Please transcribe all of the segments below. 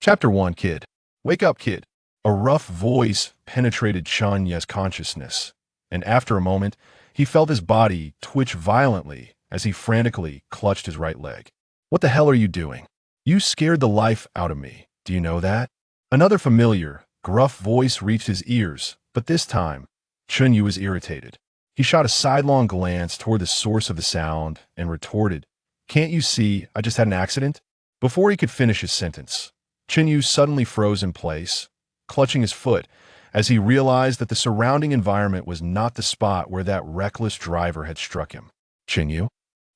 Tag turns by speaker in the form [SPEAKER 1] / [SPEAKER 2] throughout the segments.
[SPEAKER 1] Chapter 1, Kid. Wake up, kid. A rough voice penetrated Chun Yu's consciousness, and after a moment, he felt his body twitch violently as he frantically clutched his right leg. What the hell are you doing? You scared the life out of me. Do you know that? Another familiar, gruff voice reached his ears, but this time, Chun Yu was irritated. He shot a sidelong glance toward the source of the sound and retorted, "Can't you see I just had an accident?" Before he could finish his sentence, Chen Yu suddenly froze in place, clutching his foot, as he realized that the surrounding environment was not the spot where that reckless driver had struck him. Chen Yu?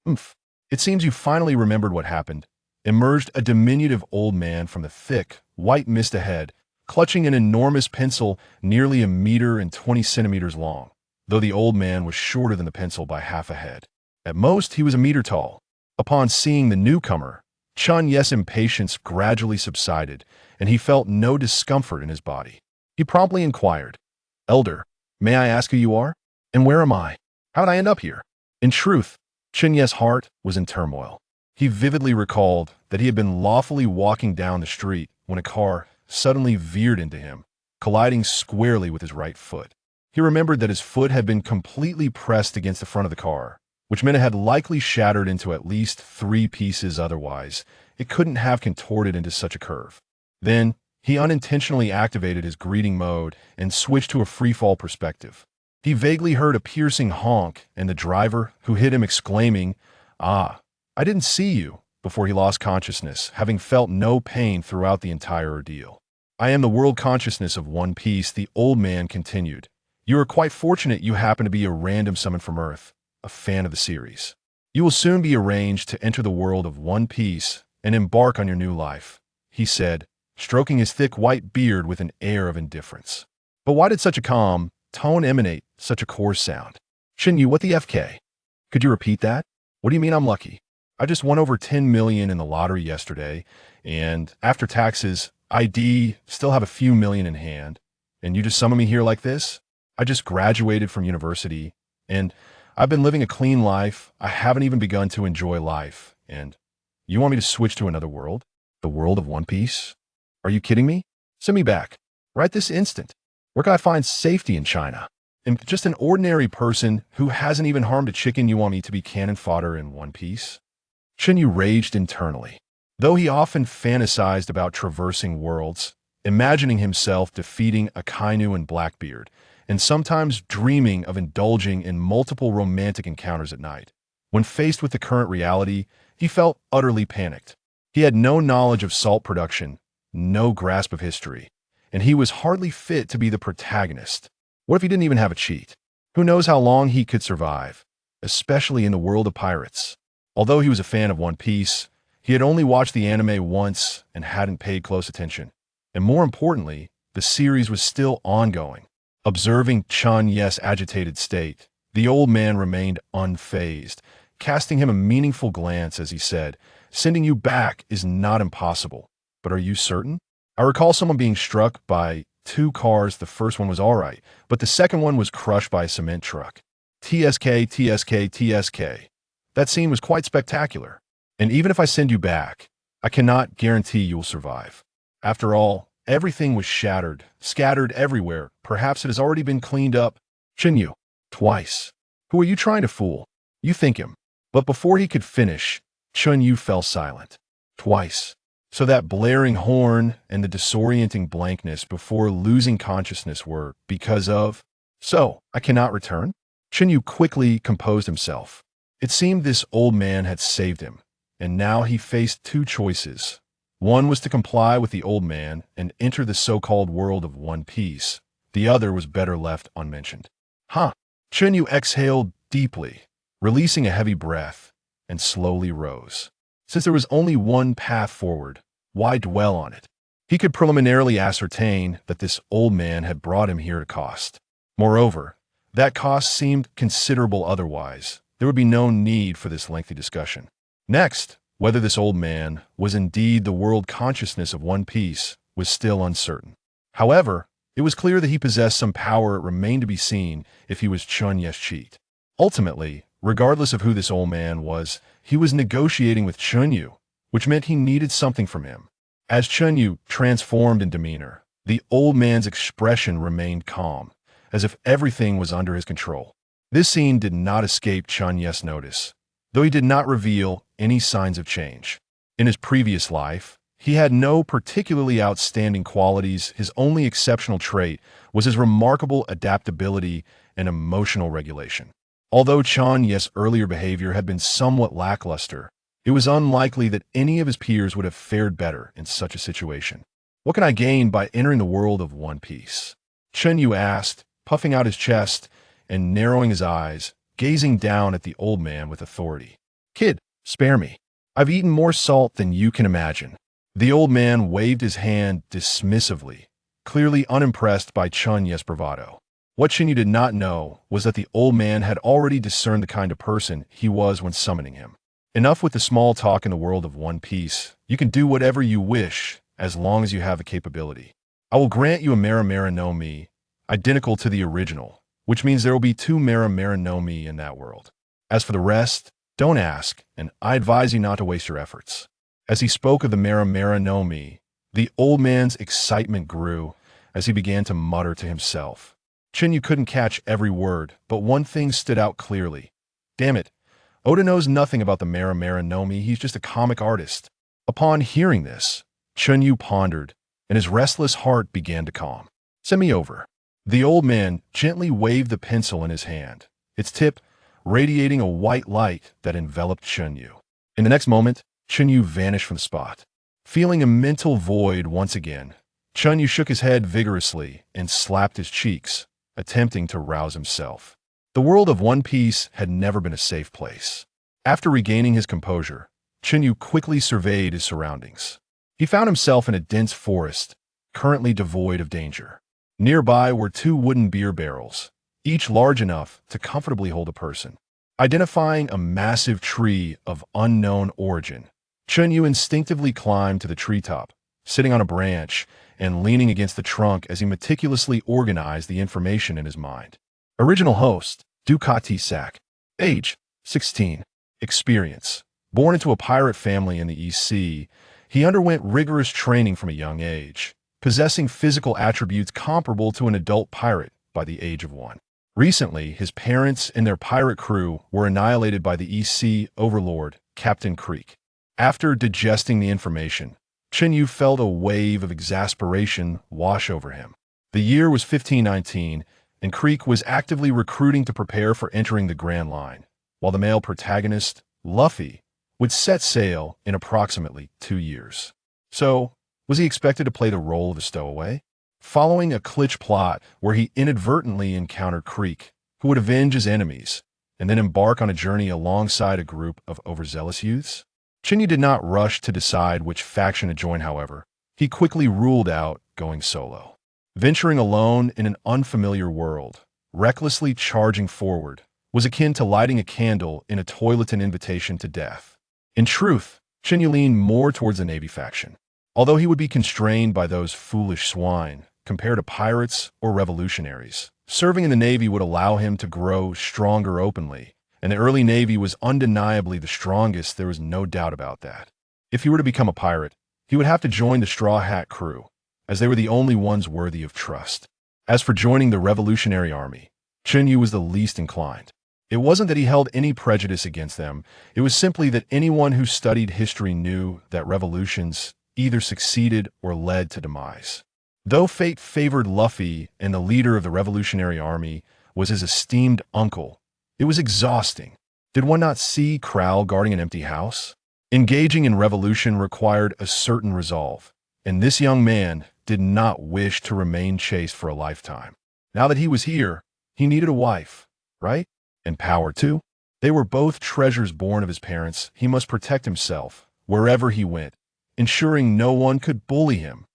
[SPEAKER 1] Oomph. It seems you finally remembered what happened. Emerged a diminutive old man from the thick, white mist ahead, clutching an enormous pencil nearly 1 meter and 20 centimeters long, though the old man was shorter than the pencil by half a head. At most, he was a meter tall. Upon seeing the newcomer, Chun Yu's impatience gradually subsided, and he felt no discomfort in his body. He promptly inquired, "Elder, may I ask who you are? And where am I? How did I end up here?" In truth, Chun Yu's heart was in turmoil. He vividly recalled that he had been lawfully walking down the street when a car suddenly veered into him, colliding squarely with his right foot. He remembered that his foot had been completely pressed against the front of the car, which meant it had likely shattered into at least 3 pieces otherwise. It couldn't have contorted into such a curve. Then, he unintentionally activated his greeting mode and switched to a freefall perspective. He vaguely heard a piercing honk and the driver, who hit him, exclaiming, "Ah, I didn't see you," before he lost consciousness, having felt no pain throughout the entire ordeal. "I am the world consciousness of One Piece," the old man continued. "You are quite fortunate you happen to be a random summon from Earth, a fan of the series. You will soon be arranged to enter the world of One Piece and embark on your new life," he said, stroking his thick white beard with an air of indifference. But why did such a calm tone emanate such a coarse sound? "Chen Yu, what the FK? Could you repeat that? What do you mean I'm lucky? I just won over 10 million in the lottery yesterday, and after taxes, I still have a few million in hand, and you just summon me here like this? I just graduated from university, and I've been living a clean life. I haven't even begun to enjoy life, and you want me to switch to another world? The world of One Piece? Are you kidding me? Send me back. Right this instant. Where can I find safety in China? I'm just an ordinary person who hasn't even harmed a chicken. You want me to be cannon fodder in One Piece?" Chen Yu raged internally. Though he often fantasized about traversing worlds, imagining himself defeating Akainu and Blackbeard, and sometimes dreaming of indulging in multiple romantic encounters at night, when faced with the current reality, he felt utterly panicked. He had no knowledge of salt production, no grasp of history, and he was hardly fit to be the protagonist. What if he didn't even have a cheat? Who knows how long he could survive, especially in the world of pirates. Although he was a fan of One Piece, he had only watched the anime once and hadn't paid close attention. And more importantly, the series was still ongoing. Observing Chun Yu's agitated state, the old man remained unfazed, casting him a meaningful glance as he said, "Sending you back is not impossible, but are you certain? I recall someone being struck by 2 cars. The first one was all right, but the second one was crushed by a cement truck. TSK, TSK, TSK. That scene was quite spectacular. And even if I send you back, I cannot guarantee you will survive. After all, everything was shattered, scattered everywhere. Perhaps it has already been cleaned up." "Chen Yu, twice. Who are you trying to fool? You think him." But before he could finish, Chun Yu fell silent. Twice. So that blaring horn and the disorienting blankness before losing consciousness were because of... "So, I cannot return?" Chen Yu quickly composed himself. It seemed this old man had saved him, and now he faced 2 choices. One was to comply with the old man and enter the so-called world of One Piece. The other was better left unmentioned. "Huh." Chun Yu exhaled deeply, releasing a heavy breath, and slowly rose. Since there was only one path forward, why dwell on it? He could preliminarily ascertain that this old man had brought him here at cost. Moreover, that cost seemed considerable otherwise. There would be no need for this lengthy discussion. Next, whether this old man was indeed the world consciousness of One Piece was still uncertain. However, it was clear that he possessed some power. It remained to be seen if he was Chun Yu's cheat. Ultimately, regardless of who this old man was, he was negotiating with Chun Yu, which meant he needed something from him. As Chun Yu transformed in demeanor, the old man's expression remained calm, as if everything was under his control. This scene did not escape Chun Yu's notice, though he did not reveal any signs of change. In his previous life, he had no particularly outstanding qualities. His only exceptional trait was his remarkable adaptability and emotional regulation. Although Chun Yu's earlier behavior had been somewhat lackluster, it was unlikely that any of his peers would have fared better in such a situation. What can I gain by entering the world of One Piece? Chen Yu asked, puffing out his chest and narrowing his eyes, gazing down at the old man with authority. Kid, spare me. I've eaten more salt than you can imagine. The old man waved his hand dismissively, clearly unimpressed by Chun Yu's bravado. What Chen Yu did not know was that the old man had already discerned the kind of person he was when summoning him. Enough with the small talk in the world of One Piece. You can do whatever you wish as long as you have the capability. I will grant you a Mera Mera no Mi, identical to the original, which means there will be 2 Mera Mera no Mi in that world. As for the rest, don't ask, and I advise you not to waste your efforts. As he spoke of the Mera Mera no Mi, the old man's excitement grew as he began to mutter to himself. Chen Yu couldn't catch every word, but one thing stood out clearly. Damn it, Oda knows nothing about the Mera Mera no Mi, he's just a comic artist. Upon hearing this, Chun Yu pondered, and his restless heart began to calm. Send me over. The old man gently waved the pencil in his hand, its tip radiating a white light that enveloped Chun Yu. In the next moment, Chun Yu vanished from the spot. Feeling a mental void once again, Chun Yu shook his head vigorously and slapped his cheeks, attempting to rouse himself. The world of One Piece had never been a safe place. After regaining his composure, Chun Yu quickly surveyed his surroundings. He found himself in a dense forest, currently devoid of danger. Nearby were 2 wooden beer barrels, each large enough to comfortably hold a person. Identifying a massive tree of unknown origin, Chun Yu instinctively climbed to the treetop, sitting on a branch and leaning against the trunk as he meticulously organized the information in his mind. Original host, Ducati Sack. Age, 16. Experience. Born into a pirate family in the East Sea, he underwent rigorous training from a young age, possessing physical attributes comparable to an adult pirate by the age of 1. Recently, his parents and their pirate crew were annihilated by the East Sea overlord, Captain Creek. After digesting the information, Chen Yu felt a wave of exasperation wash over him. The year was 1519, and Creek was actively recruiting to prepare for entering the Grand Line, while the male protagonist, Luffy, would set sail in approximately 2 years. So, was he expected to play the role of a stowaway? Following a glitch plot where he inadvertently encountered Creek, who would avenge his enemies, and then embark on a journey alongside a group of overzealous youths? Chen Yu did not rush to decide which faction to join, however. He quickly ruled out going solo. Venturing alone in an unfamiliar world, recklessly charging forward, was akin to lighting a candle in a toileted invitation to death. In truth, Chen Yu leaned more towards the Navy faction. Although he would be constrained by those foolish swine, compared to pirates or revolutionaries, serving in the Navy would allow him to grow stronger openly, and the early Navy was undeniably the strongest, there was no doubt about that. If he were to become a pirate, he would have to join the Straw Hat crew, as they were the only ones worthy of trust. As for joining the Revolutionary Army, Chun Yu was the least inclined. It wasn't that he held any prejudice against them, it was simply that anyone who studied history knew that revolutions either succeeded or led to demise. Though fate favored Luffy and the leader of the Revolutionary Army was his esteemed uncle, it was exhausting. Did one not see Crow guarding an empty house? Engaging in revolution required a certain resolve, and this young man did not wish to remain chaste for a lifetime. Now that he was here, he needed a wife, right? And power too. They were both treasures born of his parents. He must protect himself wherever he went, ensuring no one could bully him.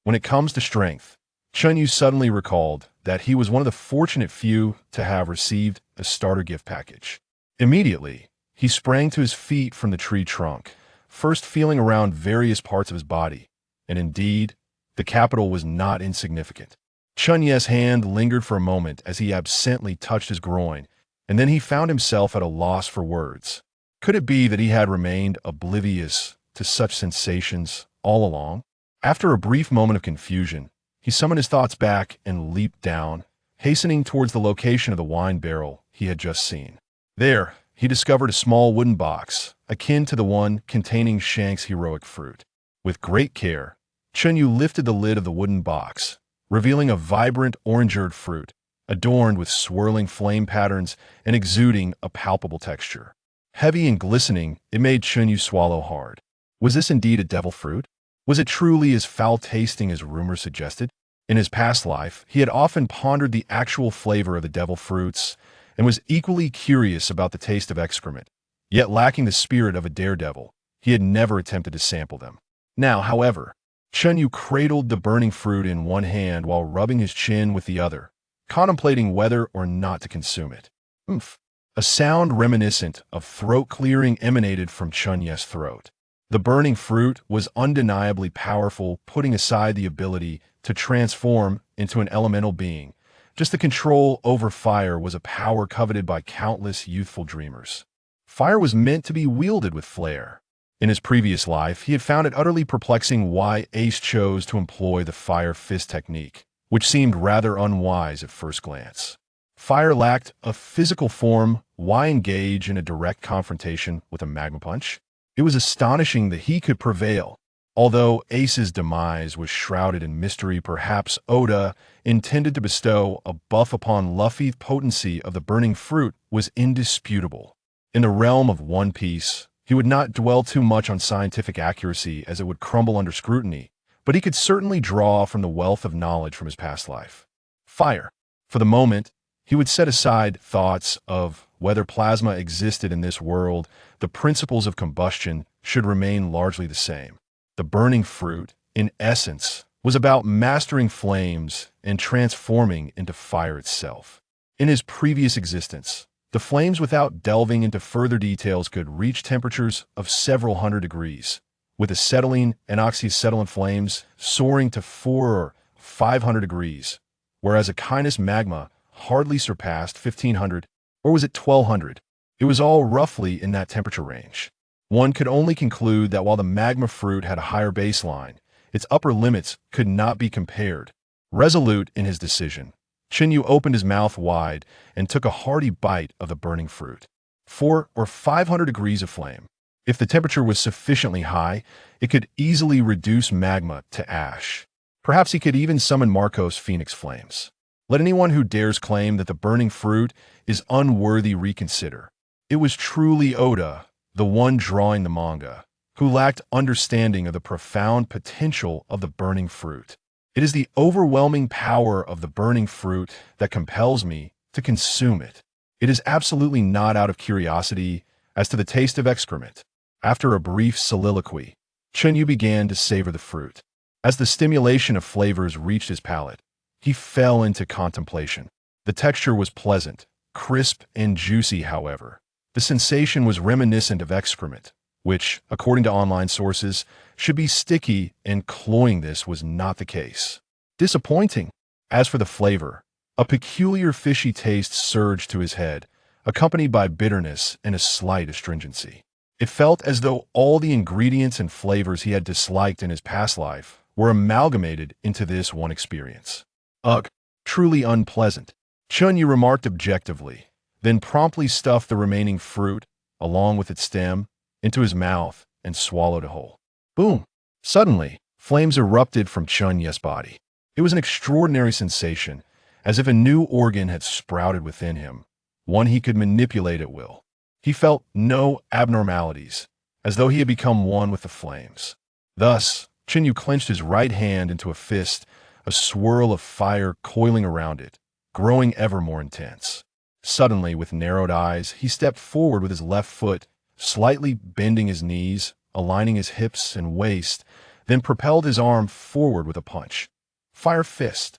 [SPEAKER 1] When it comes to strength, Chun Yu suddenly recalled that he was one of the fortunate few to have received a starter gift package. Immediately, he sprang to his feet from the tree trunk, first feeling around various parts of his body, and indeed, the capital was not insignificant. Chun Yu's hand lingered for a moment as he absently touched his groin, and then he found himself at a loss for words. Could it be that he had remained oblivious to such sensations all along? After a brief moment of confusion, he summoned his thoughts back and leaped down, hastening towards the location of the wine barrel he had just seen. There, he discovered a small wooden box, akin to the one containing Shank's heroic fruit. With great care, Chun Yu lifted the lid of the wooden box, revealing a vibrant orange-eared fruit, adorned with swirling flame patterns and exuding a palpable texture. Heavy and glistening, it made Chun Yu swallow hard. Was this indeed a devil fruit? Was it truly as foul-tasting as rumors suggested? In his past life, he had often pondered the actual flavor of the devil fruits and was equally curious about the taste of excrement. Yet lacking the spirit of a daredevil, he had never attempted to sample them. Now, however, Chun Yu cradled the burning fruit in one hand while rubbing his chin with the other, contemplating whether or not to consume it. Oomph! A sound reminiscent of throat clearing emanated from Chun Yu's throat. The burning fruit was undeniably powerful, putting aside the ability to transform into an elemental being. Just the control over fire was a power coveted by countless youthful dreamers. Fire was meant to be wielded with flair. In his previous life, he had found it utterly perplexing why Ace chose to employ the fire fist technique, which seemed rather unwise at first glance. Fire lacked a physical form. Why engage in a direct confrontation with a magma punch? It was astonishing that he could prevail. Although Ace's demise was shrouded in mystery, perhaps Oda intended to bestow a buff upon Luffy. The potency of the burning fruit was indisputable. In the realm of One Piece, he would not dwell too much on scientific accuracy as it would crumble under scrutiny, but he could certainly draw from the wealth of knowledge from his past life. Fire. For the moment, he would set aside thoughts of whether plasma existed in this world. The principles of combustion should remain largely the same. The burning fruit, in essence, was about mastering flames and transforming into fire itself. In his previous existence, the flames, without delving into further details, could reach temperatures of several hundred degrees, with acetylene and oxyacetylene flames soaring to 400 or 500 degrees, whereas echinus magma hardly surpassed 1500, or was it 1200? It was all roughly in that temperature range. One could only conclude that while the magma fruit had a higher baseline, its upper limits could not be compared. Resolute in his decision, Chen Yu opened his mouth wide and took a hearty bite of the burning fruit. 400 or 500 degrees of flame. If the temperature was sufficiently high, it could easily reduce magma to ash. Perhaps he could even summon Marco's phoenix flames. Let anyone who dares claim that the burning fruit is unworthy reconsider. It was truly Oda, the one drawing the manga, who lacked understanding of the profound potential of the burning fruit. It is the overwhelming power of the burning fruit that compels me to consume it. It is absolutely not out of curiosity as to the taste of excrement. After a brief soliloquy, Chen Yu began to savor the fruit. As the stimulation of flavors reached his palate, he fell into contemplation. The texture was pleasant, crisp and juicy, however. The sensation was reminiscent of excrement, which, according to online sources, should be sticky, and cloying. This was not the case. Disappointing. As for the flavor, a peculiar fishy taste surged to his head, accompanied by bitterness and a slight astringency. It felt as though all the ingredients and flavors he had disliked in his past life were amalgamated into this one experience. Ugh, truly unpleasant, Chun Yu remarked objectively, then promptly stuffed the remaining fruit, along with its stem, into his mouth and swallowed it whole. Boom! Suddenly, flames erupted from Chun Yu's body. It was an extraordinary sensation, as if a new organ had sprouted within him, one he could manipulate at will. He felt no abnormalities, as though he had become one with the flames. Thus, Chen Yu clenched his right hand into a fist, a swirl of fire coiling around it, growing ever more intense. Suddenly, with narrowed eyes, he stepped forward with his left foot, slightly bending his knees, aligning his hips and waist, then propelled his arm forward with a punch. Fire fist.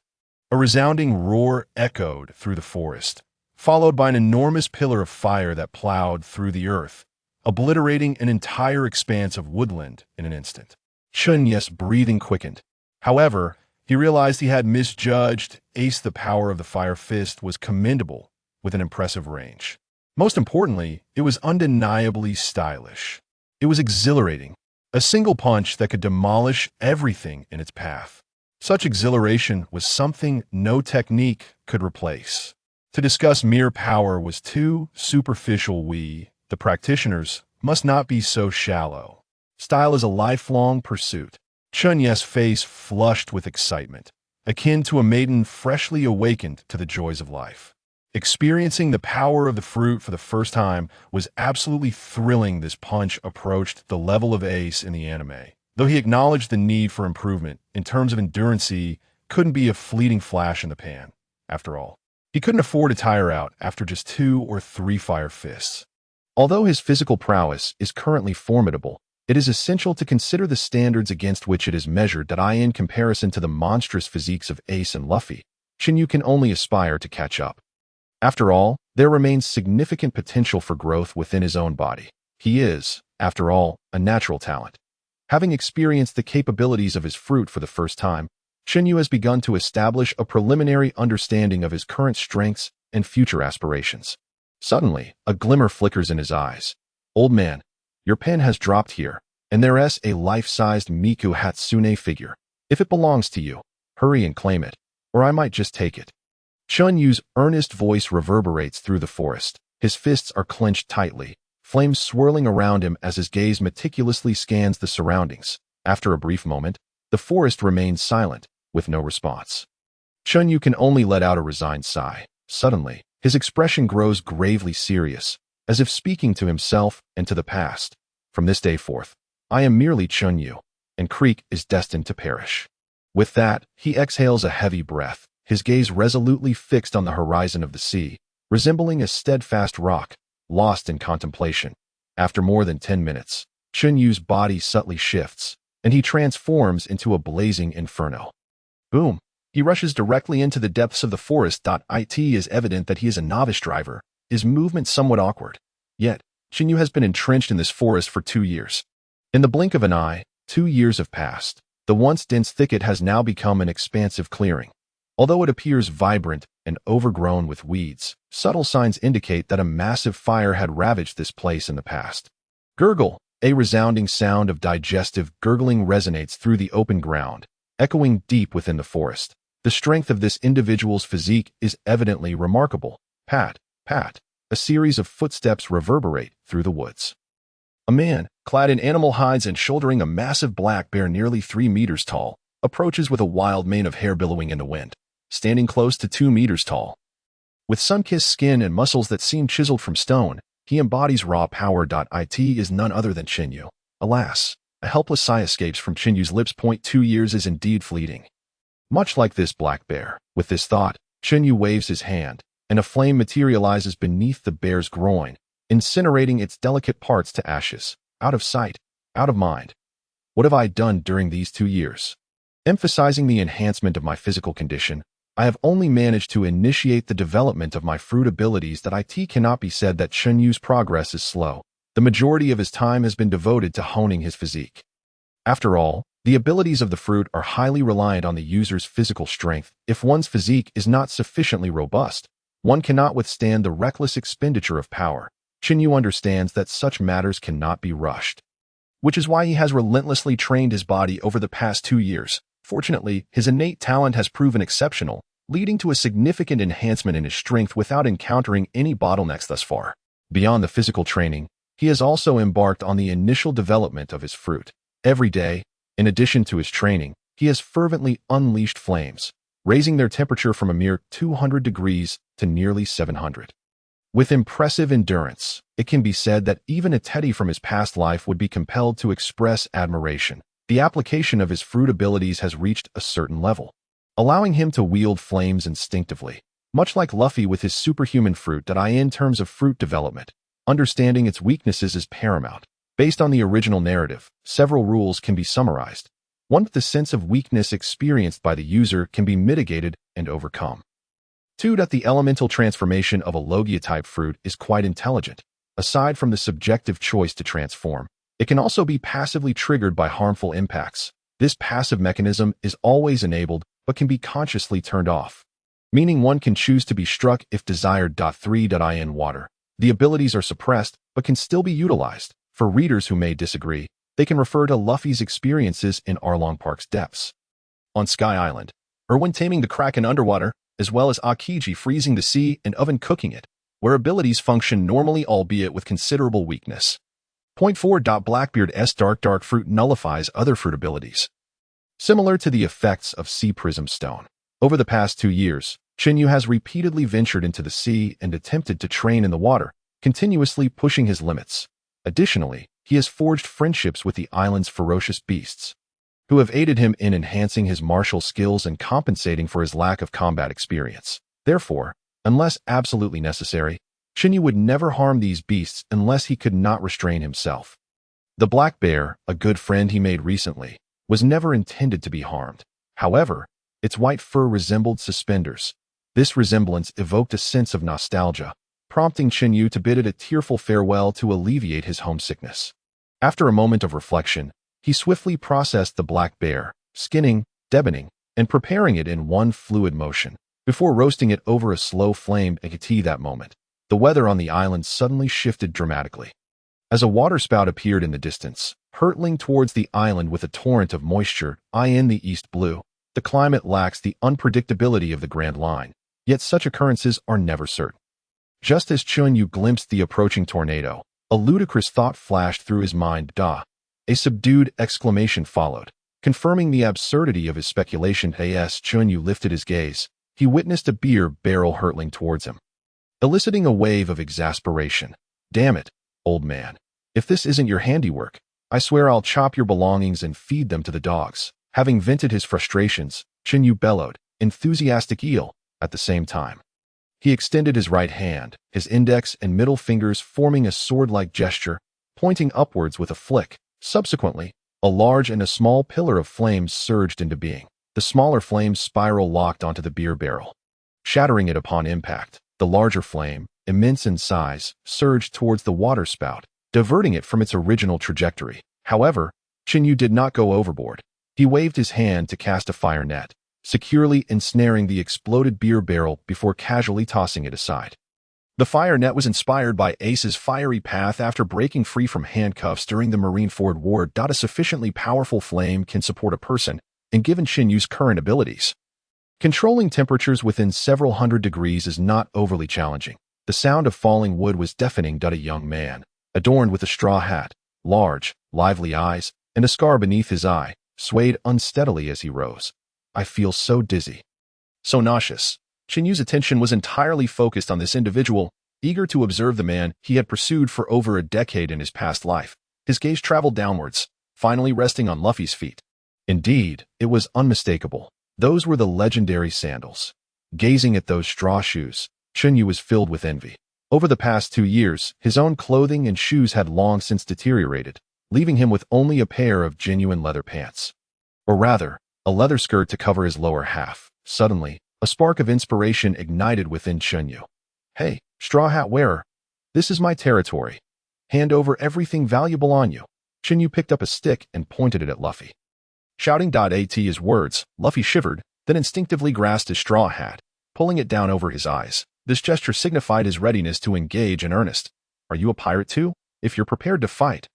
[SPEAKER 1] A resounding roar echoed through the forest, followed by an enormous pillar of fire that plowed through the earth, obliterating an entire expanse of woodland in an instant. Chun Yu's breathing quickened. However, he realized he had misjudged. The power of the fire fist was commendable, with an impressive range. Most importantly, it was undeniably stylish. It was exhilarating. A single punch that could demolish everything in its path. Such exhilaration was something no technique could replace. To discuss mere power was too superficial. We, the practitioners, must not be so shallow. Style is a lifelong pursuit. Chun Yu's face flushed with excitement, akin to a maiden freshly awakened to the joys of life. Experiencing the power of the fruit for the first time was absolutely thrilling. This punch approached the level of ace in the anime. Though he acknowledged the need for improvement in terms of endurance, he couldn't be a fleeting flash in the pan. After all, he couldn't afford to tire out after just 2 or 3 fire fists. Although his physical prowess is currently formidable, it is essential to consider the standards against which it is measured. That in comparison to the monstrous physiques of Ace and Luffy, Chen Yu can only aspire to catch up. After all, there remains significant potential for growth within his own body. He is, after all, a natural talent. Having experienced the capabilities of his fruit for the first time, Chen Yu has begun to establish a preliminary understanding of his current strengths and future aspirations. Suddenly, a glimmer flickers in his eyes. "Old man, your pen has dropped here, and there's a life-sized Miku Hatsune figure. If it belongs to you, hurry and claim it, or I might just take it." Chun Yu's earnest voice reverberates through the forest. His fists are clenched tightly, flames swirling around him as his gaze meticulously scans the surroundings. After a brief moment, the forest remains silent, with no response. Chun Yu can only let out a resigned sigh. Suddenly, his expression grows gravely serious, as if speaking to himself and to the past. "From this day forth, I am merely Chun Yu, and Creek is destined to perish." With that, he exhales a heavy breath, his gaze resolutely fixed on the horizon of the sea, resembling a steadfast rock, lost in contemplation. After more than 10 minutes, Chun Yu's body subtly shifts, and he transforms into a blazing inferno. Boom! He rushes directly into the depths of the forest. It is evident that he is a novice driver, his movement somewhat awkward. Yet, Chun Yu has been entrenched in this forest for 2 years. In the blink of an eye, 2 years have passed. The once dense thicket has now become an expansive clearing. Although it appears vibrant and overgrown with weeds, subtle signs indicate that a massive fire had ravaged this place in the past. Gurgle! A resounding sound of digestive gurgling resonates through the open ground, echoing deep within the forest. The strength of this individual's physique is evidently remarkable. Pat, pat. A series of footsteps reverberate through the woods. A man, clad in animal hides and shouldering a massive black bear nearly 3 meters tall, approaches with a wild mane of hair billowing in the wind. Standing close to 2 meters tall, with sun-kissed skin and muscles that seem chiseled from stone, he embodies raw power. It is none other than Chen Yu. Alas, a helpless sigh escapes from Chen Yu's lips. 2 years is indeed fleeting. Much like this black bear. With this thought, Chen Yu waves his hand, and a flame materializes beneath the bear's groin, incinerating its delicate parts to ashes. Out of sight, out of mind. What have I done during these 2 years? Emphasizing the enhancement of my physical condition, I have only managed to initiate the development of my fruit abilities. It cannot be said that Chen Yu's progress is slow. The majority of his time has been devoted to honing his physique. After all, the abilities of the fruit are highly reliant on the user's physical strength. If one's physique is not sufficiently robust, one cannot withstand the reckless expenditure of power. Chen Yu understands that such matters cannot be rushed, which is why he has relentlessly trained his body over the past 2 years. Fortunately, his innate talent has proven exceptional, leading to a significant enhancement in his strength without encountering any bottlenecks thus far. Beyond the physical training, he has also embarked on the initial development of his fruit. Every day, in addition to his training, he has fervently unleashed flames, raising their temperature from a mere 200 degrees to nearly 700. With impressive endurance, it can be said that even a Teddy from his past life would be compelled to express admiration. The application of his fruit abilities has reached a certain level, allowing him to wield flames instinctively, much like Luffy with his superhuman fruit. In terms of fruit development, understanding its weaknesses is paramount. Based on the original narrative, several rules can be summarized. 1. The sense of weakness experienced by the user can be mitigated and overcome. 2. The elemental transformation of a Logia-type fruit is quite intelligent. Aside from the subjective choice to transform, it can also be passively triggered by harmful impacts. This passive mechanism is always enabled but can be consciously turned off, meaning one can choose to be struck if desired. 3. In water, the abilities are suppressed but can still be utilized. For readers who may disagree, They can refer to Luffy's experiences in Arlong Park's depths, on Sky Island, or when taming the Kraken underwater, as well as Akiji freezing the sea and oven cooking it, where abilities function normally albeit with considerable weakness. Point 4. Blackbeard's dark fruit nullifies other fruit abilities. Similar to the effects of Sea Prism Stone, over the past 2 years, Chen Yu has repeatedly ventured into the sea and attempted to train in the water, continuously pushing his limits. Additionally, he has forged friendships with the island's ferocious beasts, who have aided him in enhancing his martial skills and compensating for his lack of combat experience. Therefore, unless absolutely necessary, Chen Yu would never harm these beasts unless he could not restrain himself. The black bear, a good friend he made recently, was never intended to be harmed. However, its white fur resembled suspenders. This resemblance evoked a sense of nostalgia, prompting Chen Yu to bid it a tearful farewell to alleviate his homesickness. After a moment of reflection, he swiftly processed the black bear, skinning, deboning, and preparing it in one fluid motion, before roasting it over a slow flame at that moment. The weather on the island suddenly shifted dramatically. As a waterspout appeared in the distance, hurtling towards the island with a torrent of moisture, in the east blue, the climate lacks the unpredictability of the Grand Line, yet such occurrences are never certain. Just as Chun Yu glimpsed the approaching tornado, a ludicrous thought flashed through his mind. A subdued exclamation followed, confirming the absurdity of his speculation. As Chun Yu lifted his gaze, he witnessed a beer barrel hurtling towards him, eliciting a wave of exasperation. "Damn it, old man. If this isn't your handiwork, I swear I'll chop your belongings and feed them to the dogs." Having vented his frustrations, Chen Yu bellowed, enthusiastic eel, at the same time. He extended his right hand, his index and middle fingers forming a sword-like gesture, pointing upwards with a flick. Subsequently, a large and a small pillar of flames surged into being. The smaller flames spiral locked onto the beer barrel, shattering it upon impact. The larger flame, immense in size, surged towards the water spout, diverting it from its original trajectory. However, Chen Yu did not go overboard. He waved his hand to cast a fire net, securely ensnaring the exploded beer barrel before casually tossing it aside. The fire net was inspired by Ace's fiery path after breaking free from handcuffs during the Marineford War. A sufficiently powerful flame can support a person, and given Chen Yu's current abilities, controlling temperatures within several hundred degrees is not overly challenging. The sound of falling wood was deafening. A young man, adorned with a straw hat, large, lively eyes, and a scar beneath his eye, swayed unsteadily as he rose. "I feel so dizzy, so nauseous." Chen Yu's attention was entirely focused on this individual, eager to observe the man he had pursued for over a decade in his past life. His gaze traveled downwards, finally resting on Luffy's feet. Indeed, it was unmistakable. Those were the legendary sandals. Gazing at those straw shoes, Chun Yu was filled with envy. Over the past 2 years, his own clothing and shoes had long since deteriorated, leaving him with only a pair of genuine leather pants. Or rather, a leather skirt to cover his lower half. Suddenly, a spark of inspiration ignited within Chun Yu. "Hey, straw hat wearer, this is my territory. Hand over everything valuable on you." Chun Yu picked up a stick and pointed it at Luffy. Shouting at his words, Luffy shivered, then instinctively grasped his straw hat, pulling it down over his eyes. This gesture signified his readiness to engage in earnest. "Are you a pirate too? If you're prepared to fight,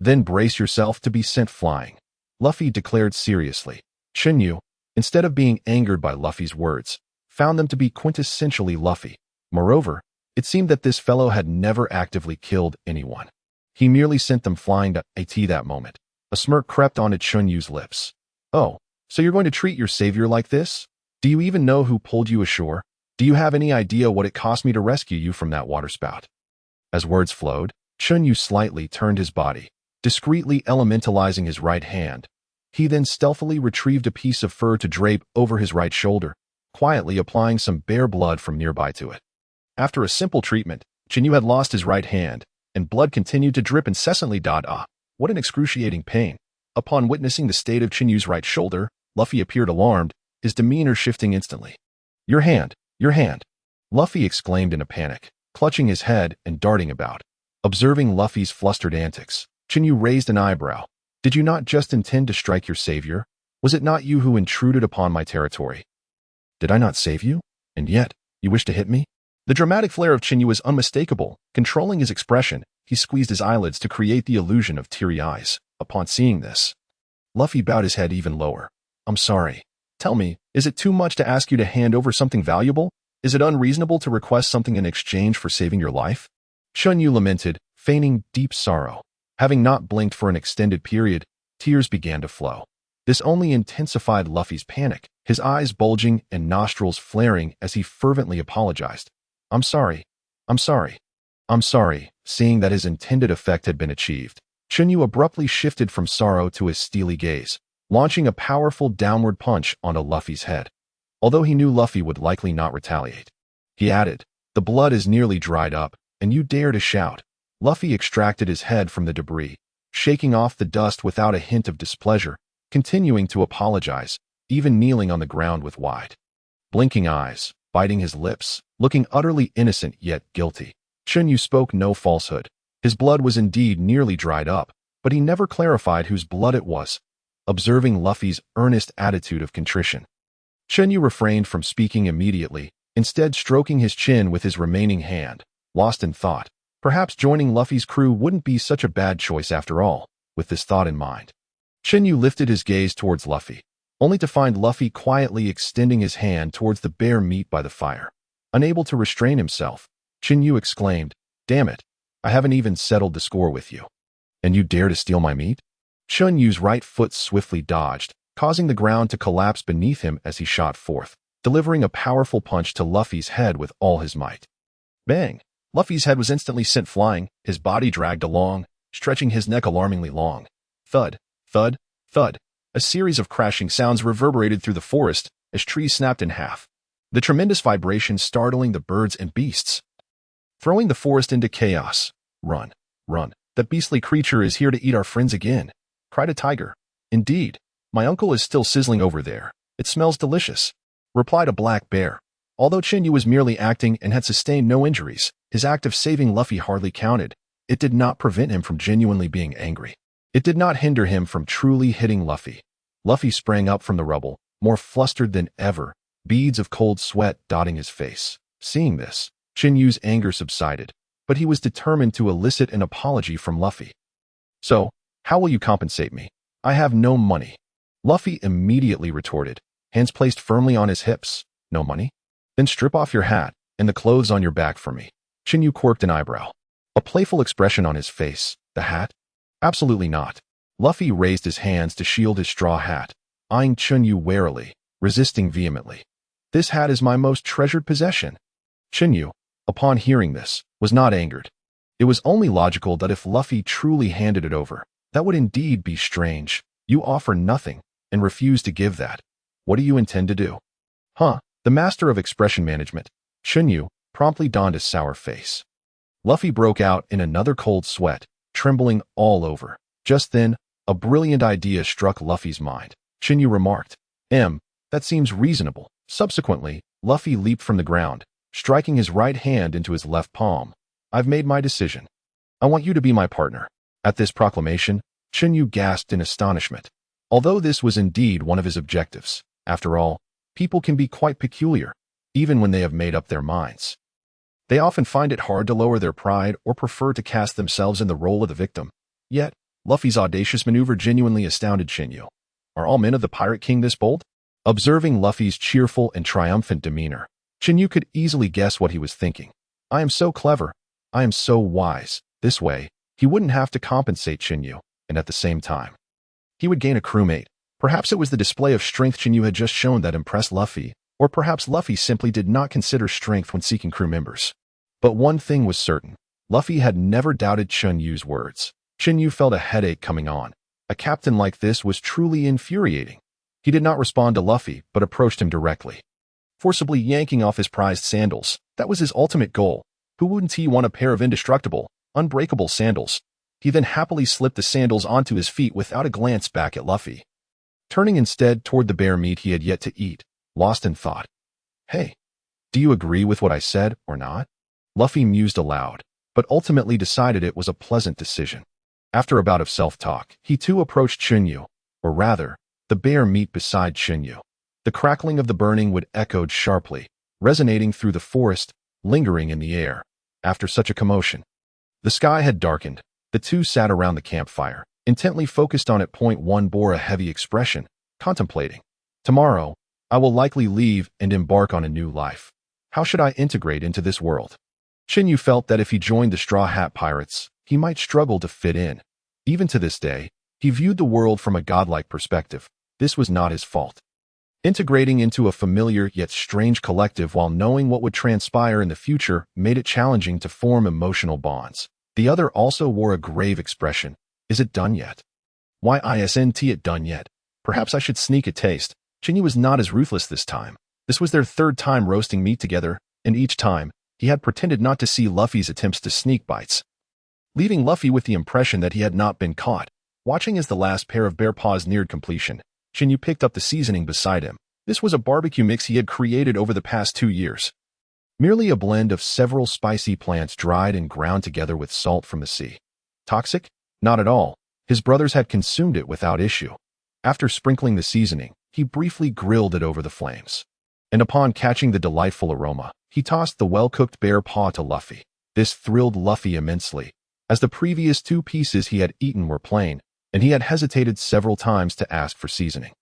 [SPEAKER 1] then brace yourself to be sent flying," Luffy declared seriously. Chen Yu, instead of being angered by Luffy's words, found them to be quintessentially Luffy. Moreover, it seemed that this fellow had never actively killed anyone. He merely sent them flying at that moment. A smirk crept onto Chun Yu's lips. "Oh, so you're going to treat your savior like this? Do you even know who pulled you ashore? Do you have any idea what it cost me to rescue you from that waterspout?" As words flowed, Chun Yu slightly turned his body, discreetly elementalizing his right hand. He then stealthily retrieved a piece of fur to drape over his right shoulder, quietly applying some bear blood from nearby to it. After a simple treatment, Chen Yu had lost his right hand, and blood continued to drip incessantly. What an excruciating pain. Upon witnessing the state of Chen Yu's right shoulder, Luffy appeared alarmed, his demeanor shifting instantly. Your hand! Your hand!" Luffy exclaimed in a panic, clutching his head and darting about. Observing Luffy's flustered antics, Chen Yu raised an eyebrow. "Did you not just intend to strike your savior? Was it not you who intruded upon my territory? Did I not save you? And yet, you wish to hit me?" The dramatic flair of Chen Yu was unmistakable. Controlling his expression, he squeezed his eyelids to create the illusion of teary eyes. Upon seeing this, Luffy bowed his head even lower. I'm sorry. Tell me, is it too much to ask you to hand over something valuable? Is it unreasonable to request something in exchange for saving your life? Chun Yu lamented, feigning deep sorrow. Having not blinked for an extended period, tears began to flow. This only intensified Luffy's panic, his eyes bulging and nostrils flaring as he fervently apologized. I'm sorry. I'm sorry. I'm sorry. Seeing that his intended effect had been achieved, Chun Yu abruptly shifted from sorrow to his steely gaze, launching a powerful downward punch onto Luffy's head. Although he knew Luffy would likely not retaliate, he added, the blood is nearly dried up, and you dare to shout. Luffy extracted his head from the debris, shaking off the dust without a hint of displeasure, continuing to apologize, even kneeling on the ground with wide, blinking eyes, biting his lips, looking utterly innocent yet guilty. Chun Yu spoke no falsehood. His blood was indeed nearly dried up, but he never clarified whose blood it was. Observing Luffy's earnest attitude of contrition, Chen Yu refrained from speaking immediately, instead stroking his chin with his remaining hand, lost in thought. Perhaps joining Luffy's crew wouldn't be such a bad choice after all. With this thought in mind, Chen Yu lifted his gaze towards Luffy, only to find Luffy quietly extending his hand towards the bare meat by the fire. Unable to restrain himself, Chen Yu exclaimed, Damn it, I haven't even settled the score with you. And you dare to steal my meat? Chun Yu's right foot swiftly dodged, causing the ground to collapse beneath him as he shot forth, delivering a powerful punch to Luffy's head with all his might. Bang! Luffy's head was instantly sent flying, his body dragged along, stretching his neck alarmingly long. Thud, thud, thud. A series of crashing sounds reverberated through the forest as trees snapped in half, the tremendous vibration startling the birds and beasts, throwing the forest into chaos. Run, run. That beastly creature is here to eat our friends again, cried a tiger. Indeed, my uncle is still sizzling over there. It smells delicious, replied a black bear. Although Chen Yu was merely acting and had sustained no injuries, his act of saving Luffy hardly counted. It did not prevent him from genuinely being angry. It did not hinder him from truly hitting Luffy. Luffy sprang up from the rubble, more flustered than ever, beads of cold sweat dotting his face. Seeing this, Chen Yu's anger subsided, but he was determined to elicit an apology from Luffy. So, how will you compensate me? I have no money. Luffy immediately retorted, hands placed firmly on his hips. No money? Then strip off your hat and the clothes on your back for me. Chen Yu quirked an eyebrow, a playful expression on his face. The hat? Absolutely not. Luffy raised his hands to shield his straw hat, eyeing Chun Yu warily, resisting vehemently. This hat is my most treasured possession. Chen Yu, upon hearing this, was not angered. It was only logical that if Luffy truly handed it over, that would indeed be strange. You offer nothing and refuse to give that. What do you intend to do? Huh? The master of expression management, Chun Yu, promptly donned a sour face. Luffy broke out in another cold sweat, trembling all over. Just then, a brilliant idea struck Luffy's mind. Chun Yu remarked, that seems reasonable. Subsequently, Luffy leaped from the ground, striking his right hand into his left palm. I've made my decision. I want you to be my partner. At this proclamation, Chun Yu gasped in astonishment. Although this was indeed one of his objectives, after all, people can be quite peculiar, even when they have made up their minds. They often find it hard to lower their pride or prefer to cast themselves in the role of the victim. Yet, Luffy's audacious maneuver genuinely astounded Chen Yu. Are all men of the Pirate King this bold? Observing Luffy's cheerful and triumphant demeanor, Chen Yu could easily guess what he was thinking. I am so clever. I am so wise. This way, he wouldn't have to compensate Chen Yu, and at the same time, he would gain a crewmate. Perhaps it was the display of strength Chen Yu had just shown that impressed Luffy, or perhaps Luffy simply did not consider strength when seeking crew members. But one thing was certain. Luffy had never doubted Chun Yu's words. Chen Yu felt a headache coming on. A captain like this was truly infuriating. He did not respond to Luffy, but approached him directly, forcibly yanking off his prized sandals. That was his ultimate goal. Who wouldn't he want a pair of indestructible, unbreakable sandals? He then happily slipped the sandals onto his feet without a glance back at Luffy, turning instead toward the bare meat he had yet to eat, lost in thought. Hey, do you agree with what I said or not? Luffy mused aloud, but ultimately decided it was a pleasant decision. After a bout of self-talk, he too approached Chun Yu, or rather, the bare meat beside Chun Yu. The crackling of the burning wood echoed sharply, resonating through the forest, lingering in the air. After such a commotion, the sky had darkened. The two sat around the campfire, intently focused on it. Point one bore a heavy expression, contemplating. Tomorrow, I will likely leave and embark on a new life. How should I integrate into this world? Chen Yu felt that if he joined the Straw Hat Pirates, he might struggle to fit in. Even to this day, he viewed the world from a godlike perspective. This was not his fault. Integrating into a familiar yet strange collective while knowing what would transpire in the future made it challenging to form emotional bonds. The other also wore a grave expression. Is it done yet? Why isn't it done yet? Perhaps I should sneak a taste. Chen Yu was not as ruthless this time. This was their third time roasting meat together, and each time, he had pretended not to see Luffy's attempts to sneak bites, leaving Luffy with the impression that he had not been caught. Watching as the last pair of bear paws neared completion, Chen Yu picked up the seasoning beside him. This was a barbecue mix he had created over the past 2 years. Merely a blend of several spicy plants dried and ground together with salt from the sea. Toxic? Not at all. His brothers had consumed it without issue. After sprinkling the seasoning, he briefly grilled it over the flames. And upon catching the delightful aroma, he tossed the well-cooked bear paw to Luffy. This thrilled Luffy immensely, as the previous 2 pieces he had eaten were plain, and he had hesitated several times to ask for seasoning.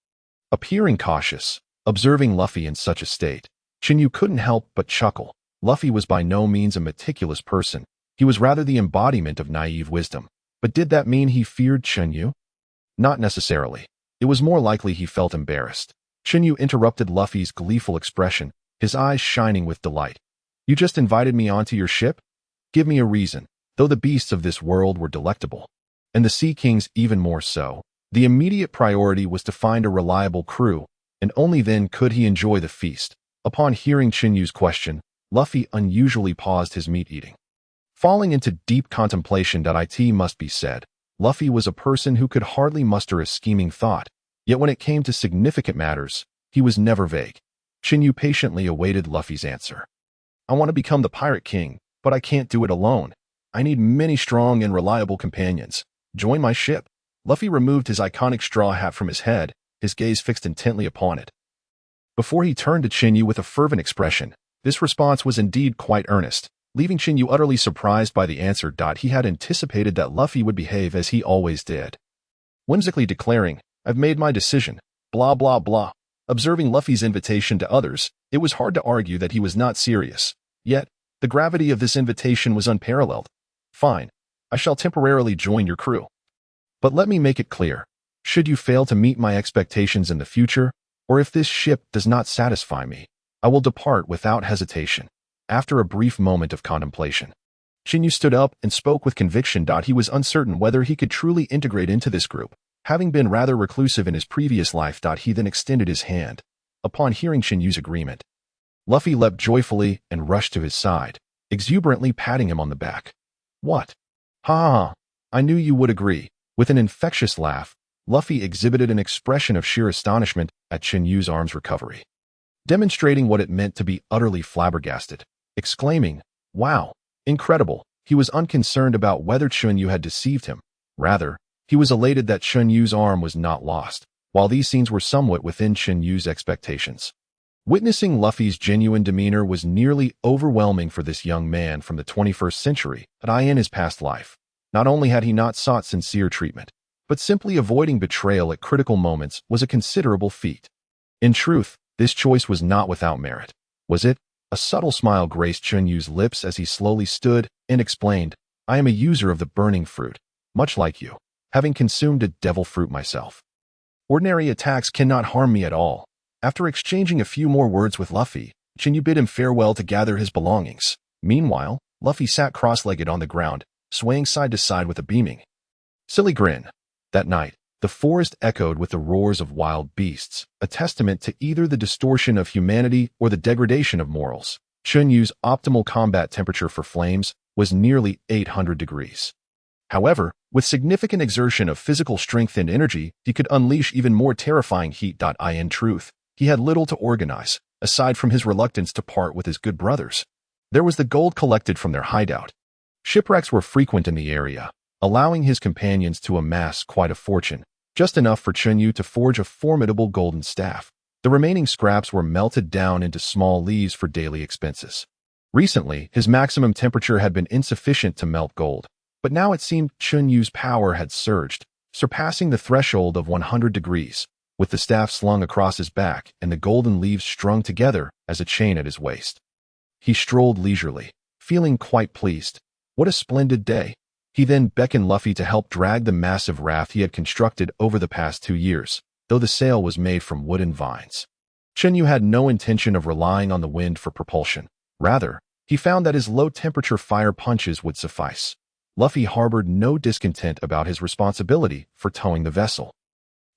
[SPEAKER 1] Appearing cautious, observing Luffy in such a state, Chen Yu couldn't help but chuckle. Luffy was by no means a meticulous person. He was rather the embodiment of naive wisdom. But did that mean he feared Chen Yu? Not necessarily. It was more likely he felt embarrassed. Chen Yu interrupted Luffy's gleeful expression, his eyes shining with delight. You just invited me onto your ship? Give me a reason. Though the beasts of this world were delectable, and the Sea Kings even more so, the immediate priority was to find a reliable crew, and only then could he enjoy the feast. Upon hearing Chen Yu's question, Luffy unusually paused his meat-eating. Falling into deep contemplation. It must be said, Luffy was a person who could hardly muster a scheming thought, yet when it came to significant matters, he was never vague. Chen Yu patiently awaited Luffy's answer. I want to become the Pirate King, but I can't do it alone. I need many strong and reliable companions. Join my ship. Luffy removed his iconic straw hat from his head, his gaze fixed intently upon it. Before he turned to Chen Yu with a fervent expression, this response was indeed quite earnest, leaving Chen Yu utterly surprised by the answer. He had anticipated that Luffy would behave as he always did, whimsically declaring, I've made my decision, blah blah blah. Observing Luffy's invitation to others, it was hard to argue that he was not serious. Yet, the gravity of this invitation was unparalleled. Fine, I shall temporarily join your crew. But let me make it clear, should you fail to meet my expectations in the future, or if this ship does not satisfy me, I will depart without hesitation. After a brief moment of contemplation, Chen Yu stood up and spoke with conviction. He was uncertain whether he could truly integrate into this group, having been rather reclusive in his previous life. He then extended his hand. Upon hearing Chen Yu's agreement, Luffy leapt joyfully and rushed to his side, exuberantly patting him on the back. What? Ha! I knew you would agree. With an infectious laugh, Luffy exhibited an expression of sheer astonishment at Chen Yu's arm's recovery, demonstrating what it meant to be utterly flabbergasted, exclaiming, Wow, incredible. He was unconcerned about whether Chun Yu had deceived him. Rather, he was elated that Chun Yu's arm was not lost, while these scenes were somewhat within Chen Yu's expectations. Witnessing Luffy's genuine demeanor was nearly overwhelming for this young man from the 21st century. In his past life, not only had he not sought sincere treatment, but simply avoiding betrayal at critical moments was a considerable feat. In truth, this choice was not without merit, was it? A subtle smile graced Chun Yu's lips as he slowly stood and explained, I am a user of the burning fruit, much like you, having consumed a devil fruit myself. Ordinary attacks cannot harm me at all. After exchanging a few more words with Luffy, Chen Yu bid him farewell to gather his belongings. Meanwhile, Luffy sat cross-legged on the ground, swaying side to side with a beaming, silly grin. That night, the forest echoed with the roars of wild beasts, a testament to either the distortion of humanity or the degradation of morals. Chun Yu's optimal combat temperature for flames was nearly 800 degrees. However, with significant exertion of physical strength and energy, he could unleash even more terrifying heat. In truth, he had little to organize, aside from his reluctance to part with his good brothers. There was the gold collected from their hideout. Shipwrecks were frequent in the area, allowing his companions to amass quite a fortune, just enough for Chun Yu to forge a formidable golden staff. The remaining scraps were melted down into small leaves for daily expenses. Recently, his maximum temperature had been insufficient to melt gold, but now it seemed Chun Yu's power had surged, surpassing the threshold of 100 degrees, with the staff slung across his back and the golden leaves strung together as a chain at his waist. He strolled leisurely, feeling quite pleased. What a splendid day. He then beckoned Luffy to help drag the massive raft he had constructed over the past 2 years, though the sail was made from wooden vines. Chen Yu had no intention of relying on the wind for propulsion. Rather, he found that his low-temperature fire punches would suffice. Luffy harbored no discontent about his responsibility for towing the vessel.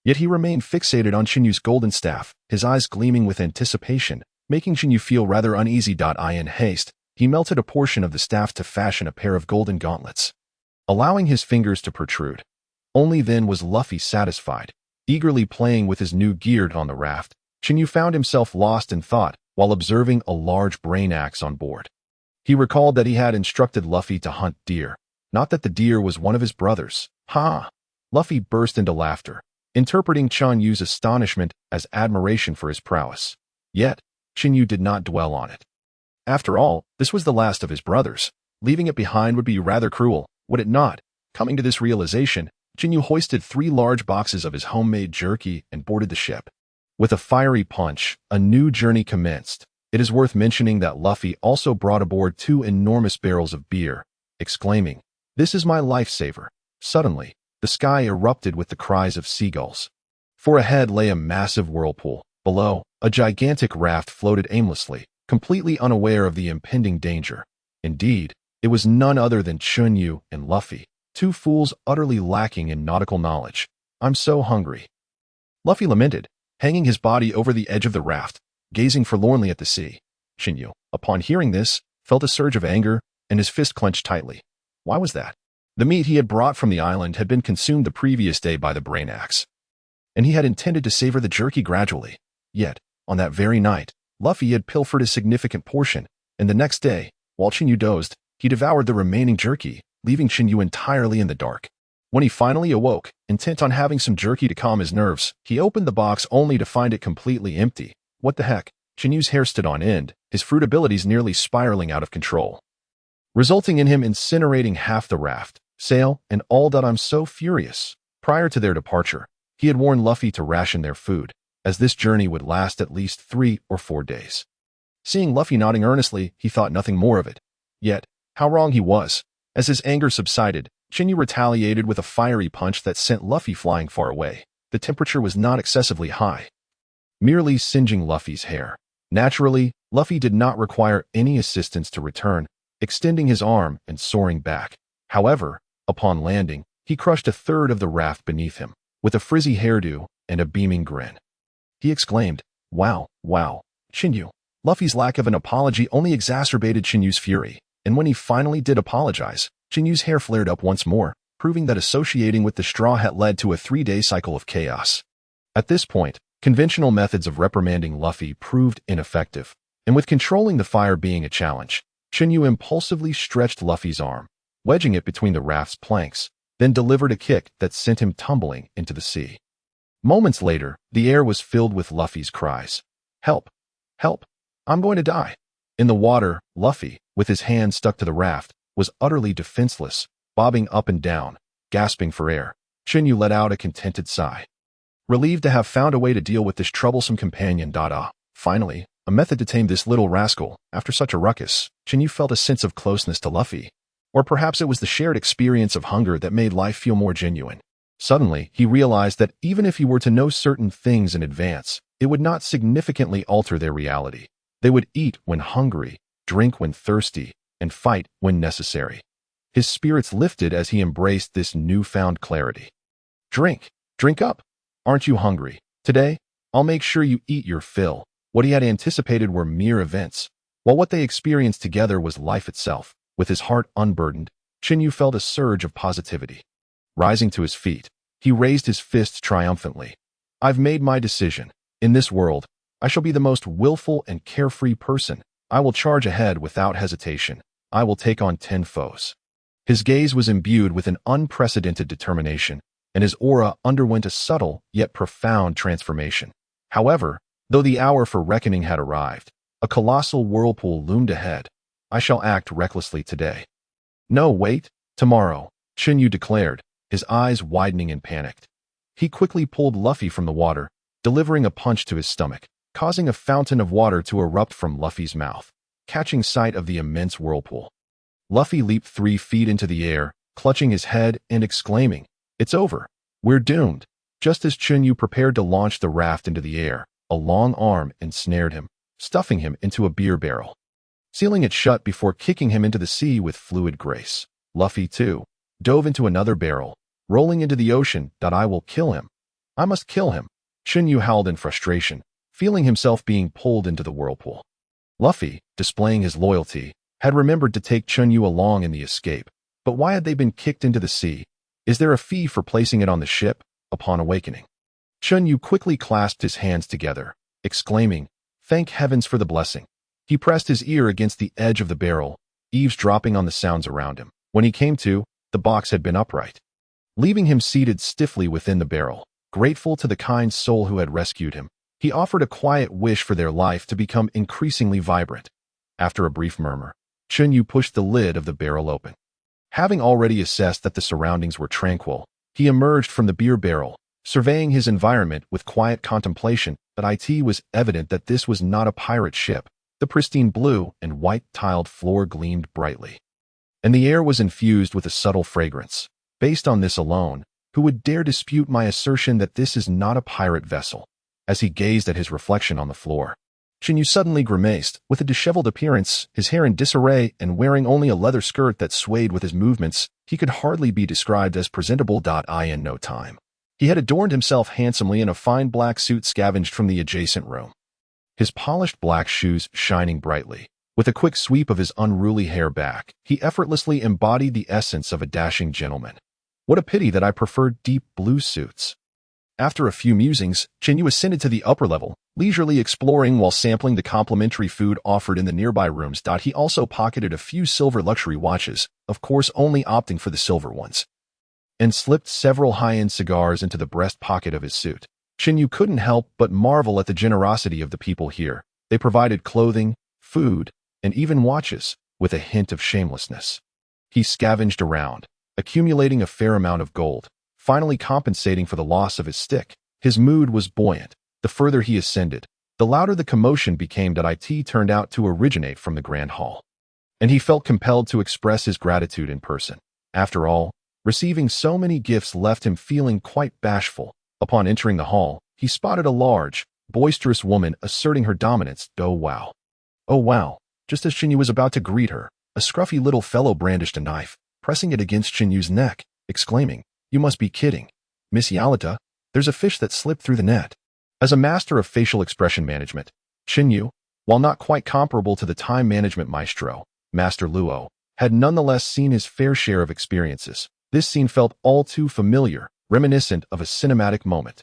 [SPEAKER 1] Yet he remained fixated on Chen Yu's golden staff, his eyes gleaming with anticipation, making Chen Yu feel rather uneasy. In haste, he melted a portion of the staff to fashion a pair of golden gauntlets, allowing his fingers to protrude. Only then was Luffy satisfied. Eagerly playing with his new gear on the raft, Chen Yu found himself lost in thought while observing a large brain axe on board. He recalled that he had instructed Luffy to hunt deer, not that the deer was one of his brothers. Ha! Luffy burst into laughter, interpreting Chun Yu's astonishment as admiration for his prowess. Yet, Chen Yu did not dwell on it. After all, this was the last of his brothers. Leaving it behind would be rather cruel, would it not? Coming to this realization, Chen Yu hoisted 3 large boxes of his homemade jerky and boarded the ship. With a fiery punch, a new journey commenced. It is worth mentioning that Luffy also brought aboard 2 enormous barrels of beer, exclaiming, "This is my lifesaver." Suddenly, the sky erupted with the cries of seagulls. For ahead lay a massive whirlpool. Below, a gigantic raft floated aimlessly, completely unaware of the impending danger. Indeed, it was none other than Chun Yu and Luffy, 2 fools utterly lacking in nautical knowledge. "I'm so hungry," Luffy lamented, hanging his body over the edge of the raft, gazing forlornly at the sea. Chen Yu, upon hearing this, felt a surge of anger, and his fist clenched tightly. Why was that? The meat he had brought from the island had been consumed the previous day by the brain axe, and he had intended to savor the jerky gradually. Yet, on that very night, Luffy had pilfered a significant portion, and the next day, while Chen Yu dozed, he devoured the remaining jerky, leaving Chen Yu entirely in the dark. When he finally awoke, intent on having some jerky to calm his nerves, he opened the box only to find it completely empty. What the heck? Chen Yu's hair stood on end, his fruit abilities nearly spiraling out of control, resulting in him incinerating half the raft, sail, and all. I'm so furious. Prior to their departure, he had warned Luffy to ration their food, as this journey would last at least 3 or 4 days. Seeing Luffy nodding earnestly, he thought nothing more of it. Yet, how wrong he was. As his anger subsided, Chen Yu retaliated with a fiery punch that sent Luffy flying far away. The temperature was not excessively high, merely singeing Luffy's hair. Naturally, Luffy did not require any assistance to return, extending his arm and soaring back. However, upon landing, he crushed a third of the raft beneath him, with a frizzy hairdo and a beaming grin. He exclaimed, "Wow, wow, Chen Yu." Luffy's lack of an apology only exacerbated Chen Yu's fury, and when he finally did apologize, Chen Yu's hair flared up once more, proving that associating with the straw had led to a 3-day cycle of chaos. At this point, conventional methods of reprimanding Luffy proved ineffective, and with controlling the fire being a challenge, Chen Yu impulsively stretched Luffy's arm, wedging it between the raft's planks, then delivered a kick that sent him tumbling into the sea. Moments later, the air was filled with Luffy's cries. "Help! Help! I'm going to die!" In the water, Luffy, with his hand stuck to the raft, was utterly defenseless, bobbing up and down, gasping for air. Chen Yu let out a contented sigh, relieved to have found a way to deal with this troublesome companion. Finally, a method to tame this little rascal. After such a ruckus, Chen Yu felt a sense of closeness to Luffy. Or perhaps it was the shared experience of hunger that made life feel more genuine. Suddenly, he realized that even if he were to know certain things in advance, it would not significantly alter their reality. They would eat when hungry, drink when thirsty, and fight when necessary. His spirits lifted as he embraced this newfound clarity. Drink up. Aren't you hungry? Today, I'll make sure you eat your fill." What he had anticipated were mere events, while what they experienced together was life itself. With his heart unburdened, Chen Yu felt a surge of positivity. Rising to his feet, he raised his fists triumphantly. "I've made my decision. In this world, I shall be the most willful and carefree person. I will charge ahead without hesitation. I will take on 10 foes." His gaze was imbued with an unprecedented determination, and his aura underwent a subtle yet profound transformation. However, though the hour for reckoning had arrived, a colossal whirlpool loomed ahead. "I shall act recklessly today." "No, wait, tomorrow," Chen Yu declared, his eyes widening in panic. He quickly pulled Luffy from the water, delivering a punch to his stomach, causing a fountain of water to erupt from Luffy's mouth, catching sight of the immense whirlpool. Luffy leaped 3 feet into the air, clutching his head and exclaiming, "It's over. We're doomed." Just as Chun Yu prepared to launch the raft into the air, a long arm ensnared him, stuffing him into a beer barrel, sealing it shut before kicking him into the sea with fluid grace. Luffy, too, dove into another barrel, rolling into the ocean. "I will kill him. I must kill him." Chun Yu howled in frustration, feeling himself being pulled into the whirlpool. Luffy, displaying his loyalty, had remembered to take Chun Yu along in the escape. But why had they been kicked into the sea? Is there a fee for placing it on the ship? Upon awakening, Chun Yu quickly clasped his hands together, exclaiming, "Thank heavens for the blessing." He pressed his ear against the edge of the barrel, eavesdropping on the sounds around him. When he came to, the box had been upright, leaving him seated stiffly within the barrel. Grateful to the kind soul who had rescued him, he offered a quiet wish for their life to become increasingly vibrant. After a brief murmur, Chun Yu pushed the lid of the barrel open. Having already assessed that the surroundings were tranquil, he emerged from the beer barrel, surveying his environment with quiet contemplation. But it was evident that this was not a pirate ship. The pristine blue and white tiled floor gleamed brightly, and the air was infused with a subtle fragrance. Based on this alone, who would dare dispute my assertion that this is not a pirate vessel? As he gazed at his reflection on the floor, Chun Yu suddenly grimaced, with a disheveled appearance, his hair in disarray, and wearing only a leather skirt that swayed with his movements. He could hardly be described as presentable. In no time, he had adorned himself handsomely in a fine black suit scavenged from the adjacent room, his polished black shoes shining brightly. With a quick sweep of his unruly hair back, he effortlessly embodied the essence of a dashing gentleman. What a pity that I preferred deep blue suits. After a few musings, Chun Yu ascended to the upper level, leisurely exploring while sampling the complimentary food offered in the nearby rooms. He also pocketed a few silver luxury watches, of course only opting for the silver ones, and slipped several high-end cigars into the breast pocket of his suit. Chun Yu couldn't help but marvel at the generosity of the people here. They provided clothing, food, and even watches, with a hint of shamelessness. He scavenged around, accumulating a fair amount of gold, finally compensating for the loss of his stick. His mood was buoyant. The further he ascended, the louder the commotion became. It turned out to originate from the Grand Hall, and he felt compelled to express his gratitude in person. After all, receiving so many gifts left him feeling quite bashful. Upon entering the hall, he spotted a large, boisterous woman asserting her dominance. Oh wow. Oh wow. Just as Chun Yu was about to greet her, a scruffy little fellow brandished a knife, pressing it against Chun Yu's neck, exclaiming, "You must be kidding. Miss Yarita, there's a fish that slipped through the net." As a master of facial expression management, Chun Yu, while not quite comparable to the time management maestro, Master Luo, had nonetheless seen his fair share of experiences. This scene felt all too familiar, reminiscent of a cinematic moment.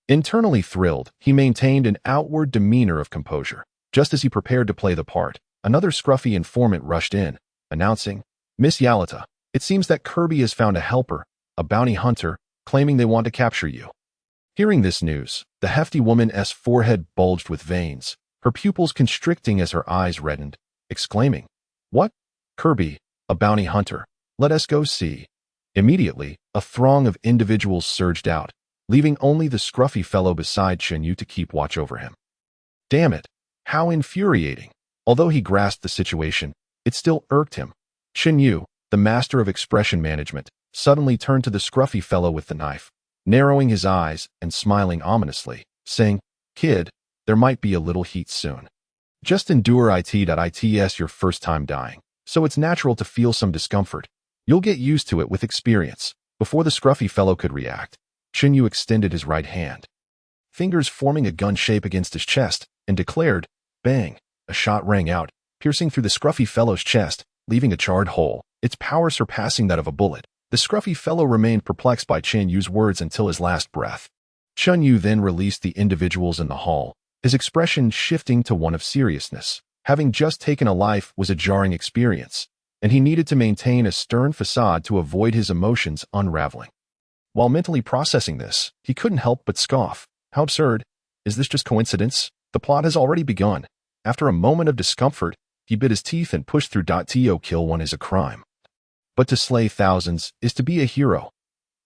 [SPEAKER 1] Internally thrilled, he maintained an outward demeanor of composure. Just as he prepared to play the part, another scruffy informant rushed in, announcing, "Miss Yarita, it seems that Kirby has found a helper, a bounty hunter, claiming they want to capture you." Hearing this news, the hefty woman's forehead bulged with veins, her pupils constricting as her eyes reddened, exclaiming, "What? Kirby, a bounty hunter? Let us go see." Immediately, a throng of individuals surged out, leaving only the scruffy fellow beside Chun Yu to keep watch over him. Damn it, how infuriating. Although he grasped the situation, it still irked him. Chun Yu, the master of expression management, suddenly turned to the scruffy fellow with the knife, narrowing his eyes and smiling ominously, saying, "Kid, there might be a little heat soon. Just endure it's your first time dying, so it's natural to feel some discomfort. You'll get used to it with experience." Before the scruffy fellow could react, Chun Yu extended his right hand, fingers forming a gun shape against his chest, and declared, "Bang!" A shot rang out, piercing through the scruffy fellow's chest, leaving a charred hole, its power surpassing that of a bullet. The scruffy fellow remained perplexed by Chun Yu's words until his last breath. Chun Yu then released the individuals in the hall, his expression shifting to one of seriousness. Having just taken a life was a jarring experience, and he needed to maintain a stern facade to avoid his emotions unraveling. While mentally processing this, he couldn't help but scoff. How absurd. Is this just coincidence? The plot has already begun. After a moment of discomfort, he bit his teeth and pushed through. To kill one is a crime, but to slay thousands is to be a hero.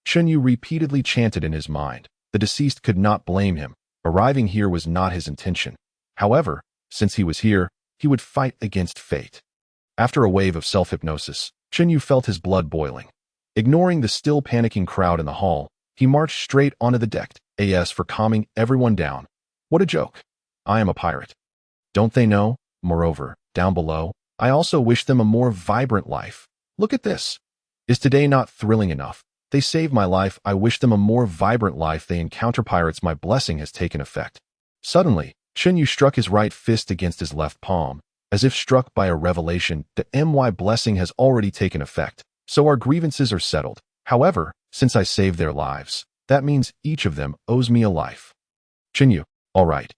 [SPEAKER 1] Chen Yu repeatedly chanted in his mind. The deceased could not blame him. Arriving here was not his intention. However, since he was here, he would fight against fate. After a wave of self-hypnosis, Chen Yu felt his blood boiling. Ignoring the still panicking crowd in the hall, he marched straight onto the deck, as for calming everyone down. What a joke. I am a pirate. Don't they know? Moreover, down below, I also wish them a more vibrant life. Look at this. Is today not thrilling enough? They saved my life. I wish them a more vibrant life. They encounter pirates. My blessing has taken effect. Suddenly, Chen Yu struck his right fist against his left palm, as if struck by a revelation. The my blessing has already taken effect, so our grievances are settled. However, since I saved their lives, that means each of them owes me a life. Chen Yu, all right,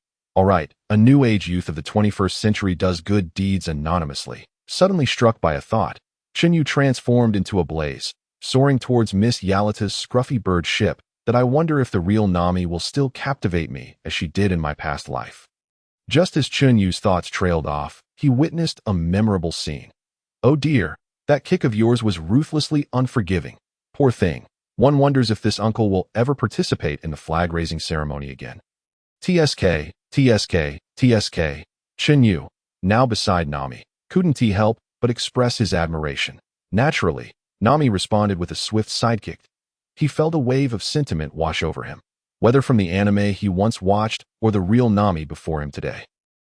[SPEAKER 1] a new age youth of the 21st century does good deeds anonymously. Suddenly struck by a thought, Chen Yu transformed into a blaze, soaring towards Miss Yarita's scruffy bird ship, that I wonder if the real Nami will still captivate me as she did in my past life. Just as Chun Yu's thoughts trailed off, he witnessed a memorable scene. Oh dear, that kick of yours was ruthlessly unforgiving. Poor thing. One wonders if this uncle will ever participate in the flag-raising ceremony again. TSK, TSK, TSK. Chen Yu, now beside Nami, couldn't he help but express his admiration. Naturally, Nami responded with a swift sidekick. He felt a wave of sentiment wash over him, whether from the anime he once watched or the real Nami before him today.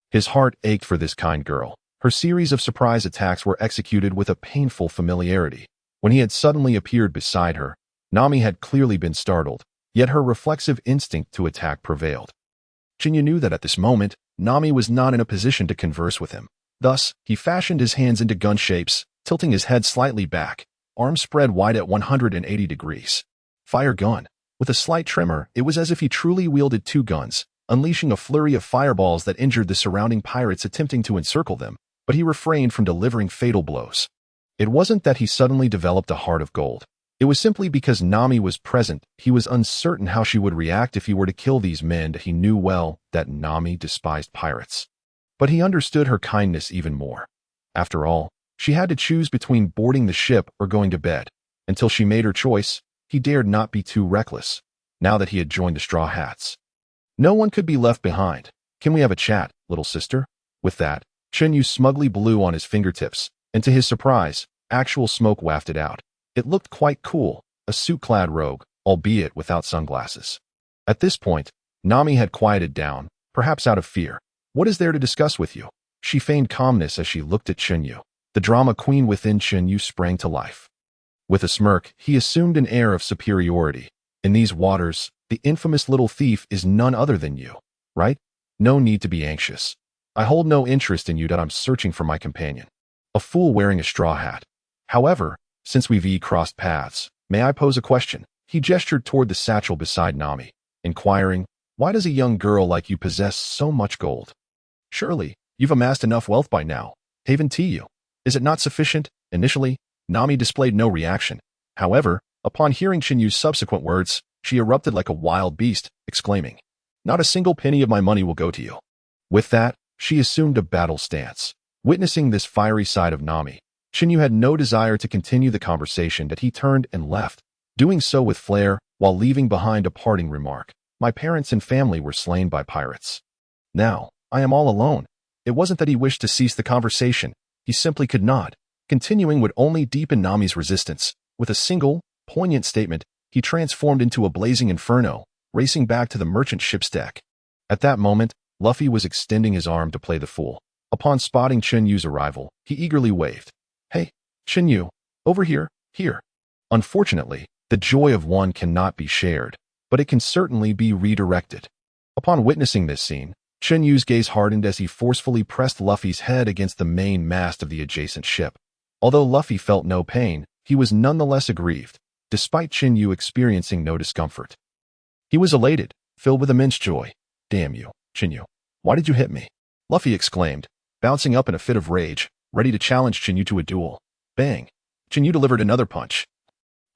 [SPEAKER 1] His heart ached for this kind girl. Her series of surprise attacks were executed with a painful familiarity. When he had suddenly appeared beside her, Nami had clearly been startled, yet her reflexive instinct to attack prevailed. Chen Yu knew that at this moment, Nami was not in a position to converse with him. Thus, he fashioned his hands into gun shapes, tilting his head slightly back, arms spread wide at 180 degrees. Fire gun. With a slight tremor, it was as if he truly wielded two guns, unleashing a flurry of fireballs that injured the surrounding pirates attempting to encircle them, but he refrained from delivering fatal blows. It wasn't that he suddenly developed a heart of gold. It was simply because Nami was present. He was uncertain how she would react if he were to kill these men. He knew well that Nami despised pirates. But he understood her kindness even more. After all, she had to choose between boarding the ship or going to bed. Until she made her choice, he dared not be too reckless, now that he had joined the Straw Hats. No one could be left behind. Can we have a chat, little sister? With that, Chen Yu smugly blew on his fingertips, and to his surprise, actual smoke wafted out. It looked quite cool, a suit-clad rogue, albeit without sunglasses. At this point, Nami had quieted down, perhaps out of fear. What is there to discuss with you? She feigned calmness as she looked at Chen Yu. The drama queen within Chen Yu sprang to life. With a smirk, he assumed an air of superiority. In these waters, the infamous little thief is none other than you, right? No need to be anxious. I hold no interest in you that I'm searching for my companion. A fool wearing a straw hat. However, since we've crossed paths, may I pose a question? He gestured toward the satchel beside Nami, inquiring, why does a young girl like you possess so much gold? Surely, you've amassed enough wealth by now. Haven you. Is it not sufficient? Initially, Nami displayed no reaction. However, upon hearing Chen Yu's subsequent words, she erupted like a wild beast, exclaiming, not a single penny of my money will go to you. With that, she assumed a battle stance. Witnessing this fiery side of Nami, Chen Yu had no desire to continue the conversation that he turned and left, doing so with flair while leaving behind a parting remark. My parents and family were slain by pirates. Now, I am all alone. It wasn't that he wished to cease the conversation. He simply could not. Continuing would only deepen Nami's resistance. With a single, poignant statement, he transformed into a blazing inferno, racing back to the merchant ship's deck. At that moment, Luffy was extending his arm to play the fool. Upon spotting Chen Yu's arrival, he eagerly waved. Hey, Chen Yu, over here, here. Unfortunately, the joy of one cannot be shared, but it can certainly be redirected. Upon witnessing this scene, Chen Yu's gaze hardened as he forcefully pressed Luffy's head against the main mast of the adjacent ship. Although Luffy felt no pain, he was nonetheless aggrieved, despite Chen Yu experiencing no discomfort. He was elated, filled with immense joy. Damn you, Chen Yu. Why did you hit me? Luffy exclaimed, bouncing up in a fit of rage, ready to challenge Chen Yu to a duel. Bang! Chen Yu delivered another punch,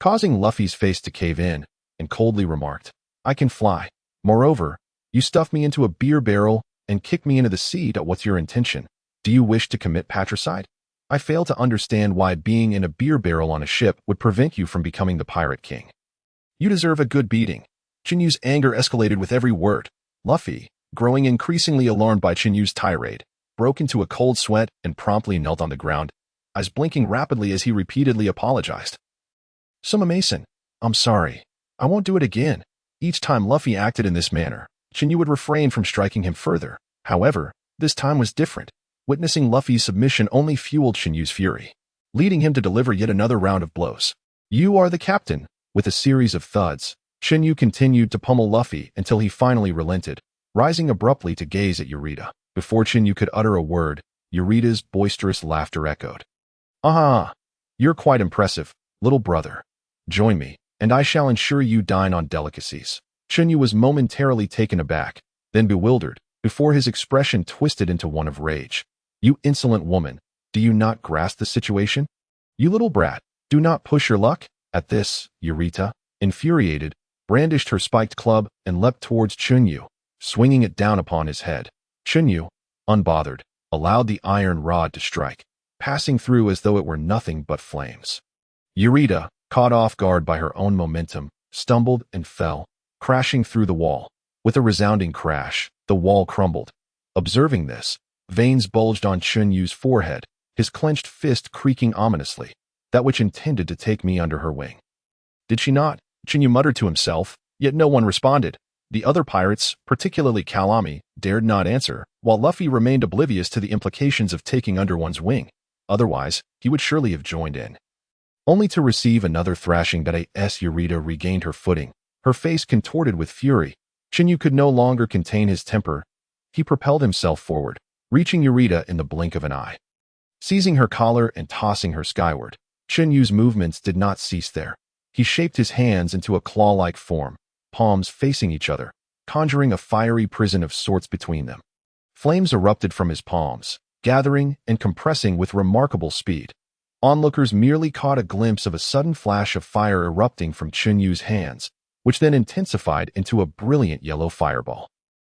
[SPEAKER 1] causing Luffy's face to cave in, and coldly remarked, I can fly. Moreover, you stuffed me into a beer barrel and kicked me into the sea. What's your intention? Do you wish to commit patricide? I fail to understand why being in a beer barrel on a ship would prevent you from becoming the Pirate King. You deserve a good beating. Chen Yu's anger escalated with every word. Luffy, growing increasingly alarmed by Chen Yu's tirade, broke into a cold sweat and promptly knelt on the ground, eyes blinking rapidly as he repeatedly apologized. Suma Mason, I'm sorry. I won't do it again. Each time Luffy acted in this manner, Chen Yu would refrain from striking him further. However, this time was different. Witnessing Luffy's submission only fueled Chen Yu's fury, leading him to deliver yet another round of blows. You are the captain. With a series of thuds, Chen Yu continued to pummel Luffy until he finally relented, rising abruptly to gaze at Yarita. Before Chen Yu could utter a word, Yarita's boisterous laughter echoed. Ah, you're quite impressive, little brother. Join me, and I shall ensure you dine on delicacies. Chen Yu was momentarily taken aback, then bewildered, before his expression twisted into one of rage. You insolent woman, do you not grasp the situation? You little brat, do not push your luck? At this, Yarita, infuriated, brandished her spiked club and leapt towards Chun Yu, swinging it down upon his head. Chun Yu, unbothered, allowed the iron rod to strike, passing through as though it were nothing but flames. Yarita, caught off guard by her own momentum, stumbled and fell, crashing through the wall. With a resounding crash, the wall crumbled. Observing this, veins bulged on Chun Yu's forehead, his clenched fist creaking ominously. That which intended to take me under her wing. Did she not? Chun Yu muttered to himself, yet no one responded. The other pirates, particularly Kalami, dared not answer, while Luffy remained oblivious to the implications of taking under one's wing. Otherwise, he would surely have joined in. Only to receive another thrashing that Yarita regained her footing, her face contorted with fury. Chen Yu could no longer contain his temper. He propelled himself forward, reaching Yarita in the blink of an eye. Seizing her collar and tossing her skyward, Chen Yu's movements did not cease there. He shaped his hands into a claw-like form, palms facing each other, conjuring a fiery prison of sorts between them. Flames erupted from his palms, gathering and compressing with remarkable speed. Onlookers merely caught a glimpse of a sudden flash of fire erupting from Chun Yu's hands, which then intensified into a brilliant yellow fireball.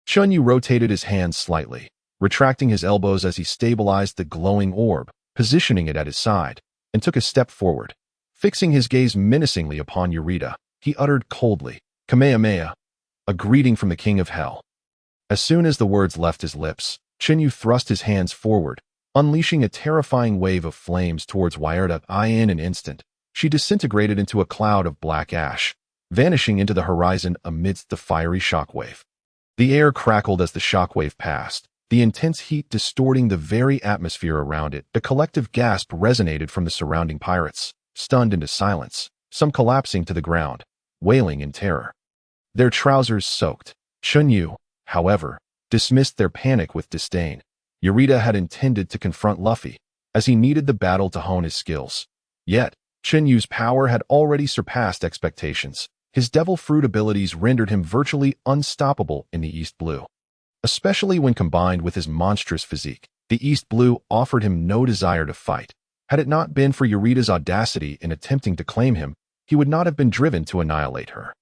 [SPEAKER 1] Chun Yu rotated his hands slightly, retracting his elbows as he stabilized the glowing orb, positioning it at his side, and took a step forward. Fixing his gaze menacingly upon Yarita, he uttered coldly, Kamehameha, a greeting from the King of Hell. As soon as the words left his lips, Chen Yu thrust his hands forward, unleashing a terrifying wave of flames towards Yarita. In an instant, she disintegrated into a cloud of black ash, vanishing into the horizon amidst the fiery shockwave. The air crackled as the shockwave passed, the intense heat distorting the very atmosphere around it. The collective gasp resonated from the surrounding pirates, stunned into silence, some collapsing to the ground, wailing in terror. Their trousers soaked. Chun Yu, however, dismissed their panic with disdain. Yarita had intended to confront Luffy, as he needed the battle to hone his skills. Yet, Chun Yu's power had already surpassed expectations. His devil fruit abilities rendered him virtually unstoppable in the East Blue. Especially when combined with his monstrous physique, the East Blue offered him no desire to fight. Had it not been for Yarita's audacity in attempting to claim him, he would not have been driven to annihilate her.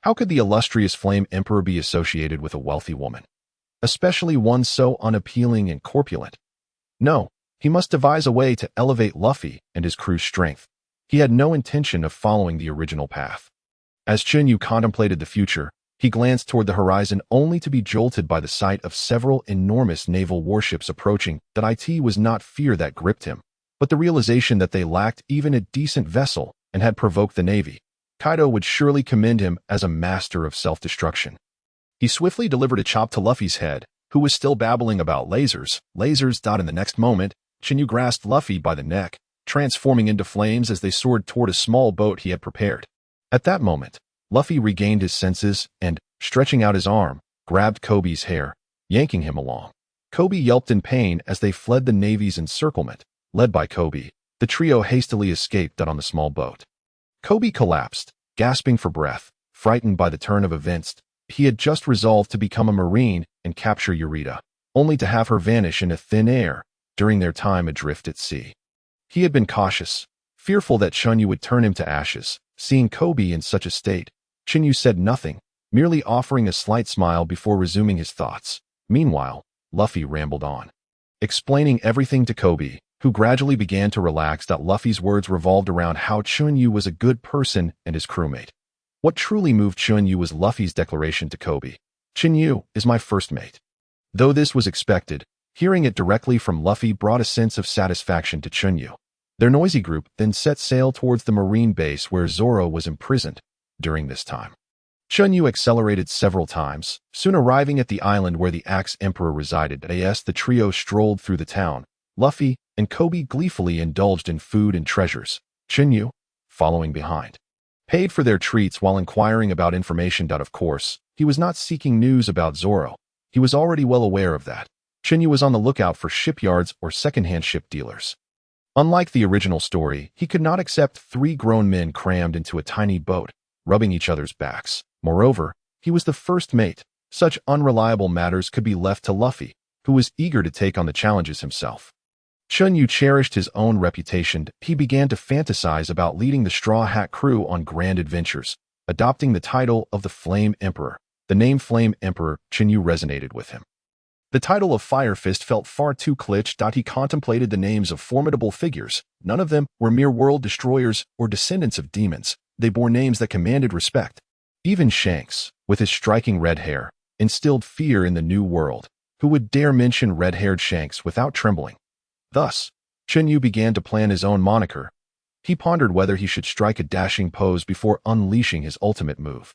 [SPEAKER 1] How could the illustrious Flame Emperor be associated with a wealthy woman, especially one so unappealing and corpulent? No, he must devise a way to elevate Luffy and his crew's strength. He had no intention of following the original path. As Chun Yu contemplated the future, he glanced toward the horizon only to be jolted by the sight of several enormous naval warships approaching. That it was not fear that gripped him, but the realization that they lacked even a decent vessel and had provoked the Navy. Kaido would surely commend him as a master of self-destruction. He swiftly delivered a chop to Luffy's head, who was still babbling about lasers. In the next moment, Chen Yu grasped Luffy by the neck, transforming into flames as they soared toward a small boat he had prepared. At that moment, Luffy regained his senses and, stretching out his arm, grabbed Kobe's hair, yanking him along. Kobe yelped in pain as they fled the Navy's encirclement. Led by Kobe, the trio hastily escaped on the small boat. Kobe collapsed, gasping for breath, frightened by the turn of events. He had just resolved to become a Marine and capture Yarita, only to have her vanish into thin air during their time adrift at sea. He had been cautious, fearful that Chun Yu would turn him to ashes. Seeing Kobe in such a state, Chun Yu said nothing, merely offering a slight smile before resuming his thoughts. Meanwhile, Luffy rambled on, explaining everything to Kobe, who gradually began to relax. Luffy's words revolved around how Chun Yu was a good person and his crewmate. What truly moved Chun Yu was Luffy's declaration to Kobe. "Chen Yu is my first mate." Though this was expected, hearing it directly from Luffy brought a sense of satisfaction to Chun Yu. Their noisy group then set sail towards the marine base where Zoro was imprisoned during this time. Chun Yu accelerated several times, soon arriving at the island where the Axe Emperor resided. As the trio strolled through the town, Luffy and Kobe gleefully indulged in food and treasures, Chun Yu following behind. Paid for their treats while inquiring about information. Of course, he was not seeking news about Zoro. He was already well aware of that. Chun Yu was on the lookout for shipyards or second-hand ship dealers. Unlike the original story, he could not accept 3 grown men crammed into a tiny boat, rubbing each other's backs. Moreover, he was the first mate. Such unreliable matters could be left to Luffy, who was eager to take on the challenges himself. Chun Yu cherished his own reputation. He began to fantasize about leading the Straw Hat crew on grand adventures, adopting the title of the Flame Emperor. The name Flame Emperor, Chun Yu resonated with him. The title of Fire Fist felt far too cliché. He contemplated the names of formidable figures. None of them were mere world destroyers or descendants of demons. They bore names that commanded respect. Even Shanks, with his striking red hair, instilled fear in the new world. Who would dare mention red-haired Shanks without trembling? Thus, Chun Yu began to plan his own moniker. He pondered whether he should strike a dashing pose before unleashing his ultimate move.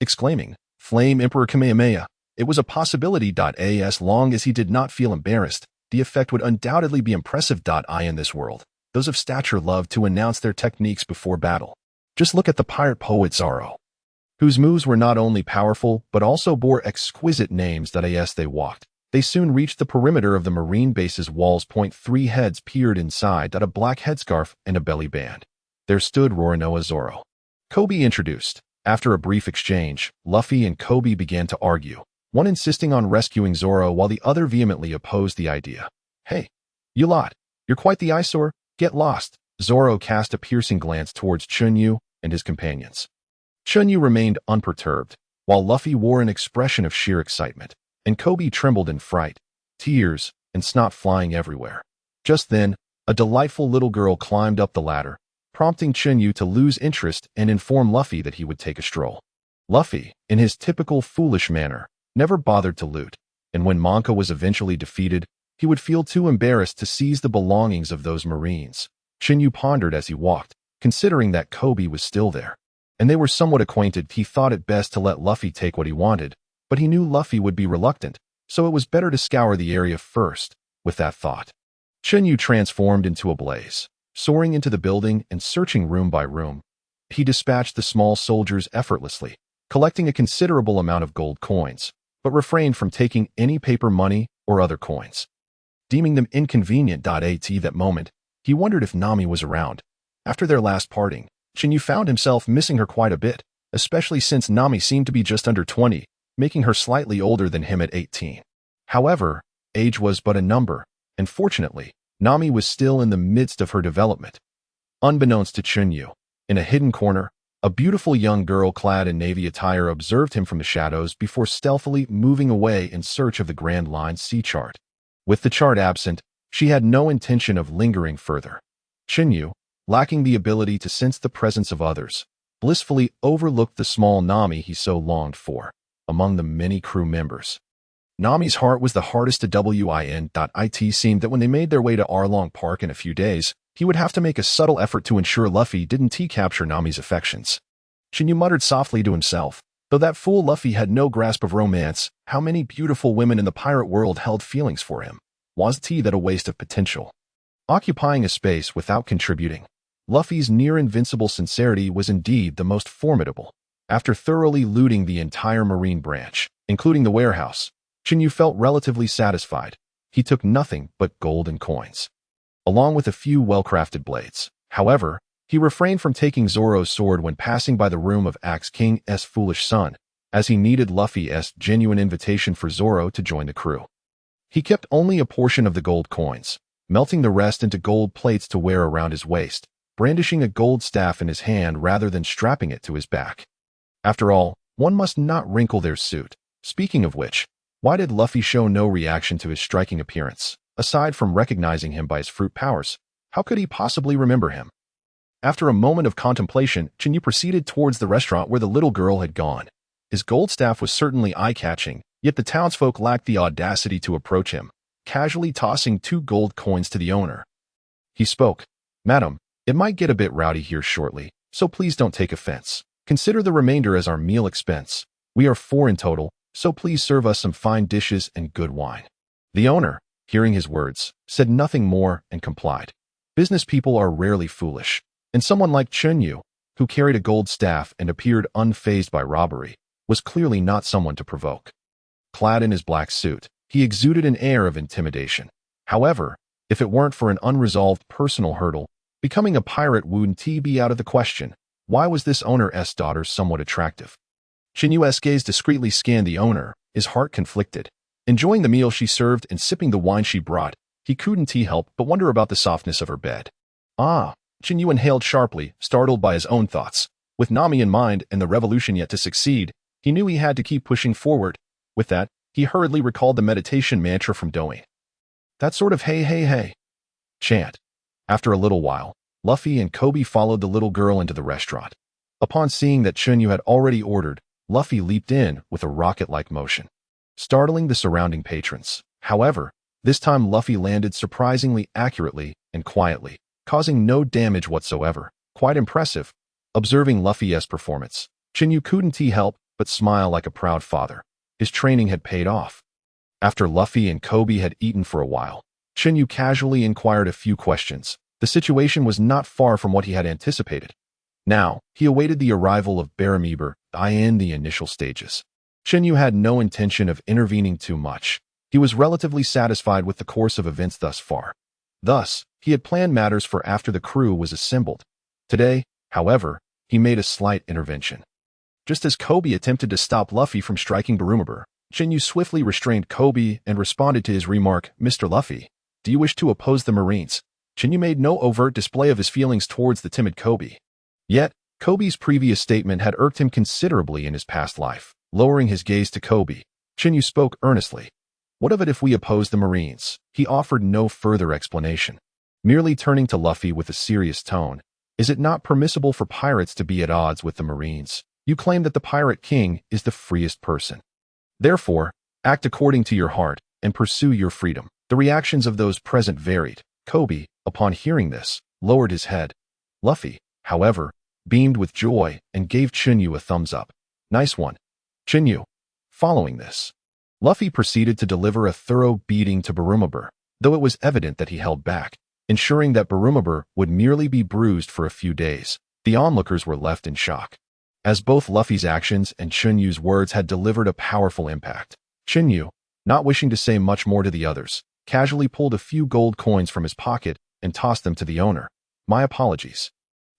[SPEAKER 1] Exclaiming, "Flame Emperor Kamehameha!" It was a possibility. As long as he did not feel embarrassed, the effect would undoubtedly be impressive. In this world, those of stature love to announce their techniques before battle. Just look at the pirate poet Zoro, whose moves were not only powerful but also bore exquisite names. As they walked, they soon reached the perimeter of the marine base's walls. 3 heads peered inside. A black headscarf and a belly band. There stood Roronoa Zoro. Kobe introduced. After a brief exchange, Luffy and Kobe began to argue, one insisting on rescuing Zoro while the other vehemently opposed the idea. "Hey, you lot, you're quite the eyesore, get lost." Zoro cast a piercing glance towards Chun Yu and his companions. Chun Yu remained unperturbed, while Luffy wore an expression of sheer excitement, and Kobe trembled in fright, tears and snot flying everywhere. Just then, a delightful little girl climbed up the ladder, prompting Chun Yu to lose interest and inform Luffy that he would take a stroll. Luffy, in his typical foolish manner, never bothered to loot, and when Monka was eventually defeated, he would feel too embarrassed to seize the belongings of those Marines. Chun Yu pondered as he walked, considering that Kobe was still there, and they were somewhat acquainted. He thought it best to let Luffy take what he wanted, but he knew Luffy would be reluctant, so it was better to scour the area first. With that thought, Chun Yu transformed into a blaze, soaring into the building and searching room by room. He dispatched the small soldiers effortlessly, collecting a considerable amount of gold coins, but refrained from taking any paper money or other coins, deeming them inconvenient. At that moment, he wondered if Nami was around. After their last parting, Chun Yu found himself missing her quite a bit, especially since Nami seemed to be just under 20, making her slightly older than him at 18. However, age was but a number, and fortunately, Nami was still in the midst of her development. Unbeknownst to Chun Yu, in a hidden corner, a beautiful young girl clad in navy attire observed him from the shadows before stealthily moving away in search of the Grand Line sea chart. With the chart absent, she had no intention of lingering further. Chun Yu, lacking the ability to sense the presence of others, blissfully overlooked the small Nami he so longed for, among the many crew members. Nami's heart was the hardest to win. It seemed that when they made their way to Arlong Park in a few days, he would have to make a subtle effort to ensure Luffy didn't capture Nami's affections. Chun Yu muttered softly to himself, though that fool Luffy had no grasp of romance, how many beautiful women in the pirate world held feelings for him? Was that a waste of potential? Occupying a space without contributing, Luffy's near-invincible sincerity was indeed the most formidable. After thoroughly looting the entire marine branch, including the warehouse, Chun Yu felt relatively satisfied. He took nothing but gold and coins, along with a few well-crafted blades. However, he refrained from taking Zoro's sword when passing by the room of Axe King's foolish son, as he needed Luffy's genuine invitation for Zoro to join the crew. He kept only a portion of the gold coins, melting the rest into gold plates to wear around his waist, brandishing a gold staff in his hand rather than strapping it to his back. After all, one must not wrinkle their suit. Speaking of which, why did Luffy show no reaction to his striking appearance? Aside from recognizing him by his fruit powers, how could he possibly remember him? After a moment of contemplation, Chen Yu proceeded towards the restaurant where the little girl had gone. His gold staff was certainly eye-catching, yet the townsfolk lacked the audacity to approach him, casually tossing 2 gold coins to the owner. He spoke, "Madam, it might get a bit rowdy here shortly, so please don't take offense. Consider the remainder as our meal expense. We are 4 in total, so please serve us some fine dishes and good wine." The owner, hearing his words, said nothing more and complied. Business people are rarely foolish, and someone like Chun Yu, who carried a gold staff and appeared unfazed by robbery, was clearly not someone to provoke. Clad in his black suit, he exuded an air of intimidation. However, if it weren't for an unresolved personal hurdle, becoming a pirate wouldn't be out of the question. Why was this owner's daughter somewhat attractive? Chen Yu's gaze discreetly scanned the owner, his heart conflicted. Enjoying the meal she served and sipping the wine she brought, he couldn't help but wonder about the softness of her bed. Chen Yu inhaled sharply, startled by his own thoughts. With Nami in mind and the revolution yet to succeed, he knew he had to keep pushing forward. With that, he hurriedly recalled the meditation mantra from Doe. That sort of hey hey hey chant. After a little while, Luffy and Kobe followed the little girl into the restaurant. Upon seeing that Chun Yu had already ordered, Luffy leaped in with a rocket-like motion, startling the surrounding patrons. However, this time Luffy landed surprisingly accurately and quietly, causing no damage whatsoever. Quite impressive. Observing Luffy's performance, Chen Yu couldn't help but smile like a proud father. His training had paid off. After Luffy and Kobe had eaten for a while, Chen Yu casually inquired a few questions. The situation was not far from what he had anticipated. Now, he awaited the arrival of Mera Mera in the initial stages. Chen Yu had no intention of intervening too much. He was relatively satisfied with the course of events thus far. Thus, he had planned matters for after the crew was assembled. Today, however, he made a slight intervention. Just as Kobe attempted to stop Luffy from striking Mera Mera, Chen Yu swiftly restrained Kobe and responded to his remark, "Mr. Luffy, do you wish to oppose the Marines?" Chen Yu made no overt display of his feelings towards the timid Kobe. Yet, Kobe's previous statement had irked him considerably in his past life. Lowering his gaze to Kobe, Chen Yu spoke earnestly. "What of it if we oppose the Marines?" He offered no further explanation. Merely turning to Luffy with a serious tone, "Is it not permissible for pirates to be at odds with the Marines? You claim that the Pirate King is the freest person. Therefore, act according to your heart and pursue your freedom." The reactions of those present varied. Kobe, upon hearing this, lowered his head. Luffy, however, beamed with joy and gave Chun Yu a thumbs up. "Nice one, Chun Yu." Following this, Luffy proceeded to deliver a thorough beating to Mera Mera, though it was evident that he held back, ensuring that Mera Mera would merely be bruised for a few days. The onlookers were left in shock, as both Luffy's actions and Chun Yu's words had delivered a powerful impact. Chun Yu, not wishing to say much more to the others, casually pulled a few gold coins from his pocket and tossed them to the owner. "My apologies.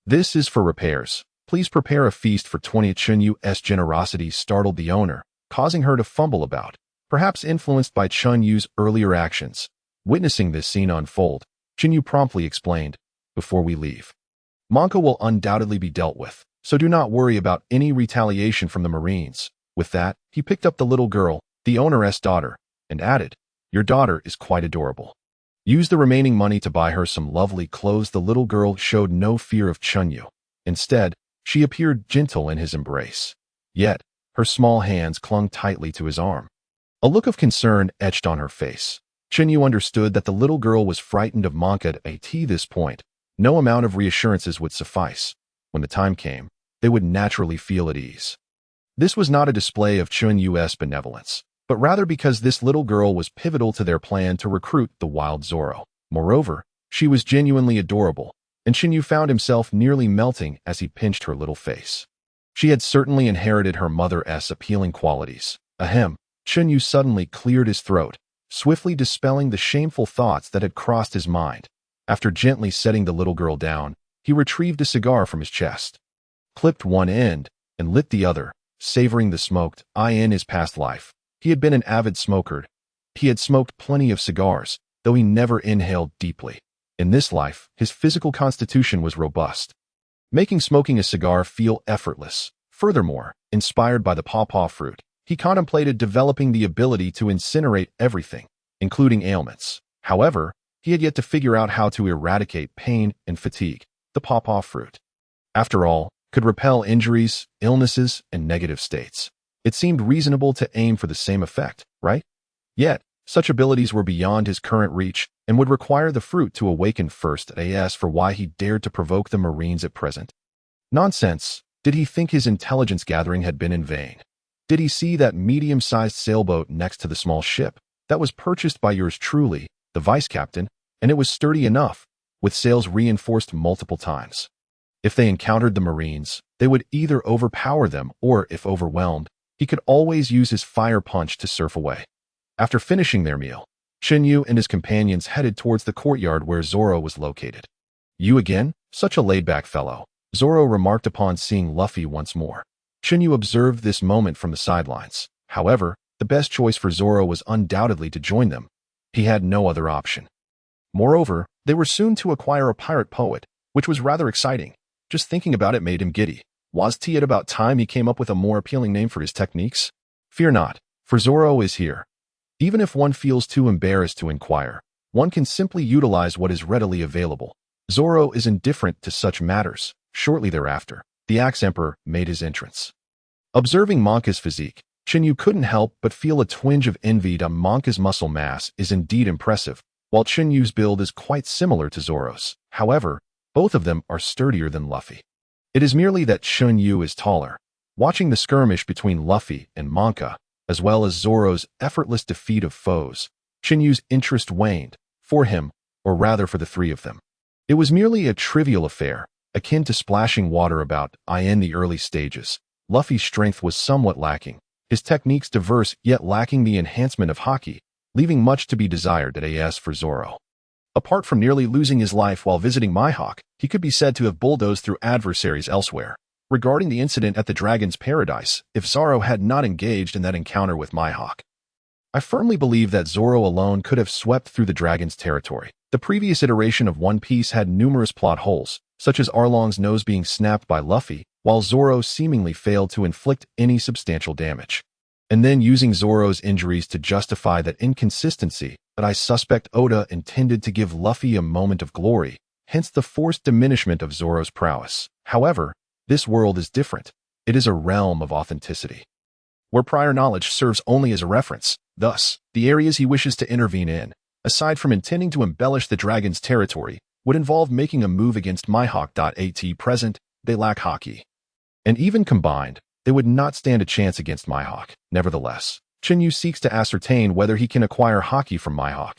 [SPEAKER 1] This is for repairs. Please prepare a feast for 20." Chun Yu's generosity startled the owner, causing her to fumble about, perhaps influenced by Chun Yu's earlier actions. Witnessing this scene unfold, Chun Yu promptly explained, "Before we leave, Monka will undoubtedly be dealt with, so do not worry about any retaliation from the Marines." With that, he picked up the little girl, the owner's daughter, and added, "Your daughter is quite adorable. Use the remaining money to buy her some lovely clothes." The little girl showed no fear of Chun Yu. Instead, she appeared gentle in his embrace. Yet, her small hands clung tightly to his arm. A look of concern etched on her face. Chun Yu understood that the little girl was frightened of Monka. At this point, no amount of reassurances would suffice. When the time came, they would naturally feel at ease. This was not a display of Chun Yu's benevolence, but rather because this little girl was pivotal to their plan to recruit the Wild Zoro. Moreover, she was genuinely adorable, and Chun Yu found himself nearly melting as he pinched her little face. She had certainly inherited her mother's appealing qualities. Ahem. Chun Yu suddenly cleared his throat, swiftly dispelling the shameful thoughts that had crossed his mind. After gently setting the little girl down, he retrieved a cigar from his chest, clipped one end, and lit the other, savoring the smoked. In his past life, he had been an avid smoker. He had smoked plenty of cigars, though he never inhaled deeply. In this life, his physical constitution was robust, making smoking a cigar feel effortless. Furthermore, inspired by the pawpaw fruit, he contemplated developing the ability to incinerate everything, including ailments. However, he had yet to figure out how to eradicate pain and fatigue. the pawpaw fruit. After all, could repel injuries, illnesses, and negative states. It seemed reasonable to aim for the same effect, right? Yet, such abilities were beyond his current reach and would require the fruit to awaken first. As for why he dared to provoke the Marines at present. Nonsense. Did he think his intelligence gathering had been in vain? Did he see that medium-sized sailboat next to the small ship that was purchased by yours truly, the vice captain, and it was sturdy enough, with sails reinforced multiple times? If they encountered the Marines, they would either overpower them or, if overwhelmed, he could always use his fire punch to surf away. After finishing their meal, Chen Yu and his companions headed towards the courtyard where Zoro was located. "You again? Such a laid-back fellow," Zoro remarked upon seeing Luffy once more. Chun Yu observed this moment from the sidelines. However, the best choice for Zoro was undoubtedly to join them. He had no other option. Moreover, they were soon to acquire a pirate poet, which was rather exciting. Just thinking about it made him giddy. Was it about time he came up with a more appealing name for his techniques? Fear not, for Zoro is here. Even if one feels too embarrassed to inquire, one can simply utilize what is readily available. Zoro is indifferent to such matters. Shortly thereafter, the Axe Emperor made his entrance. Observing Monka's physique, Chen Yu couldn't help but feel a twinge of envy. Monka's muscle mass is indeed impressive, while Chen Yu's build is quite similar to Zoro's. However, both of them are sturdier than Luffy. It is merely that Chun Yu is taller. Watching the skirmish between Luffy and Monka, as well as Zoro's effortless defeat of foes, Chen Yu's interest waned, for him, or rather for the three of them. It was merely a trivial affair, akin to splashing water about. In the early stages, Luffy's strength was somewhat lacking, his techniques diverse yet lacking the enhancement of Haki, leaving much to be desired. As for Zoro, apart from nearly losing his life while visiting Mihawk, he could be said to have bulldozed through adversaries elsewhere. Regarding the incident at the Dragon's Paradise, if Zoro had not engaged in that encounter with Mihawk, I firmly believe that Zoro alone could have swept through the Dragon's territory. The previous iteration of One Piece had numerous plot holes, such as Arlong's nose being snapped by Luffy, while Zoro seemingly failed to inflict any substantial damage. And then using Zoro's injuries to justify that inconsistency, but I suspect Oda intended to give Luffy a moment of glory, hence the forced diminishment of Zoro's prowess. However, this world is different. It is a realm of authenticity, where prior knowledge serves only as a reference. Thus, the areas he wishes to intervene in, aside from intending to embellish the Dragon's territory, would involve making a move against Mihawk. At present, they lack Haki. And even combined, they would not stand a chance against Mihawk. Nevertheless, Chen Yu seeks to ascertain whether he can acquire Haki from Mihawk.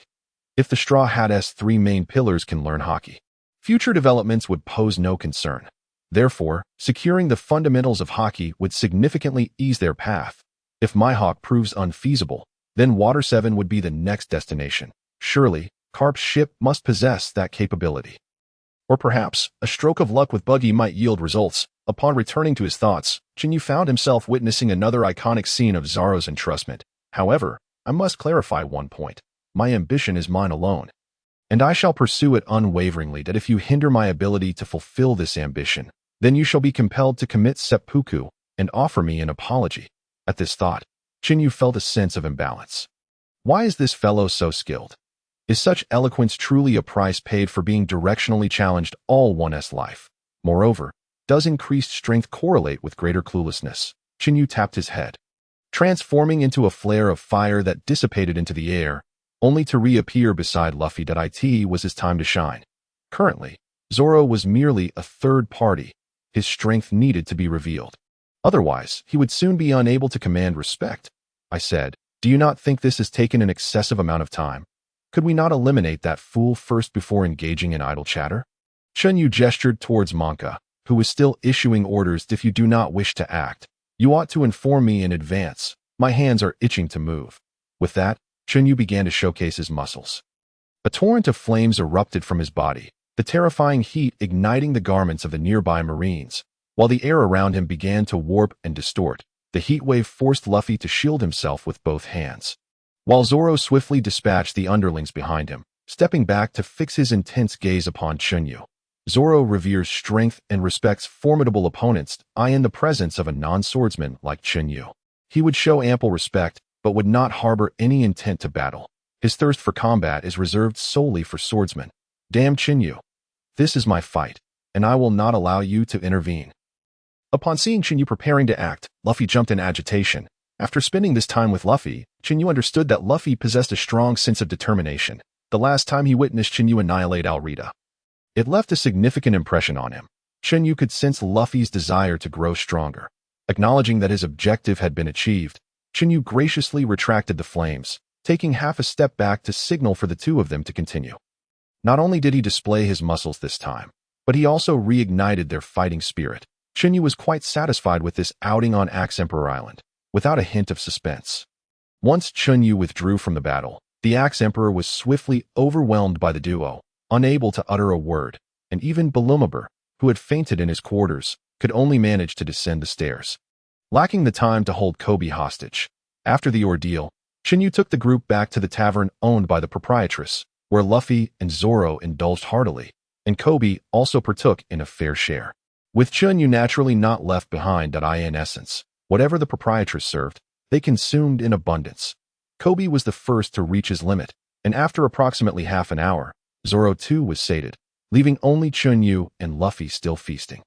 [SPEAKER 1] If the Straw Hat's three main pillars can learn Haki, future developments would pose no concern. Therefore, securing the fundamentals of Haki would significantly ease their path. If Mihawk proves unfeasible, then Water 7 would be the next destination. Surely, Carp's ship must possess that capability. Or perhaps, a stroke of luck with Buggy might yield results. Upon returning to his thoughts, Chen Yu found himself witnessing another iconic scene of Zoro's entrustment. However, I must clarify one point. My ambition is mine alone, and I shall pursue it unwaveringly. That if you hinder my ability to fulfill this ambition, then you shall be compelled to commit seppuku and offer me an apology. At this thought, Chen Yu felt a sense of imbalance. Why is this fellow so skilled? Is such eloquence truly a price paid for being directionally challenged all one's life? Moreover, does increased strength correlate with greater cluelessness? Chen Yu tapped his head, transforming into a flare of fire that dissipated into the air, only to reappear beside Luffy. It was his time to shine. Currently, Zoro was merely a third party. His strength needed to be revealed. Otherwise, he would soon be unable to command respect. I said, do you not think this has taken an excessive amount of time? Could we not eliminate that fool first before engaging in idle chatter? Chun Yu gestured towards Monka, who was still issuing orders. If you do not wish to act, you ought to inform me in advance. My hands are itching to move. With that, Chun Yu began to showcase his muscles. A torrent of flames erupted from his body, the terrifying heat igniting the garments of the nearby Marines. While the air around him began to warp and distort, the heat wave forced Luffy to shield himself with both hands, while Zoro swiftly dispatched the underlings behind him, stepping back to fix his intense gaze upon Chun Yu. Zoro reveres strength and respects formidable opponents. In the presence of a non-swordsman like Chun Yu, he would show ample respect, but would not harbor any intent to battle. His thirst for combat is reserved solely for swordsmen. Damn Chun Yu. This is my fight. and I will not allow you to intervene." Upon seeing Chen Yu preparing to act, Luffy jumped in agitation. After spending this time with Luffy, Chen Yu understood that Luffy possessed a strong sense of determination. The last time he witnessed Chen Yu annihilate Yarita, it left a significant impression on him. Chen Yu could sense Luffy's desire to grow stronger. Acknowledging that his objective had been achieved, Chen Yu graciously retracted the flames, taking half a step back to signal for the two of them to continue. Not only did he display his muscles this time, but he also reignited their fighting spirit. Chen Yu was quite satisfied with this outing on Axe Emperor Island, without a hint of suspense. Once Chun Yu withdrew from the battle, the Axe Emperor was swiftly overwhelmed by the duo, unable to utter a word, and even Balumabur, who had fainted in his quarters, could only manage to descend the stairs. Lacking the time to hold Kobe hostage, after the ordeal, Chen Yu took the group back to the tavern owned by the proprietress, where Luffy and Zoro indulged heartily, and Kobe also partook in a fair share. With Chun Yu naturally not left behind, in essence, whatever the proprietress served, they consumed in abundance. Kobe was the first to reach his limit, and after approximately half an hour, Zoro too was sated, leaving only Chun Yu and Luffy still feasting.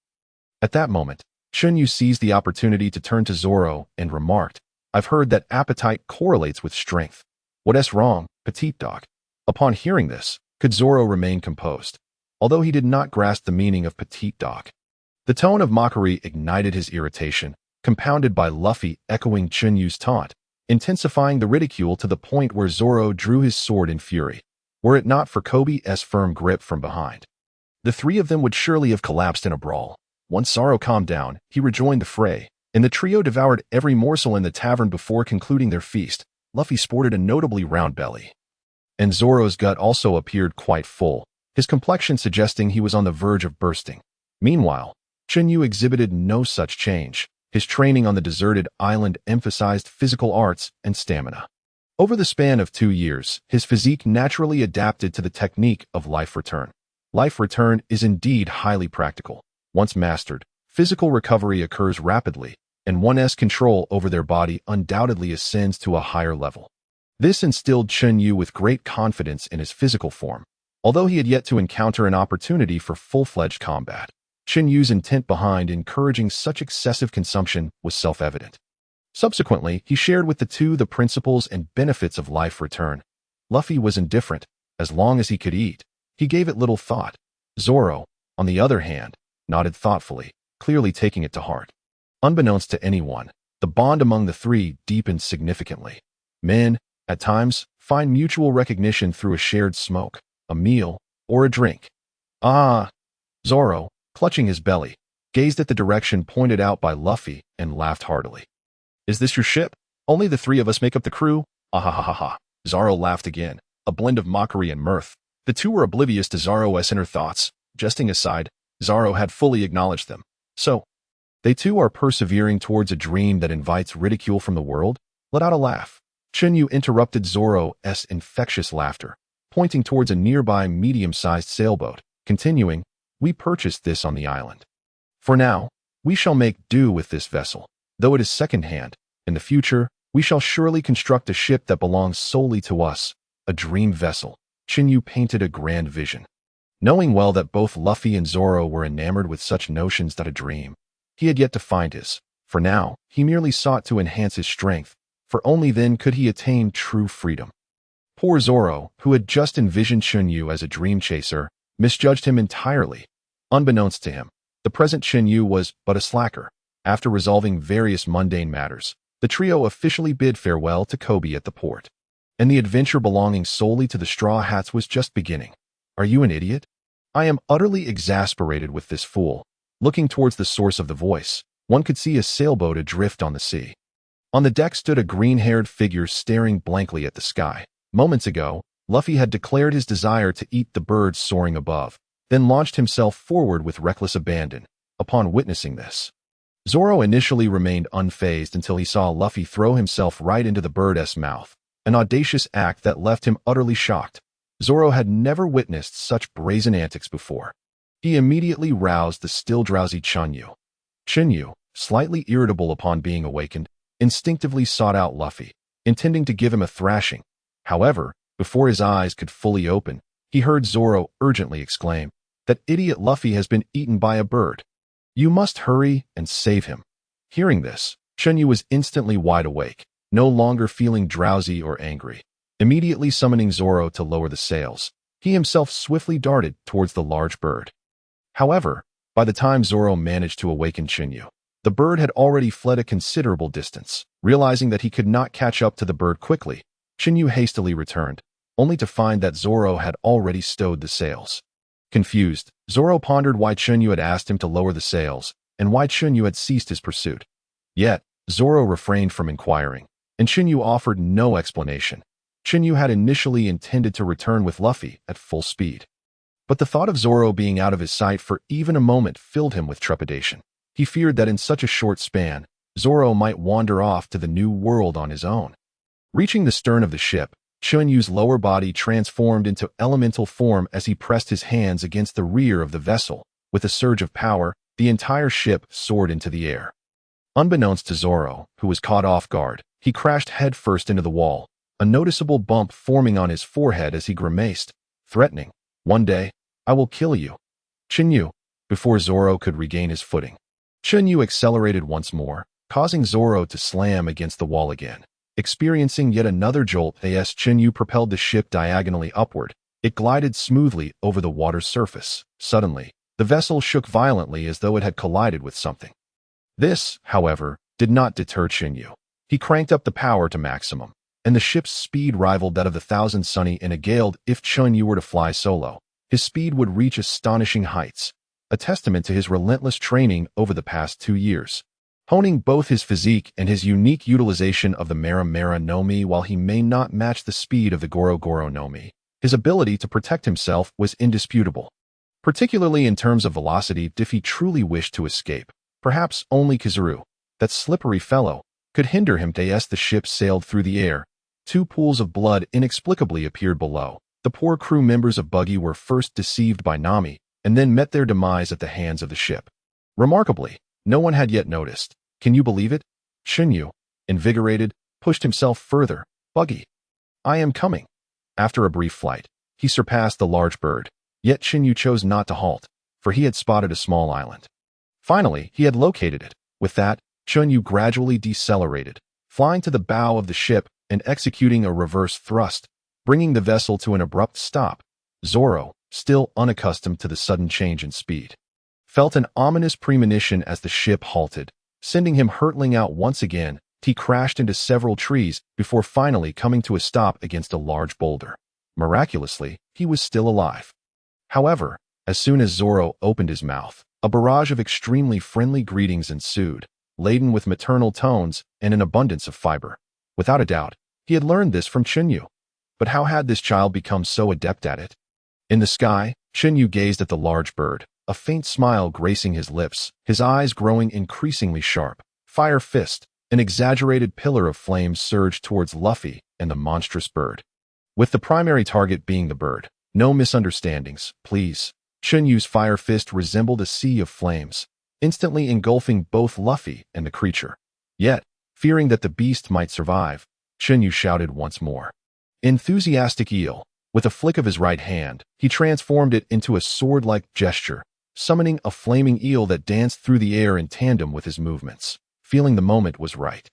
[SPEAKER 1] At that moment, Chun Yu seized the opportunity to turn to Zoro and remarked, "I've heard that appetite correlates with strength. What's wrong, petite dog?" Upon hearing this, could Zoro remain composed, although he did not grasp the meaning of petite dog. The tone of mockery ignited his irritation, compounded by Luffy echoing Chun Yu's taunt, intensifying the ridicule to the point where Zoro drew his sword in fury. Were it not for Kobe's firm grip from behind, the three of them would surely have collapsed in a brawl. Once Zoro calmed down, he rejoined the fray, and the trio devoured every morsel in the tavern before concluding their feast. Luffy sported a notably round belly, and Zoro's gut also appeared quite full, his complexion suggesting he was on the verge of bursting. Meanwhile, Chun Yu exhibited no such change. His training on the deserted island emphasized physical arts and stamina. Over the span of 2 years, his physique naturally adapted to the technique of life return. Life return is indeed highly practical. Once mastered, physical recovery occurs rapidly, and one's control over their body undoubtedly ascends to a higher level. This instilled Chun Yu with great confidence in his physical form, although he had yet to encounter an opportunity for full-fledged combat. Chun Yu's intent behind encouraging such excessive consumption was self-evident. Subsequently, he shared with the two the principles and benefits of life return. Luffy was indifferent. As long as he could eat, he gave it little thought. Zoro, on the other hand, nodded thoughtfully, clearly taking it to heart. Unbeknownst to anyone, the bond among the three deepened significantly. Men, at times, find mutual recognition through a shared smoke, a meal, or a drink. Ah! Zoro, clutching his belly, gazed at the direction pointed out by Luffy and laughed heartily. "Is this your ship? Only the three of us make up the crew?" Ah ha ha ha ha. Zoro laughed again, a blend of mockery and mirth. The two were oblivious to Zoro's inner thoughts. Jesting aside, Zoro had fully acknowledged them. "So, they too are persevering towards a dream that invites ridicule from the world?" Let out a laugh. Chen Yu interrupted Zoro's infectious laughter, pointing towards a nearby medium-sized sailboat, continuing, "We purchased this on the island. For now, we shall make do with this vessel. Though it is second-hand, in the future, we shall surely construct a ship that belongs solely to us, a dream vessel." Chen Yu painted a grand vision. Knowing well that both Luffy and Zoro were enamored with such notions that a dream, he had yet to find his. For now, he merely sought to enhance his strength, for only then could he attain true freedom. Poor Zoro, who had just envisioned Chun Yu as a dream chaser, misjudged him entirely. Unbeknownst to him, the present Chen Yu was but a slacker. After resolving various mundane matters, the trio officially bid farewell to Kobe at the port. And the adventure belonging solely to the Straw Hats was just beginning. "Are you an idiot? I am utterly exasperated with this fool." Looking towards the source of the voice, one could see a sailboat adrift on the sea. On the deck stood a green-haired figure staring blankly at the sky. Moments ago, Luffy had declared his desire to eat the birds soaring above, then launched himself forward with reckless abandon. Upon witnessing this, Zoro initially remained unfazed until he saw Luffy throw himself right into the bird's mouth, an audacious act that left him utterly shocked. Zoro had never witnessed such brazen antics before. He immediately roused the still drowsy Chun Yu. Chen Yu, slightly irritable upon being awakened, instinctively sought out Luffy, intending to give him a thrashing. However, before his eyes could fully open, he heard Zoro urgently exclaim, That idiot Luffy has been eaten by a bird. You must hurry and save him. Hearing this, Chen Yu was instantly wide awake, no longer feeling drowsy or angry. Immediately summoning Zoro to lower the sails, he himself swiftly darted towards the large bird. However, by the time Zoro managed to awaken Chen Yu, the bird had already fled a considerable distance. Realizing that he could not catch up to the bird quickly, Chen Yu hastily returned, only to find that Zoro had already stowed the sails. Confused, Zoro pondered why Chun Yu had asked him to lower the sails, and why Chun Yu had ceased his pursuit. Yet, Zoro refrained from inquiring, and Chun Yu offered no explanation. Chun Yu had initially intended to return with Luffy at full speed. But the thought of Zoro being out of his sight for even a moment filled him with trepidation. He feared that in such a short span, Zoro might wander off to the new world on his own. Reaching the stern of the ship, Chun Yu's lower body transformed into elemental form as he pressed his hands against the rear of the vessel. With a surge of power, the entire ship soared into the air. Unbeknownst to Zoro, who was caught off guard, he crashed headfirst into the wall, a noticeable bump forming on his forehead as he grimaced, threatening, "One day, I will kill you, Chun Yu." Before Zoro could regain his footing, Chun Yu accelerated once more, causing Zoro to slam against the wall again. Experiencing yet another jolt as Chun Yu propelled the ship diagonally upward, it glided smoothly over the water's surface. Suddenly, the vessel shook violently as though it had collided with something. This, however, did not deter Chun Yu. He cranked up the power to maximum, and the ship's speed rivaled that of the Thousand Sunny in a gale. If Chun Yu were to fly solo, his speed would reach astonishing heights, a testament to his relentless training over the past 2 years. Honing both his physique and his unique utilization of the Mera Mera Nami. While he may not match the speed of the Goro Goro Nami, his ability to protect himself was indisputable, particularly in terms of velocity. If he truly wished to escape, perhaps only Kizaru, that slippery fellow, could hinder him. As the ship sailed through the air, 2 pools of blood inexplicably appeared below. The poor crew members of Buggy were first deceived by Nami, and then met their demise at the hands of the ship. Remarkably, no one had yet noticed. Can you believe it? Chun Yu, invigorated, pushed himself further. "Buggy, I am coming." After a brief flight, he surpassed the large bird, yet Chun Yu chose not to halt, for he had spotted a small island. Finally, he had located it. With that, Chun Yu gradually decelerated, flying to the bow of the ship and executing a reverse thrust, bringing the vessel to an abrupt stop. Zoro, still unaccustomed to the sudden change in speed, felt an ominous premonition as the ship halted, sending him hurtling out once again. He crashed into several trees before finally coming to a stop against a large boulder. Miraculously, he was still alive. However, as soon as Zoro opened his mouth, a barrage of extremely friendly greetings ensued, laden with maternal tones and an abundance of fiber. Without a doubt, he had learned this from Chun Yu. But how had this child become so adept at it? In the sky, Chun Yu gazed at the large bird, a faint smile gracing his lips, his eyes growing increasingly sharp. Fire Fist, an exaggerated pillar of flames, surged towards Luffy and the monstrous bird, with the primary target being the bird. No misunderstandings, please. Chun Yu's Fire Fist resembled a sea of flames, instantly engulfing both Luffy and the creature. Yet, fearing that the beast might survive, Chun Yu shouted once more. Enthusiastic eel. With a flick of his right hand, he transformed it into a sword-like gesture, summoning a flaming eel that danced through the air in tandem with his movements. Feeling the moment was right,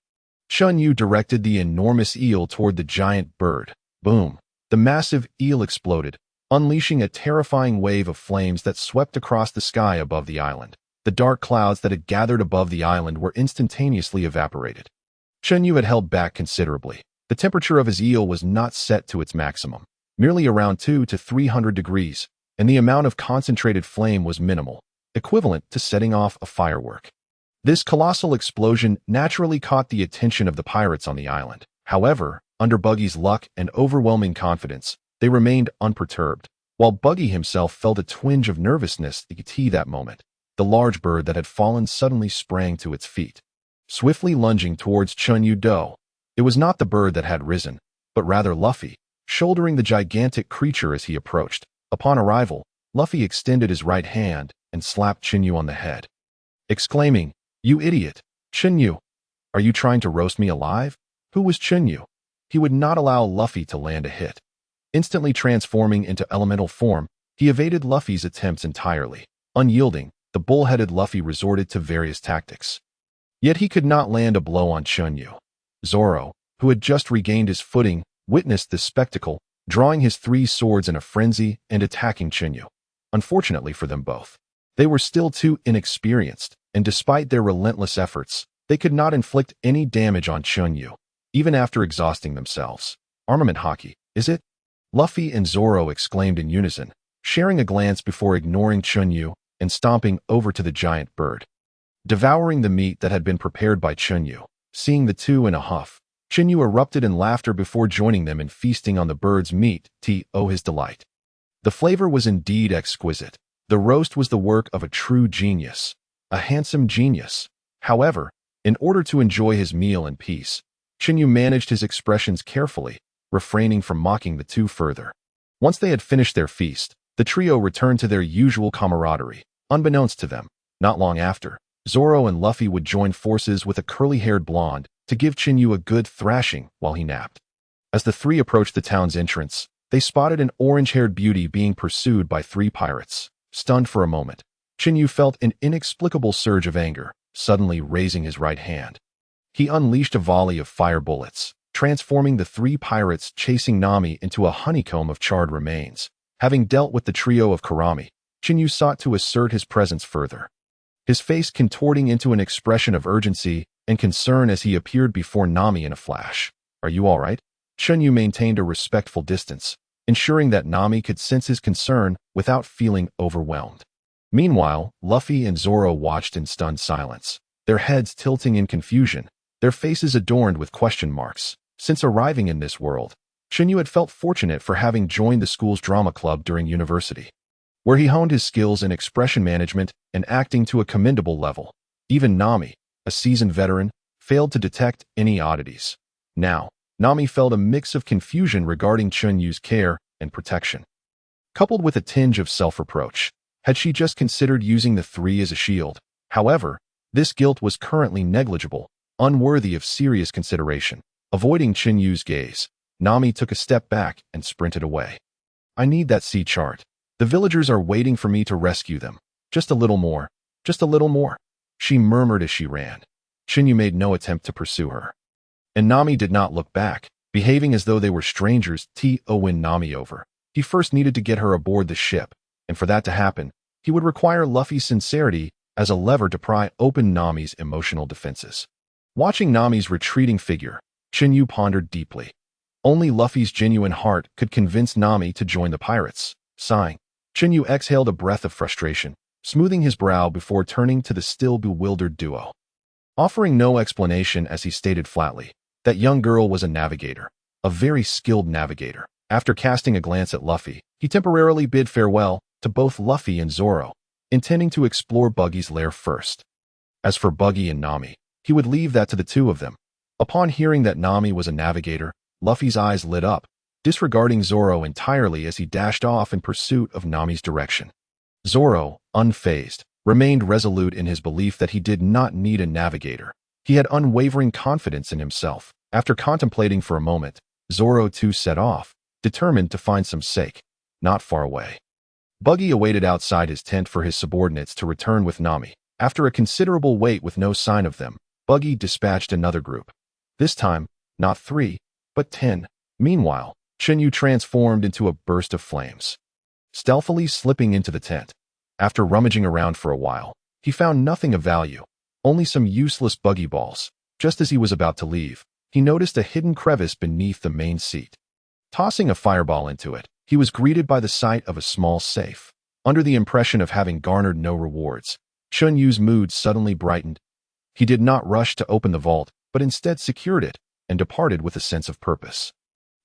[SPEAKER 1] Chun Yu directed the enormous eel toward the giant bird. Boom! The massive eel exploded, unleashing a terrifying wave of flames that swept across the sky above the island. The dark clouds that had gathered above the island were instantaneously evaporated. Chun Yu had held back considerably. The temperature of his eel was not set to its maximum, merely around 200 to 300 degrees, and the amount of concentrated flame was minimal, equivalent to setting off a firework. This colossal explosion naturally caught the attention of the pirates on the island. However, under Buggy's luck and overwhelming confidence, they remained unperturbed, while Buggy himself felt a twinge of nervousness at that moment. The large bird that had fallen suddenly sprang to its feet, swiftly lunging towards Chun Yu. It was not the bird that had risen, but rather Luffy, shouldering the gigantic creature as he approached. Upon arrival, Luffy extended his right hand and slapped Chun Yu on the head, exclaiming, "You idiot! Chun Yu, are you trying to roast me alive?" Who was Chun Yu? He would not allow Luffy to land a hit. Instantly transforming into elemental form, He evaded Luffy's attempts entirely. Unyielding, the bull-headed Luffy resorted to various tactics. Yet he could not land a blow on Chun Yu. Zoro, who had just regained his footing, witnessed this spectacle, drawing his 3 swords in a frenzy and attacking Chun Yu. Unfortunately for them both, they were still too inexperienced, and despite their relentless efforts, they could not inflict any damage on Chun Yu, even after exhausting themselves. Armament Haki, is it? Luffy and Zoro exclaimed in unison, sharing a glance before ignoring Chun Yu and stomping over to the giant bird. Devouring the meat that had been prepared by Chun Yu, seeing the two in a huff, Chun Yu erupted in laughter before joining them in feasting on the bird's meat to his delight. The flavor was indeed exquisite. The roast was the work of a true genius, a handsome genius. However, in order to enjoy his meal in peace, Chun Yu managed his expressions carefully, refraining from mocking the two further. Once they had finished their feast, the trio returned to their usual camaraderie. Unbeknownst to them, not long after, Zoro and Luffy would join forces with a curly-haired blonde to give Chun Yu a good thrashing while he napped. As the 3 approached the town's entrance, they spotted an orange-haired beauty being pursued by 3 pirates. Stunned for a moment, Chun Yu felt an inexplicable surge of anger, suddenly raising his right hand. He unleashed a volley of fire bullets, transforming the 3 pirates chasing Nami into a honeycomb of charred remains. Having dealt with the trio of Karami, Chun Yu sought to assert his presence further, his face contorting into an expression of urgency and concern as he appeared before Nami in a flash. "Are you all right?" Chun Yu maintained a respectful distance, ensuring that Nami could sense his concern without feeling overwhelmed. Meanwhile, Luffy and Zoro watched in stunned silence, their heads tilting in confusion, their faces adorned with question marks. Since arriving in this world, Chun Yu had felt fortunate for having joined the school's drama club during university, where he honed his skills in expression management and acting to a commendable level. Even Nami, a seasoned veteran, failed to detect any oddities. Now, Nami felt a mix of confusion regarding Chun Yu's care and protection, coupled with a tinge of self-reproach. Had she just considered using the 3 as a shield? However, this guilt was currently negligible, unworthy of serious consideration. Avoiding Chun Yu's gaze, Nami took a step back and sprinted away. "I need that sea chart. The villagers are waiting for me to rescue them. Just a little more. Just a little more," she murmured as she ran. Chun Yu made no attempt to pursue her, and Nami did not look back, behaving as though they were strangers. To win Nami over, he first needed to get her aboard the ship, and for that to happen, he would require Luffy's sincerity as a lever to pry open Nami's emotional defenses. Watching Nami's retreating figure, Chun Yu pondered deeply. Only Luffy's genuine heart could convince Nami to join the pirates. Sighing, Chun Yu exhaled a breath of frustration, smoothing his brow before turning to the still bewildered duo. Offering no explanation as he stated flatly, that young girl was a navigator, a very skilled navigator. After casting a glance at Luffy, he temporarily bid farewell to both Luffy and Zoro, intending to explore Buggy's lair first. As for Buggy and Nami, he would leave that to the 2 of them. Upon hearing that Nami was a navigator, Luffy's eyes lit up, disregarding Zoro entirely as he dashed off in pursuit of Nami's direction. Zoro, unfazed, remained resolute in his belief that he did not need a navigator. He had unwavering confidence in himself. After contemplating for a moment, Zoro too set off, determined to find some sake, not far away. Buggy awaited outside his tent for his subordinates to return with Nami. After a considerable wait with no sign of them, Buggy dispatched another group. This time, not 3, but 10. Meanwhile, Chun Yu transformed into a burst of flames, stealthily slipping into the tent. After rummaging around for a while, he found nothing of value, only some useless buggy balls. Just as he was about to leave, he noticed a hidden crevice beneath the main seat. Tossing a fireball into it, he was greeted by the sight of a small safe. Under the impression of having garnered no rewards, Chun Yu's mood suddenly brightened. He did not rush to open the vault, but instead secured it and departed with a sense of purpose.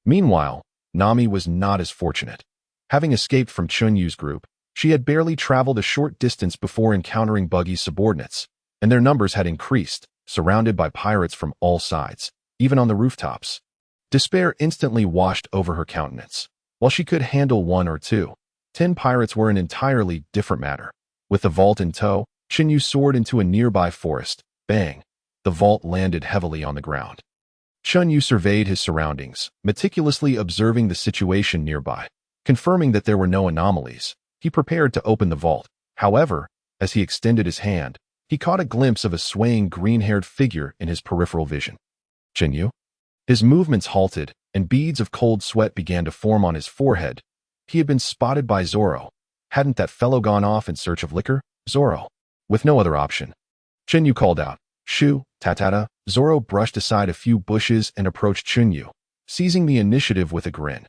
[SPEAKER 1] Meanwhile, Nami was not as fortunate. Having escaped from Chun Yu's group, she had barely traveled a short distance before encountering Buggy's subordinates, and their numbers had increased, surrounded by pirates from all sides, even on the rooftops. Despair instantly washed over her countenance. While she could handle 1 or 2, 10 pirates were an entirely different matter. With the vault in tow, Chun Yu soared into a nearby forest. Bang! The vault landed heavily on the ground. Chun Yu surveyed his surroundings, meticulously observing the situation nearby, confirming that there were no anomalies. He prepared to open the vault. However, as he extended his hand, he caught a glimpse of a swaying green-haired figure in his peripheral vision. Chen Yu? His movements halted, and beads of cold sweat began to form on his forehead. He had been spotted by Zoro. Hadn't that fellow gone off in search of liquor? Zoro. With no other option. Chen Yu called out, "Shoo, tatata." Zoro brushed aside a few bushes and approached Chun Yu, seizing the initiative with a grin.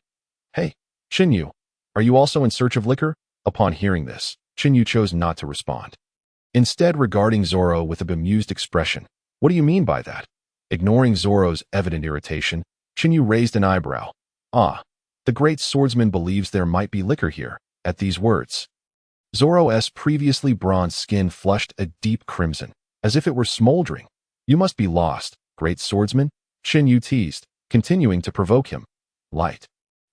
[SPEAKER 1] "Hey, Chen Yu, are you also in search of liquor?" Upon hearing this, Chen Yu chose not to respond. Instead, regarding Zoro with a bemused expression. "What do you mean by that?" Ignoring Zoro's evident irritation, Chen Yu raised an eyebrow. "Ah, the great swordsman believes there might be liquor here." At these words, Zoro's previously bronze skin flushed a deep crimson, as if it were smoldering. "You must be lost, great swordsman," Chen Yu teased, continuing to provoke him. Light.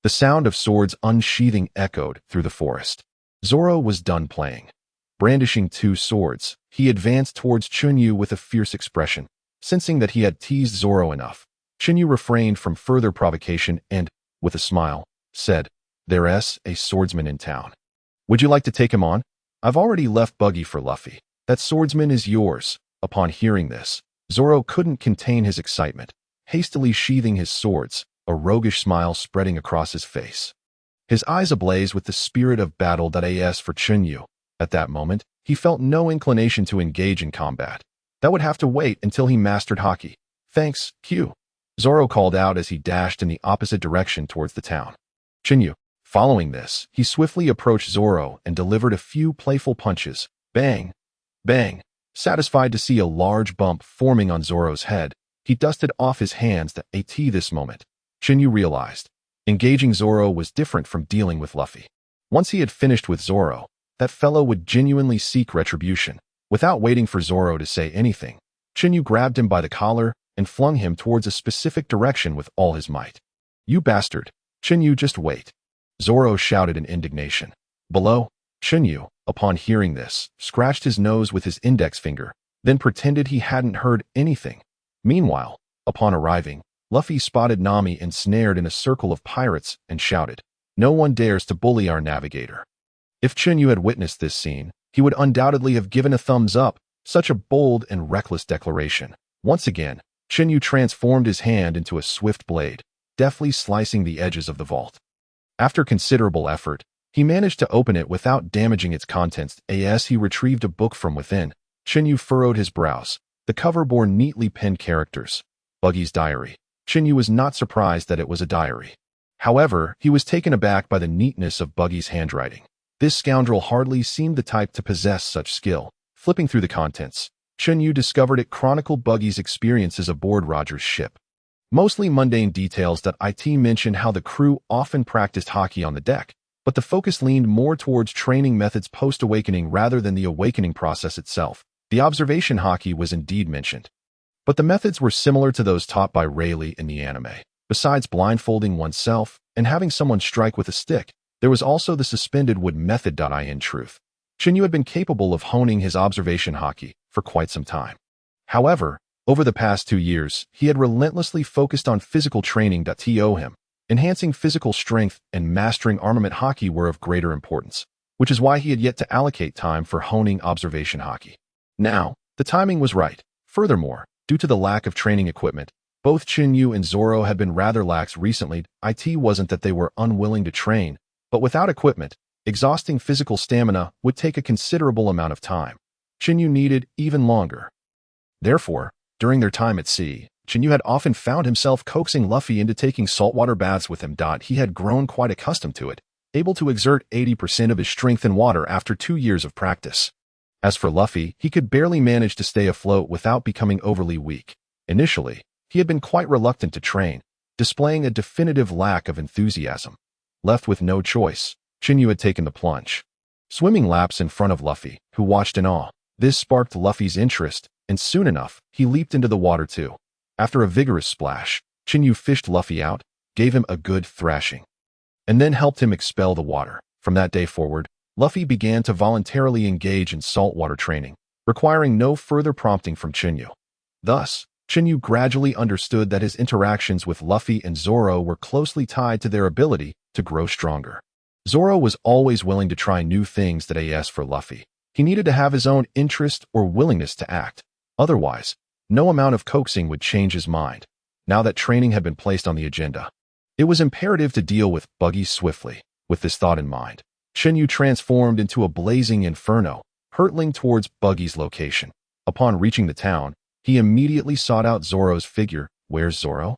[SPEAKER 1] The sound of swords unsheathing echoed through the forest. Zoro was done playing. Brandishing two swords, he advanced towards Chun Yu with a fierce expression. Sensing that he had teased Zoro enough, Chun Yu refrained from further provocation and, with a smile, said, "There's a swordsman in town. Would you like to take him on? I've already left Buggy for Luffy. That swordsman is yours." Upon hearing this, Zoro couldn't contain his excitement, hastily sheathing his swords, a roguish smile spreading across his face. His eyes ablaze with the spirit of battle. As for Chun Yu, at that moment, he felt no inclination to engage in combat. That would have to wait until he mastered Haki. "Thanks, Q," Zoro called out as he dashed in the opposite direction towards the town. Chun Yu, following this, he swiftly approached Zoro and delivered a few playful punches. Bang! Bang! Satisfied to see a large bump forming on Zoro's head, he dusted off his hands. This moment, Chun Yu realized, engaging Zoro was different from dealing with Luffy. Once he had finished with Zoro, that fellow would genuinely seek retribution. Without waiting for Zoro to say anything, Chun Yu grabbed him by the collar and flung him towards a specific direction with all his might. "You bastard! Chun Yu, just wait!" Zoro shouted in indignation. Below, Chun Yu, upon hearing this, scratched his nose with his index finger, then pretended he hadn't heard anything. Meanwhile, upon arriving, Luffy spotted Nami ensnared in a circle of pirates and shouted, "No one dares to bully our navigator." If Chun Yu had witnessed this scene, he would undoubtedly have given a thumbs up. Such a bold and reckless declaration. Once again, Chun Yu transformed his hand into a swift blade, deftly slicing the edges of the vault. After considerable effort, he managed to open it without damaging its contents. As he retrieved a book from within, Chun Yu furrowed his brows. The cover bore neatly penned characters. Buggy's diary. Chun Yu was not surprised that it was a diary. However, he was taken aback by the neatness of Buggy's handwriting. This scoundrel hardly seemed the type to possess such skill. Flipping through the contents, Chun Yu discovered it chronicled Buggy's experiences aboard Roger's ship. Mostly mundane details. It mentioned how the crew often practiced Haki on the deck, but the focus leaned more towards training methods post-awakening rather than the awakening process itself. The observation Haki was indeed mentioned, but the methods were similar to those taught by Rayleigh in the anime. Besides blindfolding oneself and having someone strike with a stick, there was also the suspended wood method. In truth, Chun Yu had been capable of honing his observation Haki for quite some time. However, over the past 2 years, he had relentlessly focused on physical training. To him, enhancing physical strength and mastering armament Haki were of greater importance, which is why he had yet to allocate time for honing observation Haki. Now, the timing was right. Furthermore, due to the lack of training equipment, both Chun Yu and Zoro had been rather lax recently. It wasn't that they were unwilling to train, but without equipment, exhausting physical stamina would take a considerable amount of time. Chun Yu needed even longer. Therefore, during their time at sea, Chun Yu had often found himself coaxing Luffy into taking saltwater baths with him. He had grown quite accustomed to it, able to exert 80% of his strength in water after 2 years of practice. As for Luffy, he could barely manage to stay afloat without becoming overly weak. Initially, he had been quite reluctant to train, displaying a definitive lack of enthusiasm. Left with no choice, Chun Yu had taken the plunge. Swimming laps in front of Luffy, who watched in awe. This sparked Luffy's interest, and soon enough, he leaped into the water too. After a vigorous splash, Chun Yu fished Luffy out, gave him a good thrashing, and then helped him expel the water. From that day forward, Luffy began to voluntarily engage in saltwater training, requiring no further prompting from Chun Yu. Thus, Chun Yu gradually understood that his interactions with Luffy and Zoro were closely tied to their ability to grow stronger. Zoro was always willing to try new things that AS for Luffy. He needed to have his own interest or willingness to act. Otherwise, no amount of coaxing would change his mind. Now that training had been placed on the agenda, it was imperative to deal with Buggy swiftly. With this thought in mind, Chen Yu transformed into a blazing inferno, hurtling towards Buggy's location. Upon reaching the town, he immediately sought out Zoro's figure. Where's Zoro?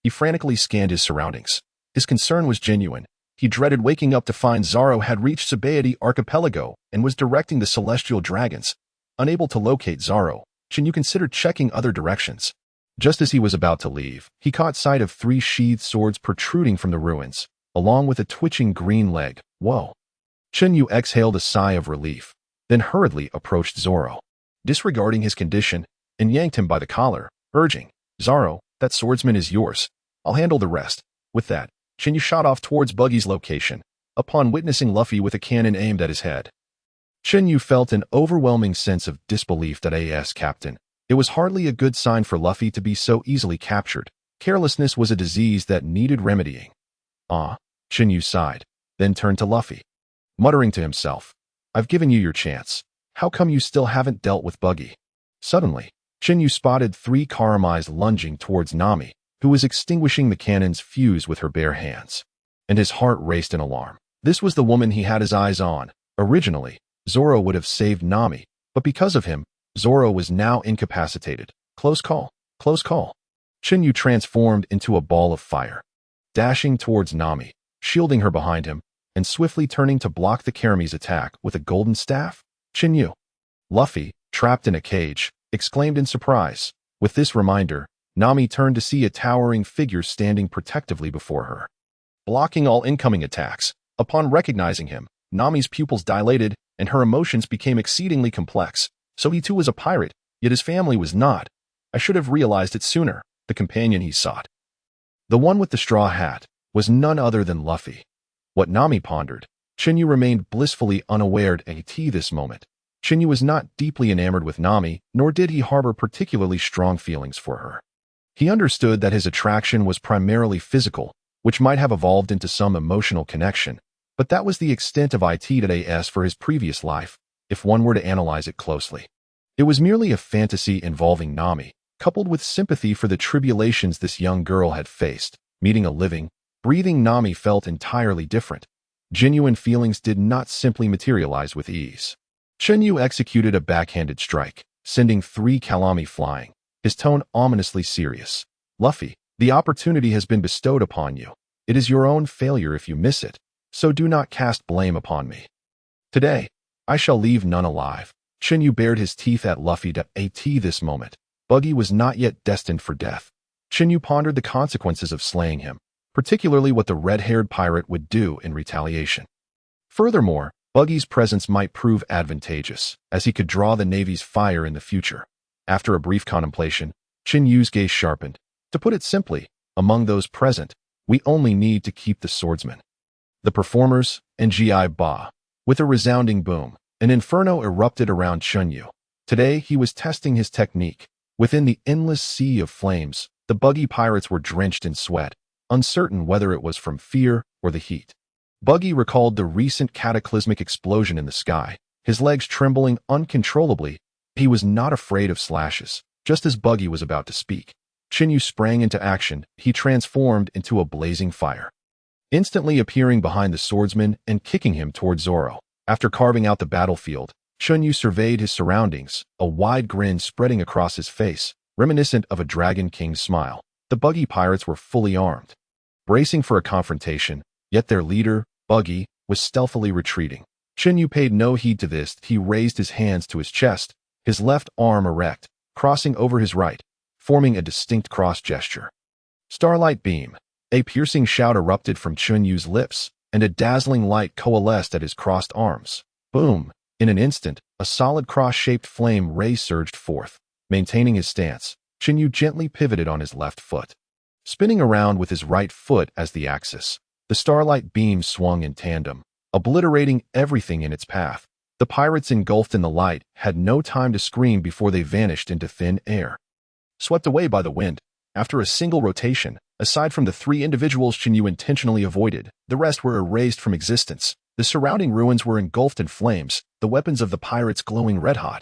[SPEAKER 1] He frantically scanned his surroundings. His concern was genuine. He dreaded waking up to find Zoro had reached Sabaody Archipelago and was directing the celestial dragons. Unable to locate Zoro, Chen Yu considered checking other directions. Just as he was about to leave, he caught sight of 3 sheathed swords protruding from the ruins, along with a twitching green leg. Whoa! Chen Yu exhaled a sigh of relief, then hurriedly approached Zoro, disregarding his condition, and yanked him by the collar, urging, "Zoro, that swordsman is yours. I'll handle the rest." With that, Chen Yu shot off towards Buggy's location, upon witnessing Luffy with a cannon aimed at his head. Chen Yu felt an overwhelming sense of disbelief that AS Captain. It was hardly a good sign for Luffy to be so easily captured. Carelessness was a disease that needed remedying. Chen Yu sighed, then turned to Luffy, muttering to himself, "I've given you your chance. How come you still haven't dealt with Buggy?" Suddenly, Chen Yu spotted 3 Karamis lunging towards Nami, who was extinguishing the cannon's fuse with her bare hands. And his heart raced in alarm. This was the woman he had his eyes on. Originally, Zoro would have saved Nami, but because of him, Zoro was now incapacitated. Close call. Close call. Chen Yu transformed into a ball of fire, dashing towards Nami, shielding her behind him, and swiftly turning to block the Karami's attack with a golden staff. Chen Yu. Luffy, trapped in a cage, exclaimed in surprise. With this reminder, Nami turned to see a towering figure standing protectively before her, blocking all incoming attacks. Upon recognizing him, Nami's pupils dilated and her emotions became exceedingly complex. So he too was a pirate, yet his family was not. I should have realized it sooner. The companion he sought, the one with the straw hat, was none other than Luffy. What Nami pondered, Chen Yu remained blissfully unaware at this moment. Chen Yu was not deeply enamored with Nami, nor did he harbor particularly strong feelings for her. He understood that his attraction was primarily physical, which might have evolved into some emotional connection, but that was the extent of it for his previous life, if one were to analyze it closely. It was merely a fantasy involving Nami, coupled with sympathy for the tribulations this young girl had faced. Meeting a living, breathing Nami felt entirely different. Genuine feelings did not simply materialize with ease. Chen Yu executed a backhanded strike, sending 3 Kalami flying, his tone ominously serious. "Luffy, the opportunity has been bestowed upon you. It is your own failure if you miss it, so do not cast blame upon me. Today, I shall leave none alive." Chen Yu bared his teeth at Luffy at this moment. Buggy was not yet destined for death. Chen Yu pondered the consequences of slaying him, particularly what the red-haired pirate would do in retaliation. Furthermore, Buggy's presence might prove advantageous, as he could draw the Navy's fire in the future. After a brief contemplation, Chen Yu's gaze sharpened. To put it simply, among those present, we only need to keep the swordsman. The performers, and Gi Ba. With a resounding boom, an inferno erupted around Chun Yu. Today he was testing his technique. Within the endless sea of flames, the Buggy pirates were drenched in sweat, uncertain whether it was from fear or the heat. Buggy recalled the recent cataclysmic explosion in the sky, his legs trembling uncontrollably. He was not afraid of slashes. Just as Buggy was about to speak, Chen Yu sprang into action. He transformed into a blazing fire, instantly appearing behind the swordsman and kicking him toward Zoro. After carving out the battlefield, Chun Yu surveyed his surroundings, a wide grin spreading across his face, reminiscent of a Dragon King's smile. The Buggy pirates were fully armed, bracing for a confrontation, yet their leader, Buggy, was stealthily retreating. Chen Yu paid no heed to this. He raised his hands to his chest, his left arm erect, crossing over his right, forming a distinct cross gesture. Starlight beam. A piercing shout erupted from Chun Yu's lips, and a dazzling light coalesced at his crossed arms. Boom! In an instant, a solid cross-shaped flame ray surged forth. Maintaining his stance, Chen Yu gently pivoted on his left foot, spinning around with his right foot as the axis. The starlight beam swung in tandem, obliterating everything in its path. The pirates engulfed in the light had no time to scream before they vanished into thin air, swept away by the wind. After a single rotation, aside from the 3 individuals Chen Yu intentionally avoided, the rest were erased from existence. The surrounding ruins were engulfed in flames, the weapons of the pirates glowing red-hot,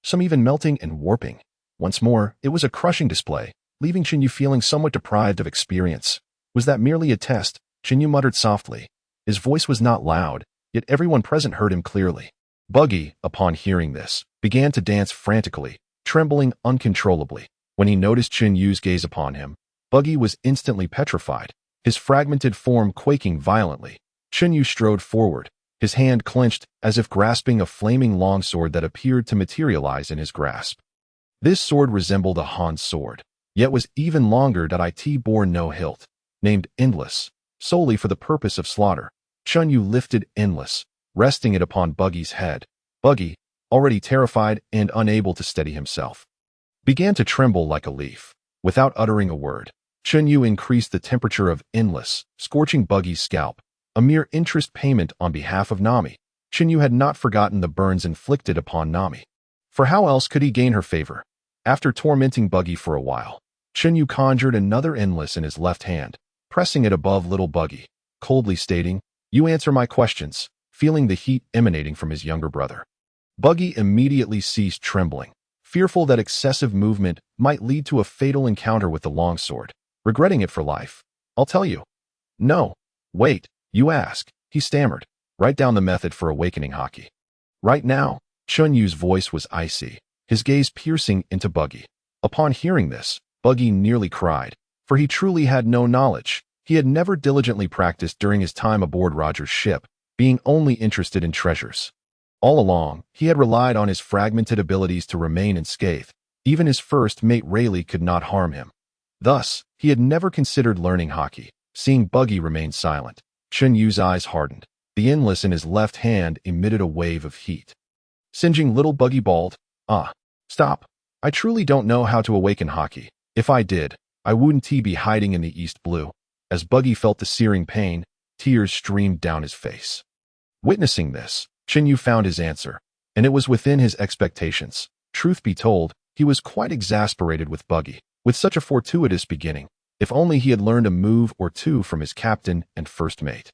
[SPEAKER 1] some even melting and warping. Once more, it was a crushing display, leaving Chen Yu feeling somewhat deprived of experience. Was that merely a test? Chen Yu muttered softly. His voice was not loud, yet everyone present heard him clearly. Buggy, upon hearing this, began to dance frantically, trembling uncontrollably. When he noticed Chen Yu's gaze upon him, Buggy was instantly petrified, his fragmented form quaking violently. Chen Yu strode forward, his hand clenched as if grasping a flaming longsword that appeared to materialize in his grasp. This sword resembled a Han sword, yet was even longer that it bore no hilt. Named Endless, solely for the purpose of slaughter, Chun Yu lifted Endless, resting it upon Buggy's head. Buggy, already terrified and unable to steady himself, began to tremble like a leaf. Without uttering a word, Chun Yu increased the temperature of Endless, scorching Buggy's scalp, a mere interest payment on behalf of Nami. Chun Yu had not forgotten the burns inflicted upon Nami. For how else could he gain her favor? After tormenting Buggy for a while, Chun Yu conjured another Endless in his left hand, pressing it above little Buggy, coldly stating, "You answer my questions," feeling the heat emanating from his younger brother. Buggy immediately ceased trembling, fearful that excessive movement might lead to a fatal encounter with the longsword, regretting it for life. "I'll tell you." "No. Wait, you ask," he stammered. "Write down the method for awakening Haki." "Right now." Chun Yu's voice was icy, his gaze piercing into Buggy. Upon hearing this, Buggy nearly cried, for he truly had no knowledge. He had never diligently practiced during his time aboard Roger's ship, being only interested in treasures. All along, he had relied on his fragmented abilities to remain unscathed. Even his first mate Rayleigh could not harm him. Thus, he had never considered learning Haki. Seeing Buggy remain silent, Chun Yu's eyes hardened. The Endless in his left hand emitted a wave of heat, singeing little Buggy bawled, "Ah, stop. I truly don't know how to awaken Haki. If I did, I wouldn't be hiding in the East Blue." As Buggy felt the searing pain, tears streamed down his face. Witnessing this, Chen Yu found his answer, and it was within his expectations. Truth be told, he was quite exasperated with Buggy, with such a fortuitous beginning. If only he had learned a move or two from his captain and first mate,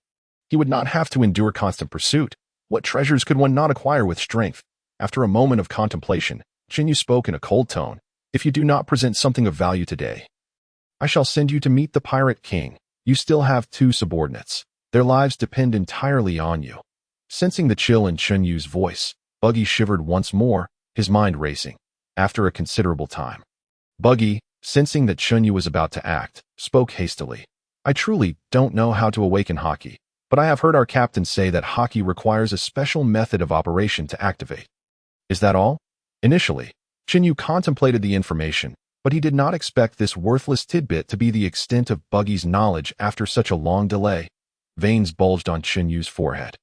[SPEAKER 1] he would not have to endure constant pursuit. What treasures could one not acquire with strength? After a moment of contemplation, Chen Yu spoke in a cold tone. "If you do not present something of value today, I shall send you to meet the Pirate King. You still have 2 subordinates. Their lives depend entirely on you." Sensing the chill in Chun Yu's voice, Buggy shivered once more, his mind racing. After a considerable time, Buggy, sensing that Chun Yu was about to act, spoke hastily. "I truly don't know how to awaken Haki, but I have heard our captain say that Haki requires a special method of operation to activate." "Is that all?" Initially, Chen Yu contemplated the information, but he did not expect this worthless tidbit to be the extent of Buggy's knowledge after such a long delay. Veins bulged on Chen Yu's forehead.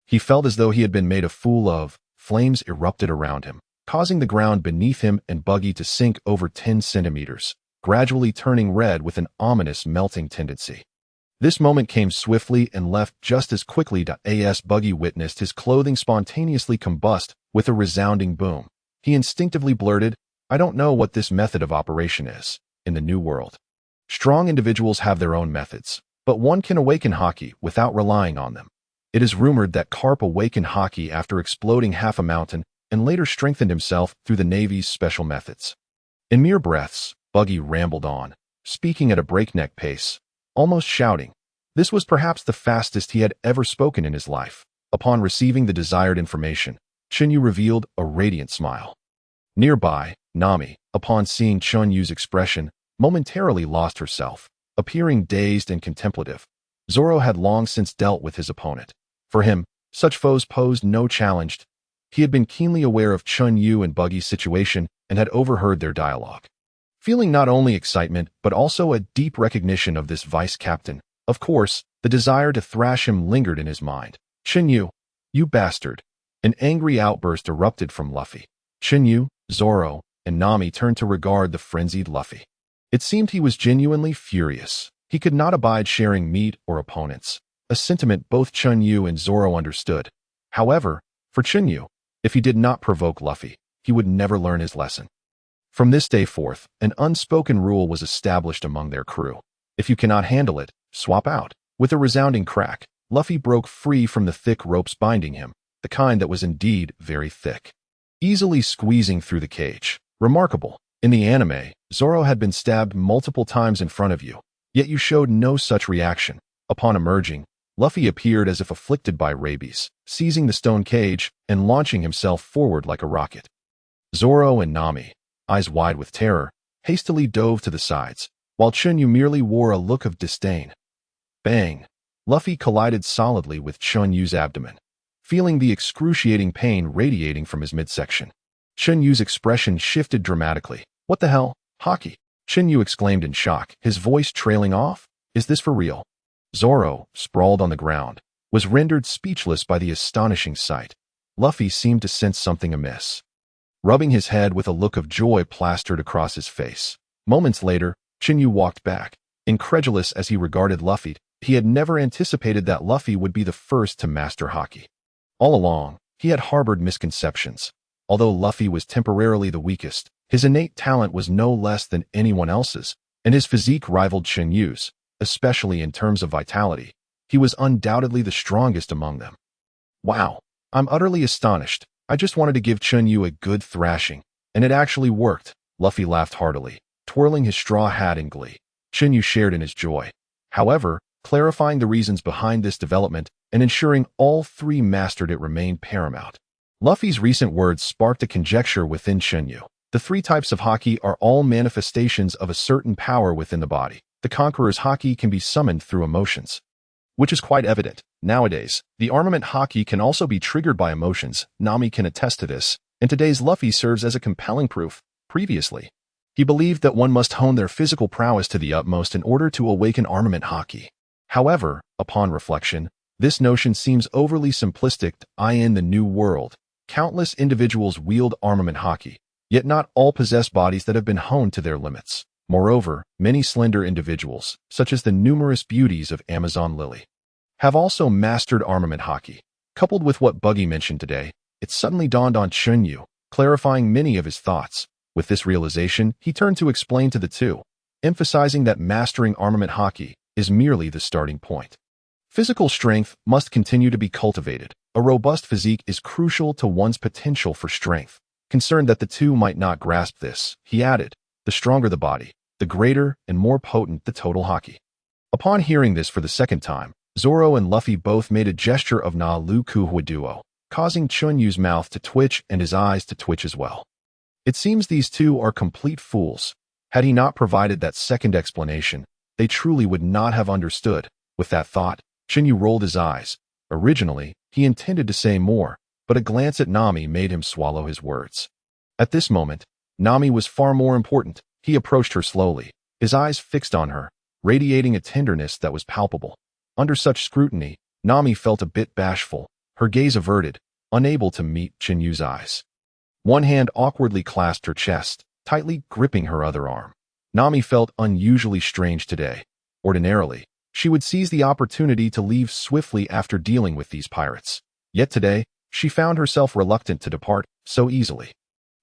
[SPEAKER 1] He felt as though he had been made a fool of. Flames erupted around him, causing the ground beneath him and Buggy to sink over 10 centimeters, gradually turning red with an ominous melting tendency. This moment came swiftly and left just as quickly as Buggy witnessed his clothing spontaneously combust with a resounding boom. He instinctively blurted, "I don't know what this method of operation is." In the New World, strong individuals have their own methods, but one can awaken Haki without relying on them. It is rumored that Carp awakened Haki after exploding half a mountain and later strengthened himself through the Navy's special methods. In mere breaths, Buggy rambled on, speaking at a breakneck pace, almost shouting. This was perhaps the fastest he had ever spoken in his life. Upon receiving the desired information, Chun Yu revealed a radiant smile. Nearby, Nami, upon seeing Chun Yu's expression, momentarily lost herself, appearing dazed and contemplative. Zoro had long since dealt with his opponent. For him, such foes posed no challenge. He had been keenly aware of Chun Yu and Buggy's situation and had overheard their dialogue. Feeling not only excitement but also a deep recognition of this vice captain, of course, the desire to thrash him lingered in his mind. "Chen Yu, you bastard!" An angry outburst erupted from Luffy. Chen Yu, Zoro, and Nami turned to regard the frenzied Luffy. It seemed he was genuinely furious. He could not abide sharing meat or opponents, a sentiment both Chun Yu and Zoro understood. However, for Chun Yu, if he did not provoke Luffy, he would never learn his lesson. From this day forth, an unspoken rule was established among their crew. If you cannot handle it, swap out. With a resounding crack, Luffy broke free from the thick ropes binding him, the kind that was indeed very thick, easily squeezing through the cage. Remarkable. In the anime, Zoro had been stabbed multiple times in front of you, yet you showed no such reaction. Upon emerging, Luffy appeared as if afflicted by rabies, seizing the stone cage and launching himself forward like a rocket. Zoro and Nami, eyes wide with terror, hastily dove to the sides, while Chun Yu merely wore a look of disdain. Bang! Luffy collided solidly with Chun Yu's abdomen, feeling the excruciating pain radiating from his midsection. Chun Yu's expression shifted dramatically. What the hell? Haki! Chun Yu exclaimed in shock, his voice trailing off. Is this for real? Zoro, sprawled on the ground, was rendered speechless by the astonishing sight. Luffy seemed to sense something amiss, rubbing his head with a look of joy plastered across his face. Moments later, Chun Yu walked back, incredulous as he regarded Luffy. He had never anticipated that Luffy would be the first to master Haki. All along, he had harbored misconceptions. Although Luffy was temporarily the weakest, his innate talent was no less than anyone else's, and his physique rivaled Chen Yu's, especially in terms of vitality. He was undoubtedly the strongest among them. Wow, I'm utterly astonished. I just wanted to give Chun Yu a good thrashing, and it actually worked. Luffy laughed heartily, twirling his straw hat in glee. Chun Yu shared in his joy. However, clarifying the reasons behind this development and ensuring all three mastered it remained paramount. Luffy's recent words sparked a conjecture within Chun Yu. The three types of Haki are all manifestations of a certain power within the body. The Conqueror's Haki can be summoned through emotions, which is quite evident. Nowadays, the armament Haki can also be triggered by emotions. Nami can attest to this, and today's Luffy serves as a compelling proof. Previously, he believed that one must hone their physical prowess to the utmost in order to awaken armament Haki. However, upon reflection, this notion seems overly simplistic. In the New World, countless individuals wield armament Haki, yet not all possess bodies that have been honed to their limits. Moreover, many slender individuals, such as the numerous beauties of Amazon Lily, have also mastered armament Haki. Coupled with what Buggy mentioned today, it suddenly dawned on Chun Yu, clarifying many of his thoughts. With this realization, he turned to explain to the two, emphasizing that mastering armament Haki is merely the starting point. Physical strength must continue to be cultivated. A robust physique is crucial to one's potential for strength. Concerned that the two might not grasp this, he added, the stronger the body, the greater and more potent the total Haki. Upon hearing this for the second time, Zoro and Luffy both made a gesture of na lu ku duo, causing Chun Yu's mouth to twitch and his eyes to twitch as well. It seems these two are complete fools. Had he not provided that second explanation, they truly would not have understood. With that thought, Chun Yu rolled his eyes. Originally, he intended to say more, but a glance at Nami made him swallow his words. At this moment, Nami was far more important. He approached her slowly, his eyes fixed on her, radiating a tenderness that was palpable. Under such scrutiny, Nami felt a bit bashful, her gaze averted, unable to meet Chun Yu's eyes. One hand awkwardly clasped her chest, tightly gripping her other arm. Nami felt unusually strange today. Ordinarily, she would seize the opportunity to leave swiftly after dealing with these pirates. Yet today, she found herself reluctant to depart so easily.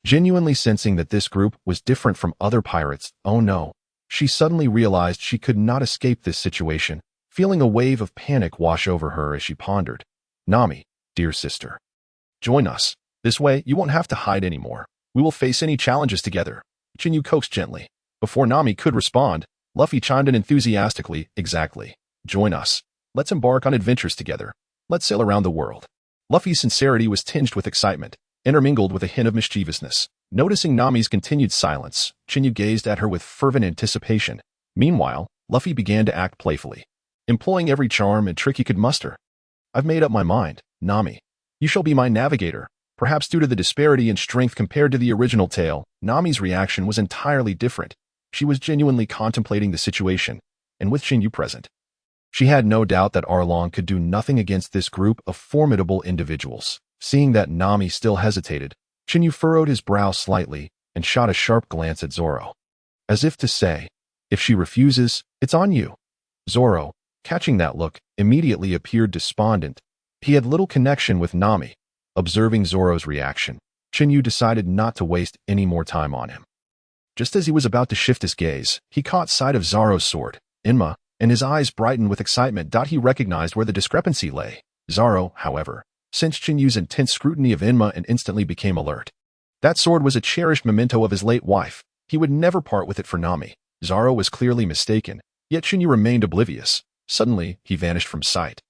[SPEAKER 1] Genuinely sensing that this group was different from other pirates, oh no, she suddenly realized she could not escape this situation, feeling a wave of panic wash over her as she pondered. Nami, dear sister, join us. This way, you won't have to hide anymore. We will face any challenges together. Chun Yu coaxed gently. Before Nami could respond, Luffy chimed in enthusiastically, exactly. Join us. Let's embark on adventures together. Let's sail around the world. Luffy's sincerity was tinged with excitement, intermingled with a hint of mischievousness. Noticing Nami's continued silence, Chun Yu gazed at her with fervent anticipation. Meanwhile, Luffy began to act playfully, employing every charm and trick he could muster. I've made up my mind, Nami. You shall be my navigator. Perhaps due to the disparity in strength compared to the original tale, Nami's reaction was entirely different. She was genuinely contemplating the situation, and with Chun Yu present, she had no doubt that Arlong could do nothing against this group of formidable individuals. Seeing that Nami still hesitated, Chun Yu furrowed his brow slightly and shot a sharp glance at Zoro, as if to say, if she refuses, it's on you. Zoro, catching that look, immediately appeared despondent. He had little connection with Nami. Observing Zoro's reaction, Chun Yu decided not to waste any more time on him. Just as he was about to shift his gaze, he caught sight of Zoro's sword, Inma, and his eyes brightened with excitement. He recognized where the discrepancy lay. Zoro, however, sensed Chen Yu's intense scrutiny of Inma and instantly became alert. That sword was a cherished memento of his late wife. He would never part with it for Nami. Zoro was clearly mistaken, yet Chen Yu remained oblivious. Suddenly, he vanished from sight,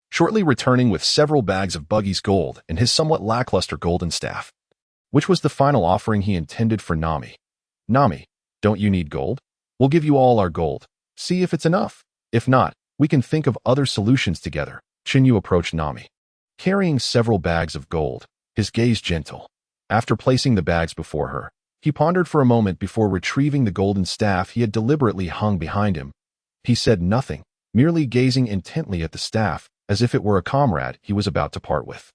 [SPEAKER 1] shortly returning with several bags of Buggy's gold and his somewhat lackluster golden staff, which was the final offering he intended for Nami. Nami, don't you need gold? We'll give you all our gold. See if it's enough. If not, we can think of other solutions together. Chen Yu approached Nami, carrying several bags of gold, his gaze gentle. After placing the bags before her, he pondered for a moment before retrieving the golden staff he had deliberately hung behind him. He said nothing, merely gazing intently at the staff, as if it were a comrade he was about to part with.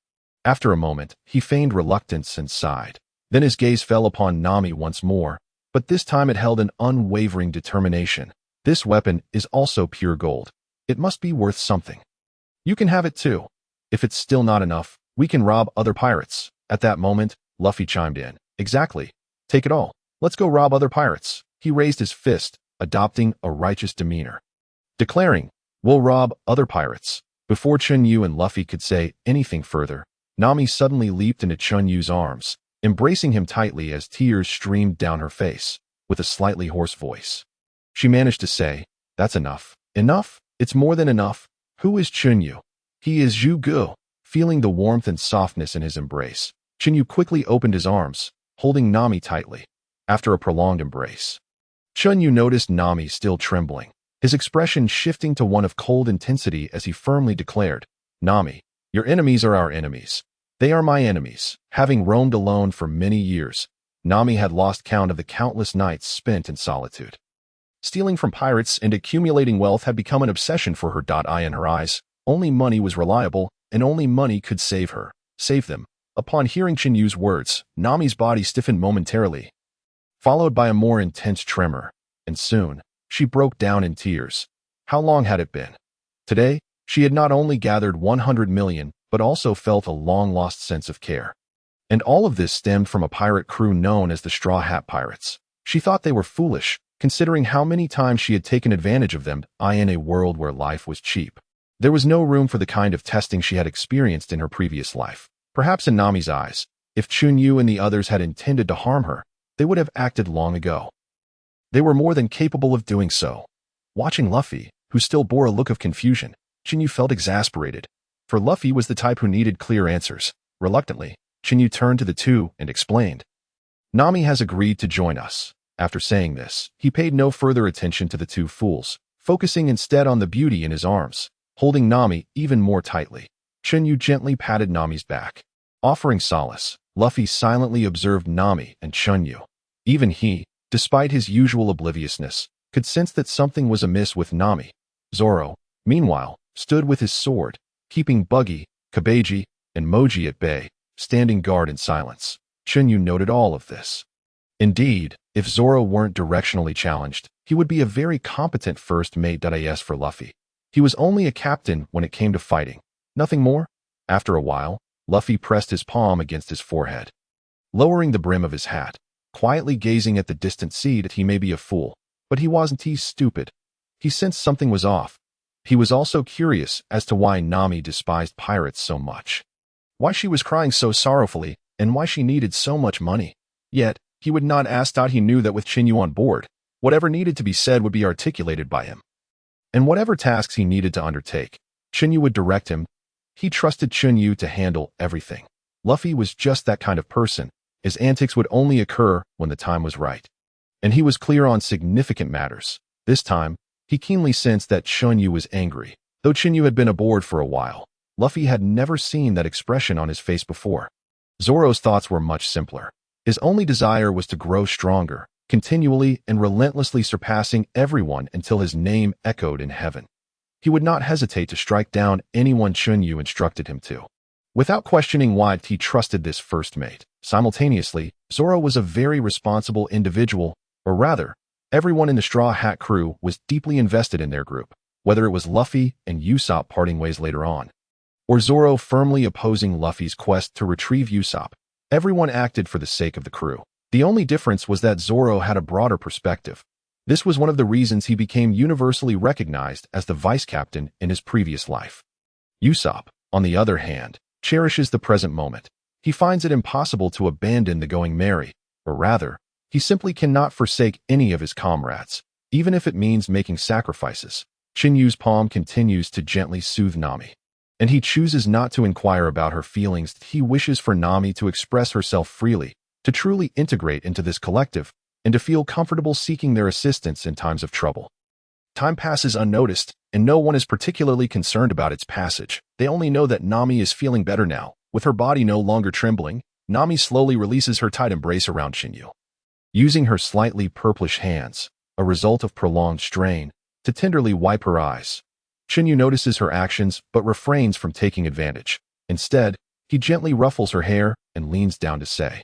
[SPEAKER 1] After a moment, he feigned reluctance and sighed. Then his gaze fell upon Nami once more, but this time it held an unwavering determination. This weapon is also pure gold. It must be worth something. You can have it too. If it's still not enough, we can rob other pirates. At that moment, Luffy chimed in. Exactly. Take it all. Let's go rob other pirates. He raised his fist, adopting a righteous demeanor, declaring, we'll rob other pirates. Before Chun Yu and Luffy could say anything further, Nami suddenly leaped into Chun Yu's arms, embracing him tightly as tears streamed down her face. With a slightly hoarse voice, she managed to say, that's enough. Enough? It's more than enough. Who is Chun Yu? He is Zhu Gu. Feeling the warmth and softness in his embrace, Chun Yu quickly opened his arms, holding Nami tightly. After a prolonged embrace, Chun Yu noticed Nami still trembling, his expression shifting to one of cold intensity as he firmly declared, Nami, your enemies are our enemies. They are my enemies. Having roamed alone for many years, Nami had lost count of the countless nights spent in solitude. Stealing from pirates and accumulating wealth had become an obsession for her. In her eyes, only money was reliable, and only money could save her. Save them. Upon hearing Chen Yu's words, Nami's body stiffened momentarily, followed by a more intense tremor, and soon, she broke down in tears. How long had it been? Today, she had not only gathered 100 million, but also felt a long-lost sense of care. And all of this stemmed from a pirate crew known as the Straw Hat Pirates. She thought they were foolish, considering how many times she had taken advantage of them in a world where life was cheap. There was no room for the kind of testing she had experienced in her previous life. Perhaps in Nami's eyes, if Chun Yu and the others had intended to harm her, they would have acted long ago. They were more than capable of doing so. Watching Luffy, who still bore a look of confusion, Chun Yu felt exasperated, for Luffy was the type who needed clear answers. Reluctantly, Chun Yu turned to the two and explained, Nami has agreed to join us. After saying this, he paid no further attention to the two fools, focusing instead on the beauty in his arms, holding Nami even more tightly. Chun Yu gently patted Nami's back. Offering solace, Luffy silently observed Nami and Chun Yu. Even he, despite his usual obliviousness, could sense that something was amiss with Nami. Zoro, meanwhile, stood with his sword, keeping Buggy, Kabeji, and Moji at bay, standing guard in silence. Chun Yu noted all of this. Indeed, if Zoro weren't directionally challenged, he would be a very competent first mate. For Luffy, he was only a captain when it came to fighting. Nothing more? After a while, Luffy pressed his palm against his forehead, lowering the brim of his hat, quietly gazing at the distant sea. That he may be a fool, but he wasn't stupid. He sensed something was off. He was also curious as to why Nami despised pirates so much, why she was crying so sorrowfully, and why she needed so much money. Yet, he would not ask. He knew that with Chen Yu on board, whatever needed to be said would be articulated by him. And whatever tasks he needed to undertake, Chen Yu would direct him. He trusted Chun Yu to handle everything. Luffy was just that kind of person. His antics would only occur when the time was right. And he was clear on significant matters. This time, he keenly sensed that Chun Yu was angry. Though Chen Yu had been aboard for a while, Luffy had never seen that expression on his face before. Zoro's thoughts were much simpler. His only desire was to grow stronger, continually and relentlessly surpassing everyone until his name echoed in heaven. He would not hesitate to strike down anyone Chun Yu instructed him to, without questioning why he trusted this first mate. Simultaneously, Zoro was a very responsible individual, or rather, everyone in the Straw Hat crew was deeply invested in their group, whether it was Luffy and Usopp parting ways later on, or Zoro firmly opposing Luffy's quest to retrieve Usopp. Everyone acted for the sake of the crew. The only difference was that Zoro had a broader perspective. This was one of the reasons he became universally recognized as the vice captain in his previous life. Usopp, on the other hand, cherishes the present moment. He finds it impossible to abandon the going merry, or rather, he simply cannot forsake any of his comrades, even if it means making sacrifices. Chen Yu's palm continues to gently soothe Nami, and he chooses not to inquire about her feelings. He wishes for Nami to express herself freely, to truly integrate into this collective, and to feel comfortable seeking their assistance in times of trouble. Time passes unnoticed, and no one is particularly concerned about its passage. They only know that Nami is feeling better now. With her body no longer trembling, Nami slowly releases her tight embrace around Chen Yu. Using her slightly purplish hands, a result of prolonged strain, to tenderly wipe her eyes, Chen Yu notices her actions but refrains from taking advantage. Instead, he gently ruffles her hair and leans down to say,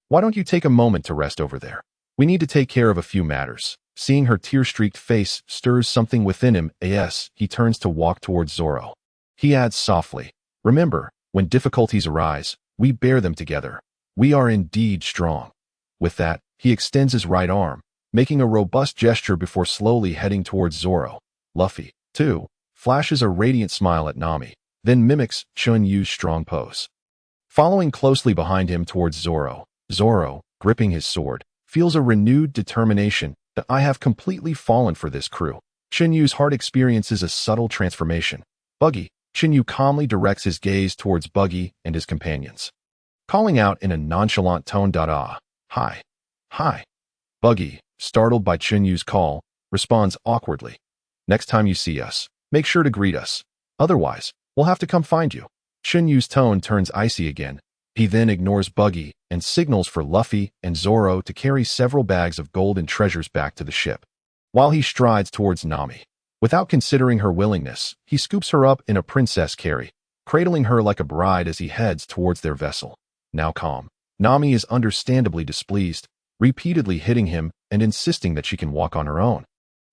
[SPEAKER 1] "Why don't you take a moment to rest over there? We need to take care of a few matters." Seeing her tear-streaked face stirs something within him. He turns to walk towards Zoro. He adds softly, "Remember, when difficulties arise, we bear them together. We are indeed strong." With that, he extends his right arm, making a robust gesture before slowly heading towards Zoro. Luffy, too, flashes a radiant smile at Nami, then mimics Chun Yu's strong pose. Following closely behind him towards Zoro, Zoro, gripping his sword, feels a renewed determination that I have completely fallen for this crew. Chen Yu's heart experiences a subtle transformation. Buggy, Chen Yu calmly directs his gaze towards Buggy and his companions, calling out in a nonchalant tone, "Hi. Hi." Buggy, startled by Chen Yu's call, responds awkwardly, "Next time you see us, make sure to greet us. Otherwise, we'll have to come find you." Chen Yu's tone turns icy again. He then ignores Buggy and signals for Luffy and Zoro to carry several bags of gold and treasures back to the ship. While he strides towards Nami, without considering her willingness, he scoops her up in a princess carry, cradling her like a bride as he heads towards their vessel. Now calm, Nami is understandably displeased, repeatedly hitting him and insisting that she can walk on her own,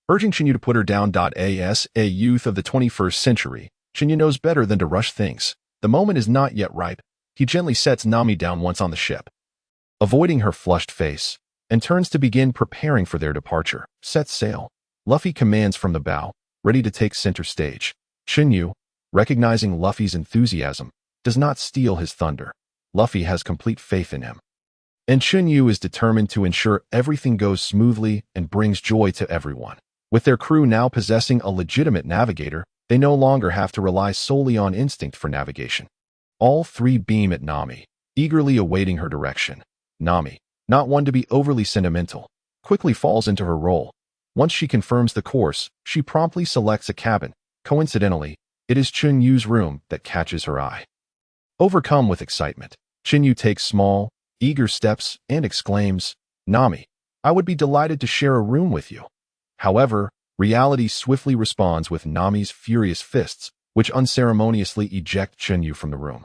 [SPEAKER 1] urging Chen Yu to put her down. As a youth of the 21st century, Chen Yu knows better than to rush things. The moment is not yet ripe. He gently sets Nami down once on the ship, avoiding her flushed face, and turns to begin preparing for their departure. Set sail. Luffy commands from the bow, ready to take center stage. Chen Yu, recognizing Luffy's enthusiasm, does not steal his thunder. Luffy has complete faith in him, and Chun Yu is determined to ensure everything goes smoothly and brings joy to everyone. With their crew now possessing a legitimate navigator, they no longer have to rely solely on instinct for navigation. All three beam at Nami, eagerly awaiting her direction. Nami, not one to be overly sentimental, quickly falls into her role. Once she confirms the course, she promptly selects a cabin. Coincidentally, it is Chun Yu's room that catches her eye. Overcome with excitement, Chen Yu takes small, eager steps and exclaims, "Nami, I would be delighted to share a room with you." However, reality swiftly responds with Nami's furious fists, which unceremoniously eject Chen Yu from the room,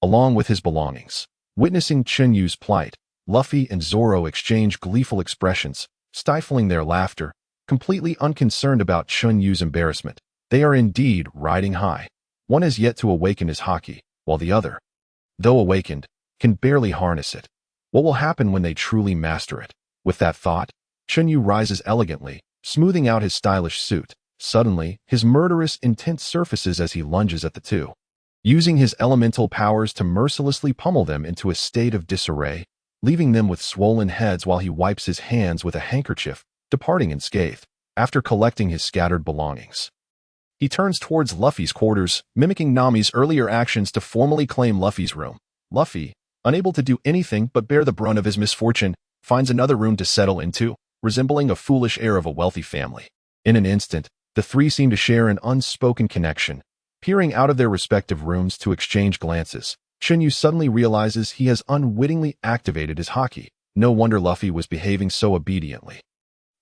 [SPEAKER 1] along with his belongings. Witnessing Chen Yu's plight, Luffy and Zoro exchange gleeful expressions, stifling their laughter, completely unconcerned about Chun Yu's embarrassment. They are indeed riding high. One has yet to awaken his Haki, while the other, though awakened, can barely harness it. What will happen when they truly master it? With that thought, Chun Yu rises elegantly, smoothing out his stylish suit. Suddenly, his murderous intent surfaces as he lunges at the two, using his elemental powers to mercilessly pummel them into a state of disarray, leaving them with swollen heads while he wipes his hands with a handkerchief, departing unscathed. After collecting his scattered belongings, he turns towards Luffy's quarters, mimicking Nami's earlier actions to formally claim Luffy's room. Luffy, unable to do anything but bear the brunt of his misfortune, finds another room to settle into, resembling a foolish heir of a wealthy family. In an instant, the three seem to share an unspoken connection. Peering out of their respective rooms to exchange glances, Chen Yu suddenly realizes he has unwittingly activated his Haki. No wonder Luffy was behaving so obediently.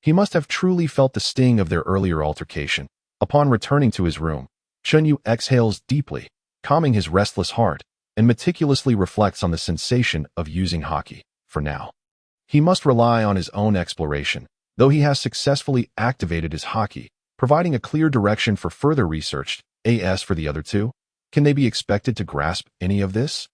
[SPEAKER 1] He must have truly felt the sting of their earlier altercation. Upon returning to his room, Chen Yu exhales deeply, calming his restless heart, and meticulously reflects on the sensation of using Haki. For now, he must rely on his own exploration, though he has successfully activated his Haki, providing a clear direction for further research. As for the other two, can they be expected to grasp any of this?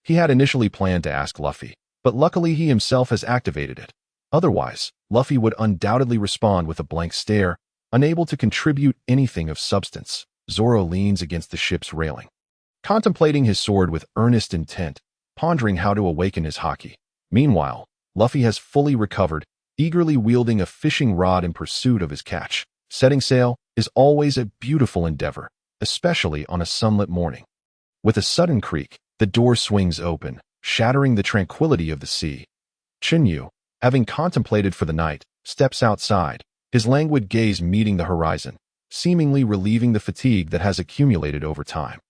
[SPEAKER 1] He had initially planned to ask Luffy, but luckily he himself has activated it. Otherwise, Luffy would undoubtedly respond with a blank stare, unable to contribute anything of substance. Zoro leans against the ship's railing, contemplating his sword with earnest intent, pondering how to awaken his Haki. Meanwhile, Luffy has fully recovered, eagerly wielding a fishing rod in pursuit of his catch. Setting sail is always a beautiful endeavor, especially on a sunlit morning. With a sudden creak, the door swings open, shattering the tranquility of the sea. Chen Yu, having contemplated for the night, steps outside, his languid gaze meeting the horizon, seemingly relieving the fatigue that has accumulated over time.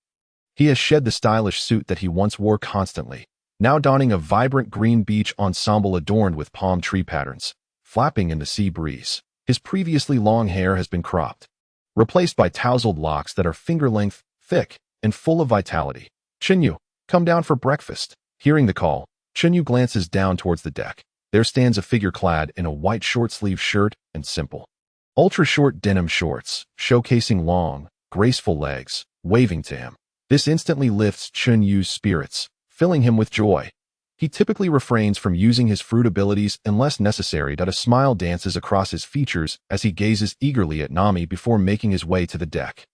[SPEAKER 1] He has shed the stylish suit that he once wore constantly, now donning a vibrant green beach ensemble adorned with palm tree patterns, flapping in the sea breeze. His previously long hair has been cropped, replaced by tousled locks that are finger-length, thick, and full of vitality. Chen Yu, come down for breakfast. Hearing the call, Chen Yu glances down towards the deck. There stands a figure clad in a white short-sleeved shirt and simple, ultra-short denim shorts, showcasing long, graceful legs, waving to him. This instantly lifts Chun Yu's spirits, filling him with joy. He typically refrains from using his fruit abilities unless necessary. A smile dances across his features as he gazes eagerly at Nami before making his way to the deck.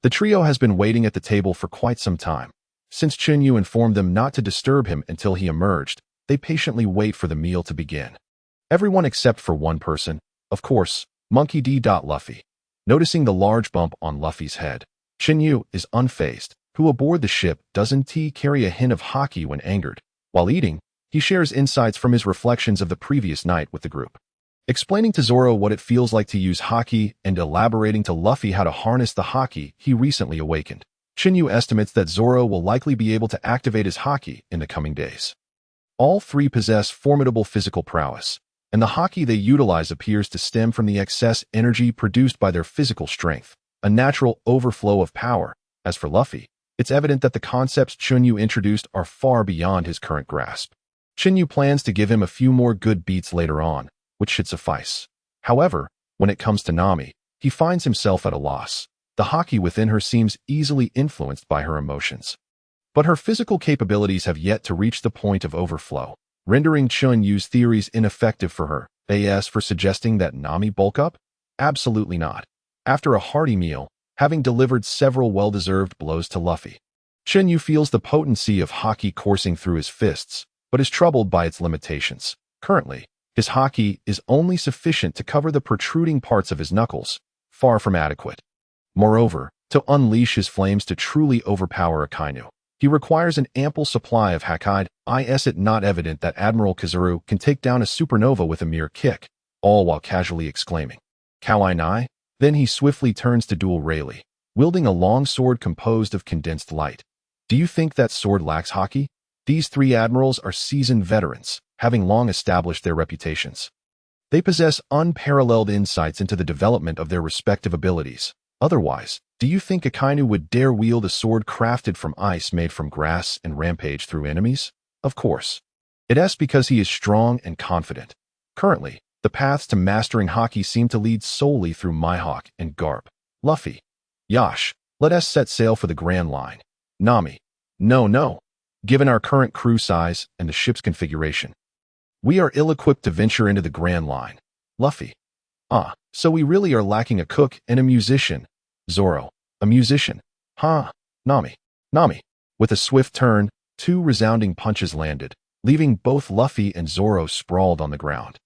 [SPEAKER 1] The trio has been waiting at the table for quite some time. Since Chun Yu informed them not to disturb him until he emerged, they patiently wait for the meal to begin. Everyone except for one person, of course, Monkey D. Luffy. Noticing the large bump on Luffy's head, Chun Yu is unfazed, who aboard the ship doesn't carry a hint of Haki when angered. While eating, he shares insights from his reflections of the previous night with the group, explaining to Zoro what it feels like to use Haki and elaborating to Luffy how to harness the Haki he recently awakened. Chen Yu estimates that Zoro will likely be able to activate his Haki in the coming days. All three possess formidable physical prowess, and the Haki they utilize appears to stem from the excess energy produced by their physical strength, a natural overflow of power. As for Luffy, it's evident that the concepts Chun Yu introduced are far beyond his current grasp. Chen Yu plans to give him a few more good beats later on, which should suffice. However, when it comes to Nami, he finds himself at a loss. The Haki within her seems easily influenced by her emotions, but her physical capabilities have yet to reach the point of overflow, rendering Chun Yu's theories ineffective for her. As for suggesting that Nami bulk up? Absolutely not. After a hearty meal, having delivered several well-deserved blows to Luffy, Chen Yu feels the potency of Haki coursing through his fists, but is troubled by its limitations. Currently, his Haki is only sufficient to cover the protruding parts of his knuckles, far from adequate. Moreover, to unleash his flames to truly overpower Akainu, he requires an ample supply of Haki. Is it not evident that Admiral Kizaru can take down a supernova with a mere kick, all while casually exclaiming, "Kawaii nai?" Then he swiftly turns to duel Rayleigh, wielding a long sword composed of condensed light. Do you think that sword lacks Haki? These three admirals are seasoned veterans, having long established their reputations. They possess unparalleled insights into the development of their respective abilities. Otherwise, do you think Akainu would dare wield a sword crafted from ice made from grass and rampage through enemies? Of course. It's because he is strong and confident. Currently, the paths to mastering Haki seem to lead solely through Mihawk and Garp. Luffy. Yash, let us set sail for the Grand Line. Nami. No. Given our current crew size and the ship's configuration, we are ill-equipped to venture into the Grand Line. Luffy. So we really are lacking a cook and a musician. Zoro. A musician. Nami. With a swift turn, two resounding punches landed, leaving both Luffy and Zoro sprawled on the ground.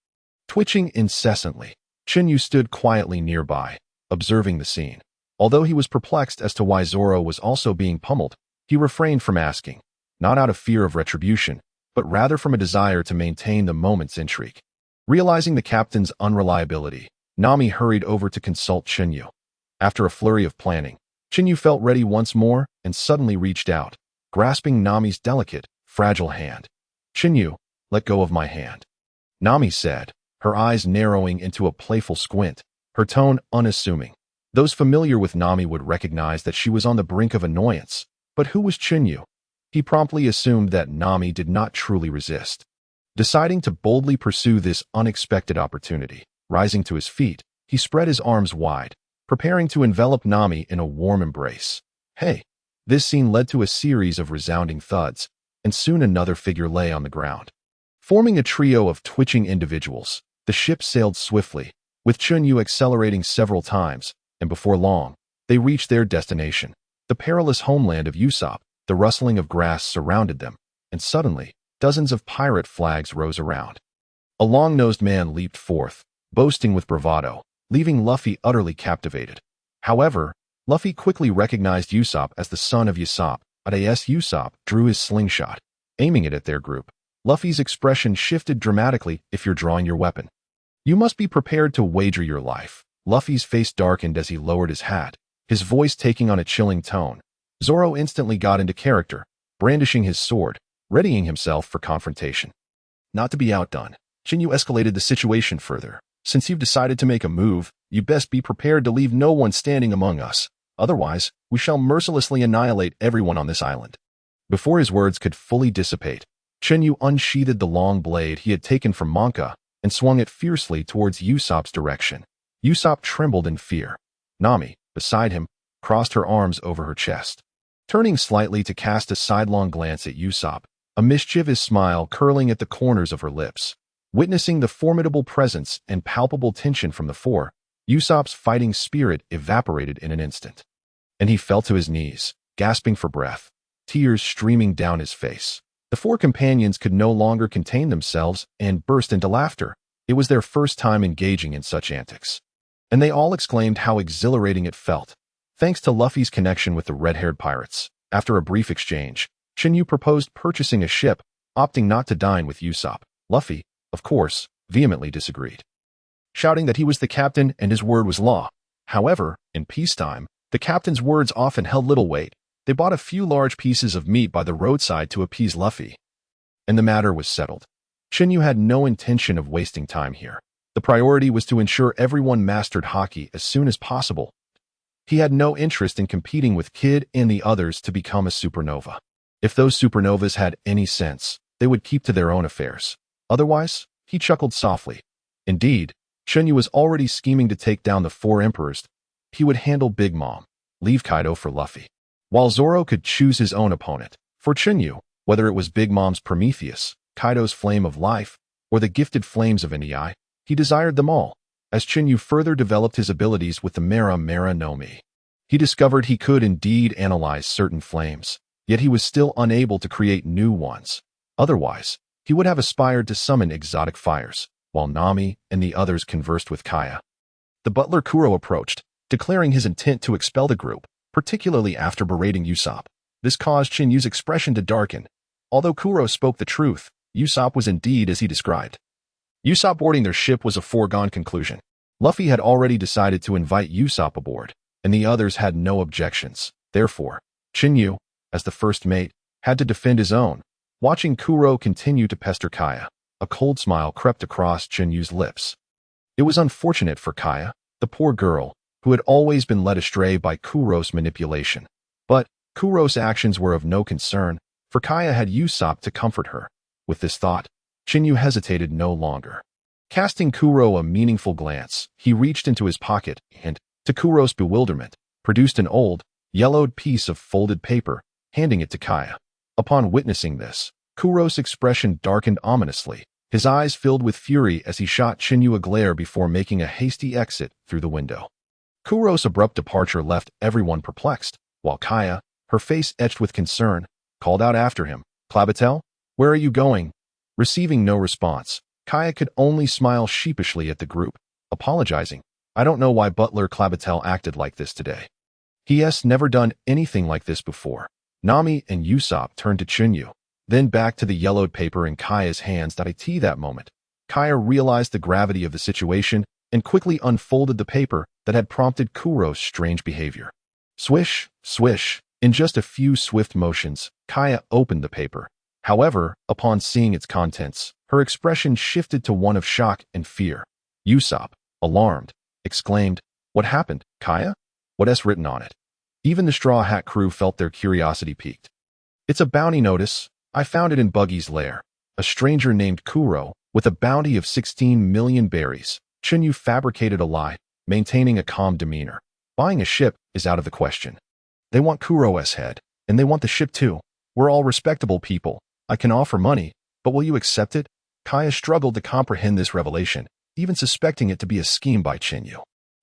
[SPEAKER 1] Twitching incessantly, Chen Yu stood quietly nearby, observing the scene. Although he was perplexed as to why Zoro was also being pummeled, he refrained from asking, not out of fear of retribution, but rather from a desire to maintain the moment's intrigue. Realizing the captain's unreliability, Nami hurried over to consult Chen Yu. After a flurry of planning, Chen Yu felt ready once more and suddenly reached out, grasping Nami's delicate, fragile hand. Chen Yu, let go of my hand, Nami said, her eyes narrowing into a playful squint, her tone unassuming. Those familiar with Nami would recognize that she was on the brink of annoyance, but who was Chen Yu? He promptly assumed that Nami did not truly resist. Deciding to boldly pursue this unexpected opportunity, rising to his feet, he spread his arms wide, preparing to envelop Nami in a warm embrace. Hey! This scene led to a series of resounding thuds, and soon another figure lay on the ground. Forming a trio of twitching individuals, the ship sailed swiftly, with Chun Yu accelerating several times, and before long, they reached their destination, the perilous homeland of Usopp. The rustling of grass surrounded them, and suddenly, dozens of pirate flags rose around. A long-nosed man leaped forth, boasting with bravado, leaving Luffy utterly captivated. However, Luffy quickly recognized Usopp as the son of Usopp. As Usopp drew his slingshot, aiming it at their group, Luffy's expression shifted dramatically. If you're drawing your weapon, you must be prepared to wager your life. Luffy's face darkened as he lowered his hat, his voice taking on a chilling tone. Zoro instantly got into character, brandishing his sword, readying himself for confrontation. Not to be outdone, Chen Yu escalated the situation further. Since you've decided to make a move, you best be prepared to leave no one standing among us. Otherwise, we shall mercilessly annihilate everyone on this island. Before his words could fully dissipate, Chen Yu unsheathed the long blade he had taken from Monka and swung it fiercely towards Usopp's direction. Usopp trembled in fear. Nami, beside him, crossed her arms over her chest, turning slightly to cast a sidelong glance at Usopp, a mischievous smile curling at the corners of her lips. Witnessing the formidable presence and palpable tension from the four, Usopp's fighting spirit evaporated in an instant, and he fell to his knees, gasping for breath, tears streaming down his face. The four companions could no longer contain themselves and burst into laughter. It was their first time engaging in such antics, and they all exclaimed how exhilarating it felt. Thanks to Luffy's connection with the red-haired pirates, after a brief exchange, Chen Yu proposed purchasing a ship, opting not to dine with Usopp. Luffy, of course, vehemently disagreed, shouting that he was the captain and his word was law. However, in peacetime, the captain's words often held little weight. They bought a few large pieces of meat by the roadside to appease Luffy, and the matter was settled. Chen Yu had no intention of wasting time here. The priority was to ensure everyone mastered Haki as soon as possible. He had no interest in competing with Kid and the others to become a supernova. If those supernovas had any sense, they would keep to their own affairs. Otherwise, he chuckled softly. Indeed, Chun Yu was already scheming to take down the four emperors. He would handle Big Mom, leave Kaido for Luffy. While Zoro could choose his own opponent, for Chun Yu, whether it was Big Mom's Prometheus, Kaido's Flame of Life, or the gifted flames of Nei, he desired them all. As Chun Yu further developed his abilities with the Mera Mera no Mi, he discovered he could indeed analyze certain flames, yet he was still unable to create new ones. Otherwise, he would have aspired to summon exotic fires, while Nami and the others conversed with Kaya. The Butler Kuro approached, declaring his intent to expel the group, particularly after berating Usopp. This caused Chen Yu's expression to darken. Although Kuro spoke the truth, Usopp was indeed as he described. Usopp boarding their ship was a foregone conclusion. Luffy had already decided to invite Usopp aboard, and the others had no objections. Therefore, Chen Yu, as the first mate, had to defend his own. Watching Kuro continue to pester Kaya, a cold smile crept across Chen Yu's lips. It was unfortunate for Kaya, the poor girl, who had always been led astray by Kuro's manipulation. But Kuro's actions were of no concern, for Kaya had Usopp to comfort her. With this thought, Chen Yu hesitated no longer. Casting Kuro a meaningful glance, he reached into his pocket and, to Kuro's bewilderment, produced an old, yellowed piece of folded paper, handing it to Kaya. Upon witnessing this, Kuro's expression darkened ominously. His eyes filled with fury as he shot Chen Yu a glare before making a hasty exit through the window. Kuro's abrupt departure left everyone perplexed, while Kaya, her face etched with concern, called out after him, "Clabatel, where are you going?" Receiving no response, Kaya could only smile sheepishly at the group, apologizing. "I don't know why Butler Clabatel acted like this today. He has never done anything like this before." Nami and Usopp turned to Chun Yu, then back to the yellowed paper in Kaya's hands. At that moment, Kaya realized the gravity of the situation and quickly unfolded the paper that had prompted Kuro's strange behavior. Swish, swish. In just a few swift motions, Kaya opened the paper. However, upon seeing its contents, her expression shifted to one of shock and fear. Usopp, alarmed, exclaimed, "What happened, Kaya? What's written on it?" Even the Straw Hat crew felt their curiosity piqued. "It's a bounty notice. I found it in Buggy's lair. A stranger named Kuro, with a bounty of 16 million berries." Chun Yu fabricated a lie, maintaining a calm demeanor. "Buying a ship is out of the question. They want Kuro's head, and they want the ship too. We're all respectable people. I can offer money, but will you accept it?" Kaya struggled to comprehend this revelation, even suspecting it to be a scheme by Chen Yu.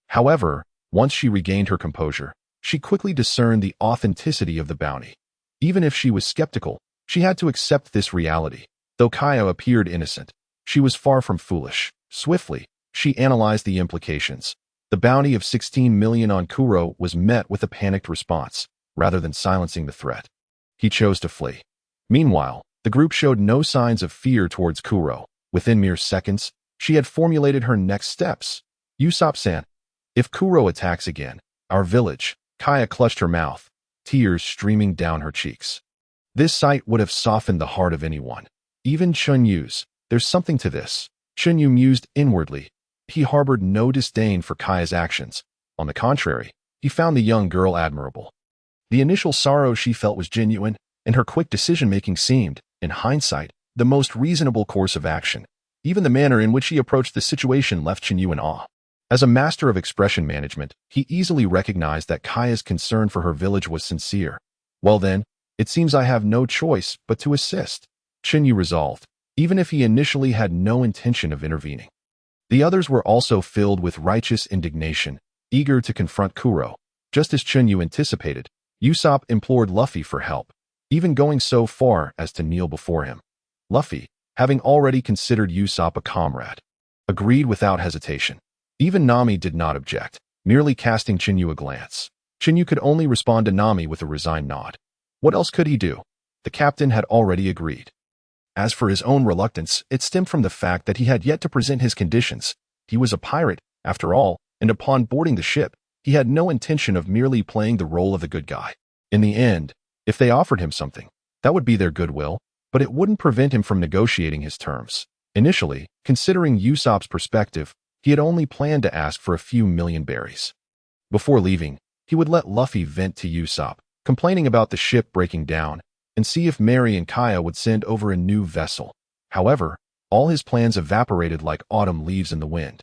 [SPEAKER 1] However, once she regained her composure, she quickly discerned the authenticity of the bounty. Even if she was skeptical, she had to accept this reality. Though Kaya appeared innocent, she was far from foolish. Swiftly, she analyzed the implications. The bounty of 16 million on Kuro was met with a panicked response, rather than silencing the threat. He chose to flee. Meanwhile, the group showed no signs of fear towards Kuro. Within mere seconds, she had formulated her next steps. Usopp-san, if Kuro attacks again, our village. Kaya clutched her mouth, tears streaming down her cheeks. This sight would have softened the heart of anyone, even Chun Yu's. There's something to this. Chun Yu mused inwardly. He harbored no disdain for Kaya's actions. On the contrary, he found the young girl admirable. The initial sorrow she felt was genuine, and her quick decision-making seemed, in hindsight, the most reasonable course of action. Even the manner in which he approached the situation left Chen Yu in awe. As a master of expression management, he easily recognized that Kaya's concern for her village was sincere. Well then, it seems I have no choice but to assist, Chen Yu resolved, even if he initially had no intention of intervening. The others were also filled with righteous indignation, eager to confront Kuro. Just as Chun Yu anticipated, Usopp implored Luffy for help, even going so far as to kneel before him. Luffy, having already considered Usopp a comrade, agreed without hesitation. Even Nami did not object, merely casting Chun Yu a glance. Chun Yu could only respond to Nami with a resigned nod. What else could he do? The captain had already agreed. As for his own reluctance, it stemmed from the fact that he had yet to present his conditions. He was a pirate, after all, and upon boarding the ship, he had no intention of merely playing the role of the good guy. In the end, if they offered him something, that would be their goodwill, but it wouldn't prevent him from negotiating his terms. Initially, considering Usopp's perspective, he had only planned to ask for a few million berries. Before leaving, he would let Luffy vent to Usopp, complaining about the ship breaking down, and see if Mary and Kaya would send over a new vessel. However, all his plans evaporated like autumn leaves in the wind,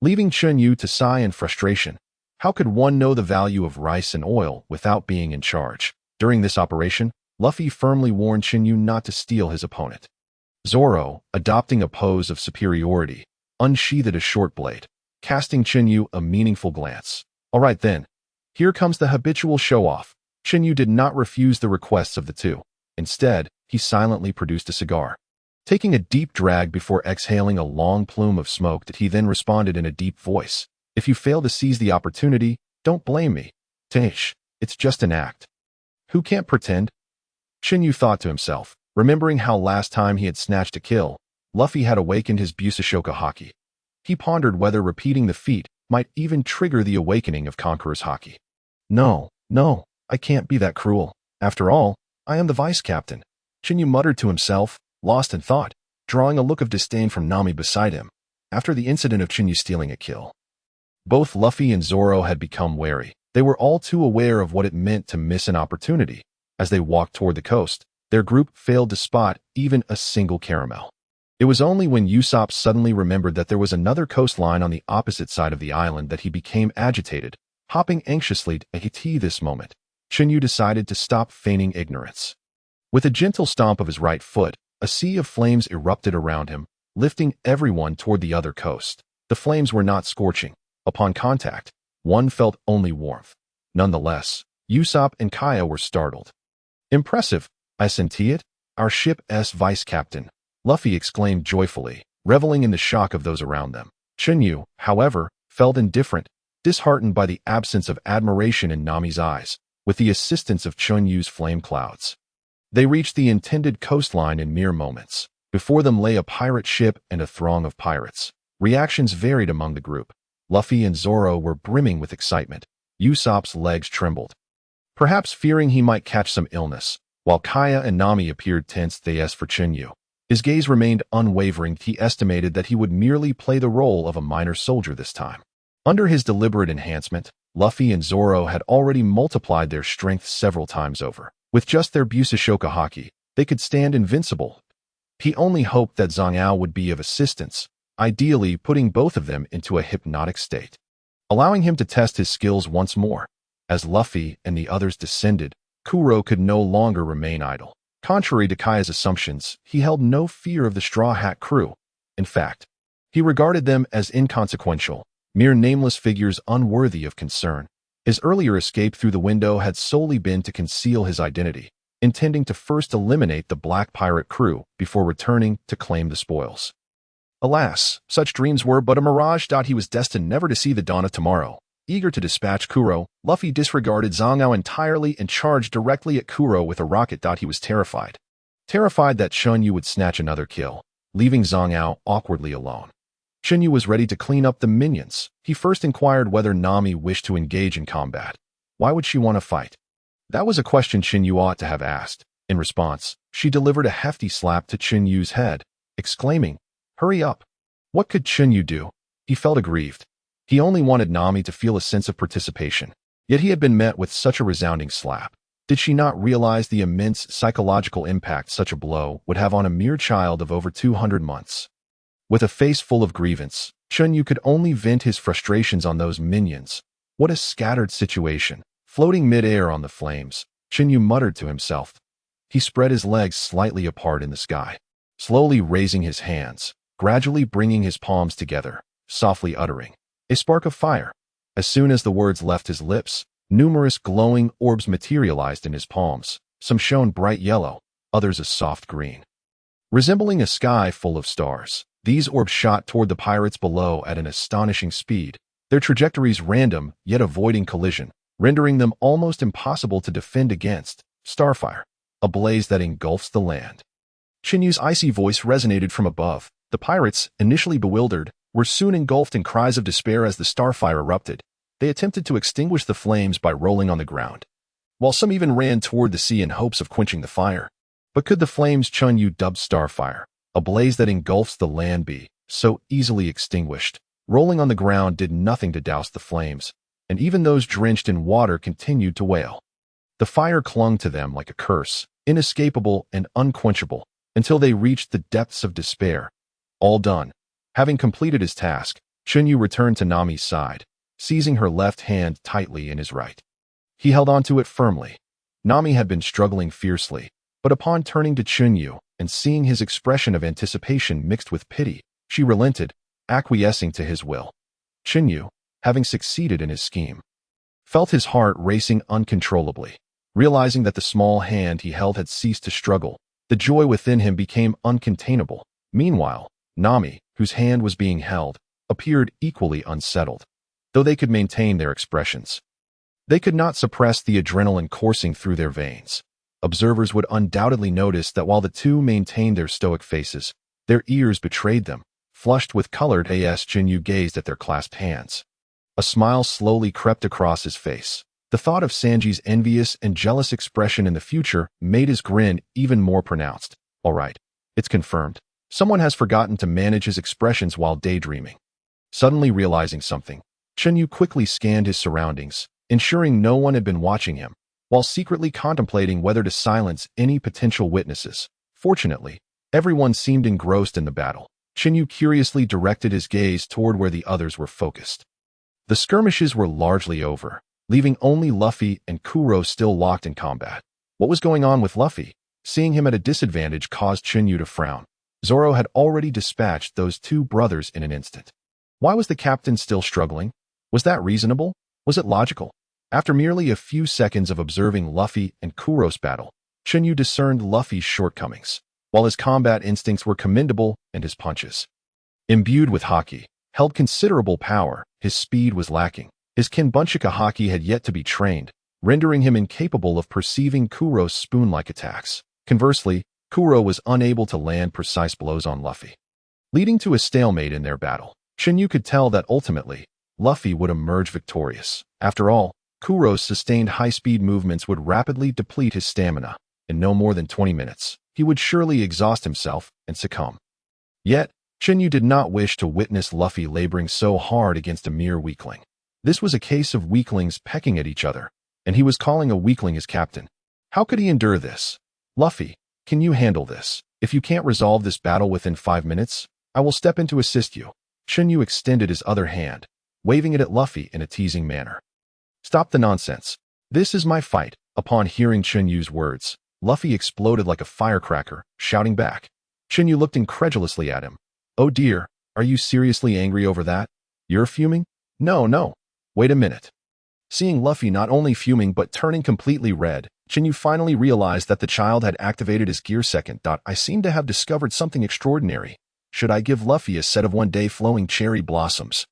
[SPEAKER 1] leaving Chun Yu to sigh in frustration. How could one know the value of rice and oil without being in charge? During this operation, Luffy firmly warned Chun Yu not to steal his opponent. Zoro, adopting a pose of superiority, unsheathed a short blade, casting Chun Yu a meaningful glance. All right then, here comes the habitual show-off. Chun Yu did not refuse the requests of the two. Instead, he silently produced a cigar. Taking a deep drag before exhaling a long plume of smoke, he then responded in a deep voice. If you fail to seize the opportunity, don't blame me. Teish, it's just an act. Who can't pretend? Chun Yu thought to himself, remembering how last time he had snatched a kill, Luffy had awakened his Busashoka Haki. He pondered whether repeating the feat might even trigger the awakening of Conqueror's Haki. No, I can't be that cruel. After all, I am the vice captain. Chun Yu muttered to himself, lost in thought, drawing a look of disdain from Nami beside him, after the incident of Chun Yu stealing a kill. Both Luffy and Zoro had become wary. They were all too aware of what it meant to miss an opportunity. As they walked toward the coast, their group failed to spot even a single caramel. It was only when Usopp suddenly remembered that there was another coastline on the opposite side of the island that he became agitated, hopping anxiously at this moment. Chun Yu decided to stop feigning ignorance. With a gentle stomp of his right foot, a sea of flames erupted around him, lifting everyone toward the other coast. The flames were not scorching. Upon contact, one felt only warmth. Nonetheless, Usopp and Kaya were startled. Impressive, I senti it, our ship's vice captain, Luffy exclaimed joyfully, reveling in the shock of those around them. Chun Yu, however, felt indifferent, disheartened by the absence of admiration in Nami's eyes, with the assistance of Chun Yu's flame clouds. They reached the intended coastline in mere moments. Before them lay a pirate ship and a throng of pirates. Reactions varied among the group. Luffy and Zoro were brimming with excitement. Usopp's legs trembled, perhaps fearing he might catch some illness, while Kaya and Nami appeared tense as for Chun Yu. His gaze remained unwavering. He estimated that he would merely play the role of a minor soldier this time. Under his deliberate enhancement, Luffy and Zoro had already multiplied their strength several times over. With just their Busashoka Haki, they could stand invincible. He only hoped that Zhang Ao would be of assistance, ideally putting both of them into a hypnotic state, allowing him to test his skills once more. As Luffy and the others descended, Kuro could no longer remain idle. Contrary to Kaya's assumptions, he held no fear of the Straw Hat crew. In fact, he regarded them as inconsequential, mere nameless figures unworthy of concern. His earlier escape through the window had solely been to conceal his identity, intending to first eliminate the black pirate crew before returning to claim the spoils. Alas, such dreams were but a mirage. He was destined never to see the dawn of tomorrow. Eager to dispatch Kuro, Luffy disregarded Zhang Ao entirely and charged directly at Kuro with a rocket. He was terrified. Terrified that Chun Yu would snatch another kill, leaving Zhang Ao awkwardly alone. Chen Yu was ready to clean up the minions. He first inquired whether Nami wished to engage in combat. Why would she want to fight? That was a question Chen Yu ought to have asked. In response, she delivered a hefty slap to Chen Yu's head, exclaiming, "Hurry up!" What could Chen Yu do? He felt aggrieved. He only wanted Nami to feel a sense of participation, yet he had been met with such a resounding slap. Did she not realize the immense psychological impact such a blow would have on a mere child of over 200 months? With a face full of grievance, Chun Yu could only vent his frustrations on those minions. What a scattered situation. Floating mid-air on the flames, Chun Yu muttered to himself. He spread his legs slightly apart in the sky, slowly raising his hands, gradually bringing his palms together, softly uttering, "A spark of fire." As soon as the words left his lips, numerous glowing orbs materialized in his palms. Some shone bright yellow, others a soft green. Resembling a sky full of stars, these orbs shot toward the pirates below at an astonishing speed, their trajectories random yet avoiding collision, rendering them almost impossible to defend against. Starfire, a blaze that engulfs the land. Chen Yu's icy voice resonated from above. The pirates, initially bewildered, were soon engulfed in cries of despair as the starfire erupted. They attempted to extinguish the flames by rolling on the ground, while some even ran toward the sea in hopes of quenching the fire. But could the flames Chun Yu dubbed starfire, a blaze that engulfs the land, be so easily extinguished? Rolling on the ground did nothing to douse the flames, and even those drenched in water continued to wail. The fire clung to them like a curse, inescapable and unquenchable, until they reached the depths of despair. All done. Having completed his task, Chun Yu returned to Nami's side, seizing her left hand tightly in his right. He held onto it firmly. Nami had been struggling fiercely, but upon turning to Chun Yu and seeing his expression of anticipation mixed with pity, she relented, acquiescing to his will. Chun Yu, having succeeded in his scheme, felt his heart racing uncontrollably. Realizing that the small hand he held had ceased to struggle, the joy within him became uncontainable. Meanwhile, Nami, whose hand was being held, appeared equally unsettled. Though they could maintain their expressions, they could not suppress the adrenaline coursing through their veins. Observers would undoubtedly notice that while the two maintained their stoic faces, their ears betrayed them. Flushed with colored as Chun Yu gazed at their clasped hands. A smile slowly crept across his face. The thought of Sanji's envious and jealous expression in the future made his grin even more pronounced. All right, it's confirmed. Someone has forgotten to manage his expressions while daydreaming. Suddenly realizing something, Chen Yu quickly scanned his surroundings, ensuring no one had been watching him, while secretly contemplating whether to silence any potential witnesses. Fortunately, everyone seemed engrossed in the battle. Chen Yu curiously directed his gaze toward where the others were focused. The skirmishes were largely over, leaving only Luffy and Kuro still locked in combat. What was going on with Luffy? Seeing him at a disadvantage caused Chen Yu to frown. Zoro had already dispatched those two brothers in an instant. Why was the captain still struggling? Was that reasonable? Was it logical? After merely a few seconds of observing Luffy and Kuro's battle, Chen Yu discerned Luffy's shortcomings. While his combat instincts were commendable and his punches, imbued with Haki, held considerable power, his speed was lacking. His Kinbunchika Haki had yet to be trained, rendering him incapable of perceiving Kuro's spoon-like attacks. Conversely, Kuro was unable to land precise blows on Luffy, leading to a stalemate in their battle. Chen Yu could tell that ultimately, Luffy would emerge victorious. After all, Kuro's sustained high-speed movements would rapidly deplete his stamina. In no more than 20 minutes, he would surely exhaust himself and succumb. Yet, Chen Yu did not wish to witness Luffy laboring so hard against a mere weakling. This was a case of weaklings pecking at each other, and he was calling a weakling his captain. How could he endure this? Luffy, can you handle this? If you can't resolve this battle within 5 minutes, I will step in to assist you. Chen Yu extended his other hand, waving it at Luffy in a teasing manner. Stop the nonsense. This is my fight. Upon hearing Chen Yu's words, Luffy exploded like a firecracker, shouting back. Chen Yu looked incredulously at him. Oh dear, are you seriously angry over that? You're fuming? No. Wait a minute. Seeing Luffy not only fuming but turning completely red, Chen Yu finally realized that the child had activated his gear second. I seem to have discovered something extraordinary. Should I give Luffy a set of 1-day flowing cherry blossoms?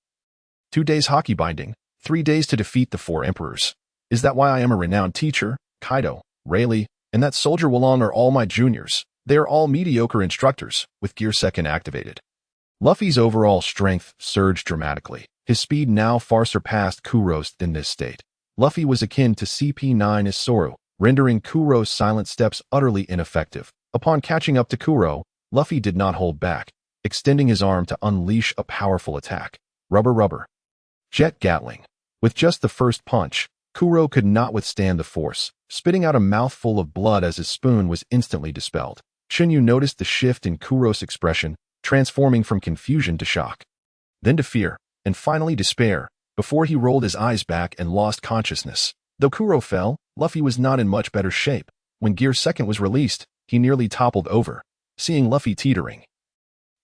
[SPEAKER 1] 2 days Haki binding, 3 days to defeat the 4 emperors. Is that why I am a renowned teacher? Kaido, Rayleigh, and that soldier Wulong are all my juniors. They are all mediocre instructors, with gear second activated. Luffy's overall strength surged dramatically. His speed now far surpassed Kuro's in this state. Luffy was akin to CP9 as Zoro, rendering Kuro's silent steps utterly ineffective. Upon catching up to Kuro, Luffy did not hold back, extending his arm to unleash a powerful attack. Rubber. Jet Gatling. With just the first punch, Kuro could not withstand the force, spitting out a mouthful of blood as his spoon was instantly dispelled. Chun Yu noticed the shift in Kuro's expression, transforming from confusion to shock, then to fear, and finally despair, before he rolled his eyes back and lost consciousness. Though Kuro fell, Luffy was not in much better shape. When Gear Second was released, he nearly toppled over, seeing Luffy teetering.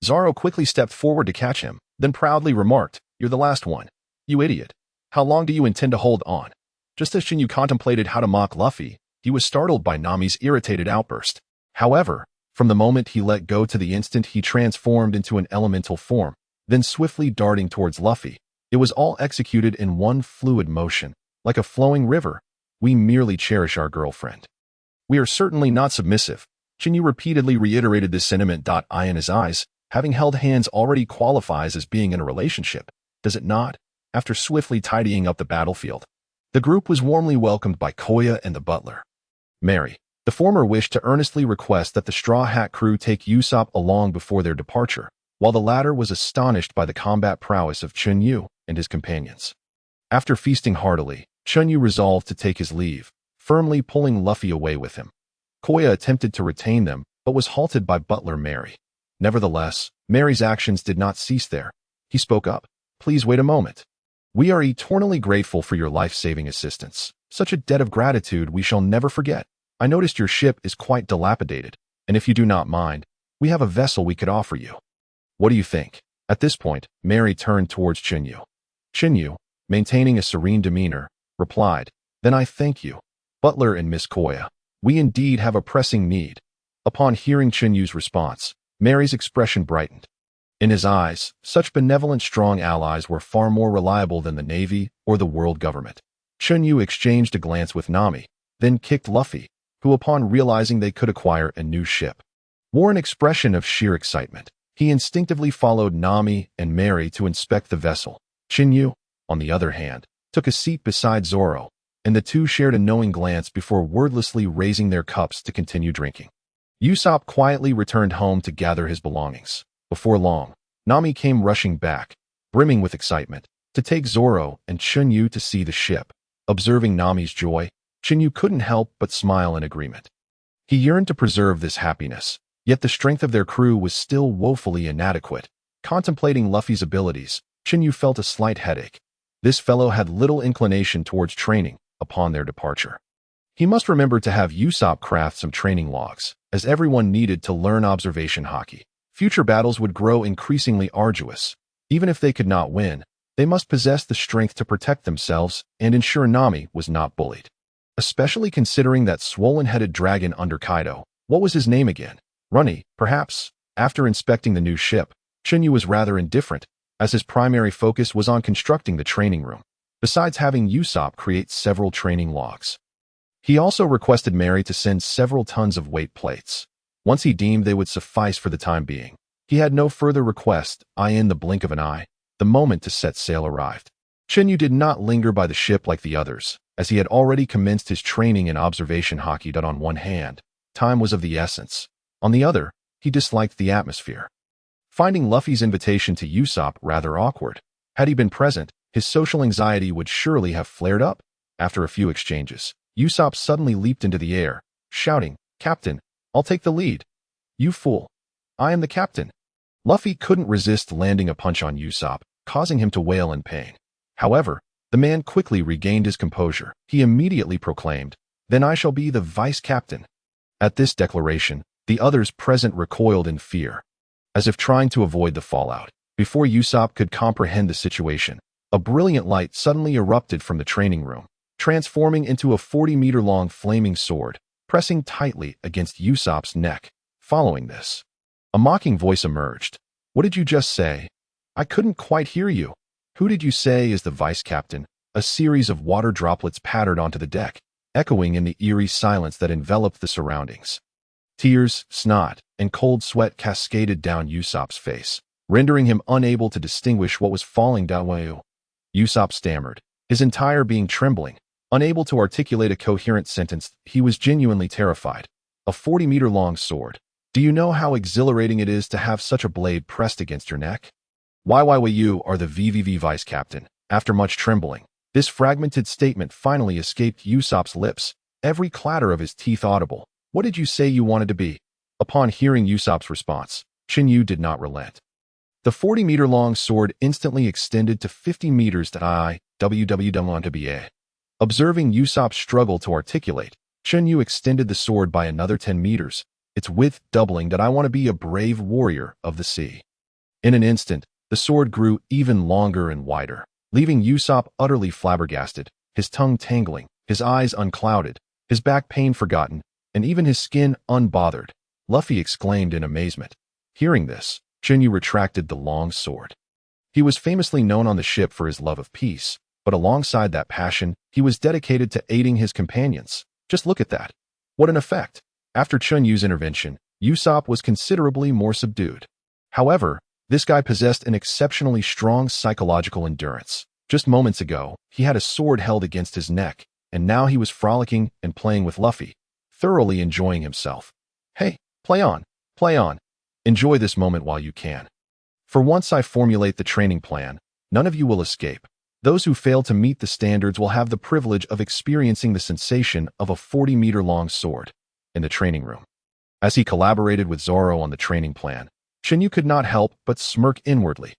[SPEAKER 1] Zoro quickly stepped forward to catch him, then proudly remarked, "You're the last one. You idiot. How long do you intend to hold on?" Just as Chen Yu contemplated how to mock Luffy, he was startled by Nami's irritated outburst. However, from the moment he let go to the instant he transformed into an elemental form, then swiftly darting towards Luffy, it was all executed in one fluid motion, like a flowing river. "We merely cherish our girlfriend. We are certainly not submissive." Chen Yu repeatedly reiterated this sentiment. Eye in his eyes, having held hands already qualifies as being in a relationship, does it not? After swiftly tidying up the battlefield, the group was warmly welcomed by Koya and the butler, Mary. The former wished to earnestly request that the Straw Hat crew take Usopp along before their departure, while the latter was astonished by the combat prowess of Chun Yu and his companions. After feasting heartily, Chun Yu resolved to take his leave, firmly pulling Luffy away with him. Koya attempted to retain them, but was halted by butler Mary. Nevertheless, Mary's actions did not cease there. He spoke up. "Please wait a moment. We are eternally grateful for your life-saving assistance. Such a debt of gratitude we shall never forget. I noticed your ship is quite dilapidated, and if you do not mind, we have a vessel we could offer you. What do you think?" At this point, Mary turned towards Chun Yu. Chun Yu, maintaining a serene demeanor, replied, "Then I thank you, Butler and Miss Koya. We indeed have a pressing need." Upon hearing Chun Yu's response, Mary's expression brightened. In his eyes, such benevolent strong allies were far more reliable than the Navy or the world government. Chun Yu exchanged a glance with Nami, then kicked Luffy, who upon realizing they could acquire a new ship, wore an expression of sheer excitement. He instinctively followed Nami and Mary to inspect the vessel. Chun Yu, on the other hand, took a seat beside Zoro, and the two shared a knowing glance before wordlessly raising their cups to continue drinking. Usopp quietly returned home to gather his belongings. Before long, Nami came rushing back, brimming with excitement, to take Zoro and Chun Yu to see the ship. Observing Nami's joy, Chun Yu couldn't help but smile in agreement. He yearned to preserve this happiness, yet the strength of their crew was still woefully inadequate. Contemplating Luffy's abilities, Chun Yu felt a slight headache. This fellow had little inclination towards training upon their departure. He must remember to have Usopp craft some training logs, as everyone needed to learn observation Haki. Future battles would grow increasingly arduous. Even if they could not win, they must possess the strength to protect themselves and ensure Nami was not bullied. Especially considering that swollen-headed dragon under Kaido. What was his name again? Runny, perhaps? After inspecting the new ship, Chun Yu was rather indifferent, as his primary focus was on constructing the training room, besides having Usopp create several training logs. He also requested Mary to send several tons of weight plates. Once he deemed they would suffice for the time being, he had no further request. In the blink of an eye, the moment to set sail arrived. Chun Yu did not linger by the ship like the others, as he had already commenced his training in observation Haki. On one hand, time was of the essence. On the other, he disliked the atmosphere. Finding Luffy's invitation to Usopp rather awkward, had he been present, his social anxiety would surely have flared up. After a few exchanges, Usopp suddenly leaped into the air, shouting, "Captain, I'll take the lead." "You fool. I am the captain." Luffy couldn't resist landing a punch on Usopp, causing him to wail in pain. However, the man quickly regained his composure. He immediately proclaimed, "Then I shall be the vice captain." At this declaration, the others present recoiled in fear, as if trying to avoid the fallout. Before Usopp could comprehend the situation, a brilliant light suddenly erupted from the training room, transforming into a 40-meter-long flaming sword, pressing tightly against Usopp's neck. Following this, a mocking voice emerged. "What did you just say? I couldn't quite hear you." "Who did you say is the vice captain?" A series of water droplets pattered onto the deck, echoing in the eerie silence that enveloped the surroundings. Tears, snot, and cold sweat cascaded down Usopp's face, rendering him unable to distinguish what was falling down. Usopp stammered, his entire being trembling, unable to articulate a coherent sentence. He was genuinely terrified. A 40-meter-long sword. Do you know how exhilarating it is to have such a blade pressed against your neck? Why you are the VVV vice captain. After much trembling, this fragmented statement finally escaped Usopp's lips, every clatter of his teeth audible. "What did you say you wanted to be?" Upon hearing Usopp's response, Chen Yu did not relent. The 40-meter-long sword instantly extended to 50 meters to IWW. Observing Usopp's struggle to articulate, Chun Yu extended the sword by another 10 meters, its width doubling that "I want to be a brave warrior of the sea." In an instant, the sword grew even longer and wider, leaving Usopp utterly flabbergasted, his tongue tangling, his eyes unclouded, his back pain forgotten, and even his skin unbothered. Luffy exclaimed in amazement. Hearing this, Chun Yu retracted the long sword. He was famously known on the ship for his love of peace, but alongside that passion, he was dedicated to aiding his companions. Just look at that. What an effect! After Chun Yu's intervention, Usopp was considerably more subdued. However, this guy possessed an exceptionally strong psychological endurance. Just moments ago, he had a sword held against his neck, and now he was frolicking and playing with Luffy, thoroughly enjoying himself. Hey, play on, play on. Enjoy this moment while you can. For once I formulate the training plan, none of you will escape. Those who fail to meet the standards will have the privilege of experiencing the sensation of a 40-meter-long sword. In the training room, as he collaborated with Zoro on the training plan, Chen Yu could not help but smirk inwardly.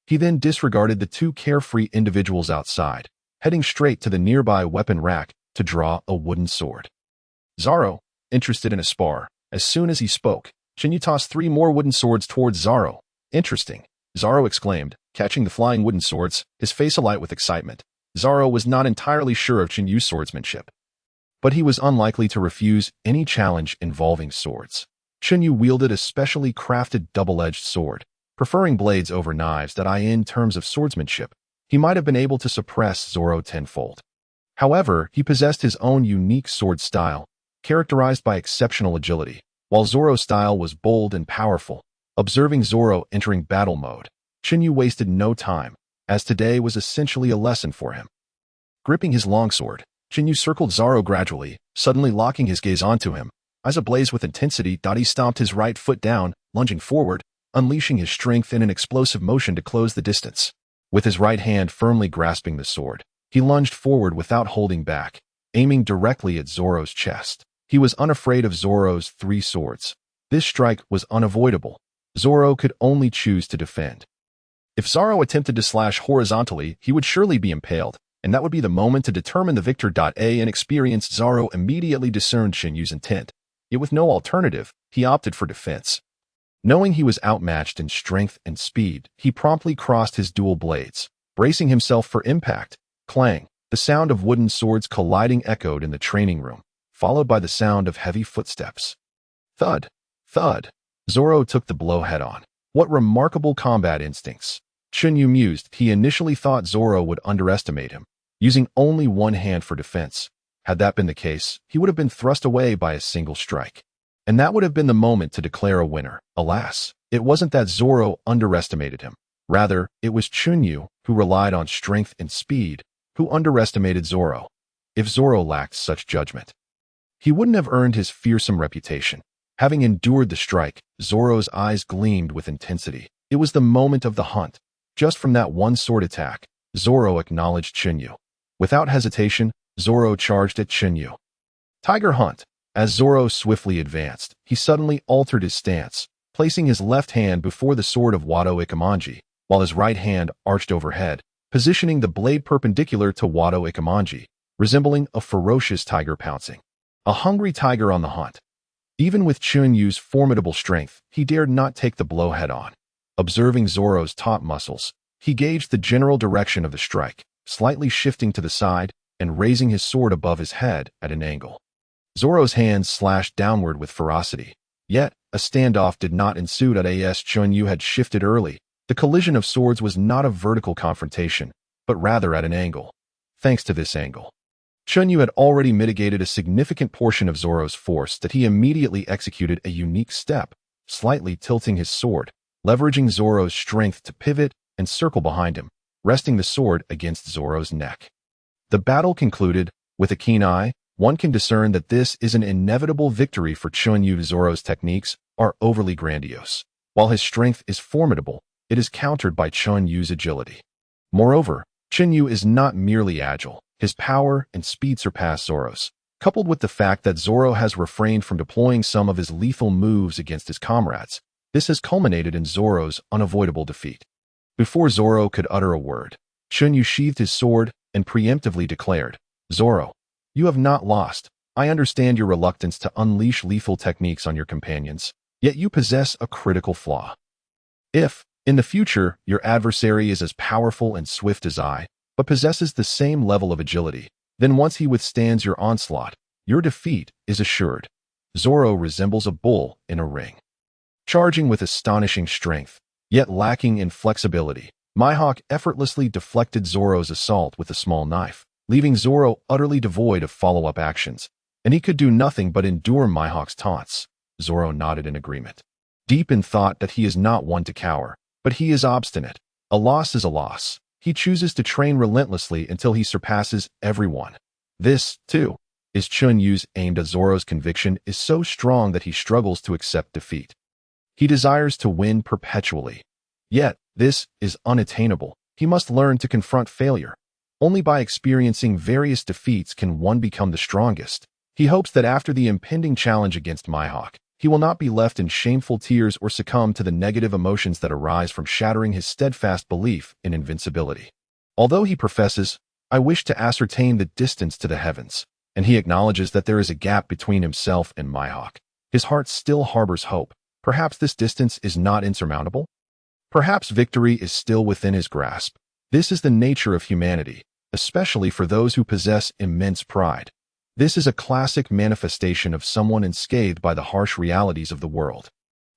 [SPEAKER 1] He then disregarded the two carefree individuals outside, heading straight to the nearby weapon rack to draw a wooden sword. Zoro, interested in a spar. As soon as he spoke, Chen Yu tossed 3 more wooden swords towards Zoro. Interesting, Zoro exclaimed, catching the flying wooden swords, his face alight with excitement. Zoro was not entirely sure of Chen Yu's swordsmanship, but he was unlikely to refuse any challenge involving swords. Chun Yu wielded a specially crafted double-edged sword, preferring blades over knives that in terms of swordsmanship, he might have been able to suppress Zoro tenfold. However, he possessed his own unique sword style, characterized by exceptional agility, while Zoro's style was bold and powerful. Observing Zoro entering battle mode, Chun Yu wasted no time, as today was essentially a lesson for him. Gripping his longsword, Chen Yu circled Zoro gradually, suddenly locking his gaze onto him. Eyes ablaze with intensity, he stomped his right foot down, lunging forward, unleashing his strength in an explosive motion to close the distance. With his right hand firmly grasping the sword, he lunged forward without holding back, aiming directly at Zoro's chest. He was unafraid of Zoro's 3 swords. This strike was unavoidable. Zoro could only choose to defend. If Zoro attempted to slash horizontally, he would surely be impaled, and that would be the moment to determine the victor. An experienced Zoro immediately discerned Chen Yu's intent, yet with no alternative, he opted for defense. Knowing he was outmatched in strength and speed, he promptly crossed his dual blades, bracing himself for impact. Clang! The sound of wooden swords colliding echoed in the training room, followed by the sound of heavy footsteps. Thud! Thud! Zoro took the blow head-on. What remarkable combat instincts! Chun Yu mused. He initially thought Zoro would underestimate him, using only one hand for defense. Had that been the case, he would have been thrust away by a single strike. And that would have been the moment to declare a winner. Alas, it wasn't that Zoro underestimated him. Rather, it was Chun Yu, who relied on strength and speed, who underestimated Zoro. If Zoro lacked such judgment, he wouldn't have earned his fearsome reputation. Having endured the strike, Zoro's eyes gleamed with intensity. It was the moment of the hunt. Just from that one sword attack, Zoro acknowledged Chun Yu. Without hesitation, Zoro charged at Chun Yu. Tiger Hunt. As Zoro swiftly advanced, he suddenly altered his stance, placing his left hand before the sword of Wado Ikemonji, while his right hand arched overhead, positioning the blade perpendicular to Wado Ikemonji, resembling a ferocious tiger pouncing. A hungry tiger on the hunt. Even with Chun Yu's formidable strength, he dared not take the blow head-on. Observing Zoro's taut muscles, he gauged the general direction of the strike, slightly shifting to the side and raising his sword above his head at an angle. Zoro's hands slashed downward with ferocity. Yet, a standoff did not ensue. As Chun Yu had shifted early, the collision of swords was not a vertical confrontation, but rather at an angle. Thanks to this angle, Chun Yu had already mitigated a significant portion of Zoro's force that he immediately executed a unique step, slightly tilting his sword, leveraging Zoro's strength to pivot and circle behind him, resting the sword against Zoro's neck. The battle concluded. With a keen eye, one can discern that this is an inevitable victory for Chun Yu. Zoro's techniques are overly grandiose. While his strength is formidable, it is countered by Chun Yu's agility. Moreover, Chun Yu is not merely agile. His power and speed surpass Zoro's. Coupled with the fact that Zoro has refrained from deploying some of his lethal moves against his comrades, this has culminated in Zoro's unavoidable defeat. Before Zoro could utter a word, Chun Yu sheathed his sword and preemptively declared, "Zoro, you have not lost. I understand your reluctance to unleash lethal techniques on your companions, yet you possess a critical flaw. If, in the future, your adversary is as powerful and swift as I, but possesses the same level of agility, then once he withstands your onslaught, your defeat is assured." Zoro resembles a bull in a ring. Charging with astonishing strength, yet lacking in flexibility, Mihawk effortlessly deflected Zoro's assault with a small knife, leaving Zoro utterly devoid of follow-up actions, and he could do nothing but endure Mihawk's taunts. Zoro nodded in agreement, deep in thought that he is not one to cower, but he is obstinate. A loss is a loss. He chooses to train relentlessly until he surpasses everyone. This, too, is Chun Yu's aim. Zoro's conviction is so strong that he struggles to accept defeat. He desires to win perpetually. Yet, this is unattainable. He must learn to confront failure. Only by experiencing various defeats can one become the strongest. He hopes that after the impending challenge against Mihawk, he will not be left in shameful tears or succumb to the negative emotions that arise from shattering his steadfast belief in invincibility. Although he professes, "I wish to ascertain the distance to the heavens," and he acknowledges that there is a gap between himself and Mihawk, his heart still harbors hope. Perhaps this distance is not insurmountable? Perhaps victory is still within his grasp. This is the nature of humanity, especially for those who possess immense pride. This is a classic manifestation of someone unscathed by the harsh realities of the world.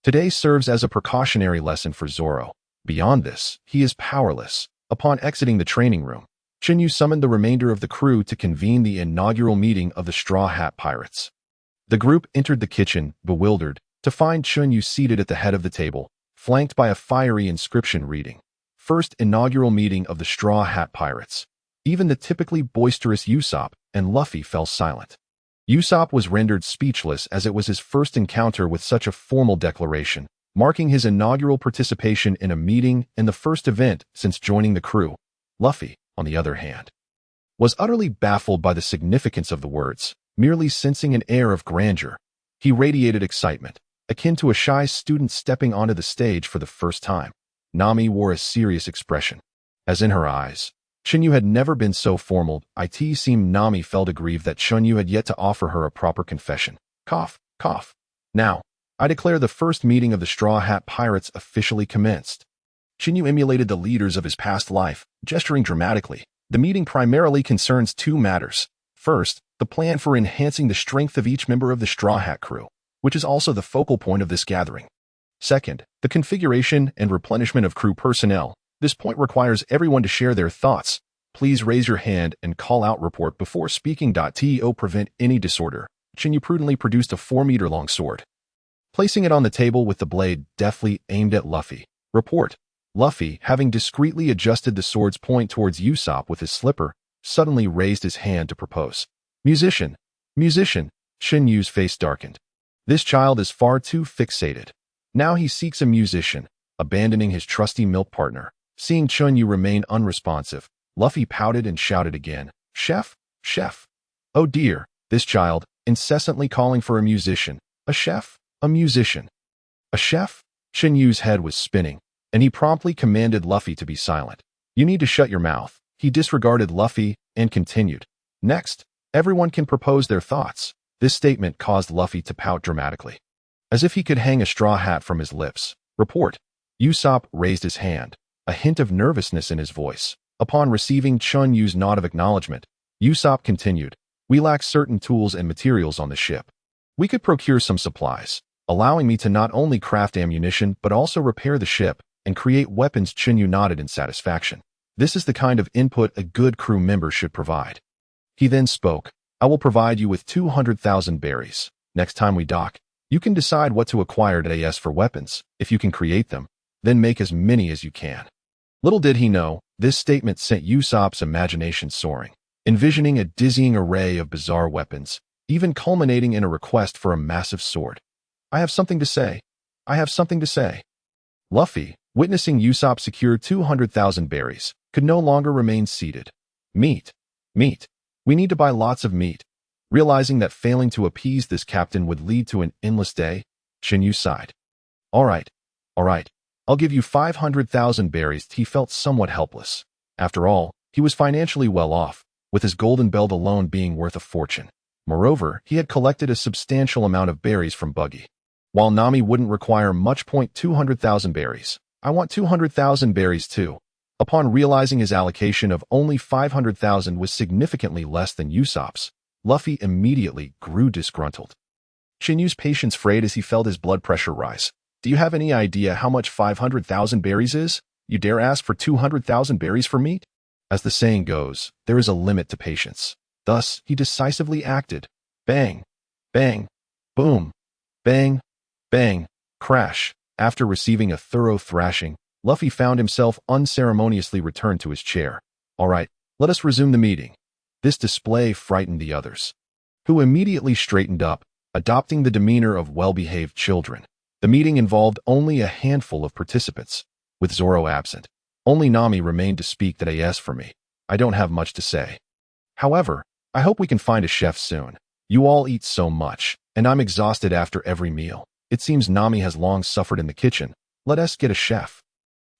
[SPEAKER 1] Today serves as a precautionary lesson for Zoro. Beyond this, he is powerless. Upon exiting the training room, Chun Yu summoned the remainder of the crew to convene the inaugural meeting of the Straw Hat Pirates. The group entered the kitchen, bewildered, to find Chun Yu seated at the head of the table, flanked by a fiery inscription reading, "First inaugural meeting of the Straw Hat Pirates." Even the typically boisterous Usopp and Luffy fell silent. Usopp was rendered speechless as it was his first encounter with such a formal declaration, marking his inaugural participation in a meeting and the first event since joining the crew. Luffy, on the other hand, was utterly baffled by the significance of the words, merely sensing an air of grandeur. He radiated excitement, akin to a shy student stepping onto the stage for the first time. Nami wore a serious expression, as in her eyes, Chun Yu had never been so formal. It seemed Nami felt aggrieved that Chun Yu had yet to offer her a proper confession. Cough, cough. Now, I declare the first meeting of the Straw Hat Pirates officially commenced. Chun Yu emulated the leaders of his past life, gesturing dramatically. The meeting primarily concerns two matters. First, the plan for enhancing the strength of each member of the Straw Hat crew, which is also the focal point of this gathering. Second, the configuration and replenishment of crew personnel. This point requires everyone to share their thoughts. Please raise your hand and call out report before speaking. To prevent any disorder, Chun Yu prudently produced a 4-meter-long sword. Placing it on the table with the blade deftly aimed at Luffy. Report. Luffy, having discreetly adjusted the sword's point towards Usopp with his slipper, suddenly raised his hand to propose. Musician. Musician. Chun Yu's face darkened. This child is far too fixated. Now he seeks a musician, abandoning his trusty milk partner. Seeing Chun Yu remain unresponsive, Luffy pouted and shouted again, "Chef, chef." Oh dear, this child, incessantly calling for a musician. A chef, a musician. A chef? Chun Yu's head was spinning, and he promptly commanded Luffy to be silent. "You need to shut your mouth." He disregarded Luffy and continued. "Next, everyone can propose their thoughts. This statement caused Luffy to pout dramatically, as if he could hang a straw hat from his lips. Report. Usopp raised his hand, a hint of nervousness in his voice. Upon receiving Chun Yu's nod of acknowledgement, Usopp continued, we lack certain tools and materials on the ship. We could procure some supplies, allowing me to not only craft ammunition but also repair the ship and create weapons. Chen Yu nodded in satisfaction. This is the kind of input a good crew member should provide. He then spoke, I will provide you with 200,000 berries. Next time we dock, you can decide what to acquire at AS for weapons. If you can create them, then make as many as you can. Little did he know, this statement sent Usopp's imagination soaring, envisioning a dizzying array of bizarre weapons, even culminating in a request for a massive sword. I have something to say. I have something to say. Luffy, witnessing Usopp secure 200,000 berries, could no longer remain seated. Meat. Meat. We need to buy lots of meat. Realizing that failing to appease this captain would lead to an endless day, Chen Yu sighed. All right. I'll give you 500,000 berries. He felt somewhat helpless. After all, he was financially well off, with his golden belt alone being worth a fortune. Moreover, he had collected a substantial amount of berries from Buggy. While Nami wouldn't require much, 200,000 berries. I want 200,000 berries too. Upon realizing his allocation of only 500,000 was significantly less than Usopp's, Luffy immediately grew disgruntled. Chen Yu's patience frayed as he felt his blood pressure rise. Do you have any idea how much 500,000 berries is? You dare ask for 200,000 berries for meat? As the saying goes, there is a limit to patience. Thus, he decisively acted. Bang, bang, boom, bang, bang, crash. After receiving a thorough thrashing, Luffy found himself unceremoniously returned to his chair. All right, let us resume the meeting. This display frightened the others, who immediately straightened up, adopting the demeanor of well-behaved children. The meeting involved only a handful of participants. With Zoro absent, only Nami remained to speak. That AS for me. I don't have much to say. However, I hope we can find a chef soon. You all eat so much, and I'm exhausted after every meal. It seems Nami has long suffered in the kitchen. Let us get a chef.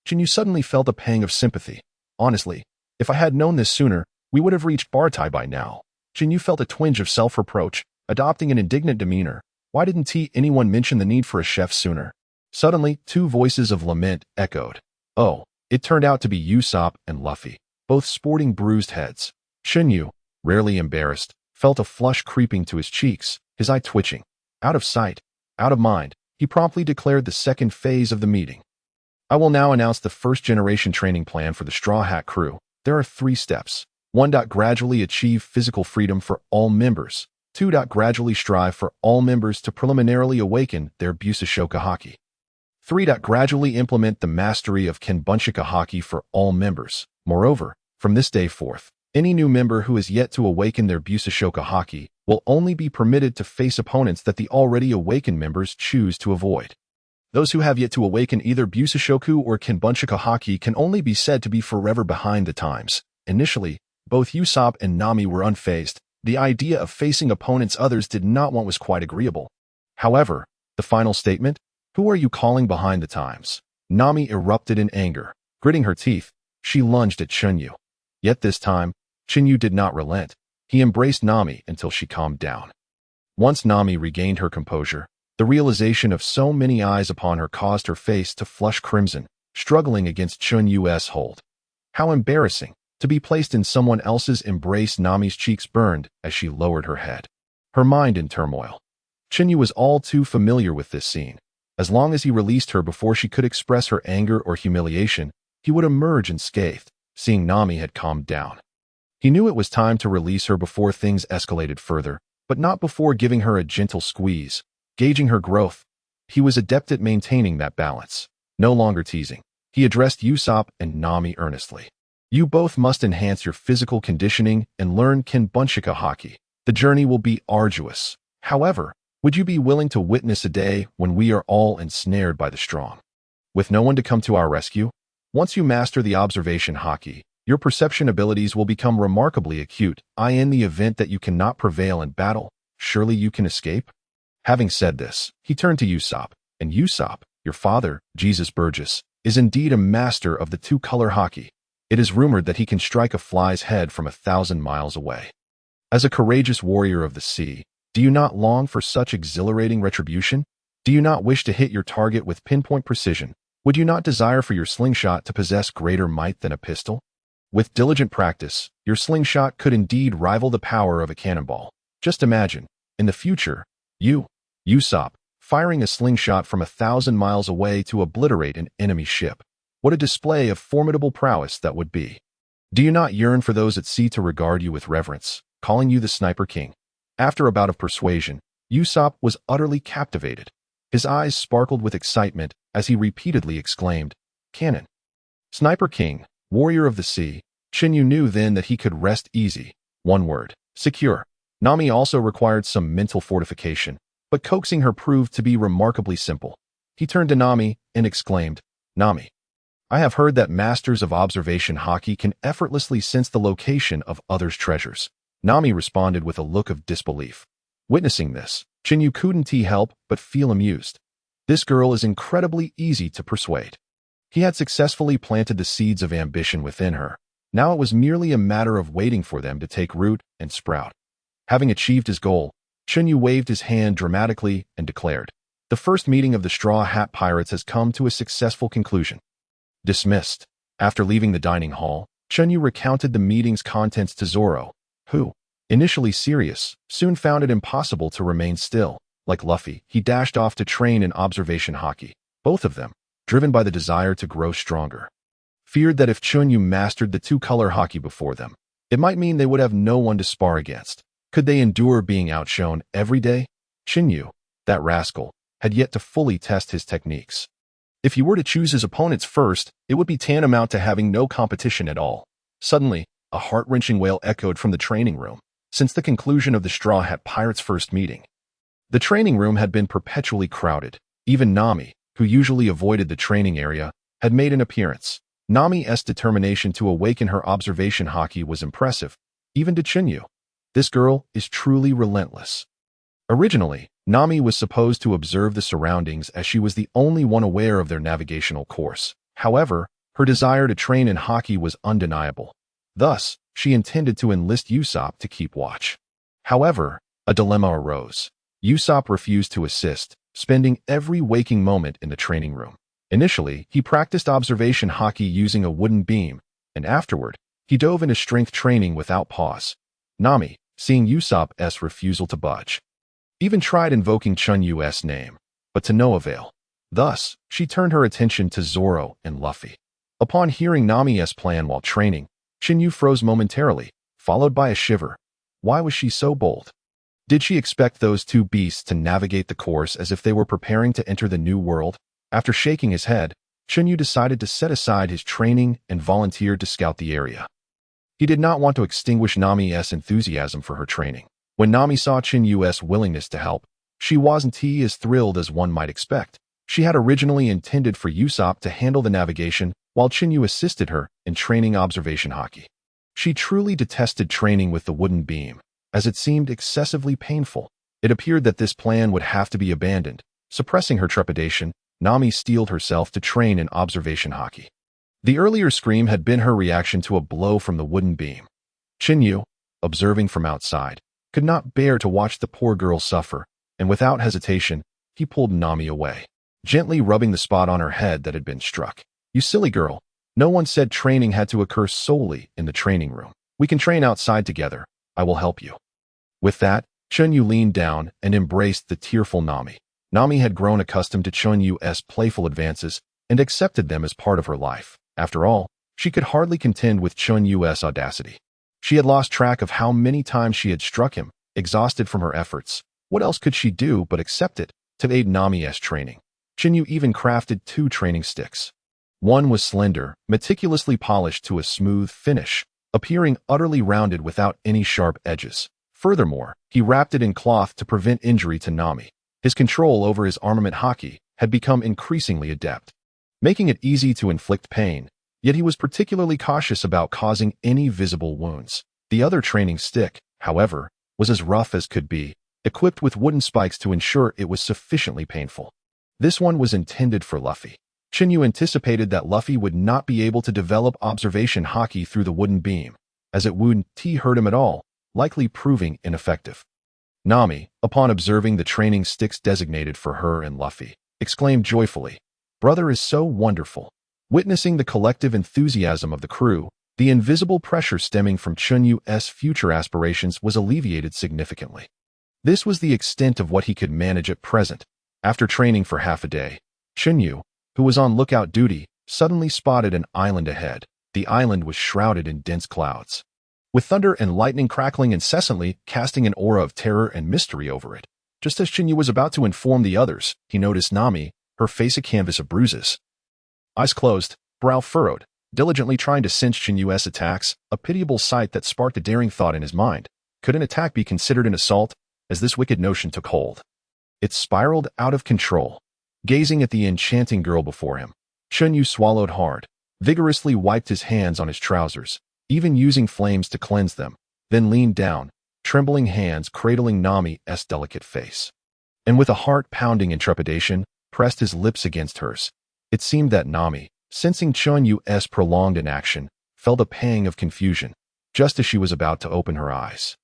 [SPEAKER 1] Chen Yu suddenly felt a pang of sympathy. Honestly, if I had known this sooner, we would have reached Bartai by now. Chen Yu felt a twinge of self-reproach, adopting an indignant demeanor. Why didn't anyone mention the need for a chef sooner? Suddenly, two voices of lament echoed. Oh, it turned out to be Usopp and Luffy, both sporting bruised heads. Chen Yu, rarely embarrassed, felt a flush creeping to his cheeks, his eye twitching. Out of sight, out of mind, he promptly declared the second phase of the meeting. I will now announce the first-generation training plan for the Straw Hat crew. There are 3 steps. 1. Gradually achieve physical freedom for all members. 2. Gradually strive for all members to preliminarily awaken their Busashoka Haki. 3. Gradually implement the mastery of Kenbunshika Haki for all members. Moreover, from this day forth, any new member who is yet to awaken their Busashoka Haki will only be permitted to face opponents that the already awakened members choose to avoid. Those who have yet to awaken either Busashoku or Kenbunshika Haki can only be said to be forever behind the times. Initially, both Usopp and Nami were unfazed. The idea of facing opponents others did not want was quite agreeable. However, the final statement, who are you calling behind the times? Nami erupted in anger. Gritting her teeth, she lunged at Chun Yu. Yet this time, Chun Yu did not relent. He embraced Nami until she calmed down. Once Nami regained her composure, the realization of so many eyes upon her caused her face to flush crimson, struggling against Chun Yu's hold. How embarrassing! To be placed in someone else's embrace. Nami's cheeks burned as she lowered her head, her mind in turmoil. Chen Yu was all too familiar with this scene. As long as he released her before she could express her anger or humiliation, he would emerge unscathed. Seeing Nami had calmed down, he knew it was time to release her before things escalated further, but not before giving her a gentle squeeze, gauging her growth. He was adept at maintaining that balance. No longer teasing, he addressed Usopp and Nami earnestly. You both must enhance your physical conditioning and learn Kenbunshika Haki. The journey will be arduous. However, would you be willing to witness a day when we are all ensnared by the strong, with no one to come to our rescue? Once you master the observation Haki, your perception abilities will become remarkably acute. In the event that you cannot prevail in battle, surely you can escape? Having said this, he turned to Usopp, and Usopp, your father, Jesus Burgess, is indeed a master of the two-color Haki. It is rumored that he can strike a fly's head from 1,000 miles away. As a courageous warrior of the sea, Do you not long for such exhilarating retribution? Do you not wish to hit your target with pinpoint precision? Would you not desire for your slingshot to possess greater might than a pistol? With diligent practice, your slingshot could indeed rival the power of a cannonball. Just imagine, in the future, Usopp, firing a slingshot from 1,000 miles away to obliterate an enemy ship. What a display of formidable prowess that would be. Do you not yearn for those at sea to regard you with reverence, calling you the Sniper King? After a bout of persuasion, Usopp was utterly captivated. His eyes sparkled with excitement as he repeatedly exclaimed, "Cannon! Sniper King, warrior of the sea." Chen Yu knew then that he could rest easy. One word: secure. Nami also required some mental fortification, but coaxing her proved to be remarkably simple. He turned to Nami and exclaimed, "Nami, I have heard that masters of observation Haki can effortlessly sense the location of others' treasures." Nami responded with a look of disbelief. Witnessing this, Chen Yu couldn't help but feel amused. This girl is incredibly easy to persuade. He had successfully planted the seeds of ambition within her. Now it was merely a matter of waiting for them to take root and sprout. Having achieved his goal, Chun Yu waved his hand dramatically and declared, "The first meeting of the Straw Hat Pirates has come to a successful conclusion." Dismissed. After leaving the dining hall, Chun Yu recounted the meeting's contents to Zoro, who, initially serious, soon found it impossible to remain still. Like Luffy, he dashed off to train in observation Haki, both of them, driven by the desire to grow stronger. Feared that if Chun Yu mastered the two-color Haki before them, it might mean they would have no one to spar against. Could they endure being outshone every day? Chen Yu, that rascal, had yet to fully test his techniques. If he were to choose his opponents first, it would be tantamount to having no competition at all. Suddenly, a heart-wrenching wail echoed from the training room. Since the conclusion of the Straw Hat Pirates' first meeting, the training room had been perpetually crowded. Even Nami, who usually avoided the training area, had made an appearance. Nami's determination to awaken her observation Haki was impressive, even to Chen Yu. This girl is truly relentless. Originally, Nami was supposed to observe the surroundings as she was the only one aware of their navigational course. However, her desire to train in Haki was undeniable. Thus, she intended to enlist Usopp to keep watch. However, a dilemma arose. Usopp refused to assist, spending every waking moment in the training room. Initially, he practiced observation Haki using a wooden beam, and afterward, he dove into strength training without pause. Nami, seeing Usopp's refusal to budge, even tried invoking Chun Yu's name, but to no avail. Thus, she turned her attention to Zoro and Luffy. Upon hearing Nami's plan while training, Chen Yu froze momentarily, followed by a shiver. Why was she so bold? Did she expect those two beasts to navigate the course as if they were preparing to enter the new world? After shaking his head, Chen Yu decided to set aside his training and volunteered to scout the area. He did not want to extinguish Nami's enthusiasm for her training. When Nami saw Chen Yu's willingness to help, she wasn't as thrilled as one might expect. She had originally intended for Usopp to handle the navigation while Chen Yu assisted her in training observation Haki. She truly detested training with the wooden beam, as it seemed excessively painful. It appeared that this plan would have to be abandoned. Suppressing her trepidation, Nami steeled herself to train in observation Haki. The earlier scream had been her reaction to a blow from the wooden beam. Chen Yu, observing from outside, could not bear to watch the poor girl suffer, and without hesitation, he pulled Nami away, gently rubbing the spot on her head that had been struck. "You silly girl, no one said training had to occur solely in the training room. We can train outside together. I will help you." With that, Chun Yu leaned down and embraced the tearful Nami. Nami had grown accustomed to Chun Yu's playful advances and accepted them as part of her life. After all, she could hardly contend with Chun Yu's audacity. She had lost track of how many times she had struck him, exhausted from her efforts. What else could she do but accept it to aid Nami's training? Chen Yu even crafted 2 training sticks. One was slender, meticulously polished to a smooth finish, appearing utterly rounded without any sharp edges. Furthermore, he wrapped it in cloth to prevent injury to Nami. His control over his armament Haki had become increasingly adept, making it easy to inflict pain, yet he was particularly cautious about causing any visible wounds. The other training stick, however, was as rough as could be, equipped with wooden spikes to ensure it was sufficiently painful. This one was intended for Luffy. Chen Yu anticipated that Luffy would not be able to develop observation Haki through the wooden beam, as it wouldn't hurt him at all, likely proving ineffective. Nami, upon observing the training sticks designated for her and Luffy, exclaimed joyfully, "Brother is so wonderful." Witnessing the collective enthusiasm of the crew, the invisible pressure stemming from Chun Yu's future aspirations was alleviated significantly. This was the extent of what he could manage at present. After training for half a day, Chun Yu, who was on lookout duty, suddenly spotted an island ahead. The island was shrouded in dense clouds, with thunder and lightning crackling incessantly, casting an aura of terror and mystery over it. Just as Chun Yu was about to inform the others, he noticed Nami, her face a canvas of bruises. Eyes closed, brow furrowed, diligently trying to cinch Chun Yu's attacks, a pitiable sight that sparked a daring thought in his mind. Could an attack be considered an assault? As this wicked notion took hold, it spiraled out of control. Gazing at the enchanting girl before him, Chun Yu swallowed hard, vigorously wiped his hands on his trousers, even using flames to cleanse them, then leaned down, trembling hands cradling Nami's delicate face. And with a heart-pounding intrepidation, pressed his lips against hers. It seemed that Nami, sensing Chun Yu's prolonged inaction, felt a pang of confusion, just as she was about to open her eyes.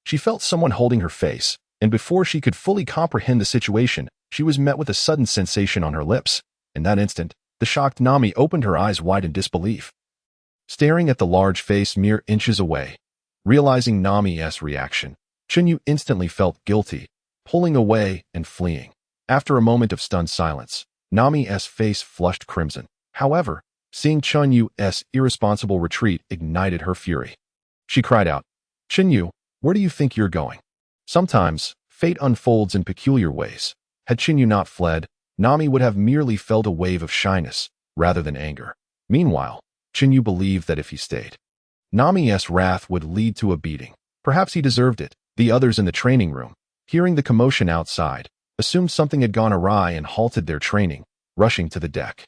[SPEAKER 1] She felt someone holding her face, and before she could fully comprehend the situation, she was met with a sudden sensation on her lips. In that instant, the shocked Nami opened her eyes wide in disbelief, staring at the large face mere inches away. Realizing Nami's reaction, Chun Yu instantly felt guilty, pulling away and fleeing. After a moment of stunned silence, Nami's face flushed crimson. However, seeing Chun Yu's irresponsible retreat ignited her fury. She cried out, "Chun Yu, where do you think you're going?" Sometimes, fate unfolds in peculiar ways. Had Chun Yu not fled, Nami would have merely felt a wave of shyness, rather than anger. Meanwhile, Chun Yu believed that if he stayed, Nami's wrath would lead to a beating. Perhaps he deserved it. The others in the training room, hearing the commotion outside, assumed something had gone awry and halted their training, rushing to the deck.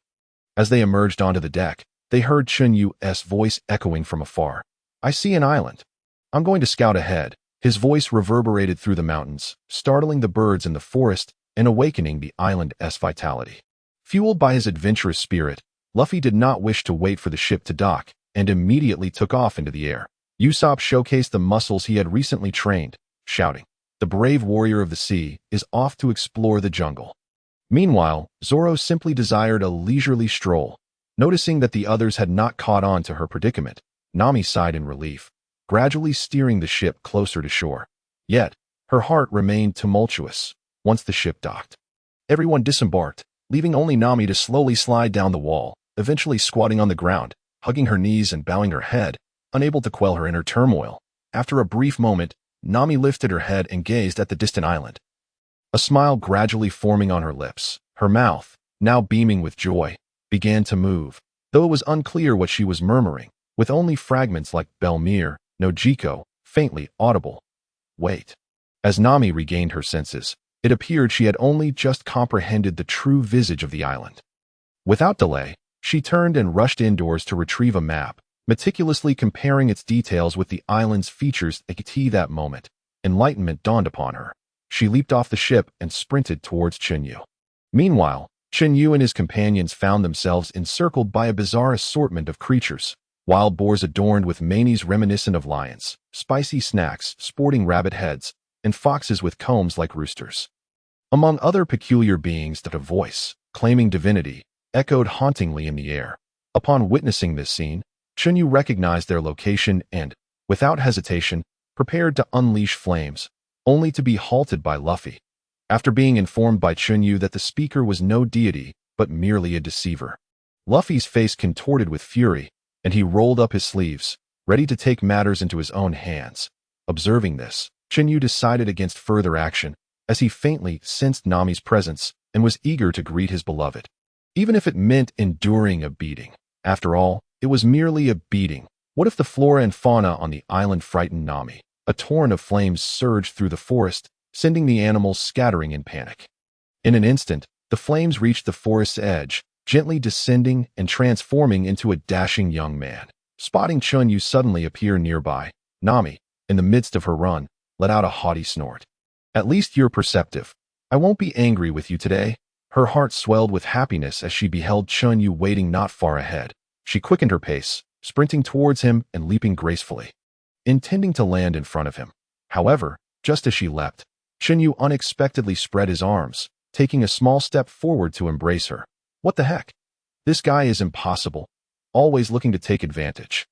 [SPEAKER 1] As they emerged onto the deck, they heard Chun Yu's voice echoing from afar. "I see an island. I'm going to scout ahead." His voice reverberated through the mountains, startling the birds in the forest and awakening the island's vitality. Fueled by his adventurous spirit, Luffy did not wish to wait for the ship to dock, and immediately took off into the air. Usopp showcased the muscles he had recently trained, shouting, "The brave warrior of the sea is off to explore the jungle." Meanwhile, Zoro simply desired a leisurely stroll. Noticing that the others had not caught on to her predicament, Nami sighed in relief, gradually steering the ship closer to shore. Yet, her heart remained tumultuous. Once the ship docked, everyone disembarked, leaving only Nami to slowly slide down the wall, eventually squatting on the ground, hugging her knees and bowing her head, unable to quell her inner turmoil. After a brief moment, Nami lifted her head and gazed at the distant island. A smile gradually forming on her lips, her mouth, now beaming with joy, began to move, though it was unclear what she was murmuring, with only fragments like Belmere, Nojiko, faintly audible. Wait. As Nami regained her senses, it appeared she had only just comprehended the true visage of the island. Without delay, she turned and rushed indoors to retrieve a map, meticulously comparing its details with the island's features. At that moment, enlightenment dawned upon her. She leaped off the ship and sprinted towards Chun Yu. Meanwhile, Chun Yu and his companions found themselves encircled by a bizarre assortment of creatures. Wild boars adorned with manes reminiscent of lions, spicy snacks sporting rabbit heads, and foxes with combs like roosters. Among other peculiar beings that a voice, claiming divinity, echoed hauntingly in the air. Upon witnessing this scene, Chun Yu recognized their location and, without hesitation, prepared to unleash flames, only to be halted by Luffy. After being informed by Chun Yu that the speaker was no deity, but merely a deceiver, Luffy's face contorted with fury, and he rolled up his sleeves, ready to take matters into his own hands. Observing this, Chun Yu decided against further action, as he faintly sensed Nami's presence and was eager to greet his beloved, even if it meant enduring a beating. After all, it was merely a beating. What if the flora and fauna on the island frightened Nami? A torrent of flames surged through the forest, sending the animals scattering in panic. In an instant, the flames reached the forest's edge, gently descending and transforming into a dashing young man. Spotting Chun Yu suddenly appear nearby, Nami, in the midst of her run, let out a haughty snort. "At least you're perceptive. I won't be angry with you today." Her heart swelled with happiness as she beheld Chun Yu waiting not far ahead. She quickened her pace, sprinting towards him and leaping gracefully, intending to land in front of him. However, just as she leapt, Chen Yu unexpectedly spread his arms, taking a small step forward to embrace her. What the heck? This guy is impossible. Always looking to take advantage.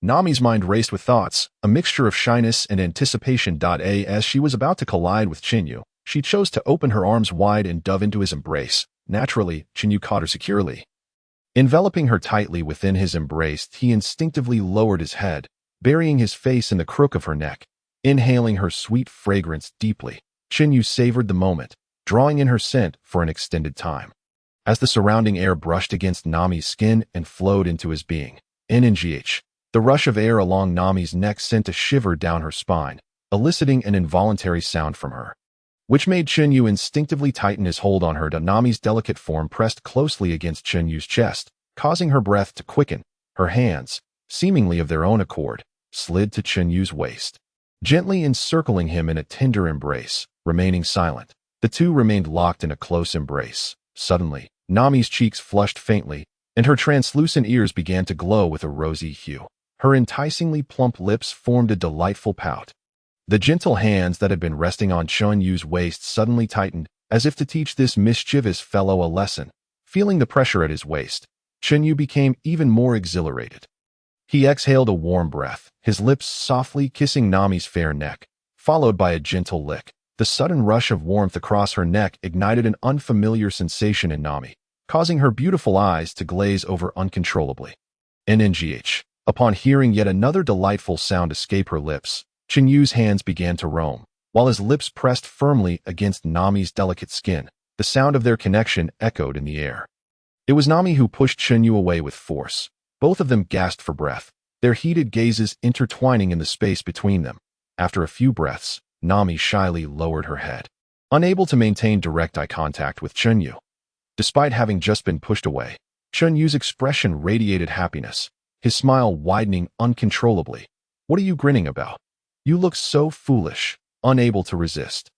[SPEAKER 1] Nami's mind raced with thoughts, a mixture of shyness and anticipation. As she was about to collide with Chen Yu, she chose to open her arms wide and dove into his embrace. Naturally, Chen Yu caught her securely. Enveloping her tightly within his embrace, he instinctively lowered his head, burying his face in the crook of her neck. Inhaling her sweet fragrance deeply, Chen Yu savored the moment, drawing in her scent for an extended time. As the surrounding air brushed against Nami's skin and flowed into his being, the rush of air along Nami's neck sent a shiver down her spine, eliciting an involuntary sound from her, which made Chen Yu instinctively tighten his hold on her. Nami's delicate form pressed closely against Chen Yu's chest, causing her breath to quicken. Her hands, seemingly of their own accord, slid to Chen Yu's waist, gently encircling him in a tender embrace. Remaining silent, the two remained locked in a close embrace. Suddenly, Nami's cheeks flushed faintly, and her translucent ears began to glow with a rosy hue. Her enticingly plump lips formed a delightful pout. The gentle hands that had been resting on Chun Yu's waist suddenly tightened, as if to teach this mischievous fellow a lesson. Feeling the pressure at his waist, Chun Yu became even more exhilarated. He exhaled a warm breath, his lips softly kissing Nami's fair neck, followed by a gentle lick. The sudden rush of warmth across her neck ignited an unfamiliar sensation in Nami, causing her beautiful eyes to glaze over uncontrollably. Upon hearing yet another delightful sound escape her lips, Chen Yu's hands began to roam, while his lips pressed firmly against Nami's delicate skin. The sound of their connection echoed in the air. It was Nami who pushed Chen Yu away with force. Both of them gasped for breath, their heated gazes intertwining in the space between them. After a few breaths, Nami shyly lowered her head, unable to maintain direct eye contact with Chun Yu. Despite having just been pushed away, Chun Yu's expression radiated happiness, his smile widening uncontrollably. What are you grinning about? You look so foolish. Unable to resist,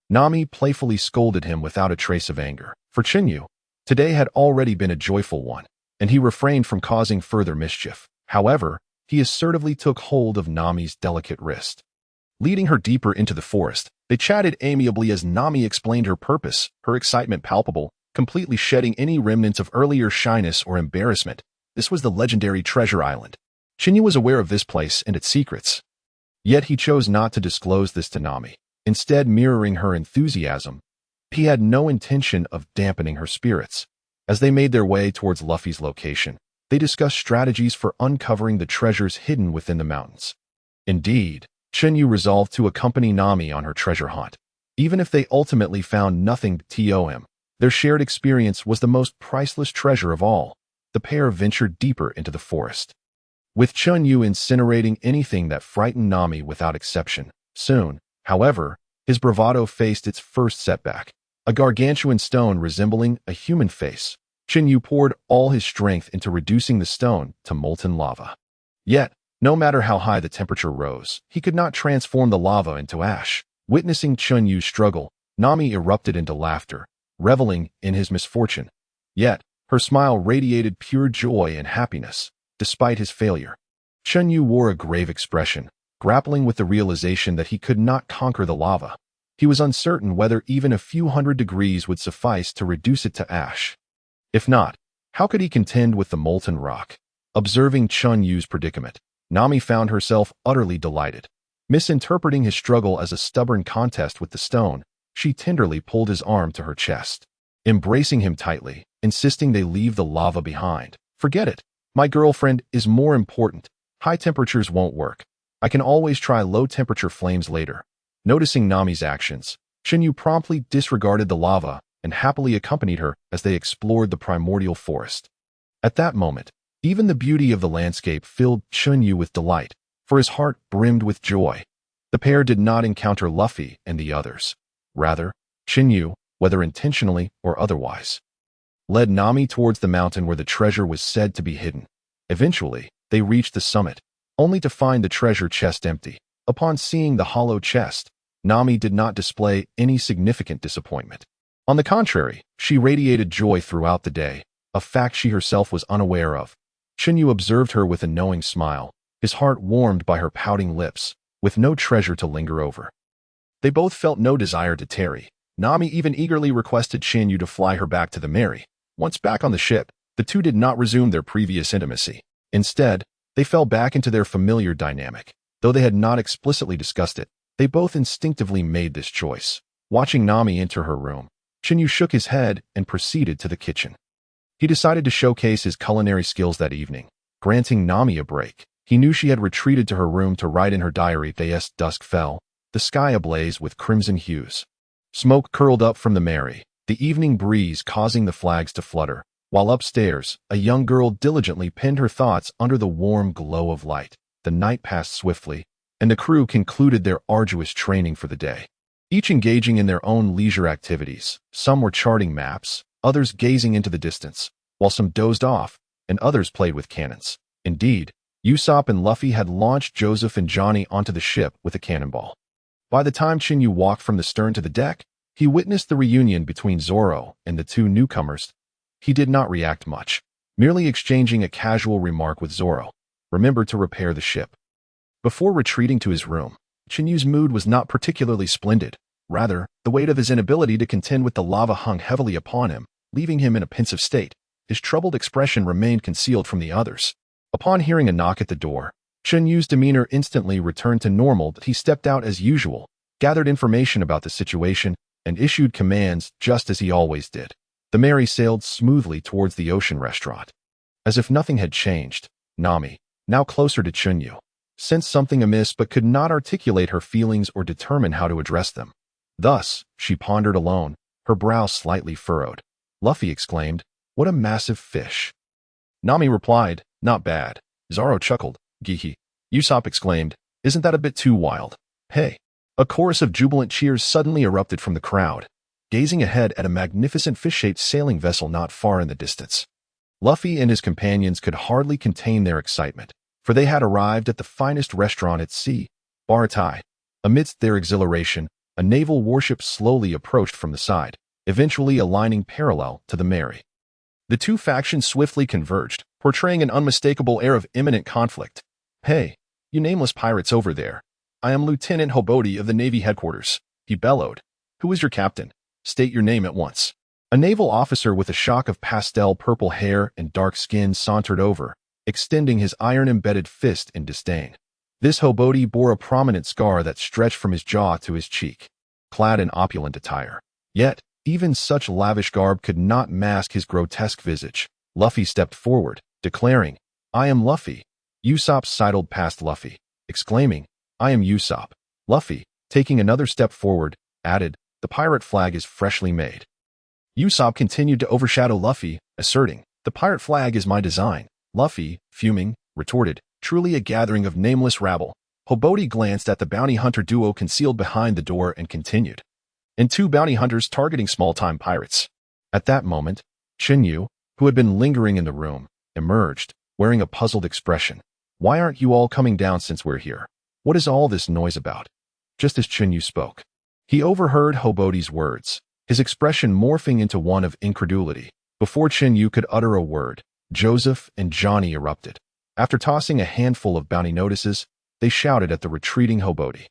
[SPEAKER 1] Nami playfully scolded him without a trace of anger. For Chun Yu, today had already been a joyful one, and he refrained from causing further mischief. However, he assertively took hold of Nami's delicate wrist. Leading her deeper into the forest, they chatted amiably as Nami explained her purpose, her excitement palpable, completely shedding any remnants of earlier shyness or embarrassment. This was the legendary Treasure Island. Chen Yu was aware of this place and its secrets. Yet he chose not to disclose this to Nami, instead mirroring her enthusiasm. He had no intention of dampening her spirits. As they made their way towards Luffy's location, they discussed strategies for uncovering the treasures hidden within the mountains. Indeed, Chen Yu resolved to accompany Nami on her treasure hunt. Even if they ultimately found nothing to him, their shared experience was the most priceless treasure of all. The pair ventured deeper into the forest, with Chun Yu incinerating anything that frightened Nami without exception. Soon, however, his bravado faced its first setback. A gargantuan stone resembling a human face. Chun Yu poured all his strength into reducing the stone to molten lava. Yet, no matter how high the temperature rose, he could not transform the lava into ash. Witnessing Chun Yu's struggle, Nami erupted into laughter, reveling in his misfortune. Yet, her smile radiated pure joy and happiness, despite his failure. Chun Yu wore a grave expression, grappling with the realization that he could not conquer the lava. He was uncertain whether even a few hundred degrees would suffice to reduce it to ash. If not, how could he contend with the molten rock? Observing Chun Yu's predicament, Nami found herself utterly delighted. Misinterpreting his struggle as a stubborn contest with the stone, she tenderly pulled his arm to her chest, embracing him tightly, insisting they leave the lava behind. Forget it. My girlfriend is more important. High temperatures won't work. I can always try low-temperature flames later. Noticing Nami's actions, Chen Yu promptly disregarded the lava and happily accompanied her as they explored the primordial forest. At that moment, even the beauty of the landscape filled Chun Yu with delight, for his heart brimmed with joy. The pair did not encounter Luffy and the others. Rather, Chen Yu, whether intentionally or otherwise, led Nami towards the mountain where the treasure was said to be hidden. Eventually, they reached the summit, only to find the treasure chest empty. Upon seeing the hollow chest, Nami did not display any significant disappointment. On the contrary, she radiated joy throughout the day, a fact she herself was unaware of. Chen Yu observed her with a knowing smile, his heart warmed by her pouting lips, with no treasure to linger over. They both felt no desire to tarry. Nami even eagerly requested Chen Yu to fly her back to the Mary. Once back on the ship, the two did not resume their previous intimacy. Instead, they fell back into their familiar dynamic. Though they had not explicitly discussed it, they both instinctively made this choice. Watching Nami enter her room, Chen Yu shook his head and proceeded to the kitchen. He decided to showcase his culinary skills that evening, granting Nami a break. He knew she had retreated to her room to write in her diary as dusk fell, the sky ablaze with crimson hues. Smoke curled up from the Mary, the evening breeze causing the flags to flutter, while upstairs, a young girl diligently penned her thoughts under the warm glow of light. The night passed swiftly, and the crew concluded their arduous training for the day. Each engaging in their own leisure activities, some were charting maps, others gazing into the distance, while some dozed off, and others played with cannons. Indeed, Usopp and Luffy had launched Joseph and Johnny onto the ship with a cannonball. By the time Chen Yu walked from the stern to the deck, he witnessed the reunion between Zoro and the two newcomers. He did not react much, merely exchanging a casual remark with Zoro. Remember to repair the ship. Before retreating to his room, Chen Yu's mood was not particularly splendid. Rather, the weight of his inability to contend with the lava hung heavily upon him, leaving him in a pensive state. His troubled expression remained concealed from the others. Upon hearing a knock at the door, Chen Yu's demeanor instantly returned to normal. He stepped out as usual, gathered information about the situation, and issued commands just as he always did. The Mary sailed smoothly towards the ocean restaurant. As if nothing had changed, Nami, now closer to Chun Yu, sensed something amiss but could not articulate her feelings or determine how to address them. Thus, she pondered alone, her brow slightly furrowed. Luffy exclaimed, "What a massive fish." Nami replied, "Not bad." Zoro chuckled. "Geeky." Usopp exclaimed, "Isn't that a bit too wild?" "Hey." A chorus of jubilant cheers suddenly erupted from the crowd, gazing ahead at a magnificent fish-shaped sailing vessel not far in the distance. Luffy and his companions could hardly contain their excitement, for they had arrived at the finest restaurant at sea, Baratai. Amidst their exhilaration, a naval warship slowly approached from the side, eventually aligning parallel to the Mary. The two factions swiftly converged, portraying an unmistakable air of imminent conflict. "Hey, you nameless pirates over there. I am Lieutenant Hobody of the Navy headquarters," he bellowed. "Who is your captain? State your name at once." A naval officer with a shock of pastel purple hair and dark skin sauntered over, extending his iron-embedded fist in disdain. This Hobody bore a prominent scar that stretched from his jaw to his cheek, clad in opulent attire. Yet, even such lavish garb could not mask his grotesque visage. Luffy stepped forward, declaring, "I am Luffy." Usopp sidled past Luffy, exclaiming, "I am Usopp." Luffy, taking another step forward, added, "The pirate flag is freshly made." Usopp continued to overshadow Luffy, asserting, "The pirate flag is my design." Luffy, fuming, retorted, "Truly a gathering of nameless rabble." Hobody glanced at the bounty hunter duo concealed behind the door and continued, "And two bounty hunters targeting small-time pirates." At that moment, Chen Yu, who had been lingering in the room, emerged, wearing a puzzled expression. "Why aren't you all coming down since we're here? What is all this noise about?" Just as Chen Yu spoke, he overheard Hobody's words, his expression morphing into one of incredulity. Before Chen Yu could utter a word, Joseph and Johnny erupted. After tossing a handful of bounty notices, they shouted at the retreating Hobody,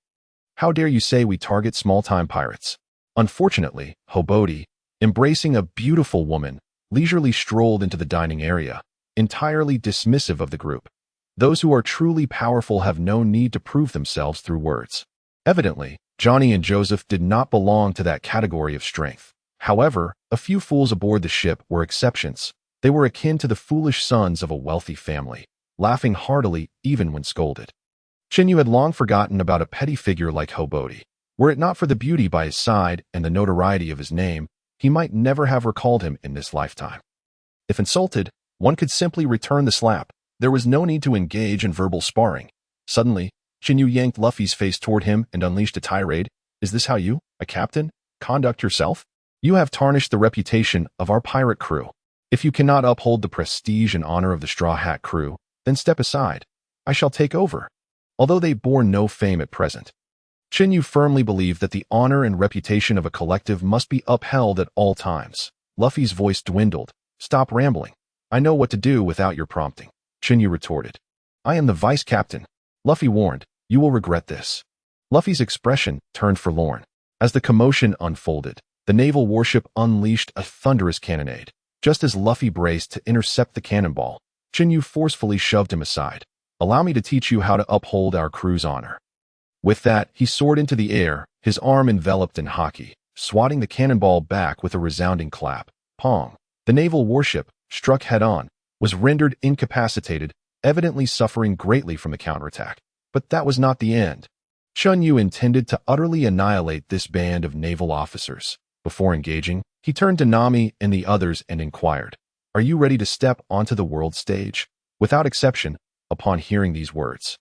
[SPEAKER 1] "How dare you say we target small-time pirates?" Unfortunately, Hobody, embracing a beautiful woman, leisurely strolled into the dining area, entirely dismissive of the group. Those who are truly powerful have no need to prove themselves through words. Evidently, Johnny and Joseph did not belong to that category of strength. However, a few fools aboard the ship were exceptions. They were akin to the foolish sons of a wealthy family, laughing heartily even when scolded. Chen Yu had long forgotten about a petty figure like Hobody. Were it not for the beauty by his side and the notoriety of his name, he might never have recalled him in this lifetime. If insulted, one could simply return the slap. There was no need to engage in verbal sparring. Suddenly, Chen Yu yanked Luffy's face toward him and unleashed a tirade. "Is this how you, a captain, conduct yourself? You have tarnished the reputation of our pirate crew. If you cannot uphold the prestige and honor of the Straw Hat crew, then step aside. I shall take over." Although they bore no fame at present, Chen Yu firmly believed that the honor and reputation of a collective must be upheld at all times. Luffy's voice dwindled. "Stop rambling. I know what to do without your prompting." Chen Yu retorted, "I am the vice captain." Luffy warned, "You will regret this." Luffy's expression turned forlorn. As the commotion unfolded, the naval warship unleashed a thunderous cannonade. Just as Luffy braced to intercept the cannonball, Chen Yu forcefully shoved him aside. "Allow me to teach you how to uphold our crew's honor." With that, he soared into the air, his arm enveloped in Haki, swatting the cannonball back with a resounding clap. Pong! The naval warship, struck head-on, was rendered incapacitated, evidently suffering greatly from the counterattack. But that was not the end. Chun Yu intended to utterly annihilate this band of naval officers. Before engaging, he turned to Nami and the others and inquired, "Are you ready to step onto the world stage?" Without exception, upon hearing these words,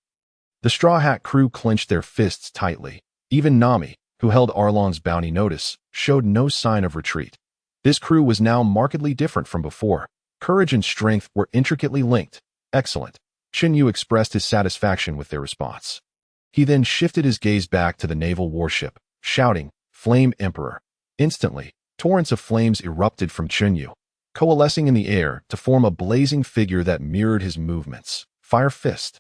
[SPEAKER 1] the Straw Hat crew clenched their fists tightly. Even Nami, who held Arlong's bounty notice, showed no sign of retreat. This crew was now markedly different from before. Courage and strength were intricately linked. "Excellent." Chen Yu expressed his satisfaction with their response. He then shifted his gaze back to the naval warship, shouting, "Flame Emperor." Instantly, torrents of flames erupted from Chun Yu, coalescing in the air to form a blazing figure that mirrored his movements. "Fire Fist."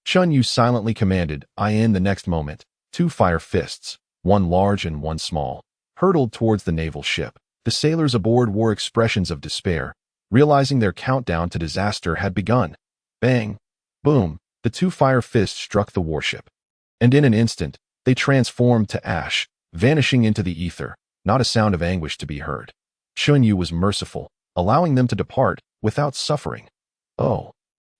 [SPEAKER 1] Chun Yu silently commanded, In the next moment, two fire fists, one large and one small, hurtled towards the naval ship. The sailors aboard wore expressions of despair, realizing their countdown to disaster had begun. Bang! Boom! The two fire fists struck the warship. And in an instant, they transformed to ash, vanishing into the ether, not a sound of anguish to be heard. Chun Yu was merciful, allowing them to depart without suffering. Oh!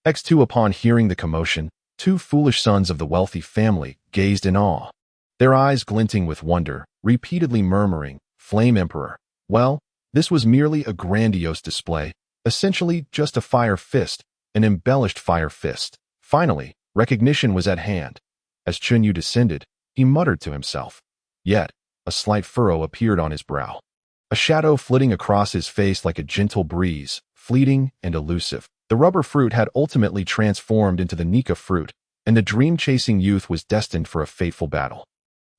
[SPEAKER 1] X2 upon hearing the commotion, two foolish sons of the wealthy family gazed in awe, their eyes glinting with wonder, repeatedly murmuring, "Flame Emperor." Well, this was merely a grandiose display, essentially just a fire fist, an embellished fire fist. Finally, recognition was at hand. As Chun Yu descended, he muttered to himself. Yet, a slight furrow appeared on his brow, a shadow flitting across his face like a gentle breeze, fleeting and elusive. The rubber fruit had ultimately transformed into the Nika fruit, and the dream-chasing youth was destined for a fateful battle,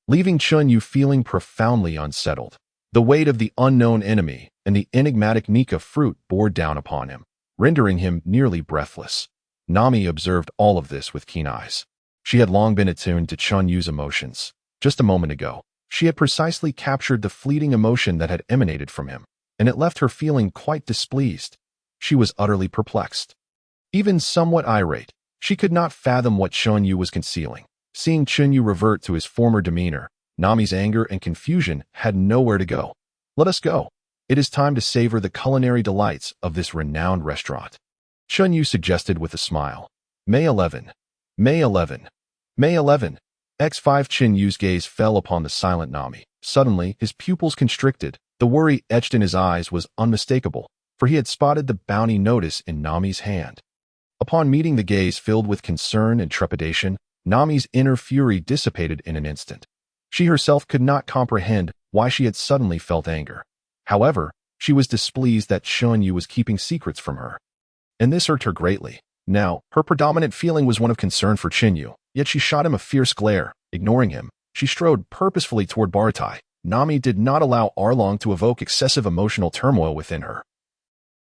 [SPEAKER 1] leaving Chun Yu feeling profoundly unsettled. The weight of the unknown enemy and the enigmatic Nika fruit bore down upon him, rendering him nearly breathless. Nami observed all of this with keen eyes. She had long been attuned to Chun Yu's emotions. Just a moment ago, she had precisely captured the fleeting emotion that had emanated from him, and it left her feeling quite displeased. She was utterly perplexed. Even somewhat irate, she could not fathom what Chun Yu was concealing. Seeing Chun Yu revert to his former demeanor, Nami's anger and confusion had nowhere to go. "Let us go. It is time to savor the culinary delights of this renowned restaurant," Chun Yu suggested with a smile. May 11. May 11. May 11. X5 Chun Yu's gaze fell upon the silent Nami. Suddenly, his pupils constricted. The worry etched in his eyes was unmistakable, for he had spotted the bounty notice in Nami's hand. Upon meeting the gaze filled with concern and trepidation, Nami's inner fury dissipated in an instant. She herself could not comprehend why she had suddenly felt anger. However, she was displeased that Chun Yu was keeping secrets from her, and this irked her greatly. Now, her predominant feeling was one of concern for Chun Yu, yet she shot him a fierce glare. Ignoring him, she strode purposefully toward Baratai. Nami did not allow Arlong to evoke excessive emotional turmoil within her.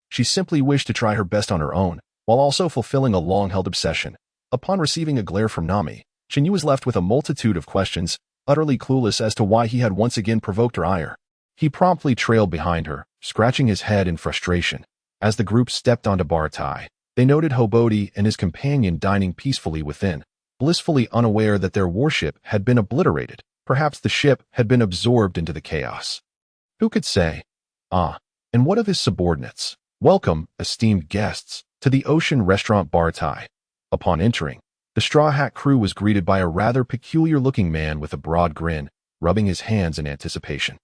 [SPEAKER 1] She simply wished to try her best on her own, while also fulfilling a long-held obsession. Upon receiving a glare from Nami, Chun Yu was left with a multitude of questions, utterly clueless as to why he had once again provoked her ire. He promptly trailed behind her, scratching his head in frustration. As the group stepped onto Baratai, they noted Hobody and his companion dining peacefully within, blissfully unaware that their warship had been obliterated. Perhaps the ship had been absorbed into the chaos. Who could say? And what of his subordinates? Welcome, esteemed guests, to the Ocean Restaurant Baratai. Upon entering, the Straw Hat crew was greeted by a rather peculiar-looking man with a broad grin, rubbing his hands in anticipation.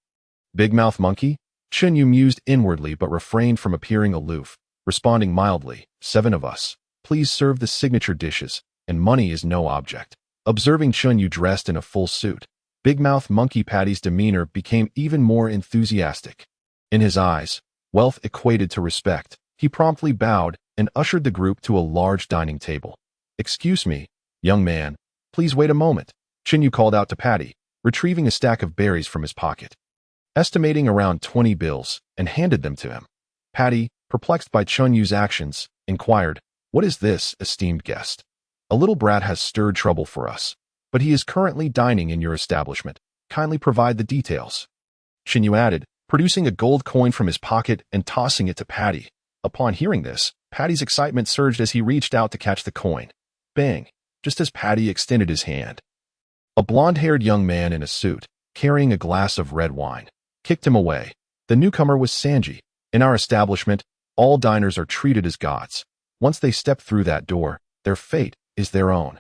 [SPEAKER 1] Big Mouth Monkey? Chun Yu mused inwardly but refrained from appearing aloof, responding mildly, 7 of us. Please serve the signature dishes, and money is no object. Observing Chun Yu dressed in a full suit, Big Mouth Monkey Patty's demeanor became even more enthusiastic. In his eyes, wealth equated to respect. He promptly bowed and ushered the group to a large dining table. Excuse me, young man, please wait a moment, Chun Yu called out to Patty, retrieving a stack of berries from his pocket. Estimating around 20 bills, and handed them to him. Patty, perplexed by Chun Yu's actions, inquired, "What is this, esteemed guest? A little brat has stirred trouble for us." but he is currently dining in your establishment. Kindly provide the details." Chen Yu added, producing a gold coin from his pocket and tossing it to Patty. Upon hearing this, Patty's excitement surged as he reached out to catch the coin. Bang! Just as Patty extended his hand, a blonde-haired young man in a suit, carrying a glass of red wine, kicked him away. The newcomer was Sanji. In our establishment, all diners are treated as gods. Once they step through that door, their fate is their own.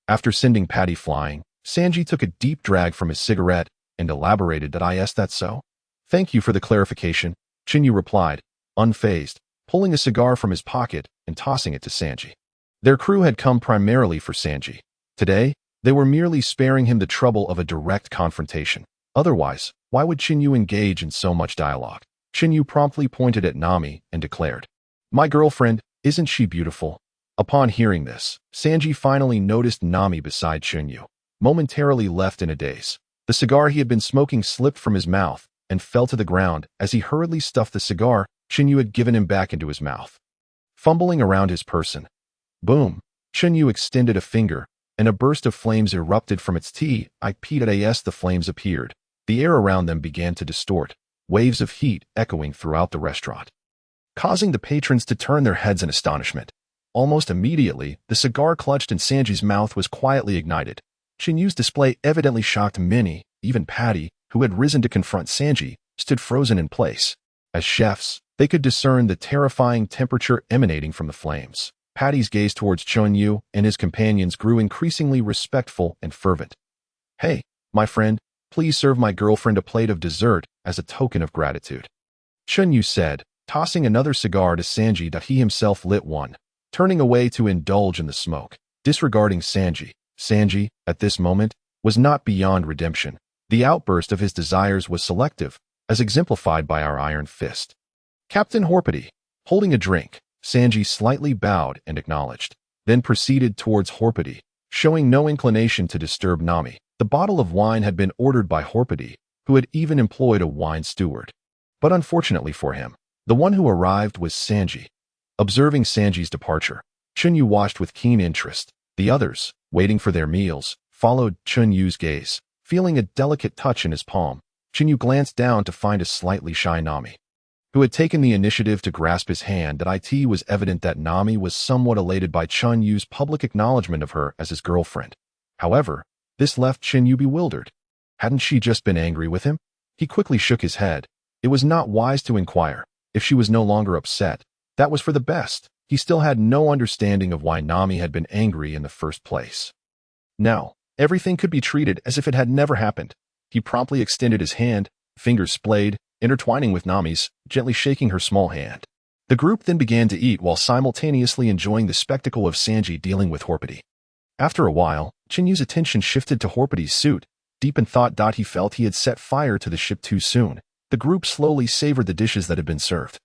[SPEAKER 1] After sending Patty flying, Sanji took a deep drag from his cigarette and elaborated that "Is that so?" "Thank you for the clarification," Chin Yu replied, unfazed, pulling a cigar from his pocket and tossing it to Sanji. Their crew had come primarily for Sanji. Today, they were merely sparing him the trouble of a direct confrontation. Otherwise, why would Chin Yu engage in so much dialogue? Chin Yu promptly pointed at Nami and declared, "My girlfriend, isn't she beautiful?" Upon hearing this, Sanji finally noticed Nami beside Chun Yu, momentarily left in a daze. The cigar he had been smoking slipped from his mouth and fell to the ground as he hurriedly stuffed the cigar Chun Yu had given him back into his mouth. Fumbling around his person, boom, Chun Yu extended a finger, and a burst of flames erupted from its teeth. As the flames appeared, the air around them began to distort, waves of heat echoing throughout the restaurant, causing the patrons to turn their heads in astonishment. Almost immediately, the cigar clutched in Sanji's mouth was quietly ignited. Chin Yu's display evidently shocked many, even Patty, who had risen to confront Sanji, stood frozen in place. As chefs, they could discern the terrifying temperature emanating from the flames. Patty's gaze towards Chun Yu and his companions grew increasingly respectful and fervent. "Hey, my friend, please serve my girlfriend a plate of dessert as a token of gratitude," Chun Yu said, tossing another cigar to Sanji that he himself lit one, turning away to indulge in the smoke. Disregarding Sanji, at this moment, was not beyond redemption. The outburst of his desires was selective, as exemplified by our iron fist. "Captain Horpedy," holding a drink, Sanji slightly bowed and acknowledged, then proceeded towards Horpedy, showing no inclination to disturb Nami. The bottle of wine had been ordered by Horpedy, who had even employed a wine steward. But unfortunately for him, the one who arrived was Sanji. Observing Sanji's departure, Chun Yu watched with keen interest. The others, waiting for their meals, followed Chun Yu's gaze. Feeling a delicate touch in his palm, Chun Yu glanced down to find a slightly shy Nami, who had taken the initiative to grasp his hand. It was evident that Nami was somewhat elated by Chun Yu's public acknowledgement of her as his girlfriend. However, this left Chun Yu bewildered. Hadn't she just been angry with him? He quickly shook his head. It was not wise to inquire. If she was no longer upset, that was for the best. He still had no understanding of why Nami had been angry in the first place. Now, everything could be treated as if it had never happened. He promptly extended his hand, fingers splayed, intertwining with Nami's, gently shaking her small hand. The group then began to eat while simultaneously enjoying the spectacle of Sanji dealing with Horpedy. After a while, Chin Yu's attention shifted to Horpedy's suit. Deep in thought, he felt he had set fire to the ship too soon. The group slowly savored the dishes that had been served,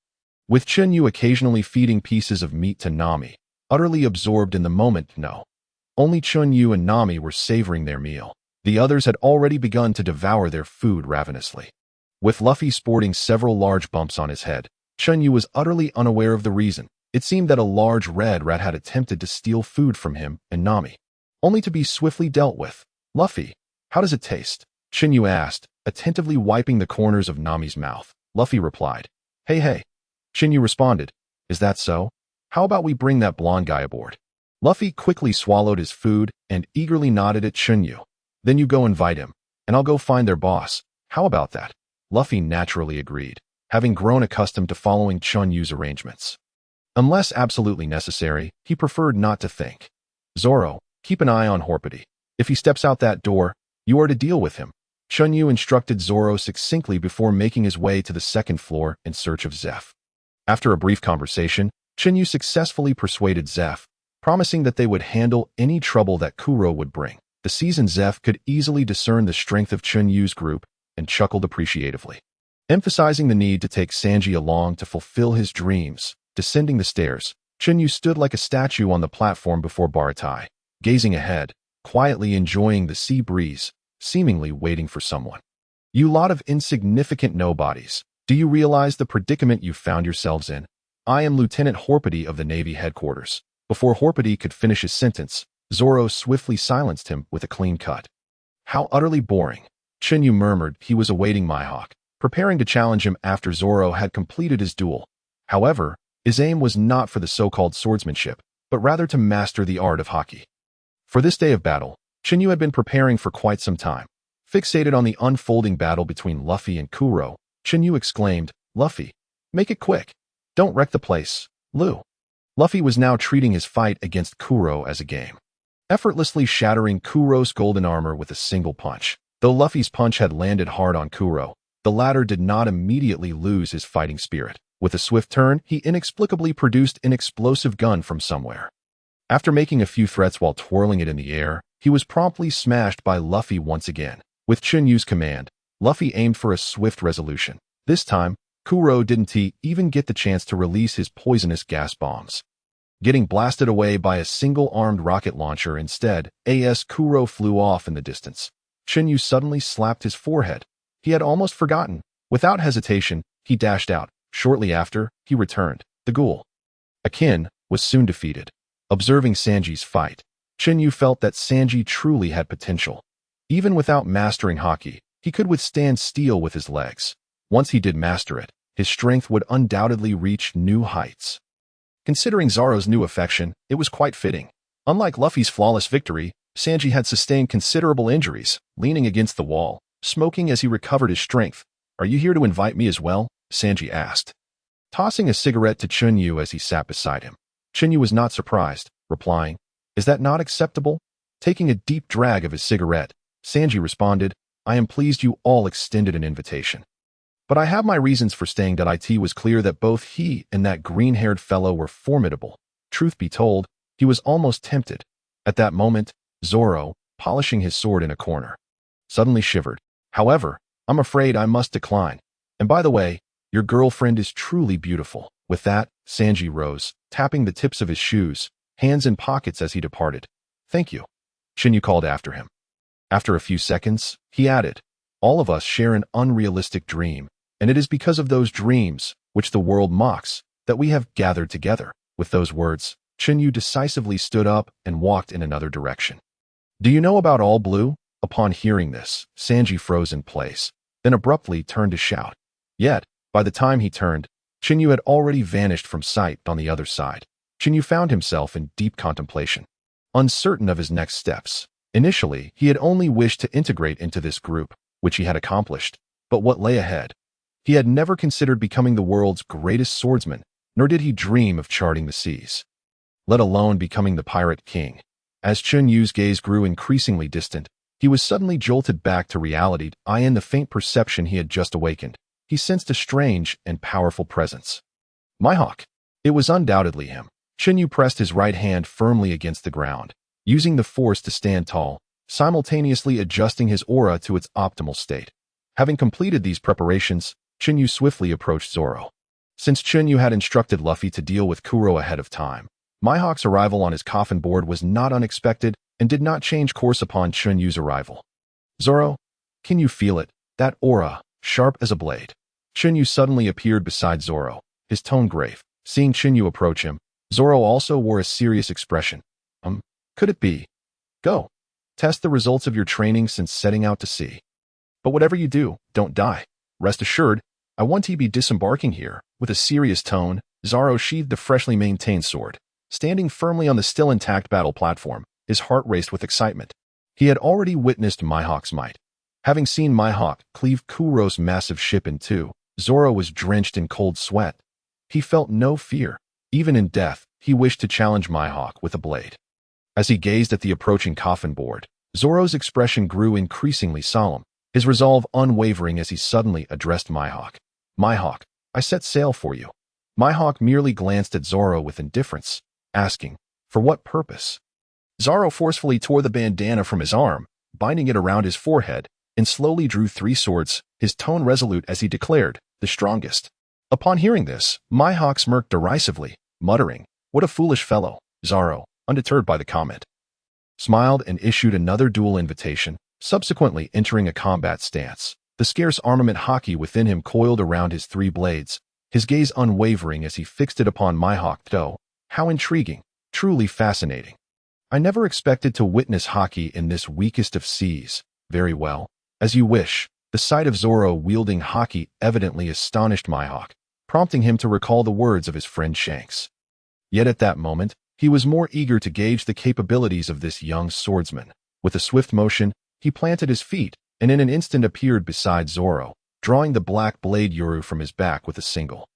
[SPEAKER 1] with Chun Yu occasionally feeding pieces of meat to Nami, utterly absorbed in the moment. No, only Chun Yu and Nami were savoring their meal. The others had already begun to devour their food ravenously. With Luffy sporting several large bumps on his head, Chun Yu was utterly unaware of the reason. It seemed that a large red rat had attempted to steal food from him and Nami, only to be swiftly dealt with. "Luffy, how does it taste?" Chun Yu asked, attentively wiping the corners of Nami's mouth. Luffy replied, Hey. Chin Yu responded, "Is that so? How about we bring that blonde guy aboard?" Luffy quickly swallowed his food and eagerly nodded at Chun Yu. "Then you go invite him, and I'll go find their boss. How about that?" Luffy naturally agreed, having grown accustomed to following Chun Yu's arrangements. Unless absolutely necessary, he preferred not to think. "Zoro, keep an eye on Horpedy. If he steps out that door, you are to deal with him." Chun Yu instructed Zoro succinctly before making his way to the second floor in search of Zeph. After a brief conversation, Chun Yu successfully persuaded Zeph, promising that they would handle any trouble that Kuro would bring. The seasoned Zeph could easily discern the strength of Chun Yu's group and chuckled appreciatively. Emphasizing the need to take Sanji along to fulfill his dreams, descending the stairs, Chun Yu stood like a statue on the platform before Baratai, gazing ahead, quietly enjoying the sea breeze, seemingly waiting for someone. "You lot of insignificant nobodies. Do you realize the predicament you found yourselves in? I am Lieutenant Horpedy of the Navy headquarters." Before Horpedy could finish his sentence, Zoro swiftly silenced him with a clean cut. How utterly boring. Chen Yu murmured he was awaiting Mihawk, preparing to challenge him after Zoro had completed his duel. However, his aim was not for the so-called swordsmanship, but rather to master the art of Haki. For this day of battle, Chen Yu had been preparing for quite some time. Fixated on the unfolding battle between Luffy and Kuro, Chen Yu exclaimed, "Luffy, make it quick. Don't wreck the place, Lu." Luffy was now treating his fight against Kuro as a game, effortlessly shattering Kuro's golden armor with a single punch. Though Luffy's punch had landed hard on Kuro, the latter did not immediately lose his fighting spirit. With a swift turn, he inexplicably produced an explosive gun from somewhere. After making a few threats while twirling it in the air, he was promptly smashed by Luffy once again. With Chun Yu's command, Luffy aimed for a swift resolution. This time, Kuro didn't even get the chance to release his poisonous gas bombs. Getting blasted away by a single-armed rocket launcher instead, Kuro flew off in the distance. Chen Yu suddenly slapped his forehead. He had almost forgotten. Without hesitation, he dashed out. Shortly after, he returned. The ghoul, Akin, was soon defeated. Observing Sanji's fight, Chen Yu felt that Sanji truly had potential. Even without mastering Haki, he could withstand steel with his legs. Once he did master it, his strength would undoubtedly reach new heights. Considering Zoro's new affection, it was quite fitting. Unlike Luffy's flawless victory, Sanji had sustained considerable injuries, leaning against the wall, smoking as he recovered his strength. "Are you here to invite me as well?" Sanji asked, tossing a cigarette to Chun Yu as he sat beside him. Chun Yu was not surprised, replying, "Is that not acceptable?" Taking a deep drag of his cigarette, Sanji responded, "I am pleased you all extended an invitation. But I have my reasons for staying." It was clear that both he and that green-haired fellow were formidable. Truth be told, he was almost tempted. At that moment, Zoro, polishing his sword in a corner, suddenly shivered. "However, I'm afraid I must decline. And by the way, your girlfriend is truly beautiful." With that, Sanji rose, tapping the tips of his shoes, hands in pockets as he departed. "Thank you," Chen Yu called after him. After a few seconds, he added, "All of us share an unrealistic dream, and it is because of those dreams, which the world mocks, that we have gathered together." With those words, Chen Yu decisively stood up and walked in another direction. "Do you know about All Blue?" Upon hearing this, Sanji froze in place, then abruptly turned to shout. Yet, by the time he turned, Chen Yu had already vanished from sight on the other side. Chen Yu found himself in deep contemplation, uncertain of his next steps. Initially, he had only wished to integrate into this group, which he had accomplished, but what lay ahead? He had never considered becoming the world's greatest swordsman, nor did he dream of charting the seas, let alone becoming the pirate king. As Chun Yu's gaze grew increasingly distant, he was suddenly jolted back to reality. In the faint perception he had just awakened, he sensed a strange and powerful presence. Mihawk. It was undoubtedly him. Chen Yu pressed his right hand firmly against the ground, using the force to stand tall, simultaneously adjusting his aura to its optimal state. Having completed these preparations, Chen Yu swiftly approached Zoro. Since Chen Yu had instructed Luffy to deal with Kuro ahead of time, Mihawk's arrival on his coffin board was not unexpected and did not change course upon Chen Yu's arrival. "Zoro, can you feel it? That aura, sharp as a blade." Chen Yu suddenly appeared beside Zoro, his tone grave. Seeing Chen Yu approach him, Zoro also wore a serious expression. Could it be? Go. Test the results of your training since setting out to sea. But whatever you do, don't die. Rest assured, I want to be disembarking here." With a serious tone, Zoro sheathed the freshly maintained sword. Standing firmly on the still intact battle platform, his heart raced with excitement. He had already witnessed Mihawk's might. Having seen Mihawk cleave Kuro's massive ship in two, Zoro was drenched in cold sweat. He felt no fear. Even in death, he wished to challenge Mihawk with a blade. As he gazed at the approaching coffin board, Zoro's expression grew increasingly solemn, his resolve unwavering as he suddenly addressed Mihawk. "Mihawk, I set sail for you." Mihawk merely glanced at Zoro with indifference, asking, "For what purpose?" Zoro forcefully tore the bandana from his arm, binding it around his forehead, and slowly drew 3 swords, his tone resolute as he declared, "The strongest." Upon hearing this, Mihawk smirked derisively, muttering, "What a foolish fellow." Zoro, undeterred by the comment, smiled and issued another duel invitation, subsequently entering a combat stance. The scarce armament Haki within him coiled around his 3 blades, his gaze unwavering as he fixed it upon Mihawk. How intriguing, truly fascinating. I never expected to witness Haki in this weakest of seas. Very well. As you wish. The sight of Zoro wielding Haki evidently astonished Mihawk, prompting him to recall the words of his friend Shanks. Yet at that moment, he was more eager to gauge the capabilities of this young swordsman. With a swift motion, he planted his feet, and in an instant appeared beside Zoro, drawing the black blade Yuru from his back with a single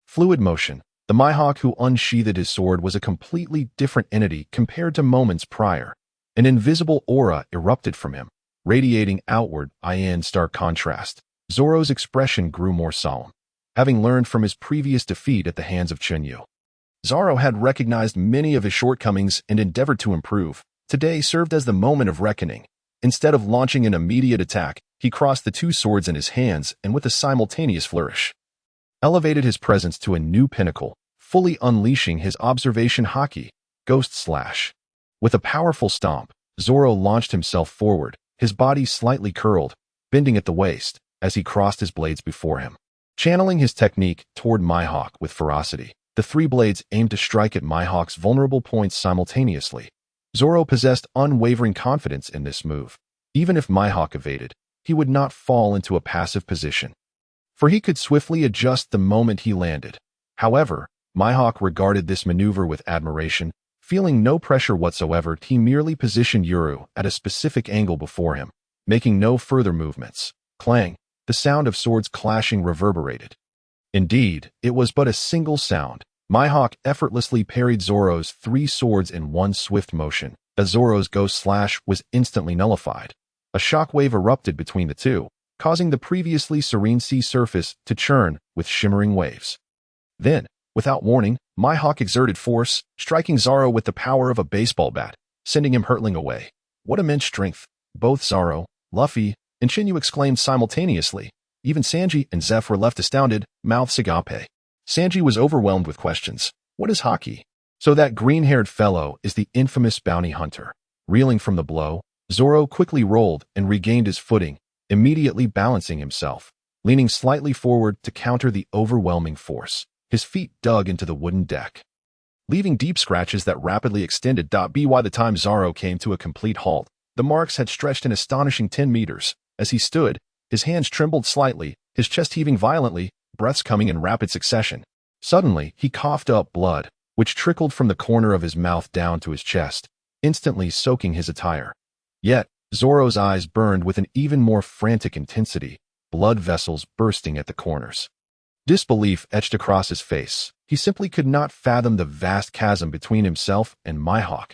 [SPEAKER 1] fluid motion. The Mihawk who unsheathed his sword was a completely different entity compared to moments prior. An invisible aura erupted from him, radiating outward. In stark contrast, Zoro's expression grew more solemn. Having learned from his previous defeat at the hands of Chen Yu, Zoro had recognized many of his shortcomings and endeavored to improve. Today served as the moment of reckoning. Instead of launching an immediate attack, he crossed the two swords in his hands and with a simultaneous flourish, elevated his presence to a new pinnacle, fully unleashing his observation Haki, Ghost Slash. With a powerful stomp, Zoro launched himself forward, his body slightly curled, bending at the waist, as he crossed his blades before him. Channeling his technique toward Mihawk with ferocity, the three blades aimed to strike at Mihawk's vulnerable points simultaneously. Zoro possessed unwavering confidence in this move. Even if Mihawk evaded, he would not fall into a passive position, for he could swiftly adjust the moment he landed. However, Mihawk regarded this maneuver with admiration. Feeling no pressure whatsoever, he merely positioned Yuru at a specific angle before him, making no further movements. Clang! The sound of swords clashing reverberated. Indeed, it was but a single sound. Mihawk effortlessly parried Zoro's three swords in one swift motion. As Zoro's Ghost Slash was instantly nullified, a shockwave erupted between the two, causing the previously serene sea surface to churn with shimmering waves. Then, without warning, Mihawk exerted force, striking Zoro with the power of a baseball bat, sending him hurtling away. What immense strength! Both Zoro, Luffy, and Chen Yu exclaimed simultaneously. Even Sanji and Zeph were left astounded, mouths agape. Sanji was overwhelmed with questions. What is Haki? So that green-haired fellow is the infamous bounty hunter. Reeling from the blow, Zoro quickly rolled and regained his footing, immediately balancing himself, leaning slightly forward to counter the overwhelming force. His feet dug into the wooden deck, leaving deep scratches that rapidly extended. By the time Zoro came to a complete halt, the marks had stretched an astonishing 10 meters. As he stood, his hands trembled slightly, his chest heaving violently, breaths coming in rapid succession. Suddenly, he coughed up blood, which trickled from the corner of his mouth down to his chest, instantly soaking his attire. Yet, Zoro's eyes burned with an even more frantic intensity, blood vessels bursting at the corners. Disbelief etched across his face. He simply could not fathom the vast chasm between himself and Mihawk.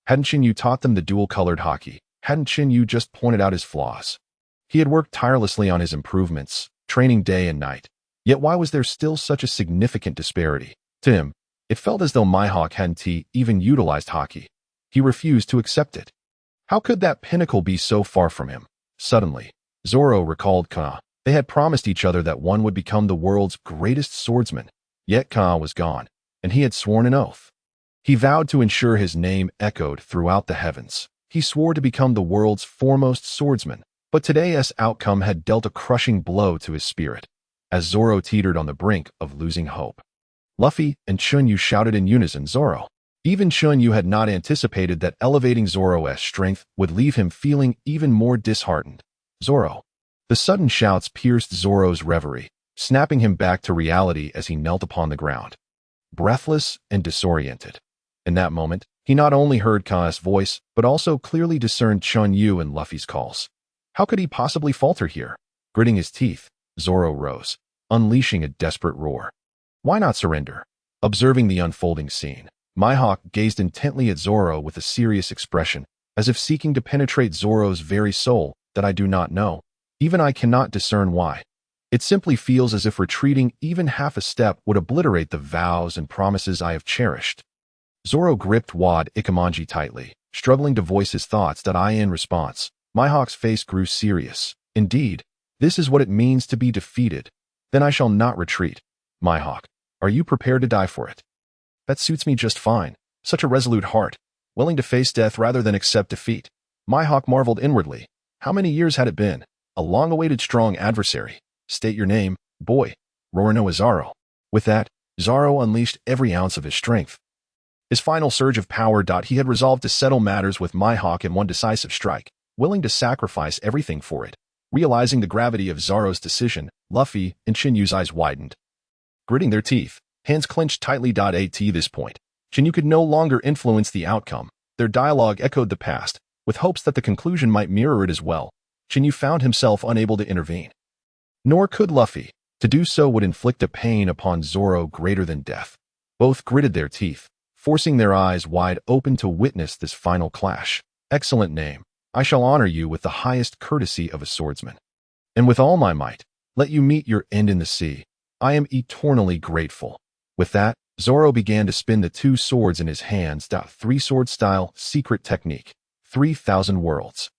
[SPEAKER 1] Hadn't Chen Yu taught them the dual-colored Haki? Hadn't Chen Yu just pointed out his flaws? He had worked tirelessly on his improvements, training day and night. Yet why was there still such a significant disparity? To him, it felt as though Mihawk hadn't even utilized Haki. He refused to accept it. How could that pinnacle be so far from him? Suddenly, Zoro recalled Cony. They had promised each other that one would become the world's greatest swordsman. Yet Cony was gone, and he had sworn an oath. He vowed to ensure his name echoed throughout the heavens. He swore to become the world's foremost swordsman. But today's outcome had dealt a crushing blow to his spirit, as Zoro teetered on the brink of losing hope. Luffy and Chun Yu shouted in unison, Zoro. Even Chun Yu had not anticipated that elevating Zoro's strength would leave him feeling even more disheartened. Zoro. The sudden shouts pierced Zoro's reverie, snapping him back to reality as he knelt upon the ground, breathless and disoriented. In that moment, he not only heard Cony's voice, but also clearly discerned Chun Yu and Luffy's calls. How could he possibly falter here? Gritting his teeth, Zoro rose, unleashing a desperate roar. Why not surrender? Observing the unfolding scene, Mihawk gazed intently at Zoro with a serious expression, as if seeking to penetrate Zoro's very soul. That I do not know. Even I cannot discern why. It simply feels as if retreating even half a step would obliterate the vows and promises I have cherished. Zoro gripped Wad Ikamanji tightly, struggling to voice his thoughts. In response, Mihawk's face grew serious. Indeed, this is what it means to be defeated. Then I shall not retreat. Mihawk, are you prepared to die for it? That suits me just fine. Such a resolute heart, willing to face death rather than accept defeat. Mihawk marveled inwardly. How many years had it been? A long-awaited strong adversary. State your name, boy. Roronoa Zoro. With that, Zoro unleashed every ounce of his strength. His final surge of power. He had resolved to settle matters with Mihawk in one decisive strike, willing to sacrifice everything for it. Realizing the gravity of Zoro's decision, Luffy and Chen Yu's eyes widened. Gritting their teeth, hands clenched tightly. At this point, Chen Yu could no longer influence the outcome. Their dialogue echoed the past, with hopes that the conclusion might mirror it as well. Chen Yu found himself unable to intervene. Nor could Luffy. To do so would inflict a pain upon Zoro greater than death. Both gritted their teeth, forcing their eyes wide open to witness this final clash. Excellent name. I shall honor you with the highest courtesy of a swordsman. And with all my might, let you meet your end in the sea. I am eternally grateful. With that, Zoro began to spin the two swords in his hands. Three-sword style, secret technique. 3,000 worlds.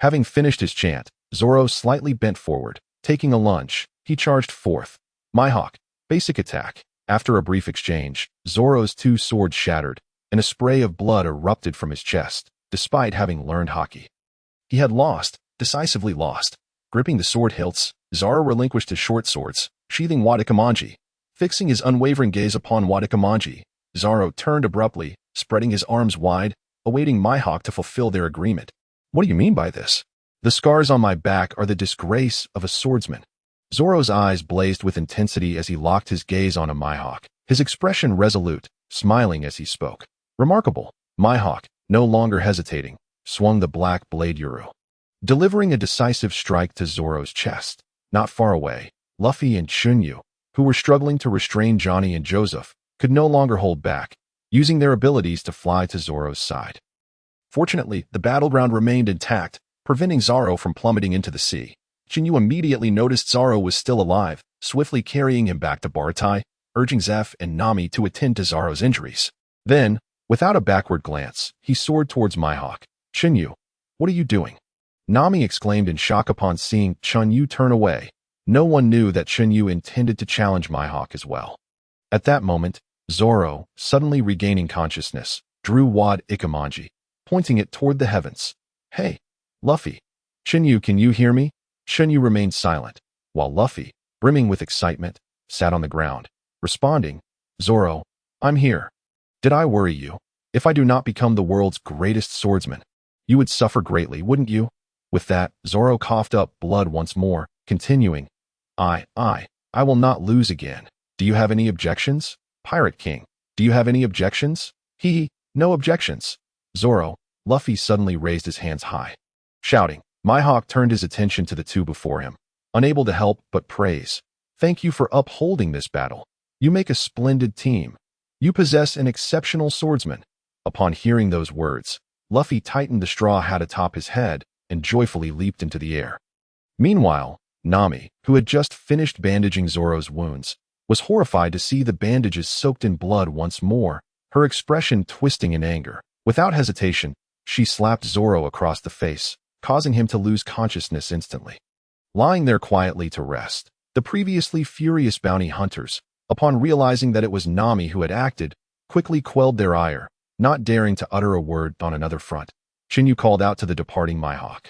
[SPEAKER 1] Having finished his chant, Zoro slightly bent forward. Taking a lunge, he charged forth. Mihawk, basic attack. After a brief exchange, Zoro's two swords shattered, and a spray of blood erupted from his chest, despite having learned Haki. He had lost, decisively lost. Gripping the sword hilts, Zoro relinquished his short swords, sheathing Wadakamanji. Fixing his unwavering gaze upon Wadakamanji, Zoro turned abruptly, spreading his arms wide, awaiting Mihawk to fulfill their agreement. What do you mean by this? The scars on my back are the disgrace of a swordsman. Zoro's eyes blazed with intensity as he locked his gaze on a Mihawk, his expression resolute, smiling as he spoke. Remarkable. Mihawk, no longer hesitating, swung the black blade Yuru, delivering a decisive strike to Zoro's chest. Not far away, Luffy and Chun Yu, who were struggling to restrain Johnny and Joseph, could no longer hold back, using their abilities to fly to Zoro's side. Fortunately, the battleground remained intact, preventing Zoro from plummeting into the sea. Chen Yu immediately noticed Zoro was still alive, swiftly carrying him back to Baratai, urging Zeph and Nami to attend to Zoro's injuries. Then, without a backward glance, he soared towards Mihawk. Chen Yu, what are you doing? Nami exclaimed in shock upon seeing Chun Yu turn away. No one knew that Chen Yu intended to challenge Mihawk as well. At that moment, Zoro, suddenly regaining consciousness, drew Wad Ikamanji, pointing it toward the heavens. Hey, Luffy. Chen Yu, can you hear me? Chen Yu remained silent, while Luffy, brimming with excitement, sat on the ground, responding, Zoro, I'm here. Did I worry you? If I do not become the world's greatest swordsman, you would suffer greatly, wouldn't you? With that, Zoro coughed up blood once more, continuing, I will not lose again. Do you have any objections? Pirate King, do you have any objections? No objections. Zoro, Luffy suddenly raised his hands high. Shouting, Mihawk turned his attention to the two before him, unable to help but praise. Thank you for upholding this battle. You make a splendid team. You possess an exceptional swordsman. Upon hearing those words, Luffy tightened the straw hat atop his head and joyfully leaped into the air. Meanwhile, Nami, who had just finished bandaging Zoro's wounds, was horrified to see the bandages soaked in blood once more, her expression twisting in anger. Without hesitation, she slapped Zoro across the face, causing him to lose consciousness instantly. Lying there quietly to rest, the previously furious bounty hunters, upon realizing that it was Nami who had acted, quickly quelled their ire, not daring to utter a word on another front. Chen Yu called out to the departing Mihawk.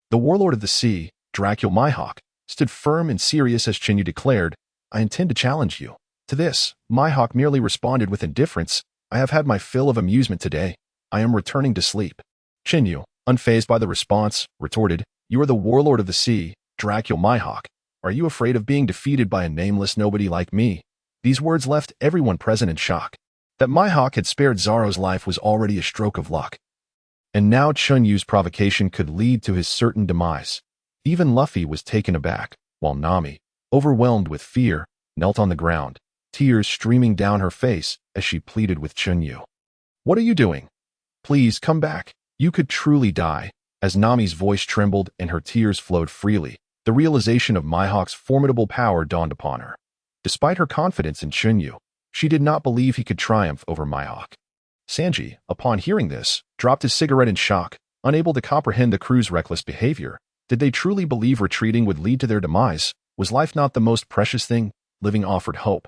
[SPEAKER 1] The warlord of the sea, Dracula Mihawk, stood firm and serious as Chen Yu declared, I intend to challenge you. To this, Mihawk merely responded with indifference, I have had my fill of amusement today. I am returning to sleep. Chen Yu, unfazed by the response, retorted, You are the warlord of the sea, Dracula Mihawk. Are you afraid of being defeated by a nameless nobody like me? These words left everyone present in shock. That Mihawk had spared Zoro's life was already a stroke of luck. And now Chun Yu's provocation could lead to his certain demise. Even Luffy was taken aback, while Nami, overwhelmed with fear, knelt on the ground, tears streaming down her face as she pleaded with Chun Yu. What are you doing? Please come back. You could truly die. As Nami's voice trembled and her tears flowed freely, the realization of Mihawk's formidable power dawned upon her. Despite her confidence in Chun Yu, she did not believe he could triumph over Mihawk. Sanji, upon hearing this, dropped his cigarette in shock, unable to comprehend the crew's reckless behavior. Did they truly believe retreating would lead to their demise? Was life not the most precious thing? Living offered hope.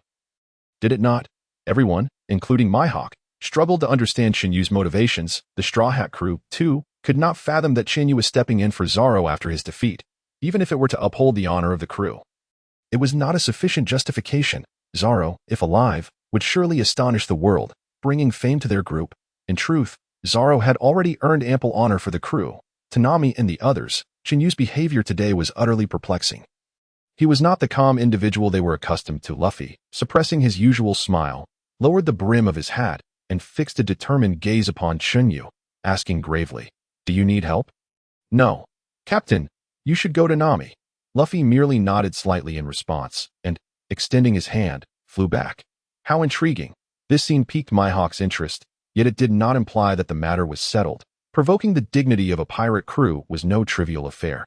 [SPEAKER 1] Did it not? Everyone, including Mihawk, struggled to understand Chen Yu's motivations. The Straw Hat crew, too, could not fathom that Chen Yu was stepping in for Zoro after his defeat, even if it were to uphold the honor of the crew. It was not a sufficient justification. Zoro, if alive, would surely astonish the world, bringing fame to their group. In truth, Zoro had already earned ample honor for the crew. To Nami and the others, Chen Yu's behavior today was utterly perplexing. He was not the calm individual they were accustomed to. Luffy, suppressing his usual smile, lowered the brim of his hat and fixed a determined gaze upon Chun Yu, asking gravely, "Do you need help?" "No. Captain, you should go to Nami." Luffy merely nodded slightly in response and, extending his hand, flew back. How intriguing. This scene piqued Mihawk's interest, yet it did not imply that the matter was settled. Provoking the dignity of a pirate crew was no trivial affair.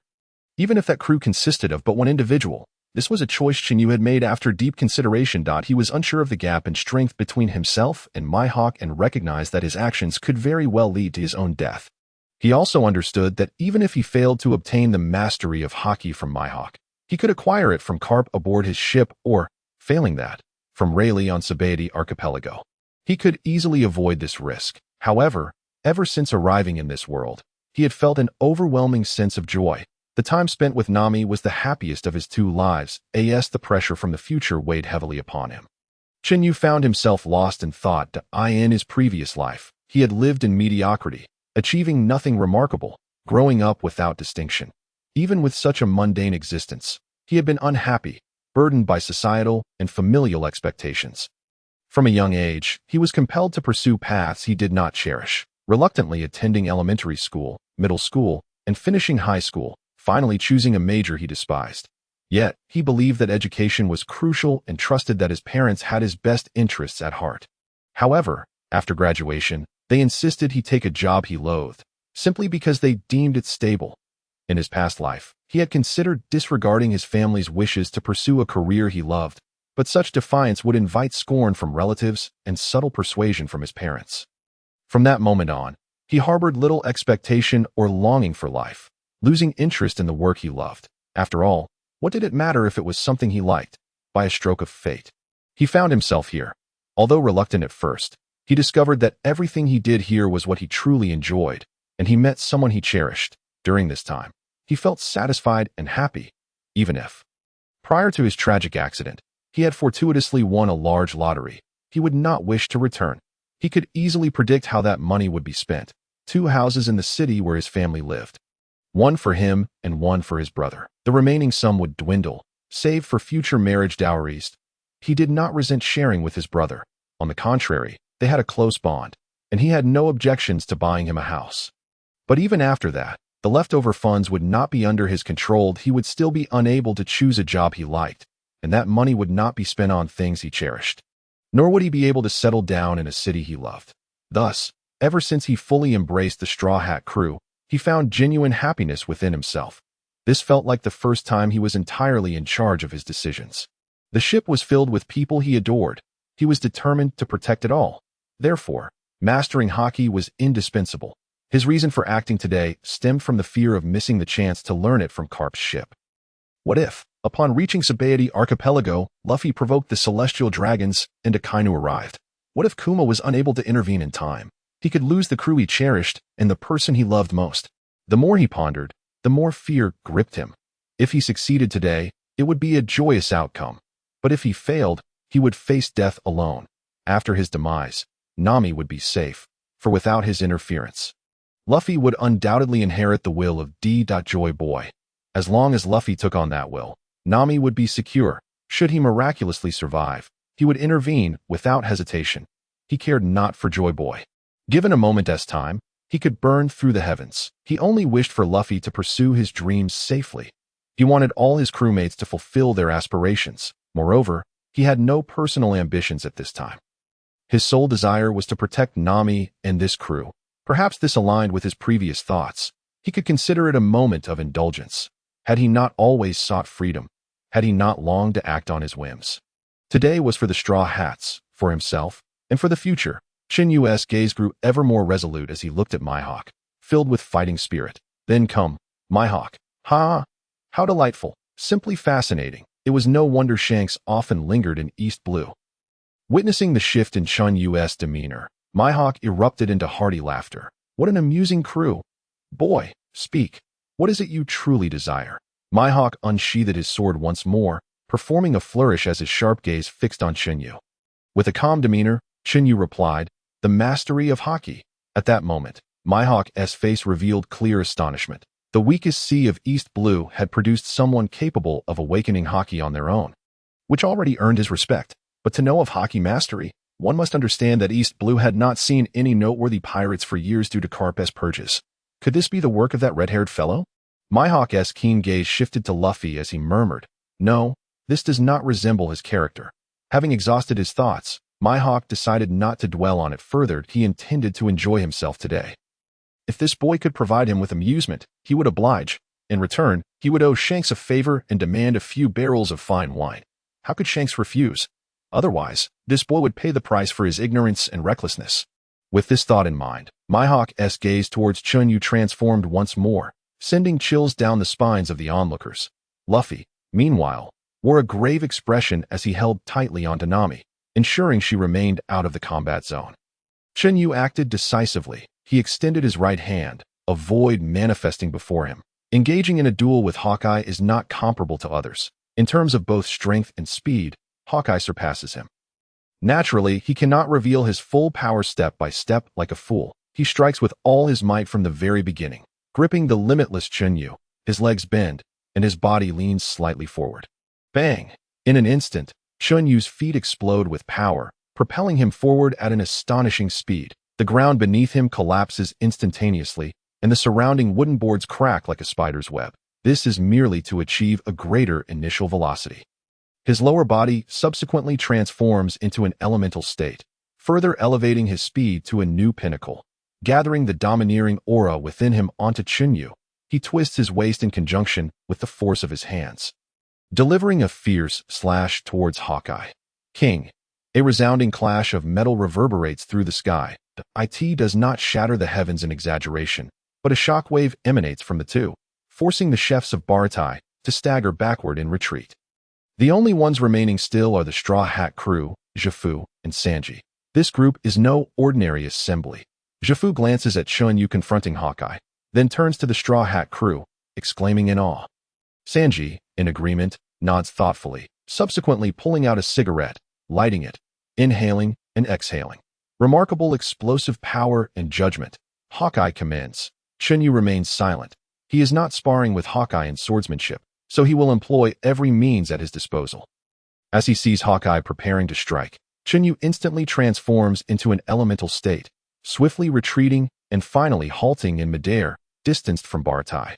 [SPEAKER 1] Even if that crew consisted of but one individual, this was a choice Chen Yu had made after deep consideration. He was unsure of the gap in strength between himself and Mihawk and recognized that his actions could very well lead to his own death. He also understood that even if he failed to obtain the mastery of Haki from Mihawk, he could acquire it from Carp aboard his ship or, failing that, from Rayleigh on Sabaody Archipelago. He could easily avoid this risk. However, ever since arriving in this world, he had felt an overwhelming sense of joy. The time spent with Nami was the happiest of his 2 lives, as the pressure from the future weighed heavily upon him. Chen Yu found himself lost in thought. In his previous life, he had lived in mediocrity, achieving nothing remarkable, growing up without distinction. Even with such a mundane existence, he had been unhappy, burdened by societal and familial expectations. From a young age, he was compelled to pursue paths he did not cherish, reluctantly attending elementary school, middle school, and finishing high school, finally choosing a major he despised. Yet, he believed that education was crucial and trusted that his parents had his best interests at heart. However, after graduation, they insisted he take a job he loathed, simply because they deemed it stable. In his past life, he had considered disregarding his family's wishes to pursue a career he loved, but such defiance would invite scorn from relatives and subtle persuasion from his parents. From that moment on, he harbored little expectation or longing for life, losing interest in the work he loved. After all, what did it matter if it was something he liked? By a stroke of fate, he found himself here. Although reluctant at first, he discovered that everything he did here was what he truly enjoyed, and he met someone he cherished. During this time, he felt satisfied and happy, even if, prior to his tragic accident, he had fortuitously won a large lottery. He would not wish to return. He could easily predict how that money would be spent. 2 houses in the city where his family lived. One for him and one for his brother. The remaining sum would dwindle, saved for future marriage dowries. He did not resent sharing with his brother. On the contrary, they had a close bond, and he had no objections to buying him a house. But even after that, the leftover funds would not be under his control. He would still be unable to choose a job he liked, and that money would not be spent on things he cherished. Nor would he be able to settle down in a city he loved. Thus, ever since he fully embraced the Straw Hat crew, he found genuine happiness within himself. This felt like the first time he was entirely in charge of his decisions. The ship was filled with people he adored. He was determined to protect it all. Therefore, mastering Haki was indispensable. His reason for acting today stemmed from the fear of missing the chance to learn it from Carp's ship. What if, upon reaching Sabaody Archipelago, Luffy provoked the celestial dragons and Akainu arrived? What if Kuma was unable to intervene in time? He could lose the crew he cherished and the person he loved most. The more he pondered, the more fear gripped him. If he succeeded today, it would be a joyous outcome. But if he failed, he would face death alone. After his demise, Nami would be safe, for without his interference, Luffy would undoubtedly inherit the will of D.Joy Boy. As long as Luffy took on that will, Nami would be secure. Should he miraculously survive, he would intervene without hesitation. He cared not for Joy Boy. Given a moment's time, he could burn through the heavens. He only wished for Luffy to pursue his dreams safely. He wanted all his crewmates to fulfill their aspirations. Moreover, he had no personal ambitions at this time. His sole desire was to protect Nami and this crew. Perhaps this aligned with his previous thoughts. He could consider it a moment of indulgence. Had he not always sought freedom? Had he not longed to act on his whims? Today was for the Straw Hats, for himself, and for the future. Chen Yu's gaze grew ever more resolute as he looked at Mihawk, filled with fighting spirit. Then come, Mihawk. Ha! How delightful. Simply fascinating. It was no wonder Shanks often lingered in East Blue. Witnessing the shift in Chun Yu's demeanor, Mihawk erupted into hearty laughter. What an amusing crew. Boy, speak. What is it you truly desire? Mihawk unsheathed his sword once more, performing a flourish as his sharp gaze fixed on Chen Yu. With a calm demeanor, Chen Yu replied, the mastery of Haki. At that moment, Mihawk's face revealed clear astonishment. The weakest sea of East Blue had produced someone capable of awakening Haki on their own, which already earned his respect. But to know of Haki mastery, one must understand that East Blue had not seen any noteworthy pirates for years due to Carp's purges. Could this be the work of that red-haired fellow? Mihawk's keen gaze shifted to Luffy as he murmured, "No, this does not resemble his character." Having exhausted his thoughts, Mihawk decided not to dwell on it further. He intended to enjoy himself today. If this boy could provide him with amusement, he would oblige. In return, he would owe Shanks a favor and demand a few barrels of fine wine. How could Shanks refuse? Otherwise, this boy would pay the price for his ignorance and recklessness. With this thought in mind, Mihawk's gaze towards Chun Yu transformed once more, sending chills down the spines of the onlookers. Luffy, meanwhile, wore a grave expression as he held tightly onto Nami, ensuring she remained out of the combat zone. Chen Yu acted decisively. He extended his right hand, a void manifesting before him. Engaging in a duel with Hawkeye is not comparable to others. In terms of both strength and speed, Hawkeye surpasses him. Naturally, he cannot reveal his full power step by step like a fool. He strikes with all his might from the very beginning, gripping the limitless Chun Yu. His legs bend, and his body leans slightly forward. Bang! In an instant, Chun Yu's feet explode with power, propelling him forward at an astonishing speed. The ground beneath him collapses instantaneously, and the surrounding wooden boards crack like a spider's web. This is merely to achieve a greater initial velocity. His lower body subsequently transforms into an elemental state, further elevating his speed to a new pinnacle. Gathering the domineering aura within him onto Chun Yu, he twists his waist in conjunction with the force of his hands, delivering a fierce slash towards Hawkeye. King. A resounding clash of metal reverberates through the sky. It does not shatter the heavens in exaggeration, but a shockwave emanates from the two, forcing the chefs of Baratai to stagger backward in retreat. The only ones remaining still are the Straw Hat crew, Gifu, and Sanji. This group is no ordinary assembly. Gifu glances at Chun Yu confronting Hawkeye, then turns to the Straw Hat crew, exclaiming in awe. Sanji, in agreement, nods thoughtfully, subsequently pulling out a cigarette, lighting it, inhaling and exhaling. Remarkable explosive power and judgment. Hawkeye commends. Chun Yu remains silent. He is not sparring with Hawkeye in swordsmanship, so he will employ every means at his disposal. As he sees Hawkeye preparing to strike, Chun Yu instantly transforms into an elemental state, swiftly retreating and finally halting in midair, distanced from Baratai.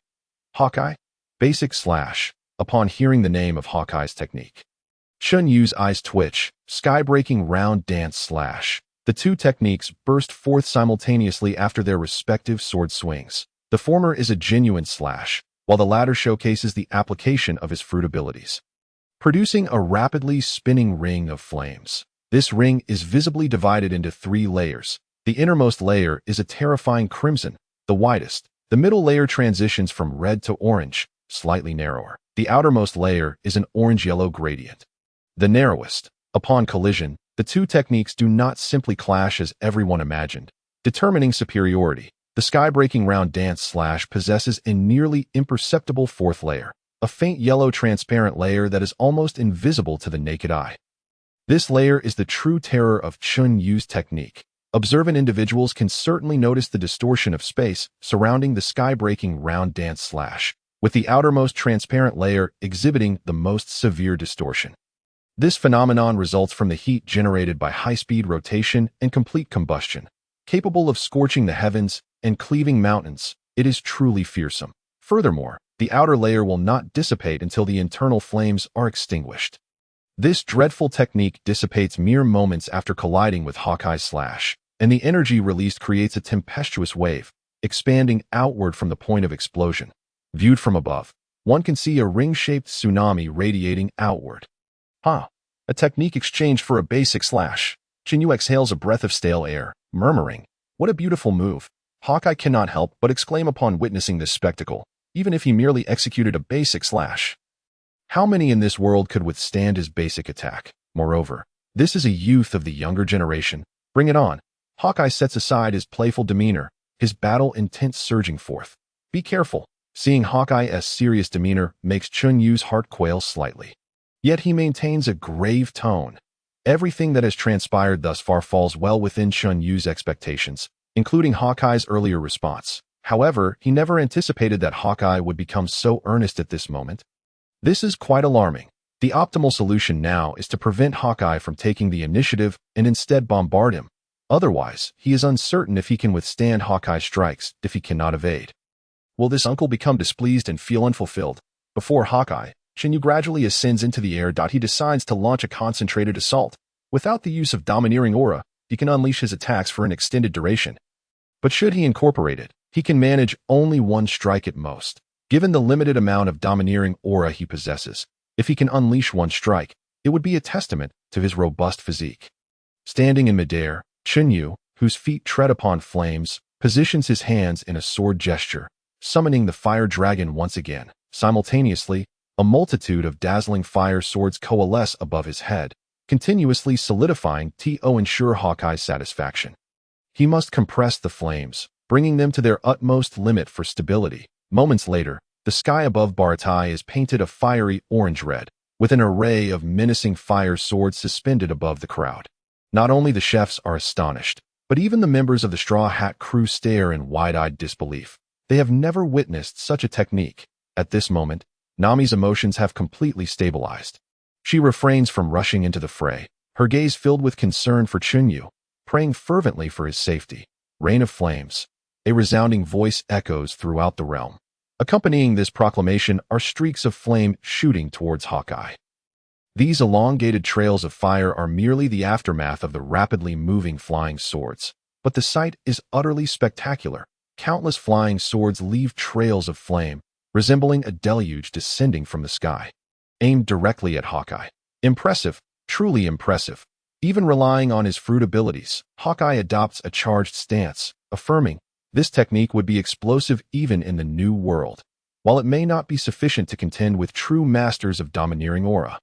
[SPEAKER 1] Hawkeye? Basic slash, upon hearing the name of Hawkeye's technique. Chun Yu's eyes twitch, sky-breaking round dance slash. The two techniques burst forth simultaneously after their respective sword swings. The former is a genuine slash, while the latter showcases the application of his fruit abilities, producing a rapidly spinning ring of flames. This ring is visibly divided into 3 layers. The innermost layer is a terrifying crimson, the widest. The middle layer transitions from red to orange, slightly narrower. The outermost layer is an orange-yellow gradient, the narrowest. Upon collision, the two techniques do not simply clash as everyone imagined, determining superiority. The sky-breaking round dance slash possesses a nearly imperceptible 4th layer, a faint yellow transparent layer that is almost invisible to the naked eye. This layer is the true terror of Chun Yu's technique. Observant individuals can certainly notice the distortion of space surrounding the sky-breaking round dance slash, with the outermost transparent layer exhibiting the most severe distortion. This phenomenon results from the heat generated by high-speed rotation and complete combustion. Capable of scorching the heavens and cleaving mountains, it is truly fearsome. Furthermore, the outer layer will not dissipate until the internal flames are extinguished. This dreadful technique dissipates mere moments after colliding with Hawkeye's slash, and the energy released creates a tempestuous wave, expanding outward from the point of explosion. Viewed from above, one can see a ring-shaped tsunami radiating outward. A technique exchanged for a basic slash. Chun Yu exhales a breath of stale air, murmuring, "What a beautiful move." Hawkeye cannot help but exclaim upon witnessing this spectacle, even if he merely executed a basic slash. How many in this world could withstand his basic attack? Moreover, this is a youth of the younger generation. Bring it on. Hawkeye sets aside his playful demeanor, his battle intent surging forth. Be careful. Seeing Hawkeye's serious demeanor makes Chun Yu's heart quail slightly. Yet he maintains a grave tone. Everything that has transpired thus far falls well within Chun Yu's expectations, including Hawkeye's earlier response. However, he never anticipated that Hawkeye would become so earnest at this moment. This is quite alarming. The optimal solution now is to prevent Hawkeye from taking the initiative and instead bombard him. Otherwise, he is uncertain if he can withstand Hawkeye's strikes if he cannot evade. Will this uncle become displeased and feel unfulfilled? Before Hawkeye, Chen Yu gradually ascends into the air. He decides to launch a concentrated assault. Without the use of domineering aura, he can unleash his attacks for an extended duration. But should he incorporate it, he can manage only one strike at most. Given the limited amount of domineering aura he possesses, if he can unleash one strike, it would be a testament to his robust physique. Standing in midair, Chun Yu, whose feet tread upon flames, positions his hands in a sword gesture, summoning the fire dragon once again. Simultaneously, a multitude of dazzling fire swords coalesce above his head, continuously solidifying to ensure Hawkeye's satisfaction. He must compress the flames, bringing them to their utmost limit for stability. Moments later, the sky above Baratai is painted a fiery orange-red, with an array of menacing fire swords suspended above the crowd. Not only the chefs are astonished, but even the members of the Straw Hat crew stare in wide-eyed disbelief. They have never witnessed such a technique. At this moment, Nami's emotions have completely stabilized. She refrains from rushing into the fray, her gaze filled with concern for Chun Yu, praying fervently for his safety. Rain of flames. A resounding voice echoes throughout the realm. Accompanying this proclamation are streaks of flame shooting towards Hawkeye. These elongated trails of fire are merely the aftermath of the rapidly moving flying swords, but the sight is utterly spectacular. Countless flying swords leave trails of flame, resembling a deluge descending from the sky, aimed directly at Hawkeye. Impressive, truly impressive. Even relying on his fruit abilities, Hawkeye adopts a charged stance, affirming, this technique would be explosive even in the new world. While it may not be sufficient to contend with true masters of domineering aura,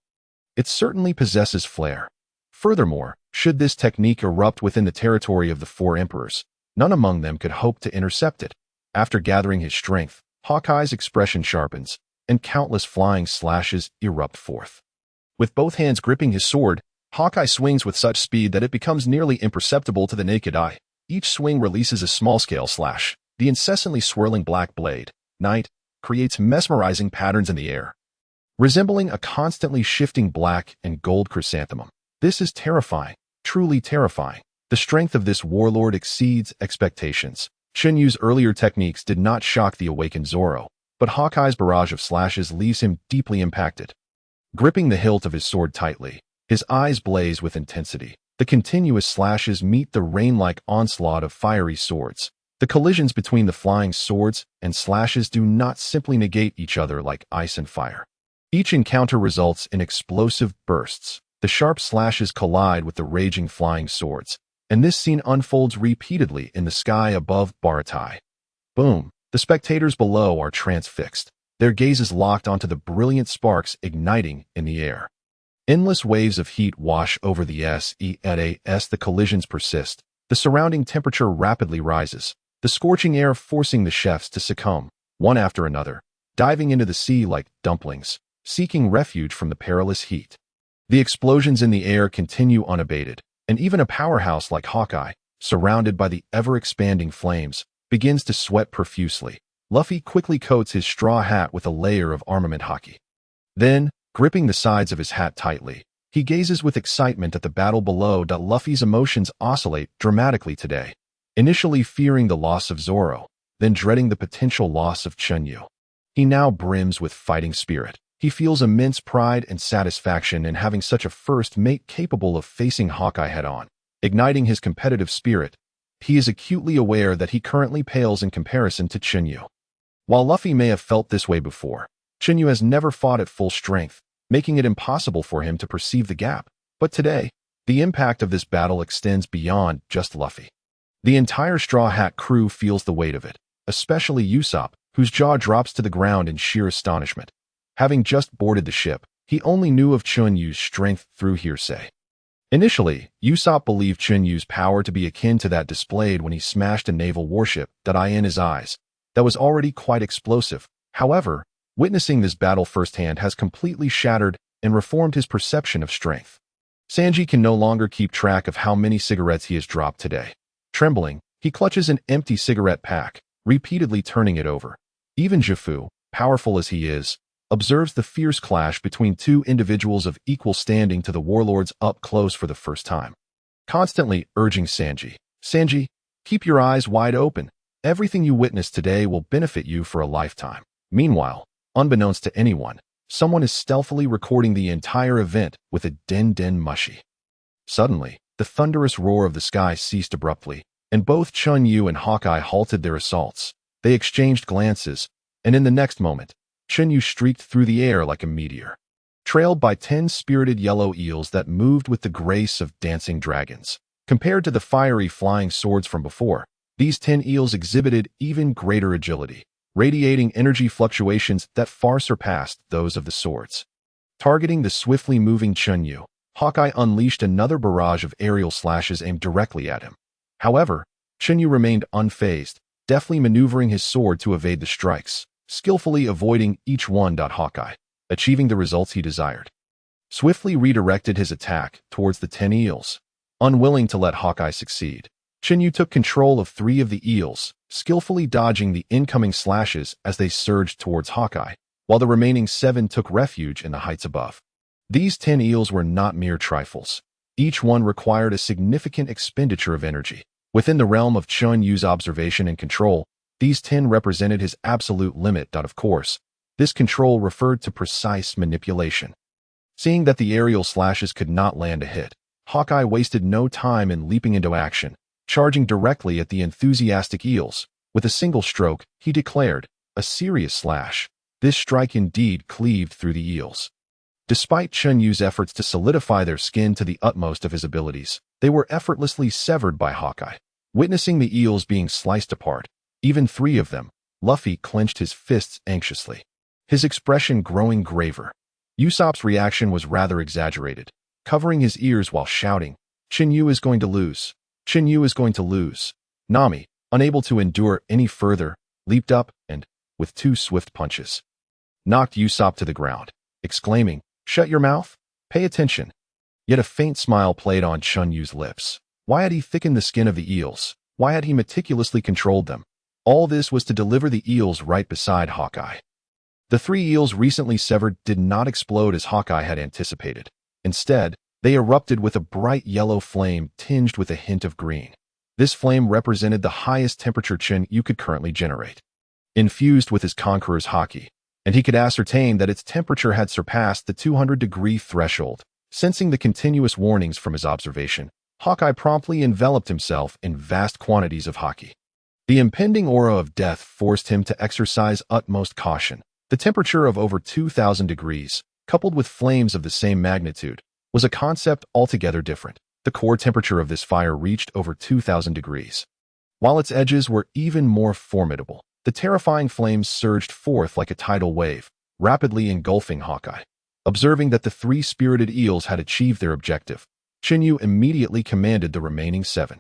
[SPEAKER 1] it certainly possesses flair. Furthermore, should this technique erupt within the territory of the four emperors, none among them could hope to intercept it. After gathering his strength, Hawkeye's expression sharpens, and countless flying slashes erupt forth. With both hands gripping his sword, Hawkeye swings with such speed that it becomes nearly imperceptible to the naked eye. Each swing releases a small-scale slash. The incessantly swirling black blade, Night, creates mesmerizing patterns in the air, resembling a constantly shifting black and gold chrysanthemum. This is terrifying, truly terrifying. The strength of this warlord exceeds expectations. Chen Yu's earlier techniques did not shock the awakened Zoro, but Hawkeye's barrage of slashes leaves him deeply impacted. Gripping the hilt of his sword tightly, his eyes blaze with intensity. The continuous slashes meet the rain-like onslaught of fiery swords. The collisions between the flying swords and slashes do not simply negate each other like ice and fire. Each encounter results in explosive bursts. The sharp slashes collide with the raging flying swords, and this scene unfolds repeatedly in the sky above Baratai. Boom! The spectators below are transfixed, their gazes locked onto the brilliant sparks igniting in the air. Endless waves of heat wash over the as the collisions persist. The surrounding temperature rapidly rises, the scorching air forcing the chefs to succumb, one after another, diving into the sea like dumplings, seeking refuge from the perilous heat. The explosions in the air continue unabated, and even a powerhouse like Hawkeye, surrounded by the ever-expanding flames, begins to sweat profusely. Luffy quickly coats his straw hat with a layer of armament Haki. Then, gripping the sides of his hat tightly, he gazes with excitement at the battle below. Luffy's emotions oscillate dramatically today, initially fearing the loss of Zoro, then dreading the potential loss of Chun Yu. He now brims with fighting spirit. He feels immense pride and satisfaction in having such a first mate capable of facing Hawkeye head-on. Igniting his competitive spirit, he is acutely aware that he currently pales in comparison to Chun Yu. While Luffy may have felt this way before, Chun Yu has never fought at full strength, making it impossible for him to perceive the gap. But today, the impact of this battle extends beyond just Luffy. The entire Straw Hat crew feels the weight of it, especially Usopp, whose jaw drops to the ground in sheer astonishment. Having just boarded the ship, he only knew of Chun Yu's strength through hearsay. Initially, Usopp believed Chun Yu's power to be akin to that displayed when he smashed a naval warship in his eyes. That was already quite explosive. However, witnessing this battle firsthand has completely shattered and reformed his perception of strength. Sanji can no longer keep track of how many cigarettes he has dropped today. Trembling, he clutches an empty cigarette pack, repeatedly turning it over. Even Gifu, powerful as he is, observes the fierce clash between two individuals of equal standing to the warlords up close for the first time. Constantly urging Sanji, keep your eyes wide open. Everything you witness today will benefit you for a lifetime. Meanwhile, unbeknownst to anyone, someone is stealthily recording the entire event with a den mushy. Suddenly, the thunderous roar of the sky ceased abruptly, and both Chun Yu and Hawkeye halted their assaults. They exchanged glances, and in the next moment, Chen Yu streaked through the air like a meteor, trailed by 10 spirited yellow eels that moved with the grace of dancing dragons. Compared to the fiery flying swords from before, these 10 eels exhibited even greater agility, radiating energy fluctuations that far surpassed those of the swords. Targeting the swiftly moving Chun Yu, Hawkeye unleashed another barrage of aerial slashes aimed directly at him. However, Chun Yu remained unfazed, deftly maneuvering his sword to evade the strikes, skillfully avoiding each one. Hawkeye, achieving the results he desired, swiftly redirected his attack towards the 10 eels. Unwilling to let Hawkeye succeed, Chen Yu took control of 3 of the eels, skillfully dodging the incoming slashes as they surged towards Hawkeye, while the remaining 7 took refuge in the heights above. These 10 eels were not mere trifles. Each one required a significant expenditure of energy. Within the realm of Chun Yu's observation and control, these 10 represented his absolute limit. Of course, this control referred to precise manipulation. Seeing that the aerial slashes could not land a hit, Hawkeye wasted no time in leaping into action, charging directly at the enthusiastic eels. With a single stroke, he declared, a serious slash. This strike indeed cleaved through the eels. Despite Chun Yu's efforts to solidify their skin to the utmost of his abilities, they were effortlessly severed by Hawkeye. Witnessing the eels being sliced apart, even 3 of them, Luffy clenched his fists anxiously, his expression growing graver. Usopp's reaction was rather exaggerated, covering his ears while shouting, Chen Yu is going to lose. Chen Yu is going to lose. Nami, unable to endure any further, leaped up and, with 2 swift punches, knocked Usopp to the ground, exclaiming, shut your mouth? Pay attention. Yet a faint smile played on Chun Yu's lips. Why had he thickened the skin of the eels? Why had he meticulously controlled them? All this was to deliver the eels right beside Hawkeye. The 3 eels recently severed did not explode as Hawkeye had anticipated. Instead, they erupted with a bright yellow flame tinged with a hint of green. This flame represented the highest temperature Chen Yu could currently generate. Infused with his conqueror's Haki, and he could ascertain that its temperature had surpassed the 200-degree threshold. Sensing the continuous warnings from his observation, Hawkeye promptly enveloped himself in vast quantities of Haki. The impending aura of death forced him to exercise utmost caution. The temperature of over 2,000 degrees, coupled with flames of the same magnitude, was a concept altogether different. The core temperature of this fire reached over 2,000 degrees. While its edges were even more formidable, the terrifying flames surged forth like a tidal wave, rapidly engulfing Hawkeye. Observing that the 3 spirited eels had achieved their objective, Chen Yu immediately commanded the remaining 7,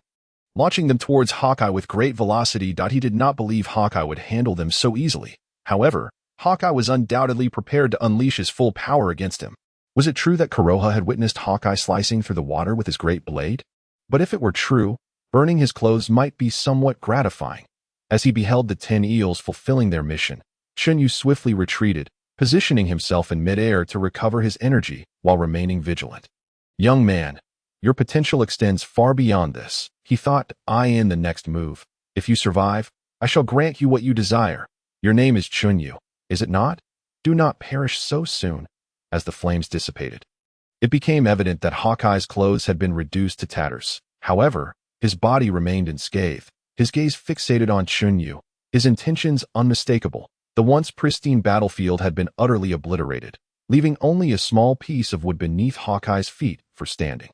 [SPEAKER 1] launching them towards Hawkeye with great velocity. He did not believe Hawkeye would handle them so easily. However, Hawkeye was undoubtedly prepared to unleash his full power against him. Was it true that Kuroha had witnessed Hawkeye slicing through the water with his great blade? But if it were true, burning his clothes might be somewhat gratifying. As he beheld the 10 eels fulfilling their mission, Chun Yu swiftly retreated, positioning himself in midair to recover his energy while remaining vigilant. Young man, your potential extends far beyond this, he thought, eyeing the next move. If you survive, I shall grant you what you desire. Your name is Chun Yu, is it not? Do not perish so soon. As the flames dissipated, it became evident that Hawkeye's clothes had been reduced to tatters. However, his body remained unscathed, his gaze fixated on Chun Yu, his intentions unmistakable. The once pristine battlefield had been utterly obliterated, leaving only a small piece of wood beneath Hawkeye's feet for standing.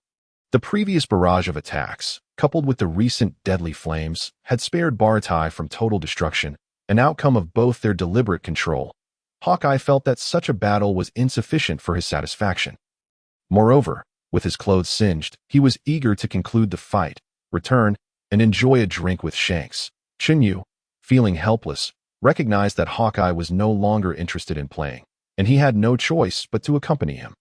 [SPEAKER 1] The previous barrage of attacks, coupled with the recent deadly flames, had spared Baratai from total destruction, an outcome of both their deliberate control. Hawkeye felt that such a battle was insufficient for his satisfaction. Moreover, with his clothes singed, he was eager to conclude the fight, return, and enjoy a drink with Shanks. Chun Yu, feeling helpless, recognized that Hawkeye was no longer interested in playing, and he had no choice but to accompany him.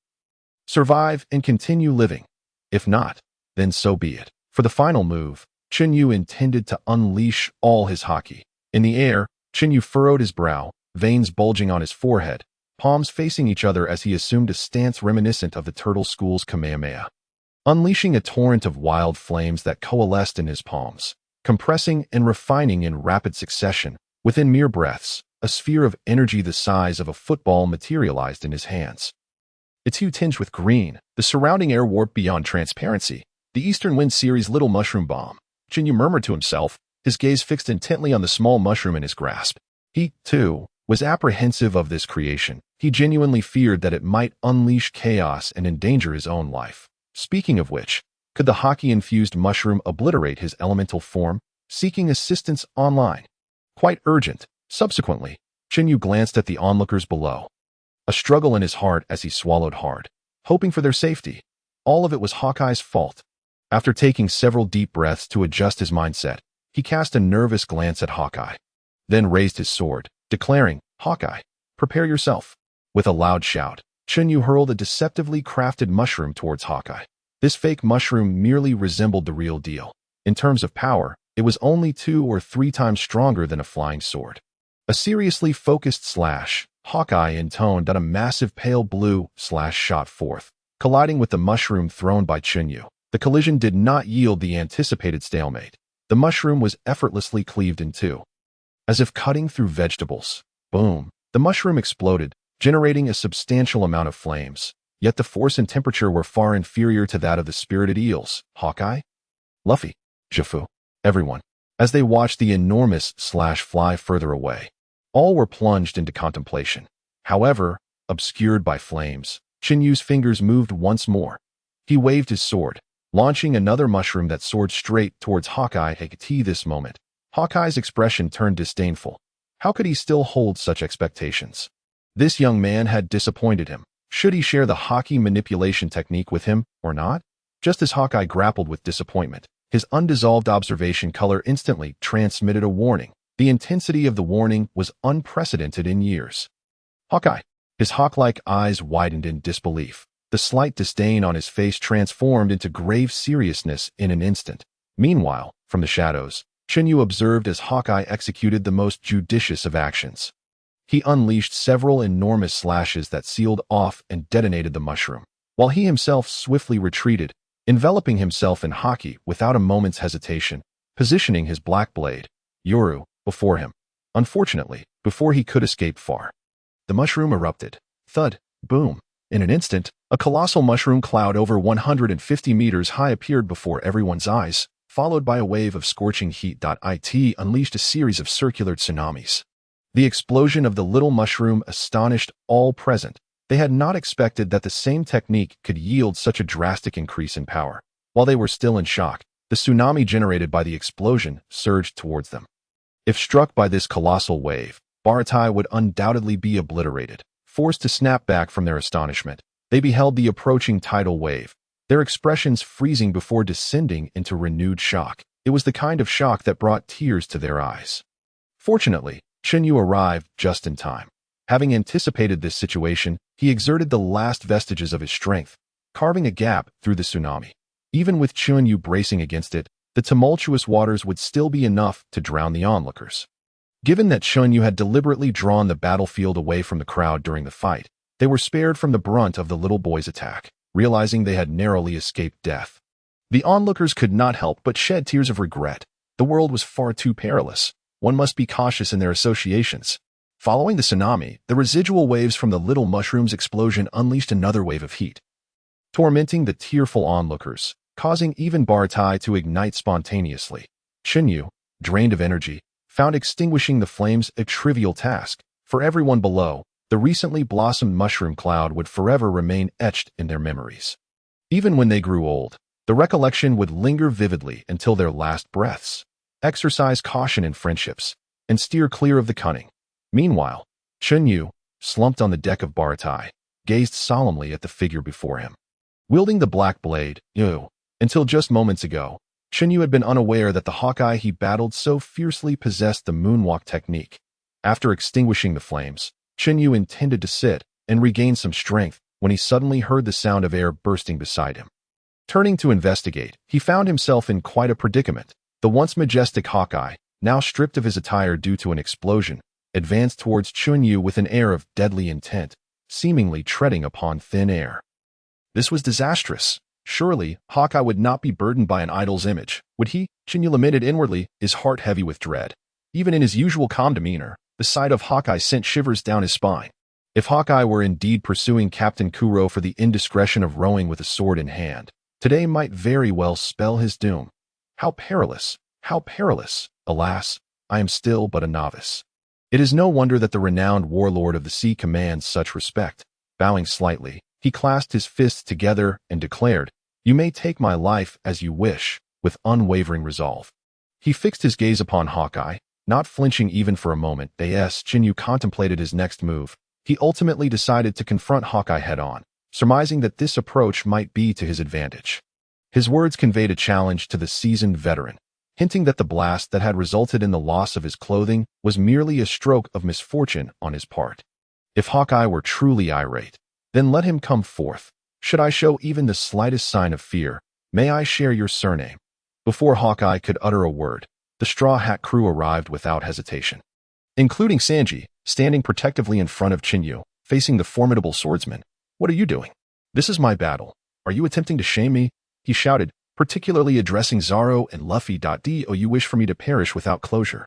[SPEAKER 1] Survive and continue living. If not, then so be it. For the final move, Chun Yu intended to unleash all his Haki. In the air, Chun Yu furrowed his brow, veins bulging on his forehead, palms facing each other as he assumed a stance reminiscent of the Turtle School's Kamehameha. Unleashing a torrent of wild flames that coalesced in his palms, compressing and refining in rapid succession, within mere breaths, a sphere of energy the size of a football materialized in his hands. Its hue tinged with green, the surrounding air warped beyond transparency. The Eastern Wind Series Little Mushroom Bomb. Chun Yu murmured to himself, his gaze fixed intently on the small mushroom in his grasp. He, too, was apprehensive of this creation. He genuinely feared that it might unleash chaos and endanger his own life. Speaking of which, could the Haki-infused mushroom obliterate his elemental form, seeking assistance online? Quite urgent. Subsequently, Chun Yu glanced at the onlookers below. A struggle in his heart as he swallowed hard, hoping for their safety. All of it was Hawkeye's fault. After taking several deep breaths to adjust his mindset, he cast a nervous glance at Hawkeye, then raised his sword, declaring, "Hawkeye, prepare yourself." With a loud shout, Chun Yu hurled a deceptively crafted mushroom towards Hawkeye. This fake mushroom merely resembled the real deal. In terms of power, it was only 2 or 3 times stronger than a flying sword. A seriously focused slash, Hawkeye intoned that a massive pale blue slash shot forth, colliding with the mushroom thrown by Chun Yu. The collision did not yield the anticipated stalemate. The mushroom was effortlessly cleaved in two. As if cutting through vegetables. Boom. The mushroom exploded, generating a substantial amount of flames. Yet the force and temperature were far inferior to that of the spirited eels. Hawkeye? Luffy? Jafu? Everyone. As they watched the enormous slash fly further away, all were plunged into contemplation. However, obscured by flames, Chun Yu's fingers moved once more. He waved his sword, launching another mushroom that soared straight towards Hawkeye. At this moment, Hawkeye's expression turned disdainful. How could he still hold such expectations? This young man had disappointed him. Should he share the Haki manipulation technique with him, or not? Just as Hawkeye grappled with disappointment, his undissolved observation color instantly transmitted a warning. The intensity of the warning was unprecedented in years. Hawkeye. His hawk-like eyes widened in disbelief. The slight disdain on his face transformed into grave seriousness in an instant. Meanwhile, from the shadows, Chun Yu observed as Hawkeye executed the most judicious of actions. He unleashed several enormous slashes that sealed off and detonated the mushroom, while he himself swiftly retreated, enveloping himself in Haki without a moment's hesitation, positioning his black blade, Yoru, before him. Unfortunately, before he could escape far, the mushroom erupted. Thud, boom. In an instant, a colossal mushroom cloud over 150 meters high appeared before everyone's eyes, followed by a wave of scorching heat. It unleashed a series of circular tsunamis. The explosion of the little mushroom astonished all present. They had not expected that the same technique could yield such a drastic increase in power. While they were still in shock, the tsunami generated by the explosion surged towards them. If struck by this colossal wave, Baratai would undoubtedly be obliterated. Forced to snap back from their astonishment, they beheld the approaching tidal wave, their expressions freezing before descending into renewed shock. It was the kind of shock that brought tears to their eyes. Fortunately, Chun Yu arrived just in time. Having anticipated this situation, he exerted the last vestiges of his strength, carving a gap through the tsunami. Even with Chun Yu bracing against it, the tumultuous waters would still be enough to drown the onlookers. Given that Chun Yu had deliberately drawn the battlefield away from the crowd during the fight, they were spared from the brunt of the little boy's attack, realizing they had narrowly escaped death. The onlookers could not help but shed tears of regret. The world was far too perilous. One must be cautious in their associations. Following the tsunami, the residual waves from the little mushroom's explosion unleashed another wave of heat, tormenting the tearful onlookers, causing even Baratai to ignite spontaneously. Chun Yu, drained of energy, found extinguishing the flames a trivial task. For everyone below, the recently blossomed mushroom cloud would forever remain etched in their memories. Even when they grew old, the recollection would linger vividly until their last breaths. Exercise caution in friendships, and steer clear of the cunning. Meanwhile, Chun Yu, slumped on the deck of Baratai, gazed solemnly at the figure before him. Wielding the black blade, until just moments ago, Chun Yu had been unaware that the Hawkeye he battled so fiercely possessed the moonwalk technique. After extinguishing the flames, Chun Yu intended to sit and regain some strength when he suddenly heard the sound of air bursting beside him. Turning to investigate, he found himself in quite a predicament. The once majestic Hawkeye, now stripped of his attire due to an explosion, advanced towards Chun Yu with an air of deadly intent, seemingly treading upon thin air. This was disastrous. Surely, Hawkeye would not be burdened by an idol's image, would he? Chun Yu lamented inwardly, his heart heavy with dread. Even in his usual calm demeanor, the sight of Hawkeye sent shivers down his spine. If Hawkeye were indeed pursuing Captain Kuro for the indiscretion of rowing with a sword in hand, today might very well spell his doom. How perilous! How perilous! Alas, I am still but a novice. It is no wonder that the renowned warlord of the sea commands such respect. Bowing slightly, he clasped his fists together and declared, "You may take my life as you wish," with unwavering resolve. He fixed his gaze upon Hawkeye, not flinching even for a moment. As Chen Yu contemplated his next move, he ultimately decided to confront Hawkeye head-on, surmising that this approach might be to his advantage. His words conveyed a challenge to the seasoned veteran, hinting that the blast that had resulted in the loss of his clothing was merely a stroke of misfortune on his part. If Hawkeye were truly irate, then let him come forth. Should I show even the slightest sign of fear, may I share your surname? Before Hawkeye could utter a word, the Straw Hat crew arrived without hesitation, including Sanji, standing protectively in front of Chen Yu, facing the formidable swordsman. "What are you doing? This is my battle. Are you attempting to shame me?" he shouted, particularly addressing Zoro and Luffy. "Do you wish for me to perish without closure?"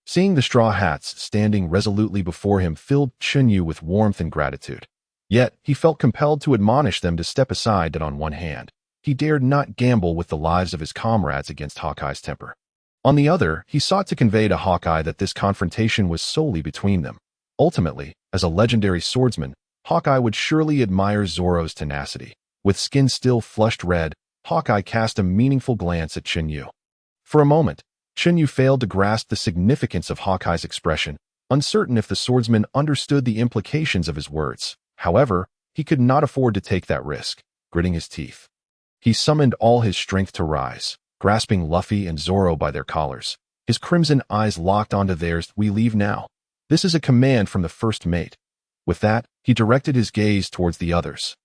[SPEAKER 1] Seeing the Straw Hats standing resolutely before him filled Chun Yu with warmth and gratitude. Yet, he felt compelled to admonish them to step aside. That on one hand, he dared not gamble with the lives of his comrades against Hawkeye's temper. On the other, he sought to convey to Hawkeye that this confrontation was solely between them. Ultimately, as a legendary swordsman, Hawkeye would surely admire Zoro's tenacity. With skin still flushed red, Hawkeye cast a meaningful glance at Chen Yu. For a moment, Chen Yu failed to grasp the significance of Hawkeye's expression, uncertain if the swordsman understood the implications of his words. However, he could not afford to take that risk. Gritting his teeth, he summoned all his strength to rise, grasping Luffy and Zoro by their collars. His crimson eyes locked onto theirs. "We leave now. This is a command from the first mate." With that, he directed his gaze towards the others,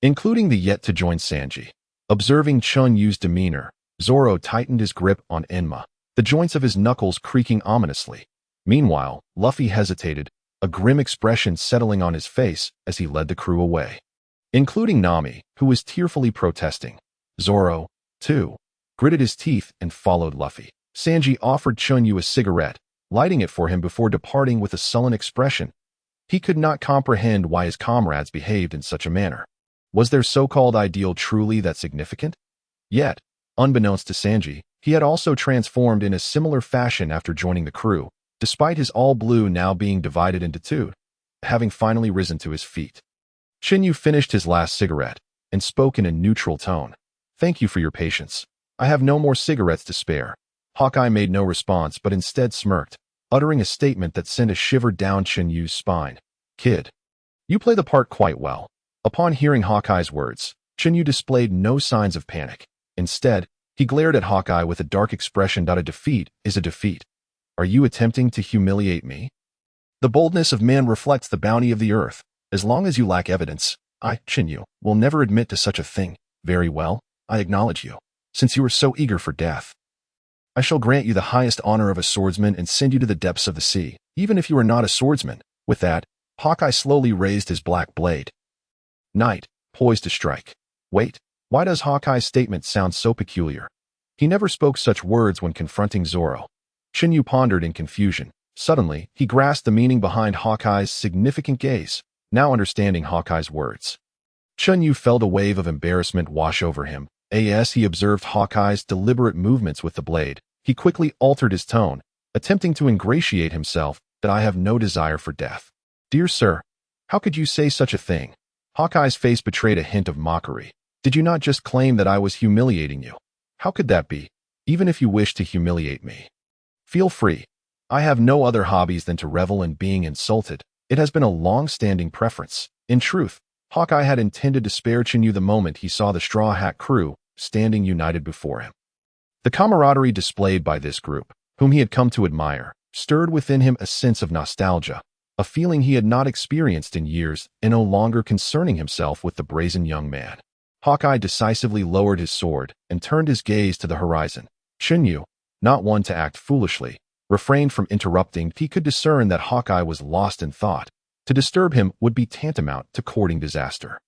[SPEAKER 1] including the yet-to-join Sanji. Observing Chun Yu's demeanor, Zoro tightened his grip on Enma, the joints of his knuckles creaking ominously. Meanwhile, Luffy hesitated, a grim expression settling on his face as he led the crew away, including Nami, who was tearfully protesting. Zoro, too, gritted his teeth and followed Luffy. Sanji offered Chun Yu a cigarette, lighting it for him before departing with a sullen expression. He could not comprehend why his comrades behaved in such a manner. Was their so-called ideal truly that significant? Yet, unbeknownst to Sanji, he had also transformed in a similar fashion after joining the crew, despite his all-blue now being divided into two, having finally risen to his feet. Chen Yu finished his last cigarette and spoke in a neutral tone. "Thank you for your patience. I have no more cigarettes to spare." Hawkeye made no response but instead smirked, uttering a statement that sent a shiver down Chen Yu's spine. "Kid, you play the part quite well." Upon hearing Hawkeye's words, Chen Yu displayed no signs of panic. Instead, he glared at Hawkeye with a dark expression. "A defeat is a defeat. Are you attempting to humiliate me? The boldness of man reflects the bounty of the earth. As long as you lack evidence, I, Chen Yu, will never admit to such a thing. Very well, I acknowledge you. Since you are so eager for death, I shall grant you the highest honor of a swordsman and send you to the depths of the sea, even if you are not a swordsman." With that, Hawkeye slowly raised his black blade, knight, poised to strike. Wait, why does Hawkeye's statement sound so peculiar? He never spoke such words when confronting Zoro. Chen Yu pondered in confusion. Suddenly, he grasped the meaning behind Hawkeye's significant gaze, now understanding Hawkeye's words. Chun Yu felt a wave of embarrassment wash over him. As he observed Hawkeye's deliberate movements with the blade, he quickly altered his tone, attempting to ingratiate himself. "That I have no desire for death. Dear sir, how could you say such a thing?" Hawkeye's face betrayed a hint of mockery. "Did you not just claim that I was humiliating you? How could that be? Even if you wish to humiliate me, feel free. I have no other hobbies than to revel in being insulted. It has been a long-standing preference." In truth, Hawkeye had intended to spare Chen Yu the moment he saw the Straw Hat crew standing united before him. The camaraderie displayed by this group, whom he had come to admire, stirred within him a sense of nostalgia, a feeling he had not experienced in years, and no longer concerning himself with the brazen young man. Hawkeye decisively lowered his sword and turned his gaze to the horizon. Chen Yu, not one to act foolishly, refrained from interrupting. He could discern that Hawkeye was lost in thought. To disturb him would be tantamount to courting disaster.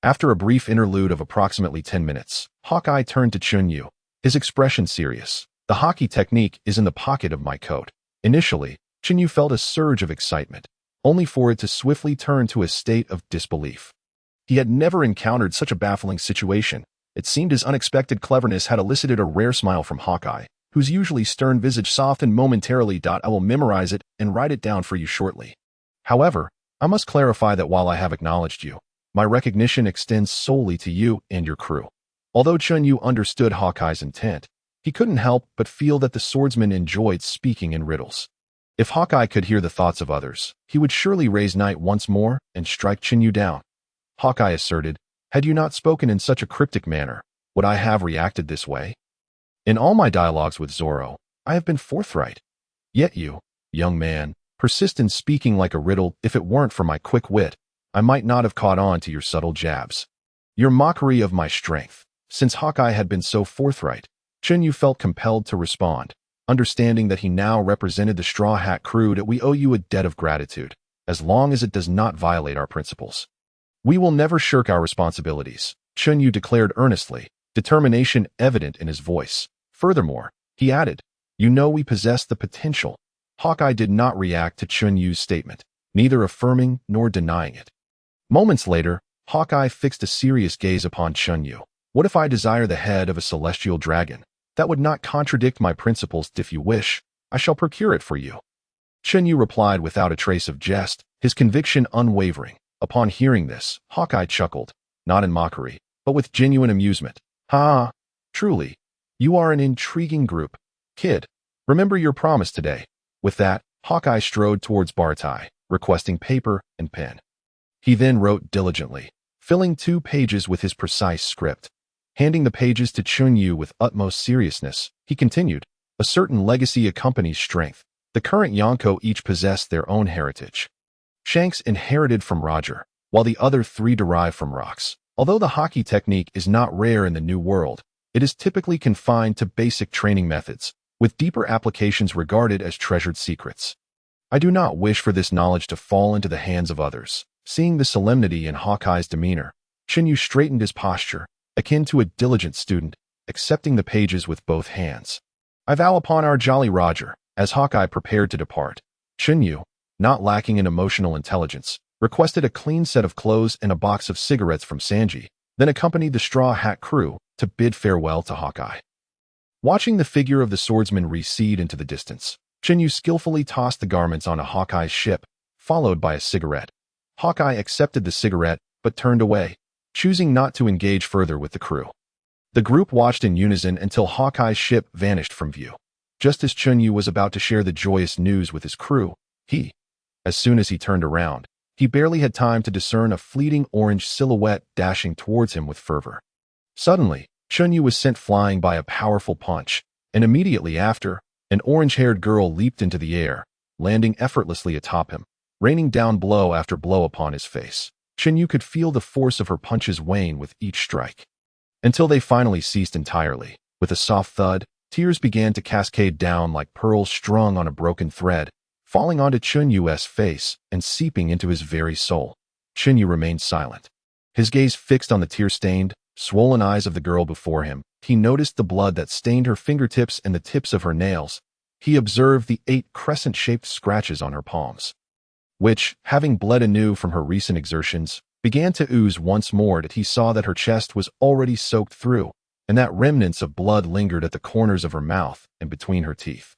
[SPEAKER 1] After a brief interlude of approximately 10 minutes, Hawkeye turned to Chun Yu, his expression serious. The Haki technique is in the pocket of my coat. Initially, Chun Yu felt a surge of excitement, only for it to swiftly turn to a state of disbelief. He had never encountered such a baffling situation. It seemed his unexpected cleverness had elicited a rare smile from Hawkeye, whose usually stern visage softened momentarily. I will memorize it and write it down for you shortly. However, I must clarify that while I have acknowledged you, my recognition extends solely to you and your crew. Although Chun Yu understood Hawkeye's intent, he couldn't help but feel that the swordsman enjoyed speaking in riddles. If Hawkeye could hear the thoughts of others, he would surely raise Knight once more and strike Chun Yu down. Hawkeye asserted, had you not spoken in such a cryptic manner, would I have reacted this way? In all my dialogues with Zoro, I have been forthright. Yet you, young man, persist in speaking like a riddle. If it weren't for my quick wit, I might not have caught on to your subtle jabs. Your mockery of my strength. Since Hawkeye had been so forthright, Chun Yu felt compelled to respond, understanding that he now represented the Straw Hat crew. That we owe you a debt of gratitude, as long as it does not violate our principles. We will never shirk our responsibilities, Chun Yu declared earnestly, determination evident in his voice. Furthermore, he added, you know we possess the potential. Hawkeye did not react to Chun Yu's statement, neither affirming nor denying it. Moments later, Hawkeye fixed a serious gaze upon Chun Yu. What if I desire the head of a celestial dragon? That would not contradict my principles. If you wish, I shall procure it for you. Chun Yu replied without a trace of jest, his conviction unwavering. Upon hearing this, Hawkeye chuckled, not in mockery, but with genuine amusement. Ha! Truly, you are an intriguing group. Kid, remember your promise today. With that, Hawkeye strode towards Bartai, requesting paper and pen. He then wrote diligently, filling 2 pages with his precise script. Handing the pages to Chun Yu with utmost seriousness, he continued, a certain legacy accompanies strength. The current Yonko each possess their own heritage. Shanks inherited from Roger, while the other 3 derive from Rocks. Although the Haki technique is not rare in the New World, it is typically confined to basic training methods, with deeper applications regarded as treasured secrets. I do not wish for this knowledge to fall into the hands of others. Seeing the solemnity in Hawkeye's demeanor, Chun Yu straightened his posture, akin to a diligent student, accepting the pages with both hands. I vow upon our Jolly Roger. As Hawkeye prepared to depart, Chun Yu, not lacking in emotional intelligence, requested a clean set of clothes and a box of cigarettes from Sanji, then accompanied the Straw Hat crew to bid farewell to Hawkeye. Watching the figure of the swordsman recede into the distance, Chun Yu skillfully tossed the garments on a Hawkeye's ship, followed by a cigarette. Hawkeye accepted the cigarette, but turned away, choosing not to engage further with the crew. The group watched in unison until Hawkeye's ship vanished from view. Just as Chun Yu was about to share the joyous news with his crew, as soon as he turned around, he barely had time to discern a fleeting orange silhouette dashing towards him with fervor. Suddenly, Chun Yu was sent flying by a powerful punch, and immediately after, an orange-haired girl leaped into the air, landing effortlessly atop him, raining down blow after blow upon his face. Chun Yu could feel the force of her punches wane with each strike, until they finally ceased entirely. With a soft thud, tears began to cascade down like pearls strung on a broken thread, falling onto Chun Yu's face and seeping into his very soul. Chun Yu remained silent. His gaze fixed on the tear-stained, swollen eyes of the girl before him. He noticed the blood that stained her fingertips and the tips of her nails. He observed the 8 crescent-shaped scratches on her palms, which, having bled anew from her recent exertions, began to ooze once more. That he saw that her chest was already soaked through, and that remnants of blood lingered at the corners of her mouth and between her teeth.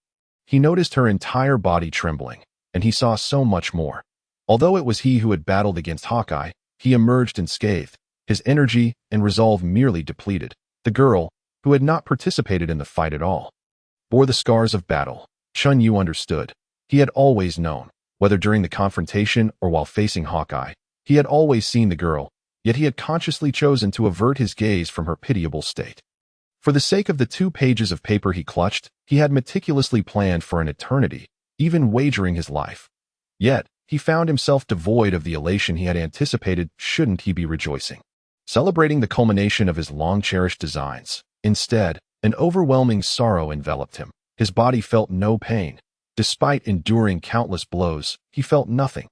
[SPEAKER 1] He noticed her entire body trembling, and he saw so much more. Although it was he who had battled against Hawkeye, he emerged unscathed, his energy and resolve merely depleted. The girl, who had not participated in the fight at all, bore the scars of battle. Chun Yu understood. He had always known, whether during the confrontation or while facing Hawkeye, he had always seen the girl, yet he had consciously chosen to avert his gaze from her pitiable state. For the sake of the 2 pages of paper he clutched, he had meticulously planned for an eternity, even wagering his life. Yet, he found himself devoid of the elation he had anticipated. Shouldn't he be rejoicing? celebrating the culmination of his long-cherished designs. Instead, an overwhelming sorrow enveloped him. His body felt no pain. Despite enduring countless blows, he felt nothing.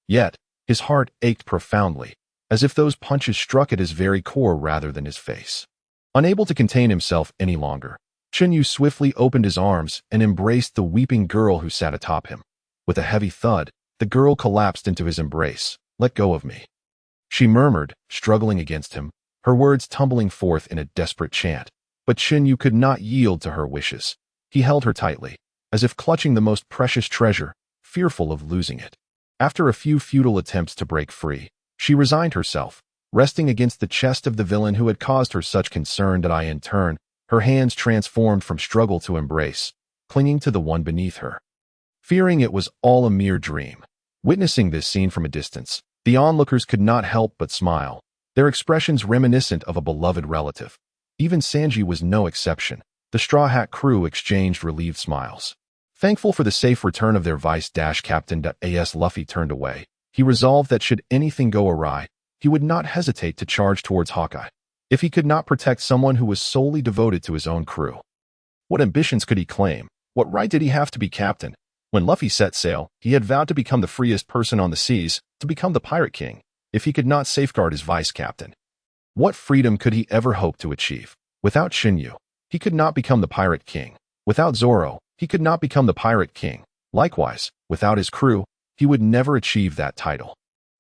[SPEAKER 1] Yet, his heart ached profoundly, as if those punches struck at his very core rather than his face. Unable to contain himself any longer, Chen Yu swiftly opened his arms and embraced the weeping girl who sat atop him. With a heavy thud, the girl collapsed into his embrace. "Let go of me," she murmured, struggling against him, her words tumbling forth in a desperate chant. But Chen Yu could not yield to her wishes. He held her tightly, as if clutching the most precious treasure, fearful of losing it. After a few futile attempts to break free, she resigned herself, resting against the chest of the villain who had caused her such concern that in turn, her hands transformed from struggle to embrace, clinging to the one beneath her. Fearing it was all a mere dream. Witnessing this scene from a distance, the onlookers could not help but smile, their expressions reminiscent of a beloved relative. Even Sanji was no exception. The Straw Hat crew exchanged relieved smiles. Thankful for the safe return of their vice-captain as Luffy turned away, he resolved that should anything go awry, he would not hesitate to charge towards Hawkeye, if he could not protect someone who was solely devoted to his own crew. What ambitions could he claim? What right did he have to be captain? When Luffy set sail, he had vowed to become the freest person on the seas, to become the Pirate King, if he could not safeguard his vice-captain. What freedom could he ever hope to achieve? Without Chen Yu, he could not become the Pirate King. Without Zoro, he could not become the Pirate King. Likewise, without his crew, he would never achieve that title.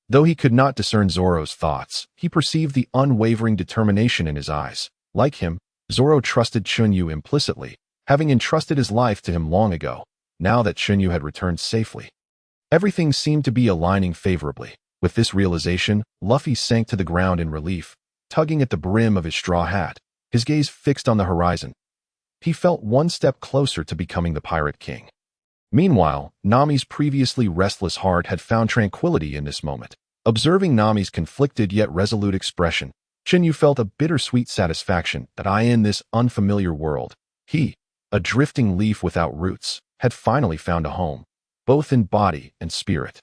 [SPEAKER 1] Though he could not discern Zoro's thoughts, he perceived the unwavering determination in his eyes. Like him, Zoro trusted Chun Yu implicitly, having entrusted his life to him long ago, now that Chun Yu had returned safely. Everything seemed to be aligning favorably. With this realization, Luffy sank to the ground in relief, tugging at the brim of his straw hat, his gaze fixed on the horizon. He felt one step closer to becoming the Pirate King. Meanwhile, Nami's previously restless heart had found tranquility in this moment. Observing Nami's conflicted yet resolute expression, Chen Yu felt a bittersweet satisfaction that in this unfamiliar world, he, a drifting leaf without roots, had finally found a home, both in body and spirit.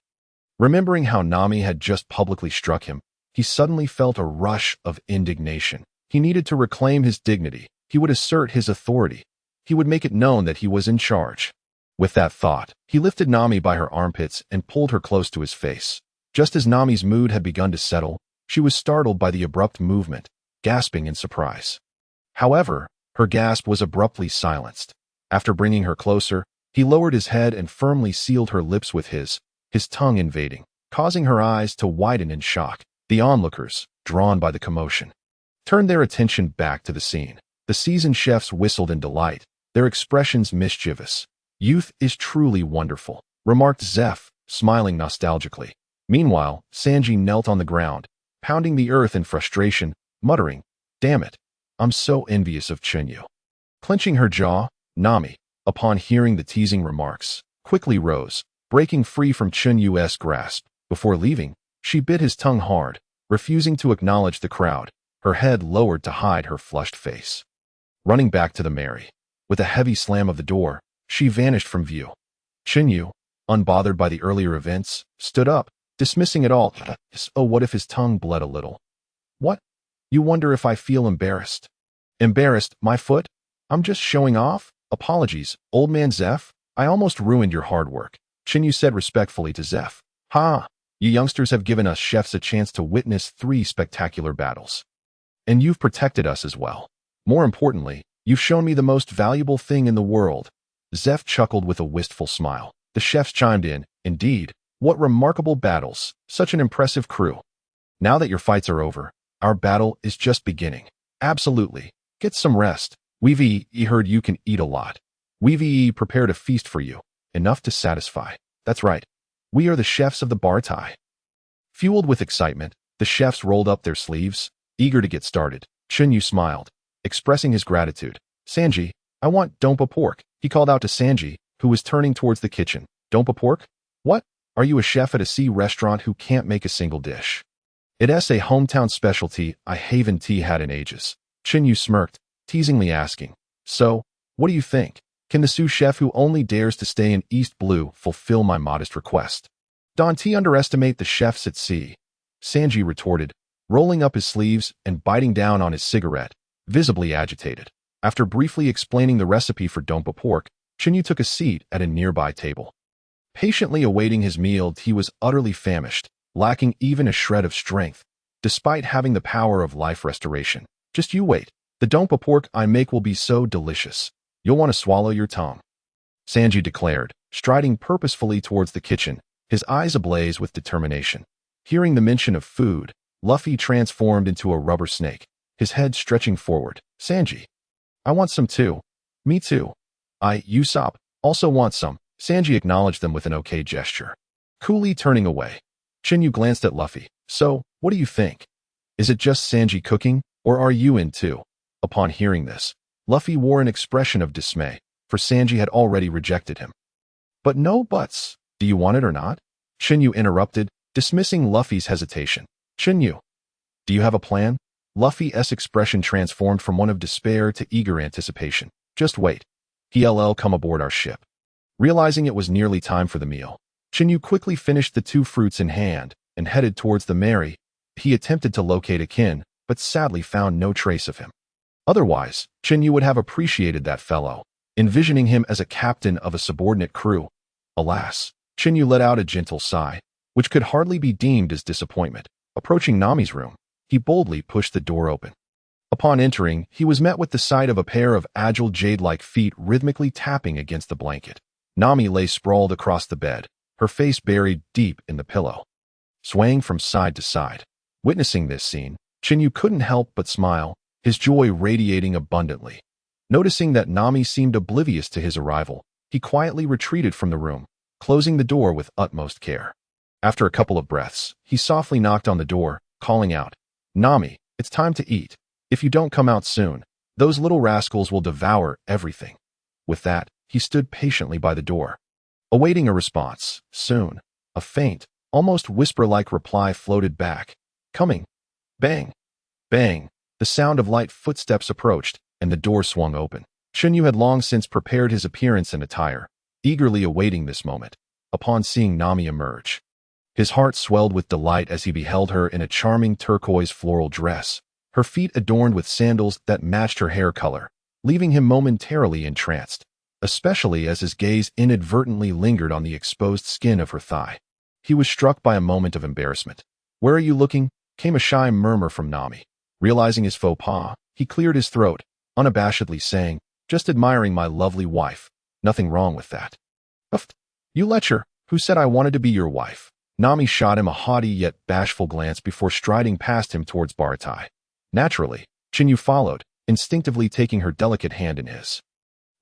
[SPEAKER 1] Remembering how Nami had just publicly struck him, he suddenly felt a rush of indignation. He needed to reclaim his dignity. He would assert his authority. He would make it known that he was in charge. With that thought, he lifted Nami by her armpits and pulled her close to his face. Just as Nami's mood had begun to settle, she was startled by the abrupt movement, gasping in surprise. However, her gasp was abruptly silenced. After bringing her closer, he lowered his head and firmly sealed her lips with his tongue invading, causing her eyes to widen in shock. The onlookers, drawn by the commotion, turned their attention back to the scene. The seasoned chefs whistled in delight, their expressions mischievous. "Youth is truly wonderful," remarked Zeph, smiling nostalgically. Meanwhile, Sanji knelt on the ground, pounding the earth in frustration, muttering, "Damn it, I'm so envious of Chen Yu." Clenching her jaw, Nami, upon hearing the teasing remarks, quickly rose, breaking free from Chen Yu's grasp. Before leaving, she bit his tongue hard, refusing to acknowledge the crowd, her head lowered to hide her flushed face. Running back to the Mary, with a heavy slam of the door, she vanished from view. Chen Yu, unbothered by the earlier events, stood up, dismissing it all. Oh, what if his tongue bled a little? What? You wonder if I feel embarrassed? Embarrassed, my foot? I'm just showing off? Apologies, old man Zeph. I almost ruined your hard work, Chen Yu said respectfully to Zeph. Ha! You youngsters have given us chefs a chance to witness 3 spectacular battles. And you've protected us as well. More importantly, you've shown me the most valuable thing in the world. Zeph chuckled with a wistful smile. The chefs chimed in. Indeed, what remarkable battles, such an impressive crew. Now that your fights are over, our battle is just beginning. Absolutely. Get some rest. We've heard you can eat a lot. We've prepared a feast for you, enough to satisfy. That's right. We are the chefs of the Bartai. Fueled with excitement, the chefs rolled up their sleeves, eager to get started. Chun Yu smiled, expressing his gratitude. Sanji, I want dompa pork, he called out to Sanji, who was turning towards the kitchen. Dompa pork? What? Are you a chef at a sea restaurant who can't make a single dish? It's a hometown specialty I haven't had in ages. Chen Yu smirked, teasingly asking. So, what do you think? Can the sous chef who only dares to stay in East Blue fulfill my modest request? Don't underestimate the chefs at sea, Sanji retorted, rolling up his sleeves and biting down on his cigarette, visibly agitated. After briefly explaining the recipe for dompa pork, Chen Yu took a seat at a nearby table. Patiently awaiting his meal, he was utterly famished, lacking even a shred of strength, despite having the power of life restoration. Just you wait. The dompa pork I make will be so delicious. You'll want to swallow your tongue, Sanji declared, striding purposefully towards the kitchen, his eyes ablaze with determination. Hearing the mention of food, Luffy transformed into a rubber snake, his head stretching forward. Sanji, I want some too. Me too. Usopp, also want some. Sanji acknowledged them with an okay gesture, coolly turning away. Chen Yu glanced at Luffy. So, what do you think? Is it just Sanji cooking, or are you in too? Upon hearing this, Luffy wore an expression of dismay, for Sanji had already rejected him. But no buts. Do you want it or not? Chen Yu interrupted, dismissing Luffy's hesitation. Chen Yu, do you have a plan? Luffy's expression transformed from one of despair to eager anticipation. Just wait. He'll come aboard our ship. Realizing it was nearly time for the meal, Chen Yu quickly finished the 2 fruits in hand and headed towards the Mera. He attempted to locate Akin, but sadly found no trace of him. Otherwise, Chen Yu would have appreciated that fellow, envisioning him as a captain of a subordinate crew. Alas, Chen Yu let out a gentle sigh, which could hardly be deemed as disappointment. Approaching Nami's room, he boldly pushed the door open. Upon entering, he was met with the sight of a pair of agile jade-like feet rhythmically tapping against the blanket. Nami lay sprawled across the bed, her face buried deep in the pillow, swaying from side to side. Witnessing this scene, Chen Yu couldn't help but smile, his joy radiating abundantly. Noticing that Nami seemed oblivious to his arrival, he quietly retreated from the room, closing the door with utmost care. After a couple of breaths, he softly knocked on the door, calling out, Nami, it's time to eat. If you don't come out soon, those little rascals will devour everything. With that, he stood patiently by the door, awaiting a response. Soon, a faint, almost whisper-like reply floated back. Coming. Bang. Bang. The sound of light footsteps approached, and the door swung open. Chun Yu had long since prepared his appearance and attire, eagerly awaiting this moment. Upon seeing Nami emerge, his heart swelled with delight as he beheld her in a charming turquoise floral dress, her feet adorned with sandals that matched her hair color, leaving him momentarily entranced, especially as his gaze inadvertently lingered on the exposed skin of her thigh. He was struck by a moment of embarrassment. Where are you looking? Came a shy murmur from Nami. Realizing his faux pas, he cleared his throat, unabashedly saying, just admiring my lovely wife. Nothing wrong with that. Uft. You lecher, who said I wanted to be your wife? Nami shot him a haughty yet bashful glance before striding past him towards Baratai. Naturally, Chen Yu followed, instinctively taking her delicate hand in his.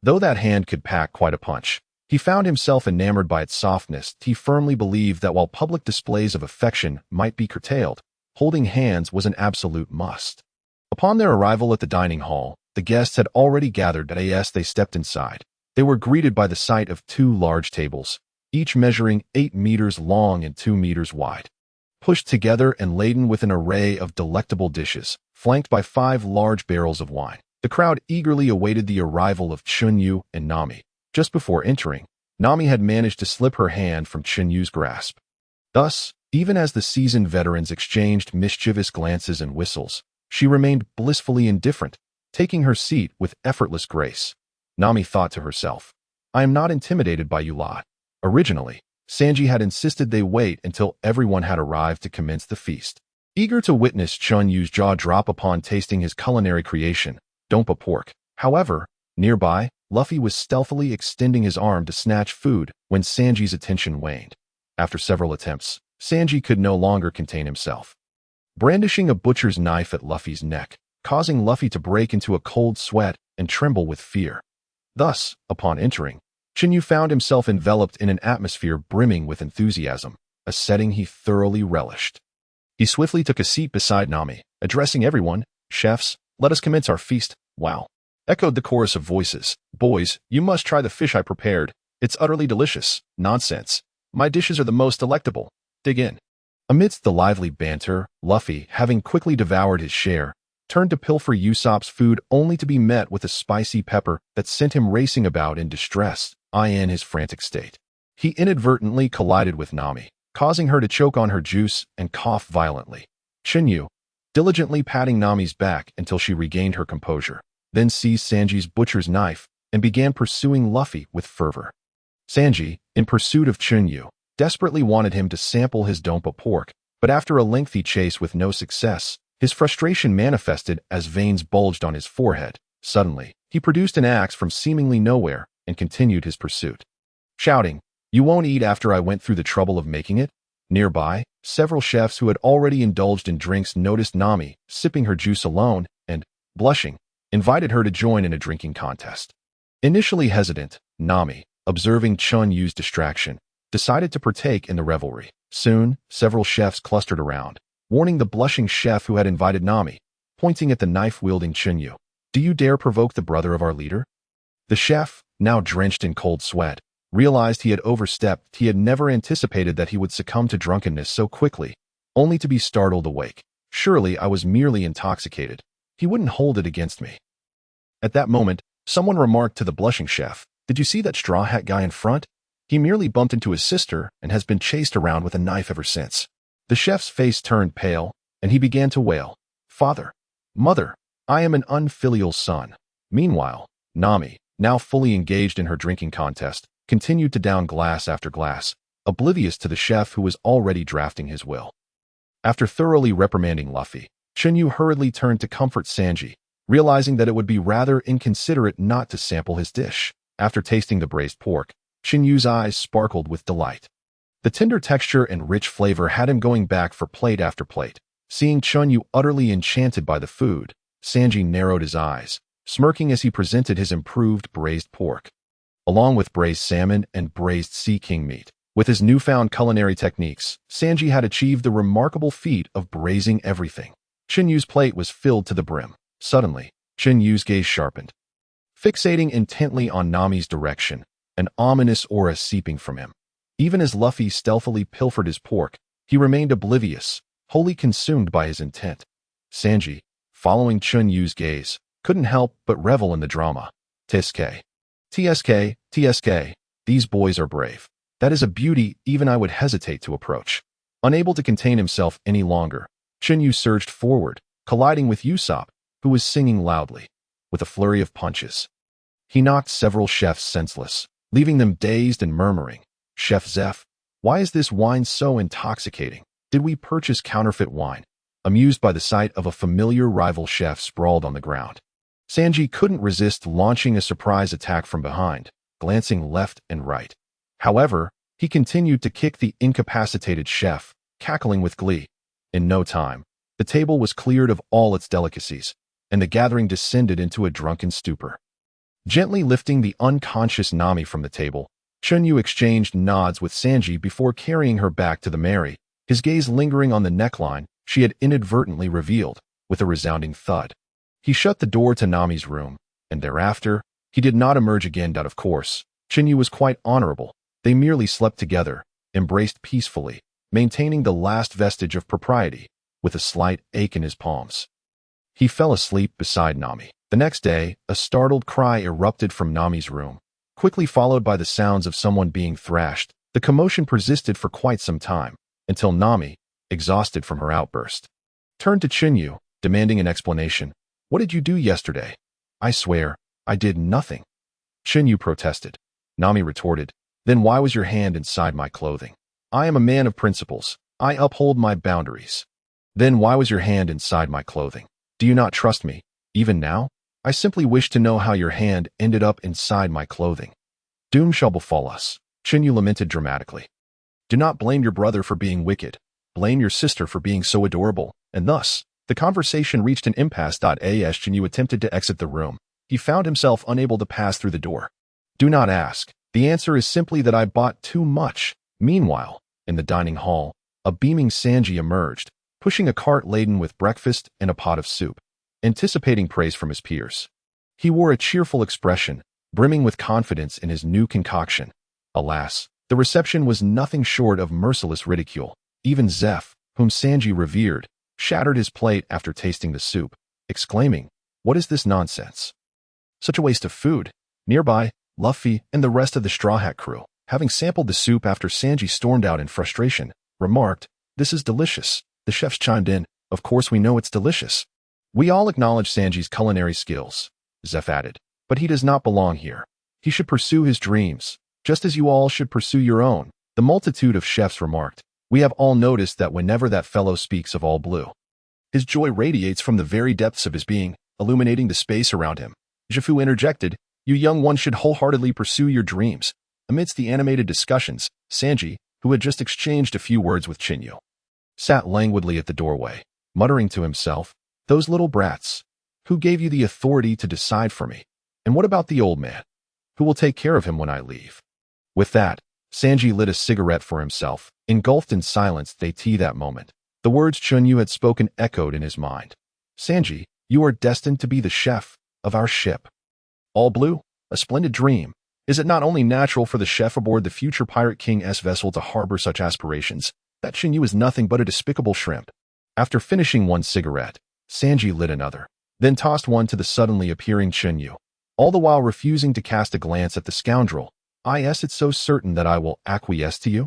[SPEAKER 1] Though that hand could pack quite a punch, he found himself enamored by its softness. He firmly believed that while public displays of affection might be curtailed, holding hands was an absolute must. Upon their arrival at the dining hall, the guests had already gathered. As they stepped inside, they were greeted by the sight of 2 large tables, each measuring 8 meters long and 2 meters wide, pushed together and laden with an array of delectable dishes, flanked by 5 large barrels of wine. The crowd eagerly awaited the arrival of Chun Yu and Nami. Just before entering, Nami had managed to slip her hand from Chun Yu's grasp. Thus, even as the seasoned veterans exchanged mischievous glances and whistles, she remained blissfully indifferent, taking her seat with effortless grace. Nami thought to herself, I am not intimidated by you lot. Originally, Sanji had insisted they wait until everyone had arrived to commence the feast. Eager to witness Chun Yu's jaw drop upon tasting his culinary creation, dompa pork. However, nearby, Luffy was stealthily extending his arm to snatch food when Sanji's attention waned. After several attempts, Sanji could no longer contain himself, brandishing a butcher's knife at Luffy's neck, causing Luffy to break into a cold sweat and tremble with fear. Thus, upon entering, Chen Yu found himself enveloped in an atmosphere brimming with enthusiasm, a setting he thoroughly relished. He swiftly took a seat beside Nami, addressing everyone. Chefs, let us commence our feast. Wow! Echoed the chorus of voices. Boys, you must try the fish I prepared. It's utterly delicious. Nonsense. My dishes are the most delectable. Dig in. Amidst the lively banter, Luffy, having quickly devoured his share, turned to pilfer Usopp's food only to be met with a spicy pepper that sent him racing about in distress, in his frantic state. He inadvertently collided with Nami, causing her to choke on her juice and cough violently. Chen Yu, diligently patting Nami's back until she regained her composure, then seized Sanji's butcher's knife and began pursuing Luffy with fervor. Sanji, in pursuit of Chun Yu, desperately wanted him to sample his dompa pork, but after a lengthy chase with no success, his frustration manifested as veins bulged on his forehead. Suddenly, he produced an axe from seemingly nowhere and continued his pursuit, shouting, "You won't eat after I went through the trouble of making it?" Nearby, several chefs who had already indulged in drinks noticed Nami sipping her juice alone and, blushing, invited her to join in a drinking contest. Initially hesitant, Nami, observing Chun Yu's distraction, decided to partake in the revelry. Soon, several chefs clustered around, warning the blushing chef who had invited Nami, pointing at the knife-wielding Chun Yu. "Do you dare provoke the brother of our leader?" The chef, now drenched in cold sweat, realized he had overstepped. He had never anticipated that he would succumb to drunkenness so quickly, only to be startled awake. "Surely I was merely intoxicated. He wouldn't hold it against me." At that moment, someone remarked to the blushing chef, "Did you see that straw hat guy in front? He merely bumped into his sister and has been chased around with a knife ever since." The chef's face turned pale, and he began to wail, "Father, mother, I am an unfilial son." Meanwhile, Nami, now fully engaged in her drinking contest, continued to down glass after glass, oblivious to the chef who was already drafting his will. After thoroughly reprimanding Luffy, Chen Yu hurriedly turned to comfort Sanji, realizing that it would be rather inconsiderate not to sample his dish. After tasting the braised pork, Chen Yu's eyes sparkled with delight. The tender texture and rich flavor had him going back for plate after plate. Seeing Chun Yu utterly enchanted by the food, Sanji narrowed his eyes, smirking as he presented his improved braised pork, along with braised salmon and braised sea king meat. With his newfound culinary techniques, Sanji had achieved the remarkable feat of braising everything. Chen Yu's plate was filled to the brim. Suddenly, Chen Yu's gaze sharpened, fixating intently on Nami's direction, an ominous aura seeping from him. Even as Luffy stealthily pilfered his pork, he remained oblivious, wholly consumed by his intent. Sanji, following Chun Yu's gaze, couldn't help but revel in the drama. TSK. TSK, TSK, these boys are brave. That is a beauty even I would hesitate to approach. Unable to contain himself any longer, Chun Yu surged forward, colliding with Usopp, who was singing loudly. With a flurry of punches, he knocked several chefs senseless, leaving them dazed and murmuring, "Chef Zeph, why is this wine so intoxicating? Did we purchase counterfeit wine?" Amused by the sight of a familiar rival chef sprawled on the ground, Sanji couldn't resist launching a surprise attack from behind, glancing left and right. However, he continued to kick the incapacitated chef, cackling with glee. In no time, the table was cleared of all its delicacies, and the gathering descended into a drunken stupor. Gently lifting the unconscious Nami from the table, Chun Yu exchanged nods with Sanji before carrying her back to the Mary, his gaze lingering on the neckline she had inadvertently revealed. With a resounding thud, he shut the door to Nami's room, and thereafter, he did not emerge again. Of course, Chun Yu was quite honorable. They merely slept together, embraced peacefully, maintaining the last vestige of propriety, with a slight ache in his palms. He fell asleep beside Nami. The next day, a startled cry erupted from Nami's room, quickly followed by the sounds of someone being thrashed. The commotion persisted for quite some time, until Nami, exhausted from her outburst, turned to Chun Yu, demanding an explanation. "What did you do yesterday?" "I swear, I did nothing," Chun Yu protested. Nami retorted, "Then why was your hand inside my clothing?" "I am a man of principles. I uphold my boundaries." "Then why was your hand inside my clothing? Do you not trust me, even now?" "I simply wish to know how your hand ended up inside my clothing." "Doom shall befall us," Chun Yu lamented dramatically. "Do not blame your brother for being wicked. Blame your sister for being so adorable." And thus, the conversation reached an impasse. As Chen Yu attempted to exit the room, he found himself unable to pass through the door. "Do not ask. The answer is simply that I bought too much." Meanwhile, in the dining hall, a beaming Sanji emerged, pushing a cart laden with breakfast and a pot of soup, anticipating praise from his peers. He wore a cheerful expression, brimming with confidence in his new concoction. Alas, the reception was nothing short of merciless ridicule. Even Zeph, whom Sanji revered, shattered his plate after tasting the soup, exclaiming, "What is this nonsense? Such a waste of food." Nearby, Luffy and the rest of the Straw Hat crew, having sampled the soup after Sanji stormed out in frustration, remarked, "This is delicious." The chefs chimed in, Of course we know it's delicious. We all acknowledge Sanji's culinary skills, Zeph added. But he does not belong here. He should pursue his dreams, just as you all should pursue your own. The multitude of chefs remarked. We have all noticed that whenever that fellow speaks of all blue, his joy radiates from the very depths of his being, illuminating the space around him. Zhifu interjected, you young ones should wholeheartedly pursue your dreams. Amidst the animated discussions, Sanji, who had just exchanged a few words with Chen Yu, sat languidly at the doorway, muttering to himself, those little brats. Who gave you the authority to decide for me? And what about the old man? Who will take care of him when I leave? With that, Sanji lit a cigarette for himself. Engulfed in silence, they that moment. The words Chun Yu had spoken echoed in his mind. Sanji, you are destined to be the chef of our ship. All blue? A splendid dream. Is it not only natural for the chef aboard the future Pirate King's vessel to harbor such aspirations? That Chen Yu is nothing but a despicable shrimp. After finishing one cigarette, Sanji lit another, then tossed one to the suddenly appearing Chen Yu, all the while refusing to cast a glance at the scoundrel. Yes, it's so certain that I will acquiesce to you?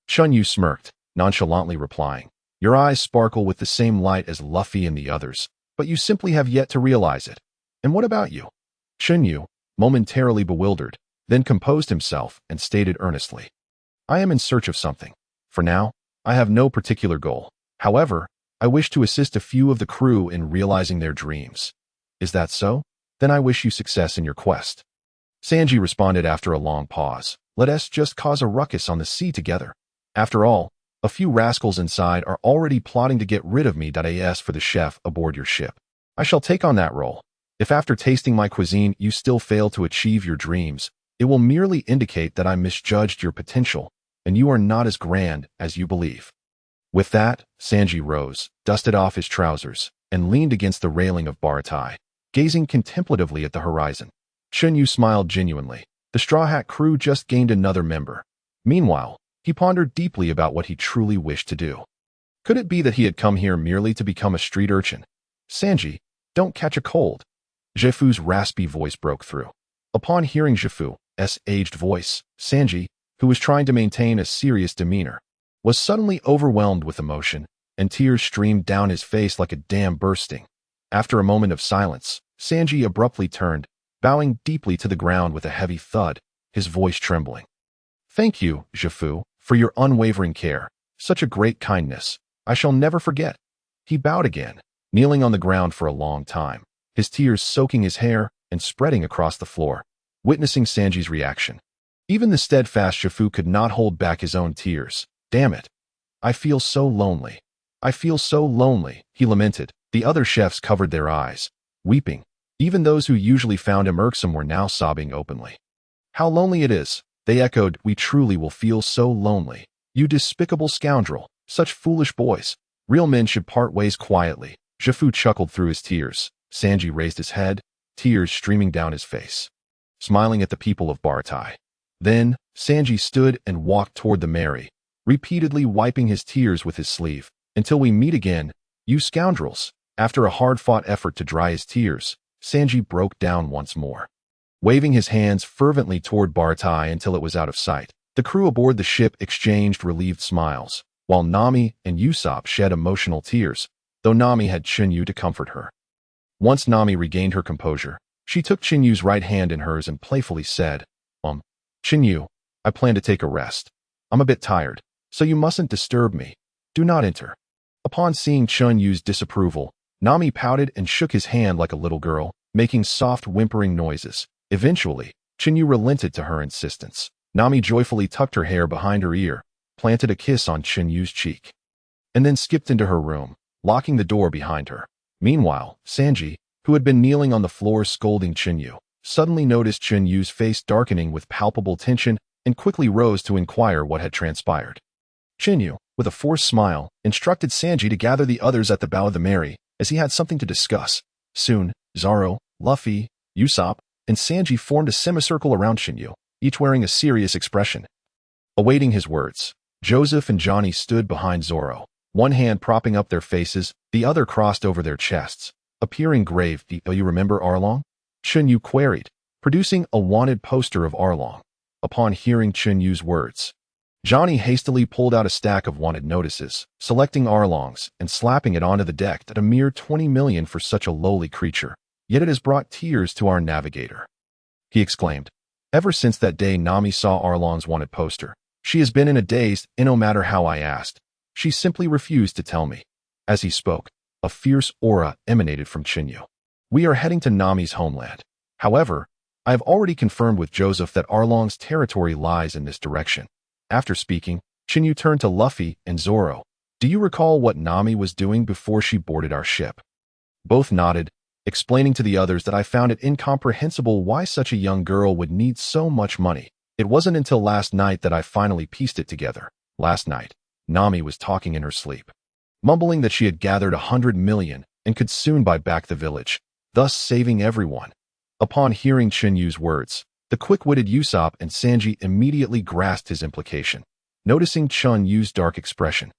[SPEAKER 1] Chun Yu smirked, nonchalantly replying, your eyes sparkle with the same light as Luffy and the others, but you simply have yet to realize it. And what about you? Chun Yu, momentarily bewildered, then composed himself and stated earnestly, I am in search of something. For now, I have no particular goal. However, I wish to assist a few of the crew in realizing their dreams. Is that so? Then I wish you success in your quest. Sanji responded after a long pause. Let us just cause a ruckus on the sea together. After all, a few rascals inside are already plotting to get rid of me. As for the chef aboard your ship, I shall take on that role. If after tasting my cuisine you still fail to achieve your dreams, it will merely indicate that I misjudged your potential, and you are not as grand as you believe. With that, Sanji rose, dusted off his trousers, and leaned against the railing of Baratai, gazing contemplatively at the horizon. Chun Yu smiled genuinely. The Straw Hat crew just gained another member. Meanwhile, he pondered deeply about what he truly wished to do. Could it be that he had come here merely to become a street urchin? Sanji, don't catch a cold. Zhifu's raspy voice broke through. Upon hearing Zhifu's aged voice, Sanji, who was trying to maintain a serious demeanor, was suddenly overwhelmed with emotion, and tears streamed down his face like a dam bursting. After a moment of silence, Sanji abruptly turned, bowing deeply to the ground with a heavy thud, his voice trembling. Thank you, Zhifu, for your unwavering care. Such a great kindness. I shall never forget. He bowed again, kneeling on the ground for a long time, his tears soaking his hair and spreading across the floor, witnessing Sanji's reaction. Even the steadfast Zhifu could not hold back his own tears. Damn it. I feel so lonely. I feel so lonely, he lamented. The other chefs covered their eyes, weeping. Even those who usually found him irksome were now sobbing openly. How lonely it is, they echoed. We truly will feel so lonely. You despicable scoundrel. Such foolish boys. Real men should part ways quietly. Zhifu chuckled through his tears. Sanji raised his head, tears streaming down his face, smiling at the people of Baratai. Then, Sanji stood and walked toward the Mary, repeatedly wiping his tears with his sleeve. Until we meet again, you scoundrels. After a hard-fought effort to dry his tears, Sanji broke down once more, waving his hands fervently toward Baratai until it was out of sight. The crew aboard the ship exchanged relieved smiles, while Nami and Usopp shed emotional tears, though Nami had Chun Yu to comfort her. Once Nami regained her composure, she took Chun Yu's right hand in hers and playfully said, Chun Yu, I plan to take a rest. I'm a bit tired, so you mustn't disturb me. Do not enter. Upon seeing Chun Yu's disapproval, Nami pouted and shook his hand like a little girl, making soft whimpering noises. Eventually, Chun Yu relented to her insistence. Nami joyfully tucked her hair behind her ear, planted a kiss on Chun Yu's cheek, and then skipped into her room, locking the door behind her. Meanwhile, Sanji, who had been kneeling on the floor scolding Chun Yu, suddenly noticed Chun Yu's face darkening with palpable tension and quickly rose to inquire what had transpired. Chun Yu, with a forced smile, instructed Sanji to gather the others at the bow of the Mary, as he had something to discuss. Soon, Zoro, Luffy, Usopp, and Sanji formed a semicircle around Chun Yu, each wearing a serious expression. Awaiting his words, Joseph and Johnny stood behind Zoro, one hand propping up their faces, the other crossed over their chests, appearing grave. Do you remember Arlong? Chun Yu queried, producing a wanted poster of Arlong. Upon hearing Chun Yu's words, Johnny hastily pulled out a stack of wanted notices, selecting Arlong's and slapping it onto the deck at a mere 20 million for such a lowly creature. Yet it has brought tears to our navigator, he exclaimed. Ever since that day Nami saw Arlong's wanted poster, she has been in a daze, and no matter how I asked, she simply refused to tell me. As he spoke, a fierce aura emanated from Chen Yu. We are heading to Nami's homeland. However, I have already confirmed with Joseph that Arlong's territory lies in this direction. After speaking, Chen Yu turned to Luffy and Zoro. Do you recall what Nami was doing before she boarded our ship? Both nodded, explaining to the others that I found it incomprehensible why such a young girl would need so much money. It wasn't until last night that I finally pieced it together. Last night, Nami was talking in her sleep, mumbling that she had gathered 100 million and could soon buy back the village, thus saving everyone. Upon hearing Chen Yu's words, the quick-witted Usopp and Sanji immediately grasped his implication. Noticing Chun Yu's dark expression,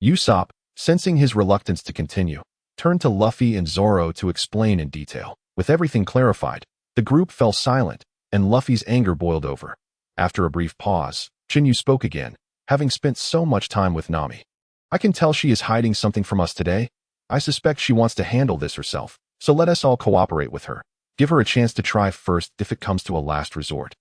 [SPEAKER 1] Usopp, sensing his reluctance to continue, turned to Luffy and Zoro to explain in detail. With everything clarified, the group fell silent, and Luffy's anger boiled over. After a brief pause, Chen Yu spoke again, having spent so much time with Nami. I can tell she is hiding something from us today. I suspect she wants to handle this herself, so let us all cooperate with her. Give her a chance to try first if it comes to a last resort.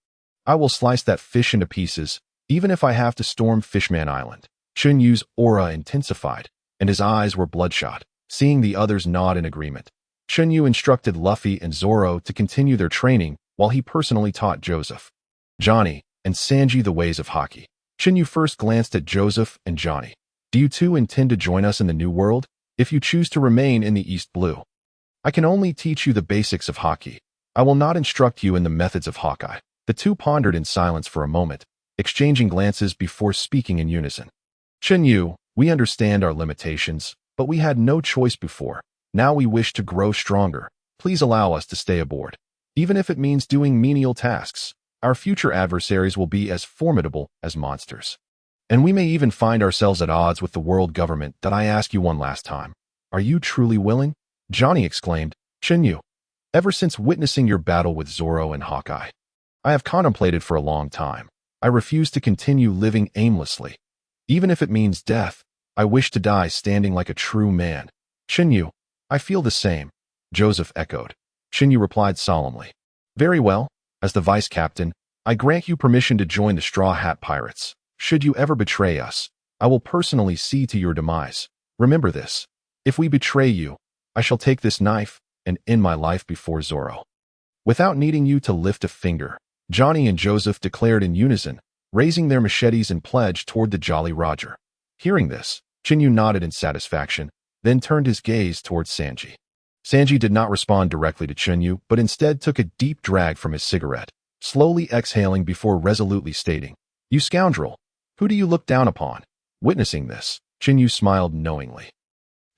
[SPEAKER 1] I will slice that fish into pieces, even if I have to storm Fishman Island. Chen Yu's aura intensified, and his eyes were bloodshot. Seeing the others nod in agreement, Chen Yu instructed Luffy and Zoro to continue their training while he personally taught Joseph, Johnny, and Sanji the ways of Haki. Chen Yu first glanced at Joseph and Johnny. Do you two intend to join us in the New World? If you choose to remain in the East Blue, I can only teach you the basics of Haki. I will not instruct you in the methods of Hawkeye. The two pondered in silence for a moment, exchanging glances before speaking in unison. Chen Yu, we understand our limitations, but we had no choice before. Now we wish to grow stronger. Please allow us to stay aboard. Even if it means doing menial tasks, our future adversaries will be as formidable as monsters. And we may even find ourselves at odds with the world government. That I ask you one last time. Are you truly willing? Johnny exclaimed. Chen Yu, ever since witnessing your battle with Zoro and Hawkeye, I have contemplated for a long time. I refuse to continue living aimlessly. Even if it means death, I wish to die standing like a true man. Chen Yu, I feel the same, Joseph echoed. Chen Yu replied solemnly. Very well, as the vice captain, I grant you permission to join the Straw Hat Pirates. Should you ever betray us, I will personally see to your demise. Remember this. If we betray you, I shall take this knife and end my life before Zoro. Without needing you to lift a finger, Johnny and Joseph declared in unison, raising their machetes in pledge toward the Jolly Roger. Hearing this, Chen Yu nodded in satisfaction, then turned his gaze towards Sanji. Sanji did not respond directly to Chen Yu, but instead took a deep drag from his cigarette, slowly exhaling before resolutely stating, You scoundrel, who do you look down upon? Witnessing this, Chen Yu smiled knowingly.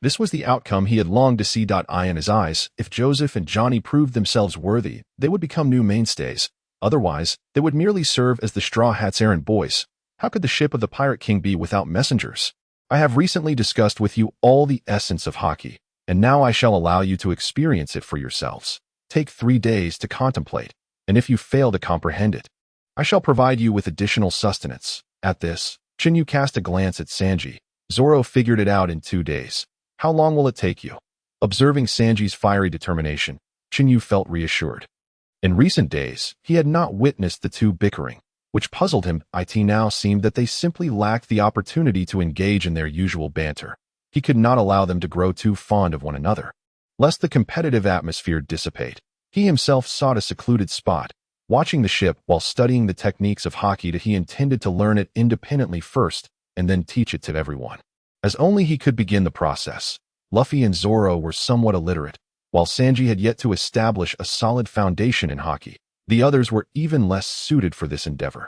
[SPEAKER 1] This was the outcome he had longed to see. Eye in his eyes. If Joseph and Johnny proved themselves worthy, they would become new mainstays. Otherwise, they would merely serve as the Straw Hats' errand boys. How could the ship of the Pirate King be without messengers? I have recently discussed with you all the essence of Haki, and now I shall allow you to experience it for yourselves. Take 3 days to contemplate, and if you fail to comprehend it, I shall provide you with additional sustenance. At this, Chen Yu cast a glance at Sanji. Zoro figured it out in 2 days. How long will it take you? Observing Sanji's fiery determination, Chen Yu felt reassured. In recent days, he had not witnessed the two bickering, which puzzled him. It now seemed that they simply lacked the opportunity to engage in their usual banter. He could not allow them to grow too fond of one another, lest the competitive atmosphere dissipate. He himself sought a secluded spot, watching the ship while studying the techniques of Haki that he intended to learn it independently first and then teach it to everyone. As only he could begin the process, Luffy and Zoro were somewhat illiterate, while Sanji had yet to establish a solid foundation in Haki. The others were even less suited for this endeavor,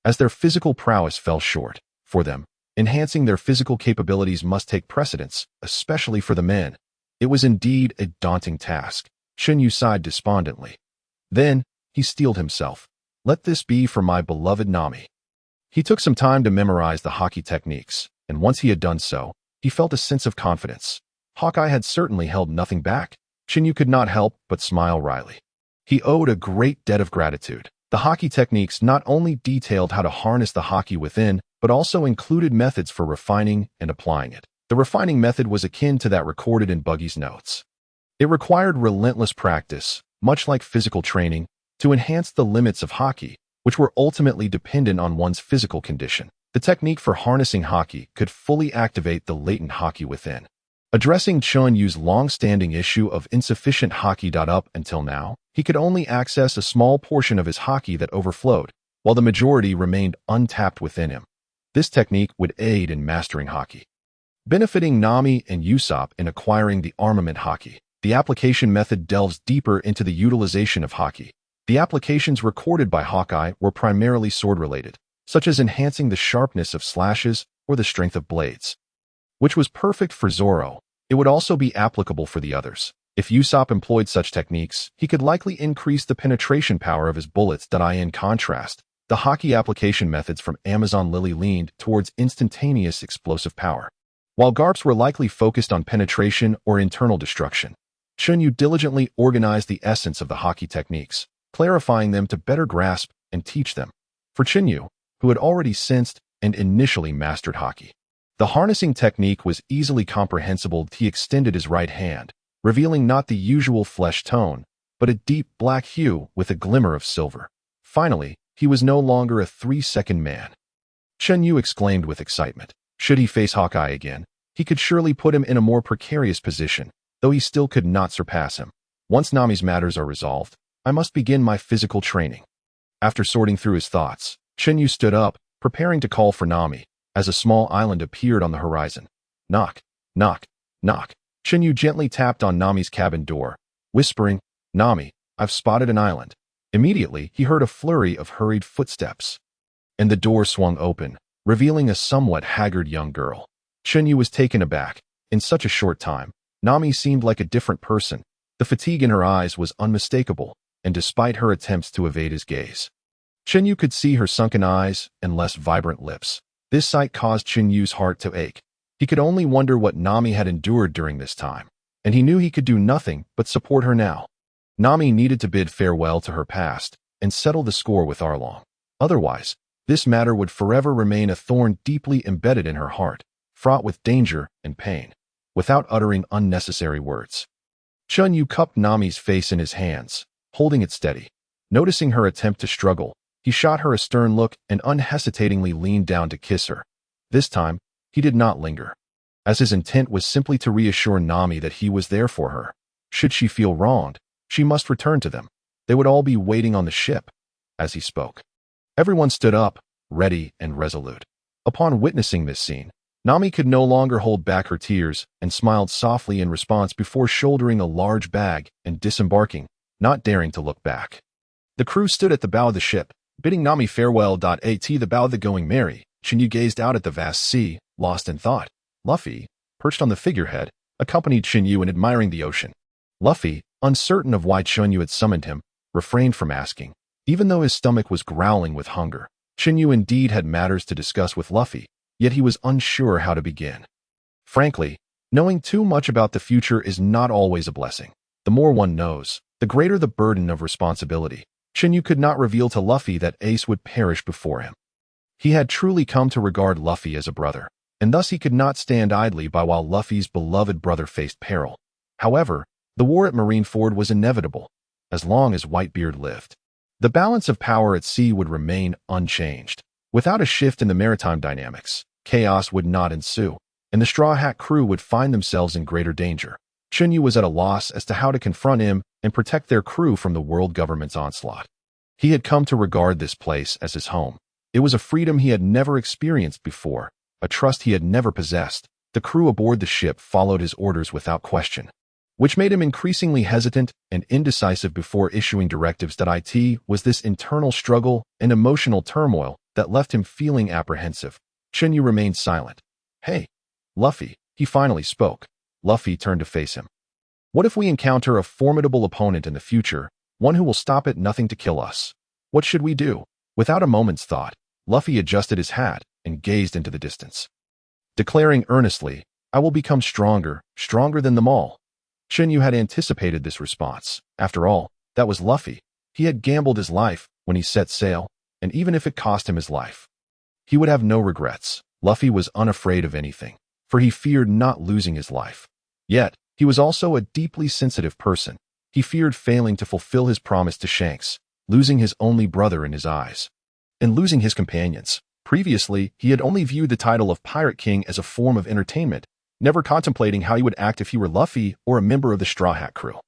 [SPEAKER 1] as their physical prowess fell short. For them, enhancing their physical capabilities must take precedence, especially for the men. It was indeed a daunting task. Chun Yu sighed despondently. Then, he steeled himself. Let this be for my beloved Nami. He took some time to memorize the Haki techniques, and once he had done so, he felt a sense of confidence. Hawkeye had certainly held nothing back. Chen Yu could not help but smile wryly. He owed a great debt of gratitude. The Haki techniques not only detailed how to harness the Haki within, but also included methods for refining and applying it. The refining method was akin to that recorded in Buggy's notes. It required relentless practice, much like physical training, to enhance the limits of Haki, which were ultimately dependent on one's physical condition. The technique for harnessing Haki could fully activate the latent Haki within. Addressing Chun Yu's long-standing issue of insufficient Haki. Up until now, he could only access a small portion of his Haki that overflowed, while the majority remained untapped within him. This technique would aid in mastering Haki, benefiting Nami and Usopp in acquiring the armament Haki. The application method delves deeper into the utilization of Haki. The applications recorded by Hawkeye were primarily sword-related, such as enhancing the sharpness of slashes or the strength of blades, which was perfect for Zoro. It would also be applicable for the others. If Usopp employed such techniques, he could likely increase the penetration power of his bullets. In contrast, the Haki application methods from Amazon Lily leaned towards instantaneous explosive power, while Garps were likely focused on penetration or internal destruction. Chun Yu diligently organized the essence of the Haki techniques, clarifying them to better grasp and teach them. For Chen Yu, who had already sensed and initially mastered Haki, the harnessing technique was easily comprehensible. He extended his right hand, revealing not the usual flesh tone, but a deep black hue with a glimmer of silver. Finally, he was no longer a 3-second man. Chen Yu exclaimed with excitement. Should he face Hawkeye again, he could surely put him in a more precarious position, though he still could not surpass him. Once Nami's matters are resolved, I must begin my physical training. After sorting through his thoughts, Chen Yu stood up, preparing to call for Nami, as a small island appeared on the horizon. Knock, knock, knock. Chen Yu gently tapped on Nami's cabin door, whispering, Nami, I've spotted an island. Immediately, he heard a flurry of hurried footsteps, and the door swung open, revealing a somewhat haggard young girl. Chen Yu was taken aback. In such a short time, Nami seemed like a different person. The fatigue in her eyes was unmistakable, and despite her attempts to evade his gaze, Chen Yu could see her sunken eyes and less vibrant lips. This sight caused Chen Yu's heart to ache. He could only wonder what Nami had endured during this time, and he knew he could do nothing but support her now. Nami needed to bid farewell to her past and settle the score with Arlong. Otherwise, this matter would forever remain a thorn deeply embedded in her heart, fraught with danger and pain. Without uttering unnecessary words, Chun Yu cupped Nami's face in his hands, holding it steady. Noticing her attempt to struggle, he shot her a stern look and unhesitatingly leaned down to kiss her. This time, he did not linger, as his intent was simply to reassure Nami that he was there for her. Should she feel wronged, she must return to them. They would all be waiting on the ship. As he spoke, everyone stood up, ready and resolute. Upon witnessing this scene, Nami could no longer hold back her tears and smiled softly in response before shouldering a large bag and disembarking, not daring to look back. The crew stood at the bow of the ship, bidding Nami farewell. At the bow of the Going Merry, Chen Yu gazed out at the vast sea, lost in thought. Luffy, perched on the figurehead, accompanied Chen Yu in admiring the ocean. Luffy, uncertain of why Chun Yu had summoned him, refrained from asking. Even though his stomach was growling with hunger, Chen Yu indeed had matters to discuss with Luffy, yet he was unsure how to begin. Frankly, knowing too much about the future is not always a blessing. The more one knows, the greater the burden of responsibility. Chen Yu could not reveal to Luffy that Ace would perish before him. He had truly come to regard Luffy as a brother, and thus he could not stand idly by while Luffy's beloved brother faced peril. However, the war at Marineford was inevitable, as long as Whitebeard lived. The balance of power at sea would remain unchanged. Without a shift in the maritime dynamics, chaos would not ensue, and the Straw Hat crew would find themselves in greater danger. Chun Yu was at a loss as to how to confront him and protect their crew from the world government's onslaught. He had come to regard this place as his home. It was a freedom he had never experienced before, a trust he had never possessed. The crew aboard the ship followed his orders without question, which made him increasingly hesitant and indecisive before issuing directives. It was this internal struggle and emotional turmoil that left him feeling apprehensive. Chen Yu remained silent. Hey, Luffy, he finally spoke. Luffy turned to face him. What if we encounter a formidable opponent in the future, one who will stop at nothing to kill us? What should we do? Without a moment's thought, Luffy adjusted his hat and gazed into the distance, declaring earnestly, I will become stronger, stronger than them all. Chen Yu had anticipated this response. After all, that was Luffy. He had gambled his life when he set sail, and even if it cost him his life, He would have no regrets. Luffy was unafraid of anything, for he feared not losing his life. Yet, he was also a deeply sensitive person. He feared failing to fulfill his promise to Shanks, losing his only brother in his eyes, and losing his companions. Previously, he had only viewed the title of Pirate King as a form of entertainment, never contemplating how he would act if he were Luffy or a member of the Straw Hat crew.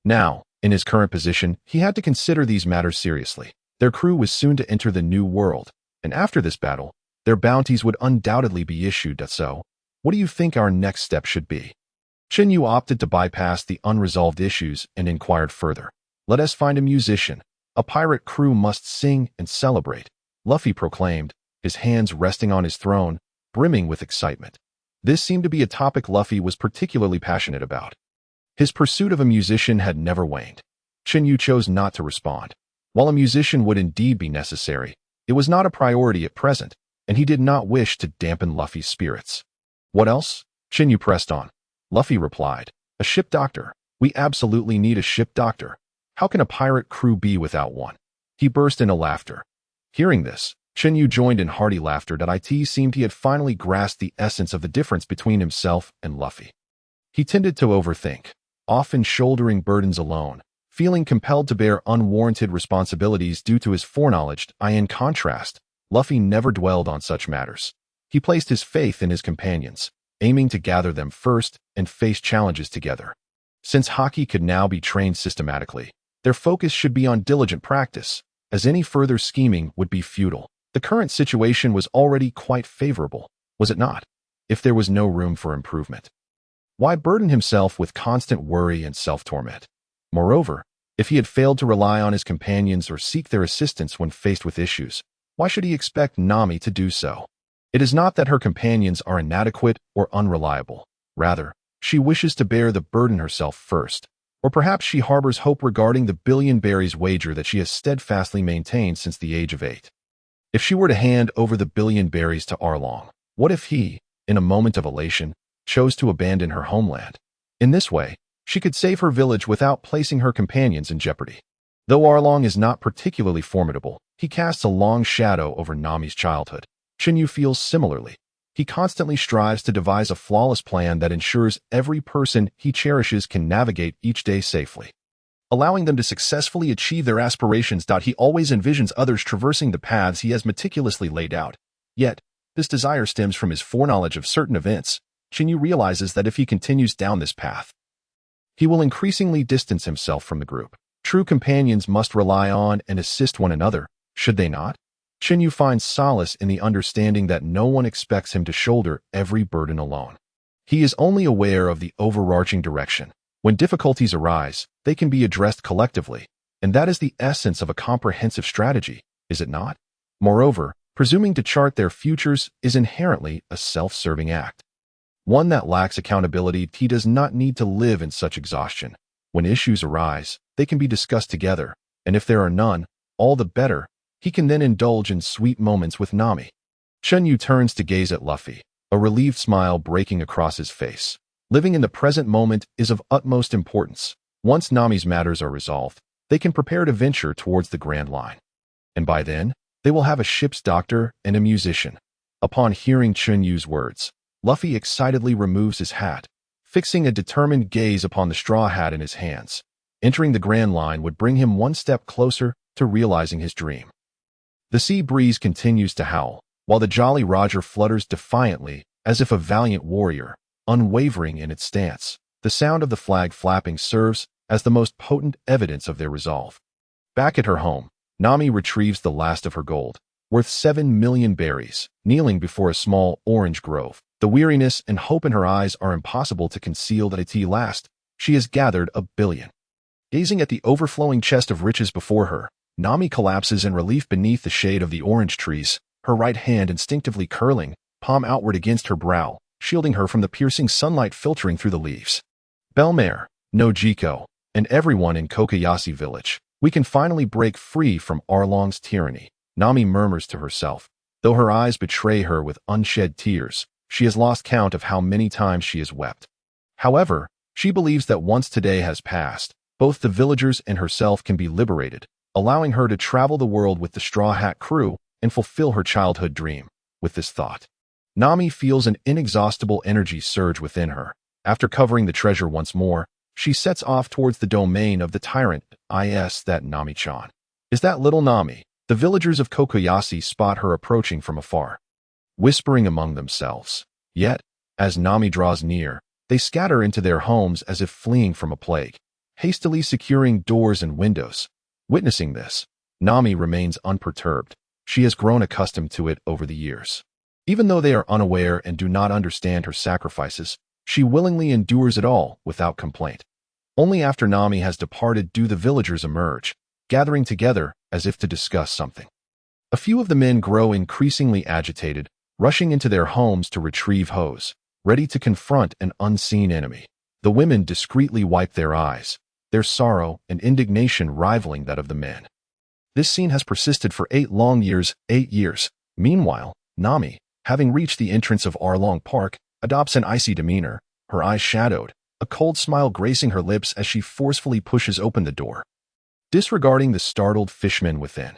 [SPEAKER 1] Now, in his current position, he had to consider these matters seriously. Their crew was soon to enter the New World, and after this battle, their bounties would undoubtedly be issued. So, what do you think our next step should be? Chen Yu opted to bypass the unresolved issues and inquired further. Let us find a musician. A pirate crew must sing and celebrate, Luffy proclaimed, his hands resting on his throne, brimming with excitement. This seemed to be a topic Luffy was particularly passionate about. His pursuit of a musician had never waned. Chen Yu chose not to respond. While a musician would indeed be necessary, it was not a priority at present, and he did not wish to dampen Luffy's spirits. What else? Chen Yu pressed on. Luffy replied, a ship doctor. We absolutely need a ship doctor. How can a pirate crew be without one? He burst into laughter. Hearing this, Chen Yu joined in hearty laughter. It seemed he had finally grasped the essence of the difference between himself and Luffy. He tended to overthink, often shouldering burdens alone, feeling compelled to bear unwarranted responsibilities due to his foreknowledge. In contrast, Luffy never dwelled on such matters. He placed his faith in his companions, aiming to gather them first and face challenges together. Since Haki could now be trained systematically, their focus should be on diligent practice, as any further scheming would be futile. The current situation was already quite favorable, was it not? If there was no room for improvement, why burden himself with constant worry and self-torment? Moreover, if he had failed to rely on his companions or seek their assistance when faced with issues, why should he expect Nami to do so? It is not that her companions are inadequate or unreliable. Rather, she wishes to bear the burden herself first. Or perhaps she harbors hope regarding the billion berries wager that she has steadfastly maintained since the age of 8. If she were to hand over the billion berries to Arlong, what if he, in a moment of elation, chose to abandon her homeland? In this way, she could save her village without placing her companions in jeopardy. Though Arlong is not particularly formidable, he casts a long shadow over Nami's childhood. Chen Yu feels similarly. He constantly strives to devise a flawless plan that ensures every person he cherishes can navigate each day safely, allowing them to successfully achieve their aspirations. He always envisions others traversing the paths he has meticulously laid out. Yet, this desire stems from his foreknowledge of certain events. Chen Yu realizes that if he continues down this path, he will increasingly distance himself from the group. True companions must rely on and assist one another, should they not? Chen Yu finds solace in the understanding that no one expects him to shoulder every burden alone. He is only aware of the overarching direction. When difficulties arise, they can be addressed collectively, and that is the essence of a comprehensive strategy, is it not? Moreover, presuming to chart their futures is inherently a self-serving act, one that lacks accountability. He does not need to live in such exhaustion. When issues arise, they can be discussed together, and if there are none, all the better. He can then indulge in sweet moments with Nami. Chen Yu turns to gaze at Luffy, a relieved smile breaking across his face. Living in the present moment is of utmost importance. Once Nami's matters are resolved, they can prepare to venture towards the Grand Line. And by then, they will have a ship's doctor and a musician. Upon hearing Chun Yu's words, Luffy excitedly removes his hat, fixing a determined gaze upon the straw hat in his hands. Entering the Grand Line would bring him one step closer to realizing his dream. The sea breeze continues to howl, while the Jolly Roger flutters defiantly, as if a valiant warrior, unwavering in its stance. The sound of the flag flapping serves as the most potent evidence of their resolve. Back at her home, Nami retrieves the last of her gold, worth 7 million berries, kneeling before a small orange grove. The weariness and hope in her eyes are impossible to conceal. At last, she has gathered 1 billion. Gazing at the overflowing chest of riches before her, Nami collapses in relief beneath the shade of the orange trees, her right hand instinctively curling, palm outward against her brow, shielding her from the piercing sunlight filtering through the leaves. Belmare, Nojiko, and everyone in Kokoyashi village, we can finally break free from Arlong's tyranny, Nami murmurs to herself. Though her eyes betray her with unshed tears, she has lost count of how many times she has wept. However, she believes that once today has passed, both the villagers and herself can be liberated, allowing her to travel the world with the Straw Hat crew and fulfill her childhood dream. with this thought. Nami feels an inexhaustible energy surge within her. After covering the treasure once more, she sets off towards the domain of the tyrant. That Nami-chan. Is that little Nami? The villagers of Kokoyashi spot her approaching from afar, whispering among themselves. Yet, as Nami draws near, they scatter into their homes as if fleeing from a plague, hastily securing doors and windows. Witnessing this, Nami remains unperturbed. She has grown accustomed to it over the years. Even though they are unaware and do not understand her sacrifices, she willingly endures it all without complaint. Only after Nami has departed do the villagers emerge, gathering together as if to discuss something. A few of the men grow increasingly agitated, rushing into their homes to retrieve hoes, ready to confront an unseen enemy. The women discreetly wipe their eyes, their sorrow and indignation rivaling that of the men. This scene has persisted for 8 long years. 8 years. Meanwhile, Nami, having reached the entrance of Arlong Park, adopts an icy demeanor, her eyes shadowed, a cold smile gracing her lips as she forcefully pushes open the door, disregarding the startled fishmen within.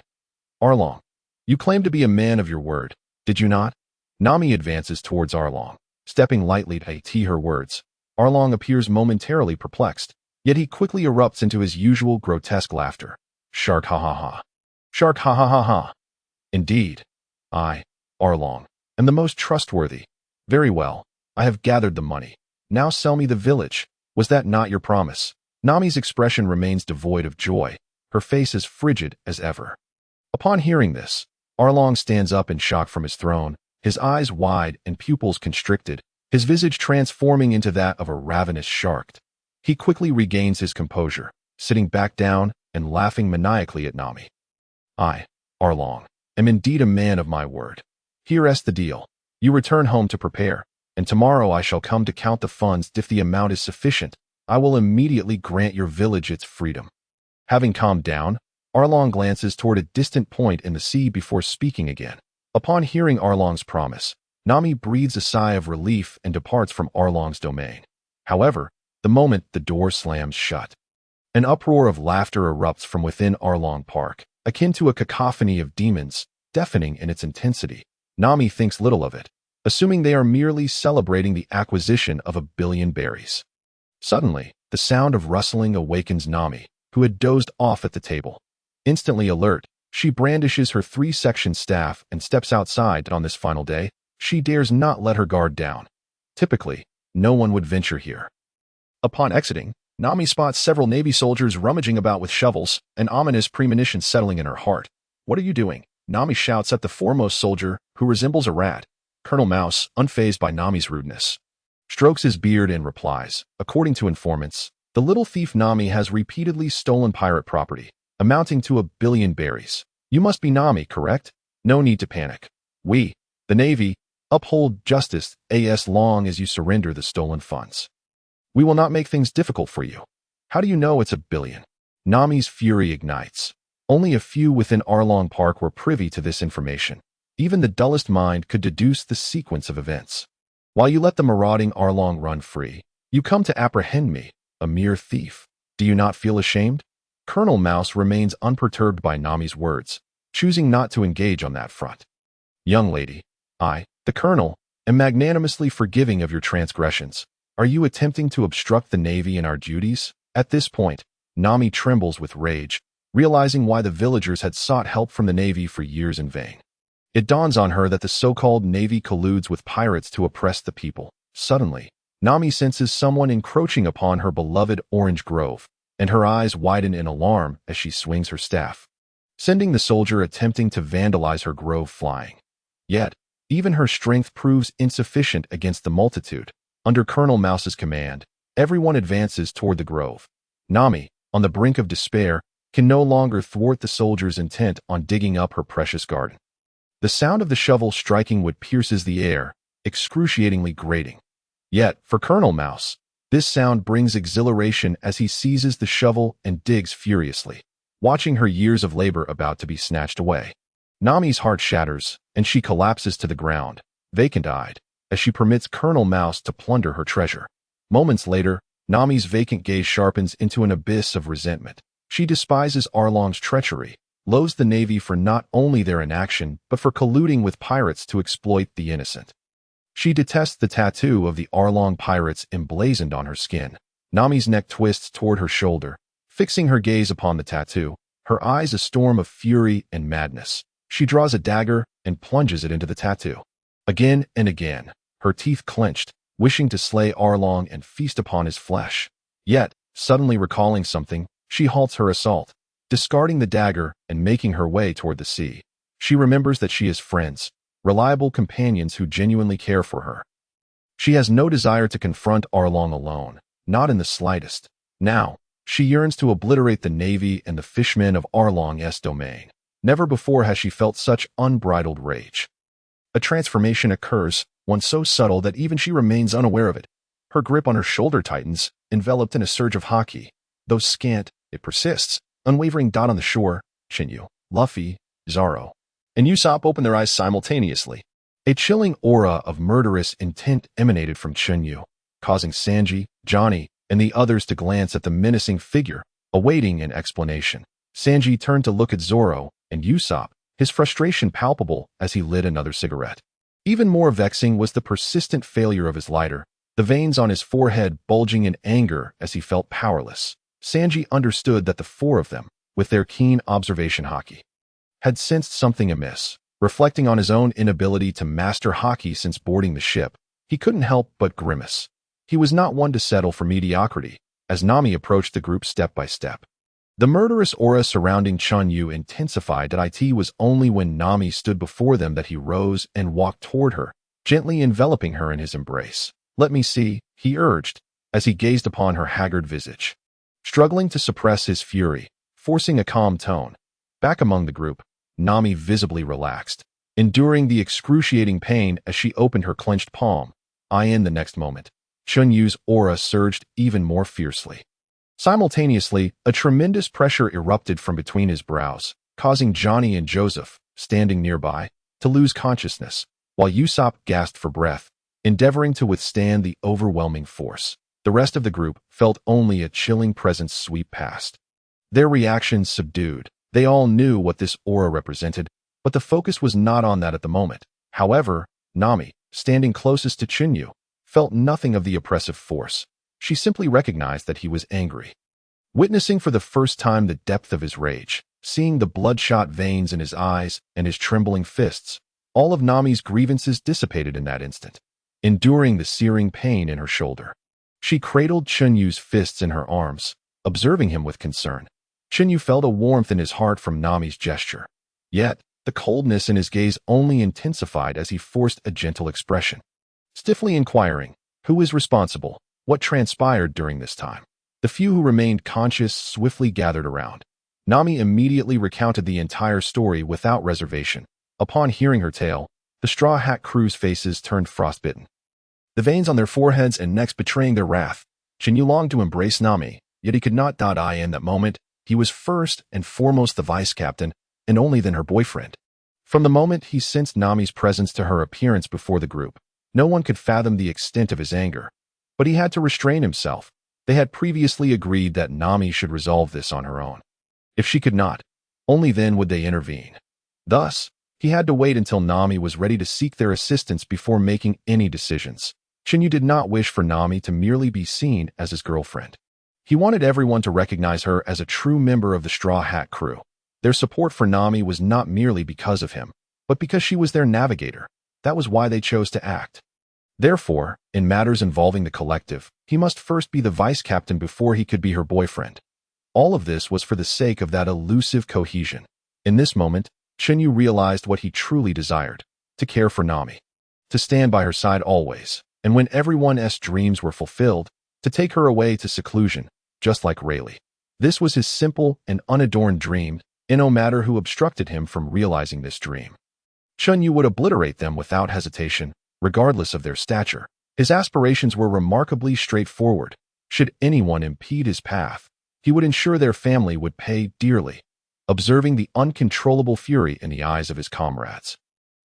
[SPEAKER 1] Arlong, you claim to be a man of your word, did you not? Nami advances towards Arlong, stepping lightly to her words. Arlong appears momentarily perplexed, yet he quickly erupts into his usual grotesque laughter. Shark ha ha ha. Shark ha ha ha ha. Indeed. I, Arlong, am the most trustworthy. Very well, I have gathered the money. Now sell me the village. Was that not your promise? Nami's expression remains devoid of joy, her face as frigid as ever. Upon hearing this, Arlong stands up in shock from his throne, his eyes wide and pupils constricted, his visage transforming into that of a ravenous shark. He quickly regains his composure, sitting back down and laughing maniacally at Nami. I, Arlong, am indeed a man of my word. Here's the deal. You return home to prepare, and tomorrow I shall come to count the funds. If the amount is sufficient, I will immediately grant your village its freedom. Having calmed down, Arlong glances toward a distant point in the sea before speaking again. Upon hearing Arlong's promise, Nami breathes a sigh of relief and departs from Arlong's domain. However, the moment the door slams shut, an uproar of laughter erupts from within Arlong Park, akin to a cacophony of demons, deafening in its intensity. Nami thinks little of it, assuming they are merely celebrating the acquisition of 1 billion berries. Suddenly, the sound of rustling awakens Nami, who had dozed off at the table. Instantly alert, she brandishes her 3-section staff and steps outside. On this final day, she dares not let her guard down. Typically, no one would venture here. Upon exiting, Nami spots several Navy soldiers rummaging about with shovels, an ominous premonition settling in her heart. What are you doing? Nami shouts at the foremost soldier, who resembles a rat. Colonel Mouse, unfazed by Nami's rudeness, strokes his beard and replies. According to informants, the little thief Nami has repeatedly stolen pirate property, amounting to 1 billion berries. You must be Nami, correct? No need to panic. We, the Navy, uphold justice as long as you surrender the stolen funds. We will not make things difficult for you. How do you know it's 1 billion? Nami's fury ignites. Only a few within Arlong Park were privy to this information. Even the dullest mind could deduce the sequence of events. While you let the marauding Arlong run free, you come to apprehend me, a mere thief. Do you not feel ashamed? Colonel Mouse remains unperturbed by Nami's words, choosing not to engage on that front. Young lady, I, the Colonel, am magnanimously forgiving of your transgressions. Are you attempting to obstruct the Navy in our duties? At this point, Nami trembles with rage, realizing why the villagers had sought help from the Navy for years in vain. It dawns on her that the so-called Navy colludes with pirates to oppress the people. Suddenly, Nami senses someone encroaching upon her beloved orange grove, and her eyes widen in alarm as she swings her staff, sending the soldier attempting to vandalize her grove flying. Yet, even her strength proves insufficient against the multitude. Under Colonel Mouse's command, everyone advances toward the grove. Nami, on the brink of despair, can no longer thwart the soldier's intent on digging up her precious garden. The sound of the shovel striking wood pierces the air, excruciatingly grating. Yet, for Colonel Mouse, this sound brings exhilaration as he seizes the shovel and digs furiously, watching her years of labor about to be snatched away. Nami's heart shatters, and she collapses to the ground, vacant-eyed, as she permits Colonel Mouse to plunder her treasure. Moments later, Nami's vacant gaze sharpens into an abyss of resentment. She despises Arlong's treachery, loathes the Navy for not only their inaction, but for colluding with pirates to exploit the innocent. She detests the tattoo of the Arlong pirates emblazoned on her skin. Nami's neck twists toward her shoulder, fixing her gaze upon the tattoo, her eyes a storm of fury and madness. She draws a dagger and plunges it into the tattoo. Again and again, her teeth clenched, wishing to slay Arlong and feast upon his flesh. Yet, suddenly recalling something, she halts her assault, discarding the dagger and making her way toward the sea. She remembers that she has friends, reliable companions who genuinely care for her. She has no desire to confront Arlong alone, not in the slightest. Now, she yearns to obliterate the Navy and the fishmen of Arlong's domain. Never before has she felt such unbridled rage. A transformation occurs, one so subtle that even she remains unaware of it. Her grip on her shoulder tightens, enveloped in a surge of Haki. Though scant, it persists. Unwavering dot on the shore, Chen Yu, Luffy, Zoro, and Usopp open their eyes simultaneously. A chilling aura of murderous intent emanated from Chun Yu, causing Sanji, Johnny, and the others to glance at the menacing figure, awaiting an explanation. Sanji turned to look at Zoro and Usopp, his frustration palpable as he lit another cigarette. Even more vexing was the persistent failure of his lighter, the veins on his forehead bulging in anger as he felt powerless. Sanji understood that the four of them, with their keen observation Haki, had sensed something amiss. Reflecting on his own inability to master Haki since boarding the ship, he couldn't help but grimace. He was not one to settle for mediocrity, as Nami approached the group step by step. The murderous aura surrounding Chun Yu intensified, and it was only when Nami stood before them that he rose and walked toward her, gently enveloping her in his embrace. "Let me see," he urged, as he gazed upon her haggard visage. Struggling to suppress his fury, forcing a calm tone, back among the group, Nami visibly relaxed, enduring the excruciating pain as she opened her clenched palm. In the next moment, Chun Yu's aura surged even more fiercely. Simultaneously, a tremendous pressure erupted from between his brows, causing Johnny and Joseph, standing nearby, to lose consciousness, while Usopp gasped for breath, endeavoring to withstand the overwhelming force. The rest of the group felt only a chilling presence sweep past. Their reactions subdued. They all knew what this aura represented, but the focus was not on that at the moment. However, Nami, standing closest to Chun Yu, felt nothing of the oppressive force. She simply recognized that he was angry. Witnessing for the first time the depth of his rage, seeing the bloodshot veins in his eyes and his trembling fists, all of Nami's grievances dissipated in that instant, enduring the searing pain in her shoulder. She cradled Chun Yu's fists in her arms, observing him with concern. Chun Yu felt a warmth in his heart from Nami's gesture. Yet, the coldness in his gaze only intensified as he forced a gentle expression, stiffly inquiring, "Who is responsible? What transpired during this time?" The few who remained conscious swiftly gathered around. Nami immediately recounted the entire story without reservation. Upon hearing her tale, the Straw Hat crew's faces turned frostbitten, the veins on their foreheads and necks betraying their wrath. Chen Yu longed to embrace Nami, yet he could not. In that moment, he was first and foremost the vice captain, and only then her boyfriend. From the moment he sensed Nami's presence to her appearance before the group, no one could fathom the extent of his anger. But he had to restrain himself. They had previously agreed that Nami should resolve this on her own. If she could not, only then would they intervene. Thus, he had to wait until Nami was ready to seek their assistance before making any decisions. Chen Yu did not wish for Nami to merely be seen as his girlfriend. He wanted everyone to recognize her as a true member of the Straw Hat crew. Their support for Nami was not merely because of him, but because she was their navigator. That was why they chose to act. Therefore, in matters involving the collective, he must first be the vice captain before he could be her boyfriend. All of this was for the sake of that elusive cohesion. In this moment, Chen Yu realized what he truly desired: to care for Nami, to stand by her side always, and when everyone's dreams were fulfilled, to take her away to seclusion, just like Rayleigh. This was his simple and unadorned dream, and no matter who obstructed him from realizing this dream, Chun Yu would obliterate them without hesitation, regardless of their stature. His aspirations were remarkably straightforward. Should anyone impede his path, he would ensure their family would pay dearly. Observing the uncontrollable fury in the eyes of his comrades,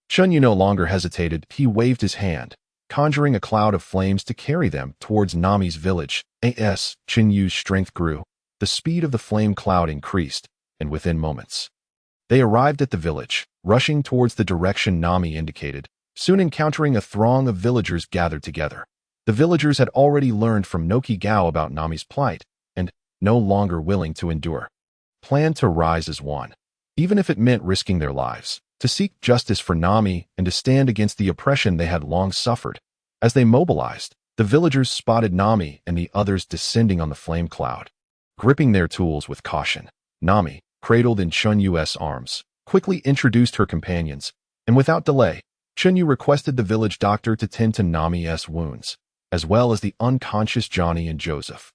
[SPEAKER 1] Chun Yu no longer hesitated. He waved his hand, conjuring a cloud of flames to carry them towards Nami's village. Chun Yu's strength grew. The speed of the flame cloud increased, and within moments, They arrived at the village, rushing towards the direction Nami indicated, soon encountering a throng of villagers gathered together. The villagers had already learned from Noki Gao about Nami's plight, and, no longer willing to endure, planned to rise as one, even if it meant risking their lives, to seek justice for Nami and to stand against the oppression they had long suffered. As they mobilized, the villagers spotted Nami and the others descending on the flame cloud. Gripping their tools with caution, Nami, cradled in Chun Yu's arms, quickly introduced her companions, and without delay, Chun Yu requested the village doctor to tend to Nami's wounds, as well as the unconscious Johnny and Joseph.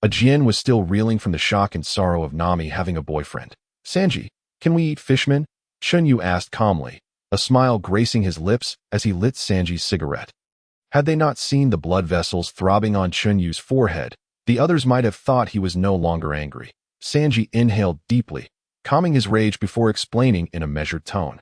[SPEAKER 1] Ajin was still reeling from the shock and sorrow of Nami having a boyfriend. "Sanji, can we eat fishmen?" Chun Yu asked calmly, a smile gracing his lips as he lit Sanji's cigarette. Had they not seen the blood vessels throbbing on Chun Yu's forehead, the others might have thought he was no longer angry. Sanji inhaled deeply, calming his rage before explaining in a measured tone.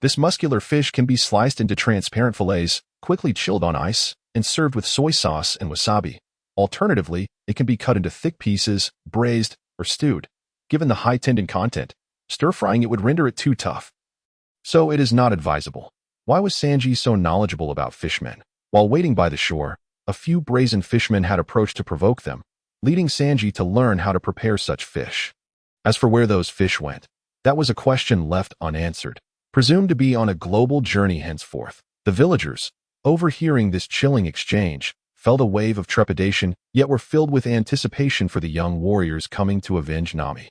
[SPEAKER 1] "This muscular fish can be sliced into transparent fillets, quickly chilled on ice, and served with soy sauce and wasabi. Alternatively, it can be cut into thick pieces, braised, or stewed. Given the high tendon content, stir-frying it would render it too tough. So it is not advisable." Why was Sanji so knowledgeable about fishmen? While waiting by the shore, a few brazen fishmen had approached to provoke them, leading Sanji to learn how to prepare such fish. As for where those fish went, that was a question left unanswered, presumed to be on a global journey henceforth. The villagers, overhearing this chilling exchange, felt a wave of trepidation, yet were filled with anticipation for the young warriors coming to avenge Nami.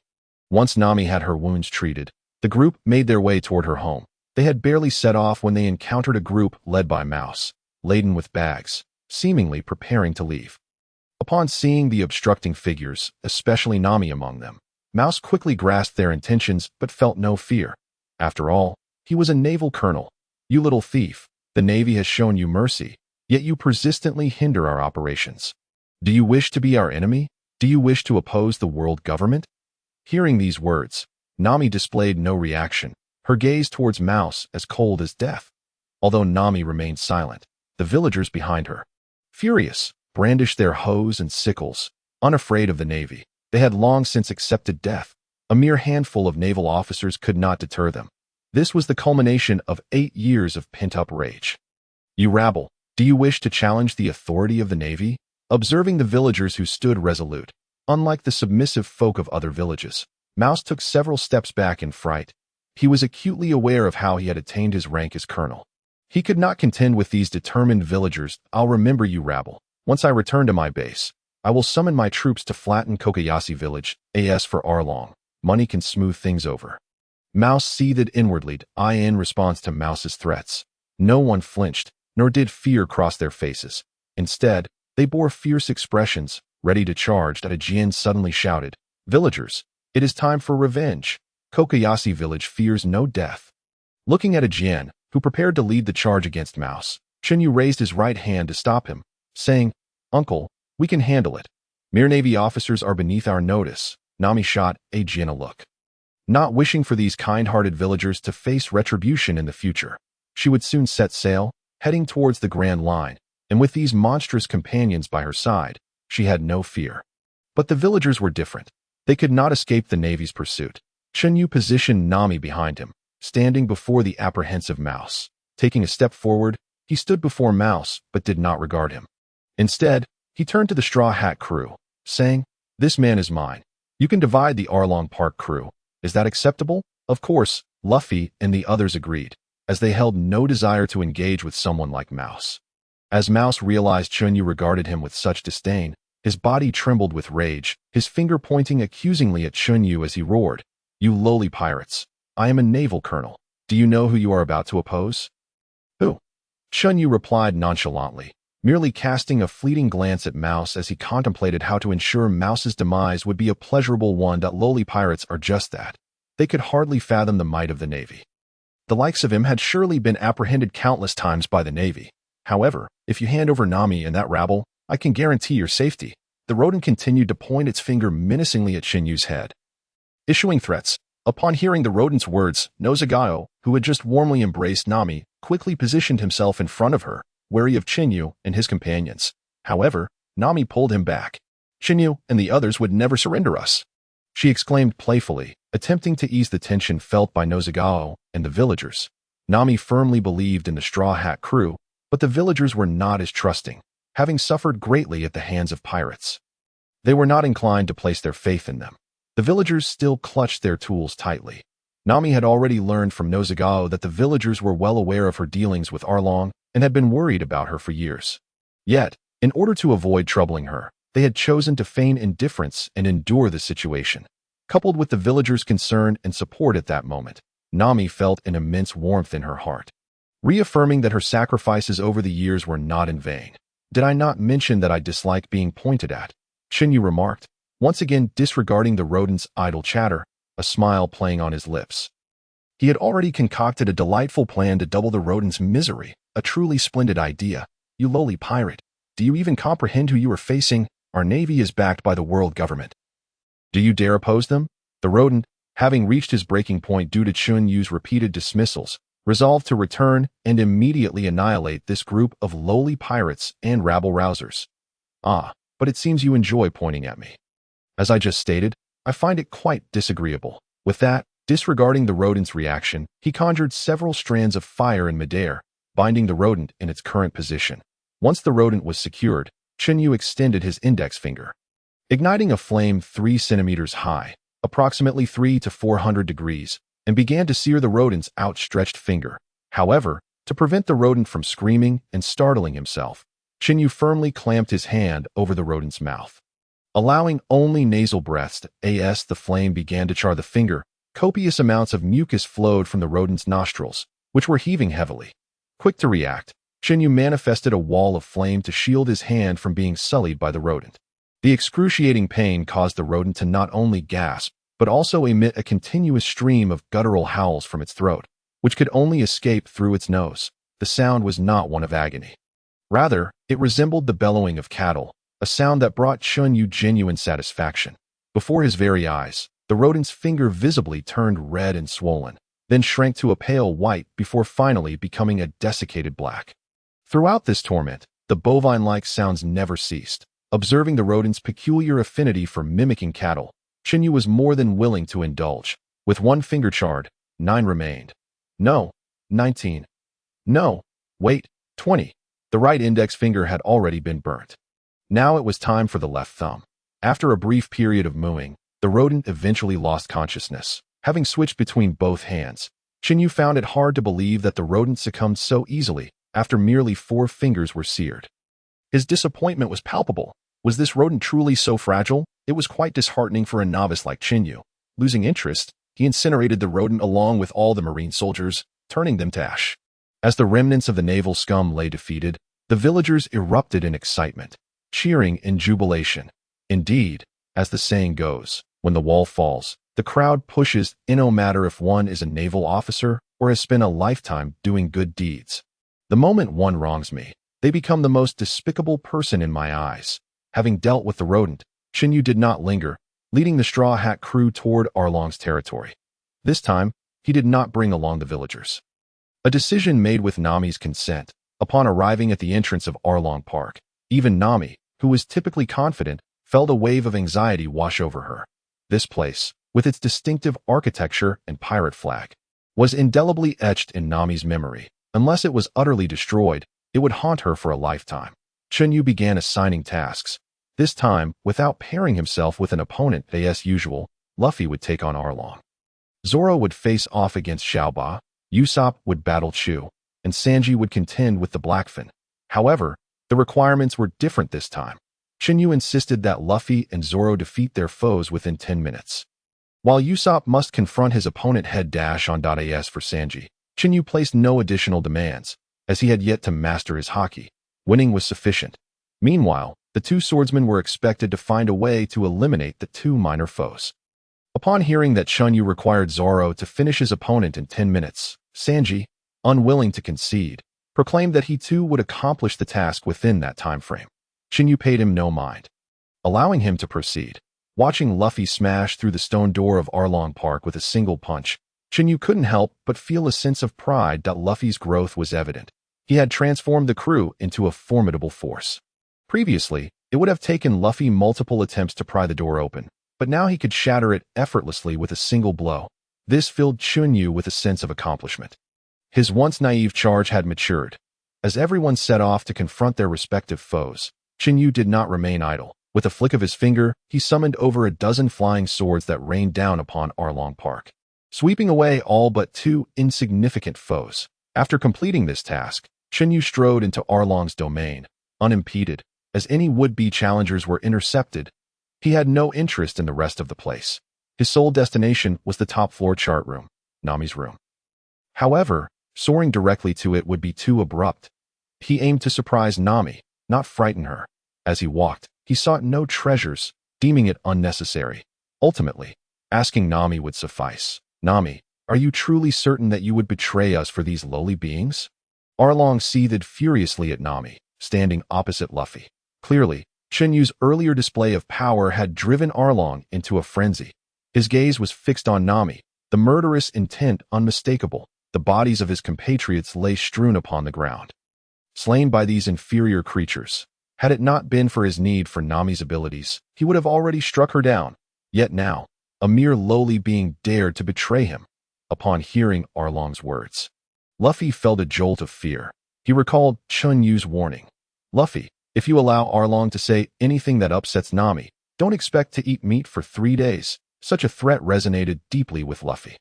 [SPEAKER 1] Once Nami had her wounds treated, the group made their way toward her home. They had barely set off when they encountered a group led by Mouse, laden with bags, seemingly preparing to leave. Upon seeing the obstructing figures, especially Nami among them, Mouse quickly grasped their intentions but felt no fear. After all, he was a naval colonel. "You little thief, the Navy has shown you mercy, yet you persistently hinder our operations. Do you wish to be our enemy? Do you wish to oppose the world government?" Hearing these words, Nami displayed no reaction, her gaze towards Mouse as cold as death. Although Nami remained silent, the villagers behind her, furious, brandished their hoes and sickles, unafraid of the Navy. They had long since accepted death. A mere handful of naval officers could not deter them. This was the culmination of 8 years of pent-up rage. "You rabble, do you wish to challenge the authority of the Navy?" Observing the villagers who stood resolute, unlike the submissive folk of other villages, Mouse took several steps back in fright. He was acutely aware of how he had attained his rank as colonel. He could not contend with these determined villagers. "I'll remember you, rabble. Once I return to my base, I will summon my troops to flatten Kokoyasi village. As for Arlong, money can smooth things over." Mouse seethed inwardly, in response to Mouse's threats. No one flinched, nor did fear cross their faces. Instead, they bore fierce expressions, ready to charge. Ajin suddenly shouted, "Villagers, it is time for revenge. Kokoyasi village fears no death." Looking at Ajin, who prepared to lead the charge against Mouse, Chen Yu raised his right hand to stop him, saying, "Uncle, we can handle it. Mere Navy officers are beneath our notice." Nami shot Ajin a look. Not wishing for these kind-hearted villagers to face retribution in the future, she would soon set sail, heading towards the Grand Line, and with these monstrous companions by her side, she had no fear. But the villagers were different. They could not escape the Navy's pursuit. Chen Yu positioned Nami behind him, standing before the apprehensive Mouse. Taking a step forward, he stood before Mouse but did not regard him. Instead, he turned to the Straw Hat crew, saying, "This man is mine. You can divide the Arlong Park crew. Is that acceptable?" Of course, Luffy and the others agreed, as they held no desire to engage with someone like Mouse. As Mouse realized Chun Yu regarded him with such disdain, his body trembled with rage, his finger pointing accusingly at Chun Yu as he roared, "You lowly pirates! I am a naval colonel. Do you know who you are about to oppose?" "Who?" Chun Yu replied nonchalantly, merely casting a fleeting glance at Mouse as he contemplated how to ensure Mouse's demise would be a pleasurable one. Lowly pirates are just that. They could hardly fathom the might of the Navy. The likes of him had surely been apprehended countless times by the Navy. However, if you hand over Nami and that rabble, I can guarantee your safety. The rodent continued to point its finger menacingly at Chen Yu's head, issuing threats. Upon hearing the rodent's words, Nozagao, who had just warmly embraced Nami, quickly positioned himself in front of her, wary of Chen Yu and his companions. However, Nami pulled him back. "Chen Yu and the others would never surrender us," she exclaimed playfully, attempting to ease the tension felt by Nozagao and the villagers. Nami firmly believed in the Straw Hat crew, but the villagers were not as trusting, having suffered greatly at the hands of pirates. They were not inclined to place their faith in them. The villagers still clutched their tools tightly. Nami had already learned from Nozagao that the villagers were well aware of her dealings with Arlong and had been worried about her for years. Yet, in order to avoid troubling her, they had chosen to feign indifference and endure the situation. Coupled with the villagers' concern and support at that moment, Nami felt an immense warmth in her heart, reaffirming that her sacrifices over the years were not in vain. "Did I not mention that I dislike being pointed at?" Chen Yu remarked, once again disregarding the rodent's idle chatter, a smile playing on his lips. He had already concocted a delightful plan to double the rodent's misery, a truly splendid idea. "You lowly pirate, do you even comprehend who you are facing? Our navy is backed by the world government. Do you dare oppose them?" The rodent, having reached his breaking point due to Chun Yu's repeated dismissals, resolved to return and immediately annihilate this group of lowly pirates and rabble-rousers. "Ah, but it seems you enjoy pointing at me. As I just stated, I find it quite disagreeable." With that, disregarding the rodent's reaction, he conjured several strands of fire in midair, binding the rodent in its current position. Once the rodent was secured, Chen Yu extended his index finger, igniting a flame 3 centimeters high, approximately 300 to 400 degrees, and began to sear the rodent's outstretched finger. However, to prevent the rodent from screaming and startling himself, Chen Yu firmly clamped his hand over the rodent's mouth. Allowing only nasal breaths as the flame began to char the finger, copious amounts of mucus flowed from the rodent's nostrils, which were heaving heavily. Quick to react, Chen Yu manifested a wall of flame to shield his hand from being sullied by the rodent. The excruciating pain caused the rodent to not only gasp, but also emit a continuous stream of guttural howls from its throat, which could only escape through its nose. The sound was not one of agony. Rather, it resembled the bellowing of cattle, a sound that brought Chun Yu genuine satisfaction. Before his very eyes, the rodent's finger visibly turned red and swollen, then shrank to a pale white before finally becoming a desiccated black. Throughout this torment, the bovine-like sounds never ceased. Observing the rodent's peculiar affinity for mimicking cattle, Chen Yu was more than willing to indulge. With 1 finger charred, 9 remained. No, 19. No, wait, 20. The right index finger had already been burnt. Now it was time for the left thumb. After a brief period of mooing, the rodent eventually lost consciousness. Having switched between both hands, Chen Yu found it hard to believe that the rodent succumbed so easily after merely 4 fingers were seared. His disappointment was palpable. Was this rodent truly so fragile? It was quite disheartening for a novice like Chen Yu. Losing interest, he incinerated the rodent along with all the marine soldiers, turning them to ash. As the remnants of the naval scum lay defeated, the villagers erupted in excitement, cheering in jubilation. Indeed, as the saying goes, when the wall falls, the crowd pushes, no matter if one is a naval officer or has spent a lifetime doing good deeds. The moment one wrongs me, they become the most despicable person in my eyes. Having dealt with the rodent, Chen Yu did not linger, leading the Straw Hat crew toward Arlong's territory. This time, he did not bring along the villagers. A decision made with Nami's consent. Upon arriving at the entrance of Arlong Park, even Nami, who was typically confident, felt a wave of anxiety wash over her. This place, with its distinctive architecture and pirate flag, was indelibly etched in Nami's memory. Unless it was utterly destroyed, it would haunt her for a lifetime. Chun Yu began assigning tasks. This time, without pairing himself with an opponent as usual, Luffy would take on Arlong. Zoro would face off against Xiaoba, Usopp would battle Chu, and Sanji would contend with the Blackfin. However, the requirements were different this time. Chen Yu insisted that Luffy and Zoro defeat their foes within 10 minutes. While Usopp must confront his opponent head-on.as for Sanji, Chen Yu placed no additional demands, as he had yet to master his Haki. Winning was sufficient. Meanwhile, the 2 swordsmen were expected to find a way to eliminate the 2 minor foes. Upon hearing that Chun Yu required Zoro to finish his opponent in 10 minutes, Sanji, unwilling to concede, proclaimed that he too would accomplish the task within that time frame. Chen Yu paid him no mind, allowing him to proceed. Watching Luffy smash through the stone door of Arlong Park with a single punch, Chen Yu couldn't help but feel a sense of pride that Luffy's growth was evident. He had transformed the crew into a formidable force. Previously, it would have taken Luffy multiple attempts to pry the door open, but now he could shatter it effortlessly with a single blow. This filled Chun Yu with a sense of accomplishment. His once naive charge had matured. As everyone set off to confront their respective foes, Chen Yu did not remain idle. With a flick of his finger, he summoned over a dozen flying swords that rained down upon Arlong Park, sweeping away all but two insignificant foes. After completing this task, Chen Yu strode into Arlong's domain, unimpeded. As any would-be challengers were intercepted, he had no interest in the rest of the place. His sole destination was the top-floor chart room, Nami's room. However, soaring directly to it would be too abrupt. He aimed to surprise Nami, not frighten her. As he walked, he sought no treasures, deeming it unnecessary. Ultimately, asking Nami would suffice. "Nami, are you truly certain that you would betray us for these lowly beings?" Arlong seethed furiously at Nami, standing opposite Luffy. Clearly, Chen Yu's earlier display of power had driven Arlong into a frenzy. His gaze was fixed on Nami, the murderous intent unmistakable. The bodies of his compatriots lay strewn upon the ground, slain by these inferior creatures. Had it not been for his need for Nami's abilities, he would have already struck her down. Yet now, a mere lowly being dared to betray him. Upon hearing Arlong's words, Luffy felt a jolt of fear. He recalled Chun Yu's warning. "Luffy, if you allow Arlong to say anything that upsets Nami, don't expect to eat meat for 3 days." Such a threat resonated deeply with Luffy,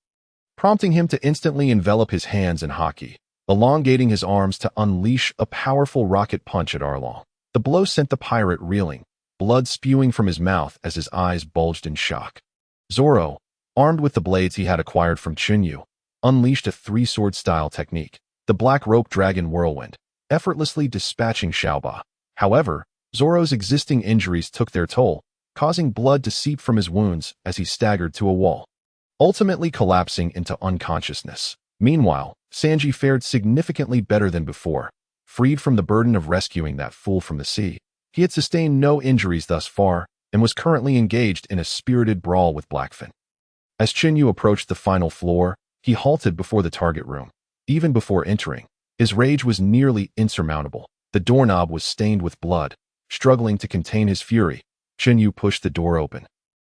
[SPEAKER 1] prompting him to instantly envelop his hands in Haki, elongating his arms to unleash a powerful rocket punch at Arlong. The blow sent the pirate reeling, blood spewing from his mouth as his eyes bulged in shock. Zoro, armed with the blades he had acquired from Chun Yu, unleashed a three-sword-style technique, the Black Rope Dragon Whirlwind, effortlessly dispatching Xiaoba. However, Zoro's existing injuries took their toll, causing blood to seep from his wounds as he staggered to a wall, ultimately collapsing into unconsciousness. Meanwhile, Sanji fared significantly better than before. Freed from the burden of rescuing that fool from the sea, he had sustained no injuries thus far and was currently engaged in a spirited brawl with Blackfin. As Chun Yu approached the final floor, he halted before the target room. Even before entering, his rage was nearly insurmountable. The doorknob was stained with blood. Struggling to contain his fury, Chun Yu pushed the door open,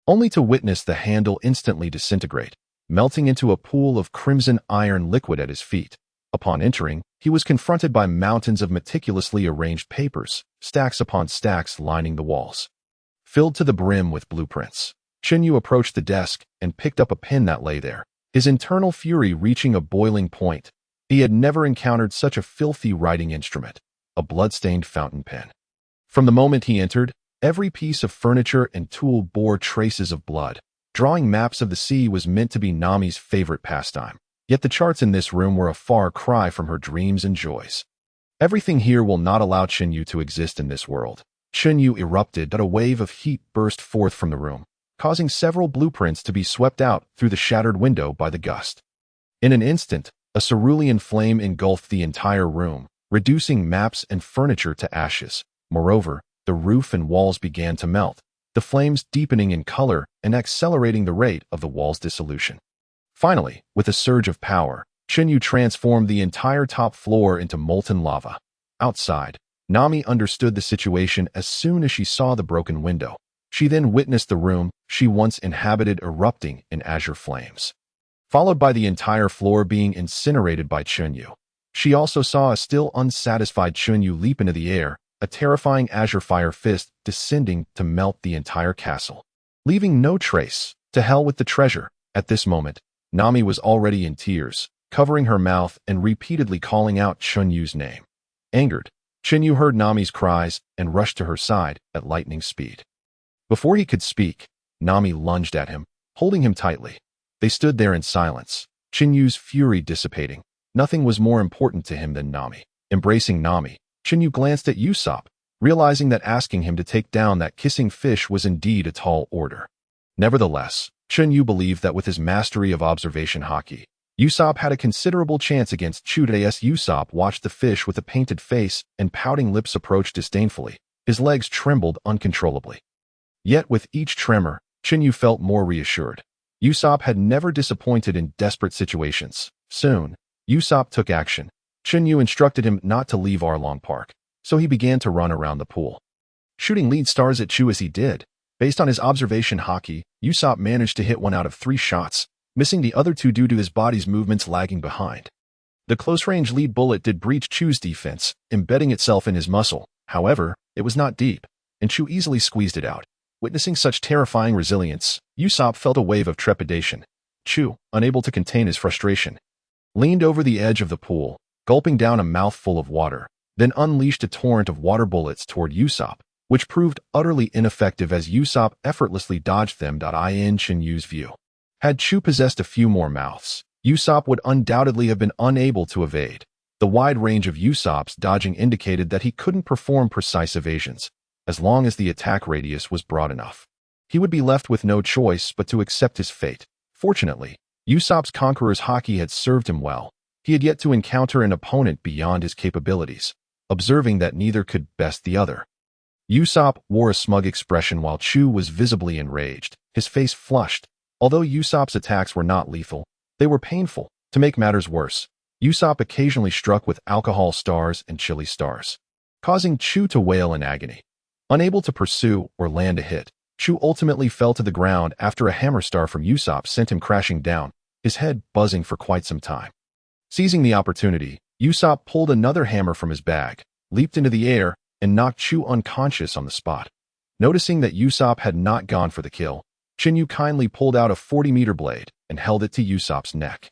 [SPEAKER 1] only to witness the handle instantly disintegrate, melting into a pool of crimson iron liquid at his feet. Upon entering, he was confronted by mountains of meticulously arranged papers, stacks upon stacks lining the walls, filled to the brim with blueprints. Chun Yu approached the desk and picked up a pen that lay there, his internal fury reaching a boiling point. He had never encountered such a filthy writing instrument, a blood-stained fountain pen. From the moment he entered, every piece of furniture and tool bore traces of blood. Drawing maps of the sea was meant to be Nami's favorite pastime. Yet the charts in this room were a far cry from her dreams and joys. "Everything here will not allow Chun Yu to exist in this world." Chun Yu erupted, but a wave of heat burst forth from the room, causing several blueprints to be swept out through the shattered window by the gust. In an instant, a cerulean flame engulfed the entire room, reducing maps and furniture to ashes. Moreover, the roof and walls began to melt, the flames deepening in color and accelerating the rate of the wall's dissolution. Finally, with a surge of power, Chun Yu transformed the entire top floor into molten lava. Outside, Nami understood the situation as soon as she saw the broken window. She then witnessed the room she once inhabited erupting in azure flames, followed by the entire floor being incinerated by Chun Yu. She also saw a still unsatisfied Chun Yu leap into the air, a terrifying azure fire fist descending to melt the entire castle, leaving no trace. To hell with the treasure. At this moment, Nami was already in tears, covering her mouth and repeatedly calling out Chun Yu's name. Angered, Chun Yu heard Nami's cries and rushed to her side at lightning speed. Before he could speak, Nami lunged at him, holding him tightly. They stood there in silence, Chun Yu's fury dissipating. Nothing was more important to him than Nami. Embracing Nami, Chun Yu glanced at Usopp, realizing that asking him to take down that kissing fish was indeed a tall order. Nevertheless, Chun Yu believed that with his mastery of observation Haki, Usopp had a considerable chance against Chuda's. Usopp watched the fish with a painted face and pouting lips approach disdainfully. His legs trembled uncontrollably. Yet with each tremor, Chun Yu felt more reassured. Usopp had never disappointed in desperate situations. Soon, Usopp took action. Chun Yu instructed him not to leave Arlong Park, so he began to run around the pool, shooting lead stars at Chu as he did. Based on his observation Haki, Usopp managed to hit 1 out of 3 shots, missing the other 2 due to his body's movements lagging behind. The close-range lead bullet did breach Chu's defense, embedding itself in his muscle. However, it was not deep, and Chu easily squeezed it out. Witnessing such terrifying resilience, Usopp felt a wave of trepidation. Chu, unable to contain his frustration, leaned over the edge of the pool, gulping down a mouthful of water, then unleashed a torrent of water bullets toward Usopp, which proved utterly ineffective as Usopp effortlessly dodged them. In Chen Yu's view, had Chu possessed a few more mouths, Usopp would undoubtedly have been unable to evade. The wide range of Usopp's dodging indicated that he couldn't perform precise evasions, as long as the attack radius was broad enough. He would be left with no choice but to accept his fate. Fortunately, Usopp's conqueror's Haki had served him well. He had yet to encounter an opponent beyond his capabilities, observing that neither could best the other. Usopp wore a smug expression while Chu was visibly enraged, his face flushed. Although Usopp's attacks were not lethal, they were painful. To make matters worse, Usopp occasionally struck with alcohol stars and chili stars, causing Chu to wail in agony. Unable to pursue or land a hit, Chu ultimately fell to the ground after a hammer star from Usopp sent him crashing down, his head buzzing for quite some time. Seizing the opportunity, Usopp pulled another hammer from his bag, leaped into the air, and knocked Chu unconscious on the spot. Noticing that Usopp had not gone for the kill, Chen Yu kindly pulled out a 40-meter blade and held it to Usopp's neck,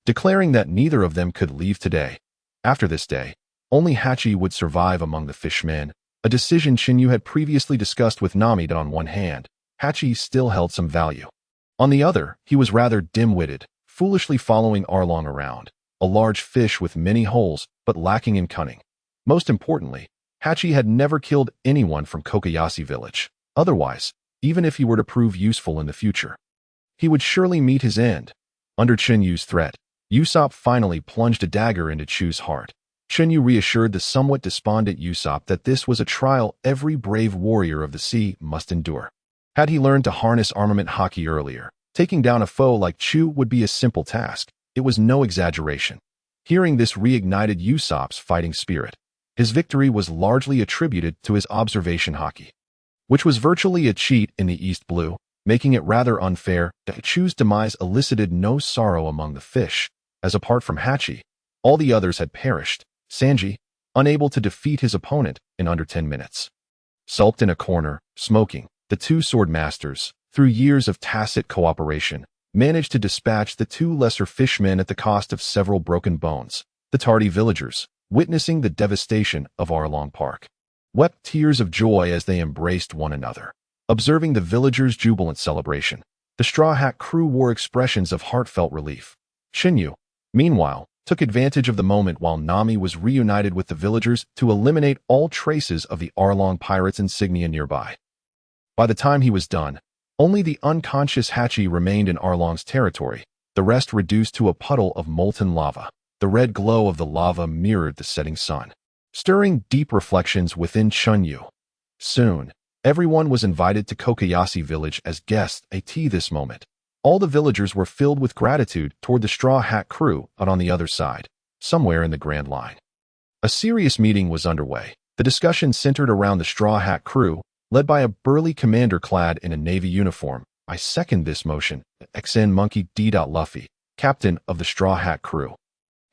[SPEAKER 1] declaring that neither of them could leave today. After this day, only Hachi would survive among the fishmen, a decision Chen Yu had previously discussed with Nami. On one hand, Hachi still held some value. On the other, he was rather dim-witted, foolishly following Arlong around, a large fish with many holes but lacking in cunning. Most importantly, Hachi had never killed anyone from Kokoyashi village. Otherwise, even if he were to prove useful in the future, he would surely meet his end. Under Chen Yu's threat, Usopp finally plunged a dagger into Chu's heart. Chen Yu reassured the somewhat despondent Usopp that this was a trial every brave warrior of the sea must endure. Had he learned to harness armament Haki earlier, taking down a foe like Chu would be a simple task. It was no exaggeration. Hearing this reignited Usopp's fighting spirit. His victory was largely attributed to his observation Haki, which was virtually a cheat in the East Blue, making it rather unfair that Chu's demise elicited no sorrow among the fish, as apart from Hachi, all the others had perished. Sanji, unable to defeat his opponent in under 10 minutes, sulked in a corner, smoking. The 2 sword masters, through years of tacit cooperation, managed to dispatch the 2 lesser fishmen at the cost of several broken bones. The tardy villagers, witnessing the devastation of Arlong Park, wept tears of joy as they embraced one another. Observing the villagers' jubilant celebration, the Straw Hat crew wore expressions of heartfelt relief. Chen Yu, meanwhile, took advantage of the moment while Nami was reunited with the villagers to eliminate all traces of the Arlong pirates' insignia nearby. By the time he was done, only the unconscious Hachi remained in Arlong's territory, the rest reduced to a puddle of molten lava. The red glow of the lava mirrored the setting sun, stirring deep reflections within Chun Yu. Soon, everyone was invited to Kokoyashi village as guests at this moment. All the villagers were filled with gratitude toward the Straw Hat crew, but on the other side, somewhere in the Grand Line, a serious meeting was underway. The discussion centered around the Straw Hat crew, led by a burly commander clad in a Navy uniform. I second this motion. XN Monkey D. Luffy, captain of the Straw Hat crew,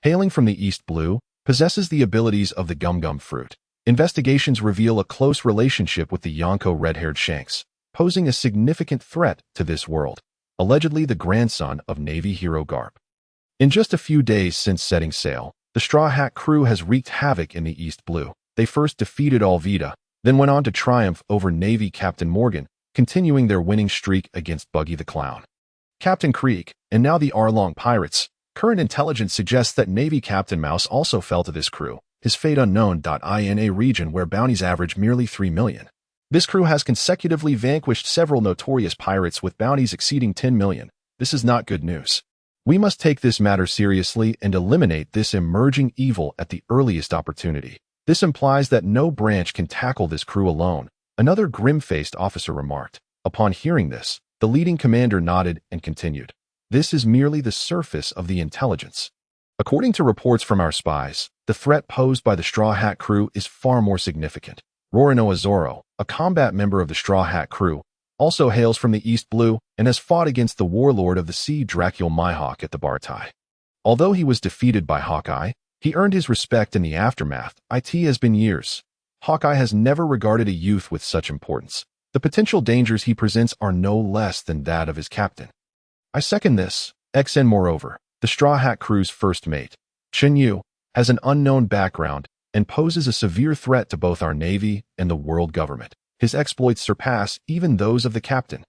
[SPEAKER 1] hailing from the East Blue, possesses the abilities of the Gum Gum fruit. Investigations reveal a close relationship with the Yonko red-haired Shanks, posing a significant threat to this world. Allegedly the grandson of Navy hero Garp. In just a few days since setting sail, the Straw Hat crew has wreaked havoc in the East Blue. They first defeated Alvida, then went on to triumph over Navy Captain Morgan, continuing their winning streak against Buggy the Clown, Captain Krieg, and now the Arlong Pirates. Current intelligence suggests that Navy Captain Mouse also fell to this crew, his fate unknown. In a region where bounties average merely 3 million. This crew has consecutively vanquished several notorious pirates with bounties exceeding 10 million. This is not good news. We must take this matter seriously and eliminate this emerging evil at the earliest opportunity. This implies that no branch can tackle this crew alone, another grim-faced officer remarked. Upon hearing this, the leading commander nodded and continued. This is merely the surface of the intelligence. According to reports from our spies, the threat posed by the Straw Hat crew is far more significant. Roronoa Zoro, a combat member of the Straw Hat crew, also hails from the East Blue and has fought against the warlord of the sea Dracul Mihawk at the Bartai. Although he was defeated by Hawkeye, he earned his respect in the aftermath. It has been years. Hawkeye has never regarded a youth with such importance. The potential dangers he presents are no less than that of his captain. I second this. XN Moreover, the Straw Hat Crew's first mate, Chen Yu, has an unknown background and poses a severe threat to both our Navy and the world government. His exploits surpass even those of the captain.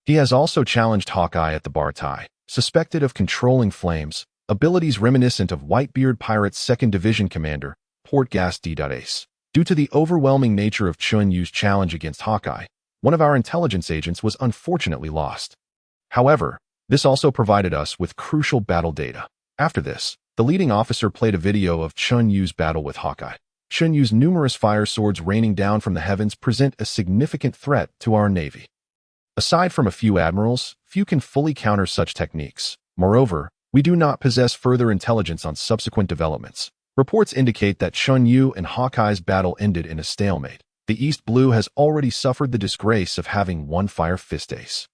[SPEAKER 1] He has also challenged Hawkeye at the Bartai, suspected of controlling flames, abilities reminiscent of Whitebeard Pirates' 2nd Division Commander, Portgas D.Ace. Due to the overwhelming nature of Chun Yu's challenge against Hawkeye, one of our intelligence agents was unfortunately lost. However, this also provided us with crucial battle data. After this, the leading officer played a video of Chun Yu's battle with Hawkeye. Chun Yu's numerous fire swords raining down from the heavens present a significant threat to our Navy. Aside from a few admirals, few can fully counter such techniques. Moreover, we do not possess further intelligence on subsequent developments. Reports indicate that Chun Yu and Hawkeye's battle ended in a stalemate. The East Blue has already suffered the disgrace of having one fire fist ace.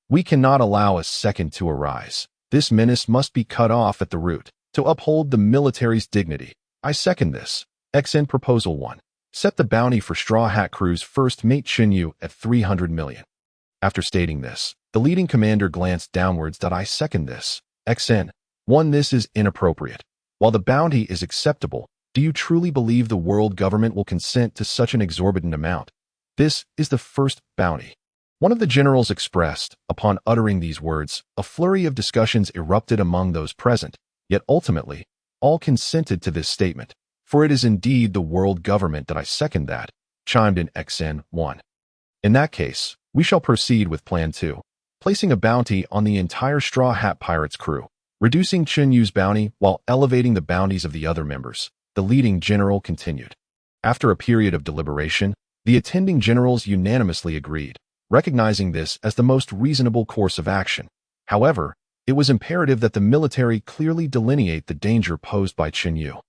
[SPEAKER 1] We cannot allow a second to arise. This menace must be cut off at the root. To uphold the military's dignity, I second this. XN Proposal 1. Set the bounty for Straw Hat Crew's first mate Chun Yu at 300 million. After stating this, the leading commander glanced downwards. I second this. XN 1. This is inappropriate. While the bounty is acceptable, do you truly believe the world government will consent to such an exorbitant amount? This is the first bounty. One of the generals expressed. Upon uttering these words, a flurry of discussions erupted among those present, yet ultimately, all consented to this statement. For it is indeed the world government. I second that, chimed in XN 1. In that case, we shall proceed with Plan 2, placing a bounty on the entire Straw Hat Pirates crew, reducing Chun Yu's bounty while elevating the bounties of the other members, the leading general continued. After a period of deliberation, the attending generals unanimously agreed, recognizing this as the most reasonable course of action. However, it was imperative that the military clearly delineate the danger posed by Chun Yu,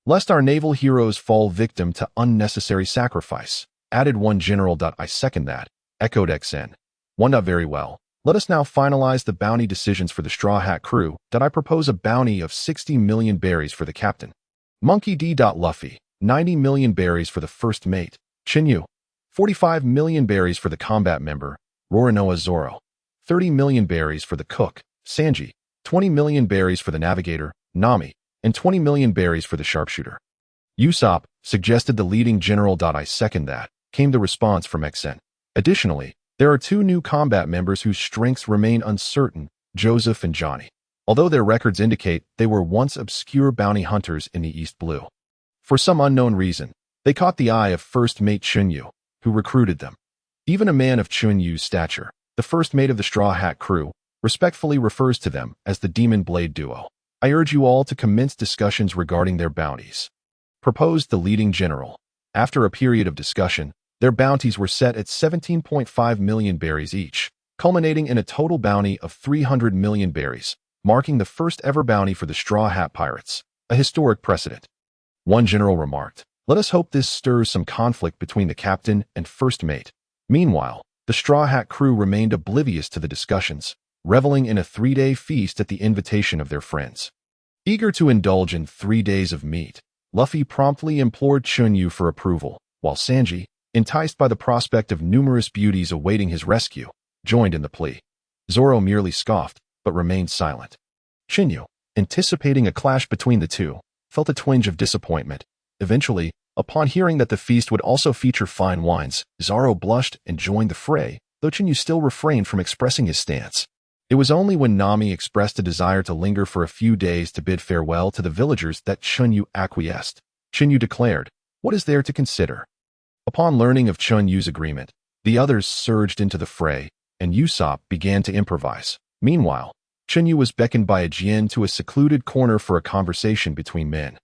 [SPEAKER 1] lest our naval heroes fall victim to unnecessary sacrifice, added one general. I second that, echoed XN 1. Very well. Let us now finalize the bounty decisions for the Straw Hat Crew. I propose a bounty of 60 million berries for the captain. Monkey D. Luffy, 90 million berries for the first mate, Chen Yu. 45 million berries for the combat member, Roronoa Zoro. 30 million berries for the cook, Sanji. 20 million berries for the navigator, Nami. And 20 million berries for the sharpshooter. Usopp, suggested the leading general. I second that, came the response from XN. Additionally, there are 2 new combat members whose strengths remain uncertain, Joseph and Johnny, although their records indicate they were once obscure bounty hunters in the East Blue. For some unknown reason, they caught the eye of first mate Chun Yu, who recruited them. Even a man of Chun Yu's stature, the first mate of the Straw Hat Crew, respectfully refers to them as the Demon Blade Duo. I urge you all to commence discussions regarding their bounties, proposed the leading general. After a period of discussion, their bounties were set at 17.5 million berries each, culminating in a total bounty of 300 million berries, marking the first ever bounty for the Straw Hat Pirates, a historic precedent. One general remarked, "Let us hope this stirs some conflict between the captain and first mate." Meanwhile, the Straw Hat Crew remained oblivious to the discussions, reveling in a 3-day feast at the invitation of their friends. Eager to indulge in 3 days of meat, Luffy promptly implored Chun Yu for approval, while Sanji, enticed by the prospect of numerous beauties awaiting his rescue, joined in the plea. Zoro merely scoffed, but remained silent. Chun Yu, anticipating a clash between the two, felt a twinge of disappointment. Eventually, upon hearing that the feast would also feature fine wines, Zoro blushed and joined the fray, though Chun Yu still refrained from expressing his stance. It was only when Nami expressed a desire to linger for a few days to bid farewell to the villagers that Chun Yu acquiesced. Chun Yu declared, "What is there to consider?" Upon learning of Chun Yu's agreement, the others surged into the fray, and Usopp began to improvise. Meanwhile, Chun Yu was beckoned by a Jin to a secluded corner for a conversation between men.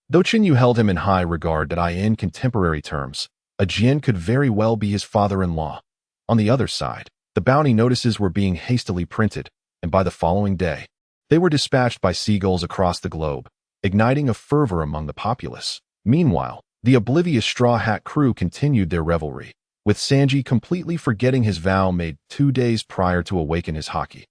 [SPEAKER 1] Though Chun Yu held him in high regard in contemporary terms, a Jin could very well be his father-in-law. On the other side, the bounty notices were being hastily printed, and by the following day, they were dispatched by seagulls across the globe, igniting a fervor among the populace. Meanwhile, the oblivious Straw Hat Crew continued their revelry, with Sanji completely forgetting his vow made 2 days prior to awaken his Haki.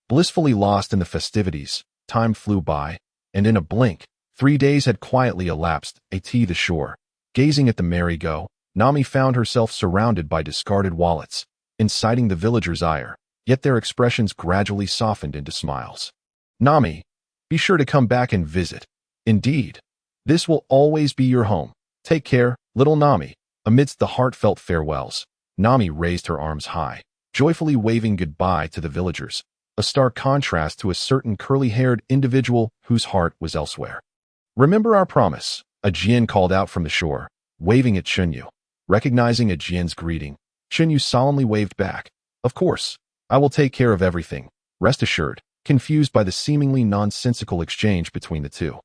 [SPEAKER 1] Blissfully lost in the festivities, time flew by, and in a blink, 3 days had quietly elapsed, the shore. Gazing at the merry-go, Nami found herself surrounded by discarded wallets, inciting the villagers' ire, yet their expressions gradually softened into smiles. Nami, be sure to come back and visit. Indeed, this will always be your home. Take care, little Nami. Amidst the heartfelt farewells, Nami raised her arms high, joyfully waving goodbye to the villagers, a stark contrast to a certain curly-haired individual whose heart was elsewhere. Remember our promise, a Jin called out from the shore, waving at Chun Yu. Recognizing a Jin's greeting, Chun Yu solemnly waved back. Of course, I will take care of everything, rest assured, confused by the seemingly nonsensical exchange between the two.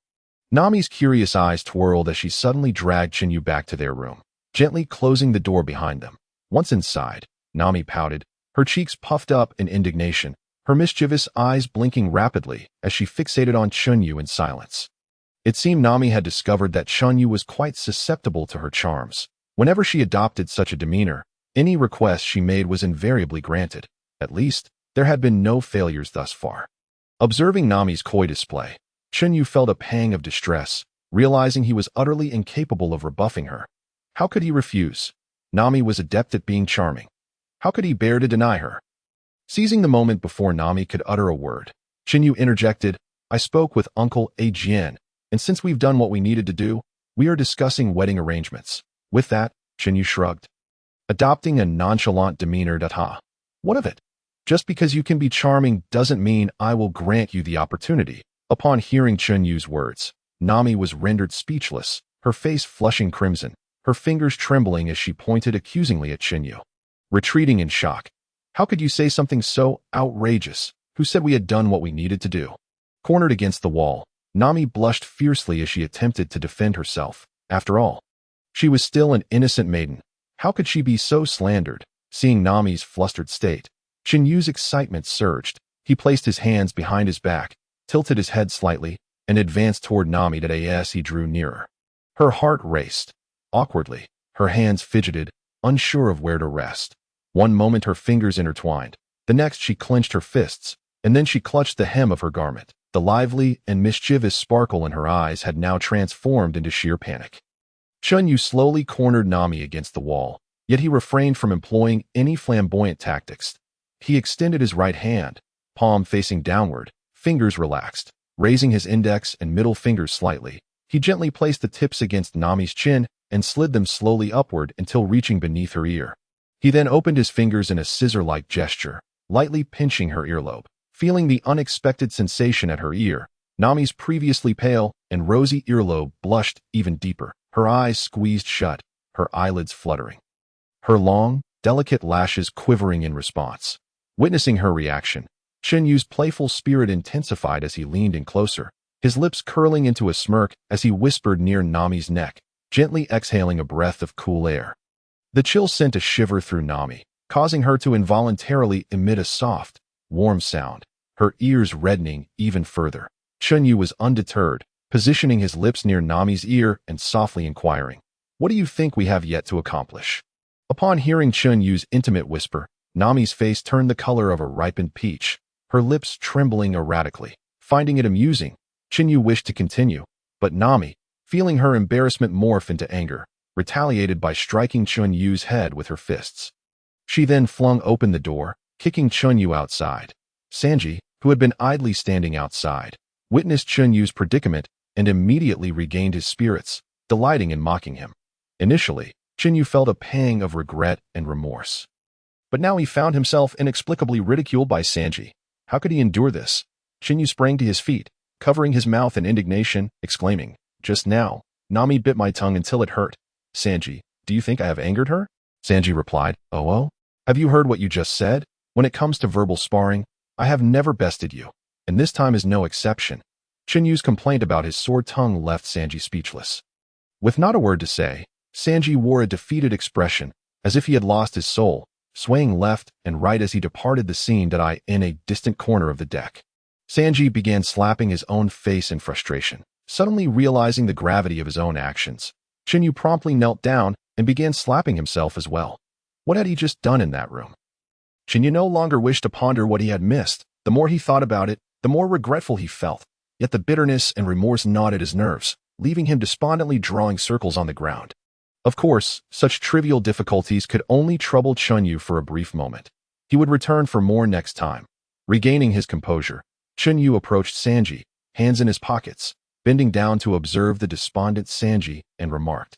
[SPEAKER 1] Nami's curious eyes twirled as she suddenly dragged Chun Yu back to their room, gently closing the door behind them. Once inside, Nami pouted, her cheeks puffed up in indignation, her mischievous eyes blinking rapidly as she fixated on Chun Yu in silence. It seemed Nami had discovered that Chun Yu was quite susceptible to her charms. Whenever she adopted such a demeanor, any request she made was invariably granted. At least, there had been no failures thus far. Observing Nami's coy display, Chun Yu felt a pang of distress, realizing he was utterly incapable of rebuffing her. How could he refuse? Nami was adept at being charming. How could he bear to deny her? Seizing the moment before Nami could utter a word, Chun Yu interjected, I spoke with Uncle Jian, and since we've done what we needed to do, we are discussing wedding arrangements. With that, Chun Yu shrugged, adopting a nonchalant demeanor. What of it? Just because you can be charming doesn't mean I will grant you the opportunity. Upon hearing Chun Yu's words, Nami was rendered speechless, her face flushing crimson, her fingers trembling as she pointed accusingly at Chun Yu. Retreating in shock. How could you say something so outrageous? Who said we had done what we needed to do? Cornered against the wall, Nami blushed fiercely as she attempted to defend herself. After all, she was still an innocent maiden. How could she be so slandered? Seeing Nami's flustered state, Chun Yu's excitement surged. He placed his hands behind his back, tilted his head slightly, and advanced toward Nami. As he drew nearer, her heart raced. Awkwardly, her hands fidgeted, unsure of where to rest. One moment her fingers intertwined, the next she clenched her fists, and then she clutched the hem of her garment. The lively and mischievous sparkle in her eyes had now transformed into sheer panic. Chun Yu slowly cornered Nami against the wall, yet he refrained from employing any flamboyant tactics. He extended his right hand, palm facing downward, fingers relaxed. Raising his index and middle fingers slightly, he gently placed the tips against Nami's chin and slid them slowly upward until reaching beneath her ear. He then opened his fingers in a scissor-like gesture, lightly pinching her earlobe. Feeling the unexpected sensation at her ear, Nami's previously pale and rosy earlobe blushed even deeper. Her eyes squeezed shut, her eyelids fluttering, her long, delicate lashes quivering in response. Witnessing her reaction, Chun Yu's playful spirit intensified as he leaned in closer, his lips curling into a smirk as he whispered near Nami's neck, gently exhaling a breath of cool air. The chill sent a shiver through Nami, causing her to involuntarily emit a soft, warm sound, her ears reddening even further. Chun Yu was undeterred, positioning his lips near Nami's ear and softly inquiring, what do you think we have yet to accomplish? Upon hearing Chun Yu's intimate whisper, Nami's face turned the color of a ripened peach, her lips trembling erratically. Finding it amusing, Chun Yu wished to continue, but Nami, feeling her embarrassment morph into anger, retaliated by striking Chun Yu's head with her fists. She then flung open the door, kicking Chun Yu outside. Sanji, who had been idly standing outside, witnessed Chun Yu's predicament and immediately regained his spirits, delighting in mocking him. Initially, Chun Yu felt a pang of regret and remorse. But now he found himself inexplicably ridiculed by Sanji. How could he endure this? Chun Yu sprang to his feet, covering his mouth in indignation, exclaiming, just now, Nami bit my tongue until it hurt. Sanji, do you think I have angered her? Sanji replied, oh? Have you heard what you just said? When it comes to verbal sparring, I have never bested you, and this time is no exception. Chun Yu's complaint about his sore tongue left Sanji speechless. With not a word to say, Sanji wore a defeated expression, as if he had lost his soul, swaying left and right as he departed the scene in a distant corner of the deck. Sanji began slapping his own face in frustration, suddenly realizing the gravity of his own actions. Chun Yu promptly knelt down and began slapping himself as well. What had he just done in that room? Chen Yu no longer wished to ponder what he had missed. The more he thought about it, the more regretful he felt. Yet the bitterness and remorse gnawed at his nerves, leaving him despondently drawing circles on the ground. Of course, such trivial difficulties could only trouble Chun Yu for a brief moment. He would return for more next time. Regaining his composure, Chun Yu approached Sanji, hands in his pockets, bending down to observe the despondent Sanji, and remarked,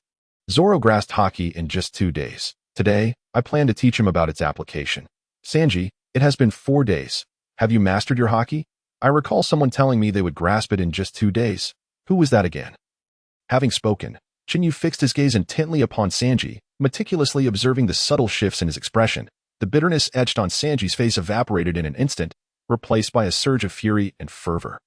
[SPEAKER 1] "Zoro grasped Haki in just 2 days. Today, I plan to teach him about its application. Sanji, it has been 4 days. Have you mastered your Haki? I recall someone telling me they would grasp it in just 2 days. Who was that again?" Having spoken, Chen Yu fixed his gaze intently upon Sanji, meticulously observing the subtle shifts in his expression. The bitterness etched on Sanji's face evaporated in an instant, replaced by a surge of fury and fervor.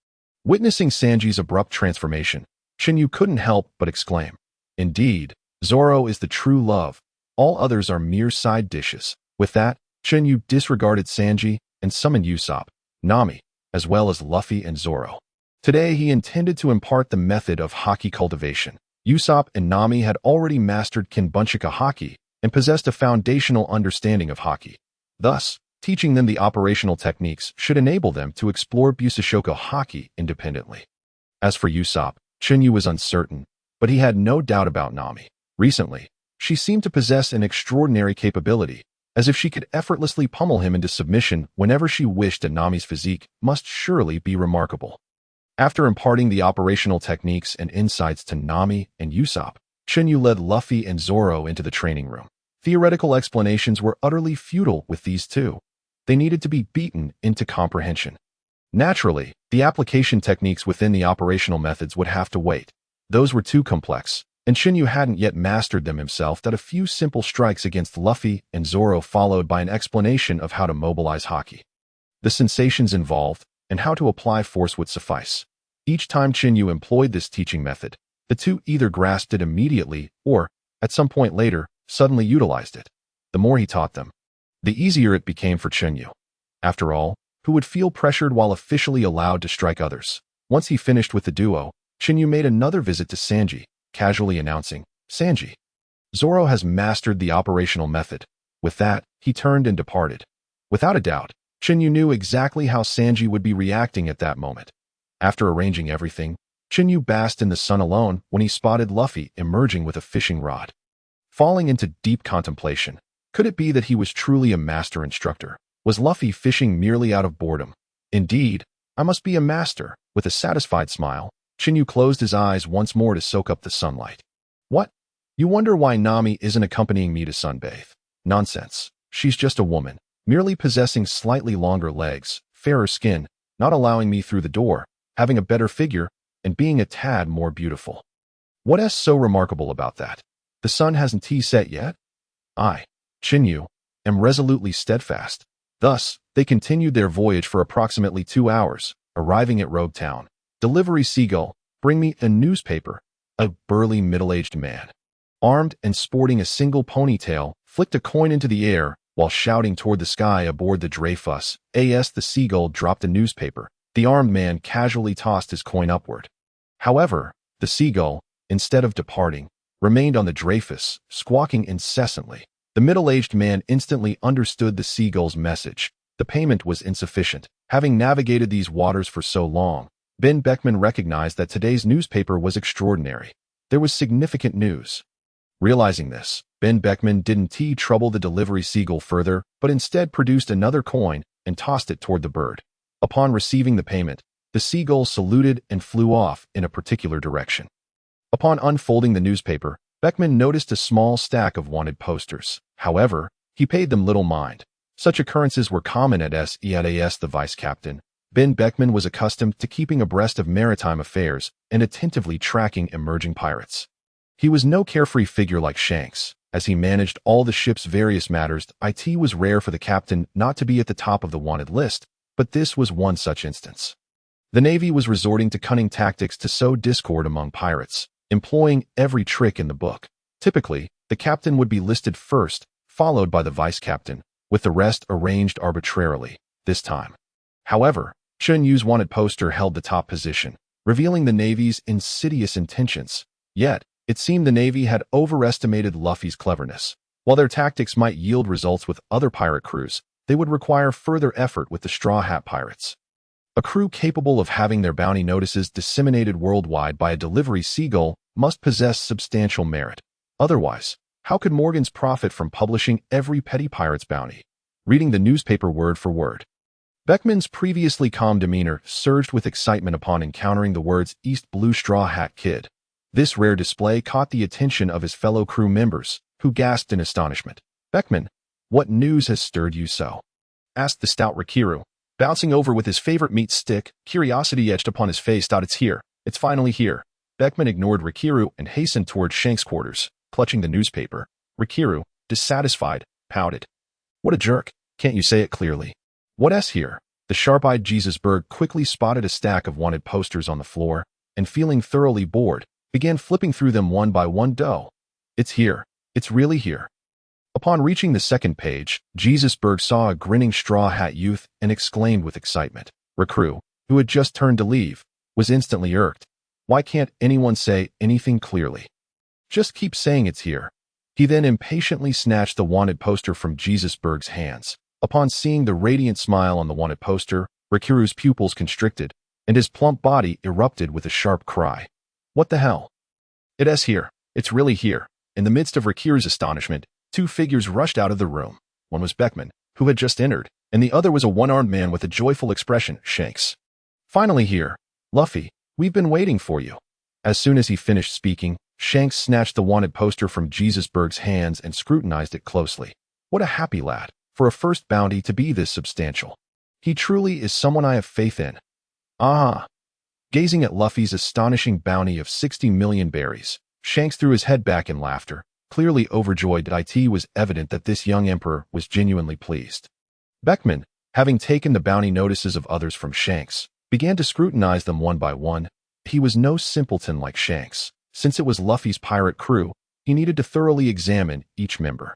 [SPEAKER 1] Witnessing Sanji's abrupt transformation, Chen Yu couldn't help but exclaim, "Indeed, Zoro is the true love. All others are mere side dishes." With that, Chen Yu disregarded Sanji and summoned Usopp, Nami, as well as Luffy and Zoro. Today he intended to impart the method of Haki cultivation. Usopp and Nami had already mastered Kinbunchika Haki and possessed a foundational understanding of Haki. Thus, teaching them the operational techniques should enable them to explore Busashoko Haki independently. As for Usopp, Chen Yu was uncertain, but he had no doubt about Nami. Recently, she seemed to possess an extraordinary capability, as if she could effortlessly pummel him into submission whenever she wished, and Nami's physique must surely be remarkable. After imparting the operational techniques and insights to Nami and Usopp, Chen Yu led Luffy and Zoro into the training room. Theoretical explanations were utterly futile with these two. They needed to be beaten into comprehension. Naturally, the application techniques within the operational methods would have to wait. Those were too complex, and Chen Yu hadn't yet mastered them himself. That a few simple strikes against Luffy and Zoro followed by an explanation of how to mobilize Haki. The sensations involved and how to apply force would suffice. Each time Chen Yu employed this teaching method, the two either grasped it immediately or, at some point later, suddenly utilized it. The more he taught them, the easier it became for Chen Yu. After all, who would feel pressured while officially allowed to strike others? Once he finished with the duo, Chen Yu made another visit to Sanji, casually announcing, "Sanji, Zoro has mastered the operational method." With that, he turned and departed. Without a doubt, Chen Yu knew exactly how Sanji would be reacting at that moment. After arranging everything, Chen Yu basked in the sun alone when he spotted Luffy emerging with a fishing rod. Falling into deep contemplation, could it be that he was truly a master instructor? Was Luffy fishing merely out of boredom? Indeed, I must be a master. With a satisfied smile, Chen Yu closed his eyes once more to soak up the sunlight. What? You wonder why Nami isn't accompanying me to sunbathe? Nonsense. She's just a woman, merely possessing slightly longer legs, fairer skin, not allowing me through the door, having a better figure, and being a tad more beautiful. What's so remarkable about that? The sun hasn't set yet? I, Chen Yu, am resolutely steadfast. Thus, they continued their voyage for approximately 2 hours, arriving at Rogue Town. "Delivery Seagull, bring me a newspaper." A burly middle-aged man, armed and sporting a single ponytail, flicked a coin into the air while shouting toward the sky aboard the Dreyfus. As the Seagull dropped a newspaper, the armed man casually tossed his coin upward. However, the Seagull, instead of departing, remained on the Dreyfus, squawking incessantly. The middle-aged man instantly understood the Seagull's message. The payment was insufficient. Having navigated these waters for so long, Ben Beckman recognized that today's newspaper was extraordinary. There was significant news. Realizing this, Ben Beckman didn't trouble the delivery Seagull further, but instead produced another coin and tossed it toward the bird. Upon receiving the payment, the Seagull saluted and flew off in a particular direction. Upon unfolding the newspaper, Beckman noticed a small stack of wanted posters. However, he paid them little mind. Such occurrences were common at SEADAS. The vice captain, Ben Beckman, was accustomed to keeping abreast of maritime affairs and attentively tracking emerging pirates. He was no carefree figure like Shanks. As he managed all the ship's various matters, it was rare for the captain not to be at the top of the wanted list, but this was one such instance. The Navy was resorting to cunning tactics to sow discord among pirates, employing every trick in the book. Typically, the captain would be listed first, followed by the vice captain, with the rest arranged arbitrarily. This time, however, Chun Yu's wanted poster held the top position, revealing the Navy's insidious intentions. Yet, it seemed the Navy had overestimated Luffy's cleverness. While their tactics might yield results with other pirate crews, they would require further effort with the Straw Hat Pirates. A crew capable of having their bounty notices disseminated worldwide by a delivery seagull must possess substantial merit. Otherwise, how could Morgans profit from publishing every petty pirate's bounty? Reading the newspaper word for word. Beckman's previously calm demeanor surged with excitement upon encountering the words East Blue Straw Hat Kid. This rare display caught the attention of his fellow crew members, who gasped in astonishment. "Beckman, what news has stirred you so?" asked the stout Rikiru, bouncing over with his favorite meat stick, curiosity etched upon his face. "It's here. It's finally here." Beckman ignored Rikiru and hastened toward Shanks' quarters, clutching the newspaper. Rikiru, dissatisfied, pouted. "What a jerk. Can't you say it clearly?" "What's here?" The sharp-eyed Jesus Berg quickly spotted a stack of wanted posters on the floor, and feeling thoroughly bored, began flipping through them one by one. "It's here. It's really here." Upon reaching the second page, Jesus Berg saw a grinning straw hat youth and exclaimed with excitement. Recru, who had just turned to leave, was instantly irked. Why can't anyone say anything clearly? Just keep saying it's here. He then impatiently snatched the wanted poster from Jesus Berg's hands. Upon seeing the radiant smile on the wanted poster, Rikiru's pupils constricted, and his plump body erupted with a sharp cry. "What the hell? It's here. It's really here." In the midst of Rikiru's astonishment, two figures rushed out of the room. One was Beckman, who had just entered, and the other was a one-armed man with a joyful expression, Shanks. "Finally here. Luffy, we've been waiting for you." As soon as he finished speaking, Shanks snatched the wanted poster from Jesus Berg's hands and scrutinized it closely. What a happy lad, for a first bounty to be this substantial. He truly is someone I have faith in. Ah! Gazing at Luffy's astonishing bounty of 60 million berries, Shanks threw his head back in laughter, clearly overjoyed. It was evident that this young emperor was genuinely pleased. Beckman, having taken the bounty notices of others from Shanks, began to scrutinize them one by one. He was no simpleton like Shanks. Since it was Luffy's pirate crew, he needed to thoroughly examine each member.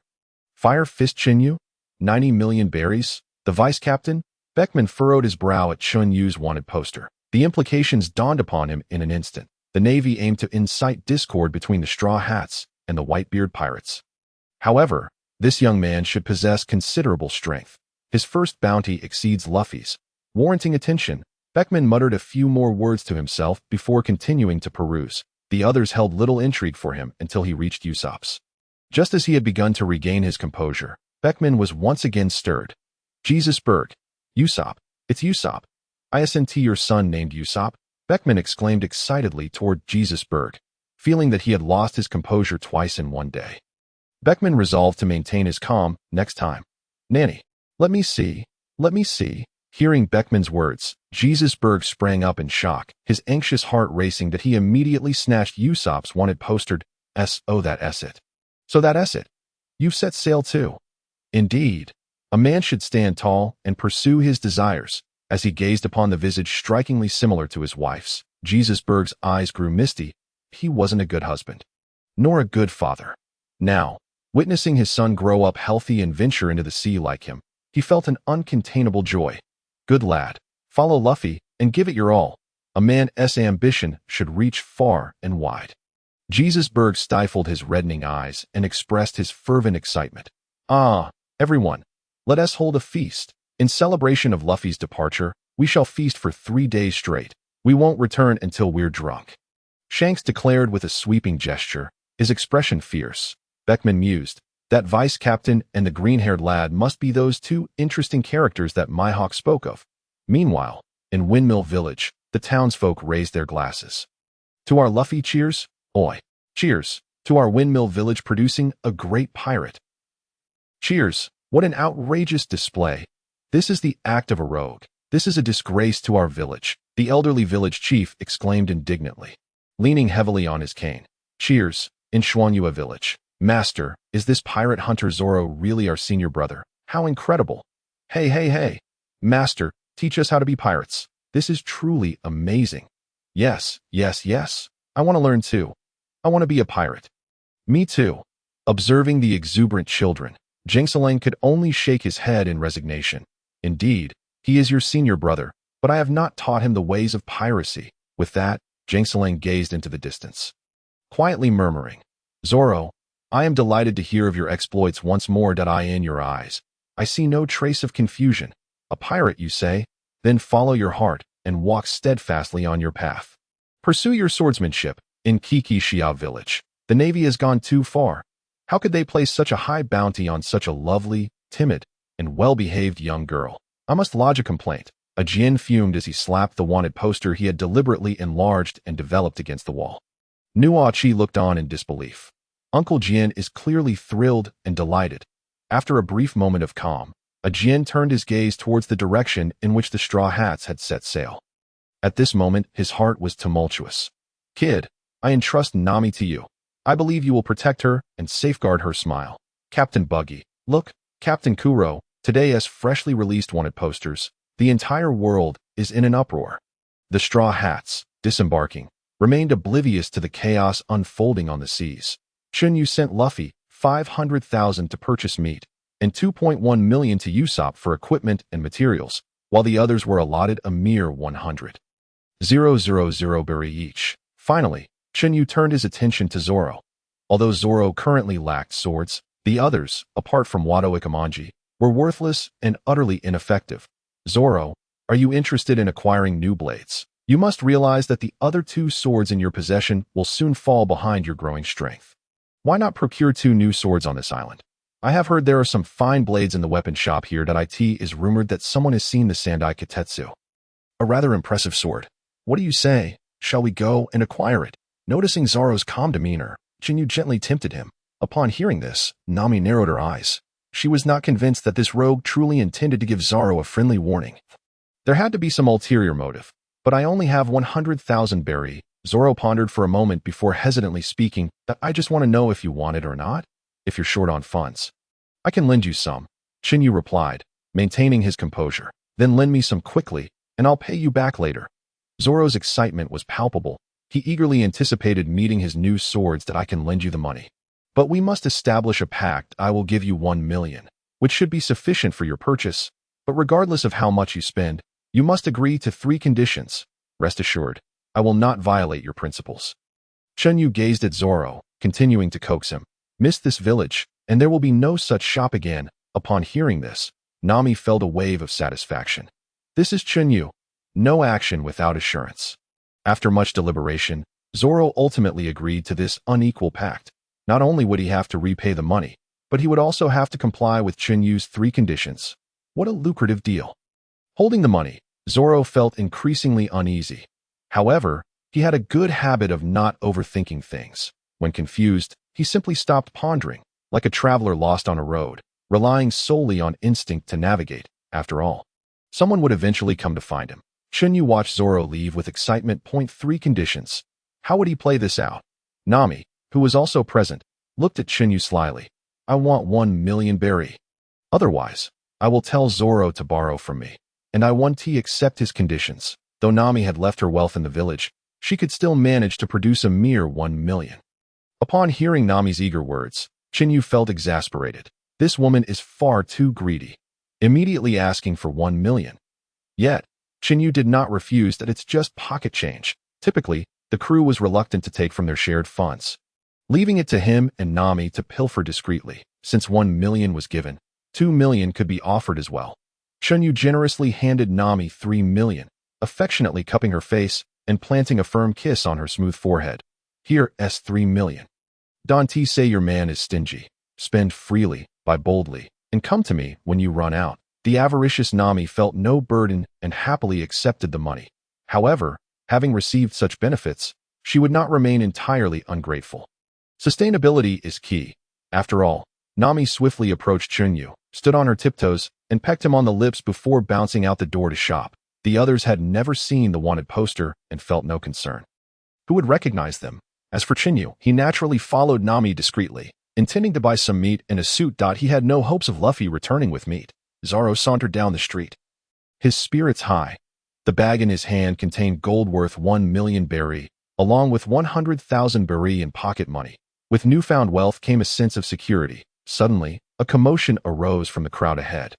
[SPEAKER 1] Fire Fist Chen Yu? 90 million berries? The vice captain? Beckman furrowed his brow at Chun Yu's wanted poster. The implications dawned upon him in an instant. The Navy aimed to incite discord between the Straw Hats and the Whitebeard pirates. However, this young man should possess considerable strength. His first bounty exceeds Luffy's, warranting attention. Beckman muttered a few more words to himself before continuing to peruse. The others held little intrigue for him until he reached Usopp's. Just as he had begun to regain his composure, Beckman was once again stirred. Jesus Berg. Usopp. It's Usopp. Isn't your son named Usopp? Beckman exclaimed excitedly toward Jesus Berg, feeling that he had lost his composure twice in one day. Beckman resolved to maintain his calm next time. "Nanny, let me see. Hearing Beckman's words, Jesus Berg sprang up in shock, his anxious heart racing that he immediately snatched Usopp's wanted poster. "Oh, that's it. So that's it. You've set sail too." Indeed, a man should stand tall and pursue his desires. As he gazed upon the visage strikingly similar to his wife's, Jesus Berg's eyes grew misty. He wasn't a good husband, nor a good father. Now, witnessing his son grow up healthy and venture into the sea like him, he felt an uncontainable joy. Good lad, follow Luffy and give it your all. A man's ambition should reach far and wide. Jesus Berg stifled his reddening eyes and expressed his fervent excitement. "Ah, everyone, let us hold a feast. In celebration of Luffy's departure, we shall feast for 3 days straight. We won't return until we're drunk." Shanks declared with a sweeping gesture, his expression fierce. Beckman mused. That vice captain and the green-haired lad must be those two interesting characters that Mihawk spoke of. Meanwhile, in Windmill Village, the townsfolk raised their glasses. "To our Luffy, cheers! Oi! Cheers! To our Windmill Village producing a great pirate! Cheers! What an outrageous display! This is the act of a rogue. This is a disgrace to our village," the elderly village chief exclaimed indignantly, leaning heavily on his cane. "Cheers! In Xuanyua Village. Master, is this pirate hunter Zoro really our senior brother? How incredible! Hey! Master, teach us how to be pirates. This is truly amazing. Yes. I want to learn too. I want to be a pirate." "Me too." Observing the exuberant children, Jingsalang could only shake his head in resignation. "Indeed, he is your senior brother, but I have not taught him the ways of piracy." With that, Jingsalang gazed into the distance, quietly murmuring, "Zoro, I am delighted to hear of your exploits once more. In your eyes, I see no trace of confusion. A pirate, you say? Then follow your heart and walk steadfastly on your path. Pursue your swordsmanship. In Kikishia village, the Navy has gone too far. How could they place such a high bounty on such a lovely, timid, and well-behaved young girl? I must lodge a complaint. A Jin fumed as he slapped the wanted poster he had deliberately enlarged and developed against the wall. Nuachi looked on in disbelief. Uncle Jin is clearly thrilled and delighted. After a brief moment of calm, a Jin turned his gaze towards the direction in which the straw hats had set sail. At this moment, his heart was tumultuous. Kid, I entrust Nami to you. I believe you will protect her and safeguard her smile. Captain Buggy, look, Captain Kuro, today as freshly released wanted posters. The entire world is in an uproar. The straw hats, disembarking, remained oblivious to the chaos unfolding on the seas. Chun Yu sent Luffy 500,000 to purchase meat and 2.1 million to Usopp for equipment and materials, while the others were allotted a mere 100,000 berry each. Finally, Chen Yu turned his attention to Zoro. Although Zoro currently lacked swords, the others, apart from Wado Ikamanji, were worthless and utterly ineffective. Zoro, are you interested in acquiring new blades? You must realize that the other 2 swords in your possession will soon fall behind your growing strength. Why not procure 2 new swords on this island? I have heard there are some fine blades in the weapon shop here. It is rumored that someone has seen the Sandai Kitetsu. A rather impressive sword. What do you say? Shall we go and acquire it? Noticing Zoro's calm demeanor, Chen Yu gently tempted him. Upon hearing this, Nami narrowed her eyes. She was not convinced that this rogue truly intended to give Zoro a friendly warning. There had to be some ulterior motive. But I only have 100,000 berry. Zoro pondered for a moment before hesitantly speaking. I just want to know if you want it or not. If you're short on funds, I can lend you some. Chen Yu replied, maintaining his composure. Then lend me some quickly, and I'll pay you back later. Zoro's excitement was palpable. He eagerly anticipated meeting his new swords. I can lend you the money. But we must establish a pact. I will give you 1 million, which should be sufficient for your purchase. But regardless of how much you spend, you must agree to 3 conditions. Rest assured, I will not violate your principles. Chun Yu gazed at Zoro, continuing to coax him. Miss this village, and there will be no such shop again. Upon hearing this, Nami felt a wave of satisfaction. This is Chun Yu. No action without assurance. After much deliberation, Zoro ultimately agreed to this unequal pact. Not only would he have to repay the money, but he would also have to comply with Chun Yu's 3 conditions. What a lucrative deal. Holding the money, Zoro felt increasingly uneasy. However, he had a good habit of not overthinking things. When confused, he simply stopped pondering, like a traveler lost on a road, relying solely on instinct to navigate. After all, someone would eventually come to find him. Chun Yu watched Zoro leave with excitement. 3 conditions. How would he play this out? Nami, who was also present, looked at Chun Yu slyly. I want 1 million berry. Otherwise, I will tell Zoro to borrow from me, and I want to accept his conditions. Though Nami had left her wealth in the village, she could still manage to produce a mere 1 million. Upon hearing Nami's eager words, Chen Yu felt exasperated. This woman is far too greedy, immediately asking for 1 million. Yet, Chen Yu did not refuse. It's just pocket change. Typically, the crew was reluctant to take from their shared funds, leaving it to him and Nami to pilfer discreetly. Since 1 million was given, 2 million could be offered as well. Chun Yu generously handed Nami 3 million, affectionately cupping her face and planting a firm kiss on her smooth forehead. Here, 3 million. Bounties say your man is stingy. Spend freely, buy boldly, and come to me when you run out. The avaricious Nami felt no burden and happily accepted the money. However, having received such benefits, she would not remain entirely ungrateful. Sustainability is key. After all, Nami swiftly approached Chun Yu, stood on her tiptoes, and pecked him on the lips before bouncing out the door to shop. The others had never seen the wanted poster and felt no concern. Who would recognize them? As for Chun Yu, he naturally followed Nami discreetly, intending to buy some meat and a suit. He had no hopes of Luffy returning with meat. Zoro sauntered down the street, his spirits high. The bag in his hand contained gold worth 1 million berry, along with 100,000 berry in pocket money. With newfound wealth came a sense of security. Suddenly, a commotion arose from the crowd ahead.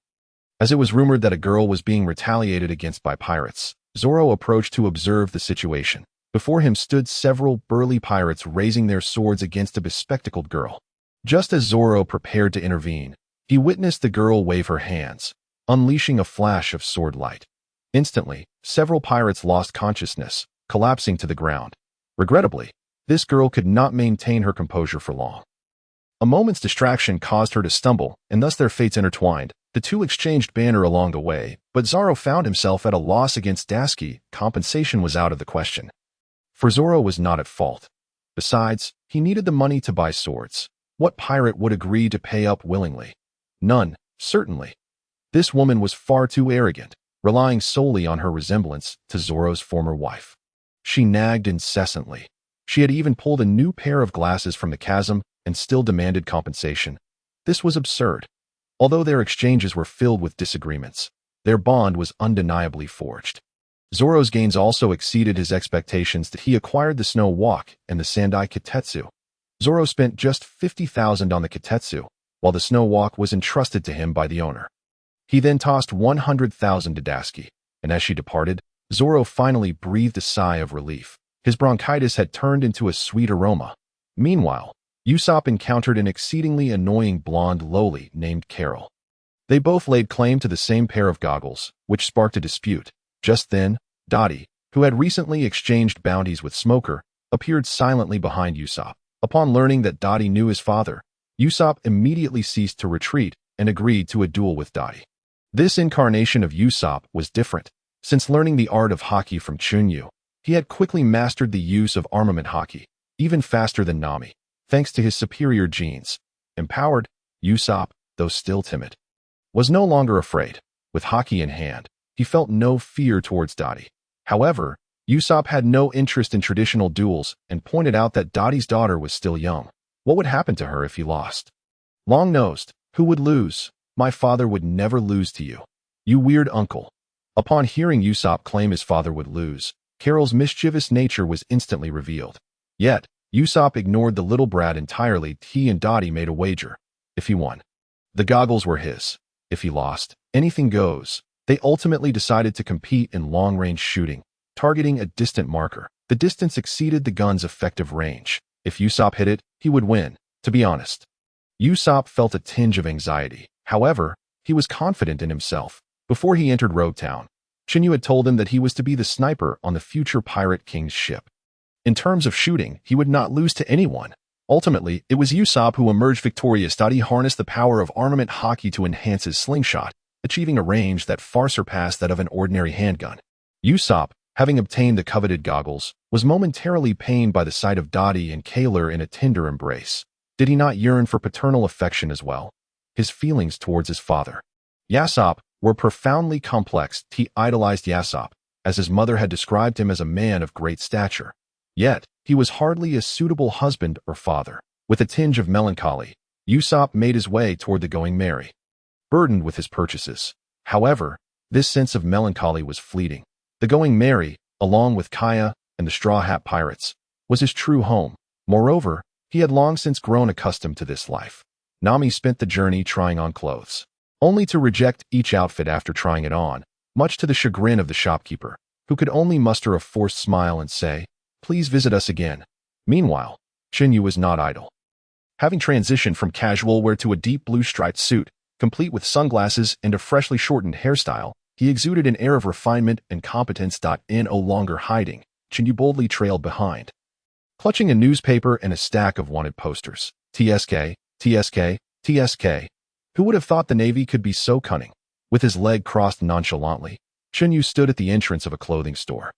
[SPEAKER 1] As it was rumored that a girl was being retaliated against by pirates, Zoro approached to observe the situation. Before him stood several burly pirates raising their swords against a bespectacled girl. Just as Zoro prepared to intervene, he witnessed the girl wave her hands, unleashing a flash of sword light. Instantly, several pirates lost consciousness, collapsing to the ground. Regrettably, this girl could not maintain her composure for long. A moment's distraction caused her to stumble, and thus their fates intertwined. The two exchanged banter along the way, but Zoro found himself at a loss against Dasky. Compensation was out of the question. For Zoro was not at fault. Besides, he needed the money to buy swords. What pirate would agree to pay up willingly? None, certainly. This woman was far too arrogant, relying solely on her resemblance to Zoro's former wife. She nagged incessantly. She had even pulled a new pair of glasses from the chasm and still demanded compensation. This was absurd. Although their exchanges were filled with disagreements, their bond was undeniably forged. Zoro's gains also exceeded his expectations that he acquired the Snow Walk and the Sandai Kitetsu. Zoro spent just 50,000 on the Kitetsu, while the Snow Walk was entrusted to him by the owner. He then tossed 100,000 to Dasky, and as she departed, Zoro finally breathed a sigh of relief. His bronchitis had turned into a sweet aroma. Meanwhile, Usopp encountered an exceedingly annoying blonde loli named Carol. They both laid claim to the same pair of goggles, which sparked a dispute. Just then, Dottie, who had recently exchanged bounties with Smoker, appeared silently behind Usopp. Upon learning that Dottie knew his father, Usopp immediately ceased to retreat and agreed to a duel with Dottie. This incarnation of Usopp was different. Since learning the art of Haki from Chun Yu, he had quickly mastered the use of armament Haki, even faster than Nami, thanks to his superior genes. Empowered, Usopp, though still timid, was no longer afraid. With Haki in hand, he felt no fear towards Dottie. However, Usopp had no interest in traditional duels and pointed out that Dottie's daughter was still young. What would happen to her if he lost? Long-nosed, who would lose? My father would never lose to you. You weird uncle. Upon hearing Usopp claim his father would lose, Carol's mischievous nature was instantly revealed. Yet, Usopp ignored the little brat entirely. He and Dottie made a wager. If he won, the goggles were his. If he lost, anything goes. They ultimately decided to compete in long-range shooting, targeting a distant marker. The distance exceeded the gun's effective range. If Usopp hit it, he would win. To be honest, Usopp felt a tinge of anxiety. However, he was confident in himself. Before he entered Rogue Town, Chen Yu had told him that he was to be the sniper on the future Pirate King's ship. In terms of shooting, he would not lose to anyone. Ultimately, it was Usopp who emerged victorious. Dottie harnessed the power of armament Haki to enhance his slingshot, achieving a range that far surpassed that of an ordinary handgun. Usopp, having obtained the coveted goggles, was momentarily pained by the sight of Dottie and Kaler in a tender embrace. Did he not yearn for paternal affection as well? His feelings towards his father, Yasopp, were profoundly complex. He idolized Yasopp, as his mother had described him as a man of great stature. Yet, he was hardly a suitable husband or father. With a tinge of melancholy, Usopp made his way toward the Going Merry, burdened with his purchases. However, this sense of melancholy was fleeting. The Going Merry, along with Kaya and the Straw Hat Pirates, was his true home. Moreover, he had long since grown accustomed to this life. Nami spent the journey trying on clothes, only to reject each outfit after trying it on, much to the chagrin of the shopkeeper, who could only muster a forced smile and say, "Please visit us again." Meanwhile, Chen Yu was not idle. Having transitioned from casual wear to a deep blue striped suit, complete with sunglasses and a freshly shortened hairstyle, he exuded an air of refinement and competence. No longer hiding, Chen Yu boldly trailed behind, clutching a newspaper and a stack of wanted posters. TSK, TSK, TSK. Who would have thought the Navy could be so cunning? With his leg crossed nonchalantly, Chen Yu stood at the entrance of a clothing store,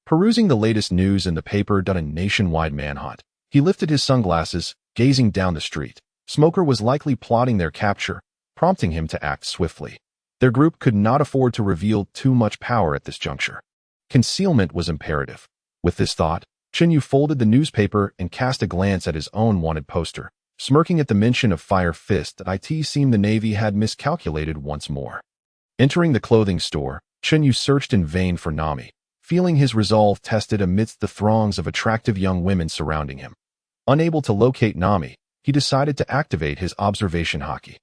[SPEAKER 1] perusing the latest news in the paper. A nationwide manhunt. He lifted his sunglasses, gazing down the street. Smoker was likely plotting their capture, prompting him to act swiftly. Their group could not afford to reveal too much power at this juncture. Concealment was imperative. With this thought, Chen Yu folded the newspaper and cast a glance at his own wanted poster. Smirking at the mention of Fire Fist, it seemed the Navy had miscalculated once more. Entering the clothing store, Chen Yu searched in vain for Nami, feeling his resolve tested amidst the throngs of attractive young women surrounding him. Unable to locate Nami, he decided to activate his observation Haki.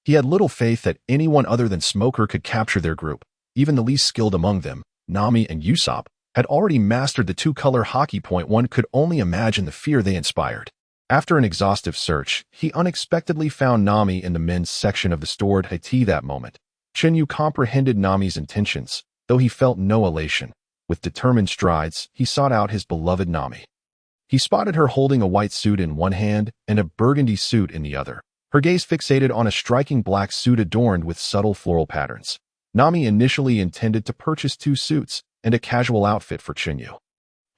[SPEAKER 1] He had little faith that anyone other than Smoker could capture their group. Even the least skilled among them, Nami and Usopp, had already mastered the two-color Haki. One could only imagine the fear they inspired. After an exhaustive search, he unexpectedly found Nami in the men's section of the stored Haki that moment. Chen Yu comprehended Nami's intentions, though he felt no elation. With determined strides, he sought out his beloved Nami. He spotted her holding a white suit in one hand and a burgundy suit in the other, her gaze fixated on a striking black suit adorned with subtle floral patterns. Nami initially intended to purchase 2 suits and a casual outfit for Chun Yu.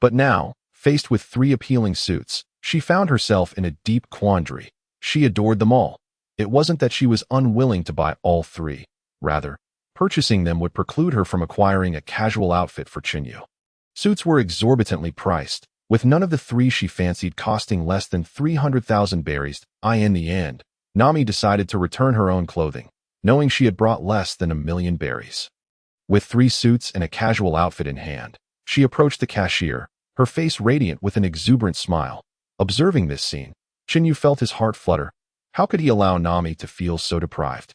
[SPEAKER 1] But now, faced with 3 appealing suits, she found herself in a deep quandary. She adored them all. It wasn't that she was unwilling to buy all 3. Rather, purchasing them would preclude her from acquiring a casual outfit for Chun Yu. Suits were exorbitantly priced, with none of the 3 she fancied costing less than 300,000 berries. In the end, Nami decided to return her own clothing, knowing she had brought less than 1,000,000 berries. With 3 suits and a casual outfit in hand, she approached the cashier, her face radiant with an exuberant smile. Observing this scene, Chun Yu felt his heart flutter. How could he allow Nami to feel so deprived?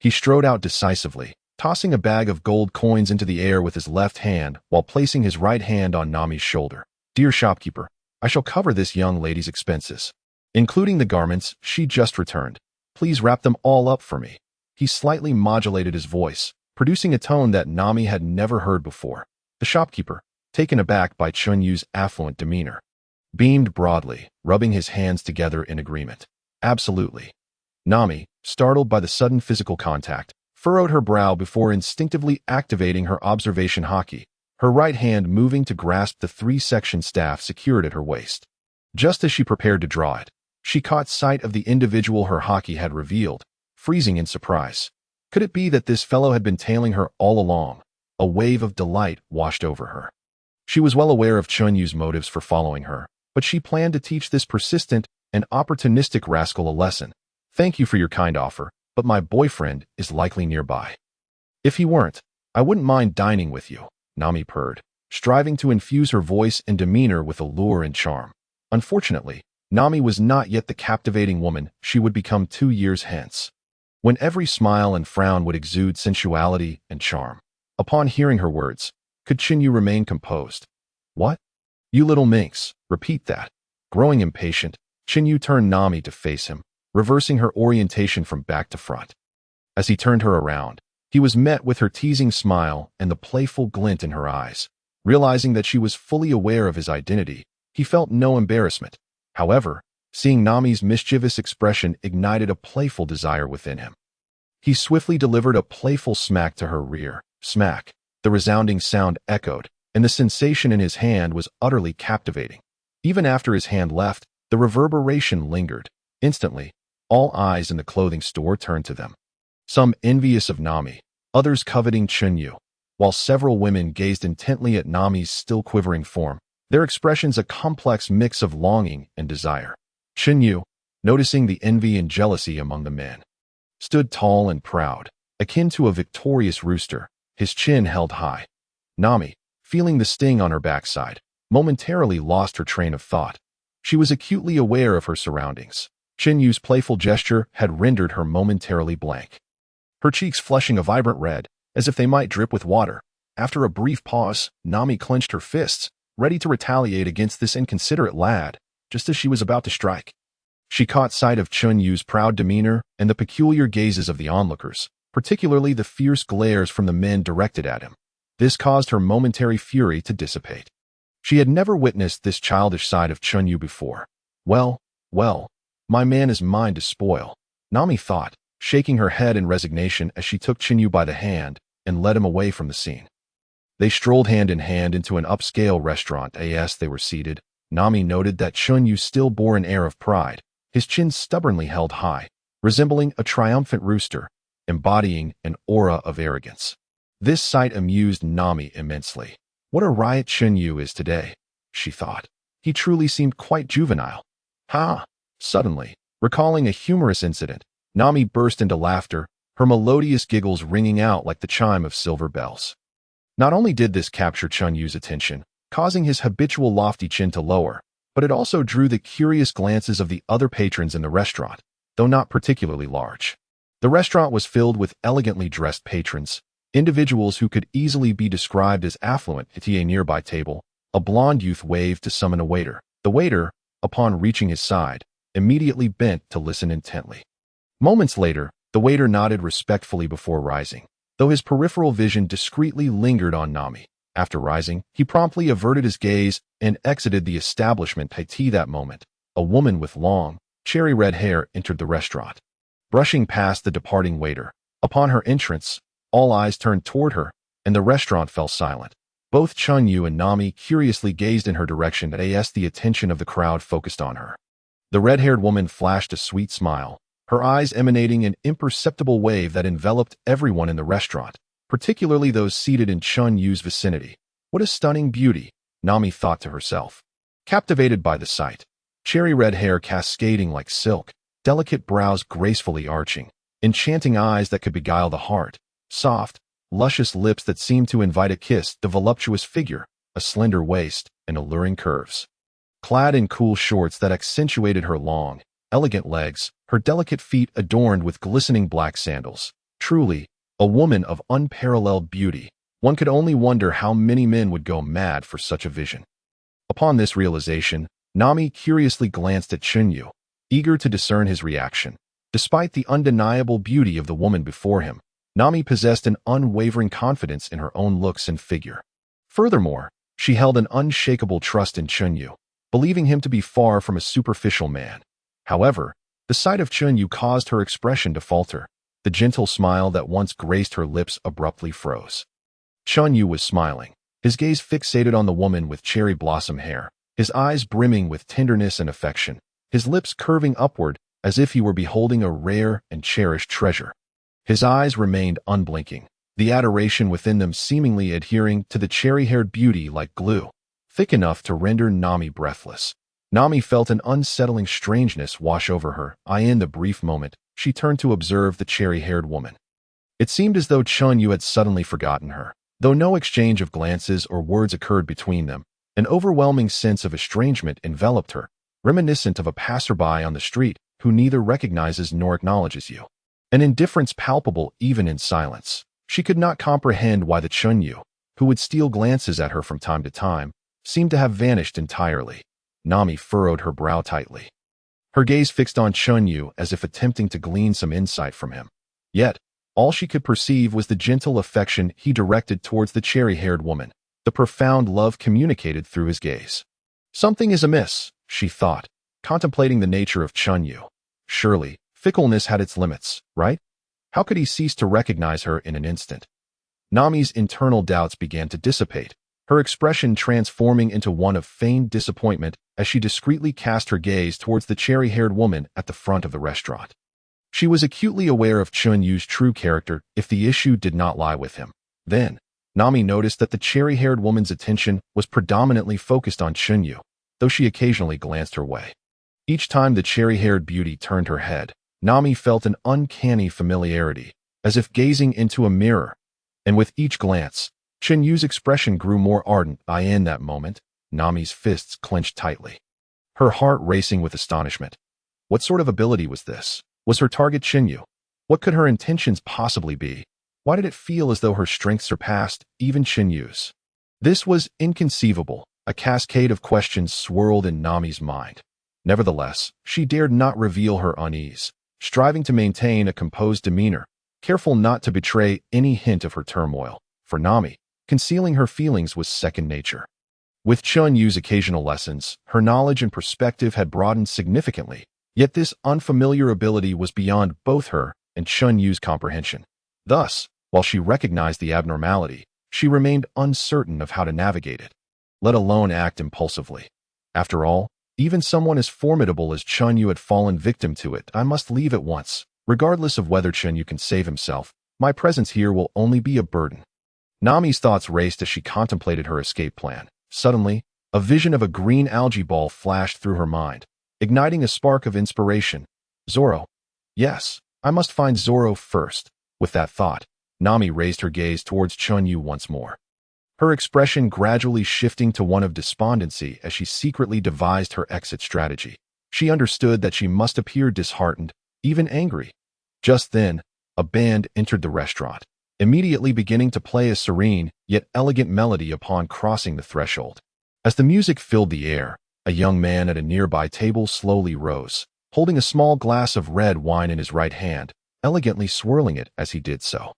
[SPEAKER 1] He strode out decisively, tossing a bag of gold coins into the air with his left hand while placing his right hand on Nami's shoulder. "Dear shopkeeper, I shall cover this young lady's expenses, including the garments she just returned. Please wrap them all up for me." He slightly modulated his voice, producing a tone that Nami had never heard before. The shopkeeper, taken aback by Chun Yu's affluent demeanor, beamed broadly, rubbing his hands together in agreement. "Absolutely." Nami, startled by the sudden physical contact, furrowed her brow before instinctively activating her observation Haki, her right hand moving to grasp the 3-section staff secured at her waist. Just as she prepared to draw it, she caught sight of the individual her Haki had revealed, freezing in surprise. Could it be that this fellow had been tailing her all along? A wave of delight washed over her. She was well aware of Chun Yu's motives for following her, but she planned to teach this persistent and opportunistic rascal a lesson. "Thank you for your kind offer, but my boyfriend is likely nearby. If he weren't, I wouldn't mind dining with you," Nami purred, striving to infuse her voice and demeanor with allure and charm. Unfortunately, Nami was not yet the captivating woman she would become 2 years hence, when every smile and frown would exude sensuality and charm. Upon hearing her words, could Chun Yu remain composed? "What? You little minx, repeat that." Growing impatient, Chun Yu turned Nami to face him, reversing her orientation from back to front. As he turned her around, he was met with her teasing smile and the playful glint in her eyes. Realizing that she was fully aware of his identity, he felt no embarrassment. However, seeing Nami's mischievous expression ignited a playful desire within him. He swiftly delivered a playful smack to her rear. Smack. The resounding sound echoed, and the sensation in his hand was utterly captivating. Even after his hand left, the reverberation lingered. Instantly, all eyes in the clothing store turned to them. Some envious of Nami, others coveting Chun Yu, while several women gazed intently at Nami's still quivering form, their expressions a complex mix of longing and desire. Chun Yu, noticing the envy and jealousy among the men, stood tall and proud, akin to a victorious rooster, his chin held high. Nami, feeling the sting on her backside, momentarily lost her train of thought. She was acutely aware of her surroundings. Chun Yu's playful gesture had rendered her momentarily blank, her cheeks flushing a vibrant red, as if they might drip with water. After a brief pause, Nami clenched her fists, ready to retaliate against this inconsiderate lad, just as she was about to strike. She caught sight of Chun Yu's proud demeanor and the peculiar gazes of the onlookers, particularly the fierce glares from the men directed at him. This caused her momentary fury to dissipate. She had never witnessed this childish side of Chun Yu before. Well, my man is mine to spoil, Nami thought, shaking her head in resignation as she took Chun Yu by the hand and led him away from the scene. They strolled hand in hand into an upscale restaurant. As they were seated, Nami noted that Chun Yu still bore an air of pride, his chin stubbornly held high, resembling a triumphant rooster, embodying an aura of arrogance. This sight amused Nami immensely. What a riot Chun Yu is today, she thought. He truly seemed quite juvenile. Ha! Suddenly, recalling a humorous incident, Nami burst into laughter, her melodious giggles ringing out like the chime of silver bells. Not only did this capture Chun Yu's attention, causing his habitual lofty chin to lower, but it also drew the curious glances of the other patrons in the restaurant, though not particularly large. The restaurant was filled with elegantly dressed patrons, individuals who could easily be described as affluent. At a nearby table, a blond youth waved to summon a waiter. The waiter, upon reaching his side, immediately bent to listen intently. Moments later, the waiter nodded respectfully before rising, though his peripheral vision discreetly lingered on Nami. After rising, he promptly averted his gaze and exited the establishment. That moment, a woman with long, cherry-red hair entered the restaurant, brushing past the departing waiter. Upon her entrance, all eyes turned toward her, and the restaurant fell silent. Both Chun Yu and Nami curiously gazed in her direction as the attention of the crowd focused on her. The red-haired woman flashed a sweet smile, her eyes emanating an imperceptible wave that enveloped everyone in the restaurant, particularly those seated in Chun Yu's vicinity. What a stunning beauty, Nami thought to herself. Captivated by the sight, cherry-red hair cascading like silk, delicate brows gracefully arching, enchanting eyes that could beguile the heart, soft, luscious lips that seemed to invite a kiss, the voluptuous figure, a slender waist, and alluring curves. Clad in cool shorts that accentuated her long, elegant legs, her delicate feet adorned with glistening black sandals. Truly, a woman of unparalleled beauty. One could only wonder how many men would go mad for such a vision. Upon this realization, Nami curiously glanced at Chun Yu, eager to discern his reaction. Despite the undeniable beauty of the woman before him, Nami possessed an unwavering confidence in her own looks and figure. Furthermore, she held an unshakable trust in Chun Yu, believing him to be far from a superficial man. However, the sight of Chun Yu caused her expression to falter. The gentle smile that once graced her lips abruptly froze. Chun Yu was smiling, his gaze fixated on the woman with cherry blossom hair, his eyes brimming with tenderness and affection, his lips curving upward as if he were beholding a rare and cherished treasure. His eyes remained unblinking, the adoration within them seemingly adhering to the cherry-haired beauty like glue, thick enough to render Nami breathless. Nami felt an unsettling strangeness wash over her. In the brief moment, she turned to observe the cherry-haired woman. It seemed as though Chun Yu had suddenly forgotten her. Though no exchange of glances or words occurred between them, an overwhelming sense of estrangement enveloped her, reminiscent of a passerby on the street who neither recognizes nor acknowledges you. An indifference palpable even in silence. She could not comprehend why the Chun Yu, who would steal glances at her from time to time, seemed to have vanished entirely. Nami furrowed her brow tightly, her gaze fixed on Chun Yu as if attempting to glean some insight from him. Yet, all she could perceive was the gentle affection he directed towards the cherry-haired woman, the profound love communicated through his gaze. Something is amiss, she thought, contemplating the nature of Chun Yu. Surely, fickleness had its limits, right? How could he cease to recognize her in an instant? Nami's internal doubts began to dissipate, her expression transforming into one of feigned disappointment as she discreetly cast her gaze towards the cherry-haired woman at the front of the restaurant. She was acutely aware of Chun Yu's true character if the issue did not lie with him. Then, Nami noticed that the cherry-haired woman's attention was predominantly focused on Chun Yu, though she occasionally glanced her way. Each time the cherry-haired beauty turned her head, Nami felt an uncanny familiarity, as if gazing into a mirror, and with each glance, Chun Yu's expression grew more ardent. In that moment, Nami's fists clenched tightly, her heart racing with astonishment. What sort of ability was this? Was her target Chun Yu? What could her intentions possibly be? Why did it feel as though her strength surpassed even Chun Yu's? This was inconceivable. A cascade of questions swirled in Nami's mind. Nevertheless, she dared not reveal her unease, striving to maintain a composed demeanor, careful not to betray any hint of her turmoil. For Nami, concealing her feelings was second nature. With Chun Yu's occasional lessons, her knowledge and perspective had broadened significantly, yet this unfamiliar ability was beyond both her and Chun Yu's comprehension. Thus, while she recognized the abnormality, she remained uncertain of how to navigate it, let alone act impulsively. After all, even someone as formidable as Chun Yu had fallen victim to it. I must leave at once. Regardless of whether Chun Yu can save himself, my presence here will only be a burden. Nami's thoughts raced as she contemplated her escape plan. Suddenly, a vision of a green algae ball flashed through her mind, igniting a spark of inspiration. Zoro. Yes, I must find Zoro first. With that thought, Nami raised her gaze towards Chun Yu once more, her expression gradually shifting to one of despondency as she secretly devised her exit strategy. She understood that she must appear disheartened, even angry. Just then, a band entered the restaurant, immediately beginning to play a serene yet elegant melody upon crossing the threshold. As the music filled the air, a young man at a nearby table slowly rose, holding a small glass of red wine in his right hand, elegantly swirling it as he did so.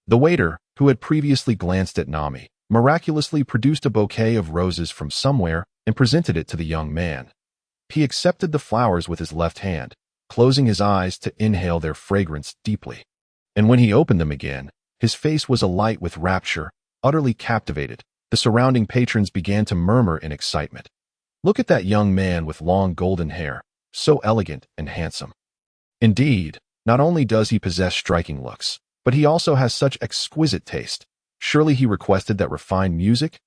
[SPEAKER 1] The waiter, who had previously glanced at Nami, miraculously produced a bouquet of roses from somewhere and presented it to the young man. He accepted the flowers with his left hand, closing his eyes to inhale their fragrance deeply. And when he opened them again, his face was alight with rapture, utterly captivated. The surrounding patrons began to murmur in excitement. Look at that young man with long golden hair, so elegant and handsome. Indeed, not only does he possess striking looks, but he also has such exquisite taste. Surely he requested that refined music?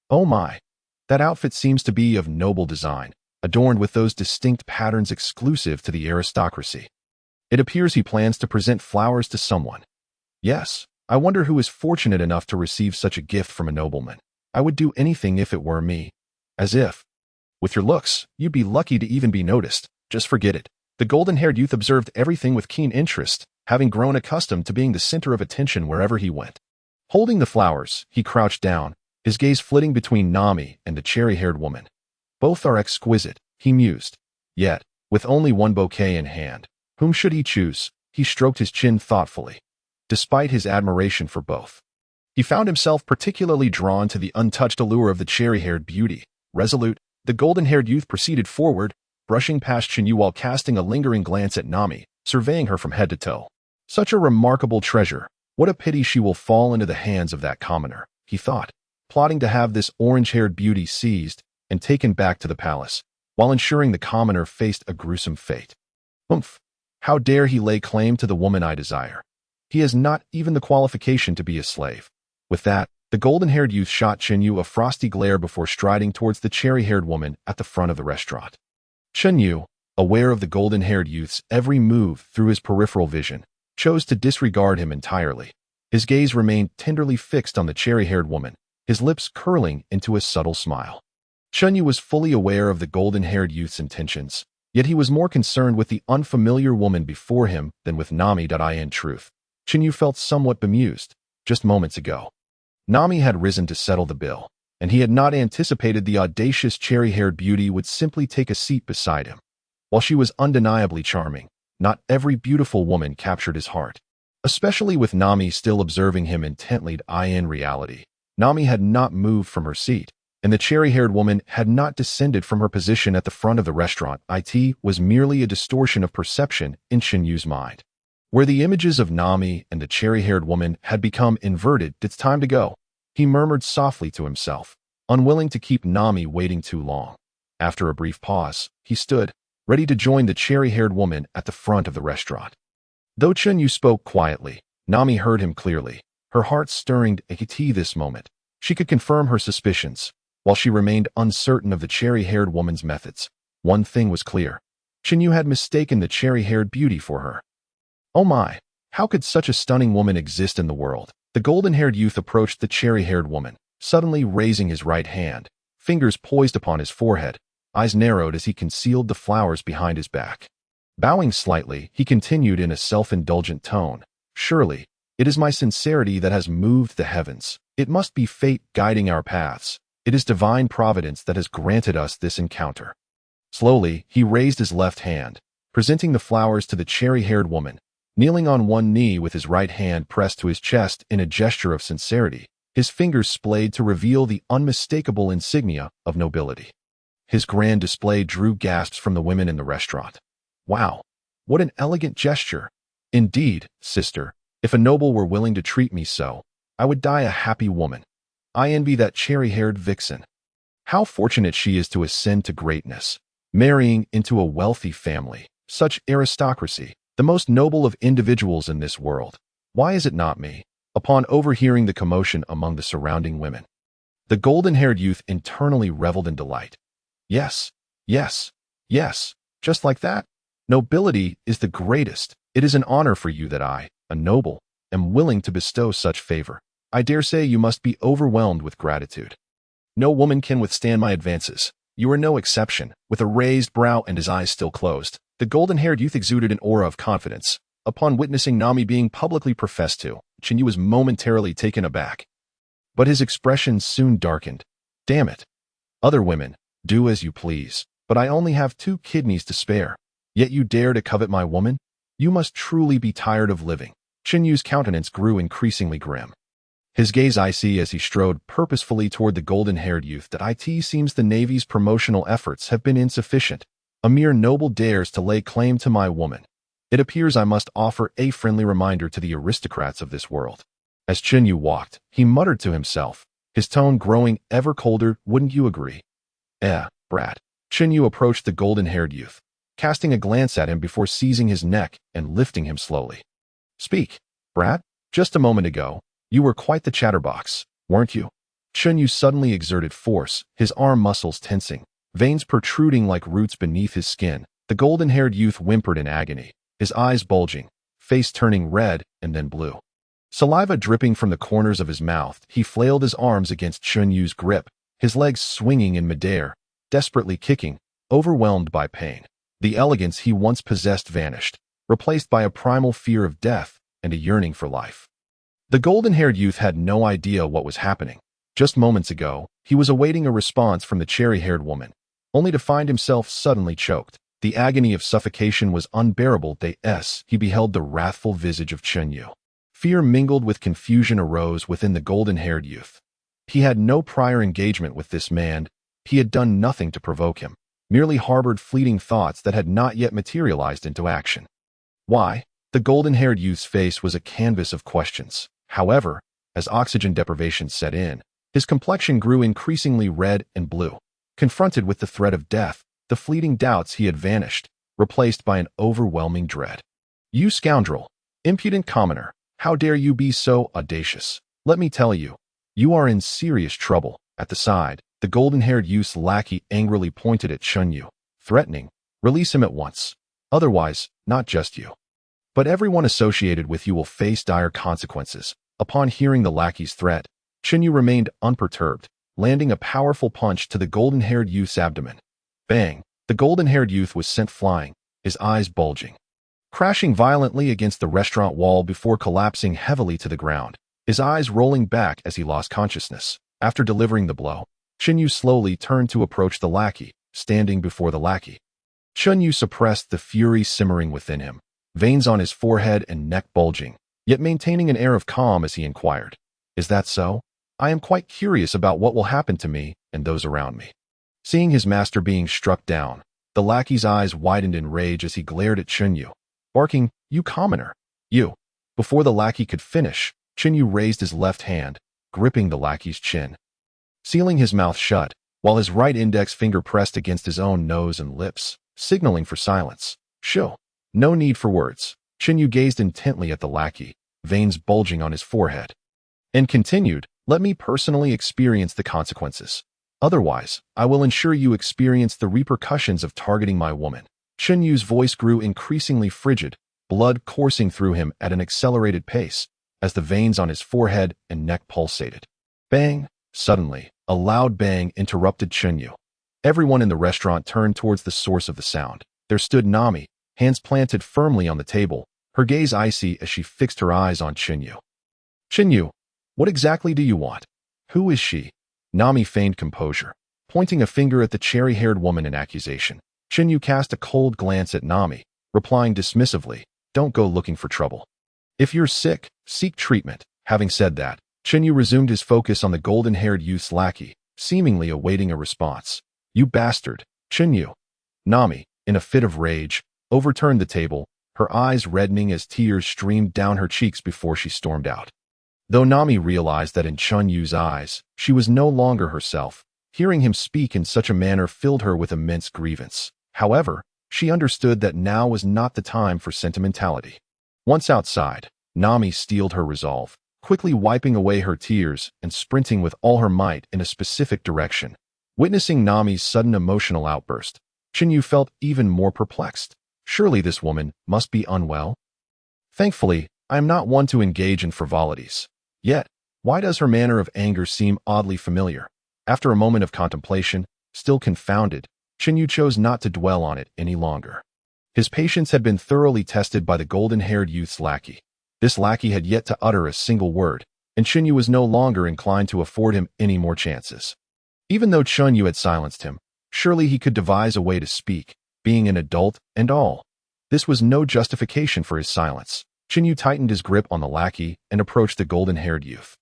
[SPEAKER 1] Oh my! That outfit seems to be of noble design, adorned with those distinct patterns exclusive to the aristocracy. It appears he plans to present flowers to someone. Yes, I wonder who is fortunate enough to receive such a gift from a nobleman. I would do anything if it were me. As if. With your looks, you'd be lucky to even be noticed. Just forget it. The golden-haired youth observed everything with keen interest, having grown accustomed to being the center of attention wherever he went. Holding the flowers, he crouched down, his gaze flitting between Nami and the cherry-haired woman. Both are exquisite, he mused. Yet, with only one bouquet in hand, whom should he choose? He stroked his chin thoughtfully. Despite his admiration for both, he found himself particularly drawn to the untouched allure of the cherry-haired beauty. Resolute, the golden-haired youth proceeded forward, brushing past Chen Yu while casting a lingering glance at Nami, surveying her from head to toe. Such a remarkable treasure. What a pity she will fall into the hands of that commoner, he thought, plotting to have this orange-haired beauty seized and taken back to the palace, while ensuring the commoner faced a gruesome fate. Oomph! How dare he lay claim to the woman I desire? He has not even the qualification to be a slave. With that, the golden-haired youth shot Chen Yu a frosty glare before striding towards the cherry-haired woman at the front of the restaurant. Chen Yu, aware of the golden-haired youth's every move through his peripheral vision, chose to disregard him entirely. His gaze remained tenderly fixed on the cherry-haired woman, his lips curling into a subtle smile. Chun Yu was fully aware of the golden-haired youth's intentions, yet he was more concerned with the unfamiliar woman before him than with Nami. In truth, Chun Yu felt somewhat bemused. Just moments ago, Nami had risen to settle the bill, and he had not anticipated the audacious cherry-haired beauty would simply take a seat beside him. While she was undeniably charming, not every beautiful woman captured his heart. Especially with Nami still observing him intently. In reality, Nami had not moved from her seat, and the cherry-haired woman had not descended from her position at the front of the restaurant. It was merely a distortion of perception in Chen Yu's mind. Where the images of Nami and the cherry-haired woman had become inverted, it's time to go, he murmured softly to himself, unwilling to keep Nami waiting too long. After a brief pause, he stood, ready to join the cherry-haired woman at the front of the restaurant. Though Chun Yu spoke quietly, Nami heard him clearly, her heart stirring at this moment. She could confirm her suspicions. While she remained uncertain of the cherry-haired woman's methods, one thing was clear. Chun Yu had mistaken the cherry-haired beauty for her. Oh my, how could such a stunning woman exist in the world? The golden-haired youth approached the cherry-haired woman, suddenly raising his right hand, fingers poised upon his forehead, eyes narrowed as he concealed the flowers behind his back. Bowing slightly, he continued in a self-indulgent tone. Surely, it is my sincerity that has moved the heavens. It must be fate guiding our paths. It is divine providence that has granted us this encounter. Slowly, he raised his left hand, presenting the flowers to the cherry-haired woman, kneeling on one knee with his right hand pressed to his chest in a gesture of sincerity, his fingers splayed to reveal the unmistakable insignia of nobility. His grand display drew gasps from the women in the restaurant. Wow, what an elegant gesture. Indeed, sister, if a noble were willing to treat me so, I would die a happy woman. I envy that cherry-haired vixen. How fortunate she is to ascend to greatness, marrying into a wealthy family, such aristocracy, the most noble of individuals in this world. Why is it not me? Upon overhearing the commotion among the surrounding women, the golden-haired youth internally reveled in delight. Yes, yes, yes, just like that. Nobility is the greatest. It is an honor for you that I, a noble, am willing to bestow such favor. I dare say you must be overwhelmed with gratitude. No woman can withstand my advances. You are no exception. With a raised brow and his eyes still closed, the golden-haired youth exuded an aura of confidence. Upon witnessing Nami being publicly professed to, Chen Yu was momentarily taken aback. But his expression soon darkened. Damn it. Other women, do as you please, but I only have 2 kidneys to spare. Yet you dare to covet my woman? You must truly be tired of living. Chen Yu's countenance grew increasingly grim. His gaze icy as he strode purposefully toward the golden-haired youth. That it seems the Navy's promotional efforts have been insufficient. A mere noble dares to lay claim to my woman. It appears I must offer a friendly reminder to the aristocrats of this world. As Chen Yu walked, he muttered to himself, his tone growing ever colder. Wouldn't you agree? Brat. Chen Yu approached the golden-haired youth, casting a glance at him before seizing his neck and lifting him slowly. Speak, brat. Just a moment ago, you were quite the chatterbox, weren't you? Chun Yu suddenly exerted force, his arm muscles tensing, veins protruding like roots beneath his skin. The golden-haired youth whimpered in agony, his eyes bulging, face turning red and then blue. Saliva dripping from the corners of his mouth, he flailed his arms against Chun Yu's grip, his legs swinging in midair, desperately kicking, overwhelmed by pain. The elegance he once possessed vanished, replaced by a primal fear of death and a yearning for life. The golden-haired youth had no idea what was happening. Just moments ago, he was awaiting a response from the cherry-haired woman, only to find himself suddenly choked. The agony of suffocation was unbearable. He beheld the wrathful visage of Chen Yu. Fear mingled with confusion arose within the golden-haired youth. He had no prior engagement with this man. He had done nothing to provoke him, merely harbored fleeting thoughts that had not yet materialized into action. Why? The golden-haired youth's face was a canvas of questions. However, as oxygen deprivation set in, his complexion grew increasingly red and blue. Confronted with the threat of death, the fleeting doubts he had vanished, replaced by an overwhelming dread. You scoundrel! Impudent commoner! How dare you be so audacious? Let me tell you, you are in serious trouble. At the side, the golden-haired youth's lackey angrily pointed at Chun Yu, threatening, release him at once. Otherwise, not just you, but everyone associated with you will face dire consequences. Upon hearing the lackey's threat, Chun Yu remained unperturbed, landing a powerful punch to the golden-haired youth's abdomen. Bang! The golden-haired youth was sent flying, his eyes bulging, crashing violently against the restaurant wall before collapsing heavily to the ground, his eyes rolling back as he lost consciousness. After delivering the blow, Chun Yu slowly turned to approach the lackey, standing before the lackey. Chun Yu suppressed the fury simmering within him, veins on his forehead and neck bulging, yet maintaining an air of calm as he inquired, "Is that so? I am quite curious about what will happen to me and those around me." Seeing his master being struck down, the lackey's eyes widened in rage as he glared at Chun Yu, barking, "You commoner! You!" Before the lackey could finish, Chun Yu raised his left hand, gripping the lackey's chin, sealing his mouth shut, while his right index finger pressed against his own nose and lips, signaling for silence. "Shoo! No need for words." Chun Yu gazed intently at the lackey, veins bulging on his forehead, and continued, "Let me personally experience the consequences. Otherwise, I will ensure you experience the repercussions of targeting my woman." Chun Yu's voice grew increasingly frigid, blood coursing through him at an accelerated pace, as the veins on his forehead and neck pulsated. Bang! Suddenly, a loud bang interrupted Chun Yu. Everyone in the restaurant turned towards the source of the sound. There stood Nami, hands planted firmly on the table, her gaze icy as she fixed her eyes on Chun Yu. "Chun Yu, what exactly do you want? Who is she?" Nami feigned composure, pointing a finger at the cherry-haired woman in accusation. Chun Yu cast a cold glance at Nami, replying dismissively, "Don't go looking for trouble. If you're sick, seek treatment." Having said that, Chun Yu resumed his focus on the golden-haired youth's lackey, seemingly awaiting a response. "You bastard, Chun Yu!" Nami, in a fit of rage, overturned the table, her eyes reddening as tears streamed down her cheeks before she stormed out. Though Nami realized that in Chun Yu's eyes, she was no longer herself, hearing him speak in such a manner filled her with immense grievance. However, she understood that now was not the time for sentimentality. Once outside, Nami steeled her resolve, quickly wiping away her tears and sprinting with all her might in a specific direction. Witnessing Nami's sudden emotional outburst, Chun Yu felt even more perplexed. Surely this woman must be unwell? Thankfully, I am not one to engage in frivolities. Yet, why does her manner of anger seem oddly familiar? After a moment of contemplation, still confounded, Chun Yu chose not to dwell on it any longer. His patience had been thoroughly tested by the golden-haired youth's lackey. This lackey had yet to utter a single word, and Chun Yu was no longer inclined to afford him any more chances. Even though Chun Yu had silenced him, surely he could devise a way to speak. being an adult and all. This was no justification for his silence. Chen Yu tightened his grip on the lackey and approached the golden-haired youth,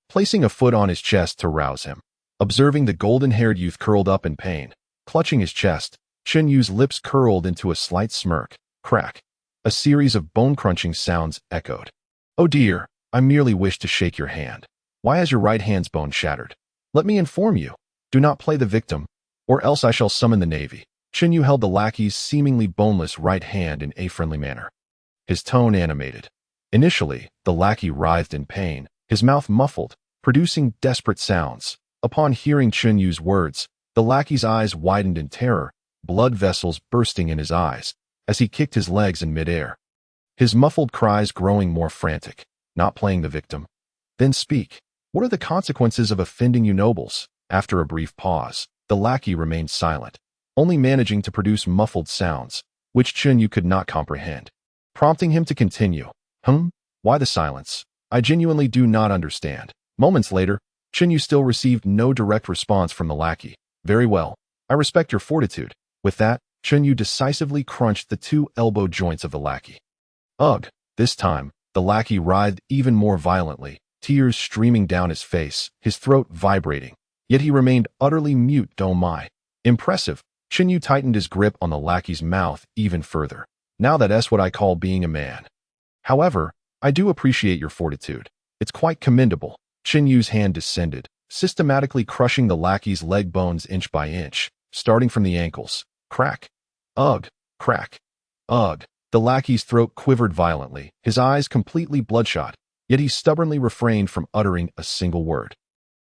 [SPEAKER 1] placing a foot on his chest to rouse him. Observing the golden-haired youth curled up in pain, clutching his chest, Chen Yu's lips curled into a slight smirk. Crack. A series of bone-crunching sounds echoed. "Oh dear, I merely wish to shake your hand. Why has your right hand's bone shattered? Let me inform you. Do not play the victim, or else I shall summon the Navy." Chen Yu held the lackey's seemingly boneless right hand in a friendly manner, his tone animated. Initially, the lackey writhed in pain, his mouth muffled, producing desperate sounds. Upon hearing Chun Yu's words, the lackey's eyes widened in terror, blood vessels bursting in his eyes, as he kicked his legs in midair, his muffled cries growing more frantic. "Not playing the victim? Then speak. What are the consequences of offending you nobles?" After a brief pause, the lackey remained silent, only managing to produce muffled sounds, which Chun Yu could not comprehend, prompting him to continue. Why the silence? I genuinely do not understand." Moments later, Chen Yu still received no direct response from the lackey. "Very well. I respect your fortitude." With that, Chen Yu decisively crunched the two elbow joints of the lackey. Ugh! This time, the lackey writhed even more violently, tears streaming down his face, his throat vibrating. Yet he remained utterly mute. "Oh my! Impressive!" Chen Yu tightened his grip on the lackey's mouth even further. "Now that's what I call being a man. However, I do appreciate your fortitude. It's quite commendable." Chen Yu's hand descended, systematically crushing the lackey's leg bones inch by inch, starting from the ankles. Crack. Ugh. Crack. Ugh. The lackey's throat quivered violently, his eyes completely bloodshot, yet he stubbornly refrained from uttering a single word.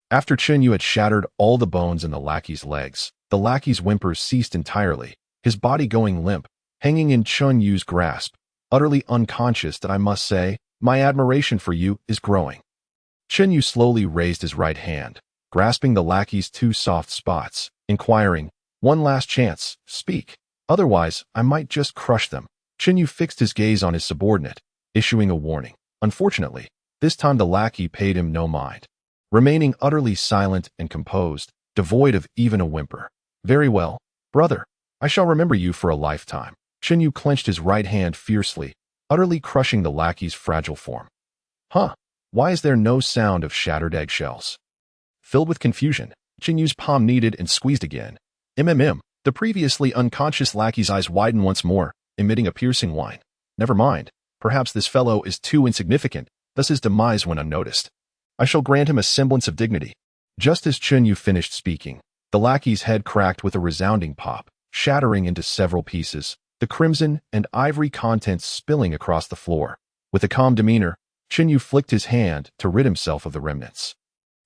[SPEAKER 1] After Chen Yu had shattered all the bones in the lackey's legs, the lackey's whimpers ceased entirely, his body going limp, hanging in Chun Yu's grasp, utterly unconscious that I must say, my admiration for you is growing. Chen Yu slowly raised his right hand, grasping the lackey's two soft spots, inquiring, "One last chance, speak. Otherwise, I might just crush them." Chen Yu fixed his gaze on his subordinate, issuing a warning. Unfortunately, this time the lackey paid him no mind, remaining utterly silent and composed, devoid of even a whimper. "Very well, brother. I shall remember you for a lifetime." Chen Yu clenched his right hand fiercely, utterly crushing the lackey's fragile form. Why is there no sound of shattered eggshells? Filled with confusion, Chen Yu's palm kneaded and squeezed again. The previously unconscious lackey's eyes widened once more, emitting a piercing whine. Never mind. Perhaps this fellow is too insignificant, thus his demise went unnoticed. I shall grant him a semblance of dignity. Just as Chun Yu finished speaking, the lackey's head cracked with a resounding pop, shattering into several pieces, the crimson and ivory contents spilling across the floor. With a calm demeanor, Chen Yu flicked his hand to rid himself of the remnants.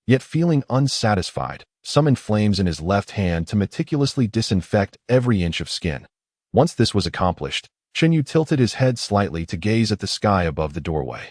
[SPEAKER 1] Yet feeling unsatisfied, summoned flames in his left hand to meticulously disinfect every inch of skin. Once this was accomplished, Chen Yu tilted his head slightly to gaze at the sky above the doorway,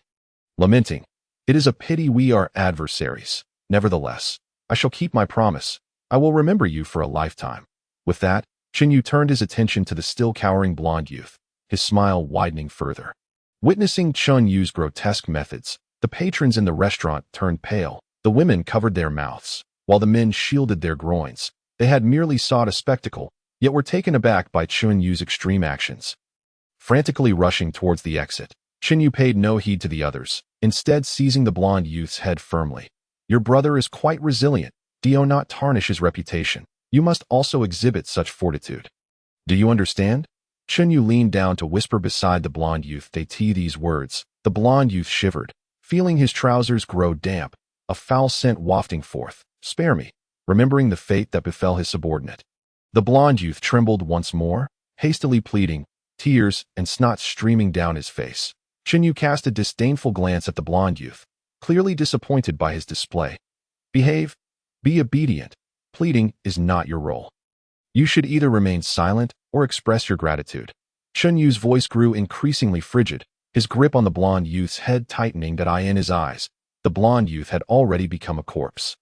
[SPEAKER 1] lamenting, "It is a pity we are adversaries. Nevertheless, I shall keep my promise. I will remember you for a lifetime." With that, Chen Yu turned his attention to the still cowering blonde youth, his smile widening further. Witnessing Chun Yu's grotesque methods, the patrons in the restaurant turned pale, the women covered their mouths, while the men shielded their groins. They had merely sought a spectacle, yet were taken aback by Chun Yu's extreme actions. Frantically rushing towards the exit, Chen Yu paid no heed to the others, instead seizing the blonde youth's head firmly. "Your brother is quite resilient. Do not tarnish his reputation. You must also exhibit such fortitude. Do you understand?" Chen Yu leaned down to whisper beside the blonde youth these words. The blonde youth shivered, feeling his trousers grow damp, a foul scent wafting forth. "Spare me," remembering the fate that befell his subordinate. The blonde youth trembled once more, hastily pleading, tears and snot streaming down his face. Chen Yu cast a disdainful glance at the blonde youth, clearly disappointed by his display. "Behave. Be obedient. Pleading is not your role. You should either remain silent or express your gratitude." Chun Yu's voice grew increasingly frigid, his grip on the blonde youth's head tightening that eye in his eyes. The blonde youth had already become a corpse.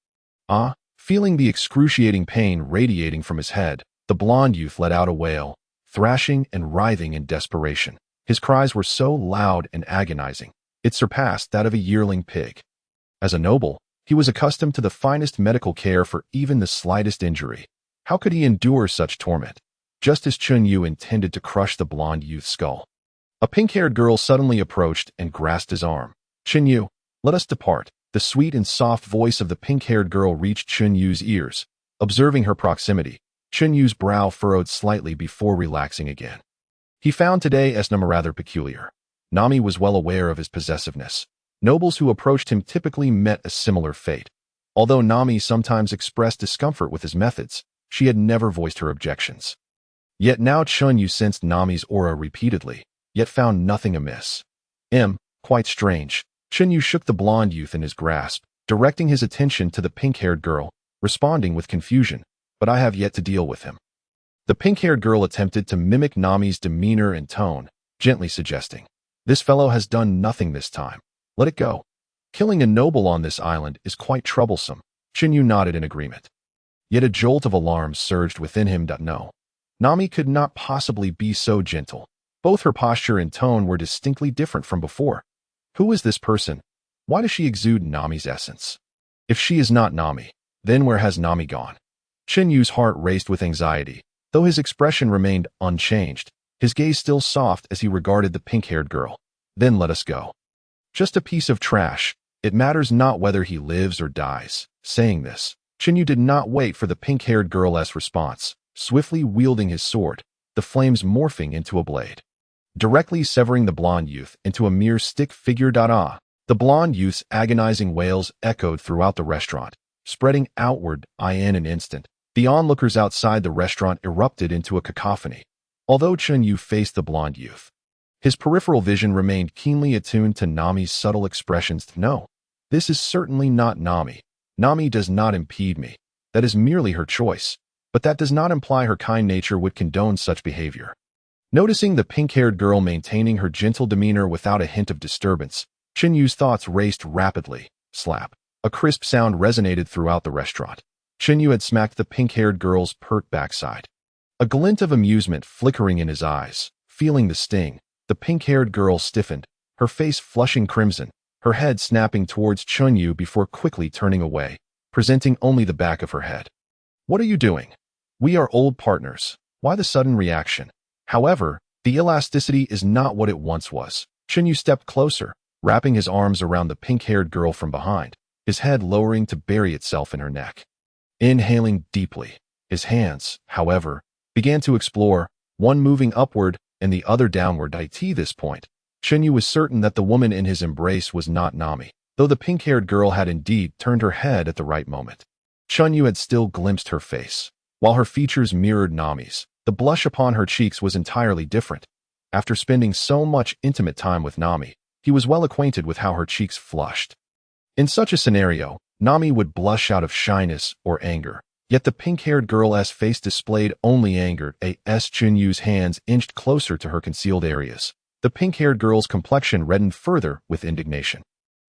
[SPEAKER 1] Feeling the excruciating pain radiating from his head, the blonde youth let out a wail, thrashing and writhing in desperation. His cries were so loud and agonizing, it surpassed that of a yearling pig. As a noble, he was accustomed to the finest medical care for even the slightest injury. How could he endure such torment? just as Chun Yu intended to crush the blonde youth's skull. A pink-haired girl suddenly approached and grasped his arm. "Chen Yu, let us depart." The sweet and soft voice of the pink-haired girl reached Chun Yu's ears. Observing her proximity, Chun Yu's brow furrowed slightly before relaxing again. He found today as Nami rather peculiar. Nami was well aware of his possessiveness. Nobles who approached him typically met a similar fate. Although Nami sometimes expressed discomfort with his methods, she had never voiced her objections. Yet now Chun Yu sensed Nami's aura repeatedly, yet found nothing amiss. Quite strange. Chun Yu shook the blonde youth in his grasp, directing his attention to the pink-haired girl, responding with confusion, "But I have yet to deal with him." The pink-haired girl attempted to mimic Nami's demeanor and tone, gently suggesting, "This fellow has done nothing this time. Let it go. Killing a noble on this island is quite troublesome." Chun Yu nodded in agreement. Yet a jolt of alarm surged within him. No. Nami could not possibly be so gentle. Both her posture and tone were distinctly different from before. Who is this person? Why does she exude Nami's essence? If she is not Nami, then where has Nami gone? Chen Yu's heart raced with anxiety. Though his expression remained unchanged, his gaze still soft as he regarded the pink-haired girl. "Then let us go. Just a piece of trash. It matters not whether he lives or dies." Saying this, Chen Yu did not wait for the pink-haired girl's response, swiftly wielding his sword, the flames morphing into a blade, directly severing the blonde youth into a mere stick figure. The blonde youth's agonizing wails echoed throughout the restaurant, spreading outward. In an instant, the onlookers outside the restaurant erupted into a cacophony. Although Chun Yu faced the blonde youth, his peripheral vision remained keenly attuned to Nami's subtle expressions. "No, this is certainly not Nami. Nami does not impede me. That is merely her choice, but that does not imply her kind nature would condone such behavior." Noticing the pink-haired girl maintaining her gentle demeanor without a hint of disturbance, Chen Yu's thoughts raced rapidly. Slap. A crisp sound resonated throughout the restaurant. Chen Yu had smacked the pink-haired girl's pert backside. A glint of amusement flickering in his eyes. Feeling the sting, the pink-haired girl stiffened, her face flushing crimson, her head snapping towards Chun Yu before quickly turning away, presenting only the back of her head. "What are you doing? We are old partners. Why the sudden reaction?" However, the elasticity is not what it once was. Chun Yu stepped closer, wrapping his arms around the pink-haired girl from behind, his head lowering to bury itself in her neck. Inhaling deeply, his hands, however, began to explore, one moving upward and the other downward. At this point, Chun Yu was certain that the woman in his embrace was not Nami, though the pink-haired girl had indeed turned her head at the right moment. Chun Yu had still glimpsed her face. While her features mirrored Nami's, the blush upon her cheeks was entirely different. After spending so much intimate time with Nami, he was well acquainted with how her cheeks flushed. In such a scenario, Nami would blush out of shyness or anger, yet the pink-haired girl's face displayed only anger. As Chun Yu's hands inched closer to her concealed areas, the pink-haired girl's complexion reddened further with indignation.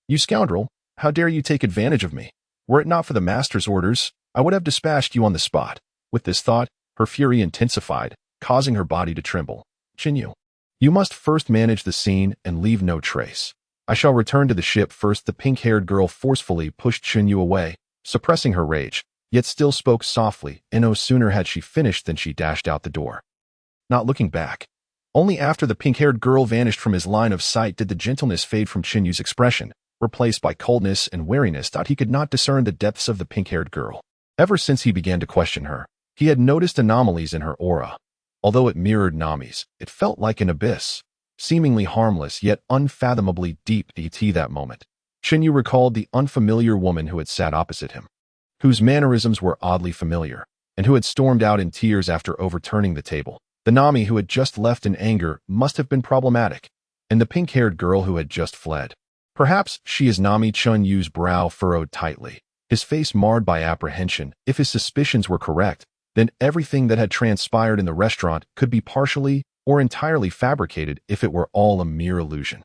[SPEAKER 1] "You scoundrel, how dare you take advantage of me? Were it not for the master's orders, I would have dispatched you on the spot." With this thought, her fury intensified, causing her body to tremble. "Chen Yu, you must first manage the scene and leave no trace. I shall return to the ship first." The pink-haired girl forcefully pushed Chen Yu away, suppressing her rage, yet still spoke softly, and no sooner had she finished than she dashed out the door, not looking back. Only after the pink-haired girl vanished from his line of sight did the gentleness fade from Chen Yu's expression, replaced by coldness and wariness. He could not discern the depths of the pink-haired girl. Ever since he began to question her, he had noticed anomalies in her aura. Although it mirrored Nami's, it felt like an abyss, seemingly harmless yet unfathomably deep. At that moment, Chen Yu recalled the unfamiliar woman who had sat opposite him, whose mannerisms were oddly familiar, and who had stormed out in tears after overturning the table. The Nami who had just left in anger must have been problematic, and the pink-haired girl who had just fled. Perhaps she is Nami. Chun Yu's brow furrowed tightly, his face marred by apprehension. If his suspicions were correct, then everything that had transpired in the restaurant could be partially or entirely fabricated if it were all a mere illusion.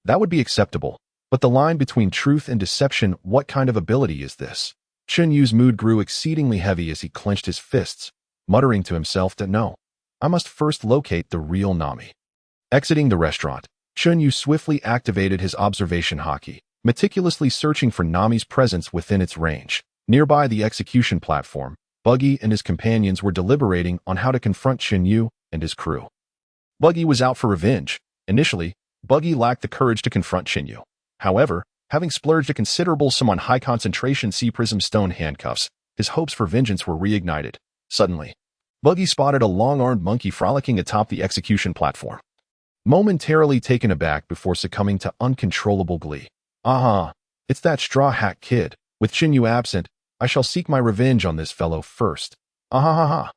[SPEAKER 1] That would be acceptable, but the line between truth and deception, what kind of ability is this? Chun Yu's mood grew exceedingly heavy as he clenched his fists, muttering to himself that no, I must first locate the real Nami. Exiting the restaurant, Chun Yu swiftly activated his observation Haki, meticulously searching for Nami's presence within its range. Nearby the execution platform, Buggy and his companions were deliberating on how to confront Chen Yu and his crew. Buggy was out for revenge. Initially, Buggy lacked the courage to confront Chen Yu. However, having splurged a considerable sum on high-concentration sea-prism stone handcuffs, his hopes for vengeance were reignited. Suddenly, Buggy spotted a long-armed monkey frolicking atop the execution platform, momentarily taken aback before succumbing to uncontrollable glee. "Aha! It's that straw hat kid. With Chen Yu absent, I shall seek my revenge on this fellow first. Aha ha ha!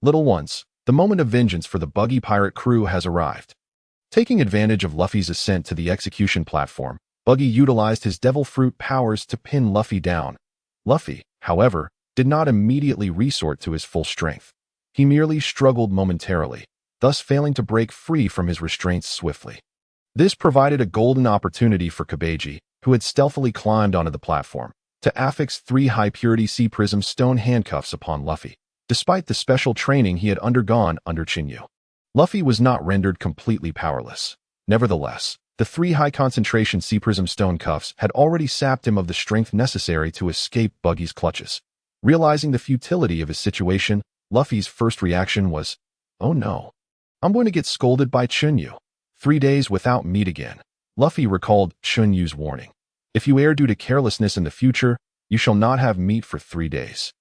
[SPEAKER 1] Little ones, the moment of vengeance for the Buggy pirate crew has arrived." Taking advantage of Luffy's ascent to the execution platform, Buggy utilized his devil fruit powers to pin Luffy down. Luffy, however, did not immediately resort to his full strength. He merely struggled momentarily, thus failing to break free from his restraints swiftly. This provided a golden opportunity for Kabeji, who had stealthily climbed onto the platform, to affix 3 high-purity sea-prism stone handcuffs upon Luffy, despite the special training he had undergone under Chen Yu. Luffy was not rendered completely powerless. Nevertheless, the 3 high-concentration sea-prism stone cuffs had already sapped him of the strength necessary to escape Buggy's clutches. Realizing the futility of his situation, Luffy's first reaction was, "Oh no. I'm going to get scolded by Chun Yu. 3 days without meat again." Luffy recalled Chun Yu's warning. "If you err due to carelessness in the future, you shall not have meat for 3 days."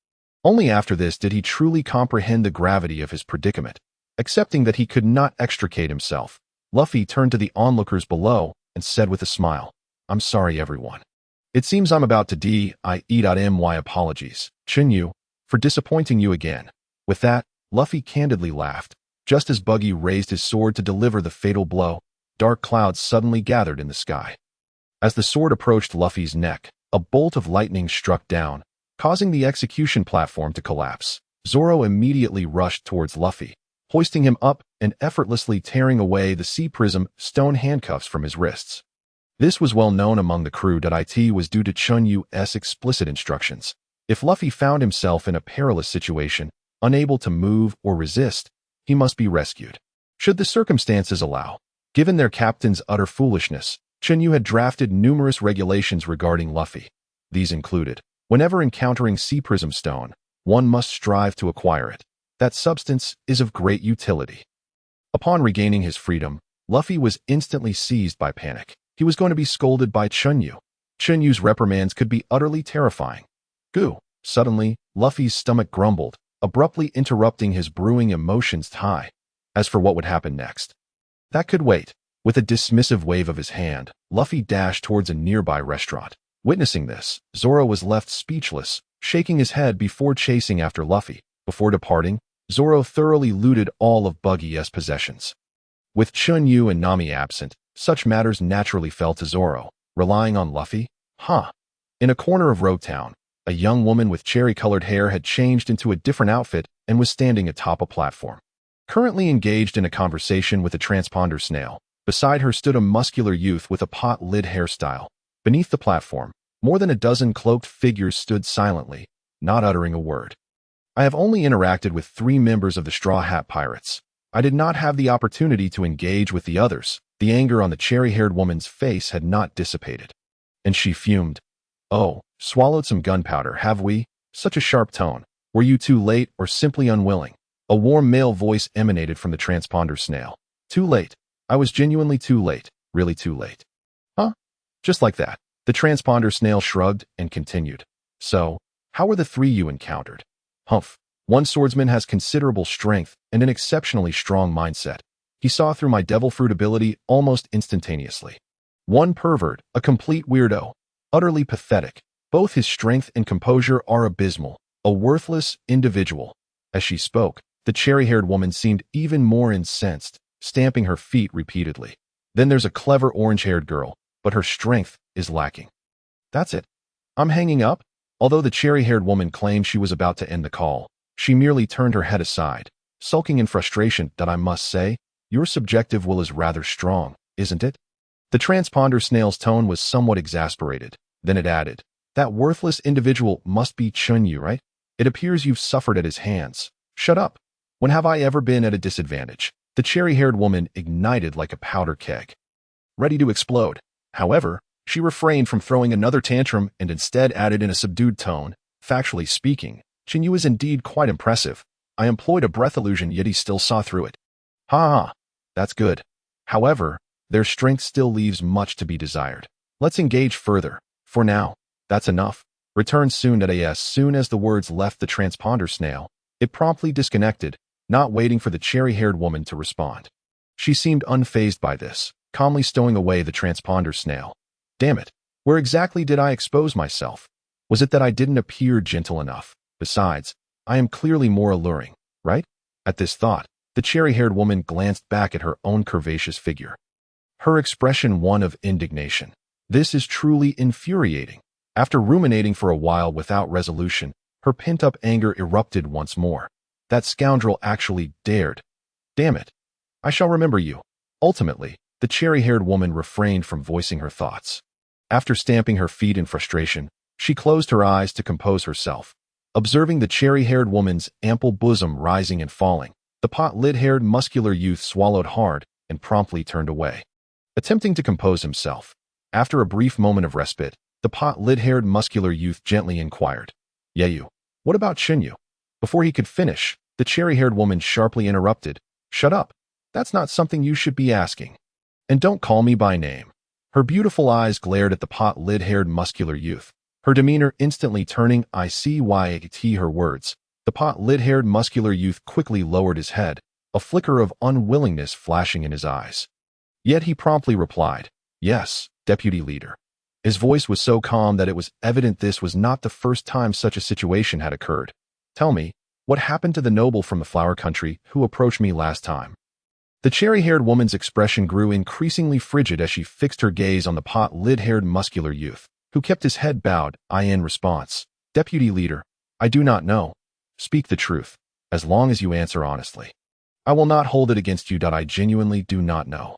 [SPEAKER 1] Only after this did he truly comprehend the gravity of his predicament. Accepting that he could not extricate himself, Luffy turned to the onlookers below and said with a smile, "I'm sorry, everyone. It seems I'm about to die.my apologies, Chun Yu, for disappointing you again." With that, Luffy candidly laughed. Just as Buggy raised his sword to deliver the fatal blow, dark clouds suddenly gathered in the sky. As the sword approached Luffy's neck, a bolt of lightning struck down, causing the execution platform to collapse. Zoro immediately rushed towards Luffy, hoisting him up and effortlessly tearing away the sea prism stone handcuffs from his wrists. This was well known among the crew that it was due to Chun Yu's explicit instructions. If Luffy found himself in a perilous situation, unable to move or resist, he must be rescued. Should the circumstances allow. Given their captain's utter foolishness, Chen Yu had drafted numerous regulations regarding Luffy. These included, whenever encountering sea prism stone, one must strive to acquire it. That substance is of great utility. Upon regaining his freedom, Luffy was instantly seized by panic. He was going to be scolded by Chun Yu. Chun Yu's reprimands could be utterly terrifying. Goo! Suddenly, Luffy's stomach grumbled, abruptly interrupting his brewing emotions high. As for what would happen next, that could wait. With a dismissive wave of his hand, Luffy dashed towards a nearby restaurant. Witnessing this, Zoro was left speechless, shaking his head before chasing after Luffy. Before departing, Zoro thoroughly looted all of Buggy's possessions. With Chun Yu and Nami absent, such matters naturally fell to Zoro, relying on Luffy. In a corner of Rogue Town, a young woman with cherry-colored hair had changed into a different outfit and was standing atop a platform. Currently engaged in a conversation with a transponder snail, beside her stood a muscular youth with a pot-lid hairstyle. Beneath the platform, more than a dozen cloaked figures stood silently, not uttering a word. I have only interacted with 3 members of the Straw Hat Pirates. I did not have the opportunity to engage with the others. The anger on the cherry-haired woman's face had not dissipated. And she fumed. "Oh, swallowed some gunpowder, have we? Such a sharp tone. Were you too late or simply unwilling?" A warm male voice emanated from the transponder snail. "Too late. I was genuinely too late. Really too late." "Huh?" Just like that. The transponder snail shrugged and continued. "So, how were the 3 you encountered?" "Humph. One swordsman has considerable strength and an exceptionally strong mindset. He saw through my devil fruit ability almost instantaneously. One pervert, a complete weirdo. Utterly pathetic. Both his strength and composure are abysmal. A worthless individual." As she spoke, the cherry-haired woman seemed even more incensed, stamping her feet repeatedly. "Then there's a clever orange-haired girl, but her strength is lacking." "That's it. I'm hanging up." Although the cherry-haired woman claimed she was about to end the call, she merely turned her head aside, sulking in frustration. "That I must say, your subjective will is rather strong, isn't it?" The transponder snail's tone was somewhat exasperated. Then it added, "That worthless individual must be Chun Yu, right? It appears you've suffered at his hands. Shut up. When have I ever been at a disadvantage?" The cherry-haired woman ignited like a powder keg, ready to explode. However, she refrained from throwing another tantrum and instead added in a subdued tone, "Factually speaking, Chen Yu is indeed quite impressive. I employed a breath illusion, yet he still saw through it. Ha ha, that's good. However, their strength still leaves much to be desired. Let's engage further. For now, that's enough. Return soon. As soon as the words left the transponder snail, it promptly disconnected, not waiting for the cherry-haired woman to respond. She seemed unfazed by this, calmly stowing away the transponder snail. Damn it, where exactly did I expose myself? Was it that I didn't appear gentle enough? Besides, I am clearly more alluring, right? At this thought, the cherry-haired woman glanced back at her own curvaceous figure. Her expression one of indignation. This is truly infuriating. After ruminating for a while without resolution, her pent-up anger erupted once more. That scoundrel actually dared. Damn it. I shall remember you. Ultimately, the cherry-haired woman refrained from voicing her thoughts. After stamping her feet in frustration, she closed her eyes to compose herself. Observing the cherry-haired woman's ample bosom rising and falling, the pot-lid-haired muscular youth swallowed hard and promptly turned away. Attempting to compose himself, after a brief moment of respite, the pot-lid-haired muscular youth gently inquired, "Yu, what about Chun Yu?" Before he could finish, the cherry-haired woman sharply interrupted, "Shut up. That's not something you should be asking. And don't call me by name." Her beautiful eyes glared at the pot-lid-haired muscular youth, her demeanor instantly turning. "I see why it her words." The pot-lid-haired muscular youth quickly lowered his head, a flicker of unwillingness flashing in his eyes. Yet he promptly replied, "Yes, Deputy Leader." His voice was so calm that it was evident this was not the first time such a situation had occurred. "Tell me, what happened to the noble from the flower country who approached me last time?" The cherry-haired woman's expression grew increasingly frigid as she fixed her gaze on the pot-lid-haired muscular youth, who kept his head bowed. In response, "Deputy Leader, I do not know. Speak the truth, as long as you answer honestly. I will not hold it against you. I genuinely do not know."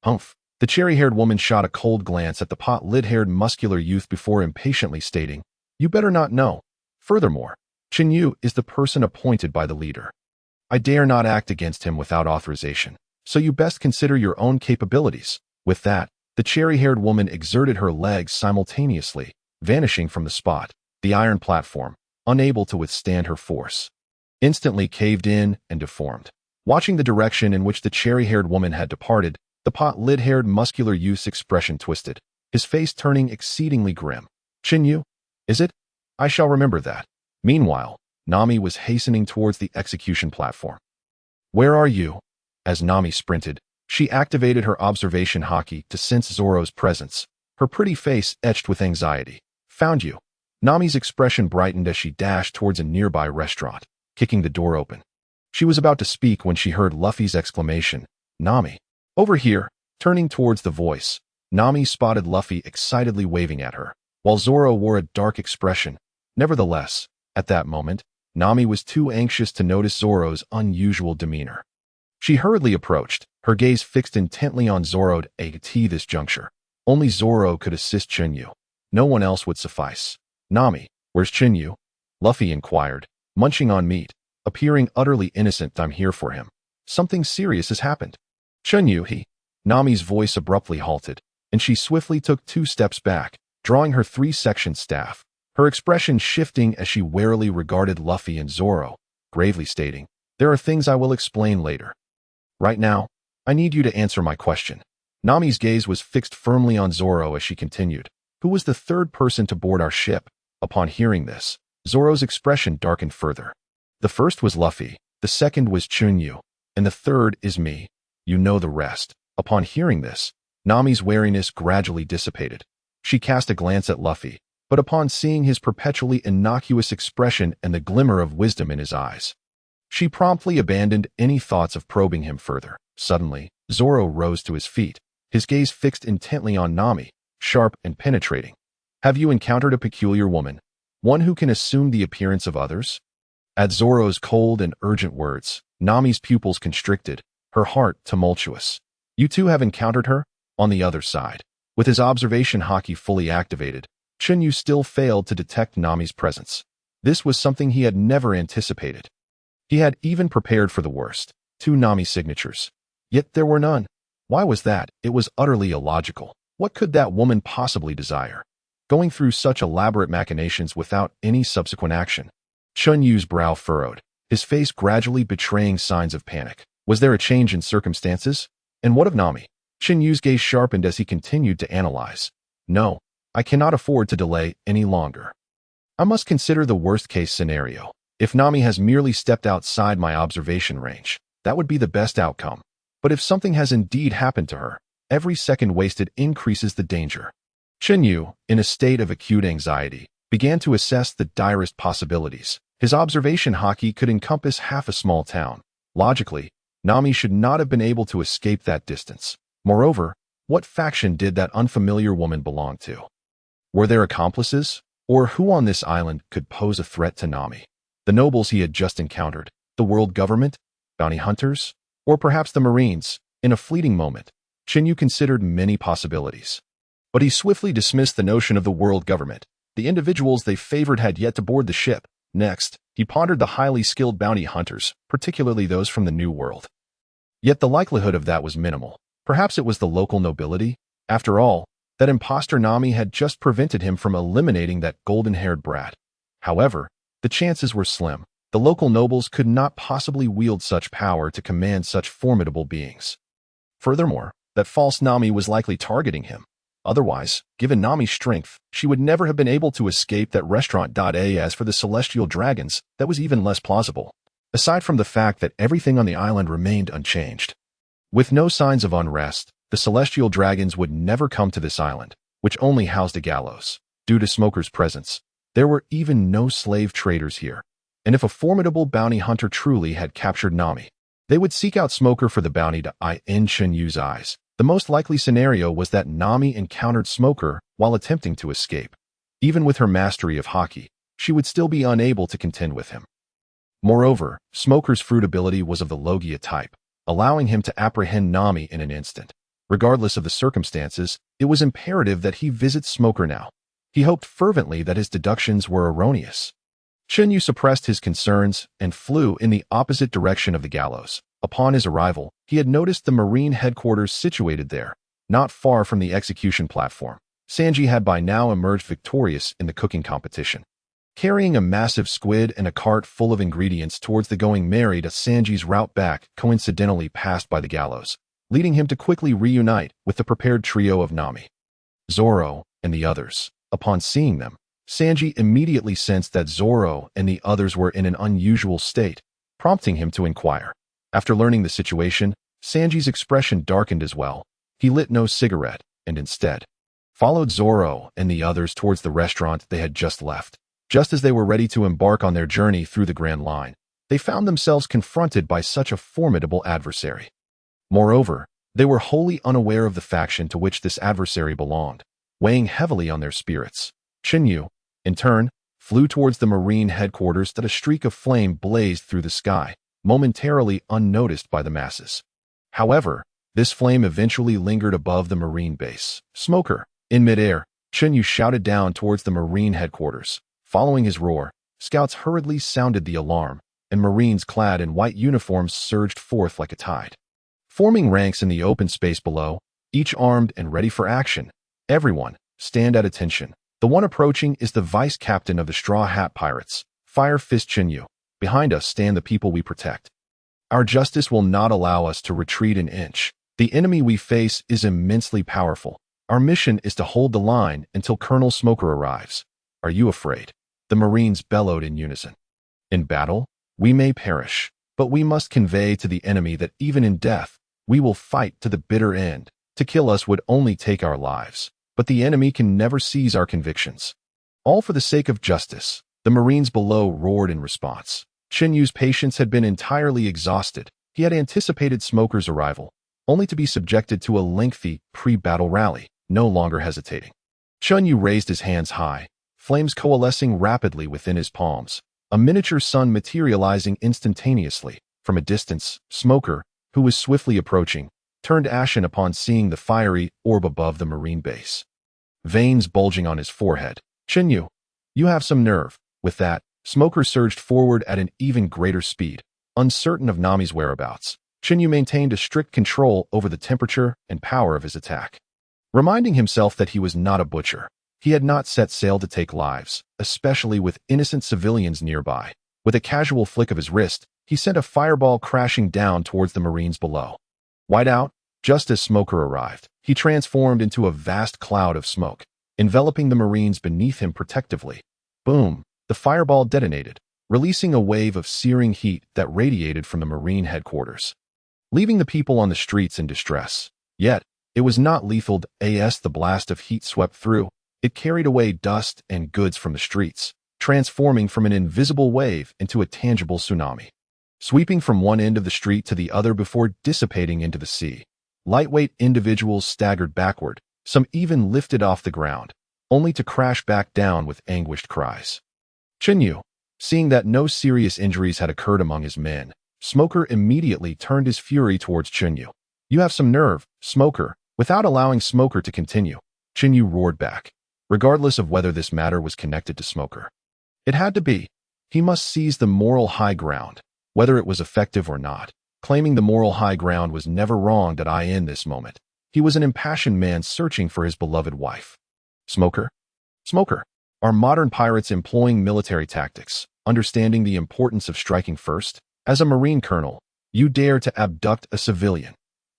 [SPEAKER 1] Humph. The cherry-haired woman shot a cold glance at the pot-lid-haired muscular youth before impatiently stating, "You better not know. Furthermore, Chun Yu is the person appointed by the leader. I dare not act against him without authorization, so you best consider your own capabilities." With that, the cherry-haired woman exerted her legs simultaneously, vanishing from the spot. The iron platform, unable to withstand her force, instantly caved in and deformed. Watching the direction in which the cherry-haired woman had departed, the pot-lid-haired muscular youth's expression twisted, his face turning exceedingly grim. "Chun Yu, is it? I shall remember that." Meanwhile, Nami was hastening towards the execution platform. "Where are you?" As Nami sprinted, she activated her observation Haki to sense Zoro's presence, her pretty face etched with anxiety. "Found you." Nami's expression brightened as she dashed towards a nearby restaurant, kicking the door open. She was about to speak when she heard Luffy's exclamation, "Nami, over here." Turning towards the voice, Nami spotted Luffy excitedly waving at her, while Zoro wore a dark expression. Nevertheless, at that moment, Nami was too anxious to notice Zoro's unusual demeanor. She hurriedly approached, her gaze fixed intently on Zoro. At this juncture, only Zoro could assist Chun Yu. No one else would suffice. "Nami, where's Chun Yu?" Luffy inquired, munching on meat, appearing utterly innocent. "I'm here for him. Something serious has happened." "Chun Yu, he..." Nami's voice abruptly halted, and she swiftly took 2 steps back, drawing her 3-section staff, her expression shifting as she warily regarded Luffy and Zoro, gravely stating, "There are things I will explain later. Right now, I need you to answer my question." Nami's gaze was fixed firmly on Zoro as she continued, "Who was the 3rd person to board our ship?" Upon hearing this, Zoro's expression darkened further. "The first was Luffy, the second was Chun Yu, and the third is me. You know the rest." Upon hearing this, Nami's wariness gradually dissipated. She cast a glance at Luffy, but upon seeing his perpetually innocuous expression and the glimmer of wisdom in his eyes, she promptly abandoned any thoughts of probing him further. Suddenly, Zoro rose to his feet, his gaze fixed intently on Nami, sharp and penetrating. "Have you encountered a peculiar woman, one who can assume the appearance of others?" At Zoro's cold and urgent words, Nami's pupils constricted, her heart tumultuous. "You too have encountered her?" On the other side, with his observation Haki fully activated, Chun Yu still failed to detect Nami's presence. This was something he had never anticipated. He had even prepared for the worst, 2 Nami signatures. Yet there were none. Why was that? It was utterly illogical. What could that woman possibly desire? Going through such elaborate machinations without any subsequent action. Chun Yu's brow furrowed, his face gradually betraying signs of panic. Was there a change in circumstances? And what of Nami? Chen Yu's gaze sharpened as he continued to analyze. No, I cannot afford to delay any longer. I must consider the worst-case scenario. If Nami has merely stepped outside my observation range, that would be the best outcome. But if something has indeed happened to her, every second wasted increases the danger. Chen Yu, in a state of acute anxiety, began to assess the direst possibilities. His observation Haki could encompass half a small town. Logically, Nami should not have been able to escape that distance. Moreover, what faction did that unfamiliar woman belong to? Were there accomplices? Or who on this island could pose a threat to Nami? The nobles he had just encountered, the world government, bounty hunters, or perhaps the Marines. In a fleeting moment, Chen Yu considered many possibilities. But he swiftly dismissed the notion of the world government. The individuals they favored had yet to board the ship. Next, he pondered the highly skilled bounty hunters, particularly those from the New World. Yet the likelihood of that was minimal. Perhaps it was the local nobility. After all, that imposter Nami had just prevented him from eliminating that golden-haired brat. However, the chances were slim. The local nobles could not possibly wield such power to command such formidable beings. Furthermore, that false Nami was likely targeting him. Otherwise, given Nami's strength, she would never have been able to escape that restaurant. As for the celestial dragons, that was even less plausible. Aside from the fact that everything on the island remained unchanged. With no signs of unrest, the celestial dragons would never come to this island, which only housed a gallows. Due to Smoker's presence, there were even no slave traders here. And if a formidable bounty hunter truly had captured Nami, they would seek out Smoker for the bounty. In Chen Yu's eyes, the most likely scenario was that Nami encountered Smoker while attempting to escape. Even with her mastery of Haki, she would still be unable to contend with him. Moreover, Smoker's fruit ability was of the Logia type, allowing him to apprehend Nami in an instant. Regardless of the circumstances, it was imperative that he visit Smoker now. He hoped fervently that his deductions were erroneous. Chen Yu suppressed his concerns and flew in the opposite direction of the gallows. Upon his arrival, he had noticed the Marine headquarters situated there, not far from the execution platform. Sanji had by now emerged victorious in the cooking competition. Carrying a massive squid and a cart full of ingredients towards the going merry, Sanji's route back coincidentally passed by the gallows, leading him to quickly reunite with the prepared trio of Nami, Zoro, and the others. Upon seeing them, Sanji immediately sensed that Zoro and the others were in an unusual state, prompting him to inquire. After learning the situation, Sanji's expression darkened as well. He lit no cigarette, and instead followed Zoro and the others towards the restaurant they had just left. Just as they were ready to embark on their journey through the Grand Line, they found themselves confronted by such a formidable adversary. Moreover, they were wholly unaware of the faction to which this adversary belonged, weighing heavily on their spirits. Chen Yu, in turn, flew towards the Marine headquarters. That a streak of flame blazed through the sky, momentarily unnoticed by the masses. However, this flame eventually lingered above the Marine base. Smoker! In midair, Chen Yu shouted down towards the Marine headquarters. Following his roar, scouts hurriedly sounded the alarm, and Marines clad in white uniforms surged forth like a tide, forming ranks in the open space below, each armed and ready for action. Everyone, stand at attention. The one approaching is the vice captain of the Straw Hat Pirates, Fire Fist Chen Yu. Behind us stand the people we protect. Our justice will not allow us to retreat an inch. The enemy we face is immensely powerful. Our mission is to hold the line until Colonel Smoker arrives. Are you afraid? The Marines bellowed in unison. In battle, we may perish, but we must convey to the enemy that even in death, we will fight to the bitter end. To kill us would only take our lives, but the enemy can never seize our convictions. All for the sake of justice. The Marines below roared in response. Chen Yu's patience had been entirely exhausted. He had anticipated Smoker's arrival, only to be subjected to a lengthy pre-battle rally, no longer hesitating. Chun Yu raised his hands high, flames coalescing rapidly within his palms, a miniature sun materializing instantaneously. From a distance, Smoker, who was swiftly approaching, turned ashen upon seeing the fiery orb above the Marine base, veins bulging on his forehead. Chen Yu, you have some nerve. With that, Smoker surged forward at an even greater speed. Uncertain of Nami's whereabouts, Chen Yu maintained a strict control over the temperature and power of his attack. Reminding himself that he was not a butcher, he had not set sail to take lives, especially with innocent civilians nearby. With a casual flick of his wrist, he sent a fireball crashing down towards the Marines below. White out, just as Smoker arrived, he transformed into a vast cloud of smoke, enveloping the Marines beneath him protectively. Boom! The fireball detonated, releasing a wave of searing heat that radiated from the Marine headquarters, leaving the people on the streets in distress. Yet, it was not lethal as the blast of heat swept through. It carried away dust and goods from the streets, transforming from an invisible wave into a tangible tsunami, sweeping from one end of the street to the other before dissipating into the sea. Lightweight individuals staggered backward, some even lifted off the ground, only to crash back down with anguished cries. Chen Yu, seeing that no serious injuries had occurred among his men, Smoker immediately turned his fury towards Chun Yu. "You have some nerve, Smoker." Without allowing Smoker to continue, Chun Yu roared back, regardless of whether this matter was connected to Smoker. It had to be. He must seize the moral high ground, whether it was effective or not. Claiming the moral high ground was never wrong in this moment. He was an impassioned man searching for his beloved wife. Smoker? Smoker. Are modern pirates employing military tactics, understanding the importance of striking first? As a Marine colonel, you dare to abduct a civilian.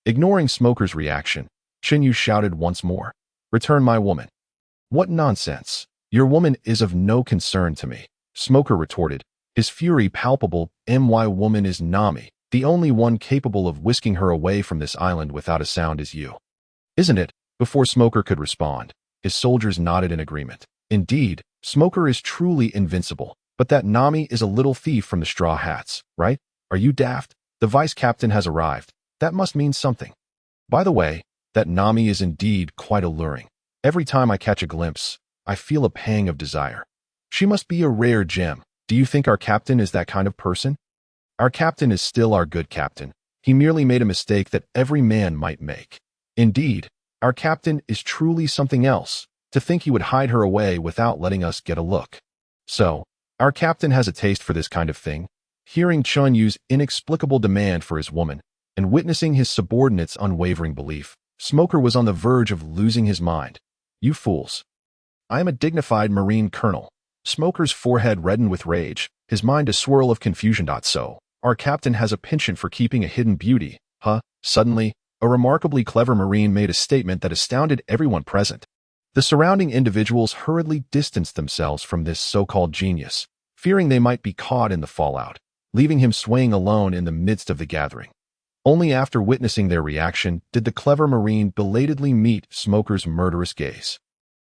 [SPEAKER 1] Ignoring Smoker's reaction, Chen Yu shouted once more, "Return my woman." "What nonsense! Your woman is of no concern to me," Smoker retorted, his fury palpable. "My woman is Nami. The only one capable of whisking her away from this island without a sound is you. Isn't it?" Before Smoker could respond, his soldiers nodded in agreement. Indeed, Smoker is truly invincible, but that Nami is a little thief from the Straw Hats, right? Are you daft? The vice captain has arrived. That must mean something. By the way, that Nami is indeed quite alluring. Every time I catch a glimpse, I feel a pang of desire. She must be a rare gem. Do you think our captain is that kind of person? Our captain is still our good captain. He merely made a mistake that every man might make. Indeed, our captain is truly something else. To think he would hide her away without letting us get a look. So, our captain has a taste for this kind of thing. Hearing Chun Yu's inexplicable demand for his woman, and witnessing his subordinates' unwavering belief, Smoker was on the verge of losing his mind. "You fools. I am a dignified Marine colonel." Smoker's forehead reddened with rage, his mind a swirl of confusion. "So, our captain has a penchant for keeping a hidden beauty, huh?" Suddenly, a remarkably clever Marine made a statement that astounded everyone present. The surrounding individuals hurriedly distanced themselves from this so-called genius, fearing they might be caught in the fallout, leaving him swaying alone in the midst of the gathering. Only after witnessing their reaction did the clever Marine belatedly meet Smoker's murderous gaze.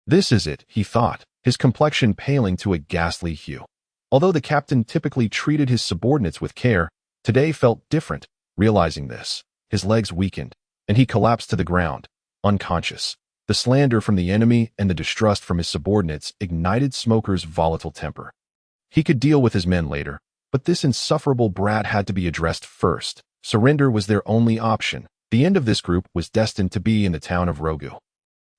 [SPEAKER 1] "This is it," he thought, his complexion paling to a ghastly hue. Although the captain typically treated his subordinates with care, today felt different. Realizing this, his legs weakened, and he collapsed to the ground, unconscious. The slander from the enemy and the distrust from his subordinates ignited Smoker's volatile temper. He could deal with his men later, but this insufferable brat had to be addressed first. Surrender was their only option. The end of this group was destined to be in the town of Rogu,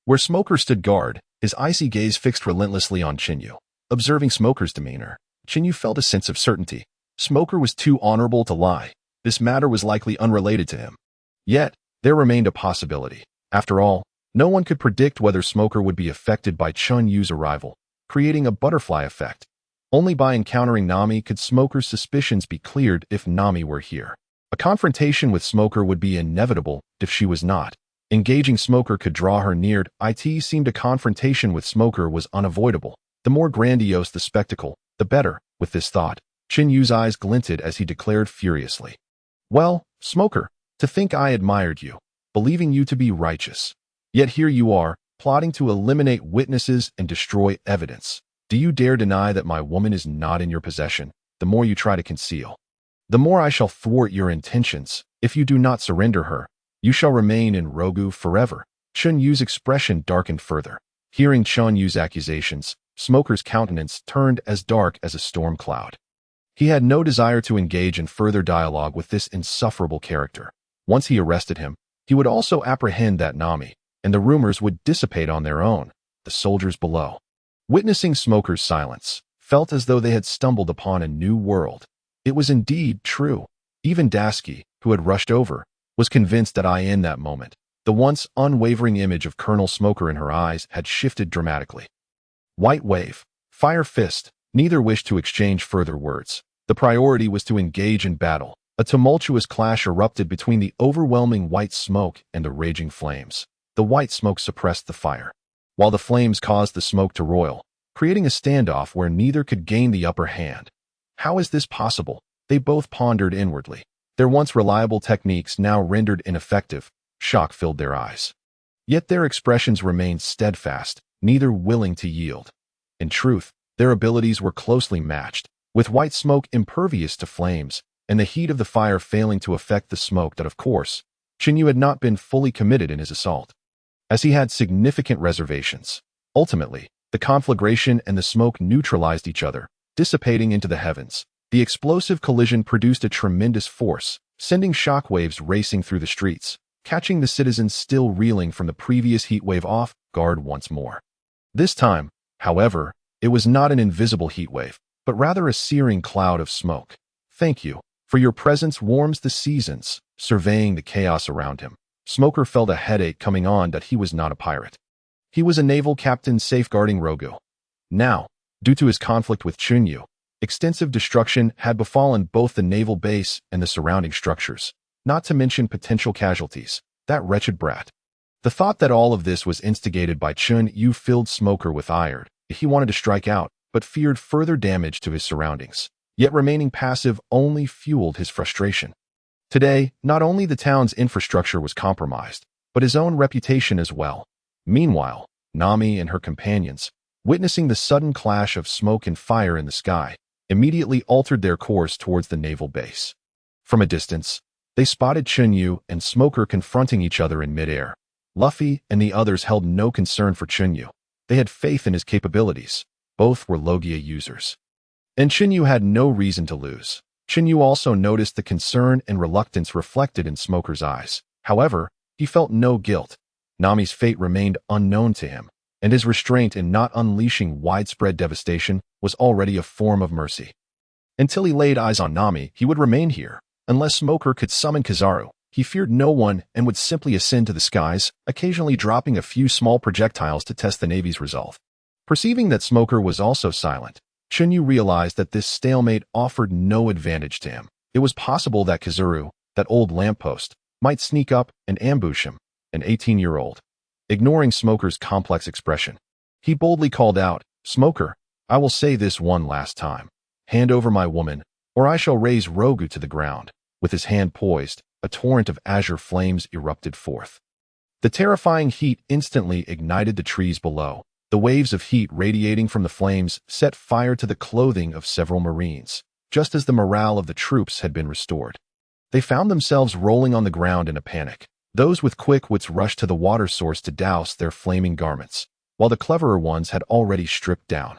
[SPEAKER 1] where Smoker stood guard, his icy gaze fixed relentlessly on Chen Yu. Observing Smoker's demeanor, Chen Yu felt a sense of certainty. Smoker was too honorable to lie. This matter was likely unrelated to him. Yet, there remained a possibility. After all, no one could predict whether Smoker would be affected by Chun Yu's arrival, creating a butterfly effect. Only by encountering Nami could Smoker's suspicions be cleared. If Nami were here, a confrontation with Smoker would be inevitable. If she was not, engaging Smoker could draw her near. It seemed a confrontation with Smoker was unavoidable. The more grandiose the spectacle, the better. With this thought, Chen Yu's eyes glinted as he declared furiously, "Well, Smoker, to think I admired you, believing you to be righteous. Yet here you are, plotting to eliminate witnesses and destroy evidence. Do you dare deny that my woman is not in your possession? The more you try to conceal, the more I shall thwart your intentions. If you do not surrender her, you shall remain in Rogu forever." Chun Yu's expression darkened further. Hearing Chun Yu's accusations, Smoker's countenance turned as dark as a storm cloud. He had no desire to engage in further dialogue with this insufferable character. Once he arrested him, he would also apprehend that Nami, and the rumors would dissipate on their own. The soldiers below, witnessing Smoker's silence, felt as though they had stumbled upon a new world. It was indeed true. Even Dasky, who had rushed over, was convinced that in that moment, the once unwavering image of Colonel Smoker in her eyes had shifted dramatically. White wave, fire fist, neither wished to exchange further words. The priority was to engage in battle. A tumultuous clash erupted between the overwhelming white smoke and the raging flames. The white smoke suppressed the fire, while the flames caused the smoke to roil, creating a standoff where neither could gain the upper hand. How is this possible? They both pondered inwardly. Their once reliable techniques now rendered ineffective. Shock filled their eyes. Yet their expressions remained steadfast, neither willing to yield. In truth, their abilities were closely matched, with white smoke impervious to flames, and the heat of the fire failing to affect the smoke that, of course, Chen Yu had not been fully committed in his assault, as he had significant reservations. Ultimately, the conflagration and the smoke neutralized each other, dissipating into the heavens. The explosive collision produced a tremendous force, sending shockwaves racing through the streets, catching the citizens still reeling from the previous heat wave off guard once more. This time, however, it was not an invisible heat wave, but rather a searing cloud of smoke. "Thank you, for your presence warms the seasons." Surveying the chaos around him, Smoker felt a headache coming on that he was not a pirate. He was a naval captain safeguarding Rogu. Now, due to his conflict with Chun Yu, extensive destruction had befallen both the naval base and the surrounding structures, not to mention potential casualties. That wretched brat. The thought that all of this was instigated by Chun Yu filled Smoker with ire. He wanted to strike out, but feared further damage to his surroundings. Yet remaining passive only fueled his frustration. Today, not only the town's infrastructure was compromised, but his own reputation as well. Meanwhile, Nami and her companions, witnessing the sudden clash of smoke and fire in the sky, immediately altered their course towards the naval base. From a distance, they spotted Chun Yu and Smoker confronting each other in midair. Luffy and the others held no concern for Chun Yu. They had faith in his capabilities. Both were Logia users. And Chun Yu had no reason to lose. Chun Yu also noticed the concern and reluctance reflected in Smoker's eyes. However, he felt no guilt. Nami's fate remained unknown to him, and his restraint in not unleashing widespread devastation was already a form of mercy. Until he laid eyes on Nami, he would remain here. Unless Smoker could summon Kizaru, he feared no one and would simply ascend to the skies, occasionally dropping a few small projectiles to test the Navy's resolve. Perceiving that Smoker was also silent, Chun Yu realized that this stalemate offered no advantage to him. It was possible that Kizaru, that old lamppost, might sneak up and ambush him, an 18-year-old. Ignoring Smoker's complex expression, he boldly called out, "Smoker, I will say this one last time. Hand over my woman, or I shall raise Rogu to the ground." With his hand poised, a torrent of azure flames erupted forth. The terrifying heat instantly ignited the trees below. The waves of heat radiating from the flames set fire to the clothing of several Marines, just as the morale of the troops had been restored. They found themselves rolling on the ground in a panic. Those with quick wits rushed to the water source to douse their flaming garments, while the cleverer ones had already stripped down.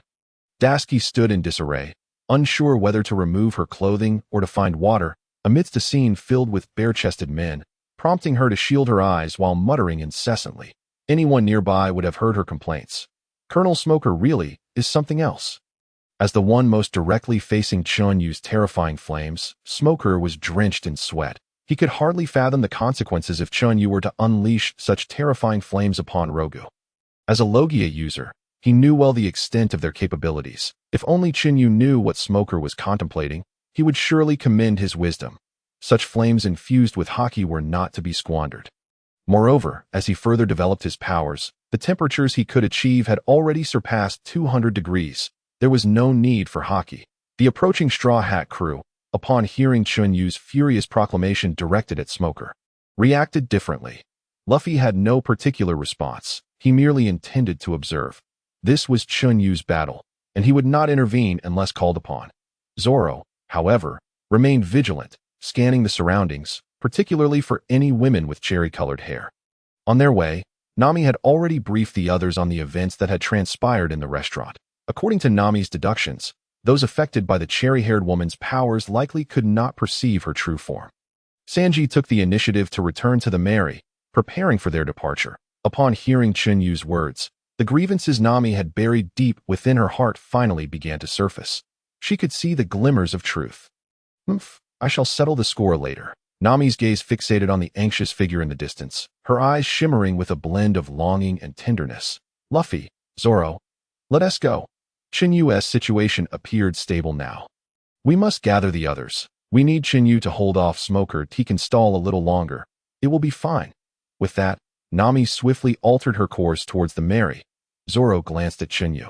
[SPEAKER 1] Dasky stood in disarray, unsure whether to remove her clothing or to find water, amidst a scene filled with bare-chested men, prompting her to shield her eyes while muttering incessantly. Anyone nearby would have heard her complaints. Colonel Smoker really is something else. As the one most directly facing Chun Yu's terrifying flames, Smoker was drenched in sweat. He could hardly fathom the consequences if Chun Yu were to unleash such terrifying flames upon Rogu. As a Logia user, he knew well the extent of their capabilities. If only Chun Yu knew what Smoker was contemplating, he would surely commend his wisdom. Such flames infused with Haki were not to be squandered. Moreover, as he further developed his powers, the temperatures he could achieve had already surpassed 200 degrees. There was no need for Haki. The approaching Straw Hat crew, upon hearing Chun Yu's furious proclamation directed at Smoker, reacted differently. Luffy had no particular response. He merely intended to observe. This was Chun Yu's battle, and he would not intervene unless called upon. Zoro, however, remained vigilant, scanning the surroundings, particularly for any women with cherry-colored hair. On their way, Nami had already briefed the others on the events that had transpired in the restaurant. According to Nami's deductions, those affected by the cherry-haired woman's powers likely could not perceive her true form. Sanji took the initiative to return to the Mary, preparing for their departure. Upon hearing Chun Yu's words, the grievances Nami had buried deep within her heart finally began to surface. She could see the glimmers of truth. I shall settle the score later." Nami's gaze fixated on the anxious figure in the distance, her eyes shimmering with a blend of longing and tenderness. "Luffy, Zoro, let us go." Chun Yu's situation appeared stable now. We must gather the others. We need Chen Yu to hold off Smoker. He can stall a little longer. It will be fine. With that, Nami swiftly altered her course towards the Mary. Zoro glanced at Chen Yu,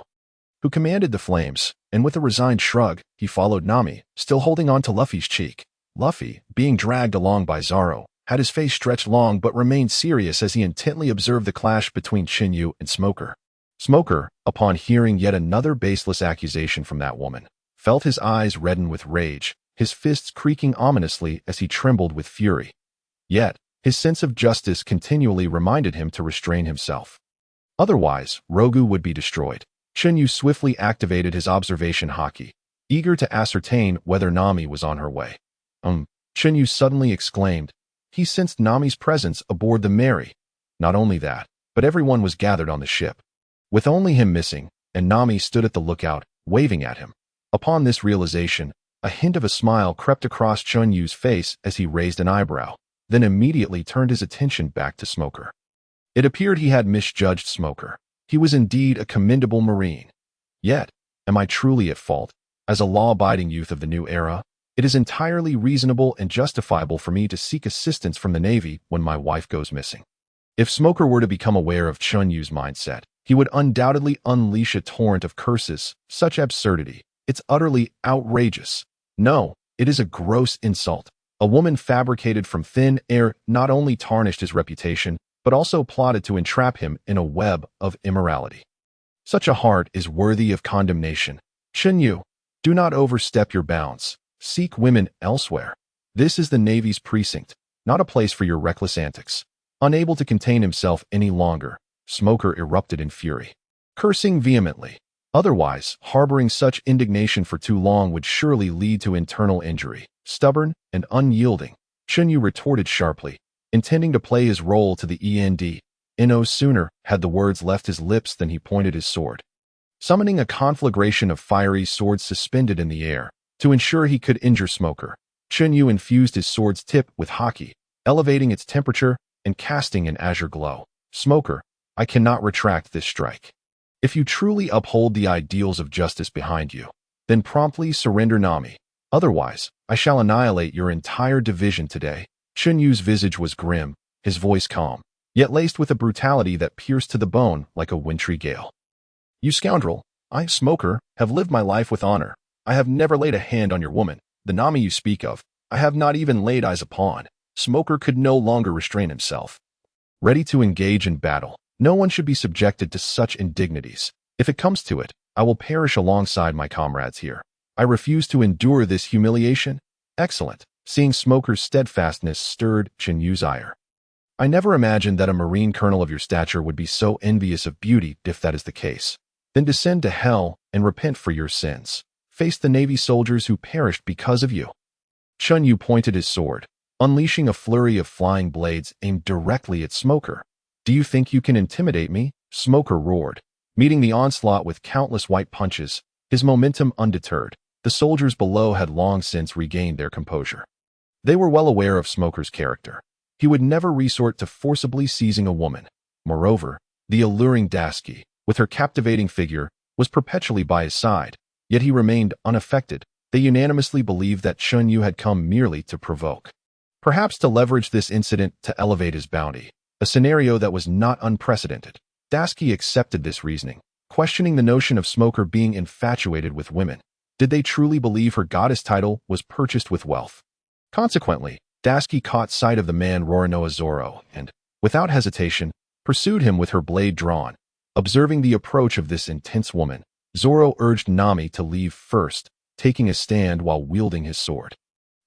[SPEAKER 1] who commanded the flames, and with a resigned shrug, he followed Nami, still holding on to Luffy's cheek. Luffy, being dragged along by Zoro, had his face stretched long but remained serious as he intently observed the clash between Chen Yu and Smoker. Smoker, upon hearing yet another baseless accusation from that woman, felt his eyes redden with rage, his fists creaking ominously as he trembled with fury. Yet, his sense of justice continually reminded him to restrain himself. Otherwise, Rogu would be destroyed. Chen Yu swiftly activated his observation Haki, eager to ascertain whether Nami was on her way. Chen Yu suddenly exclaimed. He sensed Nami's presence aboard the Mary. Not only that, but everyone was gathered on the ship, with only him missing, and Nami stood at the lookout, waving at him. Upon this realization, a hint of a smile crept across Chun Yu's face as he raised an eyebrow, then immediately turned his attention back to Smoker. It appeared he had misjudged Smoker. He was indeed a commendable Marine. Yet, am I truly at fault? As a law-abiding youth of the new era, it is entirely reasonable and justifiable for me to seek assistance from the Navy when my wife goes missing. If Smoker were to become aware of Chun Yu's mindset, he would undoubtedly unleash a torrent of curses. Such absurdity. It's utterly outrageous. No, it is a gross insult. A woman fabricated from thin air not only tarnished his reputation, but also plotted to entrap him in a web of immorality. Such a heart is worthy of condemnation. Chen Yu, do not overstep your bounds. Seek women elsewhere. This is the Navy's precinct, not a place for your reckless antics. Unable to contain himself any longer, Smoker erupted in fury, cursing vehemently. Otherwise, harboring such indignation for too long would surely lead to internal injury. Stubborn and unyielding, Chun Yu retorted sharply, intending to play his role to the end. No sooner had the words left his lips than he pointed his sword, summoning a conflagration of fiery swords suspended in the air. To ensure he could injure Smoker, Chun Yu infused his sword's tip with Haki, elevating its temperature and casting an azure glow. Smoker, I cannot retract this strike. If you truly uphold the ideals of justice behind you, then promptly surrender Nami. Otherwise, I shall annihilate your entire division today. Chun Yu's visage was grim, his voice calm, yet laced with a brutality that pierced to the bone like a wintry gale. You scoundrel, I, Smoker, have lived my life with honor. I have never laid a hand on your woman. The Nami you speak of, I have not even laid eyes upon. Smoker could no longer restrain himself. Ready to engage in battle, no one should be subjected to such indignities. If it comes to it, I will perish alongside my comrades here. I refuse to endure this humiliation. Excellent. Seeing Smoker's steadfastness stirred Chen Yu's ire. I never imagined that a Marine colonel of your stature would be so envious of beauty. If that is the case, then descend to hell and repent for your sins. Face the Navy soldiers who perished because of you. Chun Yu pointed his sword, unleashing a flurry of flying blades aimed directly at Smoker. Do you think you can intimidate me? Smoker roared, meeting the onslaught with countless white punches, his momentum undeterred. The soldiers below had long since regained their composure. They were well aware of Smoker's character. He would never resort to forcibly seizing a woman. Moreover, the alluring Dasky, with her captivating figure, was perpetually by his side. Yet he remained unaffected. They unanimously believed that Chun Yu had come merely to provoke. Perhaps to leverage this incident to elevate his bounty. A scenario that was not unprecedented. Dasky accepted this reasoning, questioning the notion of Smoker being infatuated with women. Did they truly believe her goddess title was purchased with wealth? Consequently, Dasky caught sight of the man Roronoa Zoro and, without hesitation, pursued him with her blade drawn. Observing the approach of this intense woman, Zoro urged Nami to leave first, taking a stand while wielding his sword.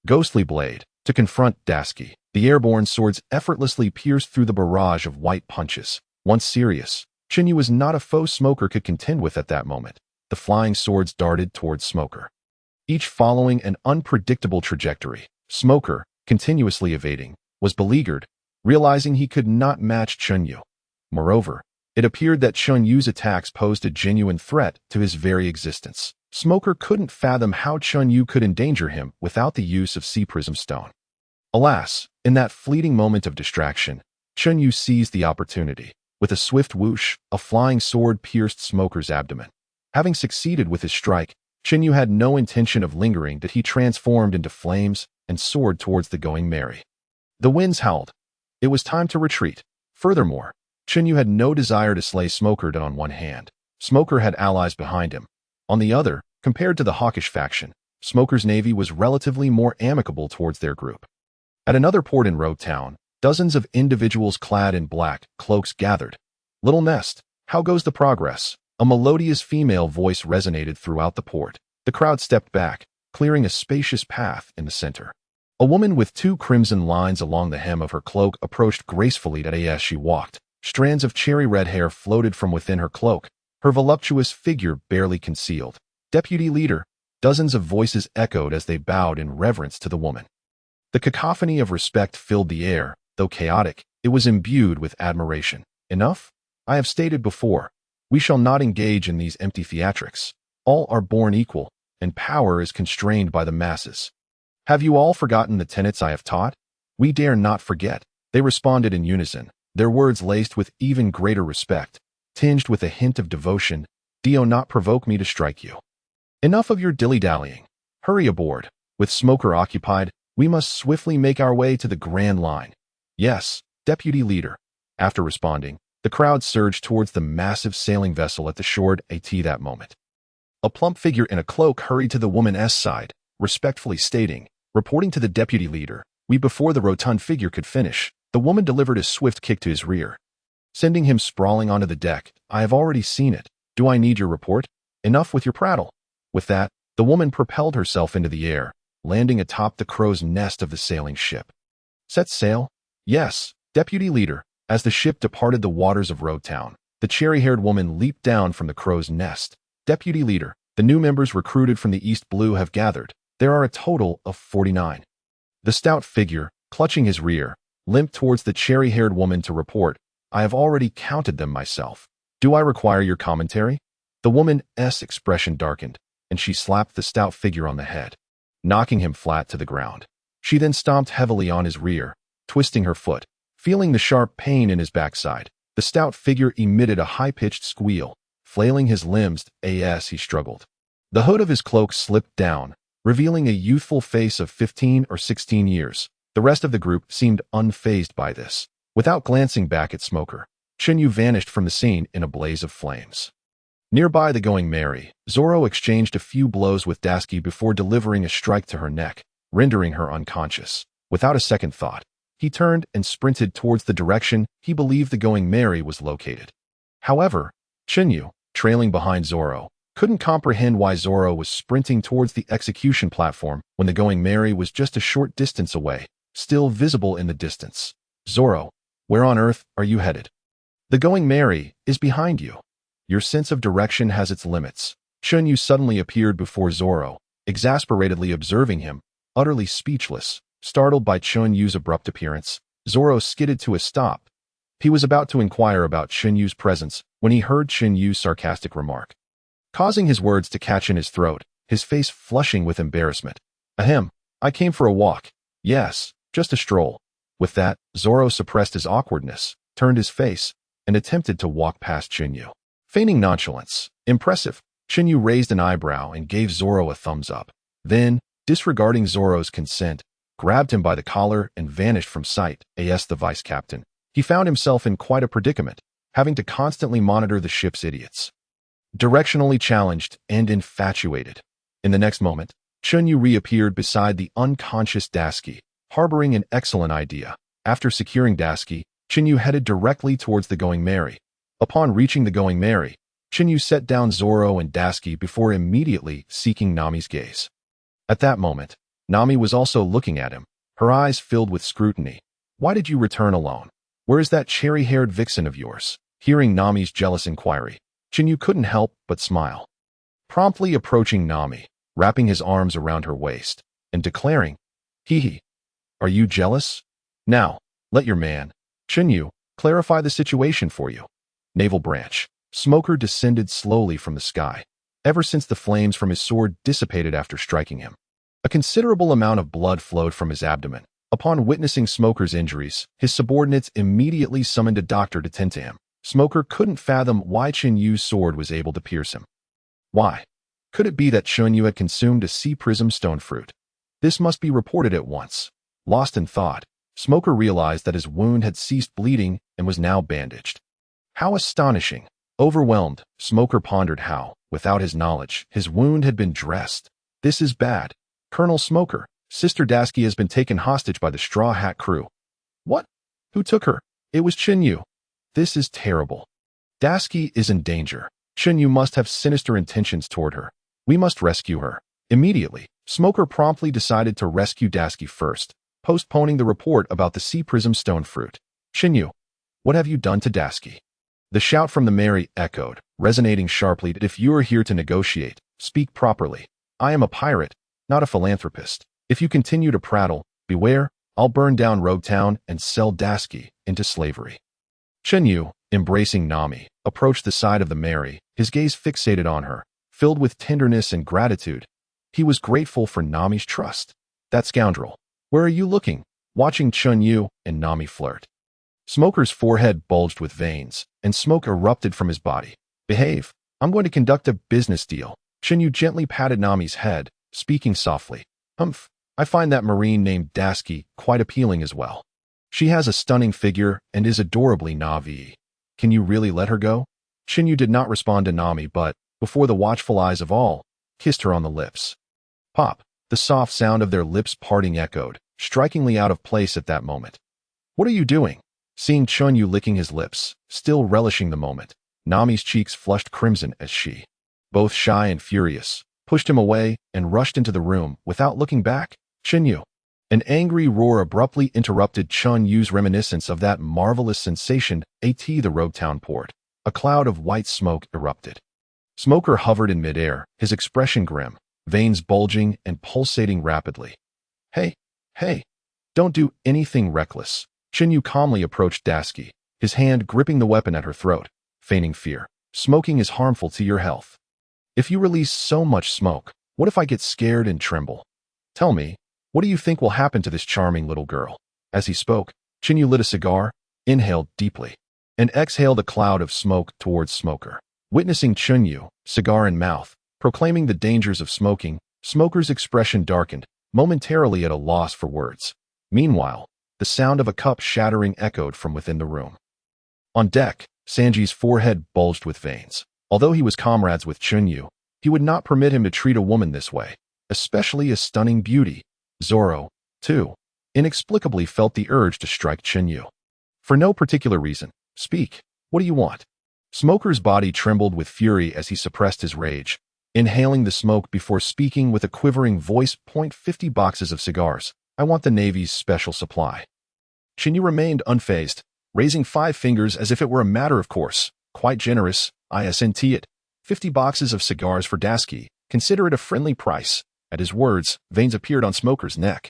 [SPEAKER 1] Ghostly blade, to confront Dasky. The airborne swords effortlessly pierced through the barrage of white punches. Once serious, Chen Yu was not a foe Smoker could contend with at that moment. The flying swords darted towards Smoker, each following an unpredictable trajectory. Smoker, continuously evading, was beleaguered, realizing he could not match Chun Yu. Moreover, it appeared that Chun Yu's attacks posed a genuine threat to his very existence. Smoker couldn't fathom how Chun Yu could endanger him without the use of Sea Prism Stone. Alas, in that fleeting moment of distraction, Chun Yu seized the opportunity. With a swift whoosh, a flying sword pierced Smoker's abdomen. Having succeeded with his strike, Chen Yu had no intention of lingering that he transformed into flames and soared towards the Going Merry. The winds howled. It was time to retreat. Furthermore, Chen Yu had no desire to slay Smoker on one hand. Smoker had allies behind him. On the other, compared to the hawkish faction, Smoker's navy was relatively more amicable towards their group. At another port in Road Town, dozens of individuals clad in black cloaks gathered. "Little Nest, how goes the progress?" A melodious female voice resonated throughout the port. The crowd stepped back, clearing a spacious path in the center. A woman with 2 crimson lines along the hem of her cloak approached gracefully as she walked. Strands of cherry red hair floated from within her cloak, her voluptuous figure barely concealed. "Deputy Leader," dozens of voices echoed as they bowed in reverence to the woman. The cacophony of respect filled the air. Though chaotic, it was imbued with admiration. "Enough? I have stated before, we shall not engage in these empty theatrics. All are born equal, and power is constrained by the masses. Have you all forgotten the tenets I have taught?" "We dare not forget," they responded in unison, their words laced with even greater respect, tinged with a hint of devotion. "Do not provoke me to strike you. Enough of your dilly-dallying. Hurry aboard." With Smoker occupied, we must swiftly make our way to the Grand Line. "Yes, Deputy Leader." After responding, the crowd surged towards the massive sailing vessel at the shore at that moment. A plump figure in a cloak hurried to the woman's side, respectfully stating, "Reporting to the Deputy Leader." Before the rotund figure could finish, the woman delivered a swift kick to his rear, sending him sprawling onto the deck. "I have already seen it. Do I need your report? Enough with your prattle." With that, the woman propelled herself into the air, landing atop the crow's nest of the sailing ship. "Set sail?" "Yes, Deputy Leader." As the ship departed the waters of Road Town, the cherry-haired woman leaped down from the crow's nest. "Deputy Leader, the new members recruited from the East Blue have gathered. There are a total of 49. The stout figure, clutching his rear, limped towards the cherry-haired woman to report, "I have already counted them myself. Do I require your commentary?" The woman's expression darkened, and she slapped the stout figure on the head, knocking him flat to the ground. She then stomped heavily on his rear, twisting her foot. Feeling the sharp pain in his backside, the stout figure emitted a high-pitched squeal, flailing his limbs as he struggled. The hood of his cloak slipped down, revealing a youthful face of 15 or 16 years. The rest of the group seemed unfazed by this. Without glancing back at Smoker, Chun Yu vanished from the scene in a blaze of flames. Nearby the Going Merry, Zoro exchanged a few blows with Dasky before delivering a strike to her neck, rendering her unconscious. Without a second thought, he turned and sprinted towards the direction he believed the Going Merry was located. However, Chen Yu, trailing behind Zoro, couldn't comprehend why Zoro was sprinting towards the execution platform when the Going Merry was just a short distance away, still visible in the distance. "Zoro, where on earth are you headed?" "The Going Merry is behind you. Your sense of direction has its limits." Chun Yu suddenly appeared before Zoro, exasperatedly observing him, utterly speechless. Startled by Chun Yu's abrupt appearance, Zoro skidded to a stop. He was about to inquire about Chun Yu's presence when he heard Chun Yu's sarcastic remark, causing his words to catch in his throat, his face flushing with embarrassment. "Ahem, I came for a walk." "Yes, just a stroll." With that, Zoro suppressed his awkwardness, turned his face, and attempted to walk past Chun Yu. Feigning nonchalance, impressive, Chun Yu raised an eyebrow and gave Zoro a thumbs up. Then, disregarding Zoro's consent, grabbed him by the collar and vanished from sight. As the vice captain, he found himself in quite a predicament, having to constantly monitor the ship's idiots. Directionally challenged and infatuated. In the next moment, Chun Yu reappeared beside the unconscious Dasky, harboring an excellent idea. After securing Dasky, Chun Yu headed directly towards the Going Merry. Upon reaching the Going Merry, Chun Yu set down Zoro and Dasky before immediately seeking Nami's gaze. At that moment, Nami was also looking at him, her eyes filled with scrutiny. "Why did you return alone? Where is that cherry-haired vixen of yours?" Hearing Nami's jealous inquiry, Chun Yu couldn't help but smile. Promptly approaching Nami, wrapping his arms around her waist, and declaring, "Hee, are you jealous? Now, let your man, Chun Yu, clarify the situation for you." Naval branch. Smoker descended slowly from the sky, ever since the flames from his sword dissipated after striking him. A considerable amount of blood flowed from his abdomen. Upon witnessing Smoker's injuries, his subordinates immediately summoned a doctor to tend to him. Smoker couldn't fathom why Chen Yu's sword was able to pierce him. "Why? Could it be that Chun Yu had consumed a sea prism stone fruit? This must be reported at once. Lost in thought, Smoker realized that his wound had ceased bleeding and was now bandaged. How astonishing! Overwhelmed, Smoker pondered how, without his knowledge, his wound had been dressed. This is bad. Colonel Smoker, Sister Dasky has been taken hostage by the Straw Hat crew. What? Who took her? It was Chen Yu. This is terrible. Dasky is in danger. Chen Yu must have sinister intentions toward her. We must rescue her. Immediately, Smoker promptly decided to rescue Dasky first, postponing the report about the sea prism stone fruit. Chen Yu, what have you done to Dasky? The shout from the Mary echoed, resonating sharply. If you are here to negotiate, speak properly. I am a pirate, not a philanthropist. If you continue to prattle, beware, I'll burn down Rogue Town and sell Dasky into slavery. Chen Yu, embracing Nami, approached the side of the Mary, his gaze fixated on her, filled with tenderness and gratitude. He was grateful for Nami's trust. That scoundrel. Where are you looking? Watching Chun Yu and Nami flirt. Smoker's forehead bulged with veins, and smoke erupted from his body. Behave. I'm going to conduct a business deal. Chen Yu gently patted Nami's head, speaking softly. Humph. I find that Marine named Dasky quite appealing as well. She has a stunning figure and is adorably Navi. Can you really let her go? Chen Yu did not respond to Nami, but, before the watchful eyes of all, kissed her on the lips. Pop. The soft sound of their lips parting echoed, strikingly out of place at that moment. What are you doing? Seeing Chun Yu licking his lips, still relishing the moment, Nami's cheeks flushed crimson as she, both shy and furious, pushed him away and rushed into the room without looking back. Chen Yu. An angry roar abruptly interrupted Chun Yu's reminiscence of that marvelous sensation the Rogue Town port. A cloud of white smoke erupted. Smoker hovered in midair, his expression grim, veins bulging and pulsating rapidly. Hey, don't do anything reckless. Chen Yu calmly approached Dasky, his hand gripping the weapon at her throat, feigning fear. Smoking is harmful to your health. If you release so much smoke, what if I get scared and tremble? Tell me, what do you think will happen to this charming little girl? As he spoke, Chen Yu lit a cigar, inhaled deeply, and exhaled a cloud of smoke towards Smoker. Witnessing Chun Yu, cigar in mouth, proclaiming the dangers of smoking, Smoker's expression darkened, momentarily at a loss for words. Meanwhile, the sound of a cup shattering echoed from within the room. On deck, Sanji's forehead bulged with veins. Although he was comrades with Chun Yu, he would not permit him to treat a woman this way, especially a stunning beauty. Zoro, too, inexplicably felt the urge to strike Chun Yu. For no particular reason. Speak. What do you want? Smoker's body trembled with fury as he suppressed his rage, inhaling the smoke before speaking with a quivering voice. 50 boxes of cigars. I want the Navy's special supply. Chen Yu remained unfazed, raising 5 fingers as if it were a matter of course. Quite generous, isn't it? 50 boxes of cigars for Dasky. Consider it a friendly price. At his words, veins appeared on Smoker's neck,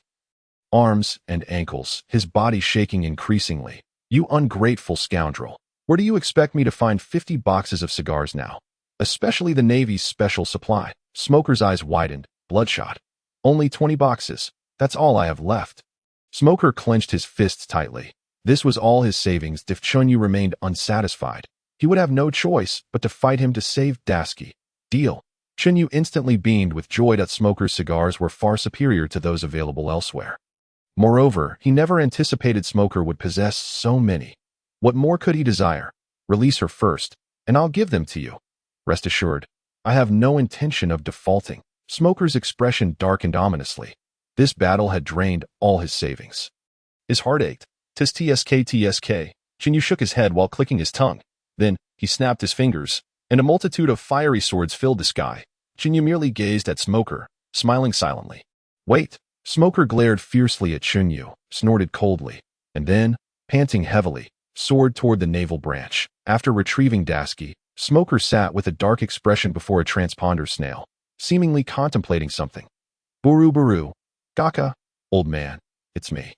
[SPEAKER 1] arms, and ankles, his body shaking increasingly. You ungrateful scoundrel. Where do you expect me to find 50 boxes of cigars now? Especially the Navy's special supply. Smoker's eyes widened, bloodshot. Only 20 boxes. That's all I have left. Smoker clenched his fists tightly. This was all his savings. If Chun Yu remained unsatisfied, he would have no choice but to fight him to save Dasky. Deal. Chen Yu instantly beamed with joy that Smoker's cigars were far superior to those available elsewhere. Moreover, he never anticipated Smoker would possess so many. What more could he desire? Release her first, and I'll give them to you. Rest assured, I have no intention of defaulting. Smoker's expression darkened ominously. This battle had drained all his savings. His heart ached. Tsk. Chen Yu shook his head while clicking his tongue. Then, he snapped his fingers, and a multitude of fiery swords filled the sky. Chen Yu merely gazed at Smoker, smiling silently. Wait! Smoker glared fiercely at Chun Yu, snorted coldly, and then, panting heavily, soared toward the naval branch. After retrieving Dasky, Smoker sat with a dark expression before a transponder snail, seemingly contemplating something. Buru. Gaka, old man, it's me.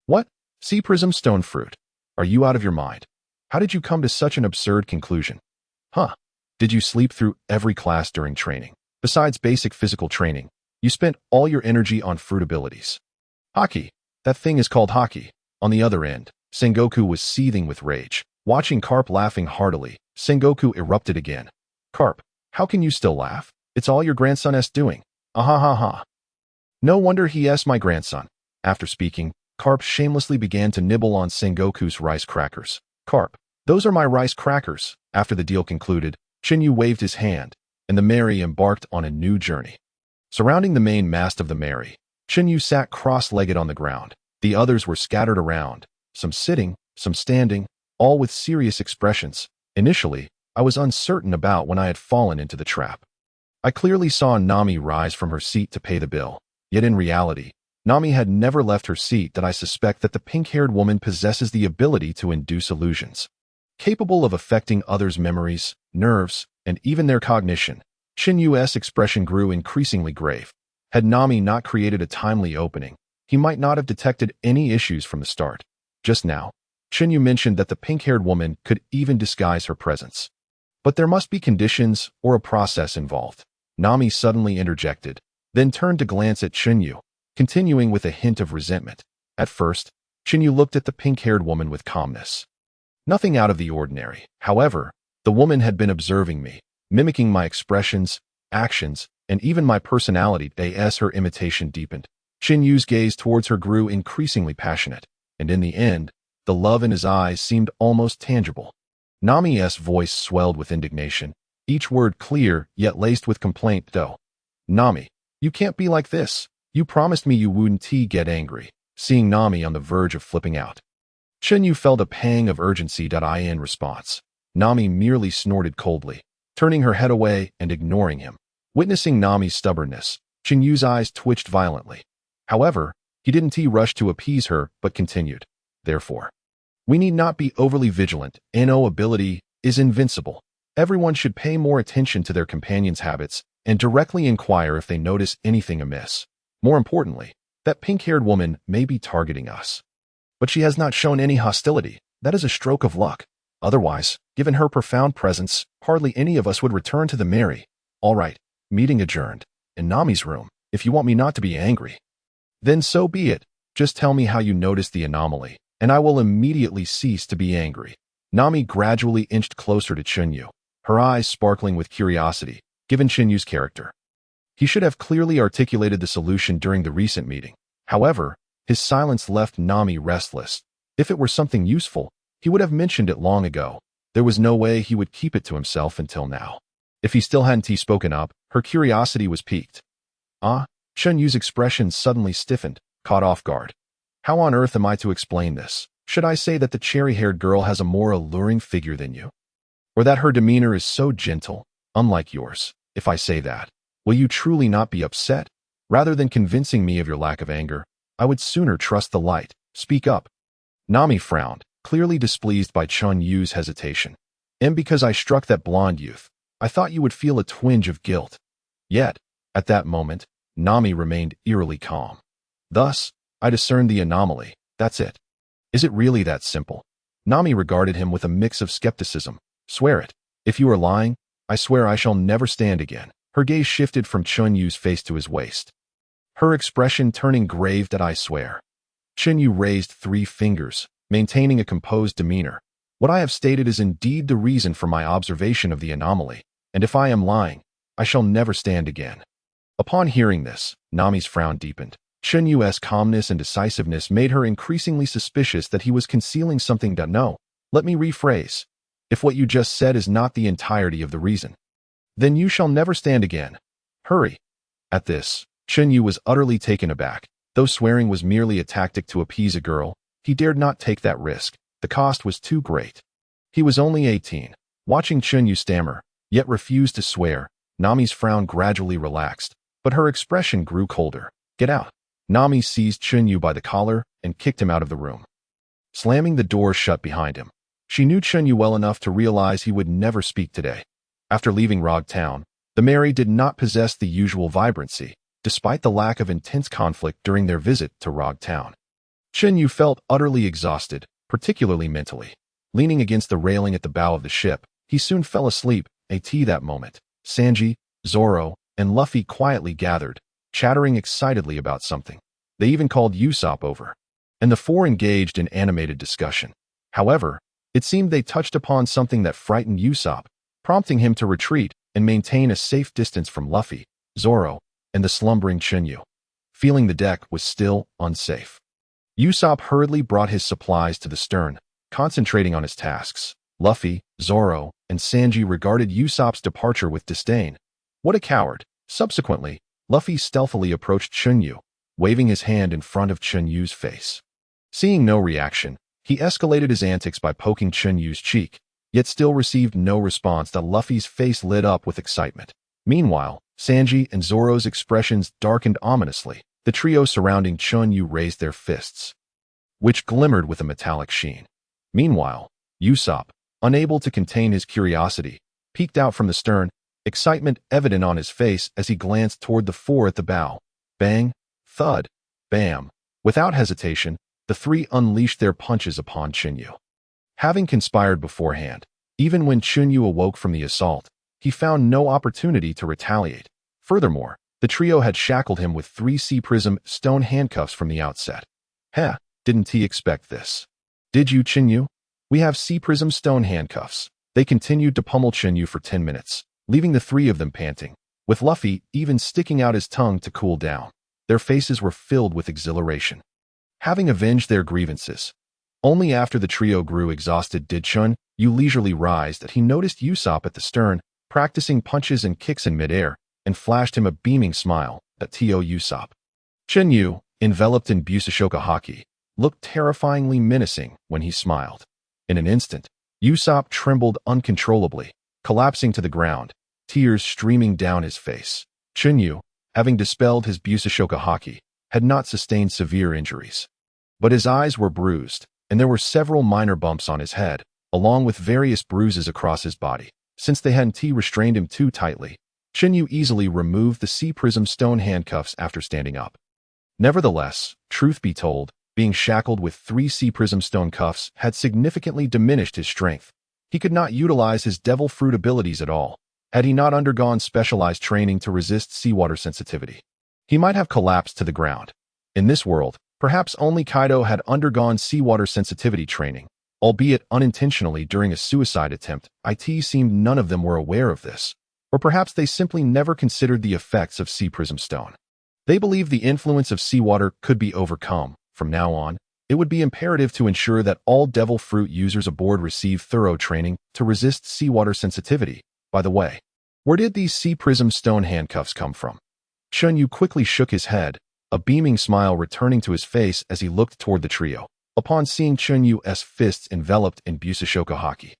[SPEAKER 1] What? Sea prism stone fruit. Are you out of your mind? How did you come to such an absurd conclusion? Huh? Did you sleep through every class during training? Besides basic physical training, you spent all your energy on fruit abilities. Haki. That thing is called Haki. On the other end, Sengoku was seething with rage. Watching Carp laughing heartily, Sengoku erupted again. Carp, how can you still laugh? It's all your grandson's doing. Ah ha ha. No wonder he is my grandson. After speaking, Carp shamelessly began to nibble on Sengoku's rice crackers. Carp, those are my rice crackers. After the deal concluded, Chen Yu waved his hand, and the Mary embarked on a new journey. Surrounding the main mast of the Mary, Chen Yu sat cross-legged on the ground. The others were scattered around, some sitting, some standing, all with serious expressions. Initially, I was uncertain about when I had fallen into the trap. I clearly saw Nami rise from her seat to pay the bill, yet in reality, Nami had never left her seat. That I suspect that the pink-haired woman possesses the ability to induce illusions. Capable of affecting others' memories, nerves, and even their cognition, Chen Yu's expression grew increasingly grave. Had Nami not created a timely opening, he might not have detected any issues from the start. Just now, Chen Yu mentioned that the pink-haired woman could even disguise her presence. But there must be conditions or a process involved. Nami suddenly interjected, then turned to glance at Chen Yu, continuing with a hint of resentment. At first, Chen Yu looked at the pink-haired woman with calmness. Nothing out of the ordinary. However, the woman had been observing me, mimicking my expressions, actions, and even my personality. As her imitation deepened, Chen Yu's gaze towards her grew increasingly passionate, and in the end, the love in his eyes seemed almost tangible. Nami's voice swelled with indignation, each word clear yet laced with complaint. Though, Nami, you can't be like this. You promised me you wouldn't get angry. Seeing Nami on the verge of flipping out, Chen Yu felt a pang of urgency. In response, Nami merely snorted coldly, turning her head away and ignoring him. Witnessing Nami's stubbornness, Chen Yu's eyes twitched violently. However, he didn't rush to appease her, but continued. Therefore, we need not be overly vigilant. No ability is invincible. Everyone should pay more attention to their companions' habits and directly inquire if they notice anything amiss. More importantly, that pink-haired woman may be targeting us. But she has not shown any hostility. That is a stroke of luck. Otherwise, given her profound presence, hardly any of us would return to the Mary. All right, meeting adjourned. In Nami's room, if you want me not to be angry, then so be it. Just tell me how you noticed the anomaly, and I will immediately cease to be angry. Nami gradually inched closer to Chun Yu, her eyes sparkling with curiosity, given Chun Yu's character. He should have clearly articulated the solution during the recent meeting. However, his silence left Nami restless. If it were something useful, he would have mentioned it long ago. There was no way he would keep it to himself until now. If he still hadn't spoken up, her curiosity was piqued. Chun Yu's expression suddenly stiffened, caught off guard. How on earth am I to explain this? Should I say that the cherry-haired girl has a more alluring figure than you? Or that her demeanor is so gentle, unlike yours? If I say that, will you truly not be upset? Rather than convincing me of your lack of anger, I would sooner trust the light. Speak up. Nami frowned, clearly displeased by Chun Yu's hesitation. And because I struck that blonde youth, I thought you would feel a twinge of guilt. Yet, at that moment, Nami remained eerily calm. Thus, I discerned the anomaly. That's it. Is it really that simple? Nami regarded him with a mix of skepticism. Swear it. If you are lying, I swear I shall never stand again. Her gaze shifted from Chun Yu's face to his waist, her expression turning grave. I swear. Chen Yu raised 3 fingers, maintaining a composed demeanor. What I have stated is indeed the reason for my observation of the anomaly, and if I am lying, I shall never stand again. Upon hearing this, Nami's frown deepened. Chen Yu's calmness and decisiveness made her increasingly suspicious that he was concealing something. No, let me rephrase. If what you just said is not the entirety of the reason, then you shall never stand again. Hurry. At this, Chen Yu was utterly taken aback. Though swearing was merely a tactic to appease a girl, he dared not take that risk. The cost was too great. He was only 18. Watching Chen Yu stammer, yet refuse to swear, Nami's frown gradually relaxed, but her expression grew colder. Get out. Nami seized Chen Yu by the collar and kicked him out of the room, slamming the door shut behind him. She knew Chen Yu well enough to realize he would never speak today. After leaving Rog Town, the Mary did not possess the usual vibrancy, despite the lack of intense conflict during their visit to Rog Town. Chen Yu felt utterly exhausted, particularly mentally. Leaning against the railing at the bow of the ship, he soon fell asleep. That moment, Sanji, Zoro, and Luffy quietly gathered, chattering excitedly about something. They even called Usopp over, and the 4 engaged in animated discussion. However, it seemed they touched upon something that frightened Usopp, prompting him to retreat. and maintain a safe distance from Luffy, Zoro, and the slumbering Chen Yu. Feeling the deck was still unsafe. Usopp hurriedly brought his supplies to the stern, concentrating on his tasks. Luffy, Zoro, and Sanji regarded Usopp's departure with disdain. What a coward. Subsequently, Luffy stealthily approached Chun Yu, waving his hand in front of Chun Yu's face. Seeing no reaction, he escalated his antics by poking Chun Yu's cheek, yet still received no response. That Luffy's face lit up with excitement. Meanwhile, Sanji and Zoro's expressions darkened ominously. The trio surrounding Chun Yu raised their fists, which glimmered with a metallic sheen. Meanwhile, Usopp, unable to contain his curiosity, peeked out from the stern, excitement evident on his face as he glanced toward the four at the bow. Bang, thud, bam. Without hesitation, the three unleashed their punches upon Chun Yu. Having conspired beforehand, even when Chun Yu awoke from the assault, he found no opportunity to retaliate. Furthermore, the trio had shackled him with 3 C-Prism stone handcuffs from the outset. Heh, didn't he expect this? Did you, Chun Yu? We have C-Prism stone handcuffs. They continued to pummel Chun Yu for 10 minutes, leaving the 3 of them panting, with Luffy even sticking out his tongue to cool down. Their faces were filled with exhilaration. Having avenged their grievances, only after the trio grew exhausted did Chun Yu leisurely rise that he noticed Usopp at the stern, practicing punches and kicks in midair, and flashed him a beaming smile. At T.O. Usopp. Chen Yu, enveloped in Busashoka Haki, looked terrifyingly menacing when he smiled. In an instant, Usopp trembled uncontrollably, collapsing to the ground, tears streaming down his face. Chun Yu, having dispelled his Busashoka Haki, had not sustained severe injuries. But his eyes were bruised, and there were several minor bumps on his head, along with various bruises across his body. Since they hadn't restrained him too tightly, Chun Yu easily removed the C-Prism stone handcuffs after standing up. Nevertheless, truth be told, being shackled with 3 C-Prism stone cuffs had significantly diminished his strength. He could not utilize his devil fruit abilities at all, had he not undergone specialized training to resist seawater sensitivity. He might have collapsed to the ground. In this world, perhaps only Kaido had undergone seawater sensitivity training, albeit unintentionally during a suicide attempt. It seemed none of them were aware of this. Or perhaps they simply never considered the effects of C-Prism stone. They believed the influence of seawater could be overcome. From now on, it would be imperative to ensure that all devil fruit users aboard receive thorough training to resist seawater sensitivity. By the way, where did these C-Prism stone handcuffs come from? Chun Yu quickly shook his head, a beaming smile returning to his face as he looked toward the trio, upon seeing Chun Yu's fists enveloped in Busashoka Haki.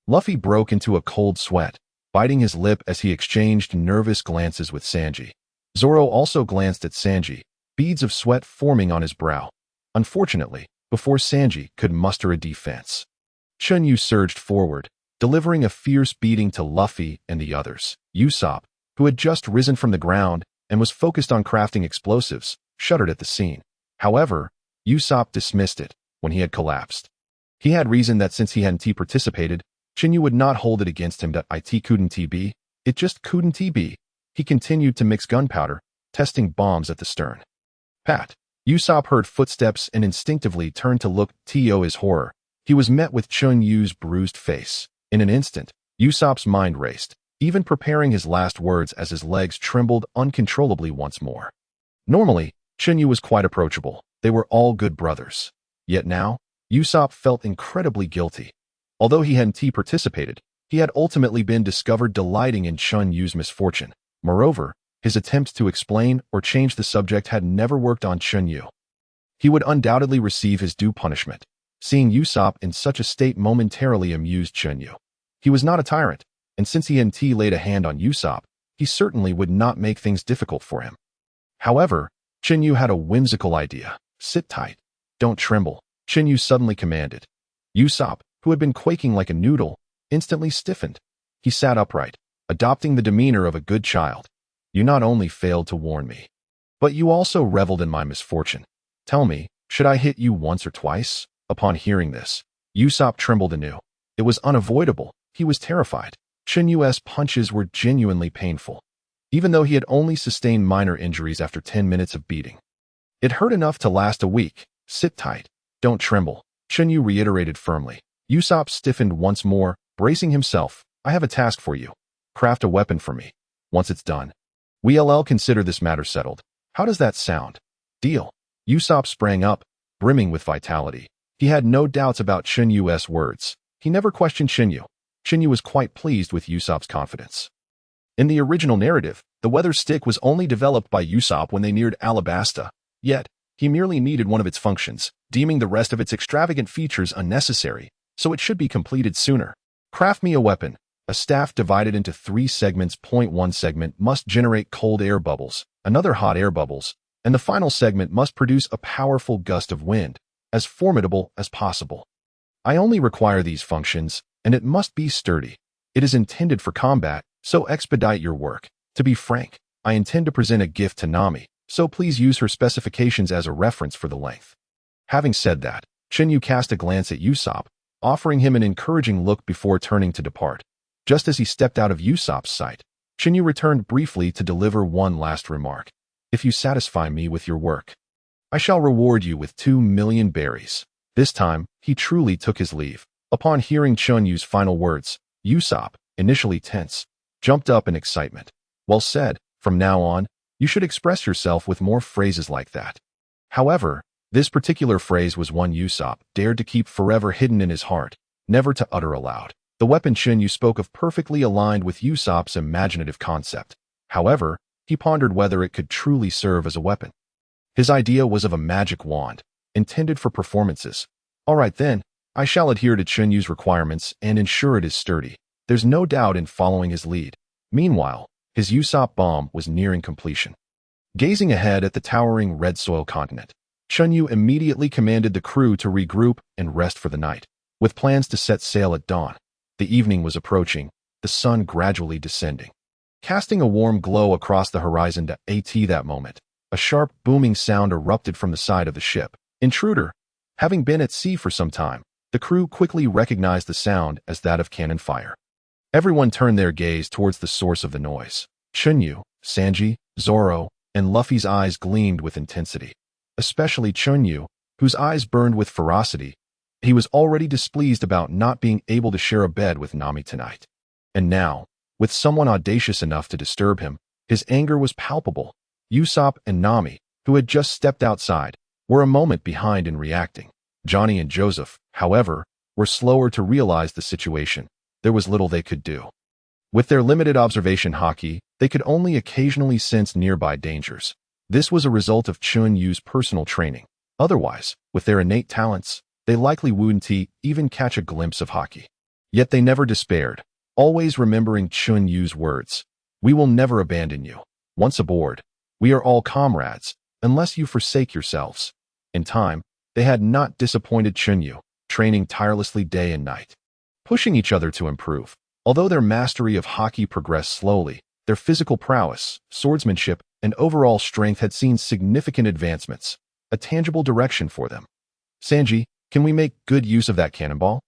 [SPEAKER 1] Luffy broke into a cold sweat, biting his lip as he exchanged nervous glances with Sanji. Zoro also glanced at Sanji, beads of sweat forming on his brow. Unfortunately, before Sanji could muster a defense, Chun Yu surged forward, delivering a fierce beating to Luffy and the others. Usopp, who had just risen from the ground and was focused on crafting explosives, shuddered at the scene. However, Usopp dismissed it when he had collapsed. He had reasoned that since he hadn't participated, Chun Yu would not hold it against him. It couldn't be. It just couldn't be. He continued to mix gunpowder, testing bombs at the stern. Pat. Usopp heard footsteps and instinctively turned to look. To his horror, he was met with Chun Yu's bruised face. In an instant, Usopp's mind raced, even preparing his last words as his legs trembled uncontrollably once more. Normally, Chun Yu was quite approachable. They were all good brothers. Yet now, Usopp felt incredibly guilty. Although he hadn't participated, he had ultimately been discovered delighting in Chun Yu's misfortune. Moreover, his attempts to explain or change the subject had never worked on Chun Yu. He would undoubtedly receive his due punishment. Seeing Usopp in such a state momentarily amused Chun Yu. He was not a tyrant, and since he hadn't laid a hand on Usopp, he certainly would not make things difficult for him. However, Chun Yu had a whimsical idea. Sit tight. Don't tremble, Chun Yu suddenly commanded. Usopp, who had been quaking like a noodle, instantly stiffened. He sat upright, adopting the demeanor of a good child. You not only failed to warn me, but you also reveled in my misfortune. Tell me, should I hit you once or twice? Upon hearing this, Usopp trembled anew. It was unavoidable. He was terrified. Chun Yu's punches were genuinely painful, even though he had only sustained minor injuries after 10 minutes of beating. It hurt enough to last a week. Sit tight. Don't tremble, Chun Yu reiterated firmly. Usopp stiffened once more, bracing himself. I have a task for you. Craft a weapon for me. Once it's done, we'll consider this matter settled. How does that sound? Deal. Usopp sprang up, brimming with vitality. He had no doubts about Chun Yu's words. He never questioned Chen Yu. Chen Yu was quite pleased with Usopp's confidence. In the original narrative, the weather stick was only developed by Usopp when they neared Alabasta, yet he merely needed one of its functions, deeming the rest of its extravagant features unnecessary, so it should be completed sooner. Craft me a weapon. A staff divided into 3 segments. One segment must generate cold air bubbles, another hot air bubbles, and the final segment must produce a powerful gust of wind, as formidable as possible. I only require these functions, and it must be sturdy. It is intended for combat, so expedite your work. To be frank, I intend to present a gift to Nami, so please use her specifications as a reference for the length. Having said that, Chen Yu cast a glance at Usopp, offering him an encouraging look before turning to depart. Just as he stepped out of Usopp's sight, Chen Yu returned briefly to deliver one last remark. If you satisfy me with your work, I shall reward you with 2 million berries. This time, he truly took his leave. Upon hearing Chun Yu's final words, Usopp, initially tense, jumped up in excitement. Well said. From now on, you should express yourself with more phrases like that. However, this particular phrase was one Usopp dared to keep forever hidden in his heart, never to utter aloud. The weapon Chen Yu spoke of perfectly aligned with Usopp's imaginative concept. However, he pondered whether it could truly serve as a weapon. His idea was of a magic wand, intended for performances. All right then, I shall adhere to Chen Yu's requirements and ensure it is sturdy. There's no doubt in following his lead. Meanwhile, his Usopp bomb was nearing completion. Gazing ahead at the towering red soil continent, Chun Yu immediately commanded the crew to regroup and rest for the night, with plans to set sail at dawn. The evening was approaching, the sun gradually descending, casting a warm glow across the horizon. That moment, a sharp, booming sound erupted from the side of the ship. Intruder. Having been at sea for some time, the crew quickly recognized the sound as that of cannon fire. Everyone turned their gaze towards the source of the noise. Chun Yu, Sanji, Zoro, and Luffy's eyes gleamed with intensity. Especially Chun Yu, whose eyes burned with ferocity. He was already displeased about not being able to share a bed with Nami tonight. And now, with someone audacious enough to disturb him, his anger was palpable. Usopp and Nami, who had just stepped outside, were a moment behind in reacting. Johnny and Joseph, however, were slower to realize the situation. There was little they could do. With their limited observation Haki, they could only occasionally sense nearby dangers. This was a result of Chun Yu's personal training. Otherwise, with their innate talents, they likely wouldn't even catch a glimpse of Haki. Yet they never despaired, always remembering Chun Yu's words. We will never abandon you. Once aboard, we are all comrades, unless you forsake yourselves. In time, they had not disappointed Chun Yu, training tirelessly day and night, pushing each other to improve. Although their mastery of Haki progressed slowly, their physical prowess, swordsmanship, and overall strength had seen significant advancements, a tangible direction for them. Sanji, can we make good use of that cannonball?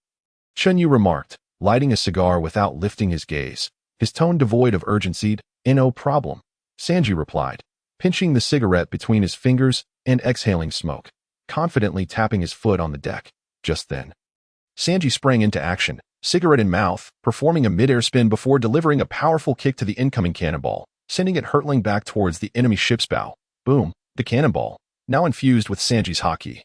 [SPEAKER 1] Chun Yu remarked, lighting a cigar without lifting his gaze, his tone devoid of urgency. No problem, Sanji replied, pinching the cigarette between his fingers and exhaling smoke, confidently tapping his foot on the deck. Just then, Sanji sprang into action, cigarette in mouth, performing a mid-air spin before delivering a powerful kick to the incoming cannonball, sending it hurtling back towards the enemy ship's bow. Boom! The cannonball, now infused with Sanji's Haki,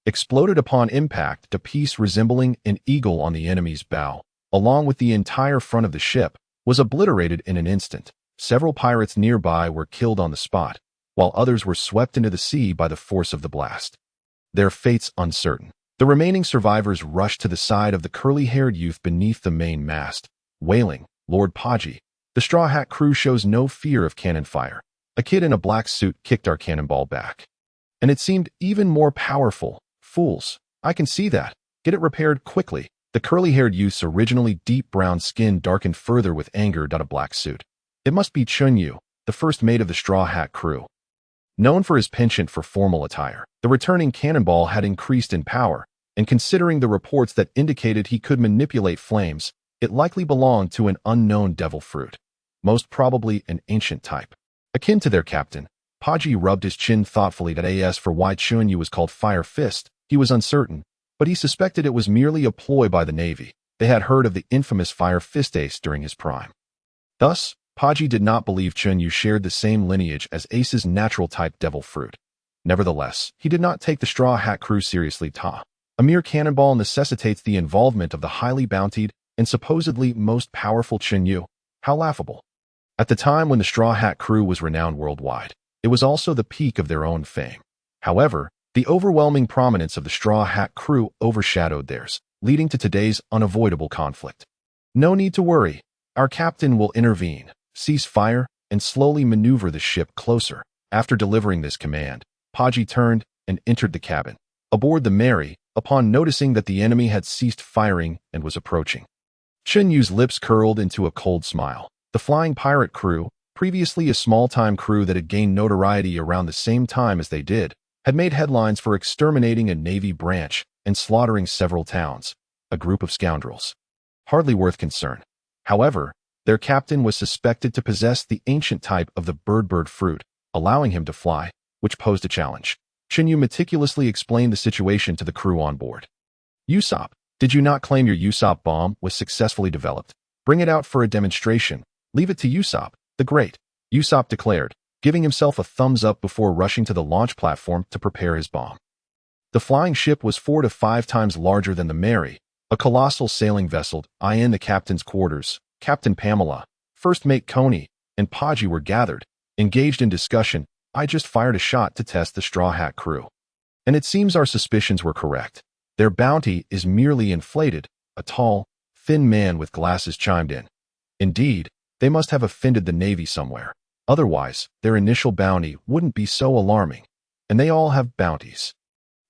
[SPEAKER 1] exploded upon impact, a piece resembling an eagle on the enemy's bow, along with the entire front of the ship, was obliterated in an instant. Several pirates nearby were killed on the spot, while others were swept into the sea by the force of the blast. Their fates uncertain. The remaining survivors rushed to the side of the curly-haired youth beneath the main mast, wailing, Lord Poggy. The Straw Hat crew shows no fear of cannon fire. A kid in a black suit kicked our cannonball back. And it seemed even more powerful. Fools. I can see that. Get it repaired quickly. The curly-haired youth's originally deep brown skin darkened further with anger. A black suit. It must be Chun Yu, the first mate of the Straw Hat crew. Known for his penchant for formal attire, the returning cannonball had increased in power, and considering the reports that indicated he could manipulate flames, it likely belonged to an unknown devil fruit, most probably an ancient type. Akin to their captain, Poggy rubbed his chin thoughtfully. As for why Chun Yu was called Fire Fist, he was uncertain, but he suspected it was merely a ploy by the Navy. They had heard of the infamous Fire Fist ace during his prime. Thus, Poggy did not believe Chun Yu shared the same lineage as Ace's natural-type devil fruit. Nevertheless, he did not take the Straw Hat crew seriously. A mere cannonball necessitates the involvement of the highly bountied and supposedly most powerful Chun Yu. How laughable. At the time when the Straw Hat crew was renowned worldwide, it was also the peak of their own fame. However, the overwhelming prominence of the Straw Hat crew overshadowed theirs, leading to today's unavoidable conflict. No need to worry. Our captain will intervene, cease fire, and slowly maneuver the ship closer. After delivering this command, Poggy turned and entered the cabin. Aboard the Mary, upon noticing that the enemy had ceased firing and was approaching. Chen Yu's lips curled into a cold smile. The flying pirate crew, previously a small-time crew that had gained notoriety around the same time as they did, had made headlines for exterminating a Navy branch and slaughtering several towns, a group of scoundrels. Hardly worth concern. However, their captain was suspected to possess the ancient type of the bird fruit, allowing him to fly, which posed a challenge. Chen Yu meticulously explained the situation to the crew on board. Usopp, did you not claim your Usopp bomb was successfully developed? Bring it out for a demonstration. Leave it to Usopp, the Great, Usopp declared, giving himself a thumbs up before rushing to the launch platform to prepare his bomb. The flying ship was 4 to 5 times larger than the Mary, a colossal sailing vessel. In the captain's quarters, Captain Pamela, First Mate Cony, and Poggy were gathered, engaged in discussion. I just fired a shot to test the Straw Hat crew. And it seems our suspicions were correct. Their bounty is merely inflated, a tall, thin man with glasses chimed in. Indeed, they must have offended the Navy somewhere. Otherwise, their initial bounty wouldn't be so alarming. And they all have bounties.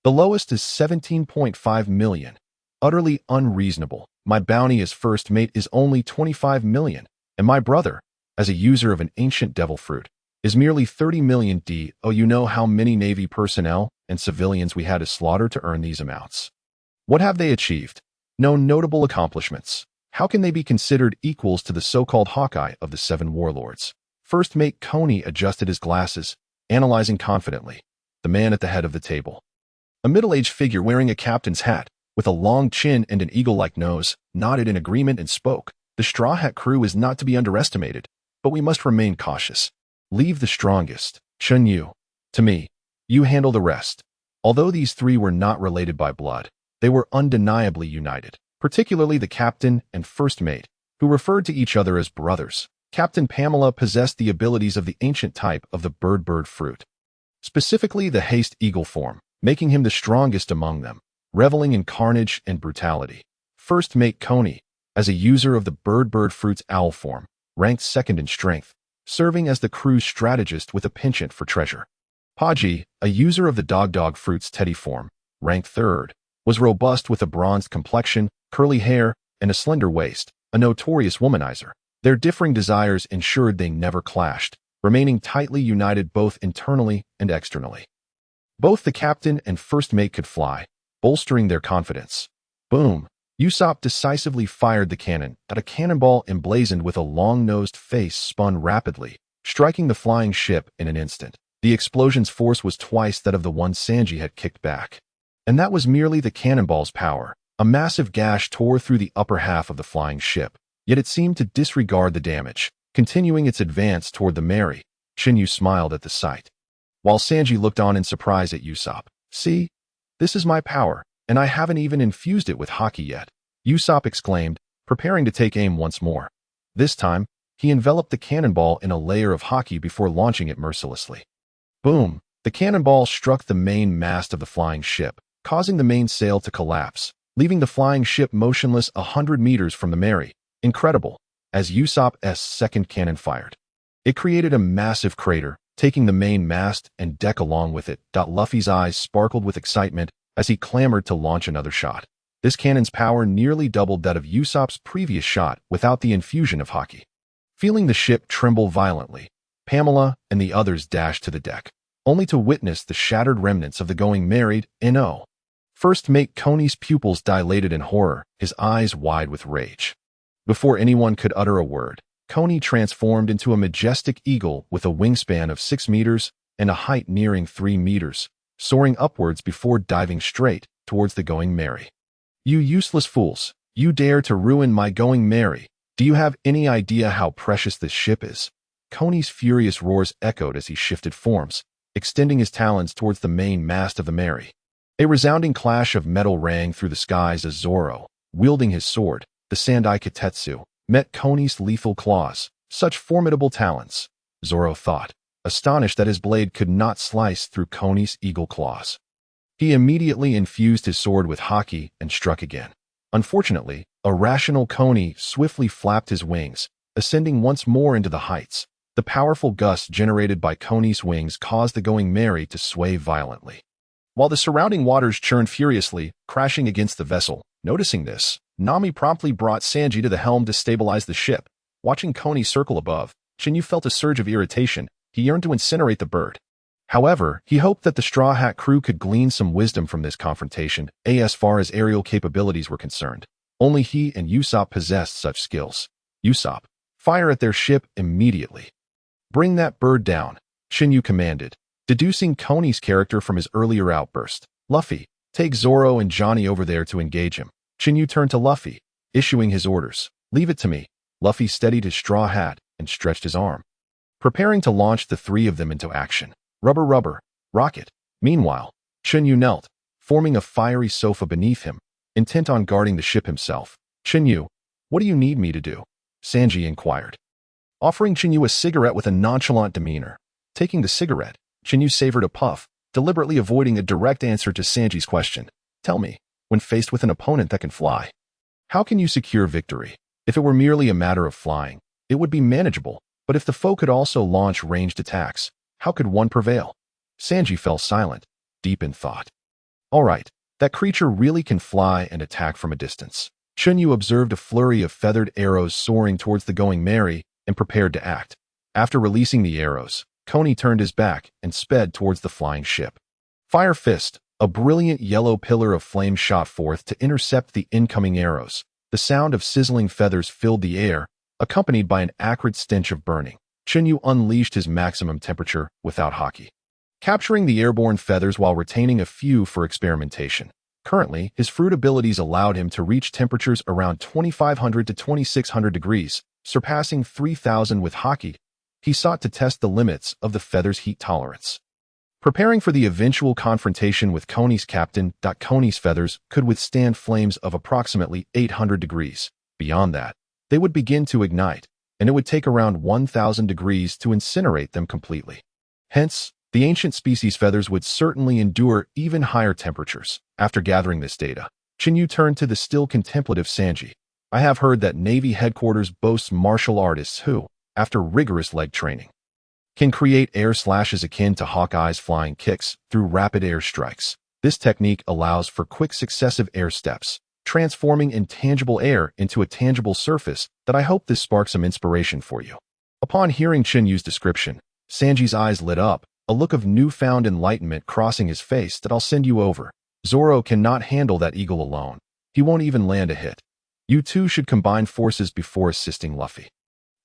[SPEAKER 1] The lowest is 17.5 million. Utterly unreasonable. My bounty as first mate is only 25 million, and my brother, as a user of an ancient devil fruit, is merely 30 million. Oh, you know how many Navy personnel and civilians we had to slaughter to earn these amounts. What have they achieved? No notable accomplishments. How can they be considered equals to the so-called Hawkeye of the 7 warlords? First Mate Cony adjusted his glasses, analyzing confidently. The man at the head of the table. A middle-aged figure wearing a captain's hat, with a long chin and an eagle-like nose, nodded in agreement and spoke. The Straw Hat crew is not to be underestimated, but we must remain cautious. Leave the strongest, Chun Yu, to me. You handle the rest. Although these 3 were not related by blood, they were undeniably united, particularly the captain and first mate, who referred to each other as brothers. Captain Pamela possessed the abilities of the ancient type of the bird fruit, specifically the haste eagle form, making him the strongest among them, reveling in carnage and brutality. First Mate Cony, as a user of the bird fruit's owl form, ranked second in strength, serving as the crew's strategist with a penchant for treasure. Poggy, a user of the dog fruit's teddy form, ranked third, was robust with a bronzed complexion, curly hair, and a slender waist, a notorious womanizer. Their differing desires ensured they never clashed, remaining tightly united both internally and externally. Both the captain and first mate could fly, bolstering their confidence. Boom! Usopp decisively fired the cannon at a cannonball emblazoned with a long-nosed face spun rapidly, striking the flying ship in an instant. The explosion's force was twice that of the one Sanji had kicked back. And that was merely the cannonball's power. A massive gash tore through the upper half of the flying ship, yet it seemed to disregard the damage, continuing its advance toward the Mary. Chen Yu smiled at the sight, while Sanji looked on in surprise at Usopp. See? This is my power, and I haven't even infused it with Haki yet, Usopp exclaimed, preparing to take aim once more. This time, he enveloped the cannonball in a layer of Haki before launching it mercilessly. Boom! The cannonball struck the main mast of the flying ship, causing the mainsail to collapse, leaving the flying ship motionless 100 meters from the Mary. Incredible, as Usopp's second cannon fired. It created a massive crater, taking the main mast and deck along with it. Luffy's eyes sparkled with excitement as he clamored to launch another shot. This cannon's power nearly doubled that of Usopp's previous shot without the infusion of Haki. Feeling the ship tremble violently, Pamela and the others dashed to the deck, only to witness the shattered remnants of the going Mary. No. First Mate Cony's pupils dilated in horror, his eyes wide with rage. Before anyone could utter a word, Cony transformed into a majestic eagle with a wingspan of 6 meters and a height nearing 3 meters, soaring upwards before diving straight towards the going Mary. You useless fools, you dare to ruin my going Mary, Do you have any idea how precious this ship is? Cony's furious roars echoed as he shifted forms, extending his talons towards the main mast of the Mera. A resounding clash of metal rang through the skies as Zoro, wielding his sword, the Sandai Kitetsu, met Cony's lethal claws. Such formidable talons, Zoro thought, astonished that his blade could not slice through Cony's eagle claws. He immediately infused his sword with Haki and struck again. Unfortunately, a rational Cony swiftly flapped his wings, ascending once more into the heights. The powerful gust generated by Cony's wings caused the going Mera to sway violently, while the surrounding waters churned furiously, crashing against the vessel. Noticing this, Nami promptly brought Sanji to the helm to stabilize the ship. Watching Cony circle above, Chen Yu felt a surge of irritation. He yearned to incinerate the bird. However, he hoped that the Straw Hat crew could glean some wisdom from this confrontation, as far as aerial capabilities were concerned. Only he and Usopp possessed such skills. Usopp, fire at their ship immediately. Bring that bird down, Chen Yu commanded, deducing Cony's character from his earlier outburst. Luffy, take Zoro and Johnny over there to engage him. Chen Yu turned to Luffy, issuing his orders. Leave it to me. Luffy steadied his straw hat and stretched his arm, preparing to launch the three of them into action. Rubber, rubber, rocket. Meanwhile, Chun Yu knelt, forming a fiery sofa beneath him, intent on guarding the ship himself. Chun Yu, what do you need me to do? Sanji inquired, offering Chun Yu a cigarette with a nonchalant demeanor. Taking the cigarette, Chun Yu savored a puff, deliberately avoiding a direct answer to Sanji's question. Tell me, when faced with an opponent that can fly, how can you secure victory? If it were merely a matter of flying, it would be manageable, but if the foe could also launch ranged attacks, how could one prevail? Sanji fell silent, deep in thought. All right, that creature really can fly and attack from a distance. Chun Yu observed a flurry of feathered arrows soaring towards the going Mera and prepared to act. After releasing the arrows, Cony turned his back and sped towards the flying ship. Fire Fist, a brilliant yellow pillar of flame shot forth to intercept the incoming arrows. The sound of sizzling feathers filled the air, accompanied by an acrid stench of burning. Chun Yu unleashed his maximum temperature without Haki, capturing the airborne feathers while retaining a few for experimentation. Currently, his fruit abilities allowed him to reach temperatures around 2500 to 2600 degrees, surpassing 3000 with Haki. He sought to test the limits of the feather's heat tolerance. Preparing for the eventual confrontation with Cony's captain, Cony's feathers could withstand flames of approximately 800 degrees. Beyond that, they would begin to ignite, and it would take around 1000 degrees to incinerate them completely. Hence, the ancient species' feathers would certainly endure even higher temperatures. After gathering this data, Chen Yu turned to the still contemplative Sanji. I have heard that Navy headquarters boasts martial artists who, after rigorous leg training, can create air slashes akin to Hawkeye's flying kicks through rapid air strikes. This technique allows for quick successive air steps, transforming intangible air into a tangible surface that I hope this sparks some inspiration for you. Upon hearing Chen Yu's description, Sanji's eyes lit up, a look of newfound enlightenment crossing his face. That I'll send you over. Zoro cannot handle that eagle alone. He won't even land a hit. You two should combine forces before assisting Luffy.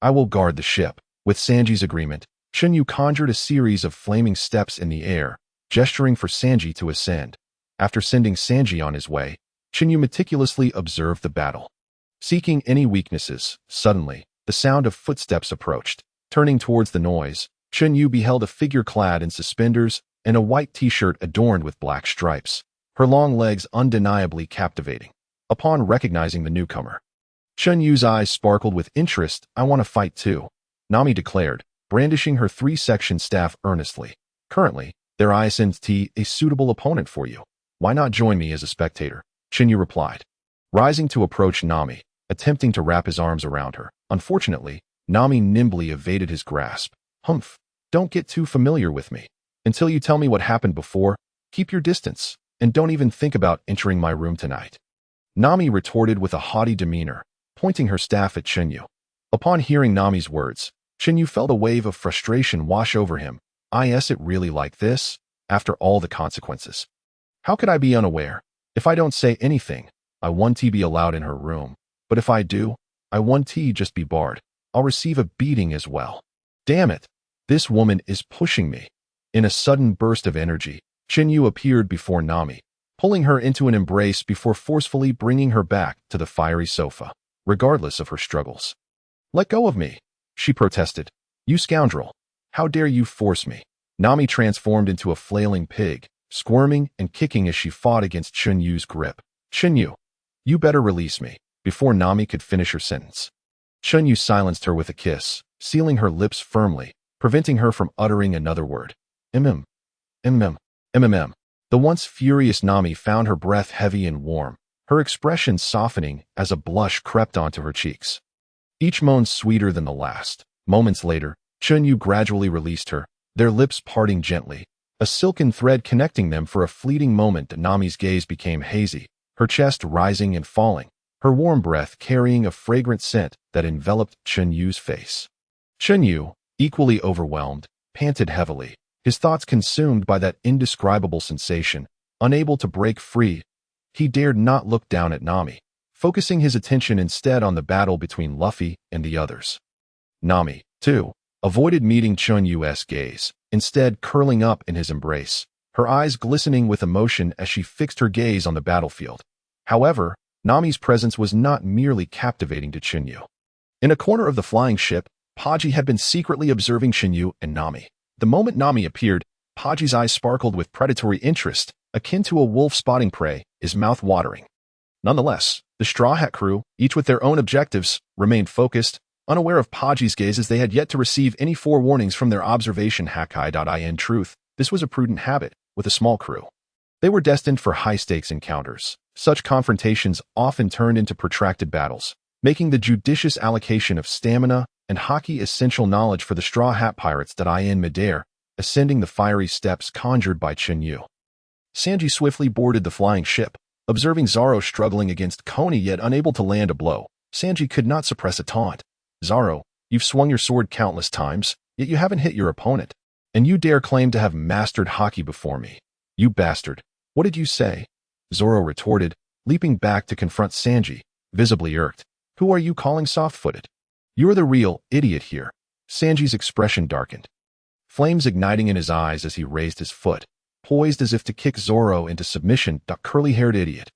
[SPEAKER 1] I will guard the ship. With Sanji's agreement, Chen Yu conjured a series of flaming steps in the air, gesturing for Sanji to ascend. After sending Sanji on his way, Chen Yu meticulously observed the battle, seeking any weaknesses. Suddenly, the sound of footsteps approached. Turning towards the noise, Chen Yu beheld a figure clad in suspenders and a white t-shirt adorned with black stripes, her long legs undeniably captivating. Upon recognizing the newcomer, Chen Yu's eyes sparkled with interest. I want to fight too, Nami declared, brandishing her 3-section staff earnestly. Currently, there isn't a suitable opponent for you. Why not join me as a spectator? Chen Yu replied, rising to approach Nami, attempting to wrap his arms around her. Unfortunately, Nami nimbly evaded his grasp. Humph, don't get too familiar with me. Until you tell me what happened before, keep your distance, and don't even think about entering my room tonight. Nami retorted with a haughty demeanor, pointing her staff at Chen Yu. Upon hearing Nami's words, Chen Yu felt a wave of frustration wash over him. Is it really like this? After all the consequences, how could I be unaware? If I don't say anything, I won't be allowed in her room. But if I do, I won't just be barred. I'll receive a beating as well. Damn it, this woman is pushing me. In a sudden burst of energy, Chen Yu appeared before Nami, pulling her into an embrace before forcefully bringing her back to the fiery sofa. regardless of her struggles. "Let go of me," she protested. "You scoundrel. How dare you force me?" Nami transformed into a flailing pig, squirming and kicking as she fought against Chun Yu's grip. "Chen Yu, you better release me," before Nami could finish her sentence. Chun Yu silenced her with a kiss, sealing her lips firmly, preventing her from uttering another word. "Mm, mm, mm." The once furious Nami found her breath heavy and warm, her expression softening as a blush crept onto her cheeks. Each moan sweeter than the last. Moments later, Chun Yu gradually released her, their lips parting gently, a silken thread connecting them. For a fleeting moment. Nami's gaze became hazy, her chest rising and falling, her warm breath carrying a fragrant scent that enveloped Chun Yu's face. Chun Yu, equally overwhelmed, panted heavily, his thoughts consumed by that indescribable sensation, unable to break free. He dared not look down at Nami, focusing his attention instead on the battle between Luffy and the others. Nami, too, avoided meeting Chun Yu's gaze, instead curling up in his embrace, her eyes glistening with emotion as she fixed her gaze on the battlefield. However, Nami's presence was not merely captivating to Chun Yu. In a corner of the flying ship, Buggy had been secretly observing Chun Yu and Nami. The moment Nami appeared, Buggy's eyes sparkled with predatory interest, akin to a wolf spotting prey, his mouth watering. Nonetheless, the Straw Hat crew, each with their own objectives, remained focused, unaware of Buggy's gaze as they had yet to receive any forewarnings from their observation. Haki. In truth, this was a prudent habit, with a small crew. They were destined for high-stakes encounters. Such confrontations often turned into protracted battles, making the judicious allocation of stamina and Haki essential knowledge for the Straw Hat pirates. In midair, ascending the fiery steps conjured by Chun Yu, Sanji swiftly boarded the flying ship. Observing Zoro struggling against Cony yet unable to land a blow, Sanji could not suppress a taunt. "Zoro, you've swung your sword countless times, yet you haven't hit your opponent. And you dare claim to have mastered Haki before me. You bastard. What did you say?" Zoro retorted, leaping back to confront Sanji, visibly irked. "Who are you calling soft-footed? You're the real idiot here." Sanji's expression darkened, flames igniting in his eyes as he raised his foot, poised as if to kick Zoro into submission. "Curly-haired idiot.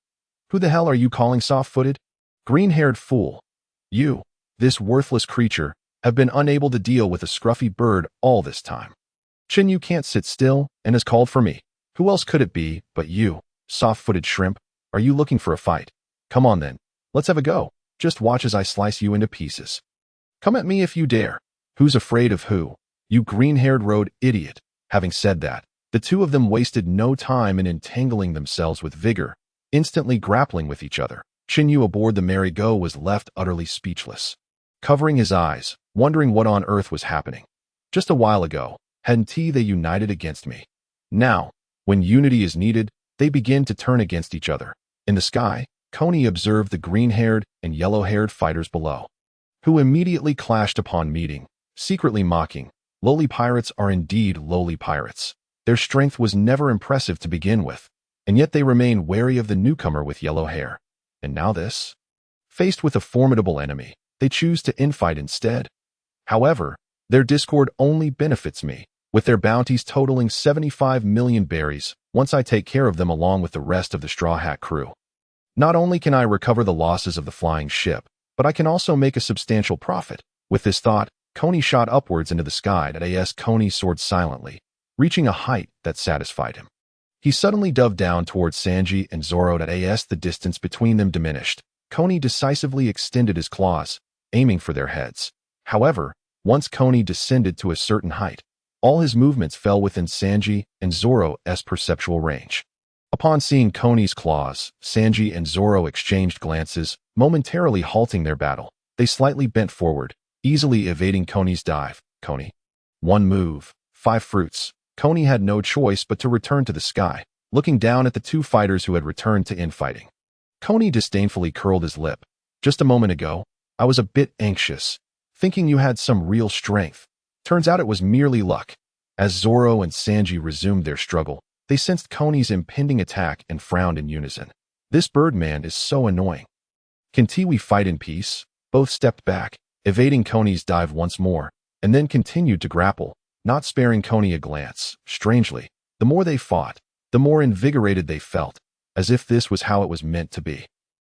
[SPEAKER 1] Who the hell are you calling soft-footed? Green-haired fool. You, this worthless creature, have been unable to deal with a scruffy bird all this time. Chen Yu can't sit still and has called for me. Who else could it be but you, soft-footed shrimp? Are you looking for a fight? Come on then, let's have a go. Just watch as I slice you into pieces. Come at me if you dare. Who's afraid of who? You green-haired road idiot." Having said that, the two of them wasted no time in entangling themselves with vigor, instantly grappling with each other. Chen Yu aboard the merry-go was left utterly speechless, covering his eyes, wondering what on earth was happening. Just a while ago, hadn't they united against me? Now, when unity is needed, they begin to turn against each other. In the sky, Cony observed the green-haired and yellow-haired fighters below, who immediately clashed upon meeting, secretly mocking. Lowly pirates are indeed lowly pirates. Their strength was never impressive to begin with, and yet they remain wary of the newcomer with yellow hair. And now this? Faced with a formidable enemy, they choose to infight instead. However, their discord only benefits me, with their bounties totaling 75 million berries, once I take care of them along with the rest of the Straw Hat crew. Not only can I recover the losses of the flying ship, but I can also make a substantial profit. With this thought, Cony shot upwards into the sky. Cony soared silently, reaching a height that satisfied him. He suddenly dove down towards Sanji and Zoro. The distance between them diminished. Cony decisively extended his claws, aiming for their heads. However, once Cony descended to a certain height, all his movements fell within Sanji and Zoro's perceptual range. Upon seeing Cony's claws, Sanji and Zoro exchanged glances, momentarily halting their battle. They slightly bent forward, easily evading Cony's dive. Cony. One move, 5 fruits. Cony had no choice but to return to the sky, looking down at the two fighters who had returned to infighting. Cony disdainfully curled his lip. "Just a moment ago, I was a bit anxious, thinking you had some real strength. Turns out it was merely luck." As Zoro and Sanji resumed their struggle, they sensed Cony's impending attack and frowned in unison. "This Birdman is so annoying. Can't we fight in peace?" Both stepped back, evading Cony's dive once more, and then continued to grapple, not sparing Cony a glance. Strangely, the more they fought, the more invigorated they felt, as if this was how it was meant to be.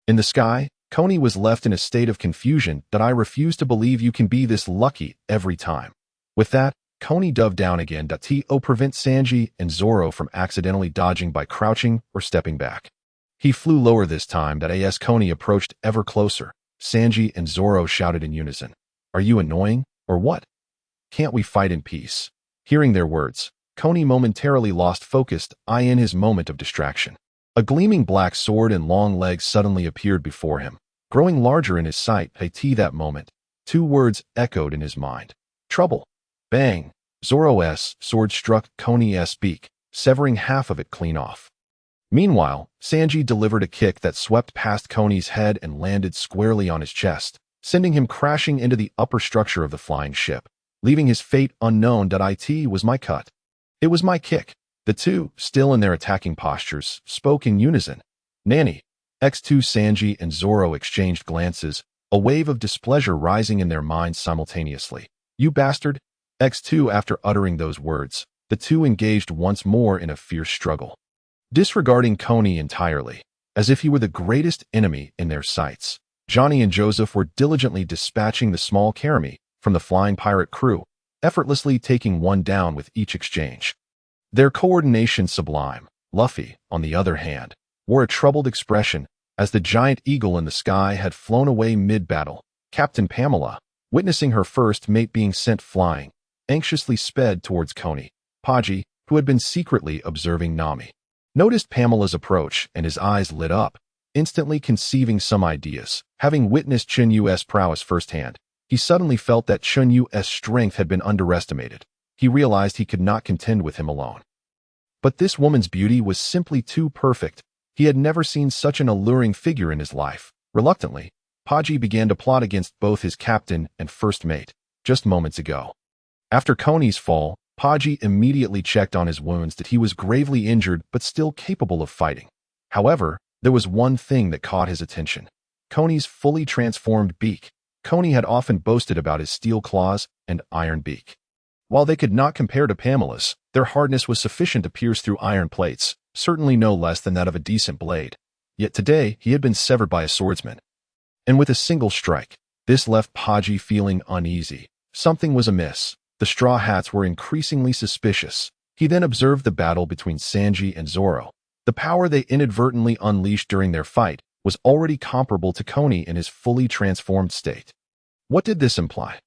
[SPEAKER 1] In the sky, Cony was left in a state of confusion that I refuse to believe you can be this lucky every time. With that, Cony dove down again to prevent Sanji and Zoro from accidentally dodging by crouching or stepping back. He flew lower this time as Cony approached ever closer. Sanji and Zoro shouted in unison, "Are you annoying, or what? Can't we fight in peace?" Hearing their words, Cony momentarily lost focus in his moment of distraction. A gleaming black sword and long legs suddenly appeared before him, growing larger in his sight. That moment, two words echoed in his mind. Trouble. Bang! Zoro's sword struck Cony's beak, severing half of it clean off. Meanwhile, Sanji delivered a kick that swept past Cony's head and landed squarely on his chest, sending him crashing into the upper structure of the flying ship, leaving his fate unknown. It was my cut. It was my kick. The two, still in their attacking postures, spoke in unison. Nanny. X2 Sanji and Zoro exchanged glances, a wave of displeasure rising in their minds simultaneously. You bastard! X2 After uttering those words, the two engaged once more in a fierce struggle. Disregarding Cony entirely, as if he were the greatest enemy in their sights, Johnny and Joseph were diligently dispatching the small Karami from the flying pirate crew, effortlessly taking one down with each exchange. Their coordination sublime. Luffy, on the other hand, wore a troubled expression as the giant eagle in the sky had flown away mid-battle. Captain Pamela, witnessing her first mate being sent flying, anxiously sped towards Cony. Paji, who had been secretly observing Nami, noticed Pamela's approach and his eyes lit up, instantly conceiving some ideas. Having witnessed Chun Yu's prowess firsthand, he suddenly felt that Chun Yu's strength had been underestimated. He realized he could not contend with him alone. But this woman's beauty was simply too perfect. He had never seen such an alluring figure in his life. Reluctantly, Paji began to plot against both his captain and first mate, just moments ago. After Cony's fall, Paji immediately checked on his wounds that he was gravely injured but still capable of fighting. However, there was one thing that caught his attention. Cony's fully transformed beak. Cony had often boasted about his steel claws and iron beak. While they could not compare to Pamela's, their hardness was sufficient to pierce through iron plates, certainly no less than that of a decent blade. Yet today he had been severed by a swordsman. And with a single strike, this left Paji feeling uneasy. Something was amiss. The Straw Hats were increasingly suspicious. He then observed the battle between Sanji and Zoro. The power they inadvertently unleashed during their fight was already comparable to Cony in his fully transformed state. What did this imply?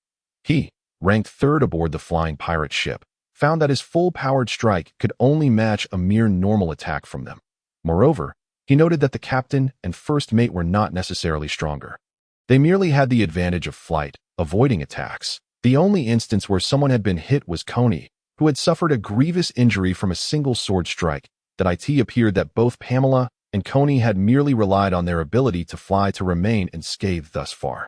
[SPEAKER 1] He, ranked third aboard the flying pirate ship, found that his full-powered strike could only match a mere normal attack from them. Moreover, he noted that the captain and first mate were not necessarily stronger. They merely had the advantage of flight, avoiding attacks. The only instance where someone had been hit was Cony, who had suffered a grievous injury from a single sword strike. It appeared that both Pamela and Cony had merely relied on their ability to fly to remain unscathed thus far.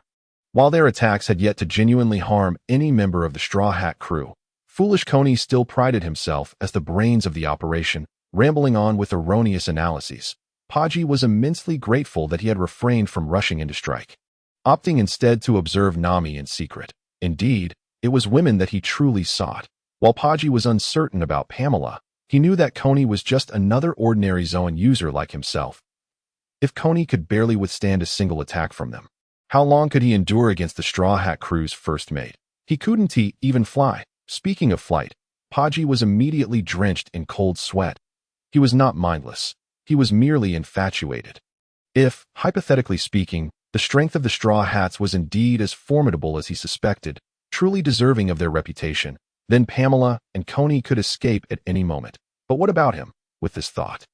[SPEAKER 1] While their attacks had yet to genuinely harm any member of the Straw Hat crew, foolish Cony still prided himself as the brains of the operation, rambling on with erroneous analyses. Paji was immensely grateful that he had refrained from rushing into strike, opting instead to observe Nami in secret. Indeed, it was women that he truly sought. While Paji was uncertain about Pamela, he knew that Cony was just another ordinary Zoan user like himself. If Cony could barely withstand a single attack from them, how long could he endure against the Straw Hat crew's first mate? He couldn't even fly. Speaking of flight, Paji was immediately drenched in cold sweat. He was not mindless. He was merely infatuated. If, hypothetically speaking, the strength of the Straw Hats was indeed as formidable as he suspected, truly deserving of their reputation, then Pamela and Cony could escape at any moment. But what about him? With this thought,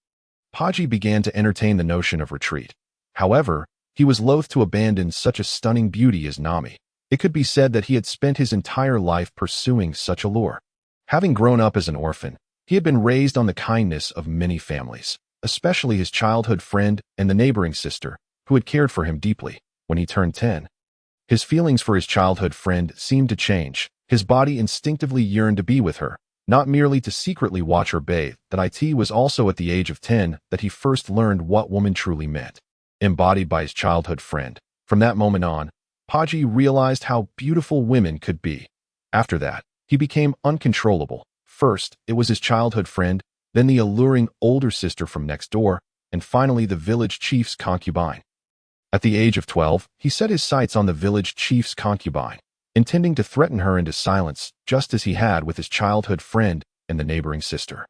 [SPEAKER 1] Paji began to entertain the notion of retreat. However, he was loath to abandon such a stunning beauty as Nami. It could be said that he had spent his entire life pursuing such a lure. Having grown up as an orphan, he had been raised on the kindness of many families, especially his childhood friend and the neighboring sister, who had cared for him deeply. When he turned 10, his feelings for his childhood friend seemed to change. His body instinctively yearned to be with her, not merely to secretly watch her bathe. It was also at the age of 10 that he first learned what woman truly meant. Embodied by his childhood friend. From that moment on, Paji realized how beautiful women could be. After that, he became uncontrollable. First, it was his childhood friend, then the alluring older sister from next door, and finally the village chief's concubine. At the age of 12, he set his sights on the village chief's concubine, intending to threaten her into silence just as he had with his childhood friend and the neighboring sister.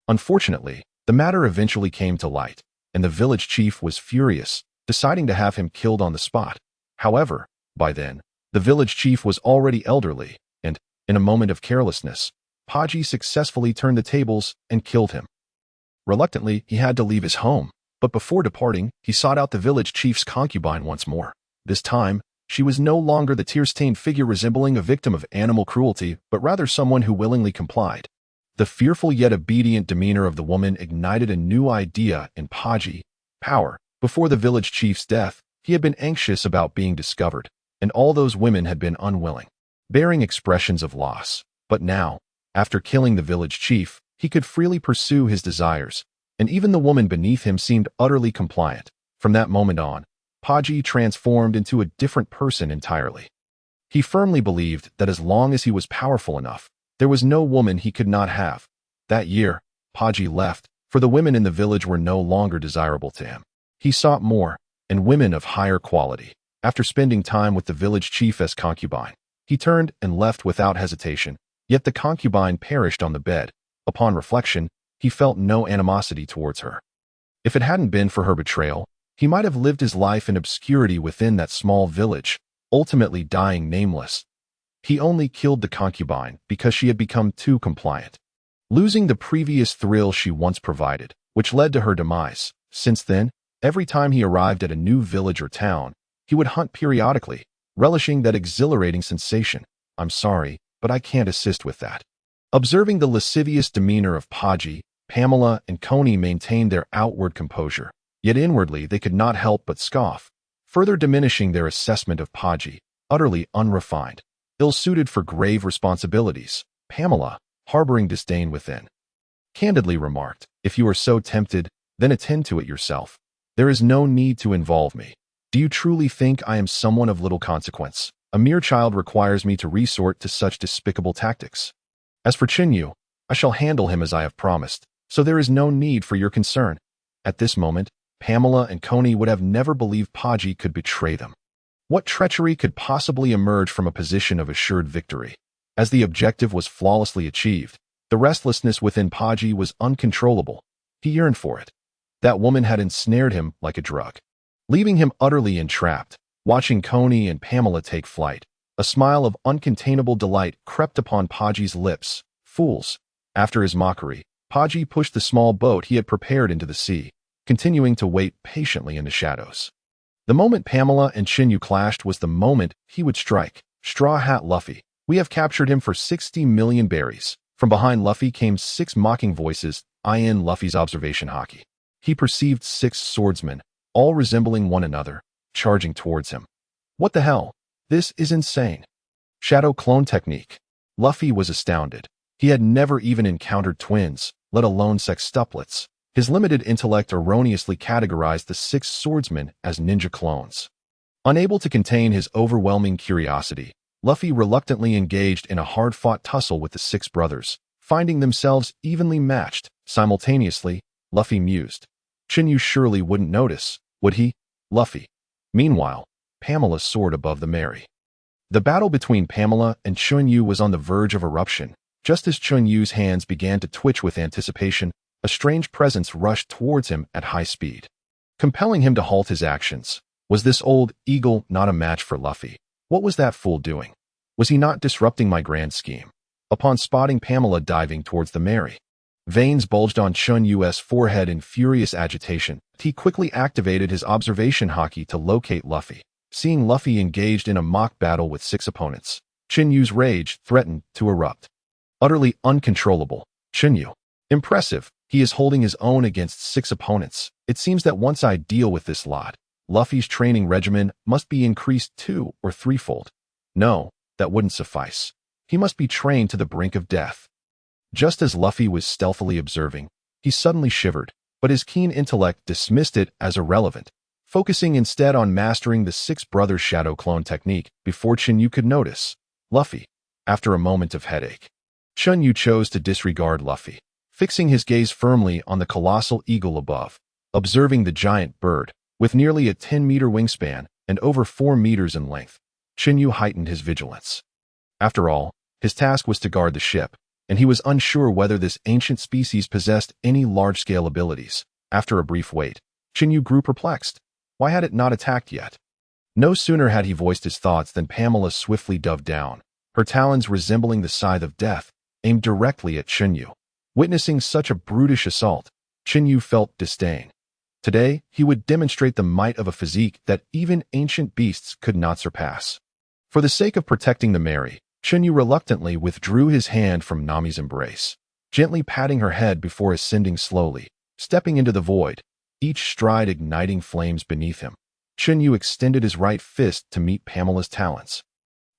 [SPEAKER 1] Unfortunately, the matter eventually came to light, and the village chief was furious, deciding to have him killed on the spot. However, by then, the village chief was already elderly, and, in a moment of carelessness, Buggy successfully turned the tables and killed him. Reluctantly, he had to leave his home, but before departing, he sought out the village chief's concubine once more. This time, she was no longer the tear-stained figure resembling a victim of animal cruelty, but rather someone who willingly complied. The fearful yet obedient demeanor of the woman ignited a new idea in Buggy: power. Before the village chief's death, he had been anxious about being discovered, and all those women had been unwilling, bearing expressions of loss. But now, after killing the village chief, he could freely pursue his desires, and even the woman beneath him seemed utterly compliant. From that moment on, Buggy transformed into a different person entirely. He firmly believed that as long as he was powerful enough, there was no woman he could not have. That year, Buggy left, for the women in the village were no longer desirable to him. He sought more, and women of higher quality. After spending time with the village chief as concubine, he turned and left without hesitation, yet the concubine perished on the bed. Upon reflection, he felt no animosity towards her. If it hadn't been for her betrayal, he might have lived his life in obscurity within that small village, ultimately dying nameless. He only killed the concubine because she had become too compliant, losing the previous thrill she once provided, which led to her demise. Since then, every time he arrived at a new village or town, he would hunt periodically, relishing that exhilarating sensation. "I'm sorry, but I can't assist with that." Observing the lascivious demeanor of Buggy, Pamela and Cony maintained their outward composure, yet inwardly they could not help but scoff, further diminishing their assessment of Buggy, utterly unrefined, ill-suited for grave responsibilities. Pamela, harboring disdain within, candidly remarked, "If you are so tempted, then attend to it yourself. There is no need to involve me. Do you truly think I am someone of little consequence? A mere child requires me to resort to such despicable tactics. As for Chun Yu, I shall handle him as I have promised, so there is no need for your concern." At this moment, Pamela and Cony would have never believed Buggy could betray them. What treachery could possibly emerge from a position of assured victory? As the objective was flawlessly achieved, the restlessness within Buggy was uncontrollable. He yearned for it. That woman had ensnared him like a drug, leaving him utterly entrapped. Watching Cony and Pamela take flight, a smile of uncontainable delight crept upon Buggy's lips. Fools! After his mockery, Buggy pushed the small boat he had prepared into the sea, continuing to wait patiently in the shadows. The moment Pamela and Chun Yu clashed was the moment he would strike. "Straw Hat Luffy, we have captured him for 60 million berries." From behind Luffy came 6 mocking voices, in Luffy's observation Haki. He perceived 6 swordsmen, all resembling one another, charging towards him. What the hell? This is insane. Shadow clone technique. Luffy was astounded. He had never even encountered twins, let alone sextuplets. His limited intellect erroneously categorized the 6 swordsmen as ninja clones. Unable to contain his overwhelming curiosity, Luffy reluctantly engaged in a hard-fought tussle with the 6 brothers, finding themselves evenly matched. Simultaneously, Luffy mused. Chun Yu surely wouldn't notice, would he? Luffy. Meanwhile, Pamela soared above the Mary. The battle between Pamela and Chun Yu was on the verge of eruption. Just as Chun Yu's hands began to twitch with anticipation, a strange presence rushed towards him at high speed, compelling him to halt his actions. Was this old eagle not a match for Luffy? What was that fool doing? Was he not disrupting my grand scheme? Upon spotting Pamela diving towards the Mary, veins bulged on Chun Yu's forehead in furious agitation. He quickly activated his observation Haki to locate Luffy. Seeing Luffy engaged in a mock battle with 6 opponents, Chun Yu's rage threatened to erupt. Utterly uncontrollable, Chun Yu. Impressive, he is holding his own against 6 opponents. It seems that once I deal with this lot, Luffy's training regimen must be increased 2- or 3-fold. No, that wouldn't suffice. He must be trained to the brink of death. Just as Luffy was stealthily observing, he suddenly shivered, but his keen intellect dismissed it as irrelevant, focusing instead on mastering the 6 brothers' shadow clone technique before Chun Yu could notice. Luffy. After a moment of headache, Chun Yu chose to disregard Luffy, fixing his gaze firmly on the colossal eagle above. Observing the giant bird, With nearly a 10-meter wingspan and over 4 meters in length, Chen Yu heightened his vigilance. After all, his task was to guard the ship, and he was unsure whether this ancient species possessed any large-scale abilities. After a brief wait, Chen Yu grew perplexed. Why had it not attacked yet? No sooner had he voiced his thoughts than Pamela swiftly dove down, her talons resembling the scythe of death, aimed directly at Chen Yu. Witnessing such a brutish assault, Chen Yu felt disdain. Today, he would demonstrate the might of a physique that even ancient beasts could not surpass. For the sake of protecting the Mary, Chen Yu reluctantly withdrew his hand from Nami's embrace, gently patting her head before ascending slowly, stepping into the void, each stride igniting flames beneath him. Chen Yu extended his right fist to meet Pamela's talons.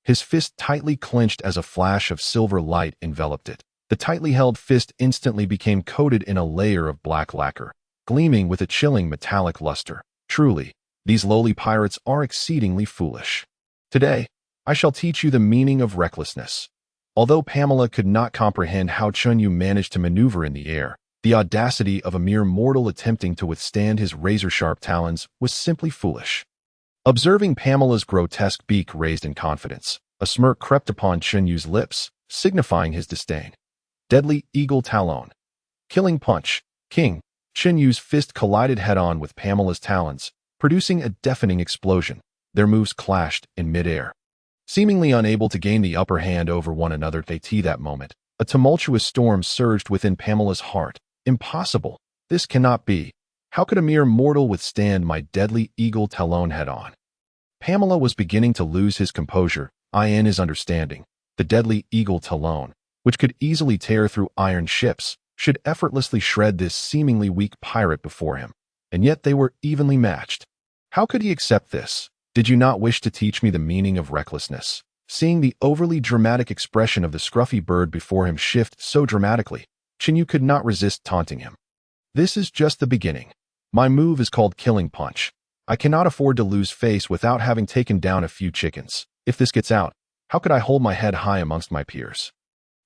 [SPEAKER 1] His fist tightly clenched as a flash of silver light enveloped it. The tightly held fist instantly became coated in a layer of black lacquer, gleaming with a chilling metallic luster. Truly, these lowly pirates are exceedingly foolish. Today, I shall teach you the meaning of recklessness. Although Pamela could not comprehend how Chun Yu managed to maneuver in the air, the audacity of a mere mortal attempting to withstand his razor-sharp talons was simply foolish. Observing Pamela's grotesque beak raised in confidence, a smirk crept upon Chun Yu's lips, signifying his disdain. Deadly Eagle Talon. Killing Punch. King. Chen Yu's fist collided head-on with Pamela's talons, producing a deafening explosion. Their moves clashed in mid-air. Seemingly unable to gain the upper hand over one another at that moment, a tumultuous storm surged within Pamela's heart. Impossible. This cannot be. How could a mere mortal withstand my deadly Eagle Talon head-on? Pamela was beginning to lose his composure, in his understanding. The deadly Eagle Talon, which could easily tear through iron ships, should effortlessly shred this seemingly weak pirate before him, and yet they were evenly matched. How could he accept this? Did you not wish to teach me the meaning of recklessness? Seeing the overly dramatic expression of the scruffy bird before him shift so dramatically, Chen Yu could not resist taunting him. This is just the beginning. My move is called Killing Punch. I cannot afford to lose face without having taken down a few chickens. If this gets out, how could I hold my head high amongst my peers?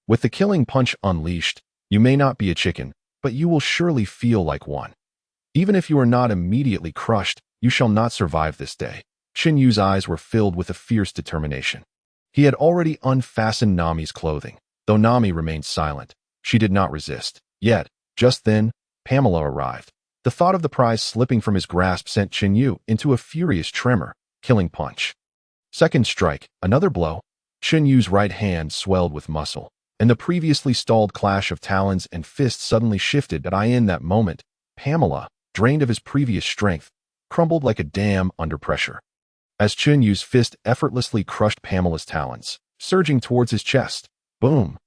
[SPEAKER 1] With the Killing Punch unleashed, you may not be a chicken, but you will surely feel like one. Even if you are not immediately crushed, you shall not survive this day. Chen Yu's eyes were filled with a fierce determination. He had already unfastened Nami's clothing. Though Nami remained silent, she did not resist. Yet, just then, Pamela arrived. The thought of the prize slipping from his grasp sent Chen Yu into a furious tremor. Killing Punch. Second strike, another blow. Chen Yu's right hand swelled with muscle, and the previously stalled clash of talons and fists suddenly shifted. In that moment, Pamela, drained of his previous strength, crumbled like a dam under pressure. As Chun Yu's fist effortlessly crushed Pamela's talons, surging towards his chest, boom!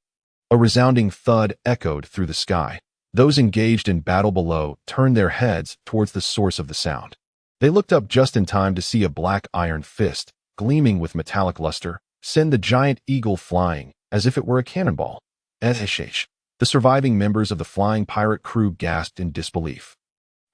[SPEAKER 1] A resounding thud echoed through the sky. Those engaged in battle below turned their heads towards the source of the sound. They looked up just in time to see a black iron fist, gleaming with metallic luster, send the giant eagle flying, as if it were a cannonball. The surviving members of the flying pirate crew gasped in disbelief.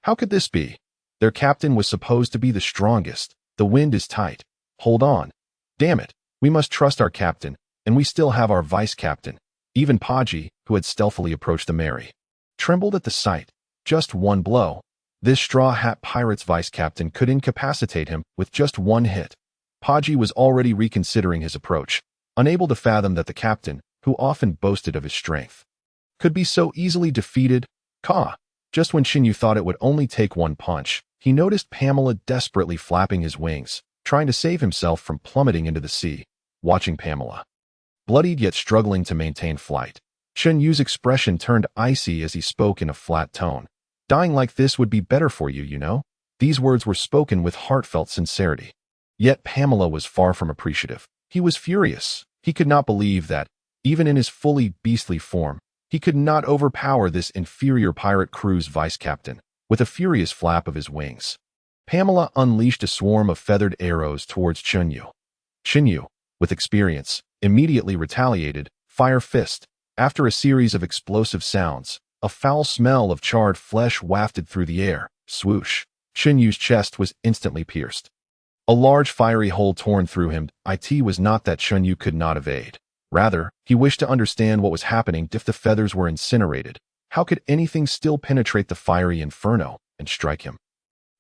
[SPEAKER 1] How could this be? Their captain was supposed to be the strongest. The wind is tight. Hold on. Damn it. We must trust our captain, and we still have our vice-captain. Even Buggy, who had stealthily approached the Mary, trembled at the sight. Just one blow. This straw hat pirate's vice-captain could incapacitate him with just one hit. Buggy was already reconsidering his approach, unable to fathom that the captain, who often boasted of his strength, could be so easily defeated. Just when Chen Yu thought it would only take one punch, he noticed Pamela desperately flapping his wings, trying to save himself from plummeting into the sea. Watching Pamela, bloodied yet struggling to maintain flight, Chen Yu's expression turned icy as he spoke in a flat tone. Dying like this would be better for you, you know? These words were spoken with heartfelt sincerity. Yet Pamela was far from appreciative. He was furious. He could not believe that, even in his fully beastly form, he could not overpower this inferior pirate crew's vice-captain. With a furious flap of his wings, Pamela unleashed a swarm of feathered arrows towards Chun Yu. Chen Yu, with experience, immediately retaliated. Fire fist. After a series of explosive sounds, a foul smell of charred flesh wafted through the air. Swoosh. Chen Yu's chest was instantly pierced. A large fiery hole torn through him. It was not that Chun Yu could not evade. Rather, he wished to understand what was happening if the feathers were incinerated. How could anything still penetrate the fiery inferno and strike him?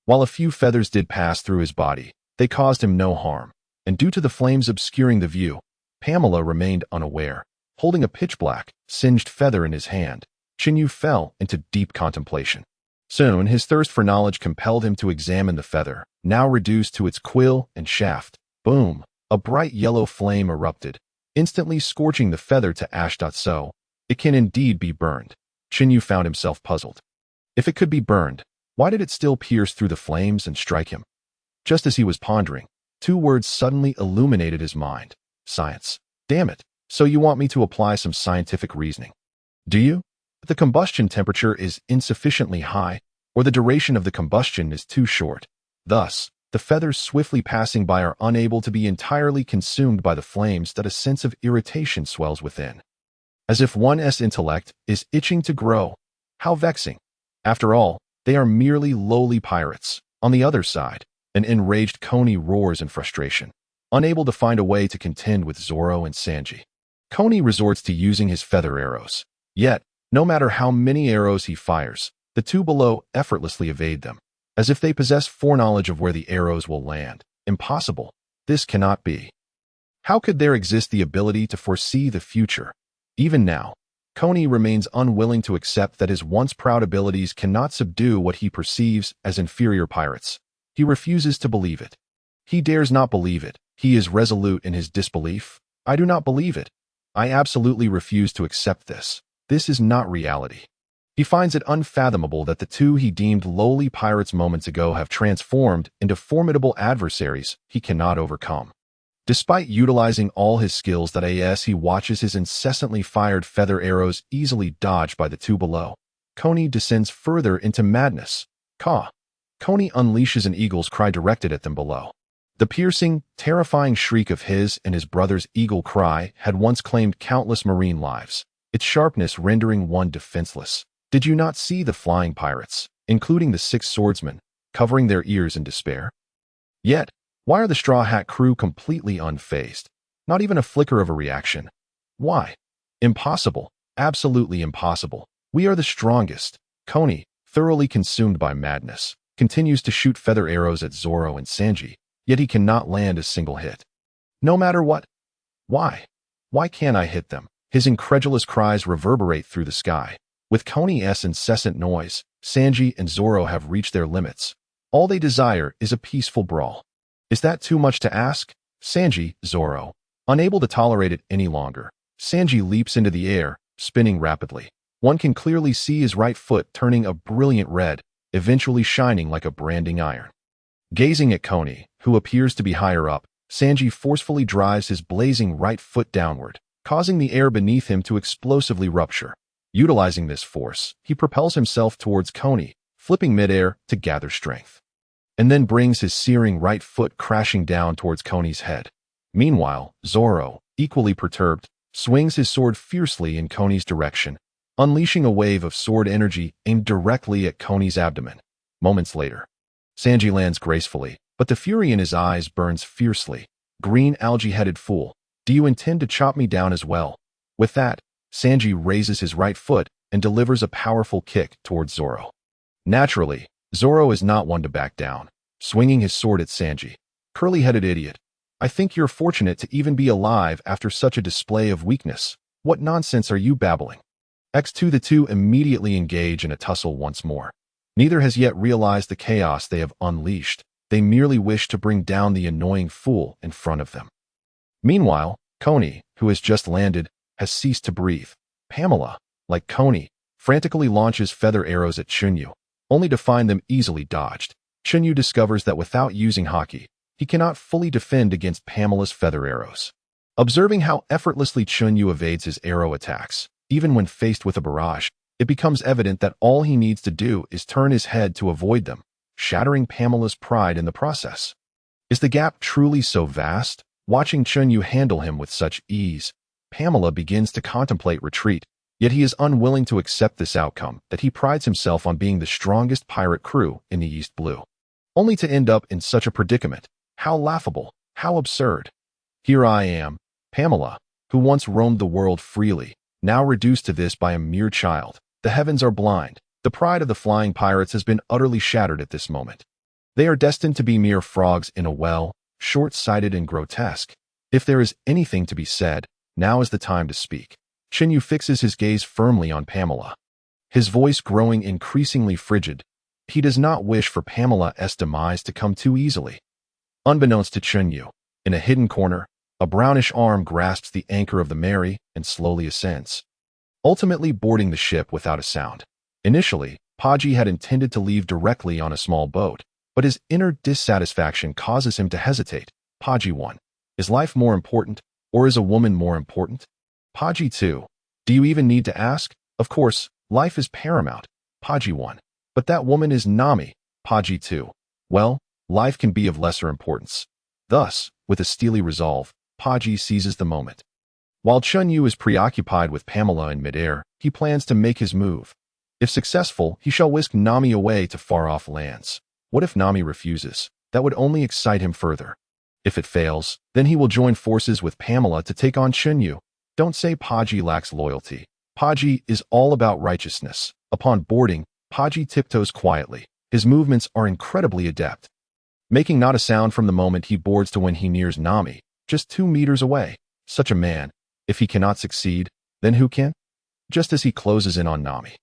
[SPEAKER 1] While a few feathers did pass through his body, they caused him no harm, and due to the flames obscuring the view, Pamela remained unaware. Holding a pitch-black, singed feather in his hand, Chen Yu fell into deep contemplation. Soon, his thirst for knowledge compelled him to examine the feather, now reduced to its quill and shaft. Boom! A bright yellow flame erupted, instantly scorching the feather to ash. So, it can indeed be burned. Chen Yu found himself puzzled. If it could be burned, why did it still pierce through the flames and strike him? Just as he was pondering, two words suddenly illuminated his mind. Science. Damn it. So you want me to apply some scientific reasoning? Do you? The combustion temperature is insufficiently high, or the duration of the combustion is too short. Thus, the feathers swiftly passing by are unable to be entirely consumed by the flames that a sense of irritation swells within. As if one's intellect is itching to grow. How vexing. After all, they are merely lowly pirates. On the other side, an enraged Cony roars in frustration, unable to find a way to contend with Zoro and Sanji. Cony resorts to using his feather arrows. Yet, no matter how many arrows he fires, the two below effortlessly evade them, as if they possess foreknowledge of where the arrows will land. Impossible. This cannot be. How could there exist the ability to foresee the future? Even now, Cony remains unwilling to accept that his once proud abilities cannot subdue what he perceives as inferior pirates. He refuses to believe it. He dares not believe it. He is resolute in his disbelief. I do not believe it. I absolutely refuse to accept this. This is not reality. He finds it unfathomable that the two he deemed lowly pirates moments ago have transformed into formidable adversaries he cannot overcome. Despite utilizing all his skills he watches his incessantly fired feather arrows easily dodged by the two below. Cony descends further into madness. Cony unleashes an eagle's cry directed at them below. The piercing, terrifying shriek of his and his brother's eagle cry had once claimed countless marine lives, its sharpness rendering one defenseless. Did you not see the flying pirates, including the 6 swordsmen, covering their ears in despair? Yet, why are the Straw Hat crew completely unfazed? Not even a flicker of a reaction. Why? Impossible. Absolutely impossible. We are the strongest. Cony, thoroughly consumed by madness, continues to shoot feather arrows at Zoro and Sanji, yet he cannot land a single hit. No matter what. Why? Why can't I hit them? His incredulous cries reverberate through the sky. With Cony's incessant noise, Sanji and Zoro have reached their limits. All they desire is a peaceful brawl. Is that too much to ask? Sanji, Zoro. Unable to tolerate it any longer, Sanji leaps into the air, spinning rapidly. One can clearly see his right foot turning a brilliant red, eventually shining like a branding iron. Gazing at Cony, who appears to be higher up, Sanji forcefully drives his blazing right foot downward, causing the air beneath him to explosively rupture. Utilizing this force, he propels himself towards Cony, flipping midair to gather strength, and then brings his searing right foot crashing down towards Cony's head. Meanwhile, Zoro, equally perturbed, swings his sword fiercely in Cony's direction, unleashing a wave of sword energy aimed directly at Cony's abdomen. Moments later, Sanji lands gracefully, but the fury in his eyes burns fiercely. Green algae-headed fool, do you intend to chop me down as well? With that, Sanji raises his right foot and delivers a powerful kick towards Zoro. Naturally, Zoro is not one to back down, swinging his sword at Sanji. Curly-headed idiot. I think you're fortunate to even be alive after such a display of weakness. What nonsense are you babbling? The two immediately engage in a tussle once more. Neither has yet realized the chaos they have unleashed. They merely wish to bring down the annoying fool in front of them. Meanwhile, Cony, who has just landed, has ceased to breathe. Pamela, like Cony, frantically launches feather arrows at Chun Yu, only to find them easily dodged. Chun Yu discovers that without using Haki, he cannot fully defend against Pamela's feather arrows. Observing how effortlessly Chun Yu evades his arrow attacks, even when faced with a barrage, it becomes evident that all he needs to do is turn his head to avoid them, shattering Pamela's pride in the process. Is the gap truly so vast? Watching Chun Yu handle him with such ease, Pamela begins to contemplate retreat, yet he is unwilling to accept this outcome that he prides himself on being the strongest pirate crew in the East Blue. Only to end up in such a predicament. How laughable, how absurd. Here I am, Pamela, who once roamed the world freely, now reduced to this by a mere child. The heavens are blind. The pride of the flying pirates has been utterly shattered at this moment. They are destined to be mere frogs in a well, short-sighted and grotesque. If there is anything to be said, now is the time to speak. Chen Yu fixes his gaze firmly on Pamela, his voice growing increasingly frigid. He does not wish for Pamela's demise to come too easily. Unbeknownst to Chun Yu, in a hidden corner, a brownish arm grasps the anchor of the Mary and slowly ascends, ultimately boarding the ship without a sound. Initially, Buggy had intended to leave directly on a small boat, but his inner dissatisfaction causes him to hesitate. Buggy 1. Is life more important, or is a woman more important? Buggy 2. Do you even need to ask? Of course, life is paramount. Buggy 1. But that woman is Nami. Buggy 2. Well, life can be of lesser importance. Thus, with a steely resolve, Buggy seizes the moment. While Chun Yu is preoccupied with Pamela in midair, he plans to make his move. If successful, he shall whisk Nami away to far-off lands. What if Nami refuses? That would only excite him further. If it fails, then he will join forces with Pamela to take on Chun Yu. Don't say Buggy lacks loyalty. Buggy is all about righteousness. Upon boarding, Buggy tiptoes quietly. His movements are incredibly adept, making not a sound from the moment he boards to when he nears Nami, just 2 meters away. Such a man, if he cannot succeed, then who can? Just as he closes in on Nami,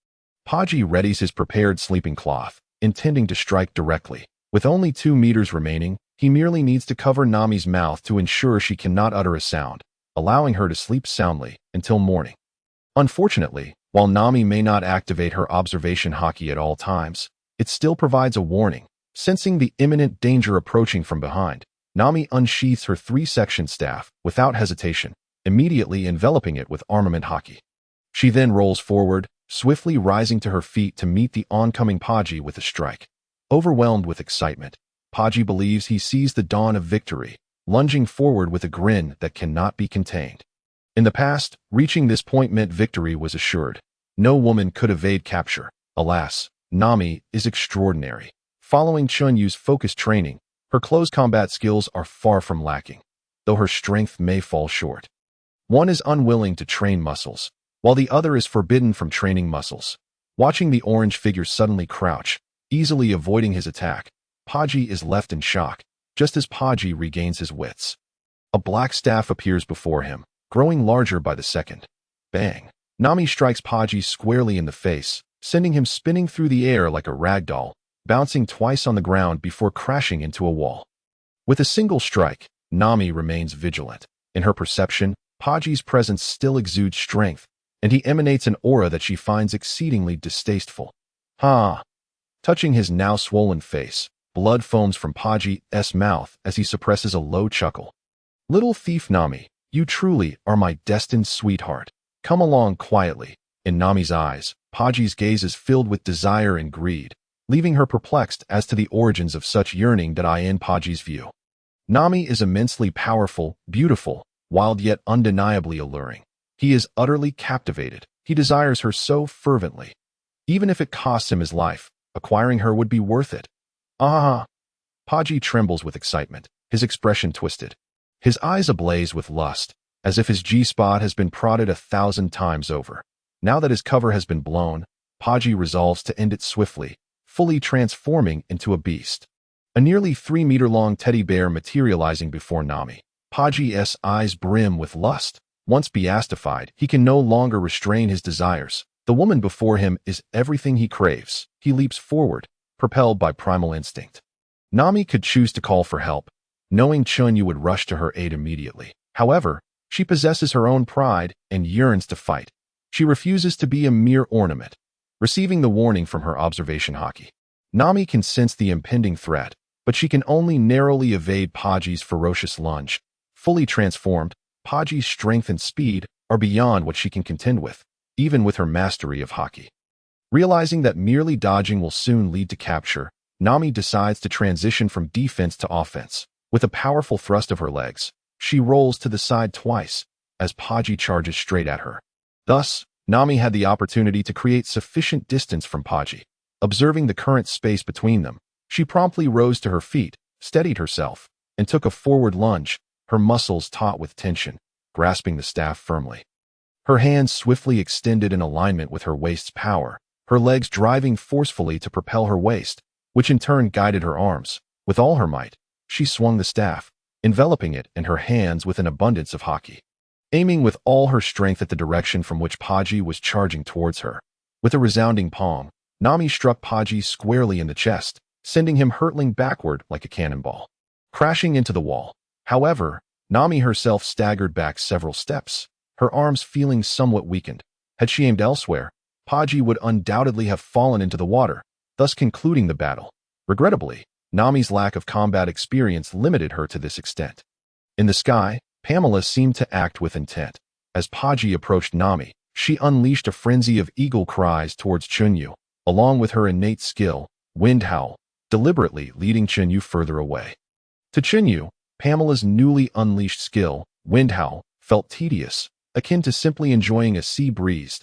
[SPEAKER 1] Buggy readies his prepared sleeping cloth, intending to strike directly. With only 2 meters remaining, he merely needs to cover Nami's mouth to ensure she cannot utter a sound, allowing her to sleep soundly until morning. Unfortunately, while Nami may not activate her observation Haki at all times, it still provides a warning. Sensing the imminent danger approaching from behind, Nami unsheaths her 3-section staff without hesitation, immediately enveloping it with armament Haki. She then rolls forward, swiftly rising to her feet to meet the oncoming Buggy with a strike. Overwhelmed with excitement, Buggy believes he sees the dawn of victory, lunging forward with a grin that cannot be contained. In the past, reaching this point meant victory was assured. No woman could evade capture. Alas, Nami is extraordinary. Following Chun Yu's focused training, her close combat skills are far from lacking, though her strength may fall short. One is unwilling to train muscles, while the other is forbidden from training muscles. Watching the orange figure suddenly crouch, easily avoiding his attack, Buggy is left in shock, just as Buggy regains his wits. A black staff appears before him, growing larger by the second. Bang! Nami strikes Buggy squarely in the face, sending him spinning through the air like a rag doll, bouncing twice on the ground before crashing into a wall. With a single strike, Nami remains vigilant. In her perception, Buggy's presence still exudes strength, and he emanates an aura that she finds exceedingly distasteful. Ha! Touching his now swollen face, blood foams from Buggy's mouth as he suppresses a low chuckle. Little thief Nami, you truly are my destined sweetheart. Come along quietly. In Nami's eyes, Buggy's gaze is filled with desire and greed, leaving her perplexed as to the origins of such yearning that in Buggy's view. Nami is immensely powerful, beautiful, wild yet undeniably alluring. He is utterly captivated. He desires her so fervently. Even if it costs him his life, acquiring her would be worth it. Ah! Buggy trembles with excitement, his expression twisted. His eyes ablaze with lust, as if his G-spot has been prodded 1,000 times over. Now that his cover has been blown, Buggy resolves to end it swiftly, fully transforming into a beast. A nearly 3-meter-long teddy bear materializing before Nami. Buggy's eyes brim with lust. Once beastified, he can no longer restrain his desires. The woman before him is everything he craves. He leaps forward, propelled by primal instinct. Nami could choose to call for help, knowing Chun Yu would rush to her aid immediately. However, she possesses her own pride and yearns to fight. She refuses to be a mere ornament. Receiving the warning from her observation Haki, Nami can sense the impending threat, but she can only narrowly evade Buggy's ferocious lunge. Fully transformed, Buggy's strength and speed are beyond what she can contend with, even with her mastery of Haki. Realizing that merely dodging will soon lead to capture, Nami decides to transition from defense to offense. With a powerful thrust of her legs, she rolls to the side twice, as Buggy charges straight at her. Thus, Nami had the opportunity to create sufficient distance from Buggy. Observing the current space between them, she promptly rose to her feet, steadied herself, and took a forward lunge, her muscles taut with tension, grasping the staff firmly. Her hands swiftly extended in alignment with her waist's power, her legs driving forcefully to propel her waist, which in turn guided her arms. With all her might, she swung the staff, enveloping it in her hands with an abundance of Haki. Aiming with all her strength at the direction from which Buggy was charging towards her. With a resounding pong, Nami struck Buggy squarely in the chest, sending him hurtling backward like a cannonball, crashing into the wall. However, Nami herself staggered back several steps, her arms feeling somewhat weakened. Had she aimed elsewhere, Buggy would undoubtedly have fallen into the water, thus concluding the battle. Regrettably, Nami's lack of combat experience limited her to this extent. In the sky, Pamela seemed to act with intent. As Buggy approached Nami, she unleashed a frenzy of eagle cries towards Chun Yu, along with her innate skill, Wind Howl, deliberately leading Chun Yu further away. To Chun Yu, Pamela's newly unleashed skill, Wind Howl, felt tedious, akin to simply enjoying a sea breeze.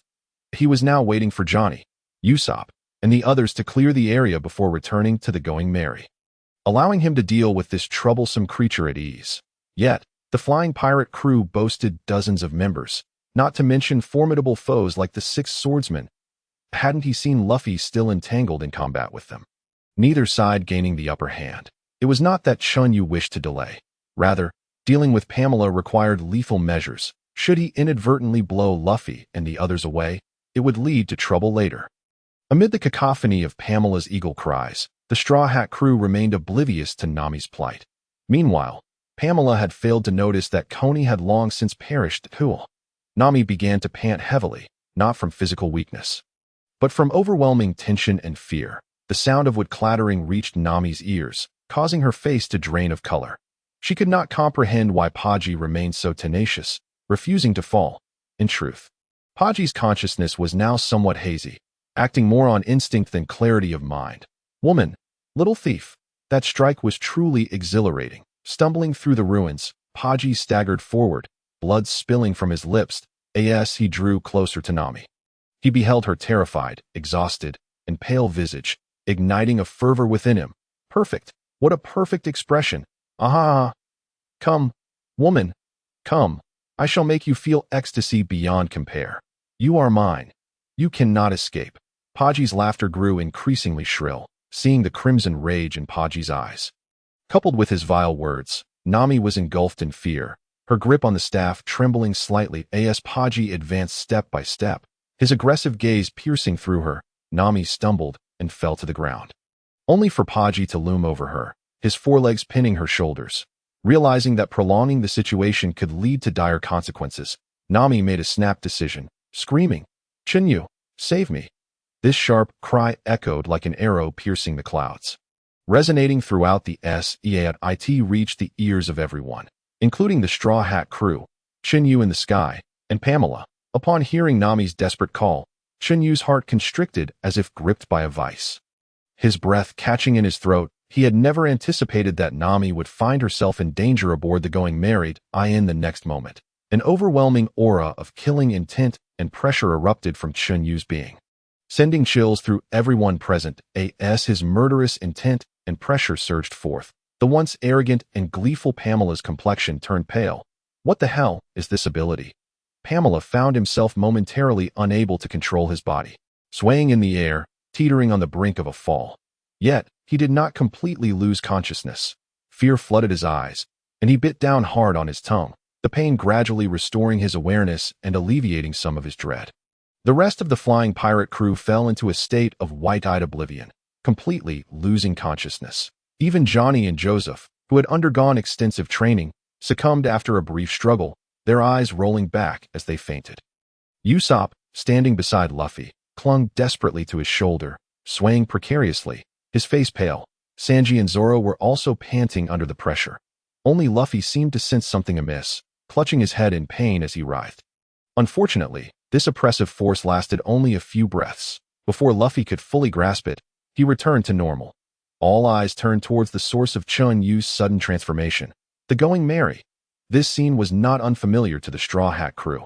[SPEAKER 1] He was now waiting for Johnny, Usopp, and the others to clear the area before returning to the Going Merry, allowing him to deal with this troublesome creature at ease. Yet, the flying pirate crew boasted dozens of members, not to mention formidable foes like the Six Swordsmen. Hadn't he seen Luffy still entangled in combat with them? Neither side gaining the upper hand. It was not that Chun Yu wished to delay. Rather, dealing with Pamela required lethal measures. Should he inadvertently blow Luffy and the others away, it would lead to trouble later. Amid the cacophony of Pamela's eagle cries, the Straw Hat crew remained oblivious to Nami's plight. Meanwhile, Pamela had failed to notice that Cony had long since perished too. Nami began to pant heavily, not from physical weakness, but from overwhelming tension and fear. The sound of wood clattering reached Nami's ears, causing her face to drain of color. She could not comprehend why Buggy remained so tenacious, refusing to fall. In truth, Buggy's consciousness was now somewhat hazy, acting more on instinct than clarity of mind. Woman, little thief. That strike was truly exhilarating. Stumbling through the ruins, Buggy staggered forward, blood spilling from his lips, as he drew closer to Nami. He beheld her terrified, exhausted, and pale visage, igniting a fervor within him. Perfect. What a perfect expression. Aha! Come, woman, come. I shall make you feel ecstasy beyond compare. You are mine. You cannot escape. Buggy's laughter grew increasingly shrill, seeing the crimson rage in Buggy's eyes. Coupled with his vile words, Nami was engulfed in fear, her grip on the staff trembling slightly as Buggy advanced step by step, his aggressive gaze piercing through her. Nami stumbled and fell to the ground, only for Buggy to loom over her, his forelegs pinning her shoulders. Realizing that prolonging the situation could lead to dire consequences, Nami made a snap decision, screaming, "Chun Yu, save me!" This sharp cry echoed like an arrow piercing the clouds. Resonating throughout the SEAT reached the ears of everyone, including the Straw Hat crew, Chun Yu in the sky, and Pamela. Upon hearing Nami's desperate call, Chun Yu's heart constricted as if gripped by a vice. His breath catching in his throat, he had never anticipated that Nami would find herself in danger aboard the Going Merry in the next moment. An overwhelming aura of killing intent and pressure erupted from Chun Yu's being, sending chills through everyone present as his murderous intent and pressure surged forth. The once arrogant and gleeful Pamela's complexion turned pale. What the hell is this ability? Pamela found himself momentarily unable to control his body, swaying in the air, teetering on the brink of a fall. Yet, he did not completely lose consciousness. Fear flooded his eyes, and he bit down hard on his tongue, the pain gradually restoring his awareness and alleviating some of his dread. The rest of the flying pirate crew fell into a state of wide-eyed oblivion, completely losing consciousness. Even Johnny and Joseph, who had undergone extensive training, succumbed after a brief struggle, their eyes rolling back as they fainted. Usopp, standing beside Luffy, clung desperately to his shoulder, swaying precariously, his face pale. Sanji and Zoro were also panting under the pressure. Only Luffy seemed to sense something amiss, clutching his head in pain as he writhed. Unfortunately, this oppressive force lasted only a few breaths. Before Luffy could fully grasp it, he returned to normal. All eyes turned towards the source of Chun Yu's sudden transformation, the Going Merry. This scene was not unfamiliar to the Straw Hat crew.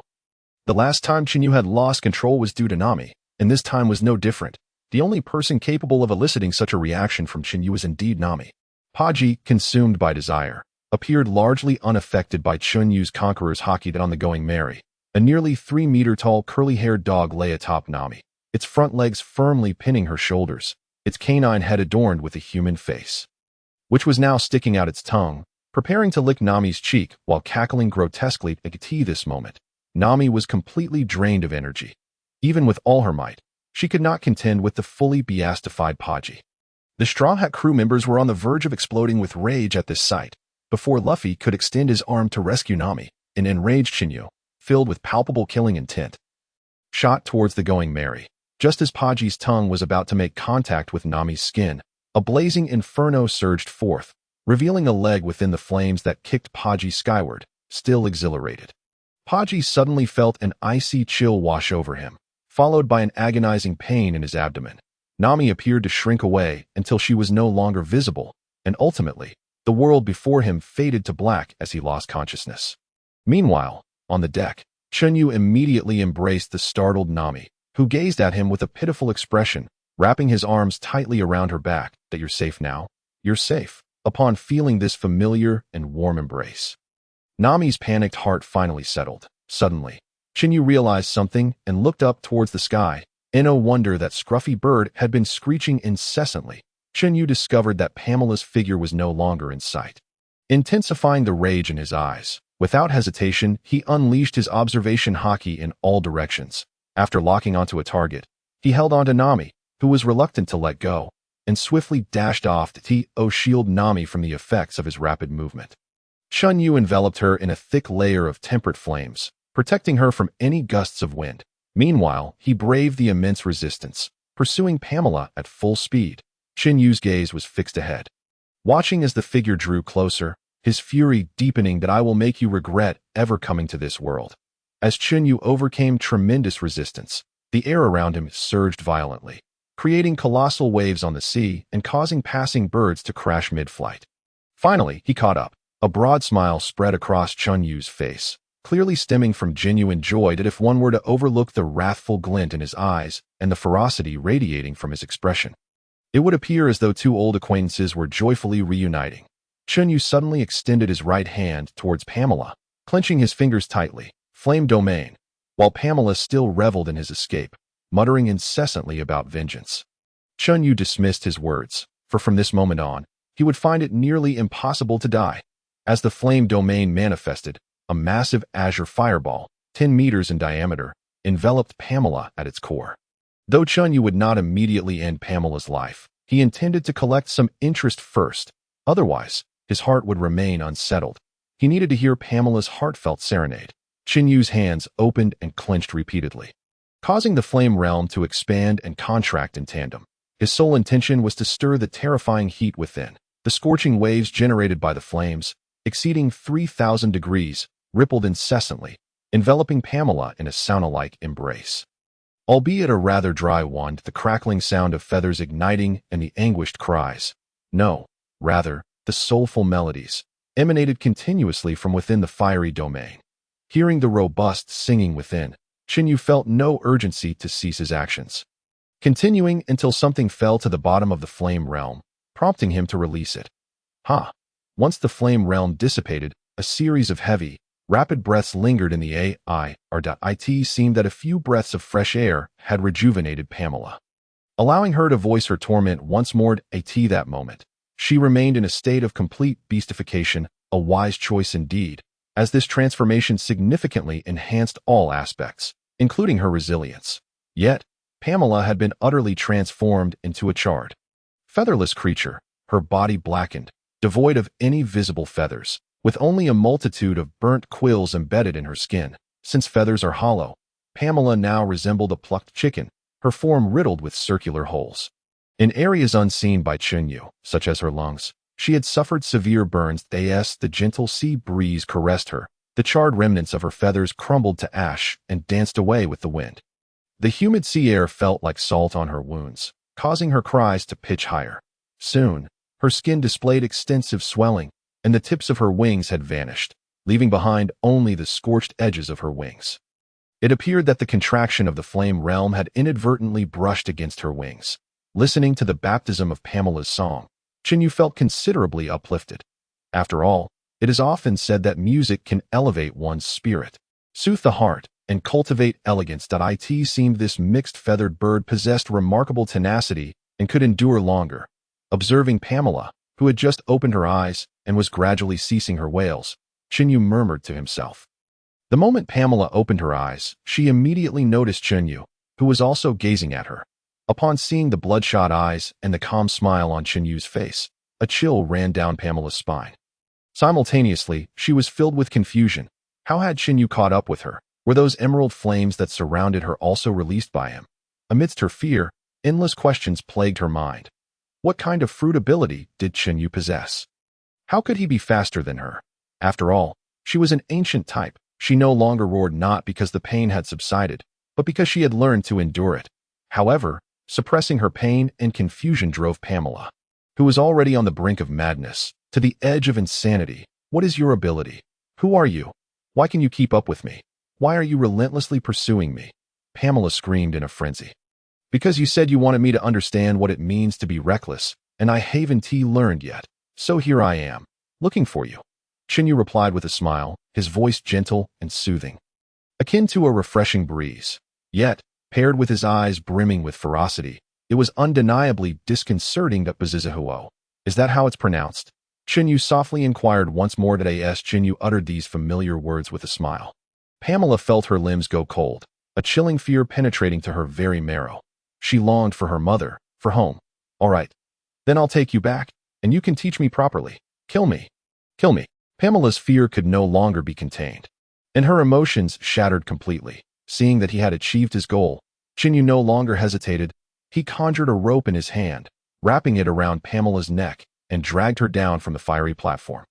[SPEAKER 1] The last time Chun Yu had lost control was due to Nami, and this time was no different. The only person capable of eliciting such a reaction from Chun Yu was indeed Nami. Buggy, consumed by desire, appeared largely unaffected by Chun Yu's conqueror's Haki on the Going Merry. A nearly 3-meter tall curly-haired dog lay atop Nami, its front legs firmly pinning her shoulders. its canine head adorned with a human face, which was now sticking out its tongue, preparing to lick Nami's cheek while cackling grotesquely at this moment. Nami was completely drained of energy. Even with all her might, she could not contend with the fully beastified Buggy. The Straw Hat crew members were on the verge of exploding with rage at this sight, before Luffy could extend his arm to rescue Nami. An enraged Chen Yu, filled with palpable killing intent, shot towards the Going Merry. Just as Buggy's tongue was about to make contact with Nami's skin, a blazing inferno surged forth, revealing a leg within the flames that kicked Buggy skyward, still exhilarated. Buggy suddenly felt an icy chill wash over him, followed by an agonizing pain in his abdomen. Nami appeared to shrink away until she was no longer visible, and ultimately, the world before him faded to black as he lost consciousness. Meanwhile, on the deck, Chun Yu immediately embraced the startled Nami, who gazed at him with a pitiful expression, wrapping his arms tightly around her back. That you're safe now? You're safe. Upon feeling this familiar and warm embrace, Nami's panicked heart finally settled. Suddenly, Chen Yu realized something and looked up towards the sky. In no wonder that scruffy bird had been screeching incessantly. Chen Yu discovered that Pamela's figure was no longer in sight, intensifying the rage in his eyes. Without hesitation, he unleashed his observation Haki in all directions. After locking onto a target, he held onto Nami, who was reluctant to let go, and swiftly dashed off to shield Nami from the effects of his rapid movement. Chun Yu enveloped her in a thick layer of temperate flames, protecting her from any gusts of wind. Meanwhile, he braved the immense resistance, pursuing Pamela at full speed. Chen Yu's gaze was fixed ahead, watching as the figure drew closer, his fury deepening. That I will make you regret ever coming to this world. As Chun Yu overcame tremendous resistance, the air around him surged violently, creating colossal waves on the sea and causing passing birds to crash mid-flight. Finally, he caught up. A broad smile spread across Chun Yu's face, clearly stemming from genuine joy. That if one were to overlook the wrathful glint in his eyes and the ferocity radiating from his expression, it would appear as though two old acquaintances were joyfully reuniting. Chun Yu suddenly extended his right hand towards Pamela, clenching his fingers tightly. Flame domain, while Pamela still reveled in his escape, muttering incessantly about vengeance. Chun Yu dismissed his words, for from this moment on, he would find it nearly impossible to die. As the flame domain manifested, a massive azure fireball, 10 meters in diameter, enveloped Pamela at its core. Though Chun Yu would not immediately end Pamela's life, he intended to collect some interest first. Otherwise, his heart would remain unsettled. He needed to hear Pamela's heartfelt serenade. Chen Yu's hands opened and clenched repeatedly, causing the flame realm to expand and contract in tandem. His sole intention was to stir the terrifying heat within. The scorching waves generated by the flames, exceeding 3,000 degrees, rippled incessantly, enveloping Pamela in a sauna-like embrace. Albeit a rather dry one, the crackling sound of feathers igniting and the anguished cries, no, rather, the soulful melodies, emanated continuously from within the fiery domain. Hearing the robust singing within, Chen Yu felt no urgency to cease his actions, continuing until something fell to the bottom of the flame realm, prompting him to release it. Once the flame realm dissipated, a series of heavy, rapid breaths lingered in the air. It seemed that a few breaths of fresh air had rejuvenated Pamela, allowing her to voice her torment once more. That moment, she remained in a state of complete beastification, a wise choice indeed, as this transformation significantly enhanced all aspects, including her resilience. Yet, Pamela had been utterly transformed into a charred, featherless creature, her body blackened, devoid of any visible feathers, with only a multitude of burnt quills embedded in her skin. Since feathers are hollow, Pamela now resembled a plucked chicken, her form riddled with circular holes. In areas unseen by Chun Yu, such as her lungs, she had suffered severe burns. The gentle sea breeze caressed her. The charred remnants of her feathers crumbled to ash and danced away with the wind. The humid sea air felt like salt on her wounds, causing her cries to pitch higher. Soon, her skin displayed extensive swelling, and the tips of her wings had vanished, leaving behind only the scorched edges of her wings. It appeared that the contraction of the flame realm had inadvertently brushed against her wings. Listening to the baptism of Pamela's song, Chen Yu felt considerably uplifted. After all, it is often said that music can elevate one's spirit, soothe the heart, and cultivate elegance. It seemed this mixed feathered bird possessed remarkable tenacity and could endure longer. Observing Pamela, who had just opened her eyes and was gradually ceasing her wails, Chen Yu murmured to himself. The moment Pamela opened her eyes, she immediately noticed Chen Yu, who was also gazing at her. Upon seeing the bloodshot eyes and the calm smile on Chen Yu's face, a chill ran down Pamela's spine. Simultaneously, she was filled with confusion. How had Chen Yu caught up with her? Were those emerald flames that surrounded her also released by him? Amidst her fear, endless questions plagued her mind. What kind of fruit ability did Chen Yu possess? How could he be faster than her? After all, she was an ancient type. She no longer roared not because the pain had subsided, but because she had learned to endure it. However, suppressing her pain and confusion drove Pamela, who was already on the brink of madness, to the edge of insanity. What is your ability? Who are you? Why can you keep up with me? Why are you relentlessly pursuing me? Pamela screamed in a frenzy. Because you said you wanted me to understand what it means to be reckless, and I haven't learned yet. So here I am, looking for you. Chen Yu replied with a smile, his voice gentle and soothing, akin to a refreshing breeze. Yet, paired with his eyes brimming with ferocity, it was undeniably disconcerting that Bazizahuo. Is that how it's pronounced? Chen Yu softly inquired once more. As Chen Yu uttered these familiar words with a smile, Pamela felt her limbs go cold, a chilling fear penetrating to her very marrow. She longed for her mother, for home. All right. Then I'll take you back, and you can teach me properly. Kill me. Kill me. Pamela's fear could no longer be contained, and her emotions shattered completely. Seeing that he had achieved his goal, Chen Yu no longer hesitated. He conjured a rope in his hand, wrapping it around Pamela's neck, and dragged her down from the fiery platform.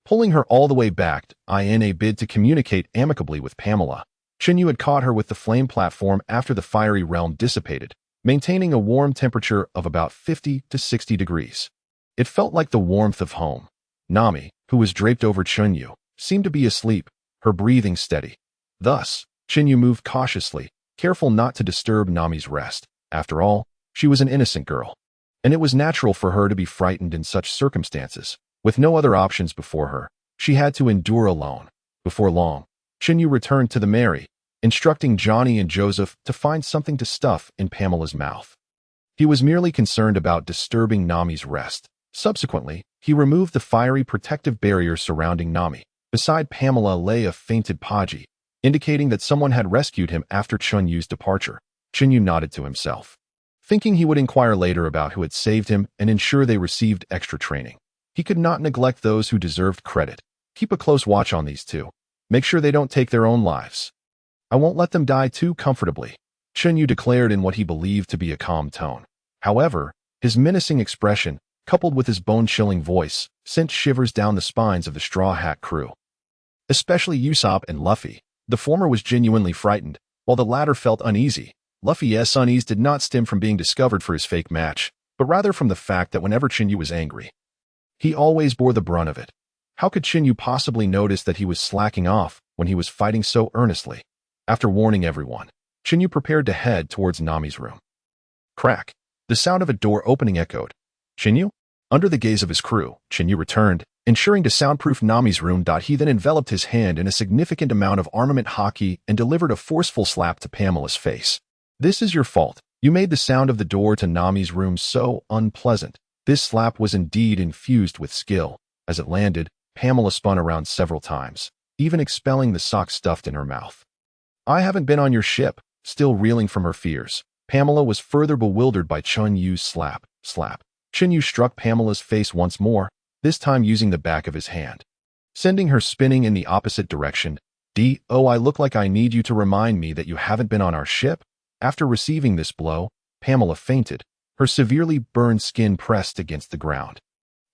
[SPEAKER 1] Pulling her all the way back, in a bid to communicate amicably with Pamela, Chen Yu had caught her with the flame platform after the fiery realm dissipated, maintaining a warm temperature of about 50 to 60 degrees. It felt like the warmth of home. Nami, who was draped over Chun Yu, seemed to be asleep, her breathing steady. Thus, Chen Yu moved cautiously, careful not to disturb Nami's rest. After all, she was an innocent girl, and it was natural for her to be frightened in such circumstances. With no other options before her, she had to endure alone. Before long, Chen Yu returned to the Mary, instructing Johnny and Joseph to find something to stuff in Pamela's mouth. He was merely concerned about disturbing Nami's rest. Subsequently, he removed the fiery protective barrier surrounding Nami. Beside Pamela lay a fainted Paji, indicating that someone had rescued him after Chun Yu's departure. Chen Yu nodded to himself, thinking he would inquire later about who had saved him and ensure they received extra training. He could not neglect those who deserved credit. Keep a close watch on these two. Make sure they don't take their own lives. I won't let them die too comfortably, Chun Yu declared in what he believed to be a calm tone. However, his menacing expression, coupled with his bone-chilling voice, sent shivers down the spines of the Straw Hat crew. Especially Usopp and Luffy. The former was genuinely frightened, while the latter felt uneasy. Luffy's unease did not stem from being discovered for his fake match, but rather from the fact that whenever Chen Yu was angry, he always bore the brunt of it. How could Chen Yu possibly notice that he was slacking off when he was fighting so earnestly? After warning everyone, Chen Yu prepared to head towards Nami's room. Crack! The sound of a door opening echoed. Chen Yu? Under the gaze of his crew, Chen Yu returned, ensuring to soundproof Nami's room. He then enveloped his hand in a significant amount of armament Haki and delivered a forceful slap to Pamela's face. This is your fault. You made the sound of the door to Nami's room so unpleasant. This slap was indeed infused with skill. As it landed, Pamela spun around several times, even expelling the sock stuffed in her mouth. I haven't been on your ship. Still reeling from her fears, Pamela was further bewildered by Chun Yu's slap. Chen Yu struck Pamela's face once more, this time using the back of his hand, sending her spinning in the opposite direction. I look like I need you to remind me that you haven't been on our ship? After receiving this blow, Pamela fainted, her severely burned skin pressed against the ground,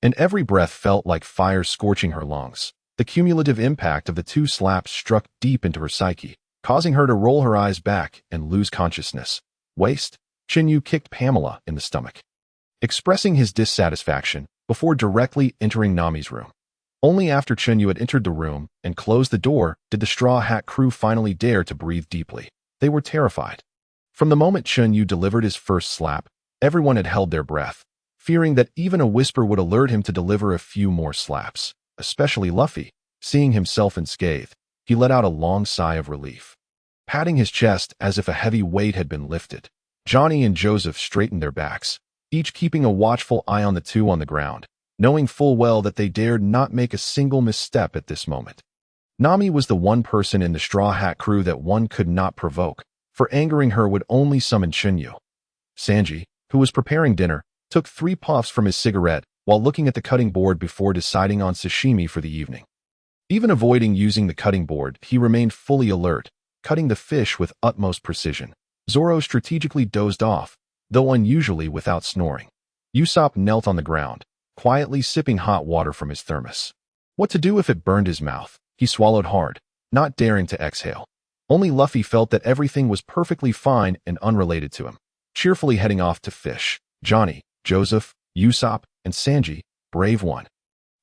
[SPEAKER 1] and every breath felt like fire scorching her lungs. The cumulative impact of the two slaps struck deep into her psyche, causing her to roll her eyes back and lose consciousness. Waste, Chen Yu kicked Pamela in the stomach, expressing his dissatisfaction before directly entering Nami's room. Only after Chen Yu had entered the room and closed the door did the Straw Hat crew finally dare to breathe deeply. They were terrified. From the moment Chen Yu delivered his first slap, everyone had held their breath, fearing that even a whisper would alert him to deliver a few more slaps. Especially Luffy. Seeing himself unscathed, he let out a long sigh of relief, patting his chest as if a heavy weight had been lifted. Johnny and Joseph straightened their backs, each keeping a watchful eye on the two on the ground, knowing full well that they dared not make a single misstep at this moment. Nami was the one person in the Straw Hat crew that one could not provoke, for angering her would only summon Chun Yu. Sanji, who was preparing dinner, took 3 puffs from his cigarette while looking at the cutting board before deciding on sashimi for the evening. Even avoiding using the cutting board, he remained fully alert, cutting the fish with utmost precision. Zoro strategically dozed off, though unusually without snoring. Usopp knelt on the ground, quietly sipping hot water from his thermos. What to do if it burned his mouth? He swallowed hard, not daring to exhale. Only Luffy felt that everything was perfectly fine and unrelated to him, cheerfully heading off to fish. Johnny, Joseph, Usopp, and Sanji, brave one.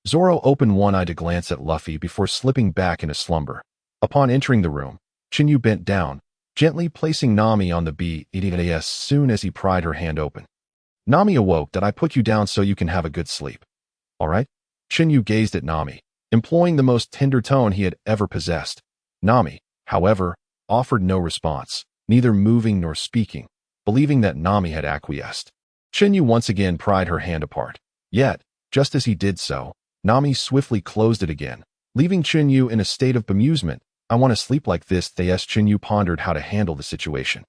[SPEAKER 1] Zoro opened one eye to glance at Luffy before slipping back into slumber. Upon entering the room, Chen Yu bent down, gently placing Nami on the bed as soon as he pried her hand open. Nami awoke. That I put you down so you can have a good sleep. All right? Chen Yu gazed at Nami, employing the most tender tone he had ever possessed. Nami, however, offered no response, neither moving nor speaking, believing that Nami had acquiesced. Chen Yu once again pried her hand apart. Yet, just as he did so, Nami swiftly closed it again, leaving Chen Yu in a state of bemusement. I want to sleep like this. Chen Yu pondered how to handle the situation.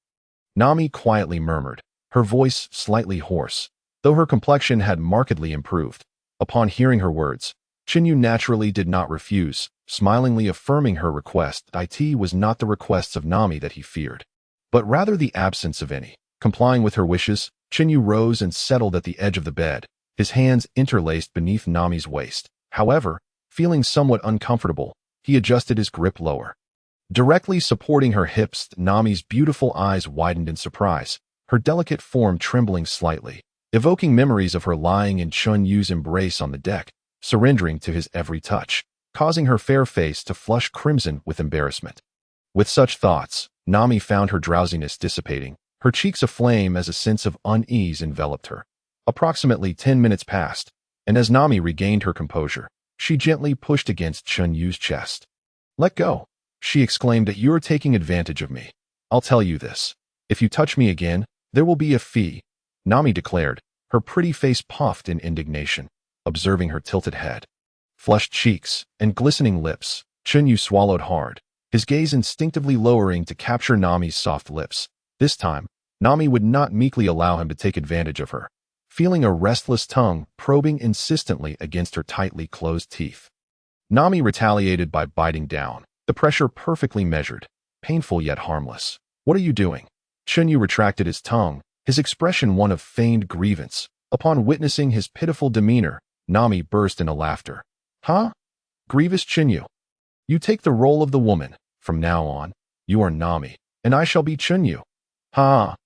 [SPEAKER 1] Nami quietly murmured, her voice slightly hoarse, though her complexion had markedly improved. Upon hearing her words, Chen Yu naturally did not refuse, smilingly affirming her request. It was not the requests of Nami that he feared, but rather the absence of any. Complying with her wishes, Chen Yu rose and settled at the edge of the bed, his hands interlaced beneath Nami's waist. However, feeling somewhat uncomfortable, he adjusted his grip lower. Directly supporting her hips, Nami's beautiful eyes widened in surprise, her delicate form trembling slightly, evoking memories of her lying in Chun Yu's embrace on the deck, surrendering to his every touch, causing her fair face to flush crimson with embarrassment. With such thoughts, Nami found her drowsiness dissipating, her cheeks aflame as a sense of unease enveloped her. Approximately 10 minutes passed, and as Nami regained her composure, she gently pushed against Chun Yu's chest. "Let go," she exclaimed. "You are taking advantage of me. I'll tell you this. If you touch me again, there will be a fee," Nami declared, her pretty face puffed in indignation, observing her tilted head, flushed cheeks, and glistening lips. Chun Yu swallowed hard, his gaze instinctively lowering to capture Nami's soft lips. This time, Nami would not meekly allow him to take advantage of her, feeling a restless tongue probing insistently against her tightly closed teeth. Nami retaliated by biting down, the pressure perfectly measured, painful yet harmless. "What are you doing?" Chun Yu retracted his tongue, his expression one of feigned grievance. Upon witnessing his pitiful demeanor, Nami burst into laughter. "Huh? Grievous Chun Yu? You take the role of the woman. From now on, you are Nami, and I shall be Chun Yu. Ha!"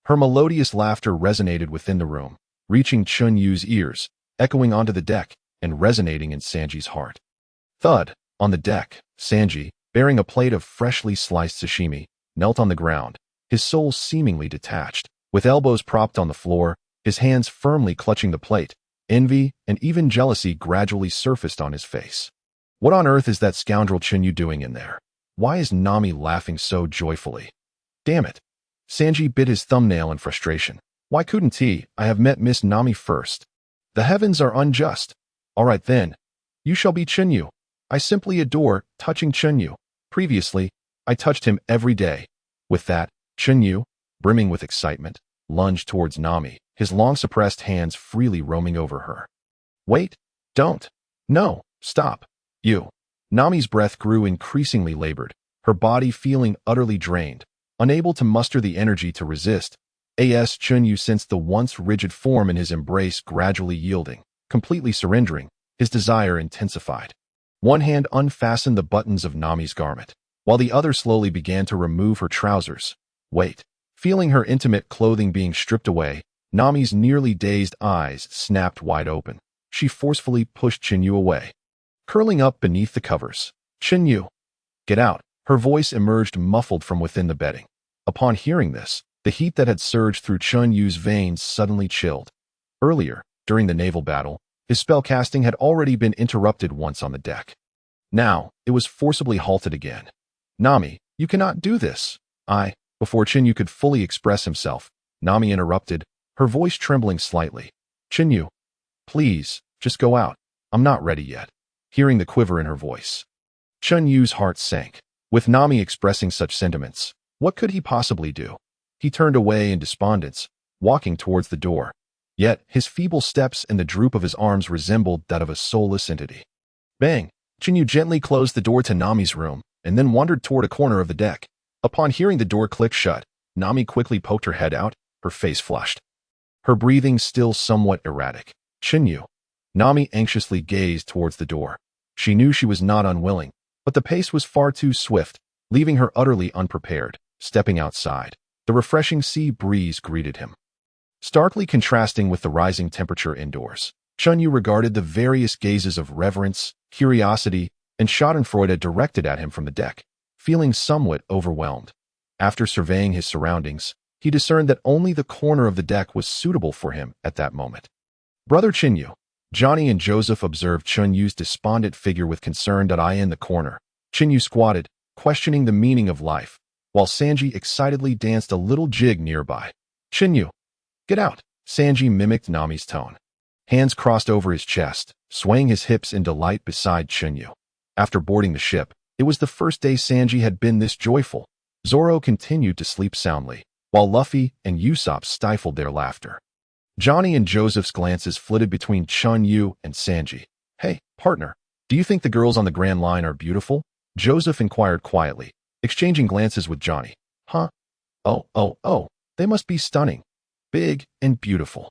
[SPEAKER 1] Her melodious laughter resonated within the room, reaching Chun Yu's ears, echoing onto the deck, and resonating in Sanji's heart. Thud! On the deck, Sanji, bearing a plate of freshly sliced sashimi, knelt on the ground, his soul seemingly detached. With elbows propped on the floor, his hands firmly clutching the plate, envy and even jealousy gradually surfaced on his face. What on earth is that scoundrel Chun Yu doing in there? Why is Nami laughing so joyfully? Damn it! Sanji bit his thumbnail in frustration. Why couldn't he? I have met Miss Nami first. The heavens are unjust. All right then. You shall be Chun Yu. I simply adore touching Chun Yu. Previously, I touched him every day. With that, Chun Yu, brimming with excitement, lunged towards Nami, his long-suppressed hands freely roaming over her. Wait, don't. No, stop. You. Nami's breath grew increasingly labored, her body feeling utterly drained, unable to muster the energy to resist. Chun Yu sensed the once rigid form in his embrace gradually yielding, completely surrendering, his desire intensified. One hand unfastened the buttons of Nami's garment, while the other slowly began to remove her trousers. Wait. Feeling her intimate clothing being stripped away, Nami's nearly dazed eyes snapped wide open. She forcefully pushed Chun Yu away. Curling up beneath the covers, "Chun Yu, get out." Her voice emerged muffled from within the bedding. Upon hearing this, the heat that had surged through Chun Yu's veins suddenly chilled. Earlier, during the naval battle, his spellcasting had already been interrupted once on the deck. Now, it was forcibly halted again. "Nami, you cannot do this." Before Chun Yu could fully express himself, Nami interrupted, her voice trembling slightly. Chen Yu, please, just go out. I'm not ready yet. Hearing the quiver in her voice, Chun Yu's heart sank. With Nami expressing such sentiments, what could he possibly do? He turned away in despondence, walking towards the door. Yet, his feeble steps and the droop of his arms resembled that of a soulless entity. Bang! Chen Yu gently closed the door to Nami's room, and then wandered toward a corner of the deck. Upon hearing the door click shut, Nami quickly poked her head out, her face flushed. Her breathing still somewhat erratic. Chen Yu. Nami anxiously gazed towards the door. She knew she was not unwilling, but the pace was far too swift, leaving her utterly unprepared. Stepping outside, the refreshing sea breeze greeted him. Starkly contrasting with the rising temperature indoors, Chun Yu regarded the various gazes of reverence, curiosity, and schadenfreude directed at him from the deck, feeling somewhat overwhelmed. After surveying his surroundings, he discerned that only the corner of the deck was suitable for him at that moment. Brother Chen Yu. Johnny and Joseph observed Chun Yu's despondent figure with concerned eye in the corner. Chen Yu squatted, questioning the meaning of life, while Sanji excitedly danced a little jig nearby. Chen Yu, get out! Sanji mimicked Nami's tone. Hands crossed over his chest, swaying his hips in delight beside Chen Yu. After boarding the ship, it was the first day Sanji had been this joyful. Zoro continued to sleep soundly, while Luffy and Usopp stifled their laughter. Johnny and Joseph's glances flitted between Chun Yu and Sanji. Hey, partner, do you think the girls on the Grand Line are beautiful? Joseph inquired quietly, exchanging glances with Johnny. Huh? Oh, they must be stunning. Big and beautiful.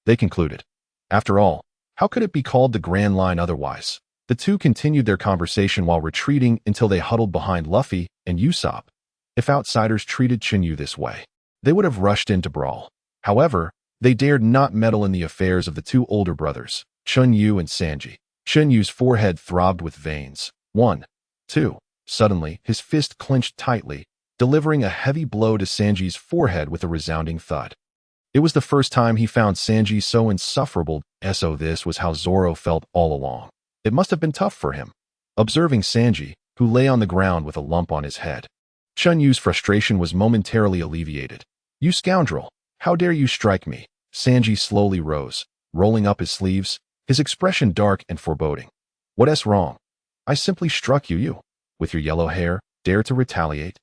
[SPEAKER 1] They concluded. After all, how could it be called the Grand Line otherwise? The two continued their conversation while retreating until they huddled behind Luffy and Usopp. If outsiders treated Chen Yu this way, they would have rushed in to brawl. However, they dared not meddle in the affairs of the two older brothers, Chun Yu and Sanji. Chen Yu's forehead throbbed with veins. 1, 2. Suddenly, his fist clenched tightly, delivering a heavy blow to Sanji's forehead with a resounding thud. It was the first time he found Sanji so insufferable, so this was how Zoro felt all along. It must have been tough for him. Observing Sanji, who lay on the ground with a lump on his head, Chun Yu's frustration was momentarily alleviated. You scoundrel! How dare you strike me? Sanji slowly rose, rolling up his sleeves, his expression dark and foreboding. What's wrong? I simply struck you. With your yellow hair, dare to retaliate?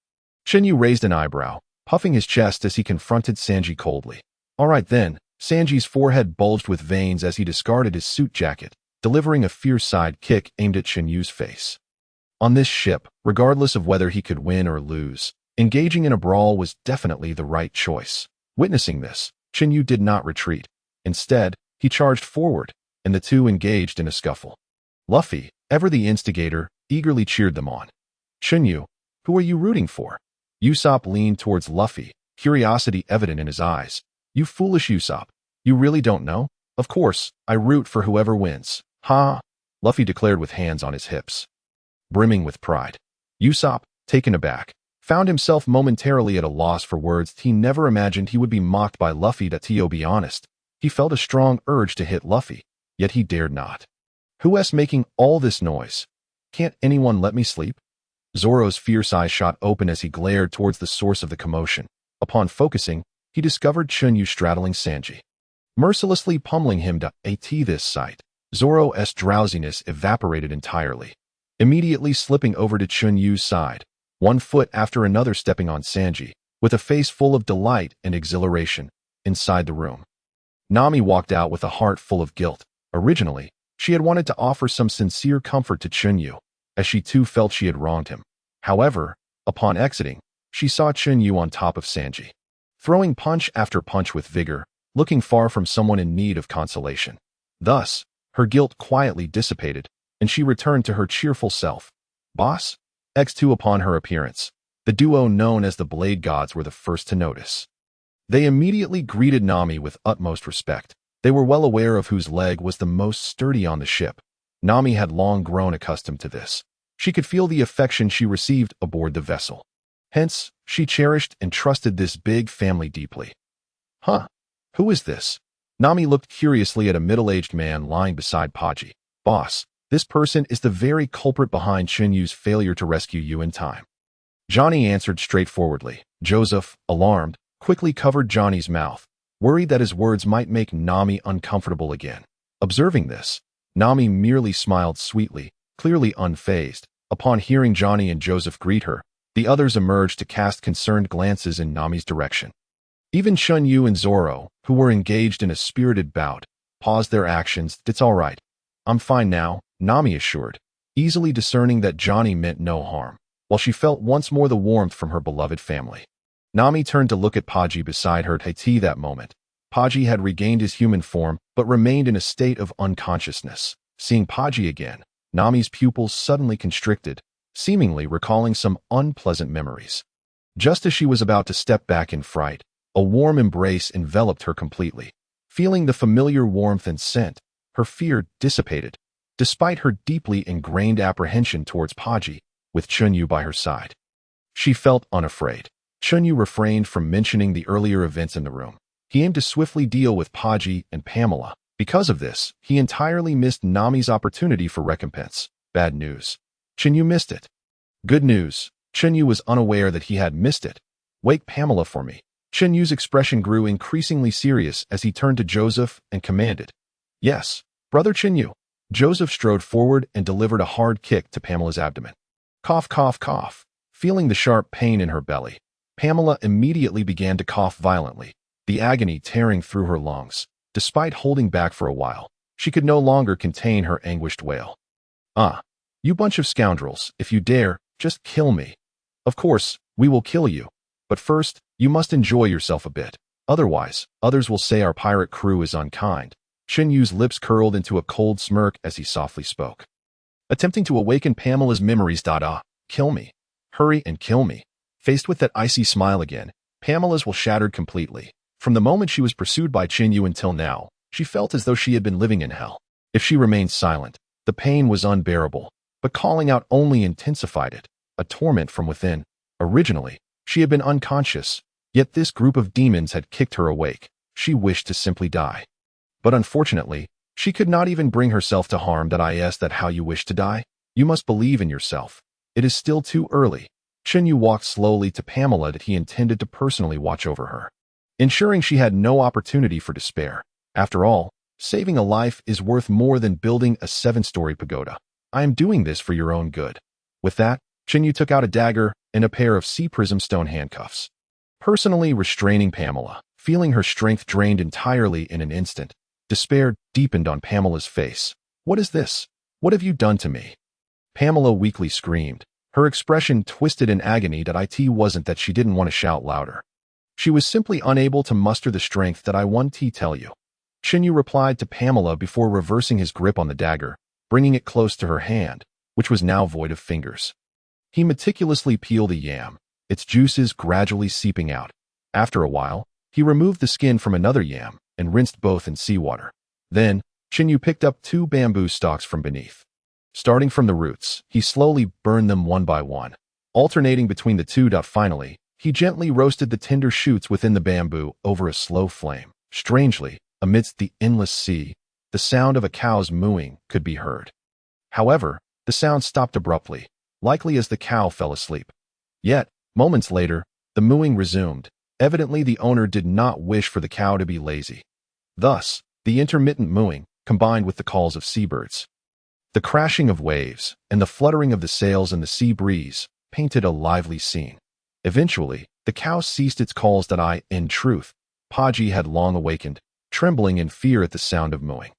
[SPEAKER 1] Chen Yu raised an eyebrow, puffing his chest as he confronted Sanji coldly. All right then. Sanji's forehead bulged with veins as he discarded his suit jacket, delivering a fierce side kick aimed at Chen Yu's face. On this ship, regardless of whether he could win or lose, engaging in a brawl was definitely the right choice. Witnessing this, Chen Yu did not retreat. Instead, he charged forward, and the two engaged in a scuffle. Luffy, ever the instigator, eagerly cheered them on. Chen Yu, who are you rooting for? Usopp leaned towards Luffy, curiosity evident in his eyes. You foolish Usopp. You really don't know? Of course, I root for whoever wins. Ha! Luffy declared with hands on his hips. Brimming with pride, Usopp, taken aback, found himself momentarily at a loss for words. He never imagined he would be mocked by Luffy. To be honest, he felt a strong urge to hit Luffy, yet he dared not. Who's making all this noise? Can't anyone let me sleep? Zoro's fierce eyes shot open as he glared towards the source of the commotion. Upon focusing, he discovered Chun Yu straddling Sanji, mercilessly pummeling him to this sight. Zoro's drowsiness evaporated entirely, immediately slipping over to Chun Yu's side, one foot after another stepping on Sanji, with a face full of delight and exhilaration, inside the room. Nami walked out with a heart full of guilt. Originally, she had wanted to offer some sincere comfort to Chun Yu, as she too felt she had wronged him. However, upon exiting, she saw Chun Yu on top of Sanji, throwing punch after punch with vigor, looking far from someone in need of consolation. Thus, her guilt quietly dissipated, and she returned to her cheerful self. Boss? X2 upon her appearance, the duo known as the Blade Gods were the first to notice. They immediately greeted Nami with utmost respect. They were well aware of whose leg was the most sturdy on the ship. Nami had long grown accustomed to this. She could feel the affection she received aboard the vessel. Hence, she cherished and trusted this big family deeply. Huh? Who is this? Nami looked curiously at a middle-aged man lying beside Paji. Boss, this person is the very culprit behind Chun Yu's failure to rescue you in time. Johnny answered straightforwardly. Joseph, alarmed, quickly covered Johnny's mouth. worried that his words might make Nami uncomfortable again. Observing this, Nami merely smiled sweetly, clearly unfazed. Upon hearing Johnny and Joseph greet her, the others emerged to cast concerned glances in Nami's direction. Even Chun Yu and Zoro, who were engaged in a spirited bout, paused their actions. "It's all right. I'm fine now," Nami assured, easily discerning that Johnny meant no harm, while she felt once more the warmth from her beloved family. Nami turned to look at Paji beside her. At that moment, Paji had regained his human form but remained in a state of unconsciousness. Seeing Paji again, Nami's pupils suddenly constricted, seemingly recalling some unpleasant memories. Just as she was about to step back in fright, a warm embrace enveloped her completely. Feeling the familiar warmth and scent, her fear dissipated, despite her deeply ingrained apprehension towards Paji, with Chun Yu by her side. She felt unafraid. Chun Yu refrained from mentioning the earlier events in the room. He aimed to swiftly deal with Paji and Pamela. Because of this, he entirely missed Nami's opportunity for recompense. Bad news. Chun Yu missed it. Good news. Chun Yu was unaware that he had missed it. "Wake Pamela for me." Chun Yu's expression grew increasingly serious as he turned to Joseph and commanded. "Yes, Brother Chun Yu." Joseph strode forward and delivered a hard kick to Pamela's abdomen. Cough, cough, cough. Feeling the sharp pain in her belly, Pamela immediately began to cough violently, the agony tearing through her lungs. Despite holding back for a while, she could no longer contain her anguished wail. "Ah, you bunch of scoundrels, if you dare, just kill me. Of course, we will kill you. But first, you must enjoy yourself a bit. Otherwise, others will say our pirate crew is unkind." Chun Yu's lips curled into a cold smirk as he softly spoke. Attempting to awaken Pamela's memories. Kill me. Hurry and kill me. Faced with that icy smile again, Pamela's will shattered completely. From the moment she was pursued by Chun Yu until now, she felt as though she had been living in hell. If she remained silent, the pain was unbearable, but calling out only intensified it, a torment from within. Originally, she had been unconscious, yet this group of demons had kicked her awake. She wished to simply die. But unfortunately, she could not even bring herself to harm. That how you wish to die? You must believe in yourself. It is still too early. Chun Yu walked slowly to Pamela that he intended to personally watch over her, ensuring she had no opportunity for despair. After all, saving a life is worth more than building a 7-story pagoda. I am doing this for your own good. With that, Chun Yu took out a dagger and a pair of sea prism stone handcuffs, personally restraining Pamela. Feeling her strength drained entirely in an instant, despair deepened on Pamela's face. "What is this? What have you done to me?" Pamela weakly screamed, her expression twisted in agony. It wasn't that she didn't want to shout louder. She was simply unable to muster the strength. "I want to tell you," Chun Yu replied to Pamela before reversing his grip on the dagger, bringing it close to her hand, which was now void of fingers. He meticulously peeled a yam, its juices gradually seeping out. After a while, he removed the skin from another yam and rinsed both in seawater. Then, Chun Yu picked up 2 bamboo stalks from beneath. Starting from the roots, he slowly burned them one by one, alternating between the two. Finally, he gently roasted the tender shoots within the bamboo over a slow flame. Strangely, amidst the endless sea, the sound of a cow's mooing could be heard. However, the sound stopped abruptly, likely as the cow fell asleep. Yet, moments later, the mooing resumed. Evidently, the owner did not wish for the cow to be lazy. Thus, the intermittent mooing, combined with the calls of seabirds, the crashing of waves, and the fluttering of the sails in the sea breeze, painted a lively scene. Eventually, the cow ceased its calls. In truth, Paji had long awakened, trembling in fear at the sound of mooing.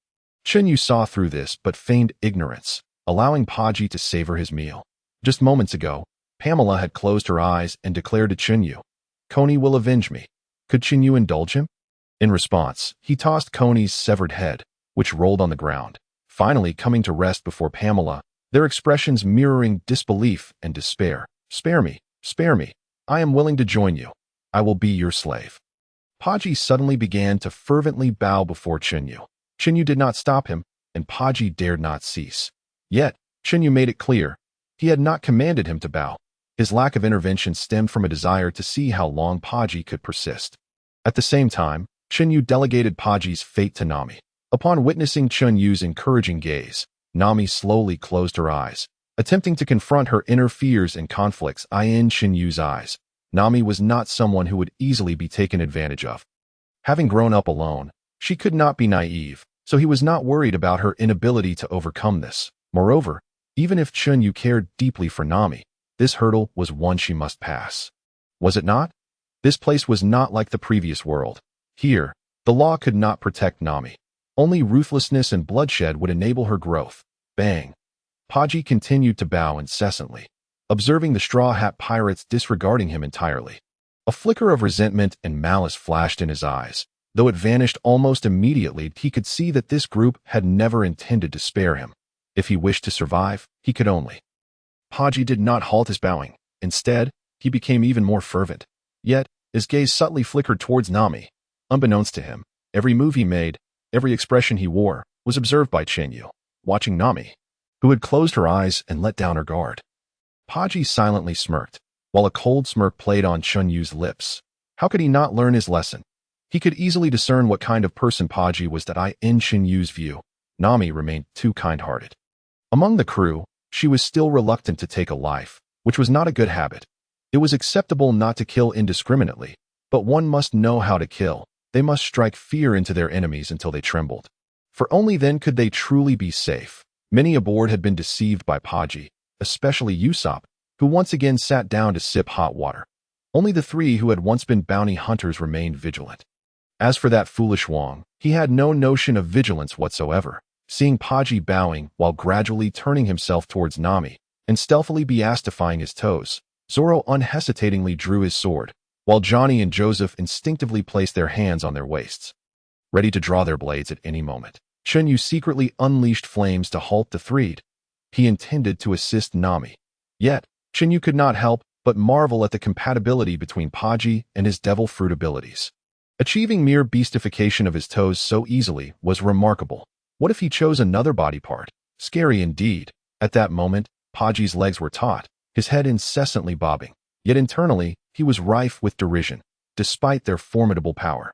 [SPEAKER 1] Chun Yu saw through this but feigned ignorance, allowing Paji to savor his meal. Just moments ago, Pamela had closed her eyes and declared to Chun Yu, "Cony will avenge me." Could Chun Yu indulge him? In response, he tossed Cony's severed head, which rolled on the ground, finally coming to rest before Pamela, their expressions mirroring disbelief and despair. Spare me, spare me. I am willing to join you. I will be your slave." Paji suddenly began to fervently bow before Chun Yu. Chun Yu did not stop him, and Paji dared not cease. Yet, Chun Yu made it clear, he had not commanded him to bow. His lack of intervention stemmed from a desire to see how long Paji could persist. At the same time, Chun Yu delegated Paji's fate to Nami. Upon witnessing Chun Yu's encouraging gaze, Nami slowly closed her eyes, attempting to confront her inner fears and conflicts. In Chun Yu's eyes, Nami was not someone who would easily be taken advantage of. Having grown up alone, she could not be naive, so he was not worried about her inability to overcome this. Moreover, even if Chun Yu cared deeply for Nami, this hurdle was one she must pass. Was it not? This place was not like the previous world. Here, the law could not protect Nami. Only ruthlessness and bloodshed would enable her growth. Bang! Buggy continued to bow incessantly, observing the Straw Hat pirates disregarding him entirely. A flicker of resentment and malice flashed in his eyes. Though it vanished almost immediately, he could see that this group had never intended to spare him. If he wished to survive, he could only. Buggy did not halt his bowing. Instead, he became even more fervent. Yet, his gaze subtly flickered towards Nami. Unbeknownst to him, every move he made, every expression he wore, was observed by Chen Yu, watching Nami, who had closed her eyes and let down her guard. Buggy silently smirked, while a cold smirk played on Chun Yu's lips. How could he not learn his lesson? He could easily discern what kind of person Buggy was. That in Chen Yu's view, Nami remained too kind-hearted. Among the crew, she was still reluctant to take a life, which was not a good habit. It was acceptable not to kill indiscriminately, but one must know how to kill. They must strike fear into their enemies until they trembled. For only then could they truly be safe. Many aboard had been deceived by Buggy, especially Usopp, who once again sat down to sip hot water. Only the three who had once been bounty hunters remained vigilant. As for that foolish Wong, he had no notion of vigilance whatsoever. Seeing Buggy bowing while gradually turning himself towards Nami and stealthily beastifying his toes, Zoro unhesitatingly drew his sword, while Johnny and Joseph instinctively placed their hands on their waists, ready to draw their blades at any moment. Chen Yu secretly unleashed flames to halt the three. He intended to assist Nami. Yet, Chen Yu could not help but marvel at the compatibility between Buggy and his devil fruit abilities. Achieving mere beastification of his toes so easily was remarkable. What if he chose another body part? Scary indeed. At that moment, Buggy's legs were taut, his head incessantly bobbing. Yet internally, he was rife with derision, despite their formidable power.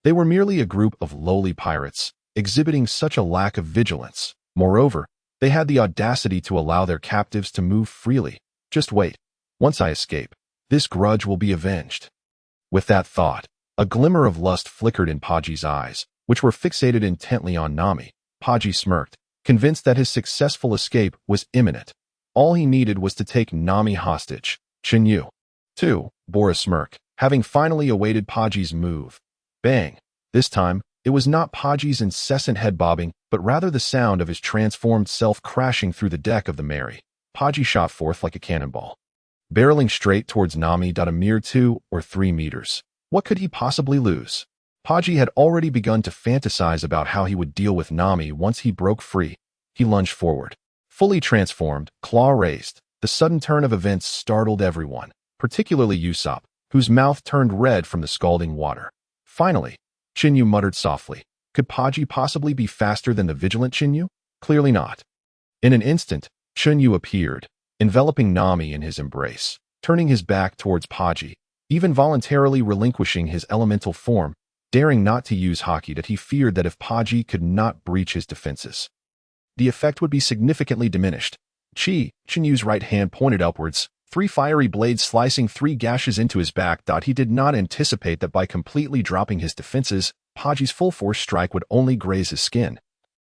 [SPEAKER 1] They were merely a group of lowly pirates, exhibiting such a lack of vigilance. Moreover, they had the audacity to allow their captives to move freely. Just wait. Once I escape, this grudge will be avenged. With that thought, a glimmer of lust flickered in Buggy's eyes, which were fixated intently on Nami. Buggy smirked, convinced that his successful escape was imminent. All he needed was to take Nami hostage. Chen Yu, too, bore a smirk, having finally awaited Buggy's move. Bang! This time, it was not Buggy's incessant head bobbing, but rather the sound of his transformed self crashing through the deck of the Mary. Buggy shot forth like a cannonball, barreling straight towards Nami. A mere 2 or 3 meters. What could he possibly lose? Buggy had already begun to fantasize about how he would deal with Nami once he broke free. He lunged forward, fully transformed, claw raised. The sudden turn of events startled everyone, particularly Usopp, whose mouth turned red from the scalding water. Finally, Chen Yu muttered softly. Could Buggy possibly be faster than the vigilant Chen Yu? Clearly not. In an instant, Chun Yu appeared, enveloping Nami in his embrace, turning his back towards Buggy, even voluntarily relinquishing his elemental form, daring not to use Haki. That he feared that if Buggy could not breach his defenses, the effect would be significantly diminished. Chen Yu's right hand pointed upwards, 3 fiery blades slicing 3 gashes into his back. He did not anticipate that by completely dropping his defenses, Buggy's full force strike would only graze his skin.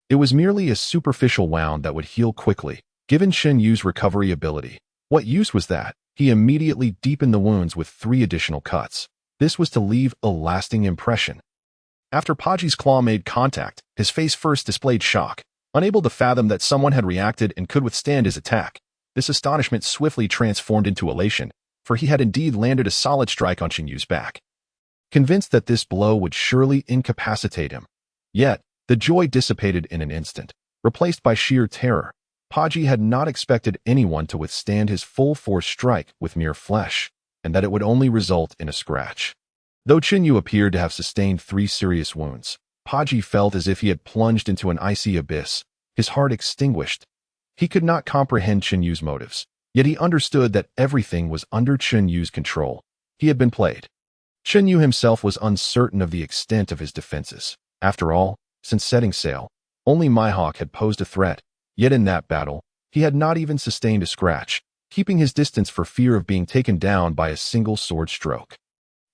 [SPEAKER 1] It was merely a superficial wound that would heal quickly. Given Chen Yu's recovery ability, what use was that? He immediately deepened the wounds with 3 additional cuts. This was to leave a lasting impression. After Buggy's claw made contact, his face first displayed shock, unable to fathom that someone had reacted and could withstand his attack. This astonishment swiftly transformed into elation, for he had indeed landed a solid strike on Chen Yu's back, convinced that this blow would surely incapacitate him. Yet, the joy dissipated in an instant, replaced by sheer terror. Buggy had not expected anyone to withstand his full-force strike with mere flesh, and that it would only result in a scratch. Though Chen Yu appeared to have sustained 3 serious wounds, Buggy felt as if he had plunged into an icy abyss, his heart extinguished. He could not comprehend Chen Yu's motives, yet he understood that everything was under Chen Yu's control. He had been played. Chen Yu himself was uncertain of the extent of his defenses. After all, since setting sail, only Mihawk had posed a threat. Yet in that battle, he had not even sustained a scratch, keeping his distance for fear of being taken down by a single sword stroke.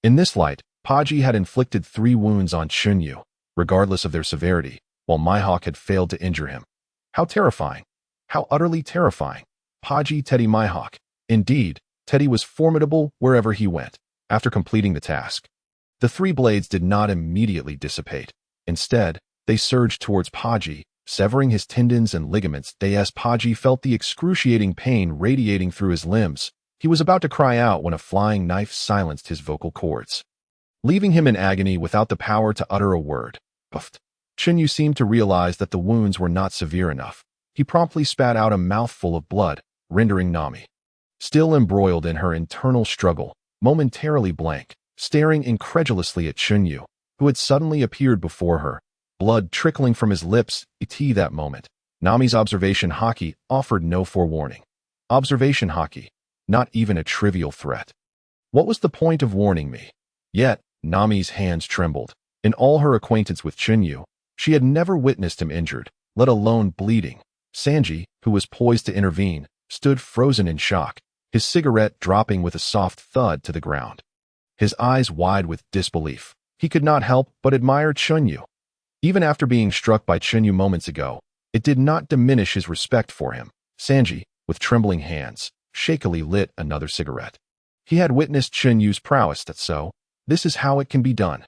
[SPEAKER 1] In this light, Buggy had inflicted 3 wounds on Chun Yu, regardless of their severity, while Mihawk had failed to injure him. How terrifying! How utterly terrifying! Buggy Teddy Mihawk. Indeed, Teddy was formidable wherever he went. After completing the task, the 3 blades did not immediately dissipate. Instead, they surged towards Buggy, severing his tendons and ligaments. Buggy felt the excruciating pain radiating through his limbs. He was about to cry out when a flying knife silenced his vocal cords, leaving him in agony without the power to utter a word. Puffed. Chen Yu seemed to realize that the wounds were not severe enough. He promptly spat out a mouthful of blood, rendering Nami, still embroiled in her internal struggle, momentarily blank, staring incredulously at Chun Yu, who had suddenly appeared before her, blood trickling from his lips. That moment, Nami's observation Haki offered no forewarning. Observation Haki, not even a trivial threat. What was the point of warning me? Yet, Nami's hands trembled. In all her acquaintance with Chun Yu, she had never witnessed him injured, let alone bleeding. Sanji, who was poised to intervene, stood frozen in shock, his cigarette dropping with a soft thud to the ground. His eyes wide with disbelief, he could not help but admire Chun Yu. Even after being struck by Chun Yu moments ago, it did not diminish his respect for him. Sanji, with trembling hands, shakily lit another cigarette. He had witnessed Chun Yu's prowess, so this is how it can be done.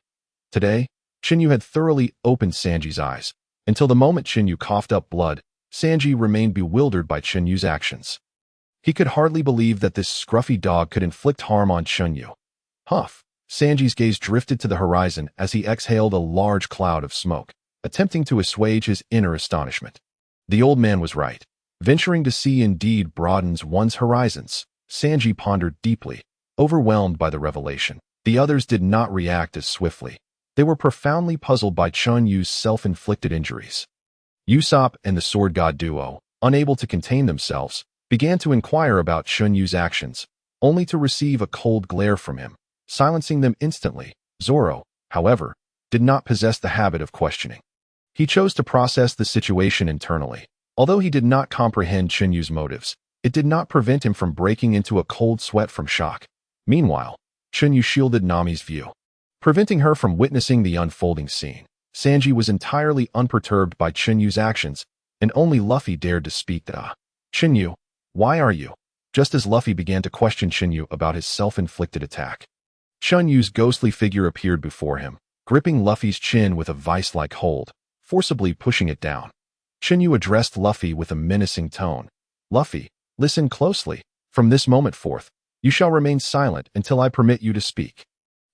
[SPEAKER 1] Today, Chun Yu had thoroughly opened Sanji's eyes. Until the moment Chun Yu coughed up blood, Sanji remained bewildered by Chun Yu's actions. He could hardly believe that this scruffy dog could inflict harm on Chun Yu. Huff! Sanji's gaze drifted to the horizon as he exhaled a large cloud of smoke, attempting to assuage his inner astonishment. The old man was right. Venturing to sea indeed broadens one's horizons. Sanji pondered deeply, overwhelmed by the revelation. The others did not react as swiftly. They were profoundly puzzled by Chun Yu's self-inflicted injuries. Usopp and the Sword God duo, unable to contain themselves, began to inquire about Chun Yu's actions, only to receive a cold glare from him, silencing them instantly. Zoro, however, did not possess the habit of questioning. He chose to process the situation internally. Although he did not comprehend Chun Yu's motives, it did not prevent him from breaking into a cold sweat from shock. Meanwhile, Chun Yu shielded Nami's view, preventing her from witnessing the unfolding scene. Sanji was entirely unperturbed by Chun Yu's actions, and only Luffy dared to speak. Chun Yu, why are you? Just as Luffy began to question Chun Yu about his self-inflicted attack, Chun Yu's ghostly figure appeared before him, gripping Luffy's chin with a vice-like hold, forcibly pushing it down. Chun Yu addressed Luffy with a menacing tone. Luffy, listen closely. From this moment forth, you shall remain silent until I permit you to speak.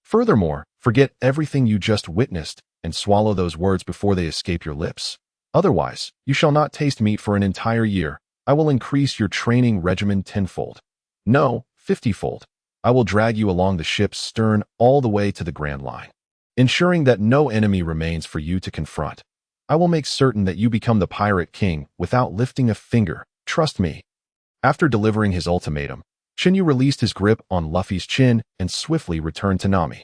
[SPEAKER 1] Furthermore, forget everything you just witnessed and swallow those words before they escape your lips. Otherwise, you shall not taste meat for an entire year. I will increase your training regimen tenfold. No, 50-fold. I will drag you along the ship's stern all the way to the Grand Line, ensuring that no enemy remains for you to confront. I will make certain that you become the Pirate King without lifting a finger. Trust me. After delivering his ultimatum, Chun Yu released his grip on Luffy's chin and swiftly returned to Nami.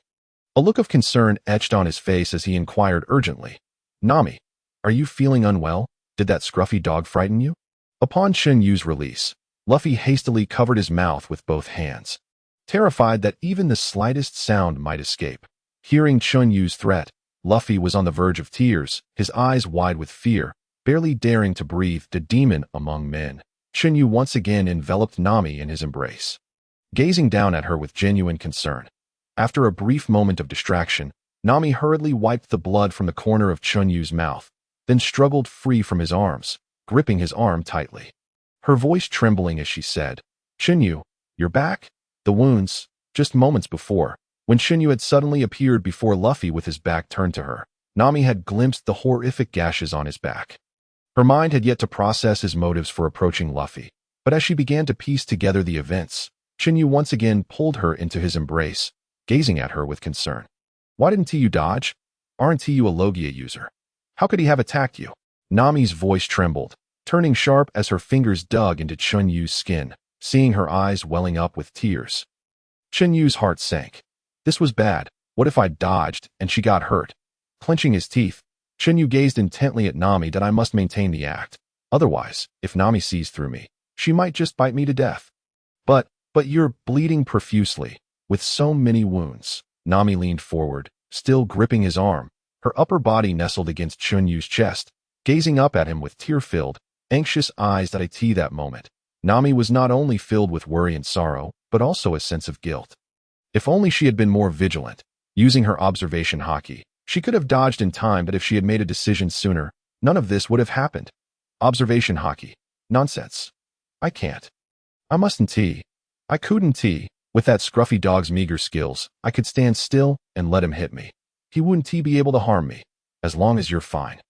[SPEAKER 1] A look of concern etched on his face as he inquired urgently, Nami, are you feeling unwell? Did that scruffy dog frighten you? Upon Chun Yu's release, Luffy hastily covered his mouth with both hands, terrified that even the slightest sound might escape. Hearing Chun Yu's threat, Luffy was on the verge of tears, his eyes wide with fear, barely daring to breathe. The demon among men. Chun Yu once again enveloped Nami in his embrace, gazing down at her with genuine concern. After a brief moment of distraction, Nami hurriedly wiped the blood from the corner of Chun Yu's mouth, then struggled free from his arms, gripping his arm tightly. Her voice trembling as she said, Chun Yu, you're back? The wounds, just moments before, when Chun Yu had suddenly appeared before Luffy with his back turned to her, Nami had glimpsed the horrific gashes on his back. Her mind had yet to process his motives for approaching Luffy, but as she began to piece together the events, Chun Yu once again pulled her into his embrace, gazing at her with concern. Why didn't you dodge? Aren't you a Logia user? How could he have attacked you? Nami's voice trembled, turning sharp as her fingers dug into Chun Yu's skin, seeing her eyes welling up with tears. Chun Yu's heart sank. This was bad. What if I dodged and she got hurt? Clenching his teeth, Chun Yu gazed intently at Nami. That I must maintain the act. Otherwise, if Nami sees through me, she might just bite me to death. But you're bleeding profusely, with so many wounds. Nami leaned forward, still gripping his arm, her upper body nestled against Chun Yu's chest, gazing up at him with tear-filled, anxious eyes. That moment, Nami was not only filled with worry and sorrow, but also a sense of guilt. If only she had been more vigilant, using her observation haki, she could have dodged in time. But if she had made a decision sooner, none of this would have happened. Observation haki. Nonsense. I can't. I mustn't. I couldn't. With that scruffy dog's meager skills, I could stand still and let him hit me. He wouldn't be able to harm me, as long as you're fine.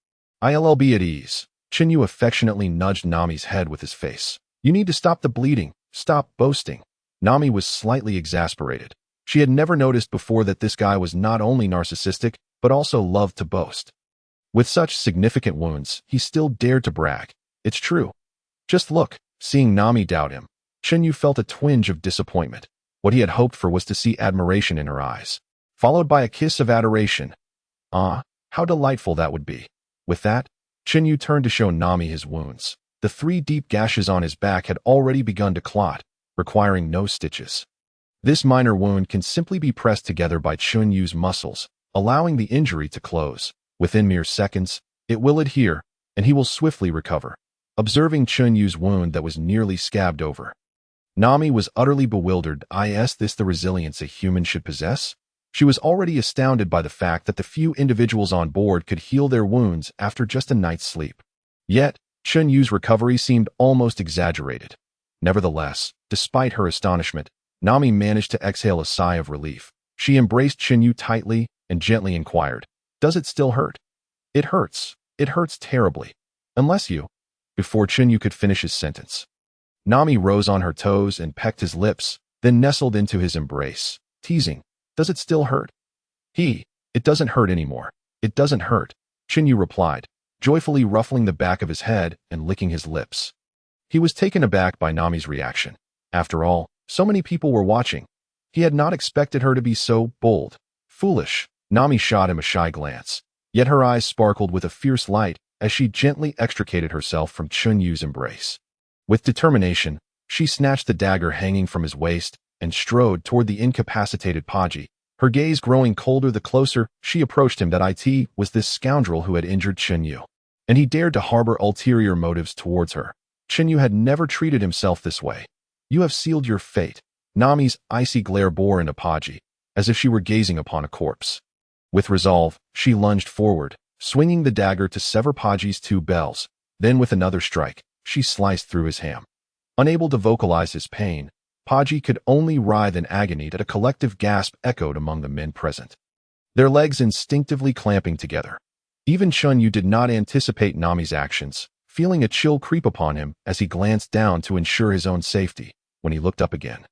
[SPEAKER 1] I'll be at ease. Chen Yu affectionately nudged Nami's head with his face. You need to stop the bleeding, stop boasting. Nami was slightly exasperated. She had never noticed before that this guy was not only narcissistic, but also loved to boast. With such significant wounds, he still dared to brag. It's true. Just look. Seeing Nami doubt him, Chen Yu felt a twinge of disappointment. What he had hoped for was to see admiration in her eyes, followed by a kiss of adoration. Ah, how delightful that would be. With that, Chen Yu turned to show Nami his wounds. The 3 deep gashes on his back had already begun to clot, requiring no stitches. This minor wound can simply be pressed together by Chun Yu's muscles, allowing the injury to close. Within mere seconds, it will adhere, and he will swiftly recover. Observing Chun Yu's wound that was nearly scabbed over, Nami was utterly bewildered. Is this the resilience a human should possess? She was already astounded by the fact that the few individuals on board could heal their wounds after just a night's sleep. Yet, Chun Yu's recovery seemed almost exaggerated. Nevertheless, despite her astonishment, Nami managed to exhale a sigh of relief. She embraced Chun Yu tightly and gently inquired, "Does it still hurt?" "It hurts. It hurts terribly. Unless you..." Before Chun Yu could finish his sentence, Nami rose on her toes and pecked his lips, then nestled into his embrace, teasing, "Does it still hurt?" "It doesn't hurt anymore. It doesn't hurt," Chun Yu replied, joyfully ruffling the back of his head and licking his lips. He was taken aback by Nami's reaction. After all, so many people were watching. He had not expected her to be so bold. Foolish. Nami shot him a shy glance, yet her eyes sparkled with a fierce light as she gently extricated herself from Chun Yu's embrace. With determination, she snatched the dagger hanging from his waist and strode toward the incapacitated Buggy, her gaze growing colder the closer she approached him. It was this scoundrel who had injured Chun Yu, and he dared to harbor ulterior motives towards her. Chun Yu had never treated himself this way. "You have sealed your fate." Nami's icy glare bore into Buggy, as if she were gazing upon a corpse. With resolve, she lunged forward, swinging the dagger to sever Buggy's 2 bells. Then with another strike, she sliced through his ham. Unable to vocalize his pain, Buggy could only writhe in agony that a collective gasp echoed among the men present, their legs instinctively clamping together. Even Chun Yu did not anticipate Nami's actions, feeling a chill creep upon him as he glanced down to ensure his own safety. When he looked up again,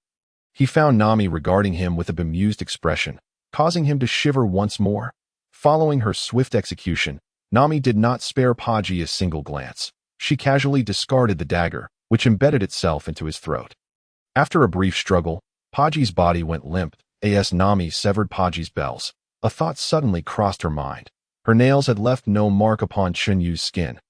[SPEAKER 1] he found Nami regarding him with a bemused expression, causing him to shiver once more. Following her swift execution, Nami did not spare Buggy a single glance. She casually discarded the dagger, which embedded itself into his throat. After a brief struggle, Buggy's body went limp as Nami severed Buggy's bells. A thought suddenly crossed her mind. Her nails had left no mark upon Chun Yu's skin.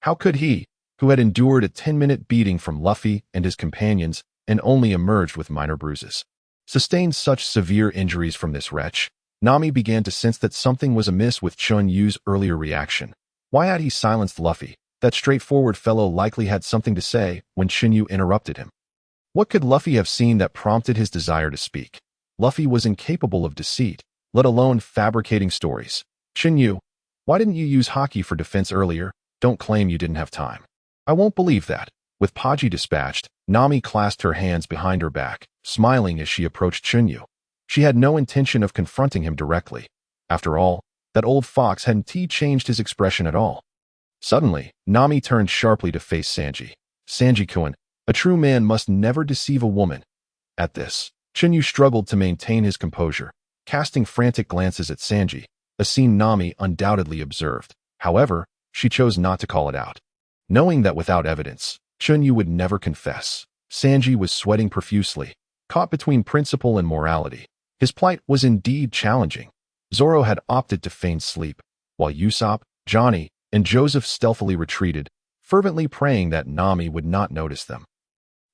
[SPEAKER 1] How could he, who had endured a 10-minute beating from Luffy and his companions and only emerged with minor bruises, sustain such severe injuries from this wretch? Nami began to sense that something was amiss with Chun Yu's earlier reaction. Why had he silenced Luffy? That straightforward fellow likely had something to say when Chun Yu interrupted him. What could Luffy have seen that prompted his desire to speak? Luffy was incapable of deceit, let alone fabricating stories. "Chun Yu, why didn't you use Haki for defense earlier? Don't claim you didn't have time." "I won't believe that." With Buggy dispatched, Nami clasped her hands behind her back, smiling as she approached Chun Yu. She had no intention of confronting him directly. After all, that old fox hadn't changed his expression at all. Suddenly, Nami turned sharply to face Sanji. "Sanji-kun, a true man must never deceive a woman." At this, Chun Yu struggled to maintain his composure, casting frantic glances at Sanji, a scene Nami undoubtedly observed. However, she chose not to call it out, knowing that without evidence, Chun Yu would never confess. Sanji was sweating profusely, caught between principle and morality. His plight was indeed challenging. Zoro had opted to feign sleep, while Usopp, Johnny, and Joseph stealthily retreated, fervently praying that Nami would not notice them.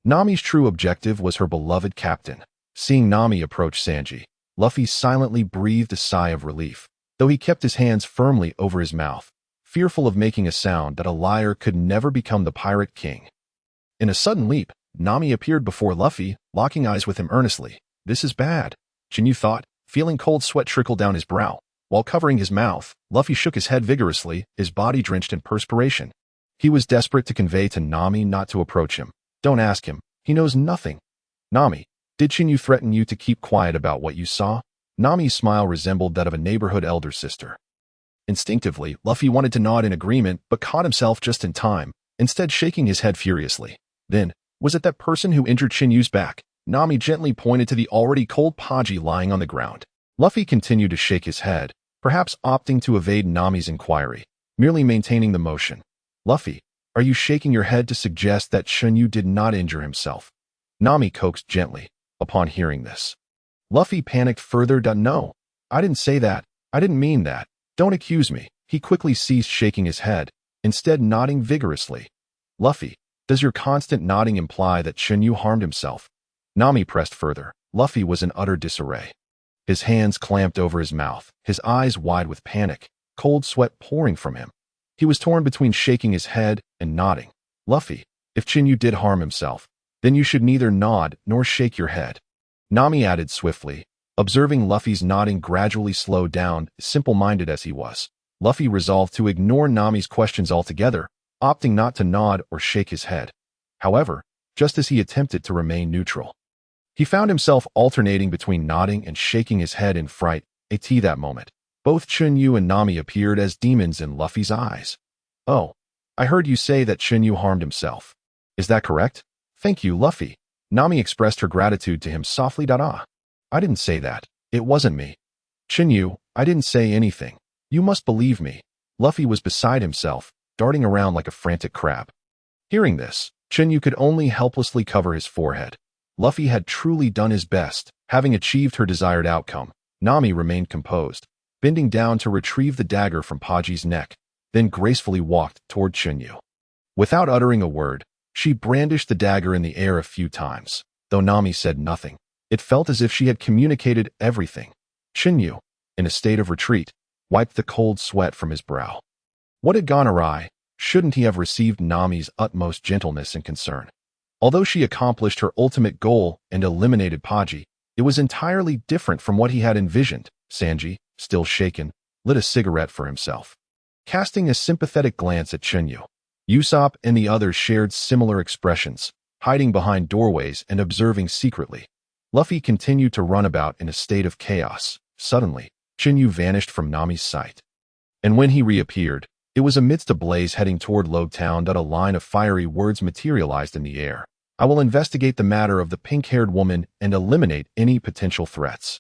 [SPEAKER 1] Nami's true objective was her beloved captain. Seeing Nami approach Sanji, Luffy silently breathed a sigh of relief, though he kept his hands firmly over his mouth, fearful of making a sound that a liar could never become the pirate king. In a sudden leap, Nami appeared before Luffy, locking eyes with him earnestly. This is bad, Chen Yu thought, feeling cold sweat trickle down his brow. While covering his mouth, Luffy shook his head vigorously, his body drenched in perspiration. He was desperate to convey to Nami not to approach him. Don't ask him. He knows nothing. Nami, did Chen Yu threaten you to keep quiet about what you saw? Nami's smile resembled that of a neighborhood elder sister. Instinctively, Luffy wanted to nod in agreement, but caught himself just in time, instead shaking his head furiously. Then, was it that person who injured Chen Yu's back? Nami gently pointed to the already cold Buggy lying on the ground. Luffy continued to shake his head, perhaps opting to evade Nami's inquiry, merely maintaining the motion. Luffy, are you shaking your head to suggest that Chun Yu did not injure himself? Nami coaxed gently, upon hearing this. Luffy panicked further. No, I didn't say that. I didn't mean that. Don't accuse me. He quickly ceased shaking his head, instead nodding vigorously. Luffy, does your constant nodding imply that Chun Yu harmed himself? Nami pressed further. Luffy was in utter disarray. His hands clamped over his mouth, his eyes wide with panic, cold sweat pouring from him. He was torn between shaking his head and nodding. Luffy, if Chun Yu did harm himself, then you should neither nod nor shake your head. Nami added swiftly, observing Luffy's nodding gradually slow down, simple-minded as he was. Luffy resolved to ignore Nami's questions altogether, opting not to nod or shake his head. However, just as he attempted to remain neutral, he found himself alternating between nodding and shaking his head in fright. At that moment, both Chun Yu and Nami appeared as demons in Luffy's eyes. Oh, I heard you say that Chun Yu harmed himself. Is that correct? Thank you, Luffy. Nami expressed her gratitude to him softly. I didn't say that. It wasn't me. Chun Yu, I didn't say anything. You must believe me. Luffy was beside himself, darting around like a frantic crab. Hearing this, Chun Yu could only helplessly cover his forehead. Luffy had truly done his best, having achieved her desired outcome. Nami remained composed, bending down to retrieve the dagger from Buggy's neck, then gracefully walked toward Chun Yu. Without uttering a word, she brandished the dagger in the air a few times. Though Nami said nothing, it felt as if she had communicated everything. Chun Yu, in a state of retreat, wiped the cold sweat from his brow. What had gone awry? Shouldn't he have received Nami's utmost gentleness and concern? Although she accomplished her ultimate goal and eliminated Buggy, it was entirely different from what he had envisioned. Sanji, still shaken, lit a cigarette for himself. Casting a sympathetic glance at Chun Yu, Usopp and the others shared similar expressions, hiding behind doorways and observing secretly. Luffy continued to run about in a state of chaos. Suddenly, Chun Yu vanished from Nami's sight. And when he reappeared, it was amidst a blaze heading toward Log Town. A line of fiery words materialized in the air. I will investigate the matter of the pink-haired woman and eliminate any potential threats.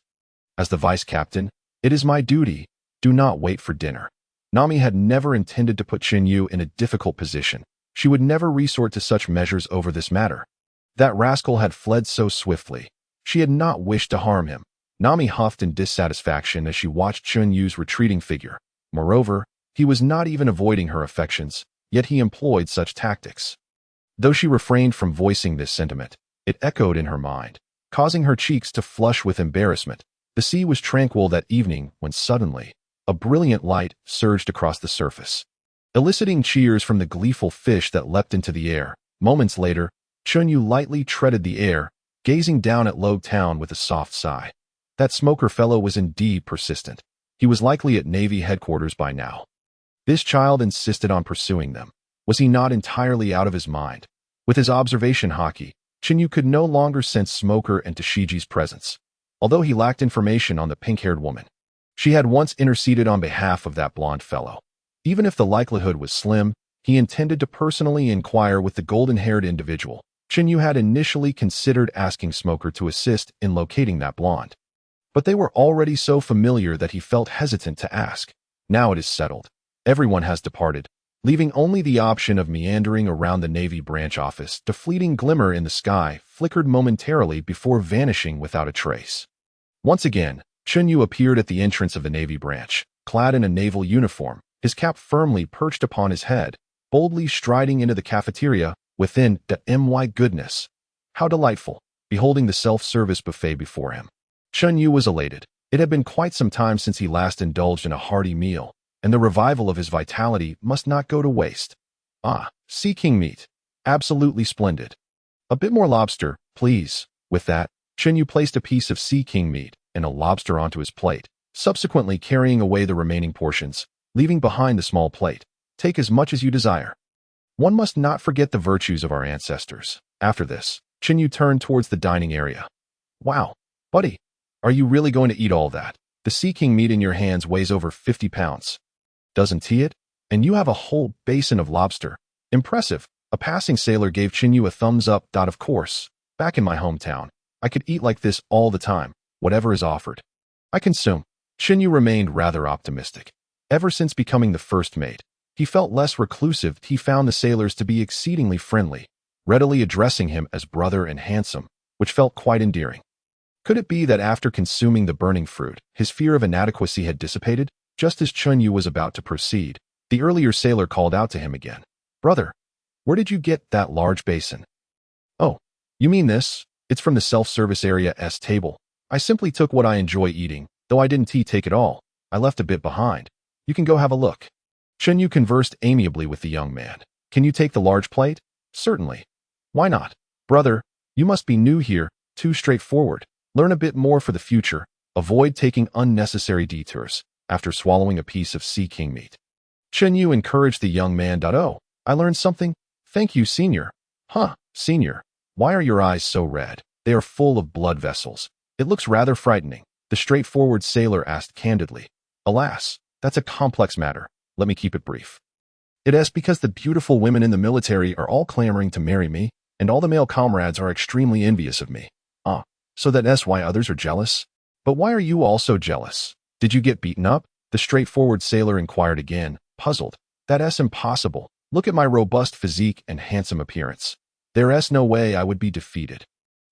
[SPEAKER 1] As the vice captain, it is my duty. Do not wait for dinner. Nami had never intended to put Chun Yu in a difficult position. She would never resort to such measures over this matter. That rascal had fled so swiftly. She had not wished to harm him. Nami huffed in dissatisfaction as she watched Chun Yu's retreating figure. Moreover, he was not even avoiding her affections, yet he employed such tactics. Though she refrained from voicing this sentiment, it echoed in her mind, causing her cheeks to flush with embarrassment. The sea was tranquil that evening when suddenly, a brilliant light surged across the surface, eliciting cheers from the gleeful fish that leapt into the air. Moments later, Chun Yu lightly treaded the air, gazing down at Log Town with a soft sigh. That smoker fellow was indeed persistent. He was likely at Navy headquarters by now. This child insisted on pursuing them. Was he not entirely out of his mind? With his observation Haki, Chun Yu could no longer sense Smoker and Tashiji's presence. Although he lacked information on the pink-haired woman, she had once interceded on behalf of that blonde fellow. Even if the likelihood was slim, he intended to personally inquire with the golden-haired individual. Chun Yu had initially considered asking Smoker to assist in locating that blonde, but they were already so familiar that he felt hesitant to ask. Now it is settled. Everyone has departed, leaving only the option of meandering around the Navy branch office. The fleeting glimmer in the sky flickered momentarily before vanishing without a trace. Once again, Chun Yu appeared at the entrance of the Navy branch, clad in a naval uniform, his cap firmly perched upon his head, boldly striding into the cafeteria. Within, my goodness! How delightful, beholding the self-service buffet before him. Chun Yu was elated. It had been quite some time since he last indulged in a hearty meal, and the revival of his vitality must not go to waste. Ah, sea king meat. Absolutely splendid. A bit more lobster, please. With that, Chen Yu placed a piece of sea king meat and a lobster onto his plate, subsequently carrying away the remaining portions, leaving behind the small plate. Take as much as you desire. One must not forget the virtues of our ancestors. After this, Chen Yu turned towards the dining area. Wow, buddy, are you really going to eat all that? The sea king meat in your hands weighs over 50 pounds. Doesn't he it? And you have a whole basin of lobster. Impressive. A passing sailor gave Chen Yu a thumbs up. Of course, back in my hometown, I could eat like this all the time, whatever is offered. I consume. Chen Yu remained rather optimistic. Ever since becoming the first mate, he felt less reclusive. He found the sailors to be exceedingly friendly, readily addressing him as brother and handsome, which felt quite endearing. Could it be that after consuming the burning fruit, his fear of inadequacy had dissipated? Just as Chun Yu was about to proceed, the earlier sailor called out to him again. Brother, where did you get that large basin? Oh, you mean this? It's from the self-service area's table. I simply took what I enjoy eating, though I didn't take it all. I left a bit behind. You can go have a look. Chun Yu conversed amiably with the young man. Can you take the large plate? Certainly. Why not? Brother, you must be new here, too straightforward. Learn a bit more for the future. Avoid taking unnecessary detours. After swallowing a piece of sea king meat, Chen Yu encouraged the young man. Oh, I learned something? Thank you, senior. Huh, senior. Why are your eyes so red? They are full of blood vessels. It looks rather frightening. The straightforward sailor asked candidly. Alas, that's a complex matter. Let me keep it brief. It is because the beautiful women in the military are all clamoring to marry me, and all the male comrades are extremely envious of me. Ah, so that's why others are jealous? But why are you also jealous? Did you get beaten up? The straightforward sailor inquired again, puzzled. That's impossible. Look at my robust physique and handsome appearance. There's no way I would be defeated.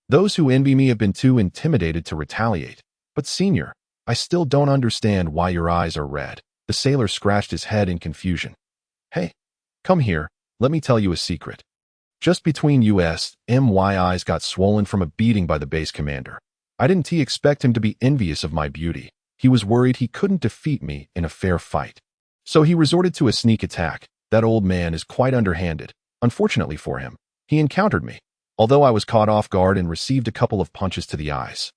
[SPEAKER 1] Those who envy me have been too intimidated to retaliate. But senior, I still don't understand why your eyes are red. The sailor scratched his head in confusion. Hey, come here, let me tell you a secret. Just between us, my eyes got swollen from a beating by the base commander. I didn't expect him to be envious of my beauty. He was worried he couldn't defeat me in a fair fight. So he resorted to a sneak attack. That old man is quite underhanded. Unfortunately for him, he encountered me, although I was caught off guard and received a couple of punches to the eyes.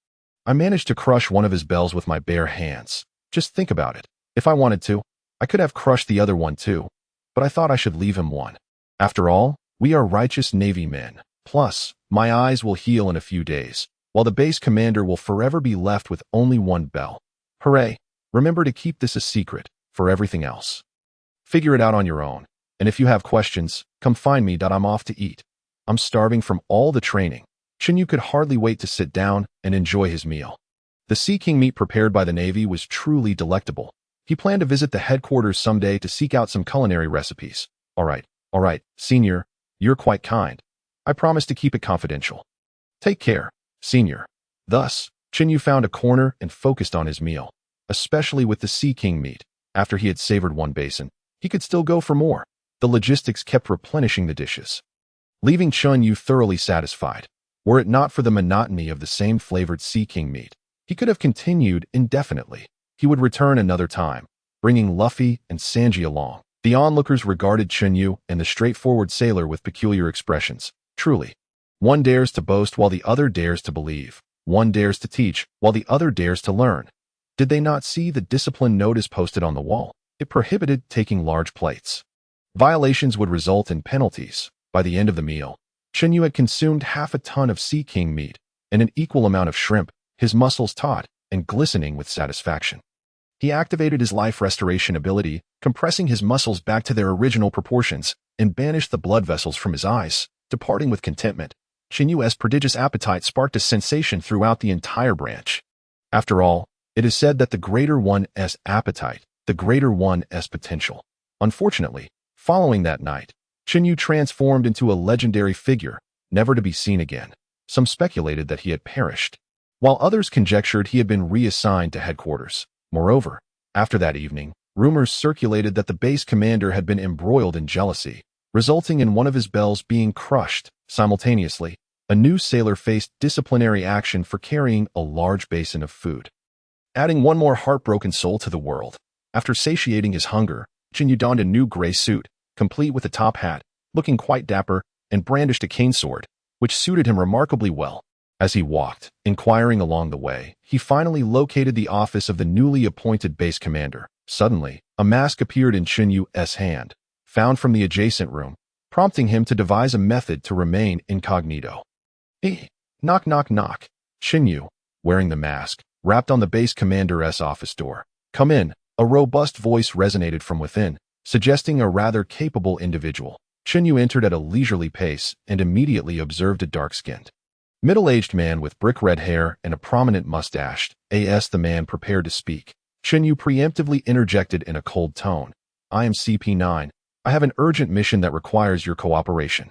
[SPEAKER 1] I managed to crush one of his bells with my bare hands. Just think about it. If I wanted to, I could have crushed the other one too, but I thought I should leave him one. After all, we are righteous Navy men. Plus, my eyes will heal in a few days, while the base commander will forever be left with only one bell. Hooray! Remember to keep this a secret, for everything else. Figure it out on your own, and if you have questions, come find me. I'm off to eat. I'm starving from all the training. Chen Yu could hardly wait to sit down and enjoy his meal. The sea king meat prepared by the Navy was truly delectable. He planned to visit the headquarters someday to seek out some culinary recipes. All right, senior, you're quite kind. I promise to keep it confidential. Take care, senior. Thus, Chen Yu found a corner and focused on his meal, especially with the sea king meat. After he had savored one basin, he could still go for more. The logistics kept replenishing the dishes, leaving Chun Yu thoroughly satisfied. Were it not for the monotony of the same flavored sea king meat, he could have continued indefinitely. He would return another time, bringing Luffy and Sanji along. The onlookers regarded Chun Yu and the straightforward sailor with peculiar expressions. Truly, one dares to boast while the other dares to believe. One dares to teach while the other dares to learn. Did they not see the discipline notice posted on the wall? It prohibited taking large plates. Violations would result in penalties. By the end of the meal, Chen Yu had consumed half a ton of sea king meat and an equal amount of shrimp, his muscles taut and glistening with satisfaction. He activated his life restoration ability, compressing his muscles back to their original proportions, and banished the blood vessels from his eyes, departing with contentment. Chen Yu's prodigious appetite sparked a sensation throughout the entire branch. After all, it is said that the greater one's appetite, the greater one's potential. Unfortunately, following that night, Chen Yu transformed into a legendary figure, never to be seen again. Some speculated that he had perished, while others conjectured he had been reassigned to headquarters. Moreover, after that evening, rumors circulated that the base commander had been embroiled in jealousy, resulting in one of his bells being crushed simultaneously. A new sailor faced disciplinary action for carrying a large basin of food, adding one more heartbroken soul to the world. After satiating his hunger, Chen Yu donned a new gray suit, complete with a top hat, looking quite dapper, and brandished a cane sword, which suited him remarkably well. As he walked, inquiring along the way, he finally located the office of the newly appointed base commander. Suddenly, a mask appeared in Chun Yu's hand, found from the adjacent room, prompting him to devise a method to remain incognito. Knock, knock, knock. Chun Yu, wearing the mask, rapped on the base commander's office door. Come in. A robust voice resonated from within, suggesting a rather capable individual. Chun Yu entered at a leisurely pace and immediately observed a dark-skinned, middle-aged man with brick-red hair and a prominent mustache. The man prepared to speak. Chun Yu preemptively interjected in a cold tone. I am CP9. I have an urgent mission that requires your cooperation.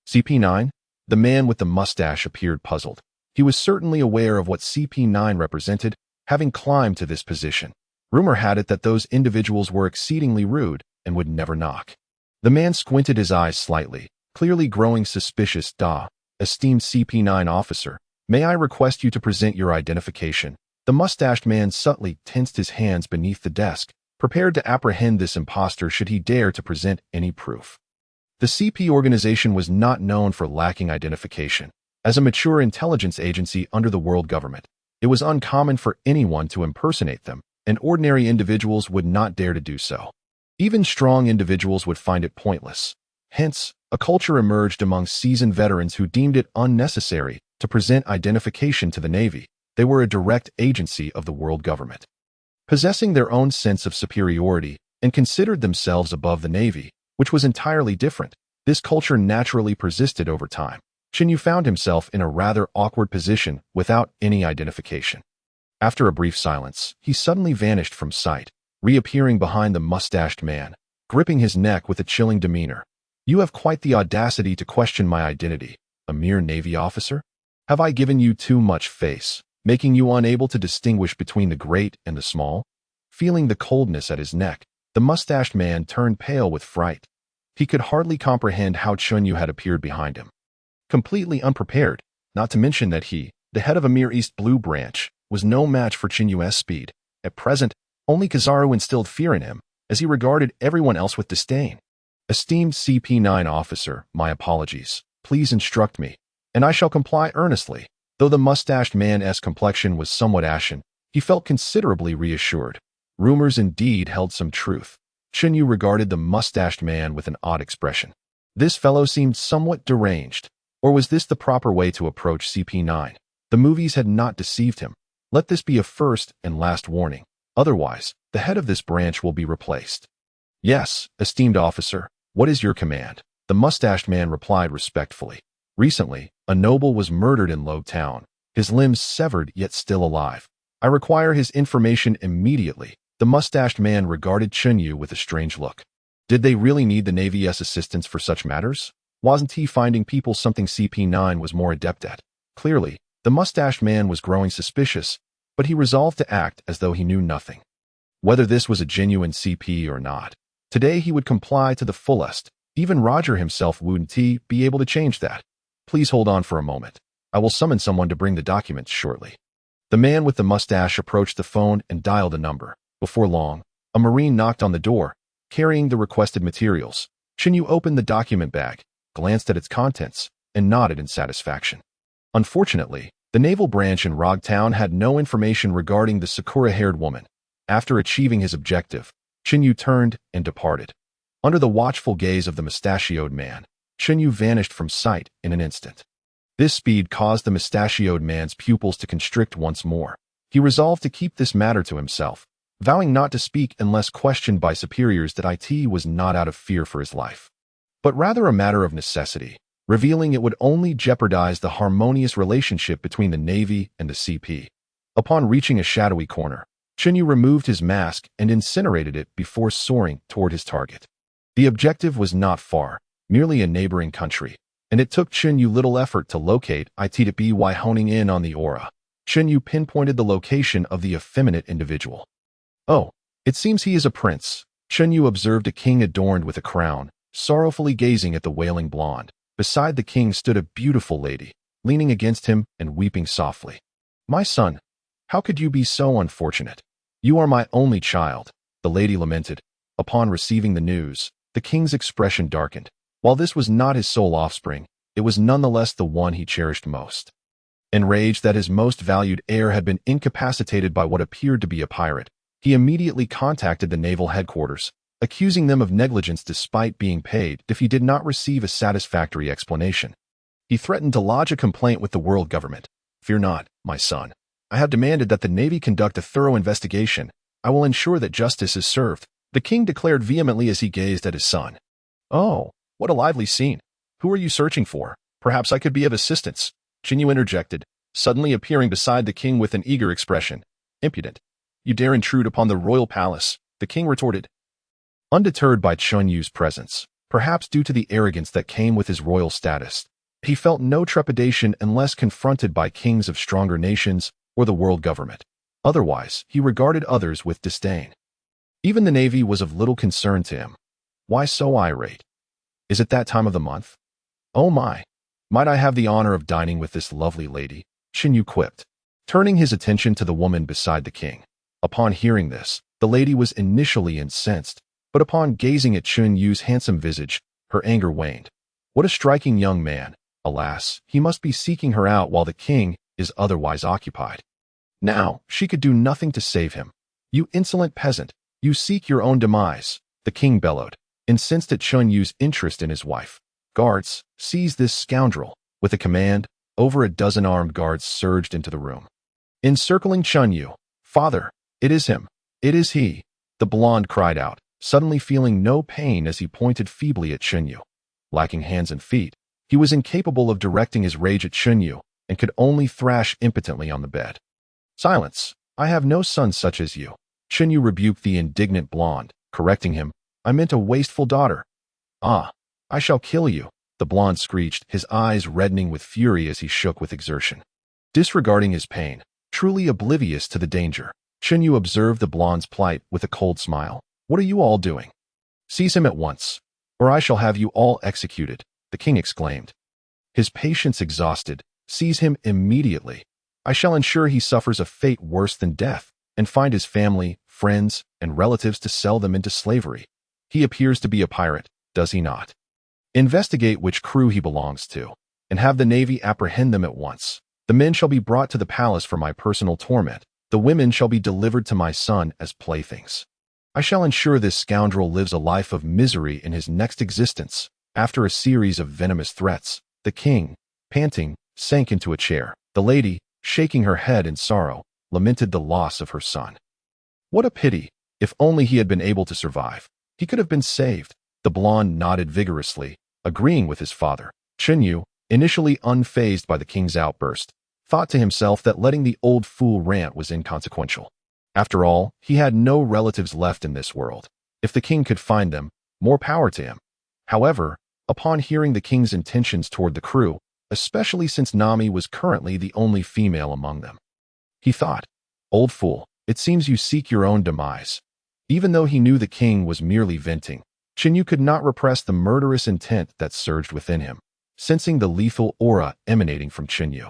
[SPEAKER 1] CP9? The man with the mustache appeared puzzled. He was certainly aware of what CP9 represented, having climbed to this position. Rumor had it that those individuals were exceedingly rude and would never knock. The man squinted his eyes slightly, clearly growing suspicious. Esteemed CP9 officer, may I request you to present your identification? The mustached man subtly tensed his hands beneath the desk, prepared to apprehend this impostor should he dare to present any proof. The CP organization was not known for lacking identification. As a mature intelligence agency under the world government, it was uncommon for anyone to impersonate them, and ordinary individuals would not dare to do so. Even strong individuals would find it pointless. Hence, a culture emerged among seasoned veterans who deemed it unnecessary to present identification to the Navy. They were a direct agency of the world government, possessing their own sense of superiority and considered themselves above the Navy, which was entirely different. This culture naturally persisted over time. Chen Yu found himself in a rather awkward position without any identification. After a brief silence, he suddenly vanished from sight, reappearing behind the mustached man, gripping his neck with a chilling demeanor. You have quite the audacity to question my identity, a mere Navy officer? Have I given you too much face, making you unable to distinguish between the great and the small? Feeling the coldness at his neck, the mustached man turned pale with fright. He could hardly comprehend how Chun Yu had appeared behind him. Completely unprepared, not to mention that he, the head of a mere East Blue branch, was no match for Chun Yu's speed. At present, only Kizaru instilled fear in him, as he regarded everyone else with disdain. Esteemed CP9 officer, my apologies. Please instruct me, and I shall comply earnestly. Though the mustached man's complexion was somewhat ashen, he felt considerably reassured. Rumors indeed held some truth. Chun Yu regarded the mustached man with an odd expression. This fellow seemed somewhat deranged. Or was this the proper way to approach CP9? The movies had not deceived him. Let this be a first and last warning. Otherwise, the head of this branch will be replaced. Yes, esteemed officer, what is your command? The mustached man replied respectfully. Recently, a noble was murdered in Lo Town, his limbs severed yet still alive. I require his information immediately. The mustached man regarded Chun Yu with a strange look. Did they really need the Navy's assistance for such matters? Wasn't he finding people something CP9 was more adept at? Clearly, the mustached man was growing suspicious, but he resolved to act as though he knew nothing. Whether this was a genuine CP or not, today he would comply to the fullest. Even Roger himself wouldn't be able to change that. Please hold on for a moment. I will summon someone to bring the documents shortly. The man with the mustache approached the phone and dialed a number. Before long, a Marine knocked on the door, carrying the requested materials. Chun Yu opened the document bag, glanced at its contents, and nodded in satisfaction. Unfortunately, the naval branch in Rog Town had no information regarding the Sakura-haired woman. After achieving his objective, Chun Yu turned and departed. Under the watchful gaze of the mustachioed man, Chun Yu vanished from sight in an instant. This speed caused the mustachioed man's pupils to constrict once more. He resolved to keep this matter to himself, vowing not to speak unless questioned by superiors. That it was not out of fear for his life, but rather a matter of necessity, revealing it would only jeopardize the harmonious relationship between the Navy and the CP. Upon reaching a shadowy corner, Chun Yu removed his mask and incinerated it before soaring toward his target. The objective was not far, merely a neighboring country, and it took Chun Yu little effort to locate it by honing in on the aura. Chun Yu pinpointed the location of the effeminate individual. Oh, it seems he is a prince. Chun Yu observed a king adorned with a crown, sorrowfully gazing at the wailing blonde. Beside the king stood a beautiful lady, leaning against him and weeping softly. "My son, how could you be so unfortunate? You are my only child," the lady lamented. Upon receiving the news, the king's expression darkened. While this was not his sole offspring, it was nonetheless the one he cherished most. Enraged that his most valued heir had been incapacitated by what appeared to be a pirate, he immediately contacted the naval headquarters, accusing them of negligence despite being paid if he did not receive a satisfactory explanation. He threatened to lodge a complaint with the world government. "Fear not, my son. I have demanded that the Navy conduct a thorough investigation. I will ensure that justice is served," the king declared vehemently as he gazed at his son. "Oh, what a lively scene. Who are you searching for? Perhaps I could be of assistance," Chen Yu interjected, suddenly appearing beside the king with an eager expression. "Impudent. You dare intrude upon the royal palace," the king retorted. Undeterred by Chun Yu's presence, perhaps due to the arrogance that came with his royal status, he felt no trepidation unless confronted by kings of stronger nations or the world government. Otherwise, he regarded others with disdain. Even the Navy was of little concern to him. Why so irate? Is it that time of the month? "Oh my! Might I have the honor of dining with this lovely lady?" Chen Yu quipped, turning his attention to the woman beside the king. Upon hearing this, the lady was initially incensed, but upon gazing at Chun Yu's handsome visage, her anger waned. What a striking young man! Alas, he must be seeking her out while the king is otherwise occupied. Now, she could do nothing to save him. "You insolent peasant, you seek your own demise," the king bellowed, incensed at Chun Yu's interest in his wife. "Guards, seize this scoundrel." With a command, over a dozen armed guards surged into the room, encircling Chun Yu. "Father, it is him. It is he," the blonde cried out, suddenly feeling no pain as he pointed feebly at Chun Yu. Lacking hands and feet, he was incapable of directing his rage at Chun Yu and could only thrash impotently on the bed. "Silence! I have no son such as you," Chun Yu rebuked the indignant blonde, correcting him. "I meant a wasteful daughter." "Ah, I shall kill you," the blonde screeched, his eyes reddening with fury as he shook with exertion. Disregarding his pain, truly oblivious to the danger, Chun Yu observed the blonde's plight with a cold smile. "What are you all doing? Seize him at once, or I shall have you all executed," the king exclaimed. His patience exhausted, "Seize him immediately. I shall ensure he suffers a fate worse than death, and find his family, friends, and relatives to sell them into slavery. He appears to be a pirate, does he not? Investigate which crew he belongs to, and have the Navy apprehend them at once. The men shall be brought to the palace for my personal torment. The women shall be delivered to my son as playthings. I shall ensure this scoundrel lives a life of misery in his next existence." After a series of venomous threats, the king, panting, sank into a chair. The lady, shaking her head in sorrow, lamented the loss of her son. "What a pity! If only he had been able to survive. He could have been saved." The blonde nodded vigorously, agreeing with his father. Chen Yu, initially unfazed by the king's outburst, thought to himself that letting the old fool rant was inconsequential. After all, he had no relatives left in this world. If the king could find them, more power to him. However, upon hearing the king's intentions toward the crew, especially since Nami was currently the only female among them, he thought, "Old fool, it seems you seek your own demise." Even though he knew the king was merely venting, Chen Yu could not repress the murderous intent that surged within him, sensing the lethal aura emanating from Chen Yu.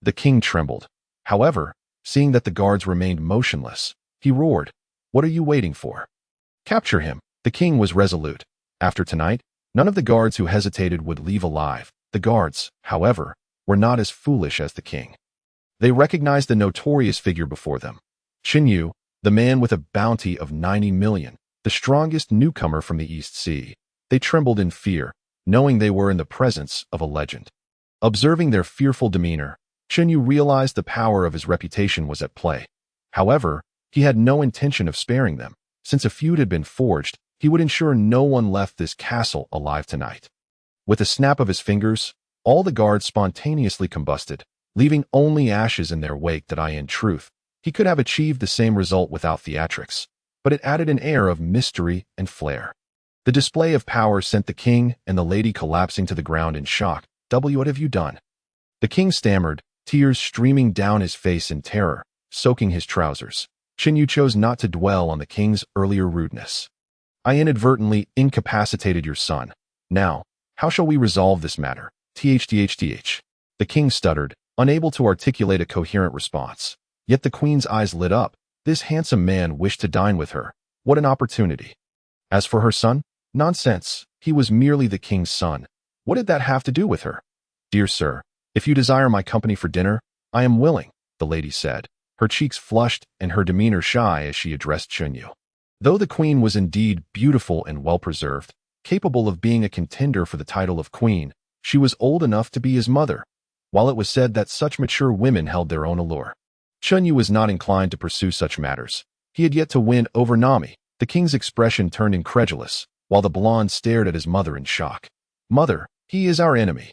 [SPEAKER 1] The king trembled. However, seeing that the guards remained motionless, he roared, "What are you waiting for? Capture him." The king was resolute. After tonight, none of the guards who hesitated would leave alive. The guards, however, were not as foolish as the king. They recognized the notorious figure before them. Chen Yu, the man with a bounty of 90 million, the strongest newcomer from the East Sea. They trembled in fear, knowing they were in the presence of a legend. Observing their fearful demeanor, Chun Yu realized the power of his reputation was at play. However, he had no intention of sparing them. Since a feud had been forged, he would ensure no one left this castle alive tonight. With a snap of his fingers, all the guards spontaneously combusted, leaving only ashes in their wake. In truth, he could have achieved the same result without theatrics, but it added an air of mystery and flair. The display of power sent the king and the lady collapsing to the ground in shock. "What have you done?" The king stammered, tears streaming down his face in terror, soaking his trousers. Chen Yu chose not to dwell on the king's earlier rudeness. "I inadvertently incapacitated your son. Now, how shall we resolve this matter? Th. The king stuttered, unable to articulate a coherent response. Yet the queen's eyes lit up. This handsome man wished to dine with her. What an opportunity. As for her son? Nonsense. He was merely the king's son. What did that have to do with her? Dear sir, if you desire my company for dinner, I am willing, the lady said, her cheeks flushed and her demeanor shy as she addressed Chun Yu. Though the queen was indeed beautiful and well-preserved, capable of being a contender for the title of queen, she was old enough to be his mother. While it was said that such mature women held their own allure, Chun Yu was not inclined to pursue such matters. He had yet to win over Nami. The king's expression turned incredulous, while the blonde stared at his mother in shock. Mother, he is our enemy.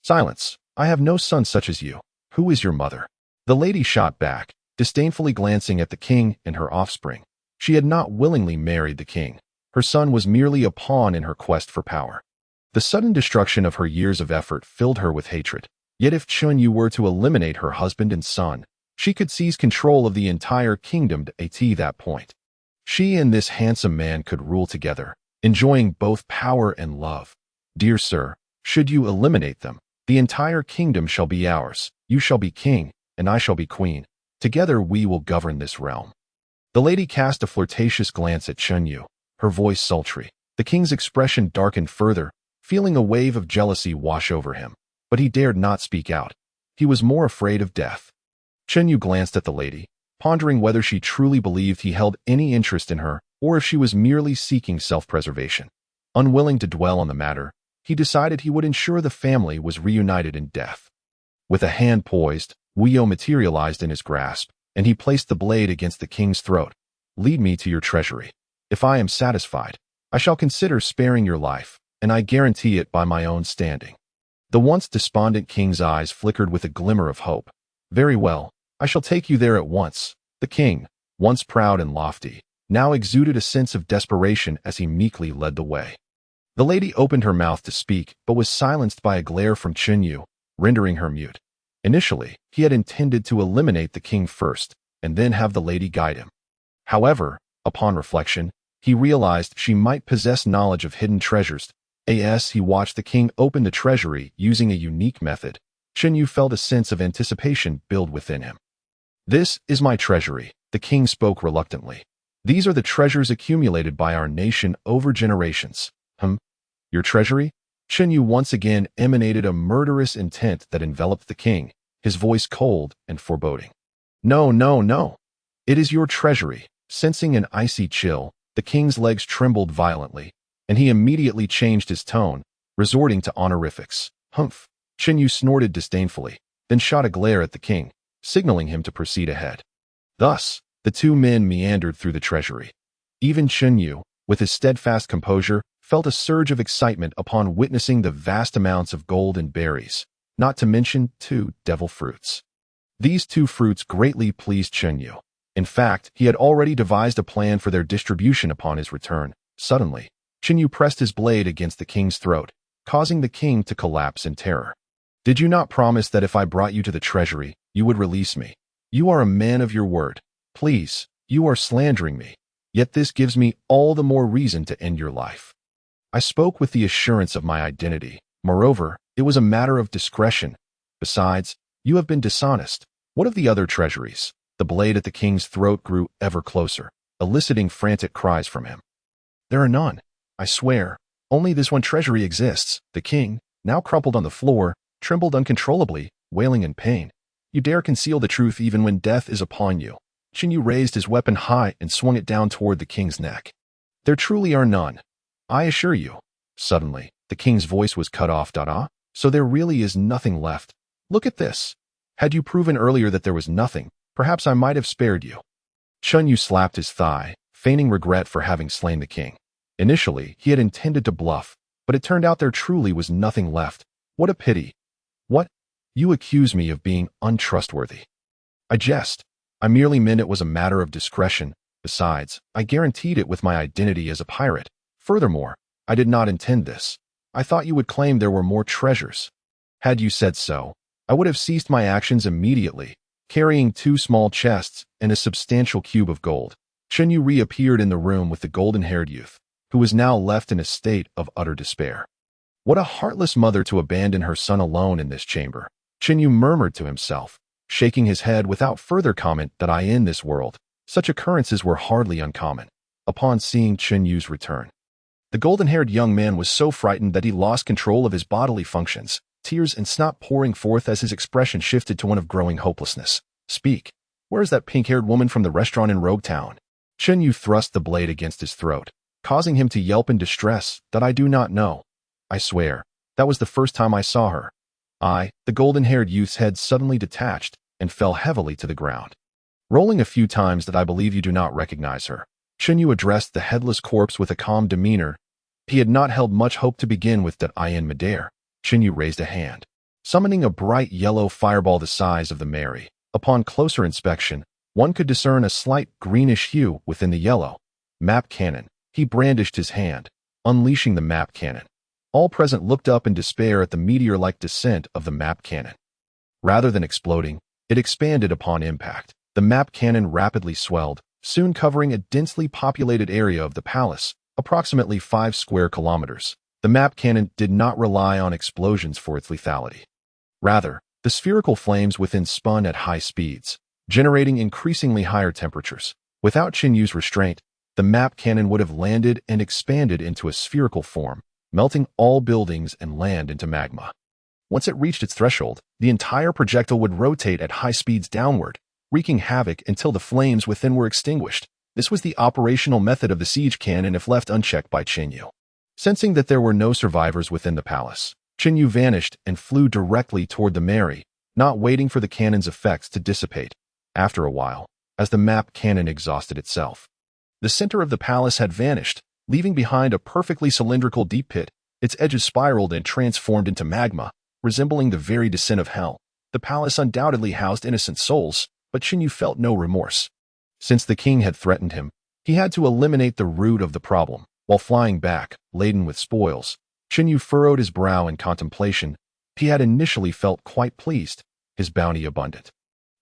[SPEAKER 1] Silence. I have no son such as you. Who is your mother? The lady shot back, disdainfully glancing at the king and her offspring. She had not willingly married the king. Her son was merely a pawn in her quest for power. The sudden destruction of her years of effort filled her with hatred. Yet if Chun Yu were to eliminate her husband and son, she could seize control of the entire kingdom at that point. She and this handsome man could rule together, enjoying both power and love. Dear sir, should you eliminate them, the entire kingdom shall be ours. You shall be king, and I shall be queen. Together we will govern this realm. The lady cast a flirtatious glance at Chun Yu, her voice sultry. The king's expression darkened further, feeling a wave of jealousy wash over him. But he dared not speak out. He was more afraid of death. Chun Yu glanced at the lady, pondering whether she truly believed he held any interest in her or if she was merely seeking self-preservation. Unwilling to dwell on the matter, he decided he would ensure the family was reunited in death. With a hand poised, Wuyo materialized in his grasp, and he placed the blade against the king's throat. Lead me to your treasury. If I am satisfied, I shall consider sparing your life, and I guarantee it by my own standing. The once despondent king's eyes flickered with a glimmer of hope. Very well, I shall take you there at once. The king, once proud and lofty, now exuded a sense of desperation as he meekly led the way. The lady opened her mouth to speak, but was silenced by a glare from Chun Yu, rendering her mute. Initially, he had intended to eliminate the king first, and then have the lady guide him. However, upon reflection, he realized she might possess knowledge of hidden treasures. As he watched the king open the treasury using a unique method, Chen Yu felt a sense of anticipation build within him. This is my treasury, the king spoke reluctantly. These are the treasures accumulated by our nation over generations. Your treasury? Chen Yu once again emanated a murderous intent that enveloped the king, his voice cold and foreboding. No, no, no. It is your treasury. Sensing an icy chill, the king's legs trembled violently, and he immediately changed his tone, resorting to honorifics. Humph. Chen Yu snorted disdainfully, then shot a glare at the king, signaling him to proceed ahead. Thus, the two men meandered through the treasury. Even Chen Yu, with his steadfast composure, felt a surge of excitement upon witnessing the vast amounts of gold and berries, not to mention 2 devil fruits. These 2 fruits greatly pleased Chen Yu. In fact, he had already devised a plan for their distribution upon his return. Suddenly, Chen Yu pressed his blade against the king's throat, causing the king to collapse in terror. Did you not promise that if I brought you to the treasury, you would release me? You are a man of your word. Please, you are slandering me. Yet this gives me all the more reason to end your life. I spoke with the assurance of my identity. Moreover, it was a matter of discretion. Besides, you have been dishonest. What of the other treasuries? The blade at the king's throat grew ever closer, eliciting frantic cries from him. There are none. I swear, only this one treasury exists. The king, now crumpled on the floor, trembled uncontrollably, wailing in pain. You dare conceal the truth even when death is upon you. Chen Yu raised his weapon high and swung it down toward the king's neck. There truly are none. I assure you. Suddenly, the king's voice was cut off. So there really is nothing left. Look at this. Had you proven earlier that there was nothing, perhaps I might have spared you. Chun Yu slapped his thigh, feigning regret for having slain the king. Initially, he had intended to bluff, but it turned out there truly was nothing left. What a pity. What? You accuse me of being untrustworthy. I jest. I merely meant it was a matter of discretion. Besides, I guaranteed it with my identity as a pirate. Furthermore, I did not intend this. I thought you would claim there were more treasures. Had you said so, I would have ceased my actions immediately, carrying 2 small chests and a substantial cube of gold. Chen Yu reappeared in the room with the golden-haired youth, who was now left in a state of utter despair. What a heartless mother to abandon her son alone in this chamber. Chen Yu murmured to himself, shaking his head without further comment that in this world, such occurrences were hardly uncommon. Upon seeing Chen Yu's return, the golden-haired young man was so frightened that he lost control of his bodily functions, tears and snot pouring forth as his expression shifted to one of growing hopelessness. Speak. Where is that pink-haired woman from the restaurant in Rogue Town? Chen Yu thrust the blade against his throat, causing him to yelp in distress. That I do not know. I swear, that was the first time I saw her. The golden-haired youth's head suddenly detached and fell heavily to the ground. Rolling a few times that I believe you do not recognize her. Chen Yu addressed the headless corpse with a calm demeanor. He had not held much hope to begin with that in midair. Chen Yu raised a hand, summoning a bright yellow fireball the size of the Mary. Upon closer inspection, one could discern a slight greenish hue within the yellow map cannon. He brandished his hand, unleashing the map cannon. All present looked up in despair at the meteor-like descent of the map cannon. Rather than exploding, it expanded upon impact. The map cannon rapidly swelled, soon covering a densely populated area of the palace, approximately 5 square kilometers. The map cannon did not rely on explosions for its lethality. Rather, the spherical flames within spun at high speeds, generating increasingly higher temperatures. Without Chen Yu's restraint, the map cannon would have landed and expanded into a spherical form, melting all buildings and land into magma. Once it reached its threshold, the entire projectile would rotate at high speeds downward, wreaking havoc until the flames within were extinguished. This was the operational method of the siege cannon if left unchecked by Chen Yu. Sensing that there were no survivors within the palace, Chen Yu vanished and flew directly toward the Mary, not waiting for the cannon's effects to dissipate. After a while, as the map cannon exhausted itself, the center of the palace had vanished, leaving behind a perfectly cylindrical deep pit. Its edges spiraled and transformed into magma, resembling the very descent of hell. The palace undoubtedly housed innocent souls, but Chen Yu felt no remorse. Since the king had threatened him, he had to eliminate the root of the problem. While flying back, laden with spoils, Chen Yu furrowed his brow in contemplation. He had initially felt quite pleased, his bounty abundant.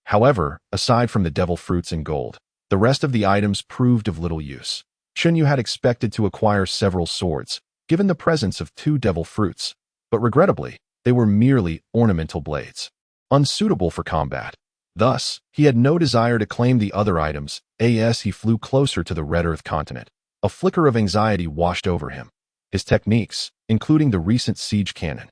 [SPEAKER 1] However, aside from the devil fruits and gold, the rest of the items proved of little use. Chen Yu had expected to acquire several swords, given the presence of 2 devil fruits, but regrettably, they were merely ornamental blades, unsuitable for combat. Thus, he had no desire to claim the other items. As he flew closer to the Red Earth continent, a flicker of anxiety washed over him. His techniques, including the recent siege cannon,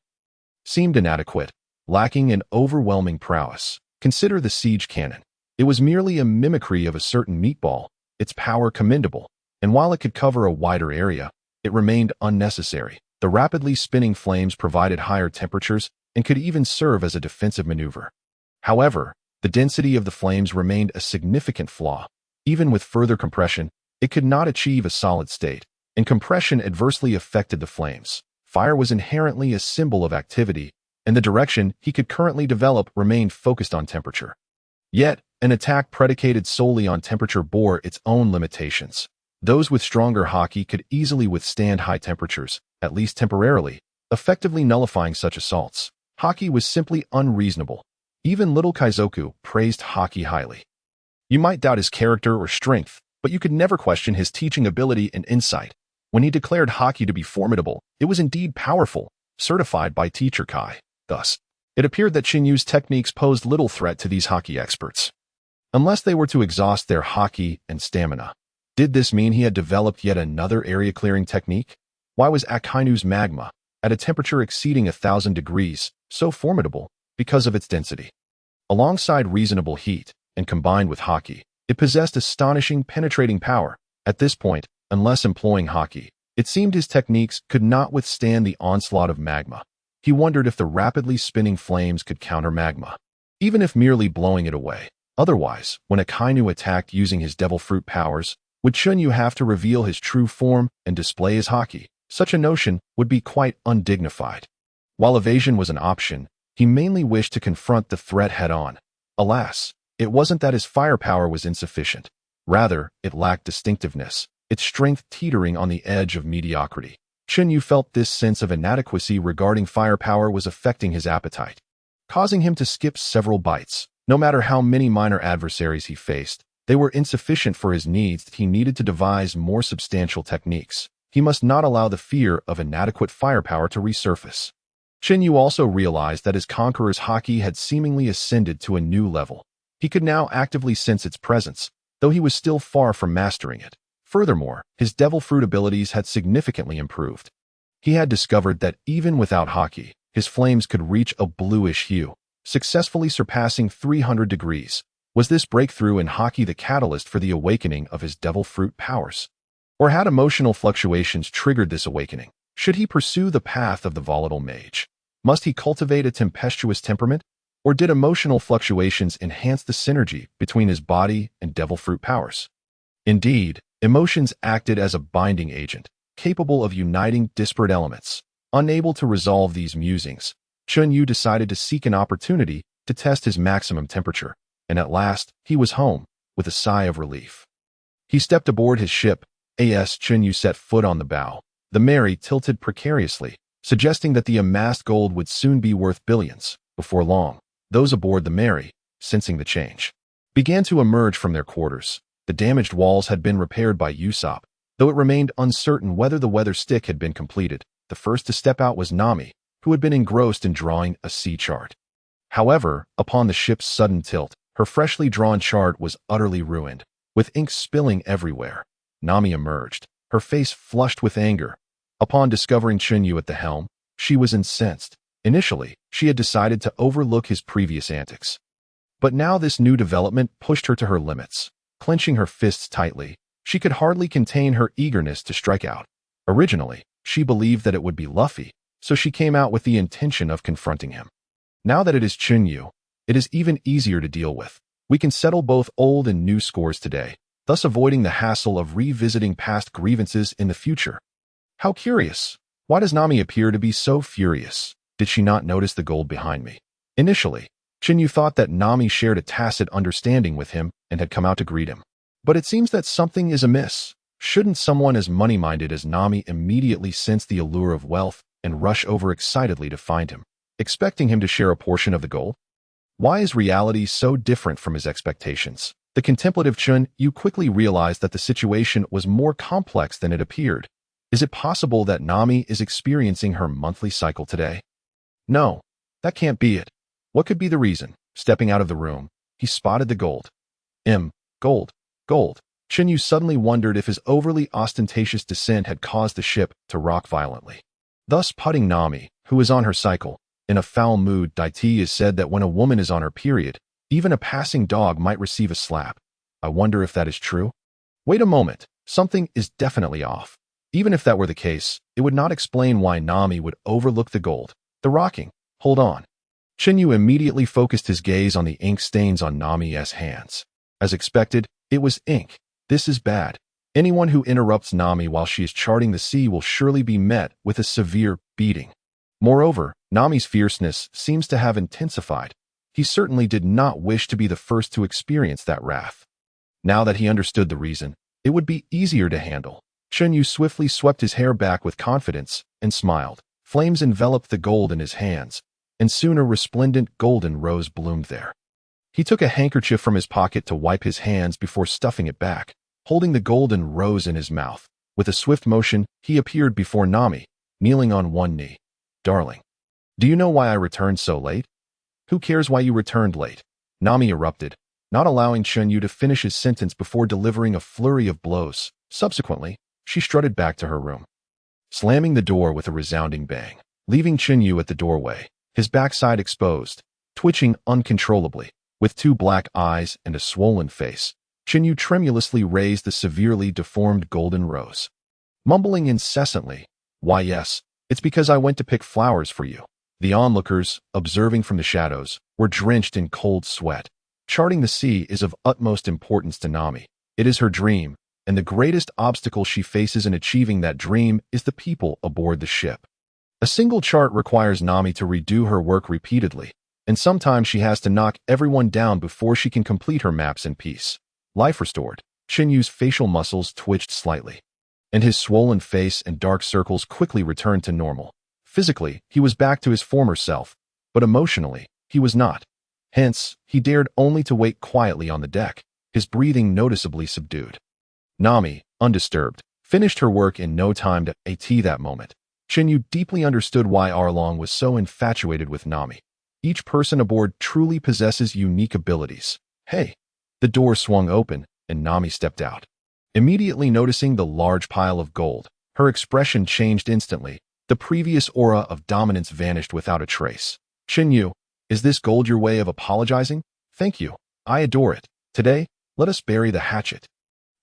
[SPEAKER 1] seemed inadequate, lacking in overwhelming prowess. Consider the siege cannon. It was merely a mimicry of a certain meatball, its power commendable, and while it could cover a wider area, it remained unnecessary. The rapidly spinning flames provided higher temperatures and could even serve as a defensive maneuver. However, the density of the flames remained a significant flaw. Even with further compression, it could not achieve a solid state, and compression adversely affected the flames. Fire was inherently a symbol of activity, and the direction he could currently develop remained focused on temperature. Yet, an attack predicated solely on temperature bore its own limitations. Those with stronger Haki could easily withstand high temperatures, at least temporarily, effectively nullifying such assaults. Haki was simply unreasonable. Even little Kaizoku praised Haki highly. You might doubt his character or strength, but you could never question his teaching ability and insight. When he declared Haki to be formidable, it was indeed powerful, certified by Teacher Kai. Thus, it appeared that Chen Yu's techniques posed little threat to these Haki experts, unless they were to exhaust their Haki and stamina. Did this mean he had developed yet another area-clearing technique? Why was Akainu's magma, at a temperature exceeding 1,000 degrees, so formidable? Because of its density. Alongside reasonable heat, and combined with Haki, it possessed astonishing penetrating power. At this point, unless employing Haki, it seemed his techniques could not withstand the onslaught of magma. He wondered if the rapidly spinning flames could counter magma, even if merely blowing it away. Otherwise, when Akainu attacked using his devil fruit powers, would Chun Yu have to reveal his true form and display his Haki? Such a notion would be quite undignified. While evasion was an option, he mainly wished to confront the threat head-on. Alas, it wasn't that his firepower was insufficient. Rather, it lacked distinctiveness, its strength teetering on the edge of mediocrity. Chun Yu felt this sense of inadequacy regarding firepower was affecting his appetite, causing him to skip several bites. No matter how many minor adversaries he faced, they were insufficient for his needs. He needed to devise more substantial techniques. He must not allow the fear of inadequate firepower to resurface. Chen Yu also realized that his conqueror's Haki had seemingly ascended to a new level. He could now actively sense its presence, though he was still far from mastering it. Furthermore, his devil fruit abilities had significantly improved. He had discovered that even without Haki, his flames could reach a bluish hue, successfully surpassing 300 degrees. Was this breakthrough in Haki the catalyst for the awakening of his devil fruit powers? Or had emotional fluctuations triggered this awakening? Should he pursue the path of the volatile mage? Must he cultivate a tempestuous temperament? Or did emotional fluctuations enhance the synergy between his body and devil fruit powers? Indeed, emotions acted as a binding agent, capable of uniting disparate elements. Unable to resolve these musings, Chun Yu decided to seek an opportunity to test his maximum temperature, and at last, he was home, with a sigh of relief. He stepped aboard his ship. As Chun Yu set foot on the bow, the Mera tilted precariously, suggesting that the amassed gold would soon be worth billions. Before long, those aboard the Mera, sensing the change, began to emerge from their quarters. The damaged walls had been repaired by Usopp, though it remained uncertain whether the weather stick had been completed. The first to step out was Nami, who had been engrossed in drawing a sea chart. However, upon the ship's sudden tilt, her freshly drawn chart was utterly ruined, with ink spilling everywhere. Nami emerged, her face flushed with anger. Upon discovering Chun Yu at the helm, she was incensed. Initially, she had decided to overlook his previous antics. But now this new development pushed her to her limits. Clenching her fists tightly, she could hardly contain her eagerness to strike out. Originally, she believed that it would be Luffy, so she came out with the intention of confronting him. Now that it is Chun Yu, it is even easier to deal with. We can settle both old and new scores today, thus avoiding the hassle of revisiting past grievances in the future. How curious! Why does Nami appear to be so furious? Did she not notice the gold behind me? Initially, Chun Yu thought that Nami shared a tacit understanding with him and had come out to greet him. But it seems that something is amiss. Shouldn't someone as money-minded as Nami immediately sense the allure of wealth and rush over excitedly to find him, expecting him to share a portion of the gold? Why is reality so different from his expectations? The contemplative Chun Yu quickly realized that the situation was more complex than it appeared. Is it possible that Nami is experiencing her monthly cycle today? No, that can't be it. What could be the reason? Stepping out of the room, he spotted the gold. Gold. Gold. Chen Yu suddenly wondered if his overly ostentatious descent had caused the ship to rock violently, thus putting Nami, who is on her cycle, in a foul mood. It is said that when a woman is on her period, even a passing dog might receive a slap. I wonder if that is true? Wait a moment, something is definitely off. Even if that were the case, it would not explain why Nami would overlook the gold. The rocking. Hold on. Chen Yu immediately focused his gaze on the ink stains on Nami's hands. As expected, it was ink. This is bad. Anyone who interrupts Nami while she is charting the sea will surely be met with a severe beating. Moreover, Nami's fierceness seems to have intensified. He certainly did not wish to be the first to experience that wrath. Now that he understood the reason, it would be easier to handle. Chun Yu swiftly swept his hair back with confidence and smiled. Flames enveloped the gold in his hands, and soon a resplendent golden rose bloomed there. He took a handkerchief from his pocket to wipe his hands before stuffing it back, holding the golden rose in his mouth. With a swift motion, he appeared before Nami, kneeling on one knee. Darling, do you know why I returned so late? Who cares why you returned late? Nami erupted, not allowing Chun Yu to finish his sentence before delivering a flurry of blows. Subsequently, she strutted back to her room, slamming the door with a resounding bang, leaving Chun Yu at the doorway, his backside exposed, twitching uncontrollably. With 2 black eyes and a swollen face, Chun Yu tremulously raised the severely deformed golden rose, mumbling incessantly, "Why yes, it's because I went to pick flowers for you." The onlookers, observing from the shadows, were drenched in cold sweat. Charting the sea is of utmost importance to Nami. It is her dream, and the greatest obstacle she faces in achieving that dream is the people aboard the ship. A single chart requires Nami to redo her work repeatedly, and sometimes she has to knock everyone down before she can complete her maps in peace. Life restored, Chen Yu's facial muscles twitched slightly, and his swollen face and dark circles quickly returned to normal. Physically, he was back to his former self, but emotionally, he was not. Hence, he dared only to wait quietly on the deck, his breathing noticeably subdued. Nami, undisturbed, finished her work in no time to at that moment. Chen Yu deeply understood why Arlong was so infatuated with Nami. Each person aboard truly possesses unique abilities. Hey! The door swung open, and Nami stepped out. Immediately noticing the large pile of gold, her expression changed instantly. The previous aura of dominance vanished without a trace. Chen Yu, is this gold your way of apologizing? Thank you. I adore it. Today, let us bury the hatchet.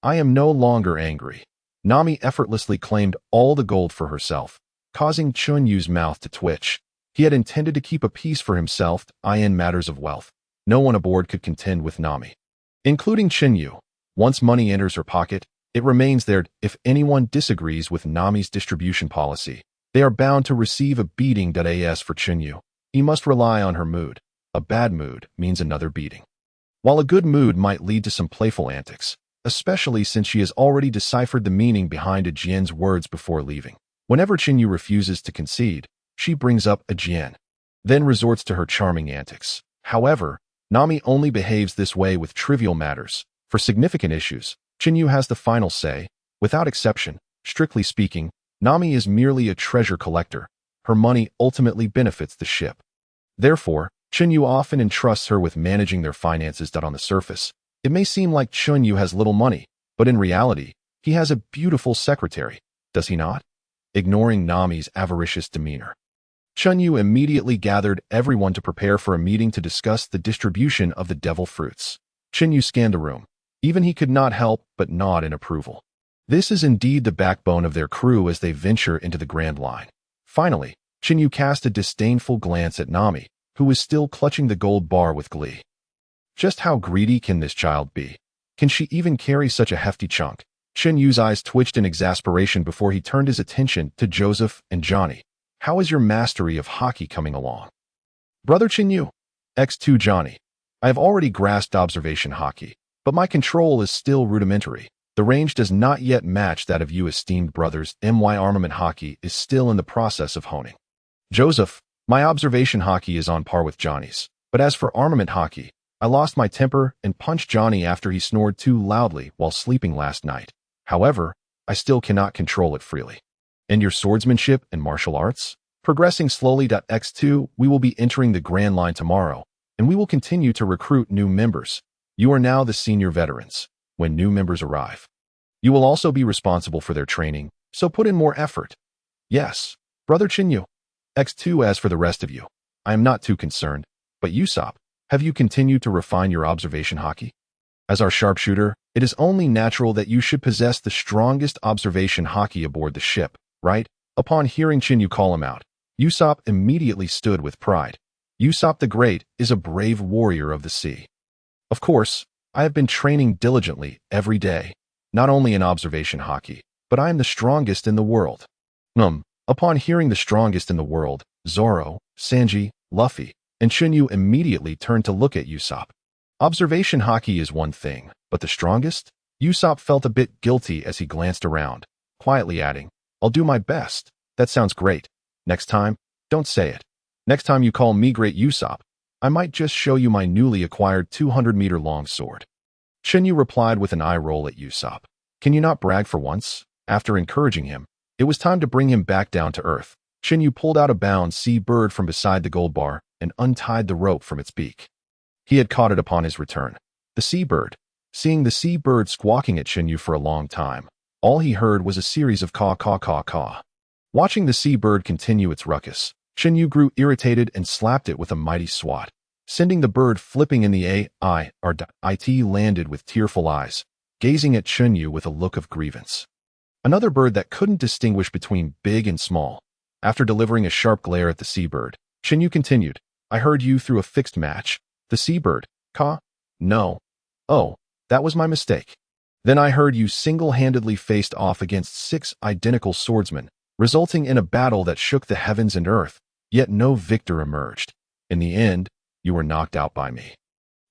[SPEAKER 1] I am no longer angry. Nami effortlessly claimed all the gold for herself, causing Chun Yu's mouth to twitch. He had intended to keep a piece for himself in matters of wealth. No one aboard could contend with Nami, including Chen Yu. Once money enters her pocket, it remains there. If anyone disagrees with Nami's distribution policy, they are bound to receive a beating. As for Chen Yu, he must rely on her mood. A bad mood means another beating, while a good mood might lead to some playful antics, especially since she has already deciphered the meaning behind a Jian's words before leaving. Whenever Chen Yu refuses to concede, she brings up a Jian, then resorts to her charming antics. However, Nami only behaves this way with trivial matters. For significant issues, Chen Yu has the final say. Without exception, strictly speaking, Nami is merely a treasure collector. Her money ultimately benefits the ship. Therefore, Chun Yu often entrusts her with managing their finances. On the surface, it may seem like Chun Yu has little money, but in reality, he has a beautiful secretary, does he not? Ignoring Nami's avaricious demeanor, Chun Yu immediately gathered everyone to prepare for a meeting to discuss the distribution of the devil fruits. Chen Yu scanned the room. Even he could not help but nod in approval. This is indeed the backbone of their crew as they venture into the Grand Line. Finally, Chen Yu cast a disdainful glance at Nami, who was still clutching the gold bar with glee. Just how greedy can this child be? Can she even carry such a hefty chunk? Chen Yu's eyes twitched in exasperation before he turned his attention to Joseph and Johnny. How is your mastery of Haki coming along? Brother Chen Yu. X2 Johnny. I have already grasped observation Haki, but my control is still rudimentary. The range does not yet match that of you esteemed brothers. My armament Haki is still in the process of honing. Joseph, my observation Haki is on par with Johnny's, but as for armament Haki, I lost my temper and punched Johnny after he snored too loudly while sleeping last night. However, I still cannot control it freely. And your swordsmanship and martial arts? Progressing slowly. X2, we will be entering the Grand Line tomorrow, and we will continue to recruit new members. You are now the senior veterans. When new members arrive, you will also be responsible for their training, so put in more effort. Yes, Brother Chen Yu. X2, as for the rest of you, I am not too concerned, but Usopp, have you continued to refine your observation Haki? As our sharpshooter, it is only natural that you should possess the strongest observation Haki aboard the ship, right? Upon hearing Chen Yu call him out, Usopp immediately stood with pride. Usopp the Great is a brave warrior of the sea. Of course, I have been training diligently every day, not only in observation Haki, but I am the strongest in the world. Upon hearing the strongest in the world, Zoro, Sanji, Luffy, and Chun Yu immediately turned to look at Usopp. Observation Haki is one thing, but the strongest? Usopp felt a bit guilty as he glanced around, quietly adding, I'll do my best. That sounds great. Next time, don't say it. Next time you call me Great Usopp, I might just show you my newly acquired 200-meter-long sword. Chen Yu replied with an eye roll at Usopp. Can you not brag for once? After encouraging him, it was time to bring him back down to earth. Chen Yu pulled out a bound sea bird from beside the gold bar and untied the rope from its beak. He had caught it upon his return. The sea bird. Seeing the sea bird squawking at Chen Yu for a long time, all he heard was a series of caw caw caw caw. Watching the sea bird continue its ruckus, Chen Yu grew irritated and slapped it with a mighty swat, sending the bird flipping in the air. It landed with tearful eyes, gazing at Chen Yu with a look of grievance. Another bird that couldn't distinguish between big and small. After delivering a sharp glare at the seabird, Chen Yu continued, I heard you threw a fixed match. The seabird, Ka? No. Oh, that was my mistake. Then I heard you single-handedly faced off against 6 identical swordsmen, resulting in a battle that shook the heavens and earth, yet no victor emerged. In the end, you were knocked out by me.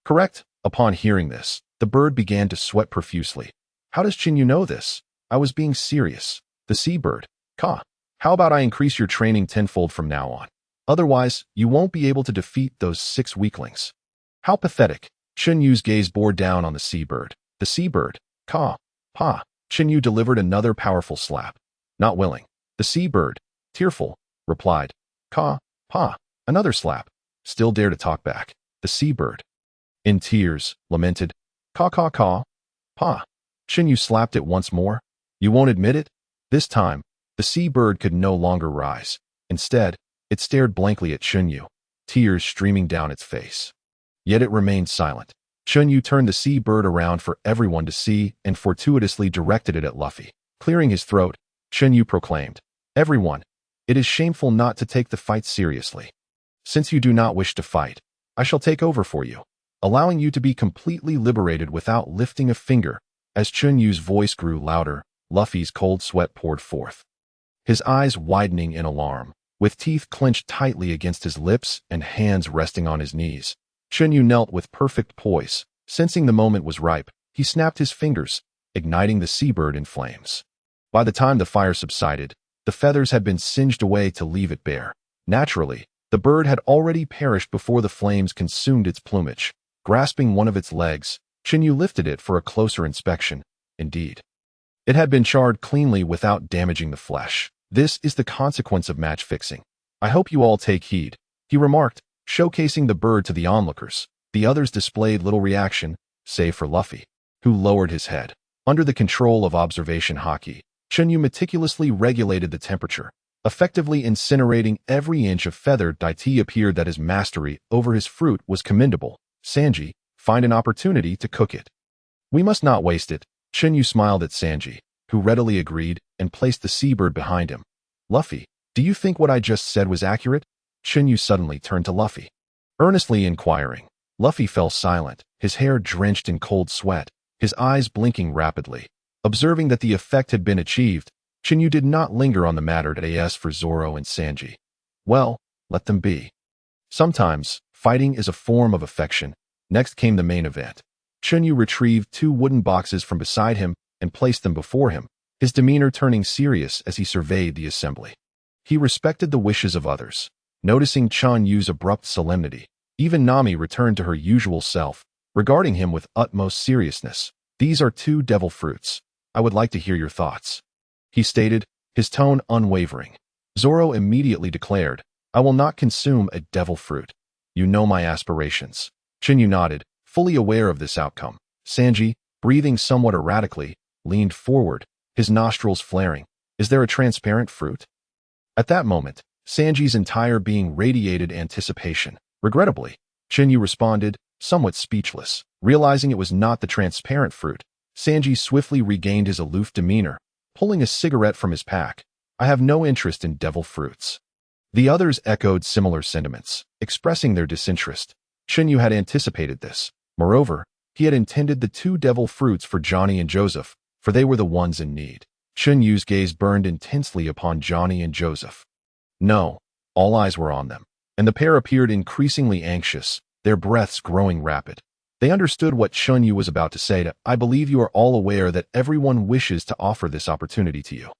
[SPEAKER 1] Correct? Upon hearing this, the bird began to sweat profusely. How does Chen Yu know this? I was being serious. The seabird, Ka. How about I increase your training tenfold from now on? Otherwise, you won't be able to defeat those 6 weaklings. How pathetic. Chen Yu's gaze bore down on the seabird. The seabird, Ka. Pa. Chen Yu delivered another powerful slap. Not willing. The seabird, Tearful, replied, "Caw, pa, another slap." Still dare to talk back. The seabird, in tears, lamented, "Caw, caw, caw, pa." Chen Yu slapped it once more. "You won't admit it?" This time, the seabird could no longer rise. Instead, it stared blankly at Chun Yu, tears streaming down its face. Yet it remained silent. Chun Yu turned the seabird around for everyone to see and fortuitously directed it at Luffy. Clearing his throat, Chun Yu proclaimed, "Everyone, it is shameful not to take the fight seriously. Since you do not wish to fight, I shall take over for you, allowing you to be completely liberated without lifting a finger." As Chun Yu's voice grew louder, Luffy's cold sweat poured forth, his eyes widening in alarm. With teeth clenched tightly against his lips and hands resting on his knees, Chun Yu knelt with perfect poise. Sensing the moment was ripe, he snapped his fingers, igniting the seabird in flames. By the time the fire subsided, the feathers had been singed away to leave it bare. Naturally, the bird had already perished before the flames consumed its plumage. Grasping one of its legs, Chun Yu lifted it for a closer inspection. Indeed, it had been charred cleanly without damaging the flesh. "This is the consequence of match fixing. I hope you all take heed," he remarked, showcasing the bird to the onlookers. The others displayed little reaction, save for Luffy, who lowered his head. Under the control of observation Haki, Chun Yu meticulously regulated the temperature, effectively incinerating every inch of feathered dye. Appeared that his mastery over his fruit was commendable. "Sanji, find an opportunity to cook it. We must not waste it." Chun Yu smiled at Sanji, who readily agreed and placed the seabird behind him. "Luffy, do you think what I just said was accurate?" Chun Yu suddenly turned to Luffy, earnestly inquiring. Luffy fell silent, his hair drenched in cold sweat, his eyes blinking rapidly. Observing that the effect had been achieved, Chun Yu did not linger on the matter. As for Zoro and Sanji, well, let them be. Sometimes, fighting is a form of affection. Next came the main event. Chun Yu retrieved 2 wooden boxes from beside him and placed them before him, his demeanor turning serious as he surveyed the assembly. He respected the wishes of others. Noticing Chun Yu's abrupt solemnity, even Nami returned to her usual self, regarding him with utmost seriousness. "These are 2 devil fruits. I would like to hear your thoughts," he stated, his tone unwavering. Zoro immediately declared, "I will not consume a devil fruit. You know my aspirations." Chun Yu nodded, fully aware of this outcome. Sanji, breathing somewhat erratically, leaned forward, his nostrils flaring. "Is there a transparent fruit?" At that moment, Sanji's entire being radiated anticipation. Regrettably, Chun Yu responded, somewhat speechless. Realizing it was not the transparent fruit, Sanji swiftly regained his aloof demeanor, pulling a cigarette from his pack. "I have no interest in devil fruits." The others echoed similar sentiments, expressing their disinterest. Chun Yu had anticipated this. Moreover, he had intended the 2 devil fruits for Johnny and Joseph, for they were the ones in need. Chun Yu's gaze burned intensely upon Johnny and Joseph. No, all eyes were on them, and the pair appeared increasingly anxious, their breaths growing rapid. They understood what Chun Yu was about to say. "I believe you are all aware that everyone wishes to offer this opportunity to you.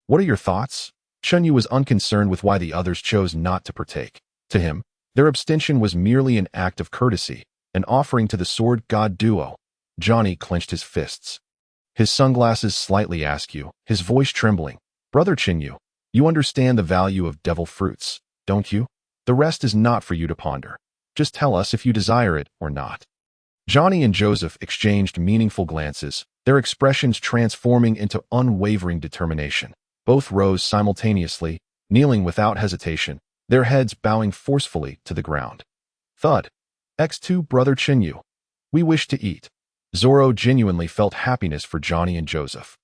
[SPEAKER 1] What are your thoughts?" Chun Yu was unconcerned with why the others chose not to partake. To him, their abstention was merely an act of courtesy, an offering to the sword god duo. Johnny clenched his fists, his sunglasses slightly askew, his voice trembling. "Brother Chen Yu, you understand the value of devil fruits, don't you? The rest is not for you to ponder. Just tell us if you desire it or not." Johnny and Joseph exchanged meaningful glances, their expressions transforming into unwavering determination. Both rose simultaneously, kneeling without hesitation, their heads bowing forcefully to the ground. Thud. X2 Brother Chen Yu. We wish to eat. Zoro genuinely felt happiness for Johnny and Joseph.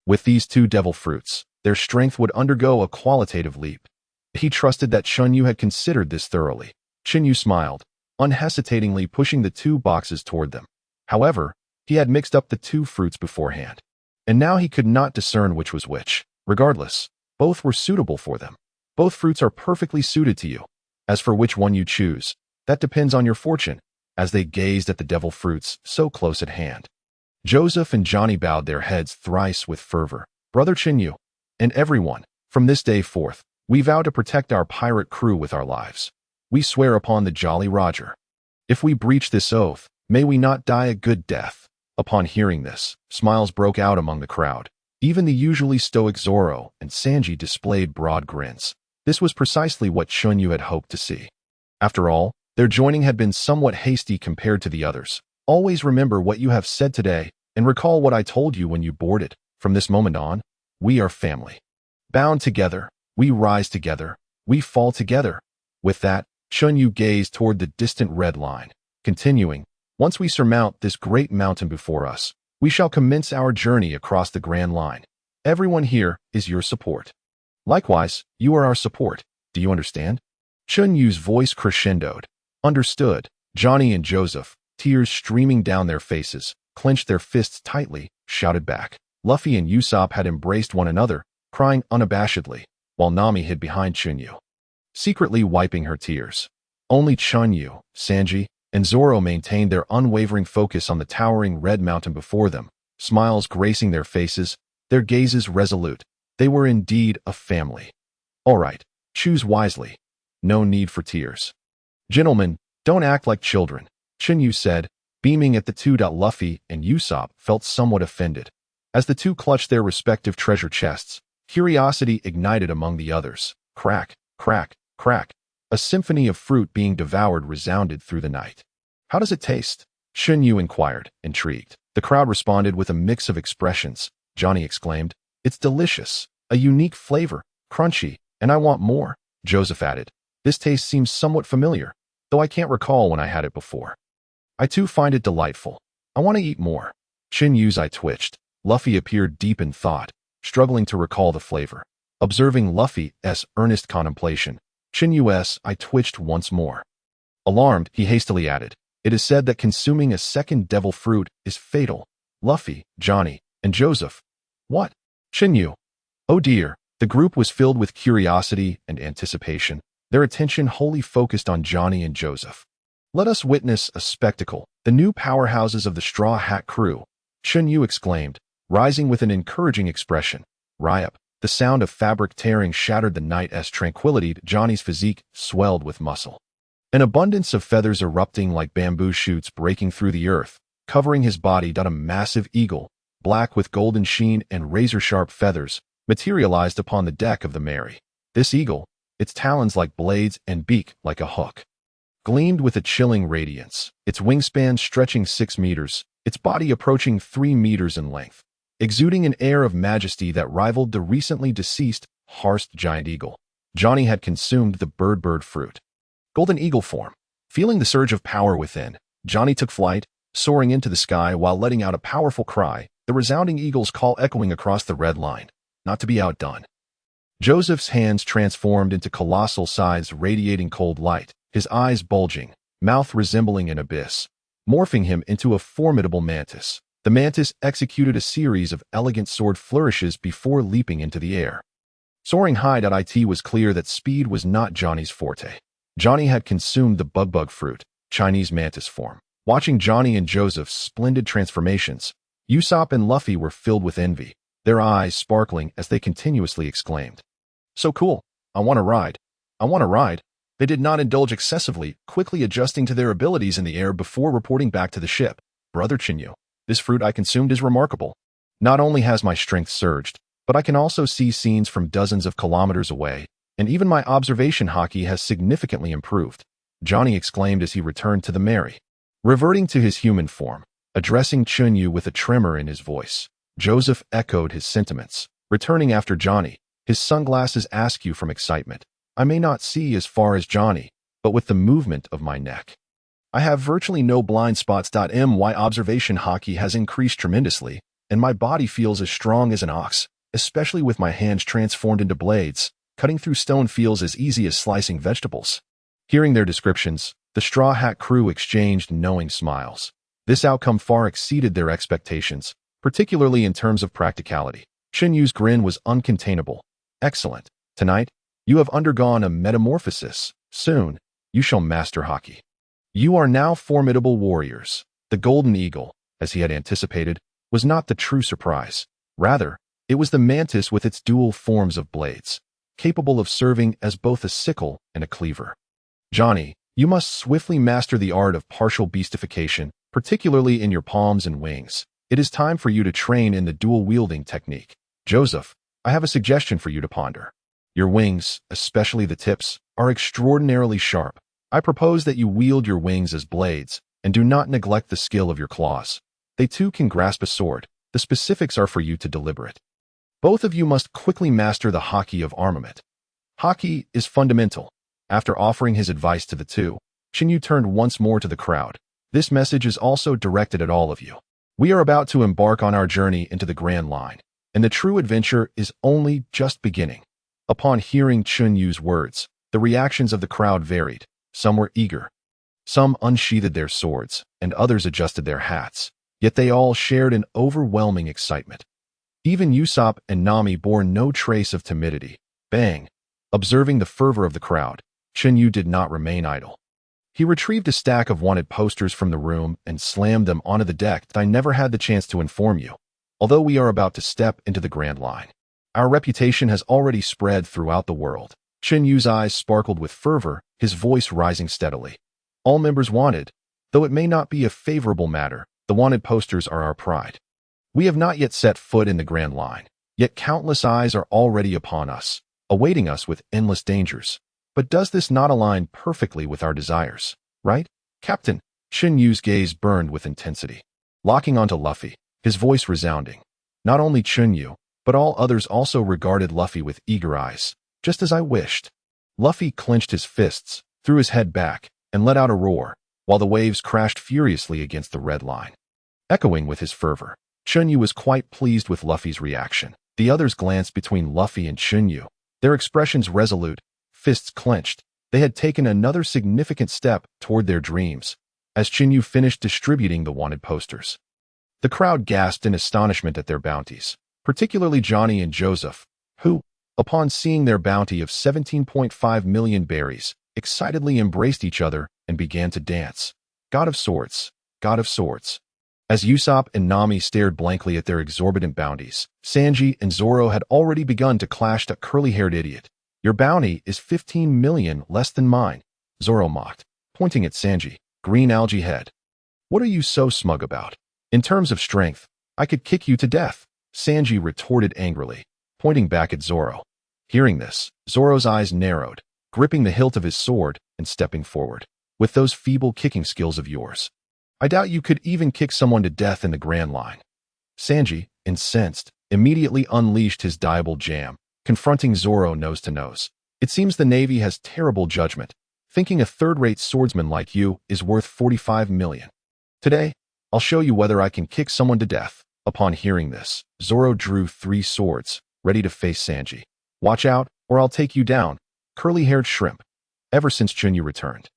[SPEAKER 1] With these 2 devil fruits, their strength would undergo a qualitative leap. He trusted that Chun Yu had considered this thoroughly. Chen Yu smiled, unhesitatingly pushing the 2 boxes toward them. However, he had mixed up the 2 fruits beforehand, and now he could not discern which was which. Regardless, both were suitable for them. Both fruits are perfectly suited to you. As for which one you choose, that depends on your fortune. As they gazed at the devil fruits so close at hand, Joseph and Johnny bowed their heads thrice with fervor. "Brother Chen Yu, and everyone, from this day forth, we vow to protect our pirate crew with our lives. We swear upon the Jolly Roger. If we breach this oath, may we not die a good death." Upon hearing this, smiles broke out among the crowd. Even the usually stoic Zoro and Sanji displayed broad grins. This was precisely what Chun Yu had hoped to see. After all, their joining had been somewhat hasty compared to the others. Always remember what you have said today, and recall what I told you when you boarded. From this moment on, we are family. Bound together, we rise together, we fall together. With that, Chun Yu gazed toward the distant red line, continuing, once we surmount this great mountain before us, we shall commence our journey across the Grand Line. Everyone here is your support. Likewise, you are our support. Do you understand? Chun Yu's voice crescendoed. Understood. Johnny and Joseph, tears streaming down their faces, clenched their fists tightly, shouted back. Luffy and Usopp had embraced one another, crying unabashedly, while Nami hid behind Chun Yu, secretly wiping her tears. Only Chun Yu, Sanji, and Zoro maintained their unwavering focus on the towering red mountain before them, smiles gracing their faces, their gazes resolute. They were indeed a family. All right, choose wisely. No need for tears. Gentlemen, don't act like children, Chen Yu said, beaming at the two. Luffy and Usopp felt somewhat offended. As the two clutched their respective treasure chests, curiosity ignited among the others. Crack, crack, crack. A symphony of fruit being devoured resounded through the night. How does it taste? Chun Yu inquired, intrigued. The crowd responded with a mix of expressions. Johnny exclaimed, "It's delicious, a unique flavor, crunchy, and I want more." Joseph added, "This taste seems somewhat familiar, though I can't recall when I had it before." "I too find it delightful. I want to eat more." Chen Yu's eye twitched. Luffy appeared deep in thought, struggling to recall the flavor. Observing Luffy's earnest contemplation, Chen Yu's eye twitched once more. Alarmed, he hastily added, "It is said that consuming a second devil fruit is fatal." Luffy, Johnny, and Joseph. What? Chen Yu. Oh dear. The group was filled with curiosity and anticipation, their attention wholly focused on Johnny and Joseph. "Let us witness a spectacle, the new powerhouses of the Straw Hat crew," Chun Yu exclaimed, rising with an encouraging expression. Ryup. The sound of fabric tearing shattered the night as tranquility. Johnny's physique swelled with muscle. An abundance of feathers erupting like bamboo shoots breaking through the earth, covering his body. A massive eagle, black with golden sheen and razor-sharp feathers, materialized upon the deck of the Mary. This eagle, its talons like blades and beak like a hook, gleamed with a chilling radiance, its wingspan stretching 6 meters, its body approaching 3 meters in length, exuding an air of majesty that rivaled the recently deceased Harst giant eagle. Johnny had consumed the bird fruit. Golden eagle form. Feeling the surge of power within, Johnny took flight, soaring into the sky while letting out a powerful cry, the resounding eagle's call echoing across the red line. Not to be outdone. Joseph's hands transformed into colossal size, radiating cold light, his eyes bulging, mouth resembling an abyss, morphing him into a formidable mantis. The mantis executed a series of elegant sword flourishes before leaping into the air. Soaring high. It was clear that speed was not Johnny's forte. Johnny had consumed the bug fruit, Chinese mantis form. Watching Johnny and Joseph's splendid transformations, Usopp and Luffy were filled with envy, their eyes sparkling as they continuously exclaimed, "So cool! I want to ride! I want to ride!" They did not indulge excessively, quickly adjusting to their abilities in the air before reporting back to the ship. "Brother Chen Yu, this fruit I consumed is remarkable. Not only has my strength surged, but I can also see scenes from dozens of kilometers away, and even my observation haki has significantly improved," Johnny exclaimed as he returned to the Mary. Reverting to his human form, addressing Chun Yu with a tremor in his voice, Joseph echoed his sentiments. Returning after Johnny, his sunglasses askew from excitement. "I may not see as far as Johnny, but with the movement of my neck, I have virtually no blind spots. My observation haki has increased tremendously, and my body feels as strong as an ox, especially with my hands transformed into blades. Cutting through stone feels as easy as slicing vegetables." Hearing their descriptions, the Straw Hat crew exchanged knowing smiles. This outcome far exceeded their expectations, particularly in terms of practicality. Chen Yu's grin was uncontainable. "Excellent. Tonight, you have undergone a metamorphosis. Soon, you shall master Haki. You are now formidable warriors." The golden eagle, as he had anticipated, was not the true surprise. Rather, it was the mantis with its dual forms of blades, capable of serving as both a sickle and a cleaver. "Johnny, you must swiftly master the art of partial beastification, particularly in your palms and wings. It is time for you to train in the dual-wielding technique. Joseph, I have a suggestion for you to ponder." Your wings, especially the tips, are extraordinarily sharp. I propose that you wield your wings as blades, and do not neglect the skill of your claws. They too can grasp a sword. The specifics are for you to deliberate. Both of you must quickly master the Haki of armament. Haki is fundamental. After offering his advice to the two, Chen Yu turned once more to the crowd. This message is also directed at all of you. We are about to embark on our journey into the Grand Line, and the true adventure is only just beginning. Upon hearing Chun Yu's words, the reactions of the crowd varied. Some were eager. Some unsheathed their swords, and others adjusted their hats. Yet they all shared an overwhelming excitement. Even Usopp and Nami bore no trace of timidity. Bang! Observing the fervor of the crowd, Chen Yu did not remain idle. He retrieved a stack of wanted posters from the room and slammed them onto the deck. I never had the chance to inform you. Although we are about to step into the Grand Line, our reputation has already spread throughout the world. Chen Yu's eyes sparkled with fervor, his voice rising steadily. All members wanted. Though it may not be a favorable matter, the wanted posters are our pride. We have not yet set foot in the Grand Line, yet countless eyes are already upon us, awaiting us with endless dangers. But does this not align perfectly with our desires, right, Captain? Chen Yu's gaze burned with intensity, locking onto Luffy, his voice resounding. Not only Chun Yu, but all others also regarded Luffy with eager eyes, just as I wished. Luffy clenched his fists, threw his head back, and let out a roar, while the waves crashed furiously against the red line. Echoing with his fervor, Chun Yu was quite pleased with Luffy's reaction. The others glanced between Luffy and Chun Yu, their expressions resolute, fists clenched. They had taken another significant step toward their dreams, as Chun Yu finished distributing the wanted posters. The crowd gasped in astonishment at their bounties, particularly Johnny and Joseph, who, upon seeing their bounty of 17.5 million berries, excitedly embraced each other and began to dance. God of Swords, God of Swords. As Usopp and Nami stared blankly at their exorbitant bounties, Sanji and Zoro had already begun to clash. The curly-haired idiot. Your bounty is 15 million less than mine, Zoro mocked, pointing at Sanji, green algae head. What are you so smug about? In terms of strength, I could kick you to death, Sanji retorted angrily, pointing back at Zoro. Hearing this, Zoro's eyes narrowed, gripping the hilt of his sword and stepping forward. With those feeble kicking skills of yours, I doubt you could even kick someone to death in the Grand Line. Sanji, incensed, immediately unleashed his diable jam, confronting Zoro nose to nose. It seems the Navy has terrible judgment, thinking a third-rate swordsman like you is worth 45 million. Today, I'll show you whether I can kick someone to death. Upon hearing this, Zoro drew 3 swords, ready to face Sanji. Watch out, or I'll take you down, curly-haired shrimp. Ever since Chun Yu returned,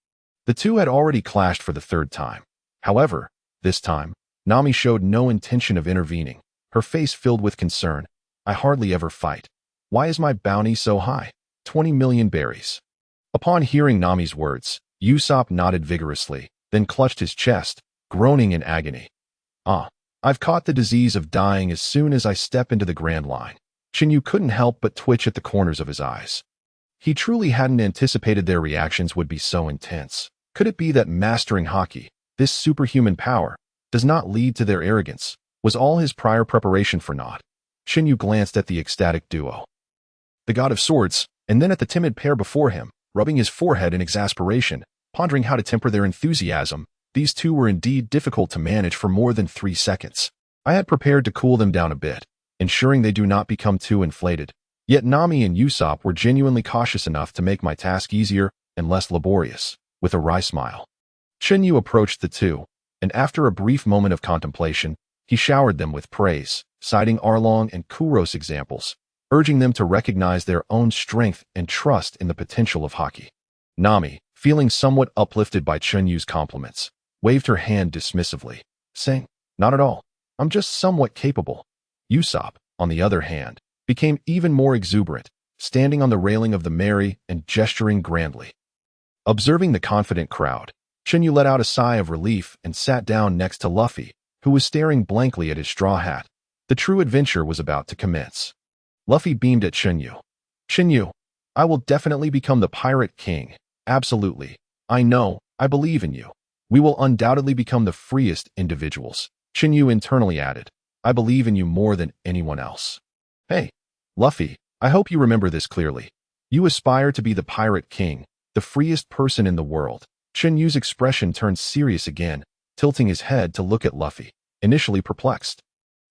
[SPEAKER 1] the two had already clashed for the 3rd time. However, this time, Nami showed no intention of intervening, her face filled with concern. I hardly ever fight. Why is my bounty so high? 20 million berries. Upon hearing Nami's words, Usopp nodded vigorously, then clutched his chest, groaning in agony. I've caught the disease of dying as soon as I step into the Grand Line. Chen Yu couldn't help but twitch at the corners of his eyes. He truly hadn't anticipated their reactions would be so intense. Could it be that mastering Haki, this superhuman power, does not lead to their arrogance? Was all his prior preparation for naught? Chen Yu glanced at the ecstatic duo, the God of Swords, and then at the timid pair before him, rubbing his forehead in exasperation, pondering how to temper their enthusiasm. These two were indeed difficult to manage for more than 3 seconds. I had prepared to cool them down a bit, ensuring they do not become too inflated. Yet Nami and Usopp were genuinely cautious enough to make my task easier and less laborious. With a wry smile, Chen Yu approached the two, and after a brief moment of contemplation, he showered them with praise, citing Arlong and Kuro's examples, urging them to recognize their own strength and trust in the potential of Haki. Nami, feeling somewhat uplifted by Chen Yu's compliments, waved her hand dismissively, saying, "Not at all. I'm just somewhat capable." Usopp, on the other hand, became even more exuberant, standing on the railing of the Mary and gesturing grandly. Observing the confident crowd, Chen Yu let out a sigh of relief and sat down next to Luffy, who was staring blankly at his straw hat. The true adventure was about to commence. Luffy beamed at Chen Yu. "Chen Yu, I will definitely become the Pirate King. Absolutely. I know, I believe in you. We will undoubtedly become the freest individuals." Chen Yu internally added, "I believe in you more than anyone else." Hey, Luffy, I hope you remember this clearly. You aspire to be the pirate king, the freest person in the world. Chen Yu's expression turned serious again, tilting his head to look at Luffy, initially perplexed.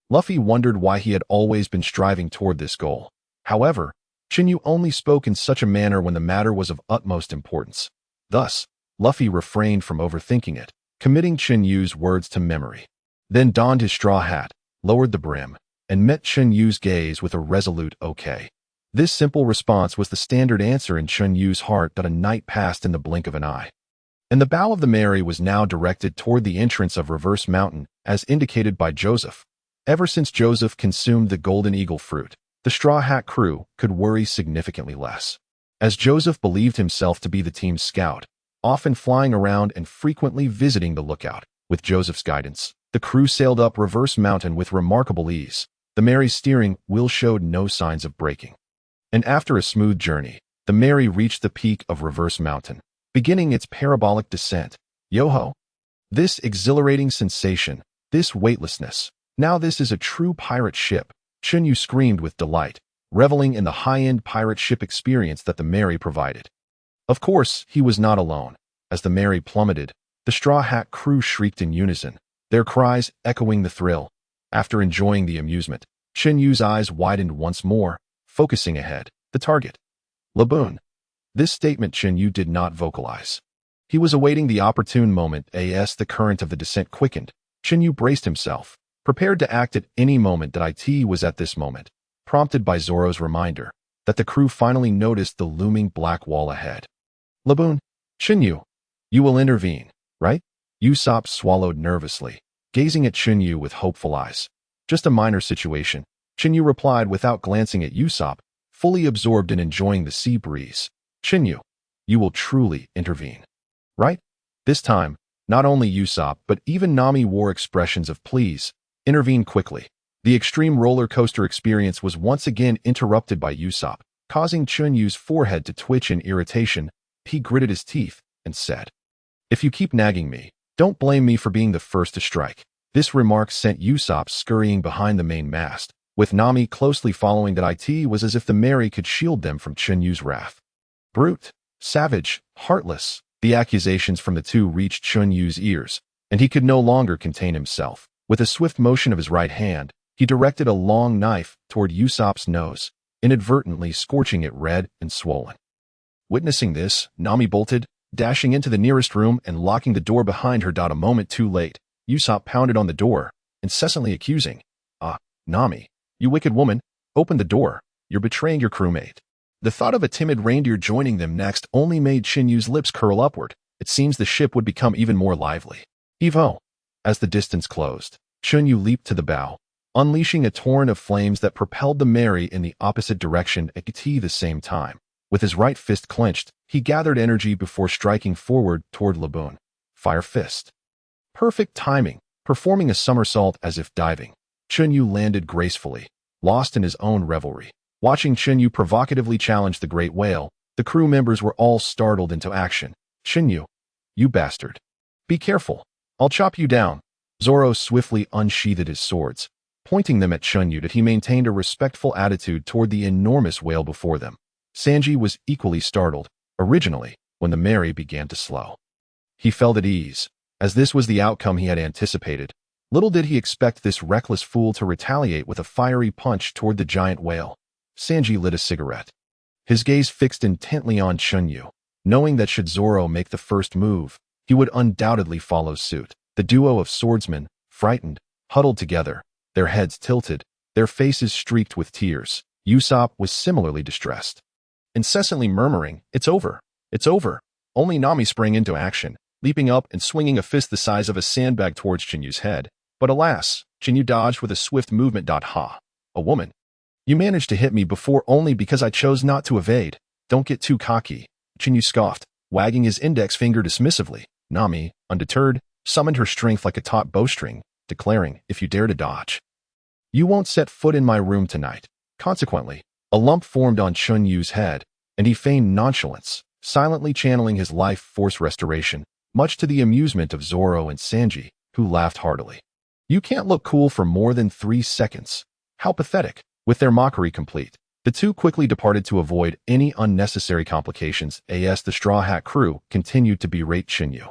[SPEAKER 1] Luffy wondered why he had always been striving toward this goal. However, Chen Yu only spoke in such a manner when the matter was of utmost importance. Thus, Luffy refrained from overthinking it, committing Chen Yu's words to memory. Then donned his straw hat, lowered the brim, and met Chen Yu's gaze with a resolute okay. This simple response was the standard answer in Chun Yu's heart that a night passed in the blink of an eye. And the bow of the Mera was now directed toward the entrance of Reverse Mountain, as indicated by Joseph. Ever since Joseph consumed the Golden Eagle fruit, the Straw Hat crew could worry significantly less. As Joseph believed himself to be the team's scout, often flying around and frequently visiting the lookout, with Joseph's guidance, the crew sailed up Reverse Mountain with remarkable ease. The Mera's steering wheel showed no signs of breaking. And after a smooth journey, the Mera reached the peak of Reverse Mountain, beginning its parabolic descent. Yo-ho! This exhilarating sensation, this weightlessness. Now this is a true pirate ship, Chun Yu screamed with delight, reveling in the high-end pirate ship experience that the Mera provided. Of course, he was not alone. As the Mera plummeted, the Straw Hat crew shrieked in unison, their cries echoing the thrill. After enjoying the amusement, Chen Yu's eyes widened once more, focusing ahead, the target. Laboon. This statement Chen Yu did not vocalize. He was awaiting the opportune moment as the current of the descent quickened. Chen Yu braced himself, prepared to act at any moment that it was at this moment, prompted by Zoro's reminder that the crew finally noticed the looming black wall ahead. Laboon. Chen Yu. You will intervene, right? Usopp swallowed nervously, gazing at Chen Yu with hopeful eyes. Just a minor situation, Chen Yu replied without glancing at Usopp, fully absorbed in enjoying the sea breeze. Chen Yu, you will truly intervene, right? This time, not only Usopp but even Nami wore expressions of please. Intervene quickly. The extreme roller coaster experience was once again interrupted by Usopp, causing Chun Yu's forehead to twitch in irritation. He gritted his teeth and said, "If you keep nagging me, don't blame me for being the first to strike." This remark sent Usopp scurrying behind the main mast, with Nami closely following. That it was as if the Mera could shield them from Chun Yu's wrath. Brute, savage, heartless. The accusations from the two reached Chun Yu's ears, and he could no longer contain himself. With a swift motion of his right hand, he directed a long knife toward Usopp's nose, inadvertently scorching it red and swollen. Witnessing this, Nami bolted, dashing into the nearest room and locking the door behind her. A moment too late, Usopp pounded on the door, incessantly accusing, Nami, you wicked woman, open the door, you're betraying your crewmate." The thought of a timid reindeer joining them next only made Chen Yu's lips curl upward. It seems the ship would become even more lively. Evo! As the distance closed, Chun Yu leaped to the bow, unleashing a torrent of flames that propelled the Mera in the opposite direction at the same time. With his right fist clenched, he gathered energy before striking forward toward Laboon. Fire fist. Perfect timing, performing a somersault as if diving. Chun Yu landed gracefully, lost in his own revelry. Watching Chen Yu provocatively challenge the great whale, the crew members were all startled into action. "Chen Yu, you bastard. Be careful. I'll chop you down." Zoro swiftly unsheathed his swords, pointing them at Chen Yu. That he maintained a respectful attitude toward the enormous whale before them. Sanji was equally startled, originally, when the Mera began to slow. He felt at ease, as this was the outcome he had anticipated. Little did he expect this reckless fool to retaliate with a fiery punch toward the giant whale. Sanji lit a cigarette, his gaze fixed intently on Chun Yu, knowing that should Zoro make the first move, he would undoubtedly follow suit. The duo of swordsmen, frightened, huddled together, their heads tilted, their faces streaked with tears. Usopp was similarly distressed, incessantly murmuring, "It's over, it's over." Only Nami sprang into action, leaping up and swinging a fist the size of a sandbag towards Chen Yu's head. But alas, Chen Yu dodged with a swift movement. Ha! A woman. You managed to hit me before only because I chose not to evade. Don't get too cocky. Chen Yu scoffed, wagging his index finger dismissively. Nami, undeterred, summoned her strength like a taut bowstring, declaring, "If you dare to dodge, you won't set foot in my room tonight." Consequently, a lump formed on Chun Yu's head, and he feigned nonchalance, silently channeling his life force restoration, much to the amusement of Zoro and Sanji, who laughed heartily. "You can't look cool for more than 3 seconds. How pathetic." With their mockery complete, The two quickly departed to avoid any unnecessary complications as the Straw Hat crew continued to berate Chen Yu.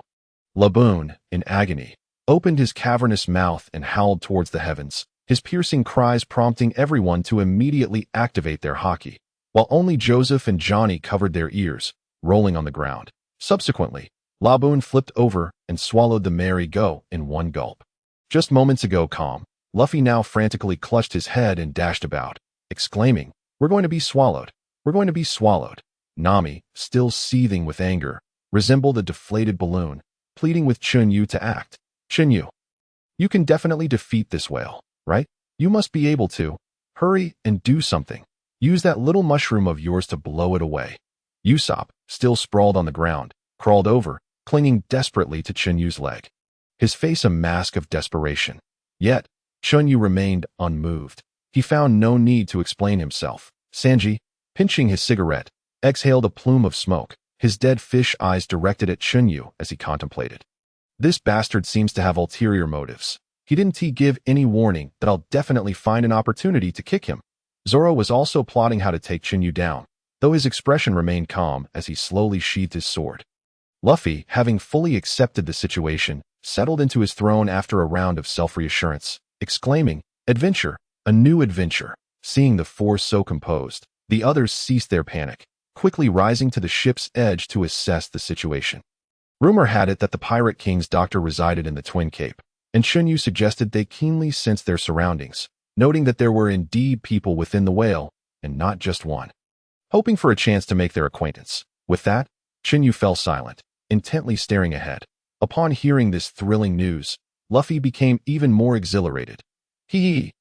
[SPEAKER 1] Laboon, in agony, opened his cavernous mouth and howled towards the heavens, his piercing cries prompting everyone to immediately activate their Haki, while only Joseph and Johnny covered their ears, rolling on the ground. Subsequently, Laboon flipped over and swallowed the Mera Mera in one gulp. Just moments ago calm, Luffy now frantically clutched his head and dashed about, exclaiming, "We're going to be swallowed. We're going to be swallowed." Nami, still seething with anger, resembled a deflated balloon, pleading with Chun Yu to act. "Chen Yu, you can definitely defeat this whale, right? You must be able to. Hurry and do something. Use that little mushroom of yours to blow it away." Usopp, still sprawled on the ground, crawled over, clinging desperately to Chun Yu's leg, his face a mask of desperation. Yet, Chun Yu remained unmoved. He found no need to explain himself. Sanji, pinching his cigarette, exhaled a plume of smoke, his dead fish eyes directed at Chun Yu as he contemplated. "This bastard seems to have ulterior motives. He didn't give any warning that I'll definitely find an opportunity to kick him." Zoro was also plotting how to take Chen Yu down, though his expression remained calm as he slowly sheathed his sword. Luffy, having fully accepted the situation, settled into his throne after a round of self-reassurance, exclaiming, "Adventure, a new adventure." Seeing the four so composed, the others ceased their panic, quickly rising to the ship's edge to assess the situation. Rumor had it that the Pirate King's doctor resided in the Twin Cape, and Chun Yu suggested they keenly sense their surroundings, noting that there were indeed people within the whale, and not just one. Hoping for a chance to make their acquaintance. With that, Chun Yu fell silent, intently staring ahead. Upon hearing this thrilling news, Luffy became even more exhilarated. "Hee,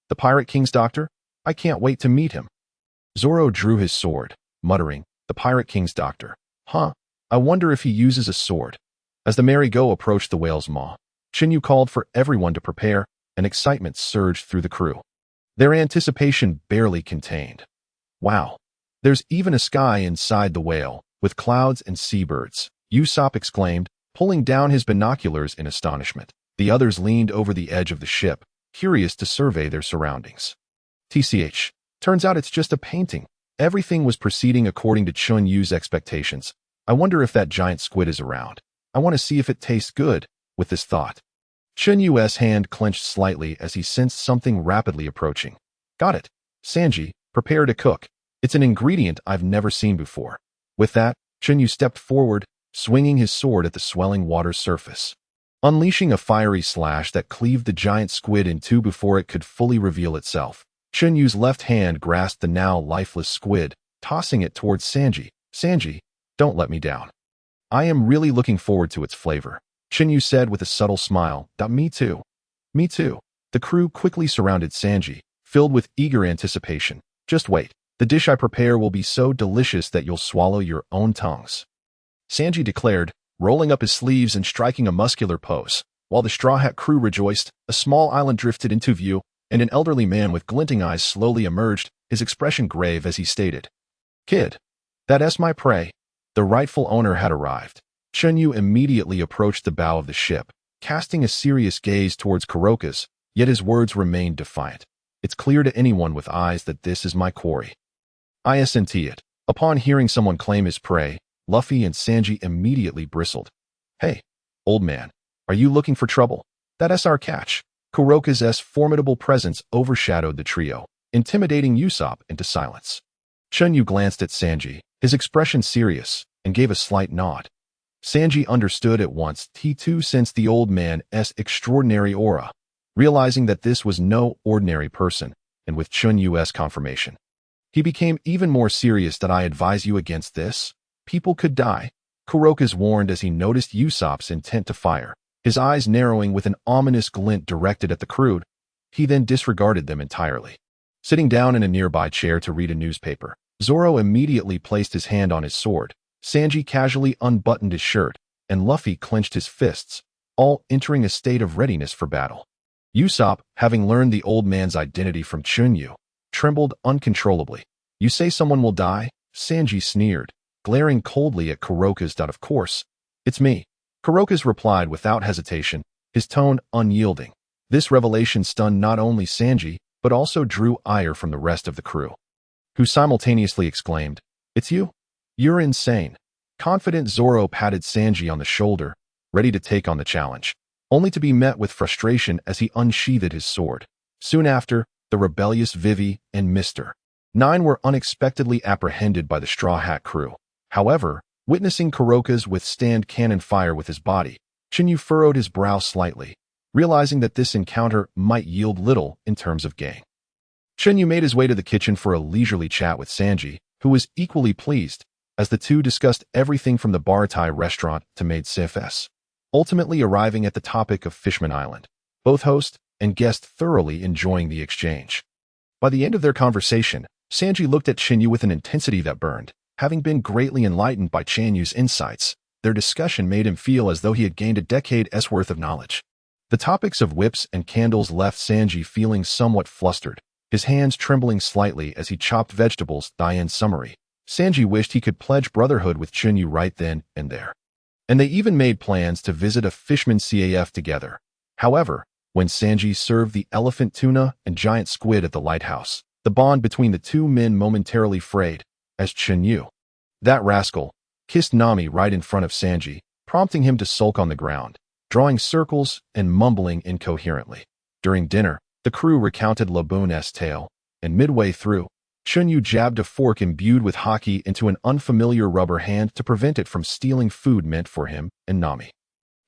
[SPEAKER 1] the Pirate King's doctor? I can't wait to meet him." Zoro drew his sword, muttering, "The Pirate King's doctor. Huh, I wonder if he uses a sword." As the merry-go approached the whale's maw, Chen Yu called for everyone to prepare, and excitement surged through the crew. Their anticipation barely contained. "Wow, there's even a sky inside the whale, with clouds and seabirds," Usopp exclaimed, pulling down his binoculars in astonishment. The others leaned over the edge of the ship, curious to survey their surroundings. "TCH, turns out it's just a painting." Everything was proceeding according to Chun Yu's expectations. "I wonder if that giant squid is around. I want to see if it tastes good." With this thought, Chun Yu's hand clenched slightly as he sensed something rapidly approaching. "Got it. Sanji, prepare to cook. It's an ingredient I've never seen before." With that, Chun Yu stepped forward, swinging his sword at the swelling water's surface, unleashing a fiery slash that cleaved the giant squid in two before it could fully reveal itself. Chun Yu's left hand grasped the now lifeless squid, tossing it towards Sanji. "Sanji, don't let me down. I am really looking forward to its flavor," Chun Yu said with a subtle smile. "Me too. Me too." The crew quickly surrounded Sanji, filled with eager anticipation. "Just wait. The dish I prepare will be so delicious that you'll swallow your own tongues," Sanji declared, rolling up his sleeves and striking a muscular pose. While the Straw Hat crew rejoiced, a small island drifted into view, and an elderly man with glinting eyes slowly emerged, his expression grave as he stated, "Kid, that's my prey." The rightful owner had arrived. Chun Yu immediately approached the bow of the ship, casting a serious gaze towards Kuroka's, yet his words remained defiant. "It's clear to anyone with eyes that this is my quarry." Isn't it? Upon hearing someone claim his prey, Luffy and Sanji immediately bristled. "Hey, old man, are you looking for trouble? That's our catch." Kuroka's formidable presence overshadowed the trio, intimidating Usopp into silence. Chun Yu glanced at Sanji, his expression serious, and gave a slight nod. Sanji understood at once. He too sensed the old man's extraordinary aura, realizing that this was no ordinary person, and with Chun Yu's confirmation, he became even more serious. "That I advise you against this? People could die," Kuroka's warned as he noticed Usopp's intent to fire, his eyes narrowing with an ominous glint directed at the crew. He then disregarded them entirely. Sitting down in a nearby chair to read a newspaper, Zoro immediately placed his hand on his sword. Sanji casually unbuttoned his shirt, and Luffy clenched his fists, all entering a state of readiness for battle. Usopp, having learned the old man's identity from Chun Yu, trembled uncontrollably. "You say someone will die?" Sanji sneered, glaring coldly at Kuroka's. "Of course, it's me." Kuroka's replied without hesitation, his tone unyielding. This revelation stunned not only Sanji, but also drew ire from the rest of the crew. who simultaneously exclaimed, "It's you? You're insane." Confident Zoro patted Sanji on the shoulder, ready to take on the challenge, only to be met with frustration as he unsheathed his sword. Soon after, the rebellious Vivi and Mr. 9 were unexpectedly apprehended by the Straw Hat crew. However, witnessing Kuroka's withstand cannon fire with his body, Chen Yu furrowed his brow slightly, realizing that this encounter might yield little in terms of gain. Chen Yu made his way to the kitchen for a leisurely chat with Sanji, who was equally pleased, as the two discussed everything from the Baratai restaurant to Maid Sif's, ultimately arriving at the topic of Fishman Island, both host and guest thoroughly enjoying the exchange. By the end of their conversation, Sanji looked at Chen Yu with an intensity that burned. Having been greatly enlightened by Chen Yu's insights, their discussion made him feel as though he had gained a decade's worth of knowledge. The topics of whips and candles left Sanji feeling somewhat flustered, his hands trembling slightly as he chopped vegetables. In summary, Sanji wished he could pledge brotherhood with Chun Yu right then and there. And they even made plans to visit a fishman CAF together. However, when Sanji served the elephant tuna and giant squid at the lighthouse, the bond between the two men momentarily frayed, as Chun Yu, that rascal, kissed Nami right in front of Sanji, prompting him to sulk on the ground, drawing circles and mumbling incoherently. During dinner, the crew recounted Laboon's tale, and midway through, Chun Yu jabbed a fork imbued with Haki into an unfamiliar rubber hand to prevent it from stealing food meant for him and Nami.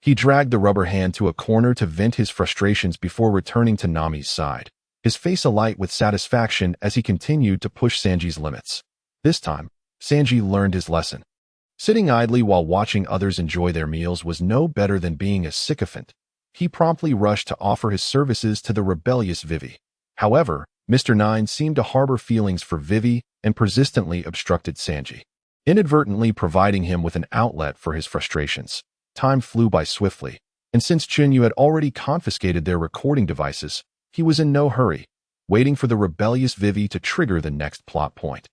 [SPEAKER 1] He dragged the rubber hand to a corner to vent his frustrations before returning to Nami's side, his face alight with satisfaction as he continued to push Sanji's limits. This time, Sanji learned his lesson. Sitting idly while watching others enjoy their meals was no better than being a sycophant. He promptly rushed to offer his services to the rebellious Vivi. However, Mr. 9 seemed to harbor feelings for Vivi and persistently obstructed Sanji, inadvertently providing him with an outlet for his frustrations. Time flew by swiftly, and since Chun Yu had already confiscated their recording devices, he was in no hurry, waiting for the rebellious Vivi to trigger the next plot point.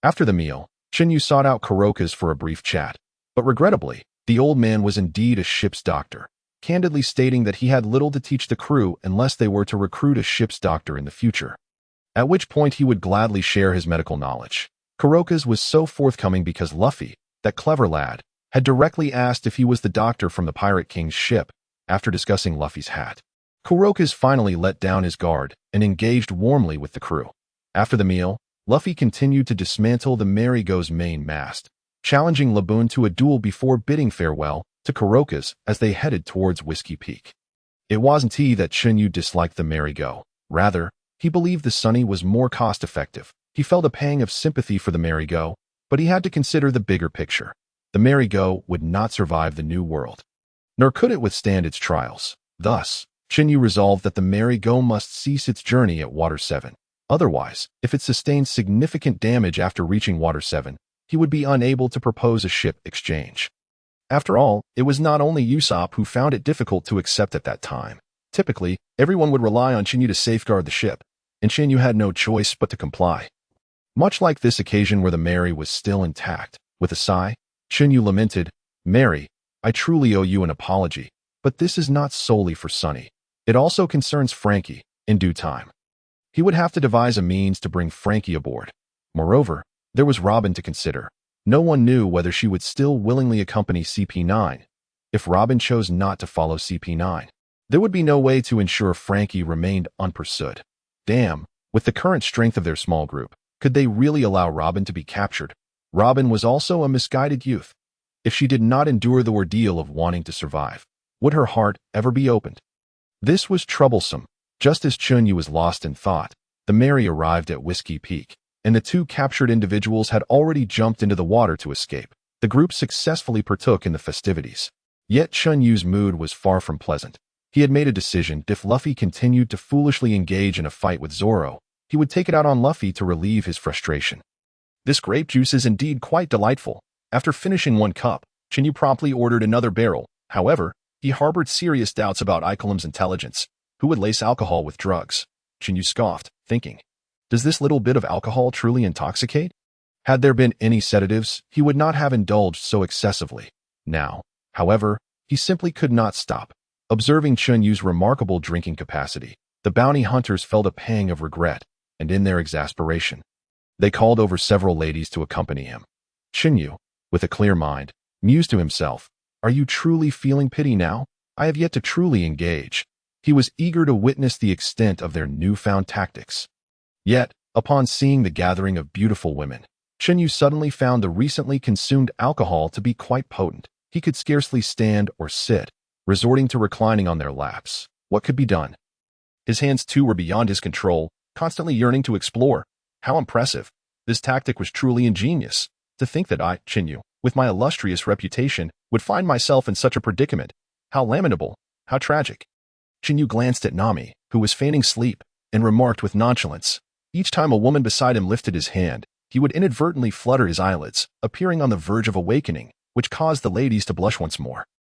[SPEAKER 1] After the meal, Chun Yu sought out Kuroka's for a brief chat, but regrettably, the old man was indeed a ship's doctor, candidly stating that he had little to teach the crew unless they were to recruit a ship's doctor in the future, at which point he would gladly share his medical knowledge. Kuroka's was so forthcoming because Luffy, that clever lad, had directly asked if he was the doctor from the Pirate King's ship after discussing Luffy's hat. Kuroka's finally let down his guard and engaged warmly with the crew. After the meal, Luffy continued to dismantle the Marigo's main mast, challenging Laboon to a duel before bidding farewell to Kuroka's as they headed towards Whiskey Peak. It wasn't he that Chun Yu disliked the Marigo. Rather, he believed the Sunny was more cost-effective. He felt a pang of sympathy for the Marigo, but he had to consider the bigger picture. The Marigo would not survive the New World, nor could it withstand its trials. Thus, Chun Yu resolved that the Marigo must cease its journey at Water 7. Otherwise, if it sustained significant damage after reaching Water 7, he would be unable to propose a ship exchange. After all, it was not only Usopp who found it difficult to accept at that time. Typically, everyone would rely on Chun Yu to safeguard the ship, and Chun Yu had no choice but to comply. Much like this occasion where the Mary was still intact, with a sigh, Chun Yu lamented, "Mary, I truly owe you an apology, but this is not solely for Sunny. It also concerns Frankie, in due time." He would have to devise a means to bring Frankie aboard. Moreover, there was Robin to consider. No one knew whether she would still willingly accompany CP9. If Robin chose not to follow CP9, there would be no way to ensure Frankie remained unpursued. Damn, with the current strength of their small group, could they really allow Robin to be captured? Robin was also a misguided youth. If she did not endure the ordeal of wanting to survive, would her heart ever be opened? This was troublesome. Just as Chun Yu was lost in thought, the Mary arrived at Whiskey Peak, and the two captured individuals had already jumped into the water to escape. The group successfully partook in the festivities. Yet Chun Yu's mood was far from pleasant. He had made a decision: if Luffy continued to foolishly engage in a fight with Zoro, he would take it out on Luffy to relieve his frustration. "This grape juice is indeed quite delightful." After finishing one cup, Chun Yu promptly ordered another barrel. However, he harbored serious doubts about Ikelim's intelligence. Who would lace alcohol with drugs? Chun Yu scoffed, thinking, does this little bit of alcohol truly intoxicate? Had there been any sedatives, he would not have indulged so excessively. Now, however, he simply could not stop. Observing Chun Yu's remarkable drinking capacity, the bounty hunters felt a pang of regret, and in their exasperation, They called over several ladies to accompany him. Chen Yu, with a clear mind, mused to himself, "Are you truly feeling pity now? I have yet to truly engage." He was eager to witness the extent of their newfound tactics. Yet, upon seeing the gathering of beautiful women, Chen Yu suddenly found the recently consumed alcohol to be quite potent. He could scarcely stand or sit, resorting to reclining on their laps. What could be done? His hands too were beyond his control, constantly yearning to explore. How impressive! This tactic was truly ingenious. To think that I, Chen Yu, with my illustrious reputation, would find myself in such a predicament. How lamentable! How tragic! Chen Yu glanced at Nami, who was feigning sleep, and remarked with nonchalance. Each time a woman beside him lifted his hand, he would inadvertently flutter his eyelids, appearing on the verge of awakening, which caused the ladies to blush once more.